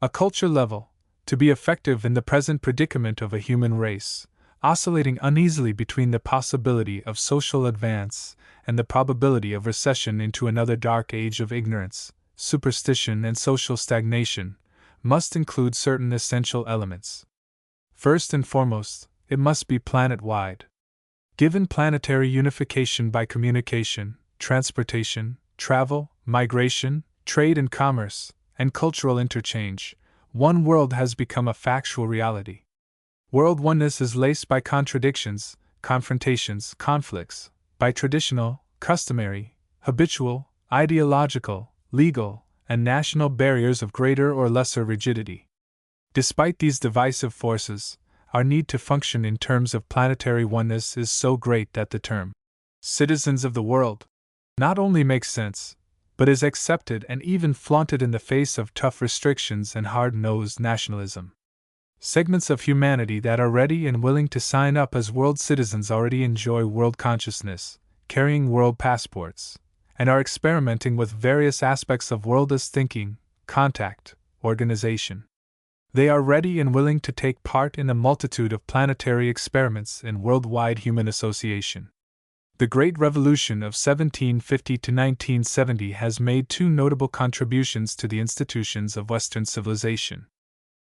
A culture level, to be effective in the present predicament of a human race, oscillating uneasily between the possibility of social advance and the probability of recession into another dark age of ignorance, superstition, and social stagnation, must include certain essential elements. First and foremost, it must be planet-wide. Given planetary unification by communication, transportation, travel, migration, trade and commerce, and cultural interchange, one world has become a factual reality. World oneness is laced by contradictions, confrontations, conflicts, by traditional, customary, habitual, ideological, legal, and national barriers of greater or lesser rigidity. Despite these divisive forces, our need to function in terms of planetary oneness is so great that the term citizens of the world not only makes sense, but is accepted and even flaunted in the face of tough restrictions and hard-nosed nationalism. Segments of humanity that are ready and willing to sign up as world citizens already enjoy world consciousness, carrying world passports, and are experimenting with various aspects of worldist thinking, contact, organization. They are ready and willing to take part in a multitude of planetary experiments in worldwide human association. The Great Revolution of 1750 to 1970 has made two notable contributions to the institutions of Western civilization.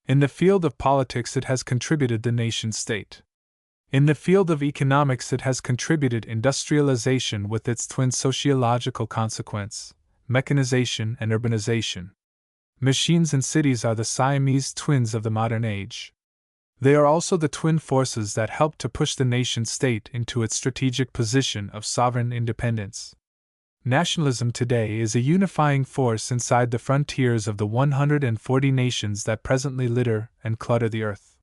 In the field of politics, it has contributed the nation-state. In the field of economics, it has contributed industrialization with its twin sociological consequence, mechanization and urbanization. Machines and cities are the Siamese twins of the modern age. They are also the twin forces that help to push the nation-state into its strategic position of sovereign independence. Nationalism today is a unifying force inside the frontiers of the 140 nations that presently litter and clutter the earth.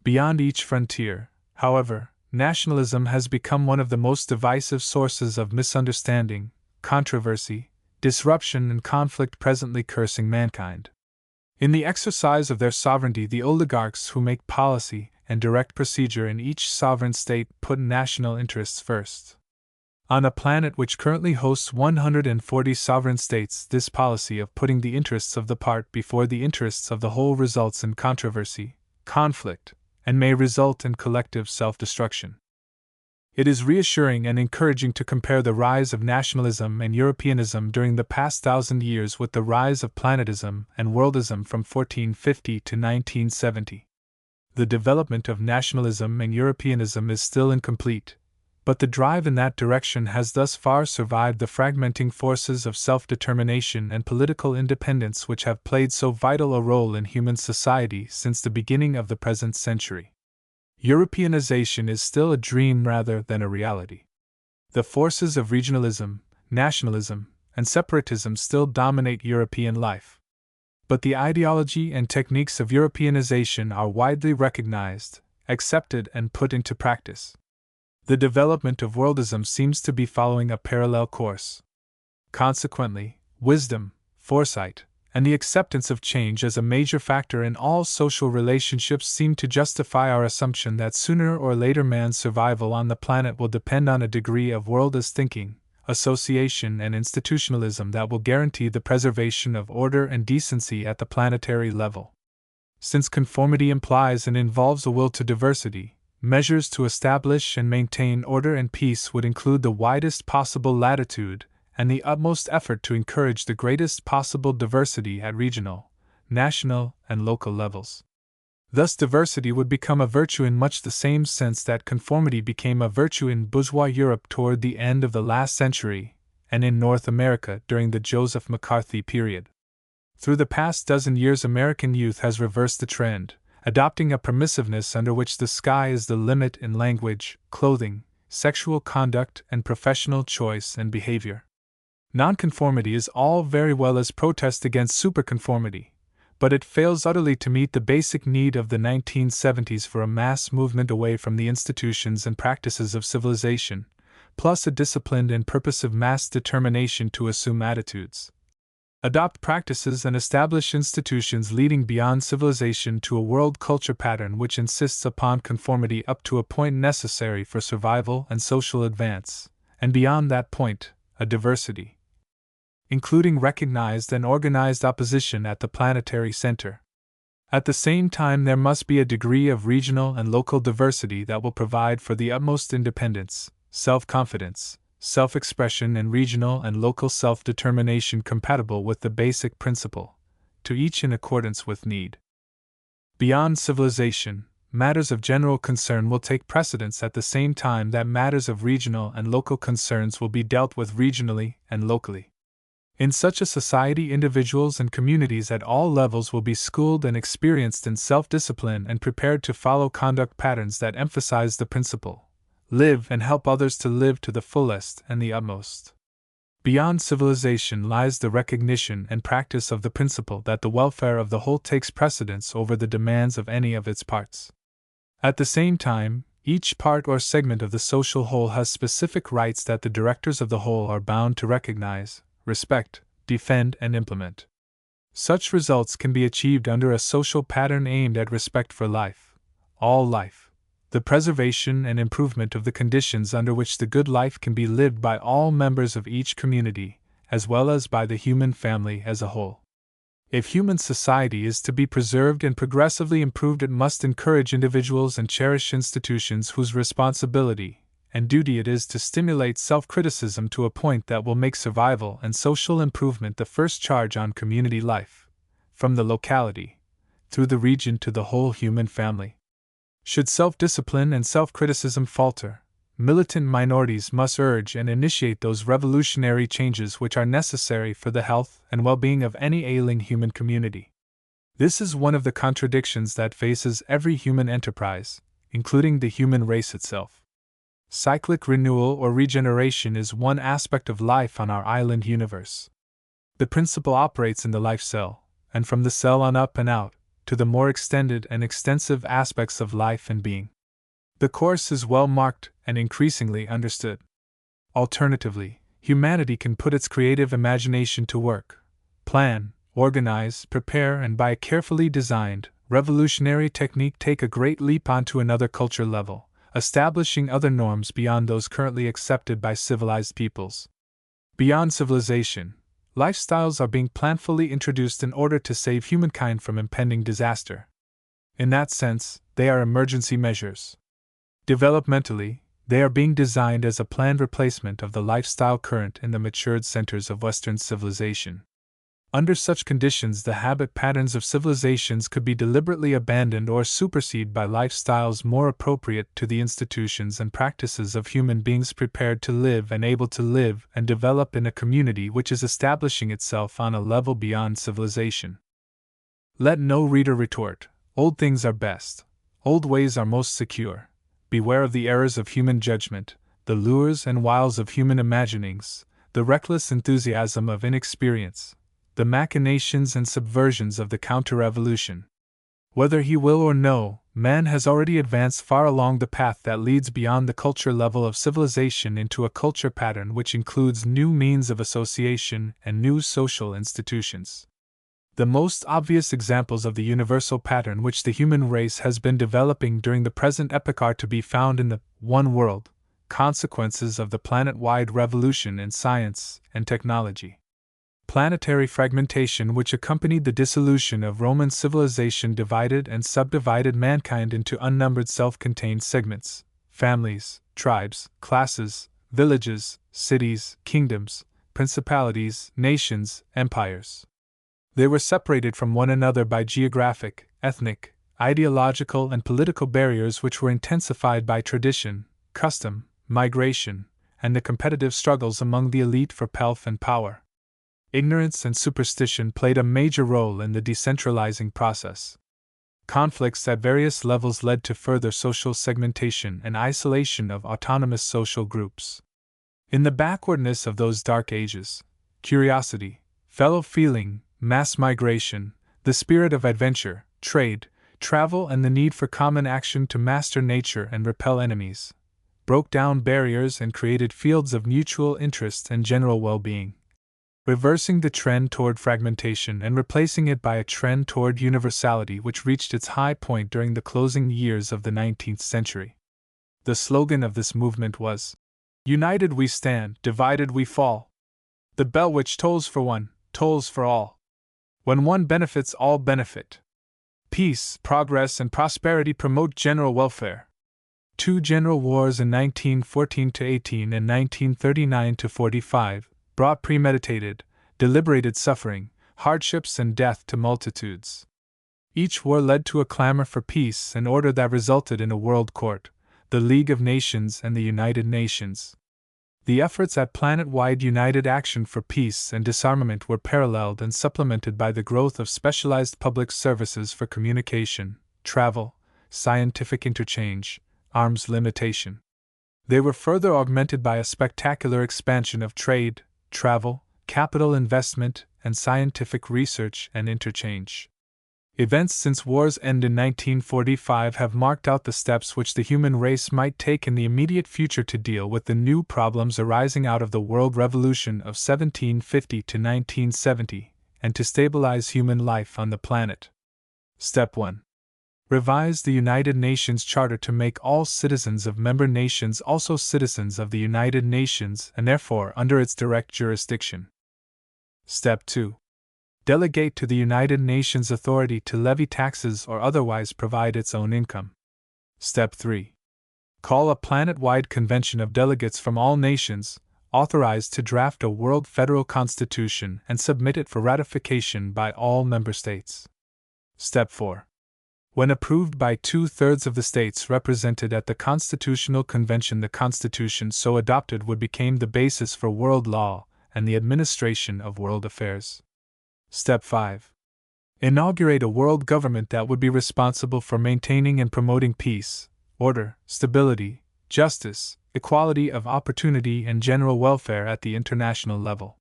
Beyond each frontier, however, nationalism has become one of the most divisive sources of misunderstanding, controversy, disruption, and conflict presently cursing mankind. In the exercise of their sovereignty, the oligarchs who make policy and direct procedure in each sovereign state put national interests first. On a planet which currently hosts 140 sovereign states, this policy of putting the interests of the part before the interests of the whole results in controversy, conflict, and may result in collective self-destruction. It is reassuring and encouraging to compare the rise of nationalism and Europeanism during the past 1,000 years with the rise of planetism and worldism from 1450 to 1970. The development of nationalism and Europeanism is still incomplete, but the drive in that direction has thus far survived the fragmenting forces of self-determination and political independence which have played so vital a role in human society since the beginning of the present century. Europeanization is still a dream rather than a reality. The forces of regionalism, nationalism, and separatism still dominate European life. But the ideology and techniques of Europeanization are widely recognized, accepted, and put into practice. The development of worldism seems to be following a parallel course. Consequently, wisdom, foresight, and the acceptance of change as a major factor in all social relationships seem to justify our assumption that sooner or later man's survival on the planet will depend on a degree of worldist thinking, association, and institutionalism that will guarantee the preservation of order and decency at the planetary level. Since conformity implies and involves a will to diversity, measures to establish and maintain order and peace would include the widest possible latitude and the utmost effort to encourage the greatest possible diversity at regional, national, and local levels. Thus, diversity would become a virtue in much the same sense that conformity became a virtue in bourgeois Europe toward the end of the last century, and in North America during the Joseph McCarthy period. Through the past dozen years, American youth has reversed the trend, adopting a permissiveness under which the sky is the limit in language, clothing, sexual conduct, and professional choice and behavior. Nonconformity is all very well as protest against superconformity, but it fails utterly to meet the basic need of the 1970s for a mass movement away from the institutions and practices of civilization, plus a disciplined and purposive mass determination to assume attitudes, adopt practices, and establish institutions leading beyond civilization to a world culture pattern which insists upon conformity up to a point necessary for survival and social advance, and beyond that point, a diversity, including recognized and organized opposition at the planetary center. At the same time, there must be a degree of regional and local diversity that will provide for the utmost independence, self-confidence, self-expression, and regional and local self-determination compatible with the basic principle, to each in accordance with need. Beyond civilization, matters of general concern will take precedence at the same time that matters of regional and local concerns will be dealt with regionally and locally. In such a society, individuals and communities at all levels will be schooled and experienced in self-discipline and prepared to follow conduct patterns that emphasize the principle, live and help others to live to the fullest and the utmost. Beyond civilization lies the recognition and practice of the principle that the welfare of the whole takes precedence over the demands of any of its parts. At the same time, each part or segment of the social whole has specific rights that the directors of the whole are bound to recognize, respect, defend, and implement. Such results can be achieved under a social pattern aimed at respect for life, all life, the preservation and improvement of the conditions under which the good life can be lived by all members of each community, as well as by the human family as a whole. If human society is to be preserved and progressively improved, it must encourage individuals and cherish institutions whose responsibility and duty it is to stimulate self-criticism to a point that will make survival and social improvement the first charge on community life, from the locality, through the region to the whole human family. Should self-discipline and self-criticism falter, militant minorities must urge and initiate those revolutionary changes which are necessary for the health and well-being of any ailing human community. This is one of the contradictions that faces every human enterprise, including the human race itself. Cyclic renewal or regeneration is one aspect of life on our island universe. The principle operates in the life cell, and from the cell on up and out, to the more extended and extensive aspects of life and being. The course is well marked and increasingly understood. Alternatively, humanity can put its creative imagination to work, plan, organize, prepare, and by a carefully designed, revolutionary technique take a great leap onto another culture level, establishing other norms beyond those currently accepted by civilized peoples. Beyond civilization, lifestyles are being planfully introduced in order to save humankind from impending disaster. In that sense, they are emergency measures. Developmentally, they are being designed as a planned replacement of the lifestyle current in the matured centers of Western civilization. Under such conditions, the habit patterns of civilizations could be deliberately abandoned or superseded by lifestyles more appropriate to the institutions and practices of human beings prepared to live and able to live and develop in a community which is establishing itself on a level beyond civilization. Let no reader retort, "Old things are best. Old ways are most secure." Beware of the errors of human judgment, the lures and wiles of human imaginings, the reckless enthusiasm of inexperience, the machinations and subversions of the counter-revolution. Whether he will or no, man has already advanced far along the path that leads beyond the culture level of civilization into a culture pattern which includes new means of association and new social institutions. The most obvious examples of the universal pattern which the human race has been developing during the present epoch are to be found in the One World, consequences of the planet-wide revolution in science and technology. Planetary fragmentation which accompanied the dissolution of Roman civilization divided and subdivided mankind into unnumbered self-contained segments, families, tribes, classes, villages, cities, kingdoms, principalities, nations, empires. They were separated from one another by geographic, ethnic, ideological, and political barriers which were intensified by tradition, custom, migration, and the competitive struggles among the elite for pelf and power. Ignorance and superstition played a major role in the decentralizing process. Conflicts at various levels led to further social segmentation and isolation of autonomous social groups. In the backwardness of those dark ages, curiosity, fellow feeling, mass migration, the spirit of adventure, trade, travel, and the need for common action to master nature and repel enemies broke down barriers and created fields of mutual interest and general well-being, reversing the trend toward fragmentation and replacing it by a trend toward universality which reached its high point during the closing years of the 19th century. The slogan of this movement was, "United we stand, divided we fall. The bell which tolls for one, tolls for all. When one benefits, all benefit. Peace, progress, and prosperity promote general welfare." Two general wars in 1914-18 and 1939-45 brought premeditated, deliberated suffering, hardships, and death to multitudes. Each war led to a clamor for peace and order that resulted in a world court, the League of Nations and the United Nations. The efforts at planet-wide united action for peace and disarmament were paralleled and supplemented by the growth of specialized public services for communication, travel, scientific interchange, arms limitation. They were further augmented by a spectacular expansion of trade, travel, capital investment, and scientific research and interchange. Events since war's end in 1945 have marked out the steps which the human race might take in the immediate future to deal with the new problems arising out of the world revolution of 1750 to 1970, and to stabilize human life on the planet. Step 1. Revise the United Nations Charter to make all citizens of member nations also citizens of the United Nations and therefore under its direct jurisdiction. Step 2. Delegate to the United Nations authority to levy taxes or otherwise provide its own income. Step 3. Call a planet-wide convention of delegates from all nations, authorized to draft a world federal constitution and submit it for ratification by all member states. Step 4. When approved by 2/3 of the states represented at the Constitutional Convention, the Constitution so adopted would become the basis for world law and the administration of world affairs. Step 5. Inaugurate a world government that would be responsible for maintaining and promoting peace, order, stability, justice, equality of opportunity, and general welfare at the international level.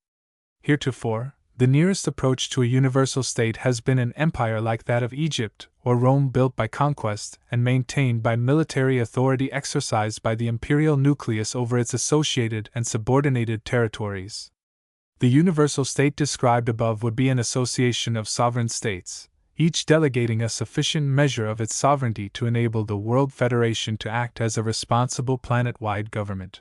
Heretofore, The nearest approach to a universal state has been an empire like that of Egypt or Rome, built by conquest and maintained by military authority exercised by the imperial nucleus over its associated and subordinated territories. The universal state described above would be an association of sovereign states, each delegating a sufficient measure of its sovereignty to enable the World Federation to act as a responsible planet-wide government.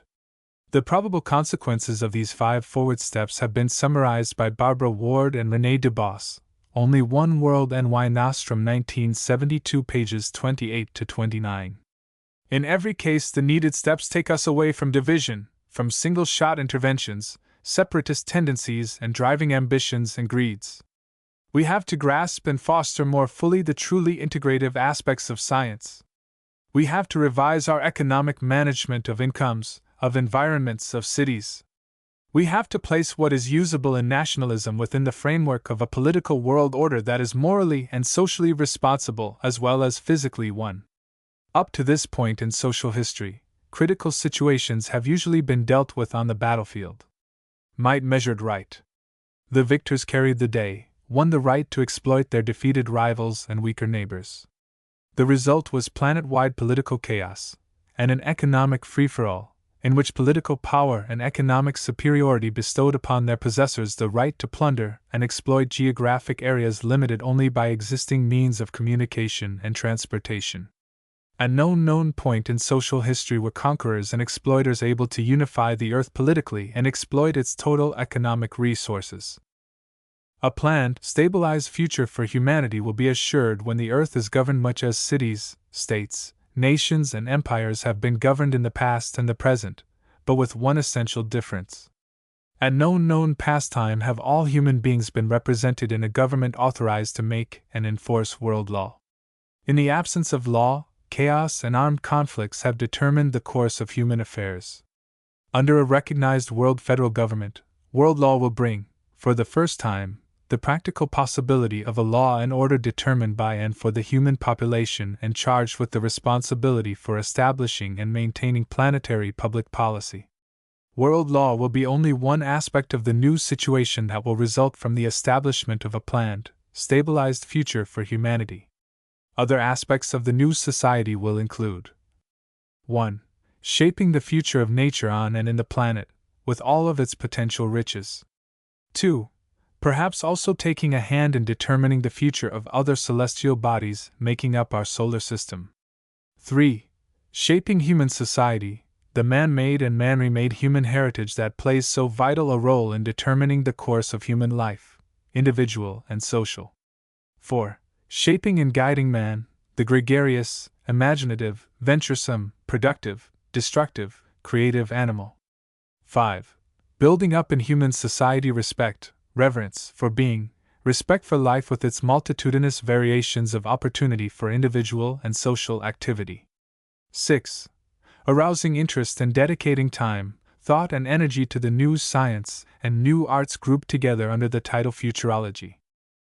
The probable consequences of these 5 forward steps have been summarized by Barbara Ward and René Dubos, Only One World N.Y. Nostrum 1972, pages 28 to 29. In every case, the needed steps take us away from division, from single-shot interventions, separatist tendencies, and driving ambitions and greeds. We have to grasp and foster more fully the truly integrative aspects of science. We have to revise our economic management of incomes, of environments, of cities. We have to place what is usable in nationalism within the framework of a political world order that is morally and socially responsible as well as physically one. Up to this point in social history, critical situations have usually been dealt with on the battlefield. Might measured right. The victors carried the day, won the right to exploit their defeated rivals and weaker neighbors. The result was planet-wide political chaos, and an economic free-for-all, in which political power and economic superiority bestowed upon their possessors the right to plunder and exploit geographic areas limited only by existing means of communication and transportation. At no known point in social history were conquerors and exploiters able to unify the earth politically and exploit its total economic resources. A planned, stabilized future for humanity will be assured when the earth is governed much as cities, states, nations, and empires have been governed in the past and the present, but with one essential difference. At no known past time have all human beings been represented in a government authorized to make and enforce world law. In the absence of law, chaos and armed conflicts have determined the course of human affairs. Under a recognized world federal government, world law will bring, for the first time, the practical possibility of a law and order determined by and for the human population and charged with the responsibility for establishing and maintaining planetary public policy. World law will be only one aspect of the new situation that will result from the establishment of a planned, stabilized future for humanity. Other aspects of the new society will include 1. Shaping the future of nature on and in the planet, with all of its potential riches. 2. Perhaps also taking a hand in determining the future of other celestial bodies making up our solar system. 3. Shaping human society, the man-made and man-remade human heritage that plays so vital a role in determining the course of human life, individual and social. 4. Shaping and guiding man, the gregarious, imaginative, venturesome, productive, destructive, creative animal. 5. Building up in human society respect, reverence for being, respect for life with its multitudinous variations of opportunity for individual and social activity. 6. Arousing interest and dedicating time, thought, and energy to the new science and new arts grouped together under the title Futurology.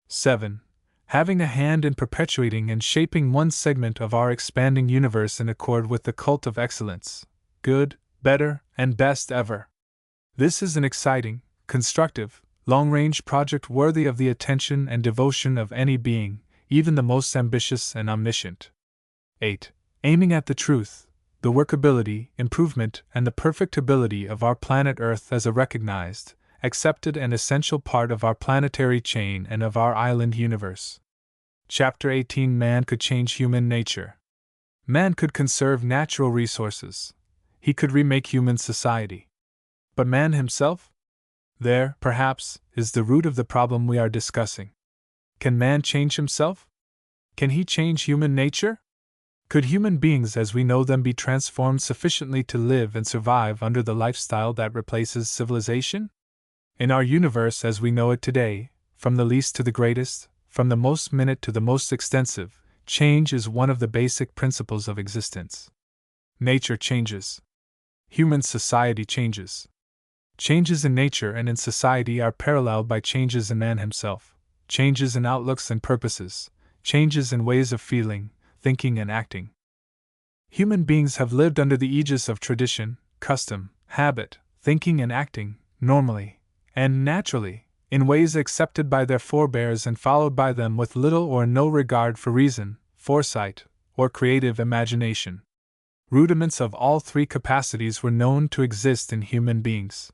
7. Having a hand in perpetuating and shaping one segment of our expanding universe in accord with the cult of excellence, good, better, and best ever. This is an exciting, constructive, long-range project worthy of the attention and devotion of any being, even the most ambitious and omniscient. 8. Aiming at the truth, the workability, improvement, and the perfectibility of our planet Earth as a recognized, accepted, and essential part of our planetary chain and of our island universe. Chapter 18. Man could change human nature. Man could conserve natural resources. He could remake human society. But man himself? There, perhaps, is the root of the problem we are discussing. Can man change himself? Can he change human nature? Could human beings as we know them be transformed sufficiently to live and survive under the lifestyle that replaces civilization? In our universe as we know it today, from the least to the greatest, from the most minute to the most extensive, change is one of the basic principles of existence. Nature changes. Human society changes. Changes in nature and in society are paralleled by changes in man himself, changes in outlooks and purposes, changes in ways of feeling, thinking, and acting. Human beings have lived under the aegis of tradition, custom, habit, thinking, and acting, normally, and naturally, in ways accepted by their forebears and followed by them with little or no regard for reason, foresight, or creative imagination. Rudiments of all three capacities were known to exist in human beings.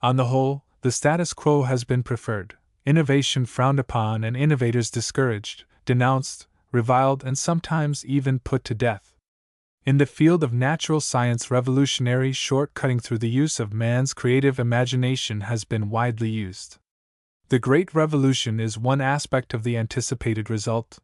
On the whole, the status quo has been preferred, innovation frowned upon, and innovators discouraged, denounced, reviled, and sometimes even put to death. In the field of natural science, revolutionary shortcutting through the use of man's creative imagination has been widely used. The Great Revolution is one aspect of the anticipated result.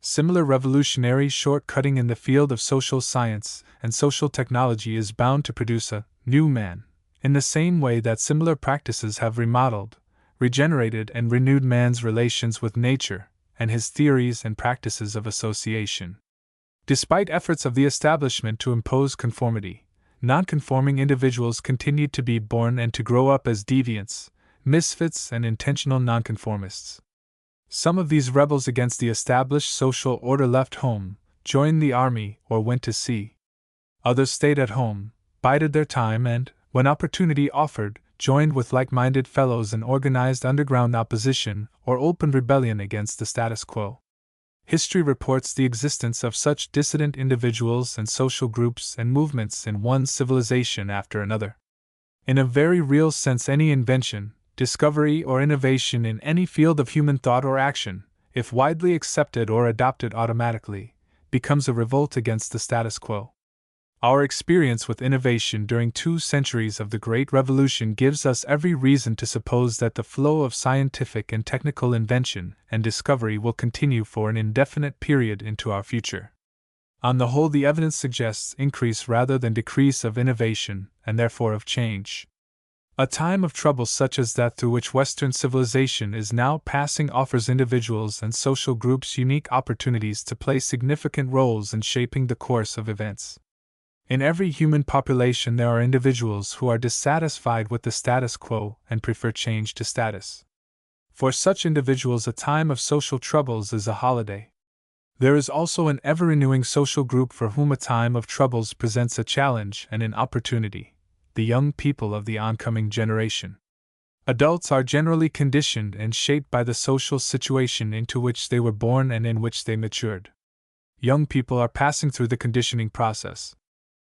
Similar revolutionary shortcutting in the field of social science and social technology is bound to produce a new man, in the same way that similar practices have remodeled, regenerated, and renewed man's relations with nature and his theories and practices of association. Despite efforts of the establishment to impose conformity, nonconforming individuals continued to be born and to grow up as deviants, misfits, and intentional nonconformists. Some of these rebels against the established social order left home, joined the army, or went to sea. Others stayed at home, bided their time, and, when opportunity offered, joined with like-minded fellows in organized underground opposition or open rebellion against the status quo. History reports the existence of such dissident individuals and social groups and movements in one civilization after another. In a very real sense, any invention, discovery, or innovation in any field of human thought or action, if widely accepted or adopted automatically, becomes a revolt against the status quo. Our experience with innovation during 2 centuries of the Great Revolution gives us every reason to suppose that the flow of scientific and technical invention and discovery will continue for an indefinite period into our future. On the whole, the evidence suggests increase rather than decrease of innovation, and therefore of change. A time of trouble such as that through which Western civilization is now passing offers individuals and social groups unique opportunities to play significant roles in shaping the course of events. In every human population there are individuals who are dissatisfied with the status quo and prefer change to status. For such individuals, a time of social troubles is a holiday. There is also an ever-renewing social group for whom a time of troubles presents a challenge and an opportunity: the young people of the oncoming generation. Adults are generally conditioned and shaped by the social situation into which they were born and in which they matured. Young people are passing through the conditioning process.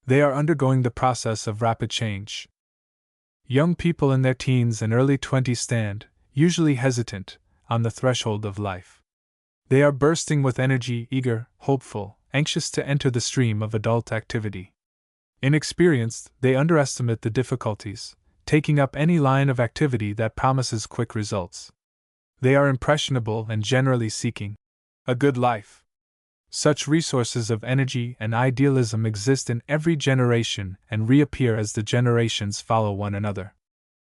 They are undergoing the process of rapid change. Young people in their teens and early 20s stand, usually hesitant, on the threshold of life. They are bursting with energy, eager, hopeful, anxious to enter the stream of adult activity. Inexperienced, they underestimate the difficulties, taking up any line of activity that promises quick results. They are impressionable and generally seeking a good life. Such resources of energy and idealism exist in every generation and reappear as the generations follow one another.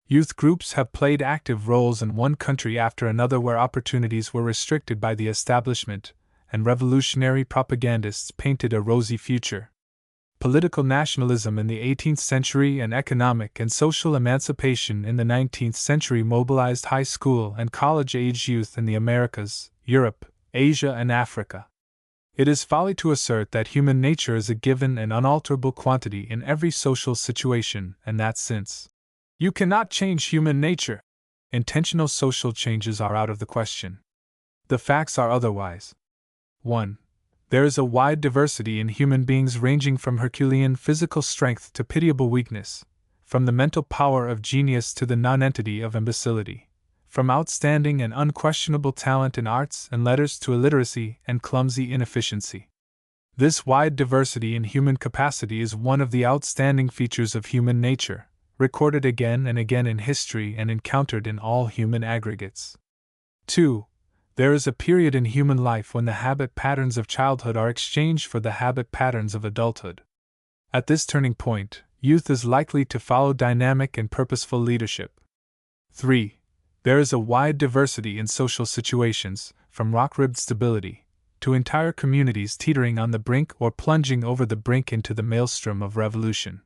Youth groups have played active roles in one country after another where opportunities were restricted by the establishment, and revolutionary propagandists painted a rosy future. Political nationalism in the 18th century and economic and social emancipation in the 19th century mobilized high school and college-age youth in the Americas, Europe, Asia, and Africa. It is folly to assert that human nature is a given and unalterable quantity in every social situation, and that since you cannot change human nature, intentional social changes are out of the question. The facts are otherwise. 1. There is a wide diversity in human beings ranging from Herculean physical strength to pitiable weakness, from the mental power of genius to the nonentity of imbecility, from outstanding and unquestionable talent in arts and letters to illiteracy and clumsy inefficiency. This wide diversity in human capacity is one of the outstanding features of human nature, recorded again and again in history and encountered in all human aggregates. 2. There is a period in human life when the habit patterns of childhood are exchanged for the habit patterns of adulthood. At this turning point, youth is likely to follow dynamic and purposeful leadership. 3. There is a wide diversity in social situations, from rock-ribbed stability to entire communities teetering on the brink or plunging over the brink into the maelstrom of revolution.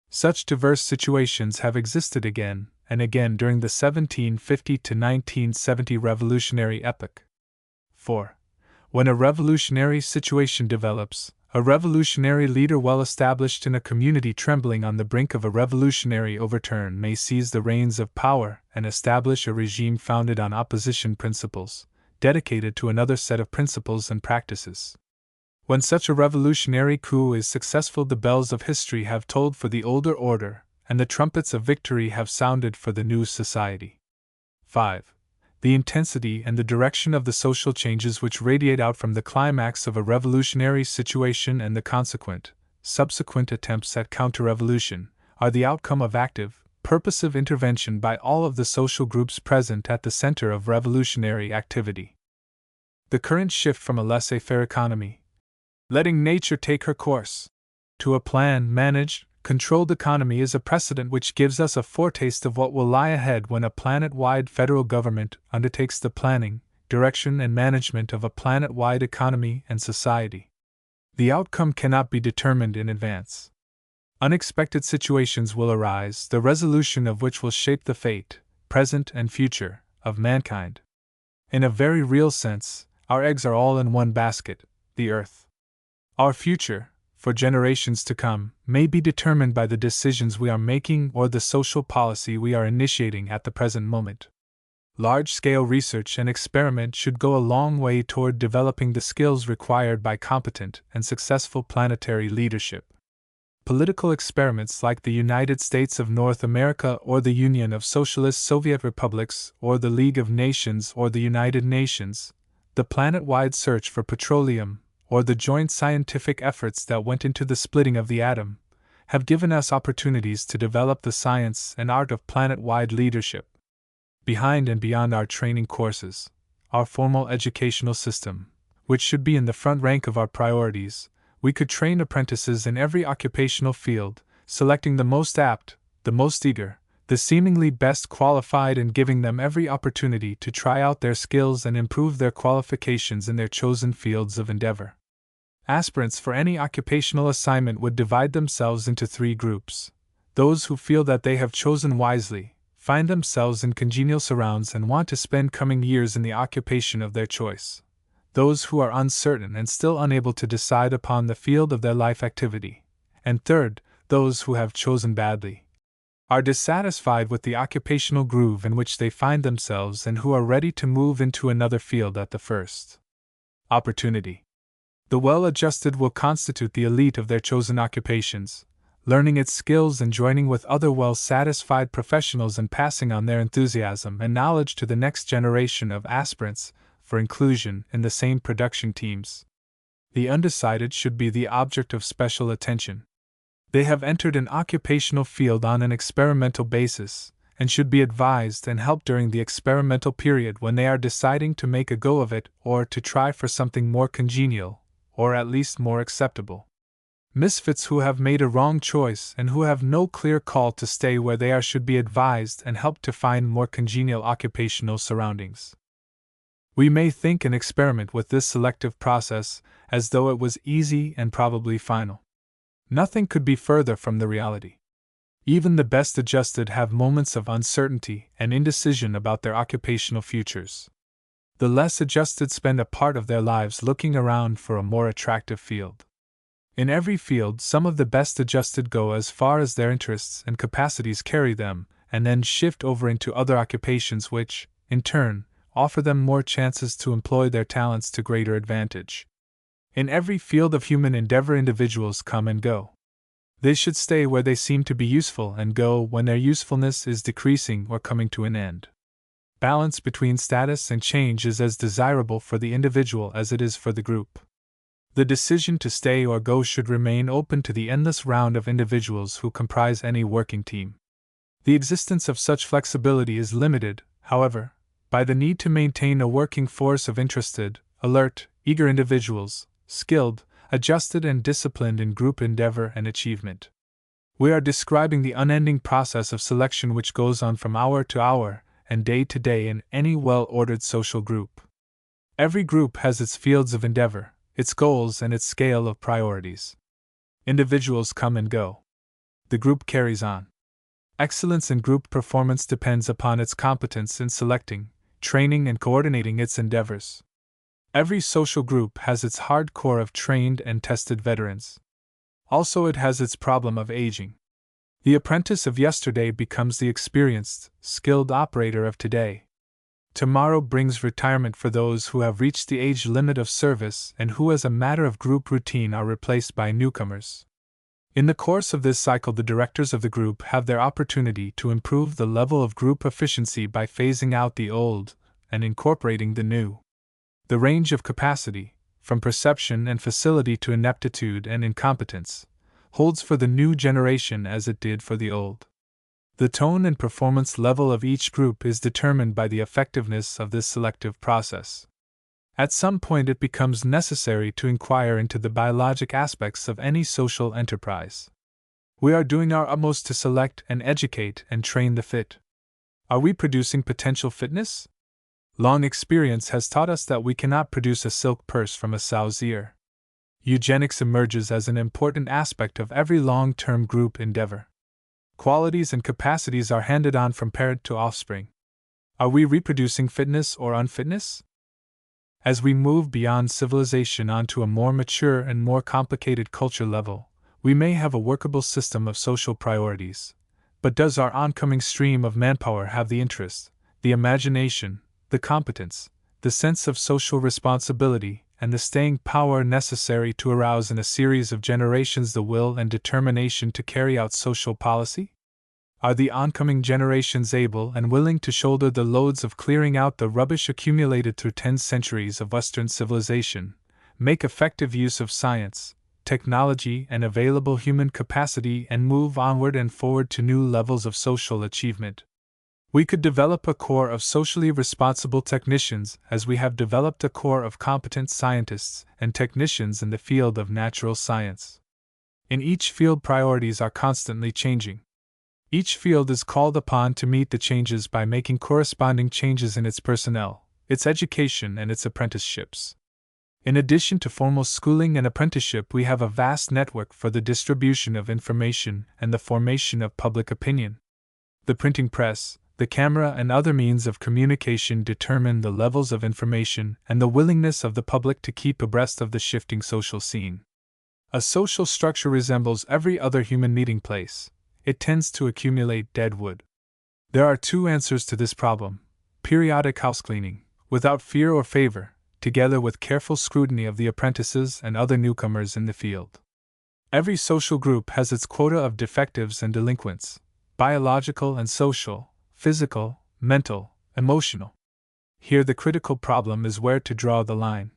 Such diverse situations have existed again and again during the 1750 to 1970 revolutionary epoch. 4. When a revolutionary situation develops, A revolutionary leader well established in a community trembling on the brink of a revolutionary overturn may seize the reins of power and establish a regime founded on opposition principles, dedicated to another set of principles and practices. When such a revolutionary coup is successful, the bells of history have tolled for the older order, and the trumpets of victory have sounded for the new society. 5. The intensity and the direction of the social changes which radiate out from the climax of a revolutionary situation and the subsequent attempts at counter-revolution are the outcome of active, purposive intervention by all of the social groups present at the center of revolutionary activity. The current shift from a laissez-faire economy, letting nature take her course, to a planned, managed, controlled economy is a precedent which gives us a foretaste of what will lie ahead when a planet-wide federal government undertakes the planning, direction, and management of a planet-wide economy and society. The outcome cannot be determined in advance. Unexpected situations will arise, the resolution of which will shape the fate, present and future, of mankind. In a very real sense, our eggs are all in one basket, the Earth. Our future, for generations to come, may be determined by the decisions we are making or the social policy we are initiating at the present moment. Large-scale research and experiment should go a long way toward developing the skills required by competent and successful planetary leadership. Political experiments like the United States of North America or the Union of Socialist Soviet Republics or the League of Nations or the United Nations, the planet-wide search for petroleum, or the joint scientific efforts that went into the splitting of the atom, have given us opportunities to develop the science and art of planet-wide leadership. Behind and beyond our training courses, our formal educational system, which should be in the front rank of our priorities, we could train apprentices in every occupational field, selecting the most apt, the most eager, the seemingly best qualified, and giving them every opportunity to try out their skills and improve their qualifications in their chosen fields of endeavor. Aspirants for any occupational assignment would divide themselves into 3 groups: those who feel that they have chosen wisely, find themselves in congenial surrounds, and want to spend coming years in the occupation of their choice; those who are uncertain and still unable to decide upon the field of their life activity; and third, those who have chosen badly, are dissatisfied with the occupational groove in which they find themselves, and who are ready to move into another field at the first opportunity. The well-adjusted will constitute the elite of their chosen occupations, learning its skills and joining with other well-satisfied professionals and passing on their enthusiasm and knowledge to the next generation of aspirants for inclusion in the same production teams. The undecided should be the object of special attention. They have entered an occupational field on an experimental basis, and should be advised and helped during the experimental period when they are deciding to make a go of it or to try for something more congenial, or at least more acceptable. Misfits who have made a wrong choice and who have no clear call to stay where they are should be advised and helped to find more congenial occupational surroundings. We may think and experiment with this selective process as though it was easy and probably final. Nothing could be further from the reality. Even the best adjusted have moments of uncertainty and indecision about their occupational futures. The less adjusted spend a part of their lives looking around for a more attractive field. In every field, some of the best adjusted go as far as their interests and capacities carry them, and then shift over into other occupations which, in turn, offer them more chances to employ their talents to greater advantage. In every field of human endeavor, individuals come and go. They should stay where they seem to be useful and go when their usefulness is decreasing or coming to an end. Balance between status and change is as desirable for the individual as it is for the group. The decision to stay or go should remain open to the endless round of individuals who comprise any working team. The existence of such flexibility is limited, however, by the need to maintain a working force of interested, alert, eager individuals, skilled, adjusted, and disciplined in group endeavor and achievement. We are describing the unending process of selection which goes on from hour to hour and day to day in any well-ordered social group. Every group has its fields of endeavor, its goals, and its scale of priorities. Individuals come and go. The group carries on. Excellence in group performance depends upon its competence in selecting, training, and coordinating its endeavors. Every social group has its hard core of trained and tested veterans. Also, it has its problem of aging. The apprentice of yesterday becomes the experienced, skilled operator of today. Tomorrow brings retirement for those who have reached the age limit of service and who, as a matter of group routine, are replaced by newcomers. In the course of this cycle, the directors of the group have their opportunity to improve the level of group efficiency by phasing out the old and incorporating the new. The range of capacity, from perception and facility to ineptitude and incompetence, holds for the new generation as it did for the old. The tone and performance level of each group is determined by the effectiveness of this selective process. At some point, it becomes necessary to inquire into the biologic aspects of any social enterprise. We are doing our utmost to select and educate and train the fit. Are we producing potential fitness? Long experience has taught us that we cannot produce a silk purse from a sow's ear. Eugenics emerges as an important aspect of every long-term group endeavor. Qualities and capacities are handed on from parent to offspring. Are we reproducing fitness or unfitness? As we move beyond civilization onto a more mature and more complicated culture level, we may have a workable system of social priorities. But does our oncoming stream of manpower have the interest, the imagination, the competence, the sense of social responsibility, and the staying power necessary to arouse in a series of generations the will and determination to carry out social policy? Are the oncoming generations able and willing to shoulder the loads of clearing out the rubbish accumulated through 10 centuries of Western civilization, make effective use of science, technology, and available human capacity, and move onward and forward to new levels of social achievement? We could develop a corps of socially responsible technicians as we have developed a corps of competent scientists and technicians in the field of natural science. In each field, priorities are constantly changing. Each field is called upon to meet the changes by making corresponding changes in its personnel, its education, and its apprenticeships. In addition to formal schooling and apprenticeship, we have a vast network for the distribution of information and the formation of public opinion. The printing press, the camera, and other means of communication determine the levels of information and the willingness of the public to keep abreast of the shifting social scene. A social structure resembles every other human meeting place. It tends to accumulate dead wood. There are two answers to this problem: periodic housecleaning, without fear or favor, together with careful scrutiny of the apprentices and other newcomers in the field. Every social group has its quota of defectives and delinquents, biological and social, physical, mental, emotional. Here the critical problem is where to draw the line.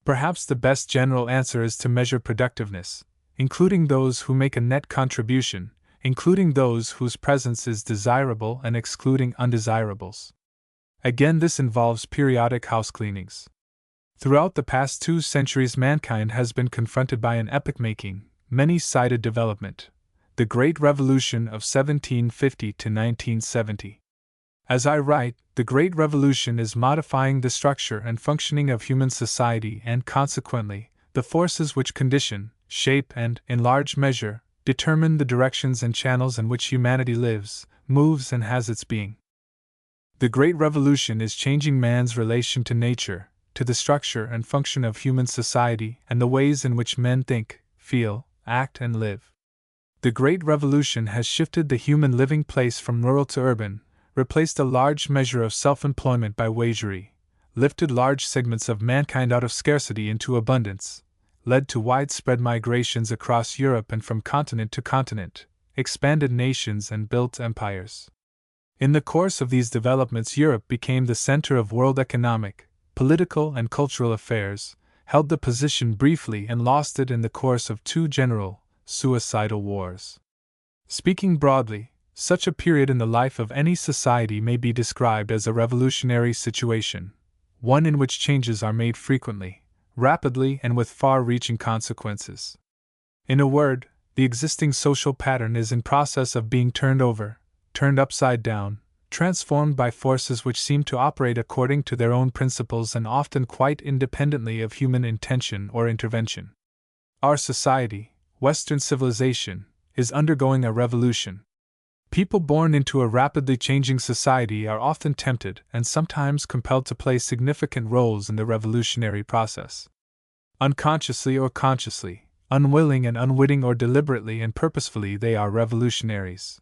Perhaps the best general answer is to measure productiveness, including those who make a net contribution, including those whose presence is desirable and excluding undesirables. Again, this involves periodic housecleanings. Throughout the past 2 centuries, mankind has been confronted by an epoch-making, many-sided development, the Great Revolution of 1750 to 1970. As I write, the Great Revolution is modifying the structure and functioning of human society and, consequently, the forces which condition, shape, and, in large measure, determine the directions and channels in which humanity lives, moves, and has its being. The Great Revolution is changing man's relation to nature, to the structure and function of human society, and the ways in which men think, feel, act, and live. The Great Revolution has shifted the human living place from rural to urban, replaced a large measure of self-employment by wagery, lifted large segments of mankind out of scarcity into abundance, led to widespread migrations across Europe and from continent to continent, expanded nations and built empires. In the course of these developments, Europe became the center of world economic, political, and cultural affairs, held the position briefly and lost it in the course of 2 general, suicidal wars. Speaking broadly, such a period in the life of any society may be described as a revolutionary situation, one in which changes are made frequently, rapidly, and with far-reaching consequences. In a word, the existing social pattern is in process of being turned over, turned upside down, transformed by forces which seem to operate according to their own principles and often quite independently of human intention or intervention. Our society, Western civilization, is undergoing a revolution. People born into a rapidly changing society are often tempted and sometimes compelled to play significant roles in the revolutionary process. Unconsciously or consciously, unwilling and unwitting or deliberately and purposefully, they are revolutionaries.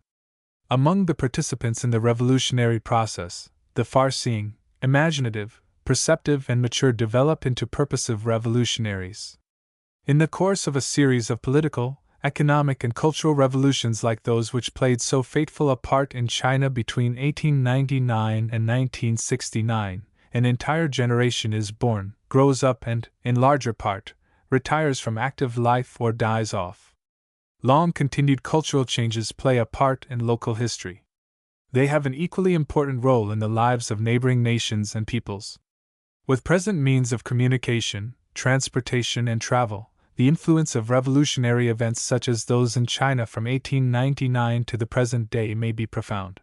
Among the participants in the revolutionary process, the far-seeing, imaginative, perceptive, and mature develop into purposive revolutionaries. In the course of a series of political, economic, and cultural revolutions like those which played so fateful a part in China between 1899 and 1969, an entire generation is born, grows up, and, in larger part, retires from active life or dies off. Long-continued cultural changes play a part in local history. They have an equally important role in the lives of neighboring nations and peoples. With present means of communication, transportation, and travel, the influence of revolutionary events such as those in China from 1899 to the present day may be profound.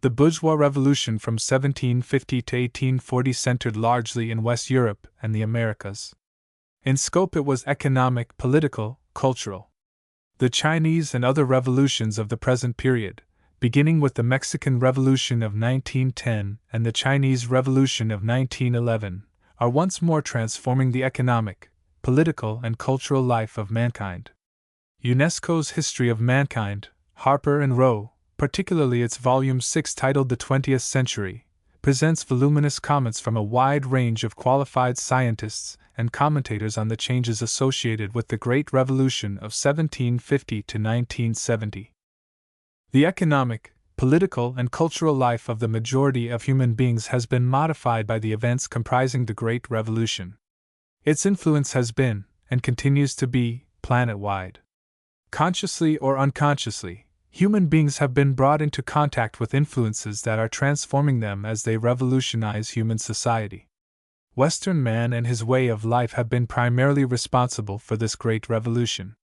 The bourgeois revolution from 1750 to 1840 centered largely in West Europe and the Americas. In scope, it was economic, political, cultural. The Chinese and other revolutions of the present period, beginning with the Mexican Revolution of 1910 and the Chinese Revolution of 1911, are once more transforming the economic, political, and cultural life of mankind. UNESCO's History of Mankind, Harper and Row, particularly its Volume 6 titled The 20th Century, presents voluminous comments from a wide range of qualified scientists and commentators on the changes associated with the Great Revolution of 1750 to 1970. The economic, political, and cultural life of the majority of human beings has been modified by the events comprising the Great Revolution. Its influence has been, and continues to be, planet-wide. Consciously or unconsciously, human beings have been brought into contact with influences that are transforming them as they revolutionize human society. Western man and his way of life have been primarily responsible for this great revolution.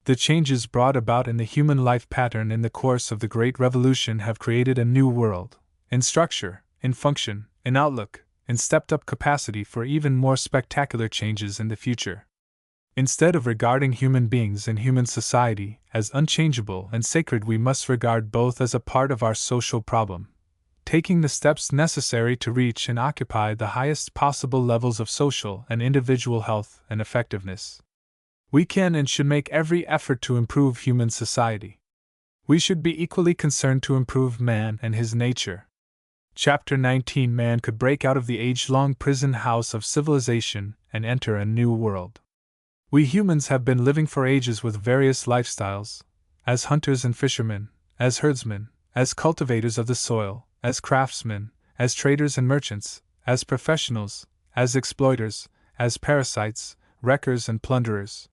The changes brought about in the human life pattern in the course of the Great Revolution have created a new world, in structure, in function, in outlook, in stepped-up capacity for even more spectacular changes in the future. Instead of regarding human beings and human society as unchangeable and sacred, we must regard both as a part of our social problem, taking the steps necessary to reach and occupy the highest possible levels of social and individual health and effectiveness. We can and should make every effort to improve human society. We should be equally concerned to improve man and his nature. Chapter 19. Man could break out of the age-long prison house of civilization and enter a new world. We humans have been living for ages with various lifestyles, as hunters and fishermen, as herdsmen, as cultivators of the soil, as craftsmen, as traders and merchants, as professionals, as exploiters, as parasites, wreckers and plunderers.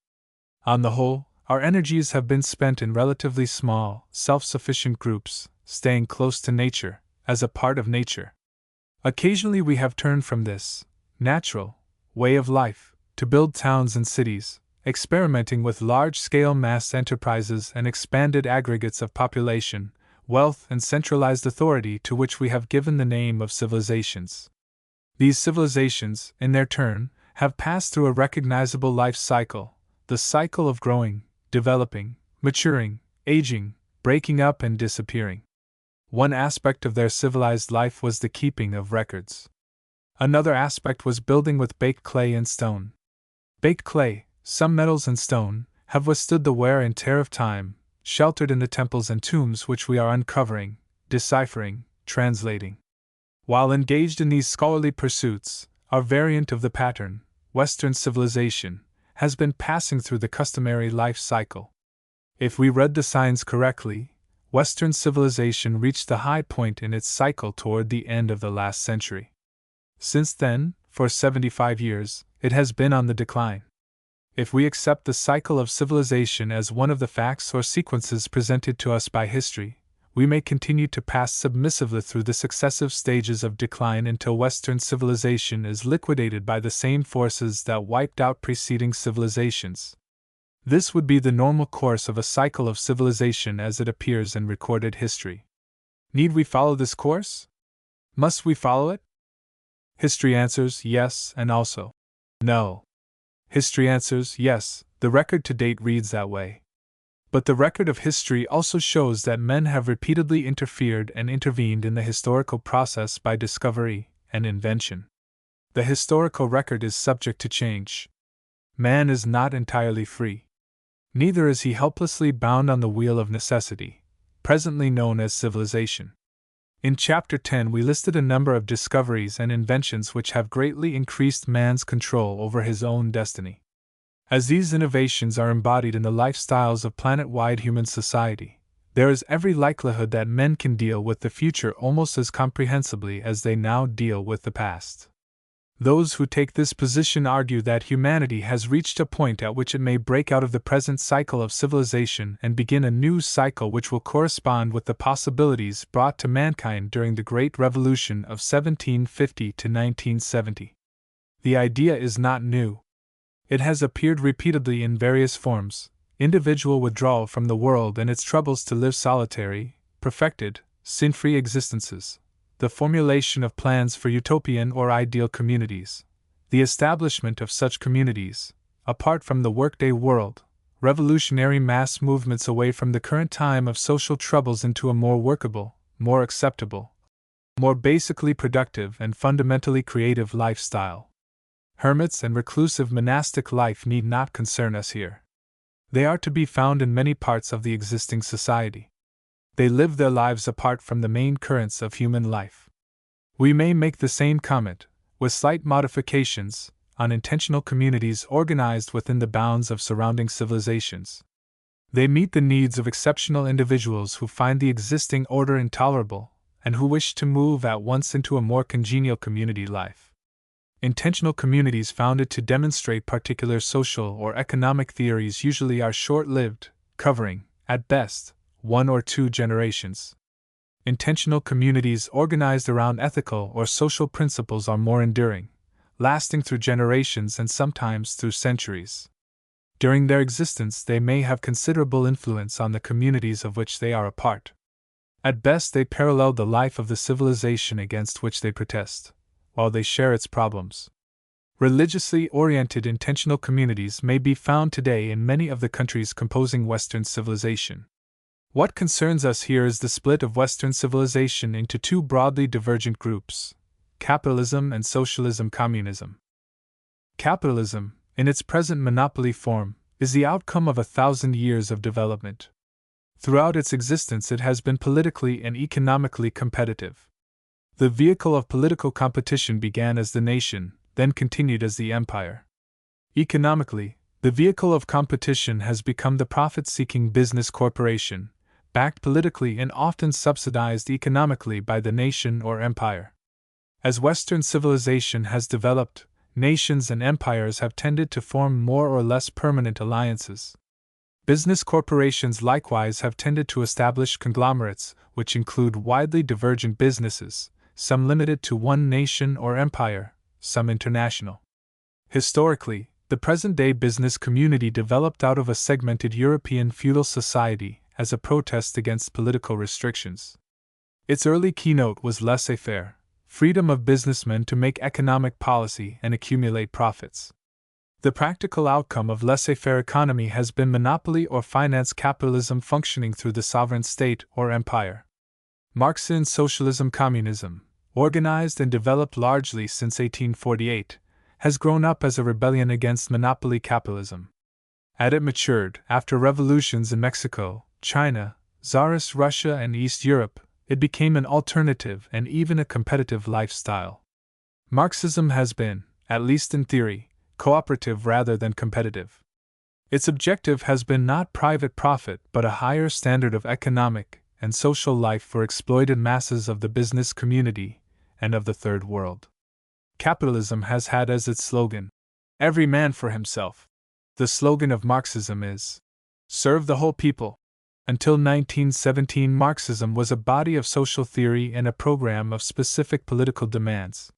On the whole, our energies have been spent in relatively small, self-sufficient groups, staying close to nature, as a part of nature. Occasionally we have turned from this natural way of life to build towns and cities, experimenting with large-scale mass enterprises and expanded aggregates of population, wealth, and centralized authority to which we have given the name of civilizations. These civilizations, in their turn, have passed through a recognizable life cycle, the cycle of growing, developing, maturing, aging, breaking up, and disappearing. One aspect of their civilized life was the keeping of records. Another aspect was building with baked clay and stone. Baked clay, some metals and stone, have withstood the wear and tear of time, sheltered in the temples and tombs which we are uncovering, deciphering, translating. While engaged in these scholarly pursuits, our variant of the pattern, Western civilization, has been passing through the customary life cycle. If we read the signs correctly, Western civilization reached the high point in its cycle toward the end of the last century. Since then, for 75 years, it has been on the decline. If we accept the cycle of civilization as one of the facts or sequences presented to us by history, we may continue to pass submissively through the successive stages of decline until Western civilization is liquidated by the same forces that wiped out preceding civilizations. This would be the normal course of a cycle of civilization as it appears in recorded history. Need we follow this course? Must we follow it? History answers yes and also no. History answers yes, the record to date reads that way. But the record of history also shows that men have repeatedly interfered and intervened in the historical process by discovery and invention. The historical record is subject to change. Man is not entirely free. Neither is he helplessly bound on the wheel of necessity, presently known as civilization. In Chapter 10 we listed a number of discoveries and inventions which have greatly increased man's control over his own destiny. As these innovations are embodied in the lifestyles of planet-wide human society, there is every likelihood that men can deal with the future almost as comprehensively as they now deal with the past. Those who take this position argue that humanity has reached a point at which it may break out of the present cycle of civilization and begin a new cycle which will correspond with the possibilities brought to mankind during the Great Revolution of 1750 to 1970. The idea is not new. It has appeared repeatedly in various forms: individual withdrawal from the world and its troubles to live solitary, perfected, sin-free existences, the formulation of plans for utopian or ideal communities, the establishment of such communities, apart from the workday world, revolutionary mass movements away from the current time of social troubles into a more workable, more acceptable, more basically productive and fundamentally creative lifestyle. Hermits and reclusive monastic life need not concern us here. They are to be found in many parts of the existing society. They live their lives apart from the main currents of human life. We may make the same comment, with slight modifications, on intentional communities organized within the bounds of surrounding civilizations. They meet the needs of exceptional individuals who find the existing order intolerable, and who wish to move at once into a more congenial community life. Intentional communities founded to demonstrate particular social or economic theories usually are short-lived, covering, at best, 1 or 2 generations. Intentional communities organized around ethical or social principles are more enduring, lasting through generations and sometimes through centuries. During their existence, they may have considerable influence on the communities of which they are a part. At best, they parallel the life of the civilization against which they protest, while they share its problems. Religiously oriented intentional communities may be found today in many of the countries composing Western civilization. What concerns us here is the split of Western civilization into 2 broadly divergent groups: capitalism and socialism-communism. Capitalism, in its present monopoly form, is the outcome of 1,000 years of development. Throughout its existence, it has been politically and economically competitive. The vehicle of political competition began as the nation, then continued as the empire. Economically, the vehicle of competition has become the profit-seeking business corporation, backed politically and often subsidized economically by the nation or empire. As Western civilization has developed, nations and empires have tended to form more or less permanent alliances. Business corporations likewise have tended to establish conglomerates, which include widely divergent businesses, some limited to one nation or empire, some international. Historically, the present-day business community developed out of a segmented European feudal society as a protest against political restrictions. Its early keynote was laissez-faire, freedom of businessmen to make economic policy and accumulate profits. The practical outcome of laissez-faire economy has been monopoly or finance capitalism functioning through the sovereign state or empire. Marxian socialism-communism, organized and developed largely since 1848, has grown up as a rebellion against monopoly capitalism. As it matured, after revolutions in Mexico, China, Tsarist Russia and East Europe, it became an alternative and even a competitive lifestyle. Marxism has been, at least in theory, cooperative rather than competitive. Its objective has been not private profit but a higher standard of economic and social life for exploited masses of the business community and of the Third World. Capitalism has had as its slogan, "Every man for himself." The slogan of Marxism is, "Serve the whole people." Until 1917, Marxism was a body of social theory and a program of specific political demands.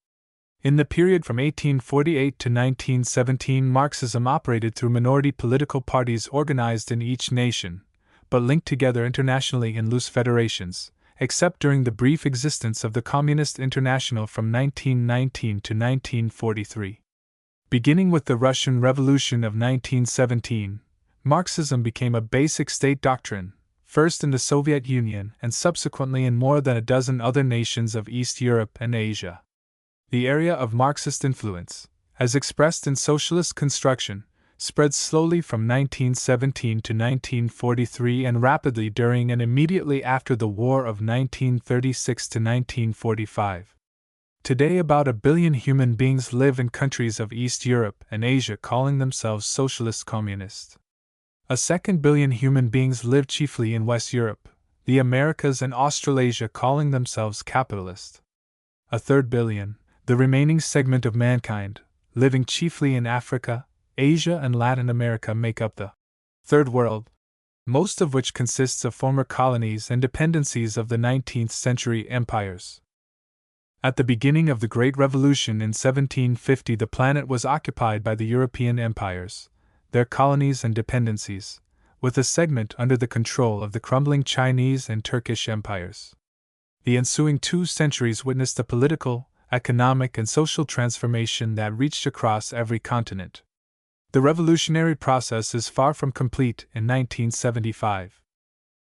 In the period from 1848 to 1917, Marxism operated through minority political parties organized in each nation, but linked together internationally in loose federations, except during the brief existence of the Communist International from 1919 to 1943. Beginning with the Russian Revolution of 1917, Marxism became a basic state doctrine, first in the Soviet Union and subsequently in more than a dozen other nations of East Europe and Asia. The area of Marxist influence, as expressed in socialist construction, spread slowly from 1917 to 1943 and rapidly during and immediately after the War of 1936 to 1945. Today, about 1 billion human beings live in countries of East Europe and Asia calling themselves socialist communist. A second billion human beings live chiefly in West Europe, the Americas, and Australasia calling themselves capitalist. A third billion, the remaining segment of mankind, living chiefly in Africa, Asia, and Latin America, make up the Third World, most of which consists of former colonies and dependencies of the 19th century empires. At the beginning of the Great Revolution in 1750, the planet was occupied by the European empires, their colonies and dependencies, with a segment under the control of the crumbling Chinese and Turkish empires. The ensuing 2 centuries witnessed a political, economic, and social transformation that reached across every continent. The revolutionary process is far from complete in 1975.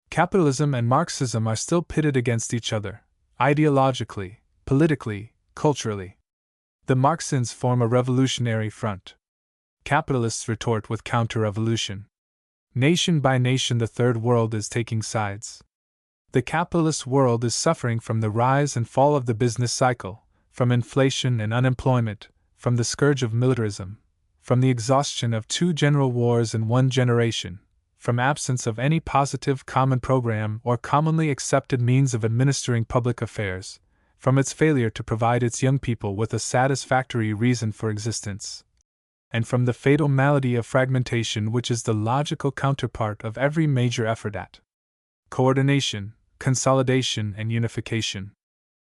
Capitalism and Marxism are still pitted against each other, ideologically, politically, culturally. The Marxians form a revolutionary front. Capitalists retort with counter-revolution. Nation by nation, the Third World is taking sides. The capitalist world is suffering from the rise and fall of the business cycle, from inflation and unemployment, from the scourge of militarism, from the exhaustion of 2 general wars in 1 generation, from absence of any positive common program or commonly accepted means of administering public affairs, from its failure to provide its young people with a satisfactory reason for existence, and from the fatal malady of fragmentation, which is the logical counterpart of every major effort at coordination, consolidation, and unification.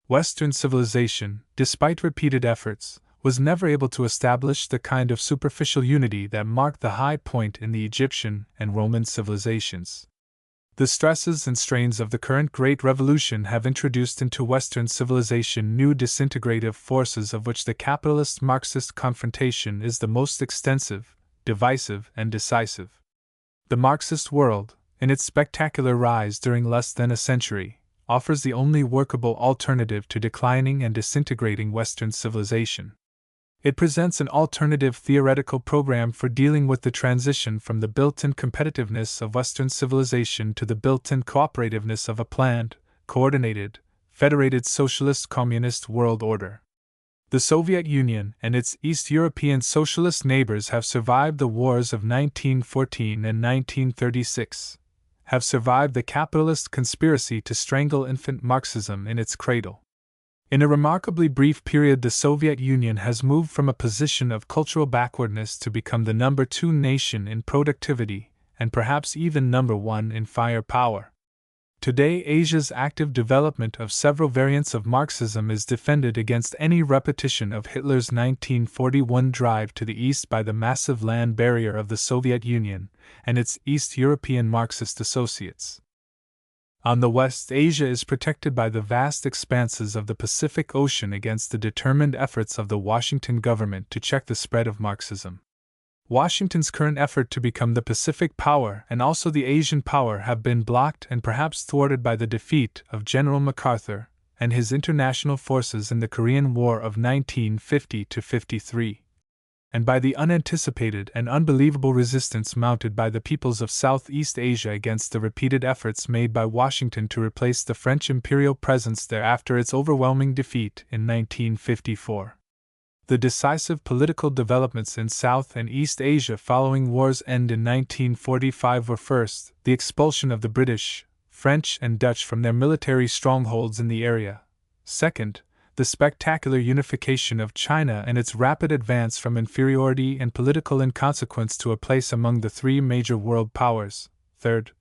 Western civilization, despite repeated efforts, was never able to establish the kind of superficial unity that marked the high point in the Egyptian and Roman civilizations. The stresses and strains of the current Great Revolution have introduced into Western civilization new disintegrative forces, of which the capitalist-Marxist confrontation is the most extensive, divisive, and decisive. The Marxist world, in its spectacular rise during less than a century, offers the only workable alternative to declining and disintegrating Western civilization. It presents an alternative theoretical program for dealing with the transition from the built-in competitiveness of Western civilization to the built-in cooperativeness of a planned, coordinated, federated socialist communist world order. The Soviet Union and its East European socialist neighbors have survived the wars of 1914 and 1936, have survived the capitalist conspiracy to strangle infant Marxism in its cradle. In a remarkably brief period, the Soviet Union has moved from a position of cultural backwardness to become the number 2 nation in productivity, and perhaps even number 1 in firepower. Today, Asia's active development of several variants of Marxism is defended against any repetition of Hitler's 1941 drive to the east by the massive land barrier of the Soviet Union and its East European Marxist associates. On the west, Asia is protected by the vast expanses of the Pacific Ocean against the determined efforts of the Washington government to check the spread of Marxism. Washington's current effort to become the Pacific power and also the Asian power have been blocked and perhaps thwarted by the defeat of General MacArthur and his international forces in the Korean War of 1950–53. And by the unanticipated and unbelievable resistance mounted by the peoples of Southeast Asia against the repeated efforts made by Washington to replace the French imperial presence there after its overwhelming defeat in 1954. The decisive political developments in South and East Asia following war's end in 1945 were first, the expulsion of the British, French, and Dutch from their military strongholds in the area; second, the spectacular unification of China and its rapid advance from inferiority and political inconsequence to a place among the 3 major world powers; third,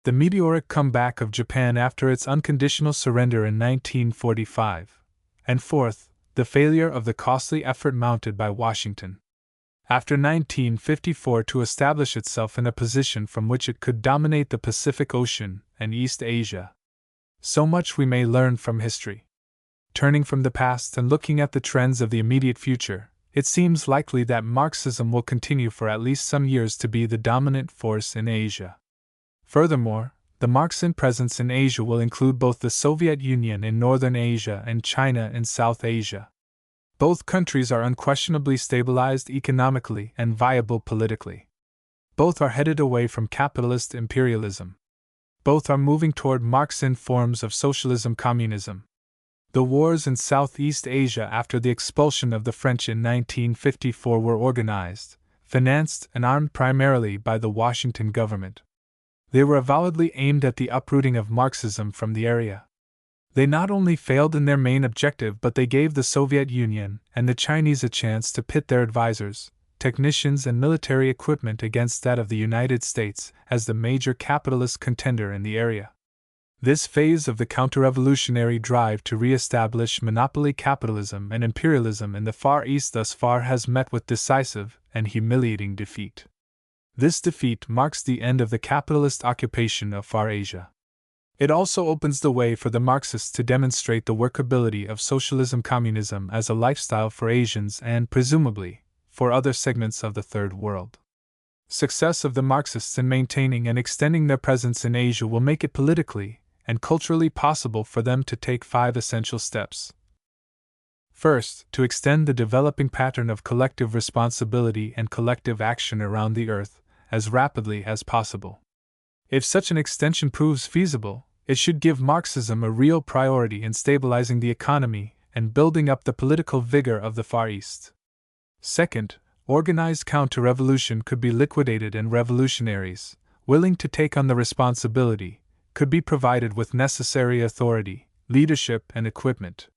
the meteoric comeback of Japan after its unconditional surrender in 1945; and fourth, the failure of the costly effort mounted by Washington after 1954 to establish itself in a position from which it could dominate the Pacific Ocean and East Asia. So much we may learn from history. Turning from the past and looking at the trends of the immediate future, it seems likely that Marxism will continue for at least some years to be the dominant force in Asia. Furthermore, the Marxian presence in Asia will include both the Soviet Union in Northern Asia and China in South Asia. Both countries are unquestionably stabilized economically and viable politically. Both are headed away from capitalist imperialism. Both are moving toward Marxian forms of socialism-communism. The wars in Southeast Asia after the expulsion of the French in 1954 were organized, financed, and armed primarily by the Washington government. They were avowedly aimed at the uprooting of Marxism from the area. They not only failed in their main objective, but they gave the Soviet Union and the Chinese a chance to pit their advisors, technicians, and military equipment against that of the United States as the major capitalist contender in the area. This phase of the counter-revolutionary drive to re-establish monopoly capitalism and imperialism in the Far East thus far has met with decisive and humiliating defeat. This defeat marks the end of the capitalist occupation of Far Asia. It also opens the way for the Marxists to demonstrate the workability of socialism-communism as a lifestyle for Asians and, presumably, for other segments of the Third World. Success of the Marxists in maintaining and extending their presence in Asia will make it politically and culturally possible for them to take 5 essential steps. First, to extend the developing pattern of collective responsibility and collective action around the earth as rapidly as possible. If such an extension proves feasible, it should give Marxism a real priority in stabilizing the economy and building up the political vigor of the Far East. Second, organized counter-revolution could be liquidated and revolutionaries, willing to take on the responsibility, could be provided with necessary authority, leadership, and equipment.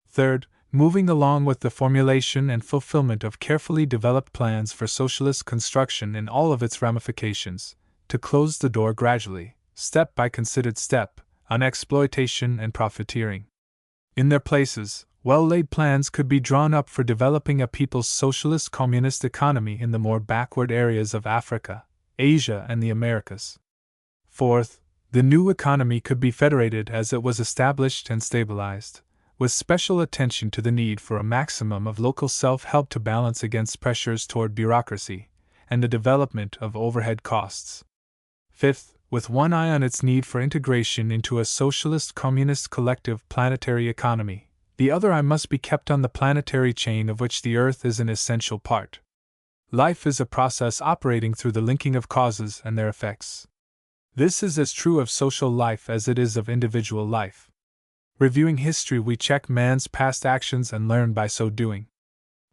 Third, moving along with the formulation and fulfillment of carefully developed plans for socialist construction in all of its ramifications, to close the door gradually, step by considered step, on exploitation and profiteering. In their places, well-laid plans could be drawn up for developing a people's socialist communist economy in the more backward areas of Africa, Asia, and the Americas. Fourth, the new economy could be federated as it was established and stabilized, with special attention to the need for a maximum of local self-help to balance against pressures toward bureaucracy and the development of overhead costs. Fifth, with one eye on its need for integration into a socialist-communist collective planetary economy, the other eye must be kept on the planetary chain of which the Earth is an essential part. Life is a process operating through the linking of causes and their effects. This is as true of social life as it is of individual life. Reviewing history, we check man's past actions and learn by so doing.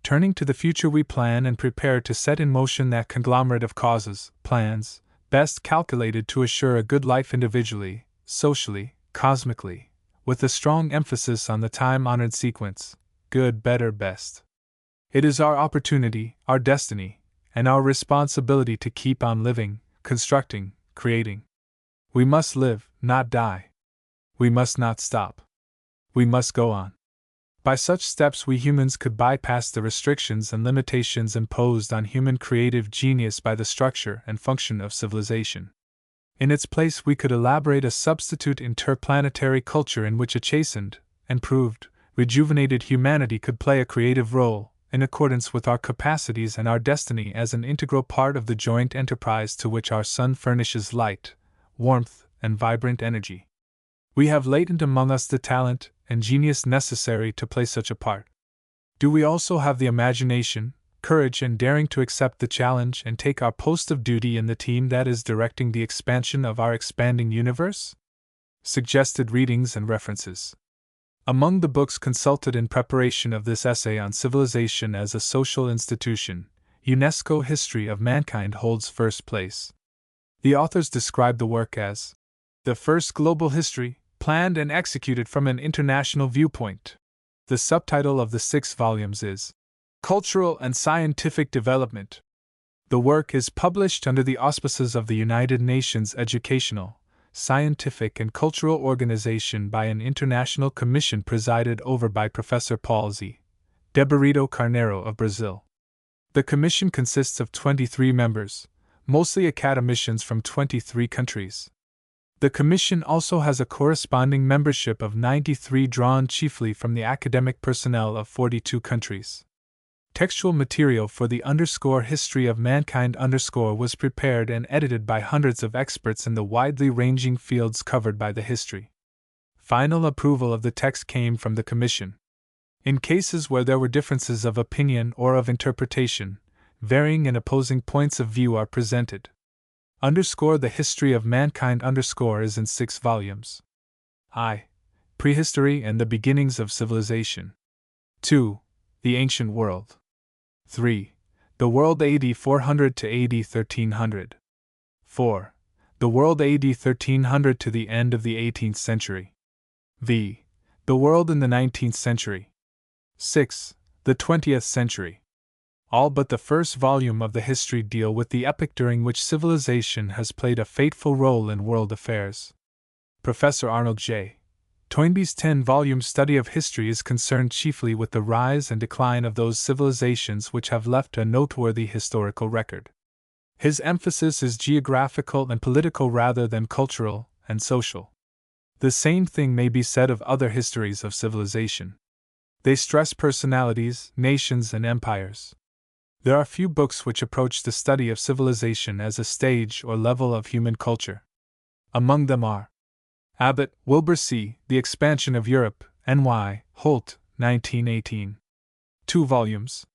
Turning to the future, we plan and prepare to set in motion that conglomerate of causes, plans, best calculated to assure a good life individually, socially, cosmically, with a strong emphasis on the time-honored sequence: good, better, best. It is our opportunity, our destiny, and our responsibility to keep on living, constructing, creating. We must live, not die. We must not stop. We must go on. By such steps, we humans could bypass the restrictions and limitations imposed on human creative genius by the structure and function of civilization. In its place, we could elaborate a substitute interplanetary culture in which a chastened, improved, rejuvenated humanity could play a creative role, in accordance with our capacities and our destiny as an integral part of the joint enterprise to which our sun furnishes light, warmth, and vibrant energy. We have latent among us the talent and genius necessary to play such a part. Do we also have the imagination, courage, and daring to accept the challenge and take our post of duty in the team that is directing the expansion of our expanding universe? Suggested readings and references. Among the books consulted in preparation of this essay on civilization as a social institution, UNESCO History of Mankind holds first place. The authors describe the work as the first global history, planned and executed from an international viewpoint. The subtitle of the 6 volumes is Cultural and Scientific Development. The work is published under the auspices of the United Nations Educational, Scientific and Cultural Organization by an international commission presided over by Professor Paul Z. de Barreto Carneiro of Brazil. The commission consists of 23 members, mostly academicians from 23 countries. The Commission also has a corresponding membership of 93 drawn chiefly from the academic personnel of 42 countries. Textual material for the _history of mankind_ was prepared and edited by hundreds of experts in the widely ranging fields covered by the history. Final approval of the text came from the Commission. In cases where there were differences of opinion or of interpretation, varying and opposing points of view are presented. The history of mankind is in 6 volumes. I. Prehistory and the beginnings of civilization. 2. The ancient world. 3. The world AD 400 to AD 1300. 4. The world AD 1300 to the end of the 18th century. V. The world in the 19th century. 6. The 20th century. All but the first volume of the history deal with the epoch during which civilization has played a fateful role in world affairs. Professor Arnold J. Toynbee's 10-volume study of history is concerned chiefly with the rise and decline of those civilizations which have left a noteworthy historical record. His emphasis is geographical and political rather than cultural and social. The same thing may be said of other histories of civilization. They stress personalities, nations, and empires. There are few books which approach the study of civilization as a stage or level of human culture. Among them are Abbott, Wilbur C., The Expansion of Europe, N.Y., Holt, 1918. 2 volumes.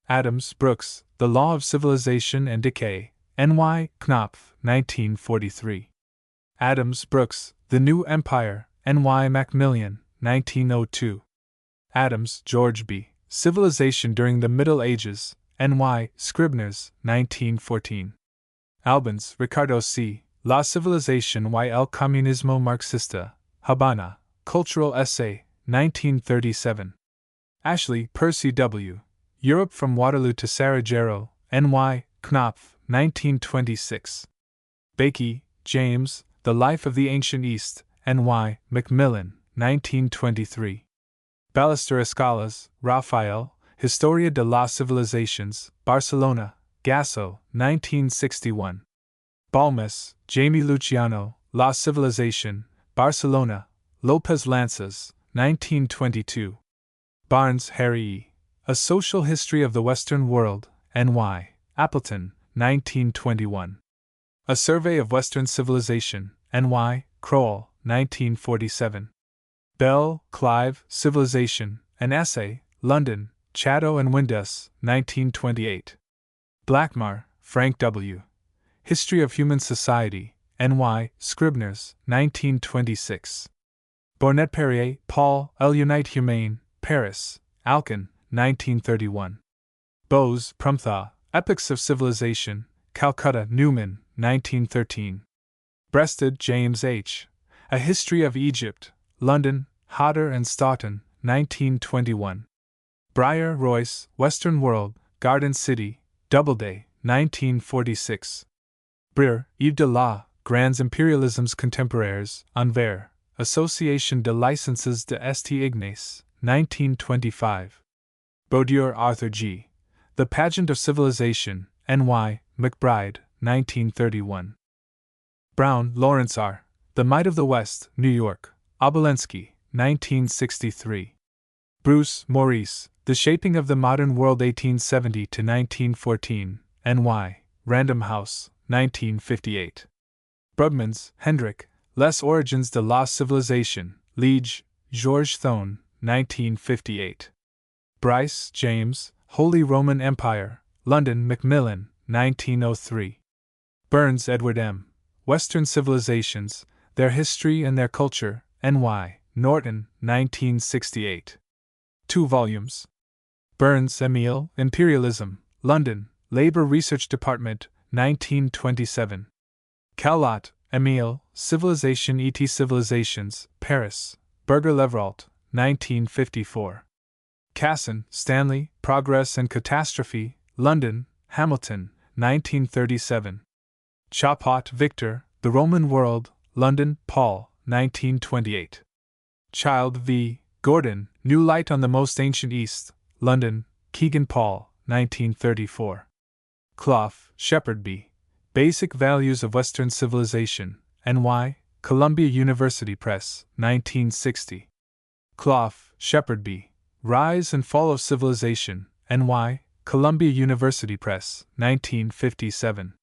Adams, Brooks, The Law of Civilization and Decay, N.Y., Knopf, 1943. Adams, Brooks, The New Empire, N.Y., Macmillan, 1902. Adams, George B., Civilization During the Middle Ages, N.Y., Scribner's, 1914. Albans, Ricardo C., La Civilización y el Comunismo Marxista, Habana, Cultural Essay, 1937. Ashley, Percy W., Europe from Waterloo to Sarajevo, N.Y., Knopf, 1926. Bakey, James, The Life of the Ancient East, N.Y., Macmillan, 1923. Ballester Escalas, Rafael, Historia de las Civilizaciones, Barcelona, Gasso, 1961. Balmes, Jamie Luciano, La Civilización, Barcelona, López Lanzas, 1922. Barnes, Harry E., A Social History of the Western World, N.Y., Appleton, 1921. A Survey of Western Civilization, N.Y., Crowell, 1947. Bell, Clive, Civilization, An Essay, London, Chatto and Windus, 1928. Blackmar, Frank W., History of Human Society, N.Y., Scribner's, 1926. Bornet-Perrier, Paul, El Unite Humaine, Paris, Alcan, 1931. Bose, Prumthaw, Epochs of Civilization, Calcutta, Newman, 1913. Breasted, James H., A History of Egypt, London, Hodder and Stoughton, 1921. Breyer, Royce, Western World, Garden City, Doubleday, 1946. Brier, Yves de la, Grands Imperialismes Contemporaires, Anvers, Association de Licences de St. Ignace, 1925. Baudier, Arthur G., The Pageant of Civilization, N.Y., McBride, 1931. Brown, Lawrence R., The Might of the West, New York, Obolensky, 1963. Bruce, Maurice, The Shaping of the Modern World 1870 to 1914, N.Y., Random House, 1958. Brugmans, Hendrik, Les Origines de la Civilisation, Liege, Georges Thone, 1958. Bryce, James, Holy Roman Empire, London, Macmillan, 1903. Burns, Edward M., Western Civilizations, Their History and Their Culture, N.Y., Norton, 1968. 2 volumes. Burns, Emile, Imperialism, London, Labour Research Department, 1927. Callot, Emile, Civilization et Civilizations, Paris, Berger Levrault, 1954. Casson, Stanley, Progress and Catastrophe, London, Hamilton, 1937. Chapot, Victor, The Roman World, London, Paul, 1928. Child v. Gordon, New Light on the Most Ancient East, London, Kegan Paul, 1934. Clough, Shepard B., Basic Values of Western Civilization, N.Y., Columbia University Press, 1960. Clough, Shepard B., Rise and Fall of Civilization, N.Y., Columbia University Press, 1957.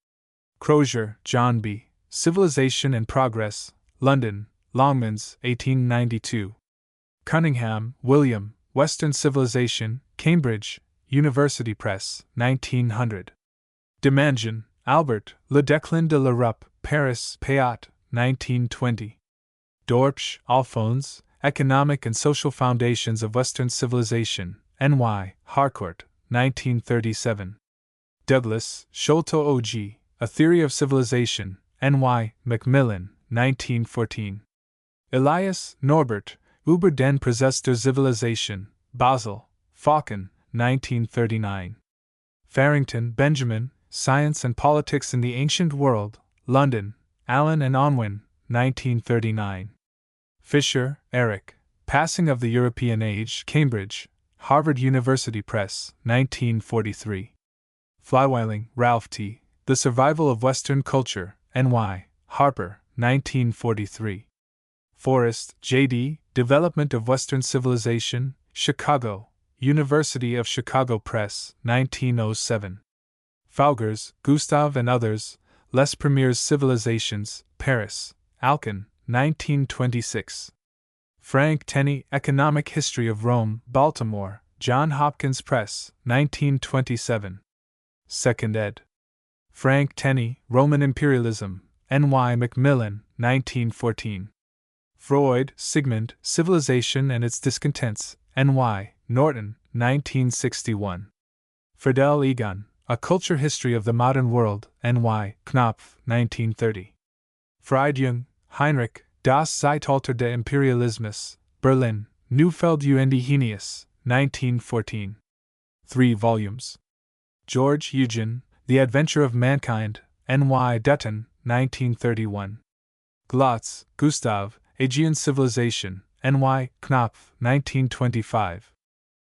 Crozier, John B., Civilization and Progress, London, Longmans, 1892. Cunningham, William, Western Civilization, Cambridge, University Press, 1900. Demangeon, Albert, Le Déclin de l'Europe, Paris, Payot, 1920. Dorpsch, Alphonse, Economic and Social Foundations of Western Civilization, N.Y., Harcourt, 1937. Douglas, Sholto O.G., A Theory of Civilization, N.Y., Macmillan, 1914. Elias, Norbert, Über den Prozess der Zivilisation, Basel, Falcon, 1939. Farrington, Benjamin, Science and Politics in the Ancient World, London, Allen and Unwin, 1939. Fisher, Eric, Passing of the European Age, Cambridge, Harvard University Press, 1943. Flyweiling, Ralph T., The Survival of Western Culture, N.Y., Harper, 1943. Forrest, J.D., Development of Western Civilization, Chicago, University of Chicago Press, 1907. Faugers, Gustave and others, Les Premières Civilisations, Paris, Alcan, 1926. Frank Tenney, Economic History of Rome, Baltimore, Johns Hopkins Press, 1927. 2nd ed. Frank Tenney, Roman Imperialism, N.Y. Macmillan, 1914. Freud, Sigmund, Civilization and Its Discontents, N.Y., Norton, 1961. Friedel Egon, A Culture History of the Modern World, N.Y., Knopf, 1930. Friedjung, Heinrich, Das Zeitalter des Imperialismus, Berlin, Neufeld und Henius, 1914. 3 volumes. George Eugen, The Adventure of Mankind, N.Y. Dutton, 1931. Glotz, Gustav, Aegean Civilization, N.Y., Knopf, 1925.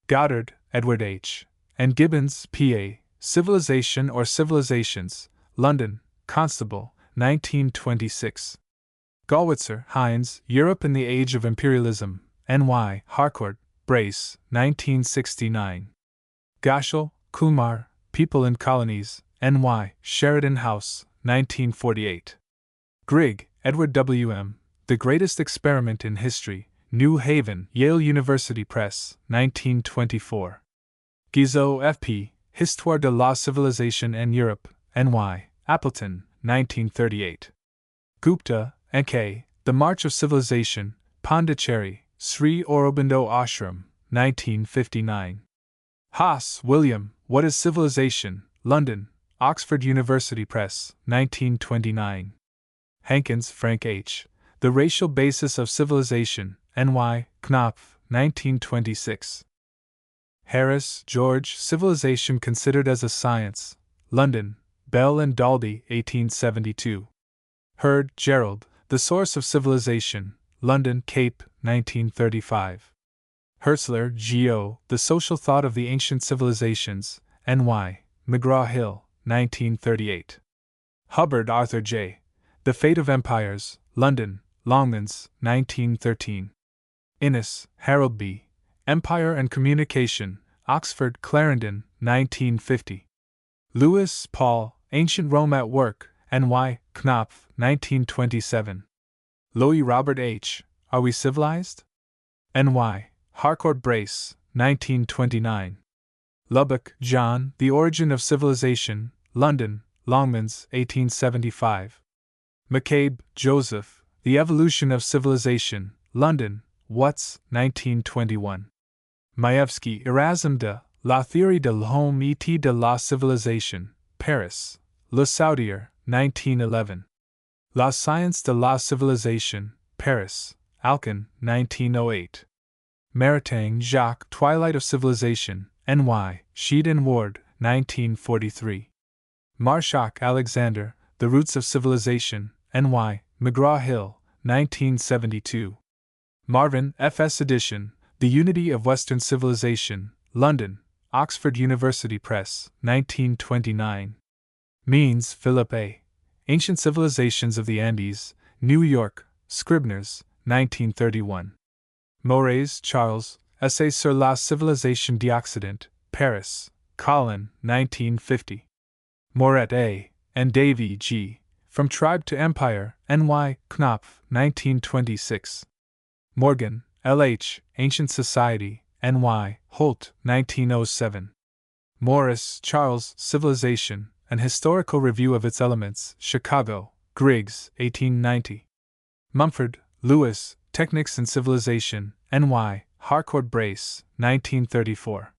Goddard, Edward H., and Gibbons, P.A., Civilization or Civilizations, London, Constable, 1926. Gallwitzer, Heinz, Europe in the Age of Imperialism, N.Y., Harcourt, Brace, 1969. Gashel, Kumar, People in Colonies, N.Y., Sheridan House, 1948. Grigg, Edward W. M., The Greatest Experiment in History, New Haven, Yale University Press, 1924. Guizot, F.P., Histoire de la Civilisation en Europe, N.Y., Appleton, 1938. Gupta, N.K., The March of Civilization, Pondicherry, Sri Aurobindo Ashram, 1959. Haas, William, What is Civilization? London, Oxford University Press, 1929. Hankins, Frank H., The Racial Basis of Civilization, N.Y., Knopf, 1926. Harris, George, Civilization Considered as a Science, London, Bell and Daldy, 1872. Hurd, Gerald, The Source of Civilization, London, Cape, 1935. Hertzler, G.O., The Social Thought of the Ancient Civilizations, N.Y., McGraw-Hill, 1938. Hubbard, Arthur J., The Fate of Empires, London, Longmans, 1913. Innes, Harold B., Empire and Communication, Oxford, Clarendon, 1950. Lewis, Paul, Ancient Rome at Work, N.Y., Knopf, 1927. Lowy, Robert H., Are We Civilized? N.Y., Harcourt Brace, 1929. Lubbock, John, The Origin of Civilization, London, Longmans, 1875. McCabe, Joseph, The Evolution of Civilization, London, Watts, 1921. Maevsky, Erasme de La Théorie de l'Homme et de la Civilisation, Paris, Le Saudier, 1911. La Science de la Civilisation, Paris, Alcan, 1908. Maritain, Jacques, Twilight of Civilization, N.Y., Sheed and Ward, 1943. Marshak, Alexander, The Roots of Civilization, N.Y., McGraw-Hill, 1972. Marvin, F.S. Edition, The Unity of Western Civilization, London, Oxford University Press, 1929. Means, Philip A., Ancient Civilizations of the Andes, New York, Scribner's, 1931. Moraes, Charles, Essai sur la Civilisation d'Occident, Paris, Collin, 1950. Moret A. and Davy G. From Tribe to Empire, N.Y., Knopf, 1926. Morgan, L.H., Ancient Society, N.Y., Holt, 1907. Morris, Charles, Civilization, An Historical Review of Its Elements, Chicago, Griggs, 1890. Mumford, Lewis, Technics in Civilization, N.Y., Harcourt Brace, 1934.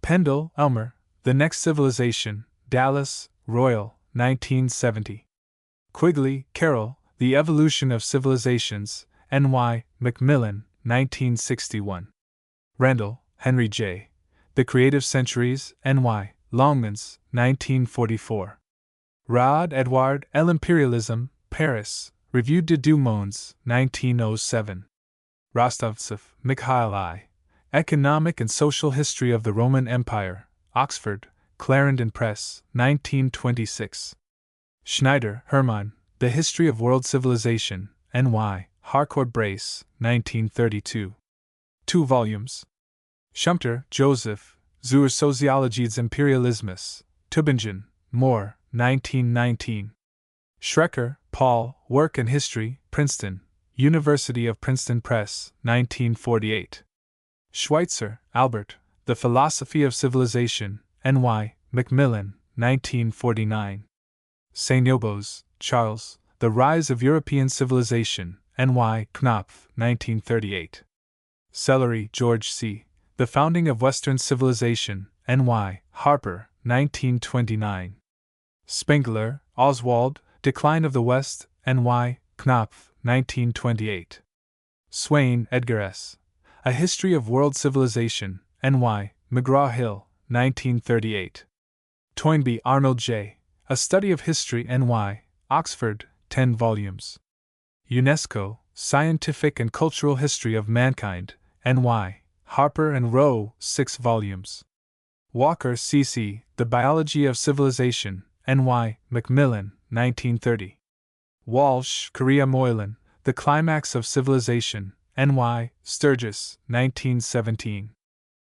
Pendle, Elmer, The Next Civilization, Dallas, Royal, 1970. Quigley, Carol, The Evolution of Civilizations, N.Y., Macmillan, 1961. Randall, Henry J. The Creative Centuries, N.Y., Longmans, 1944. Rod, Edward L. Imperialism, Paris, Revue de Deux Mondes, 1907. Rostovtsev, Mikhail I. Economic and Social History of the Roman Empire, Oxford, Clarendon Press, 1926. Schneider, Hermann, The History of World Civilization, N.Y., Harcourt Brace, 1932. 2 volumes. Schumter, Joseph, Zur Soziologie des Imperialismus, Tübingen, Moore, 1919. Schrecker, Paul, Work and History, Princeton, University of Princeton Press, 1948. Schweitzer, Albert, The Philosophy of Civilization, N.Y., Macmillan, 1949. Saint-Yobos, Charles, The Rise of European Civilization, N.Y., Knopf, 1938. Sellery, George C., The Founding of Western Civilization, N.Y., Harper, 1929. Spengler, Oswald, Decline of the West, N.Y., Knopf, 1928. Swain, Edgar S., A History of World Civilization, N.Y., McGraw-Hill, 1938. Toynbee, Arnold J., A Study of History, N.Y., Oxford, 10 volumes. UNESCO, Scientific and Cultural History of Mankind, N.Y., Harper and Row, 6 volumes. Walker, C.C., The Biology of Civilization, N.Y., Macmillan, 1930. Walsh, Korea Moylan, The Climax of Civilization, N.Y., Sturgis, 1917.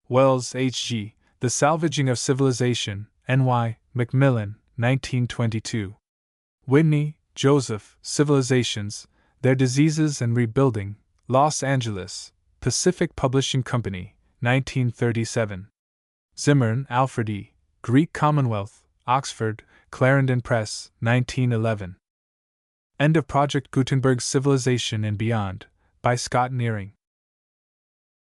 Wells, H.G., The Salvaging of Civilization, N.Y., Macmillan, 1922. Whitney, Joseph, Civilizations, Their Diseases and Rebuilding, Los Angeles, Pacific Publishing Company, 1937. Zimmern, Alfred E., Greek Commonwealth, Oxford, Clarendon Press, 1911. End of Project Gutenberg's Civilization and Beyond, by Scott Nearing.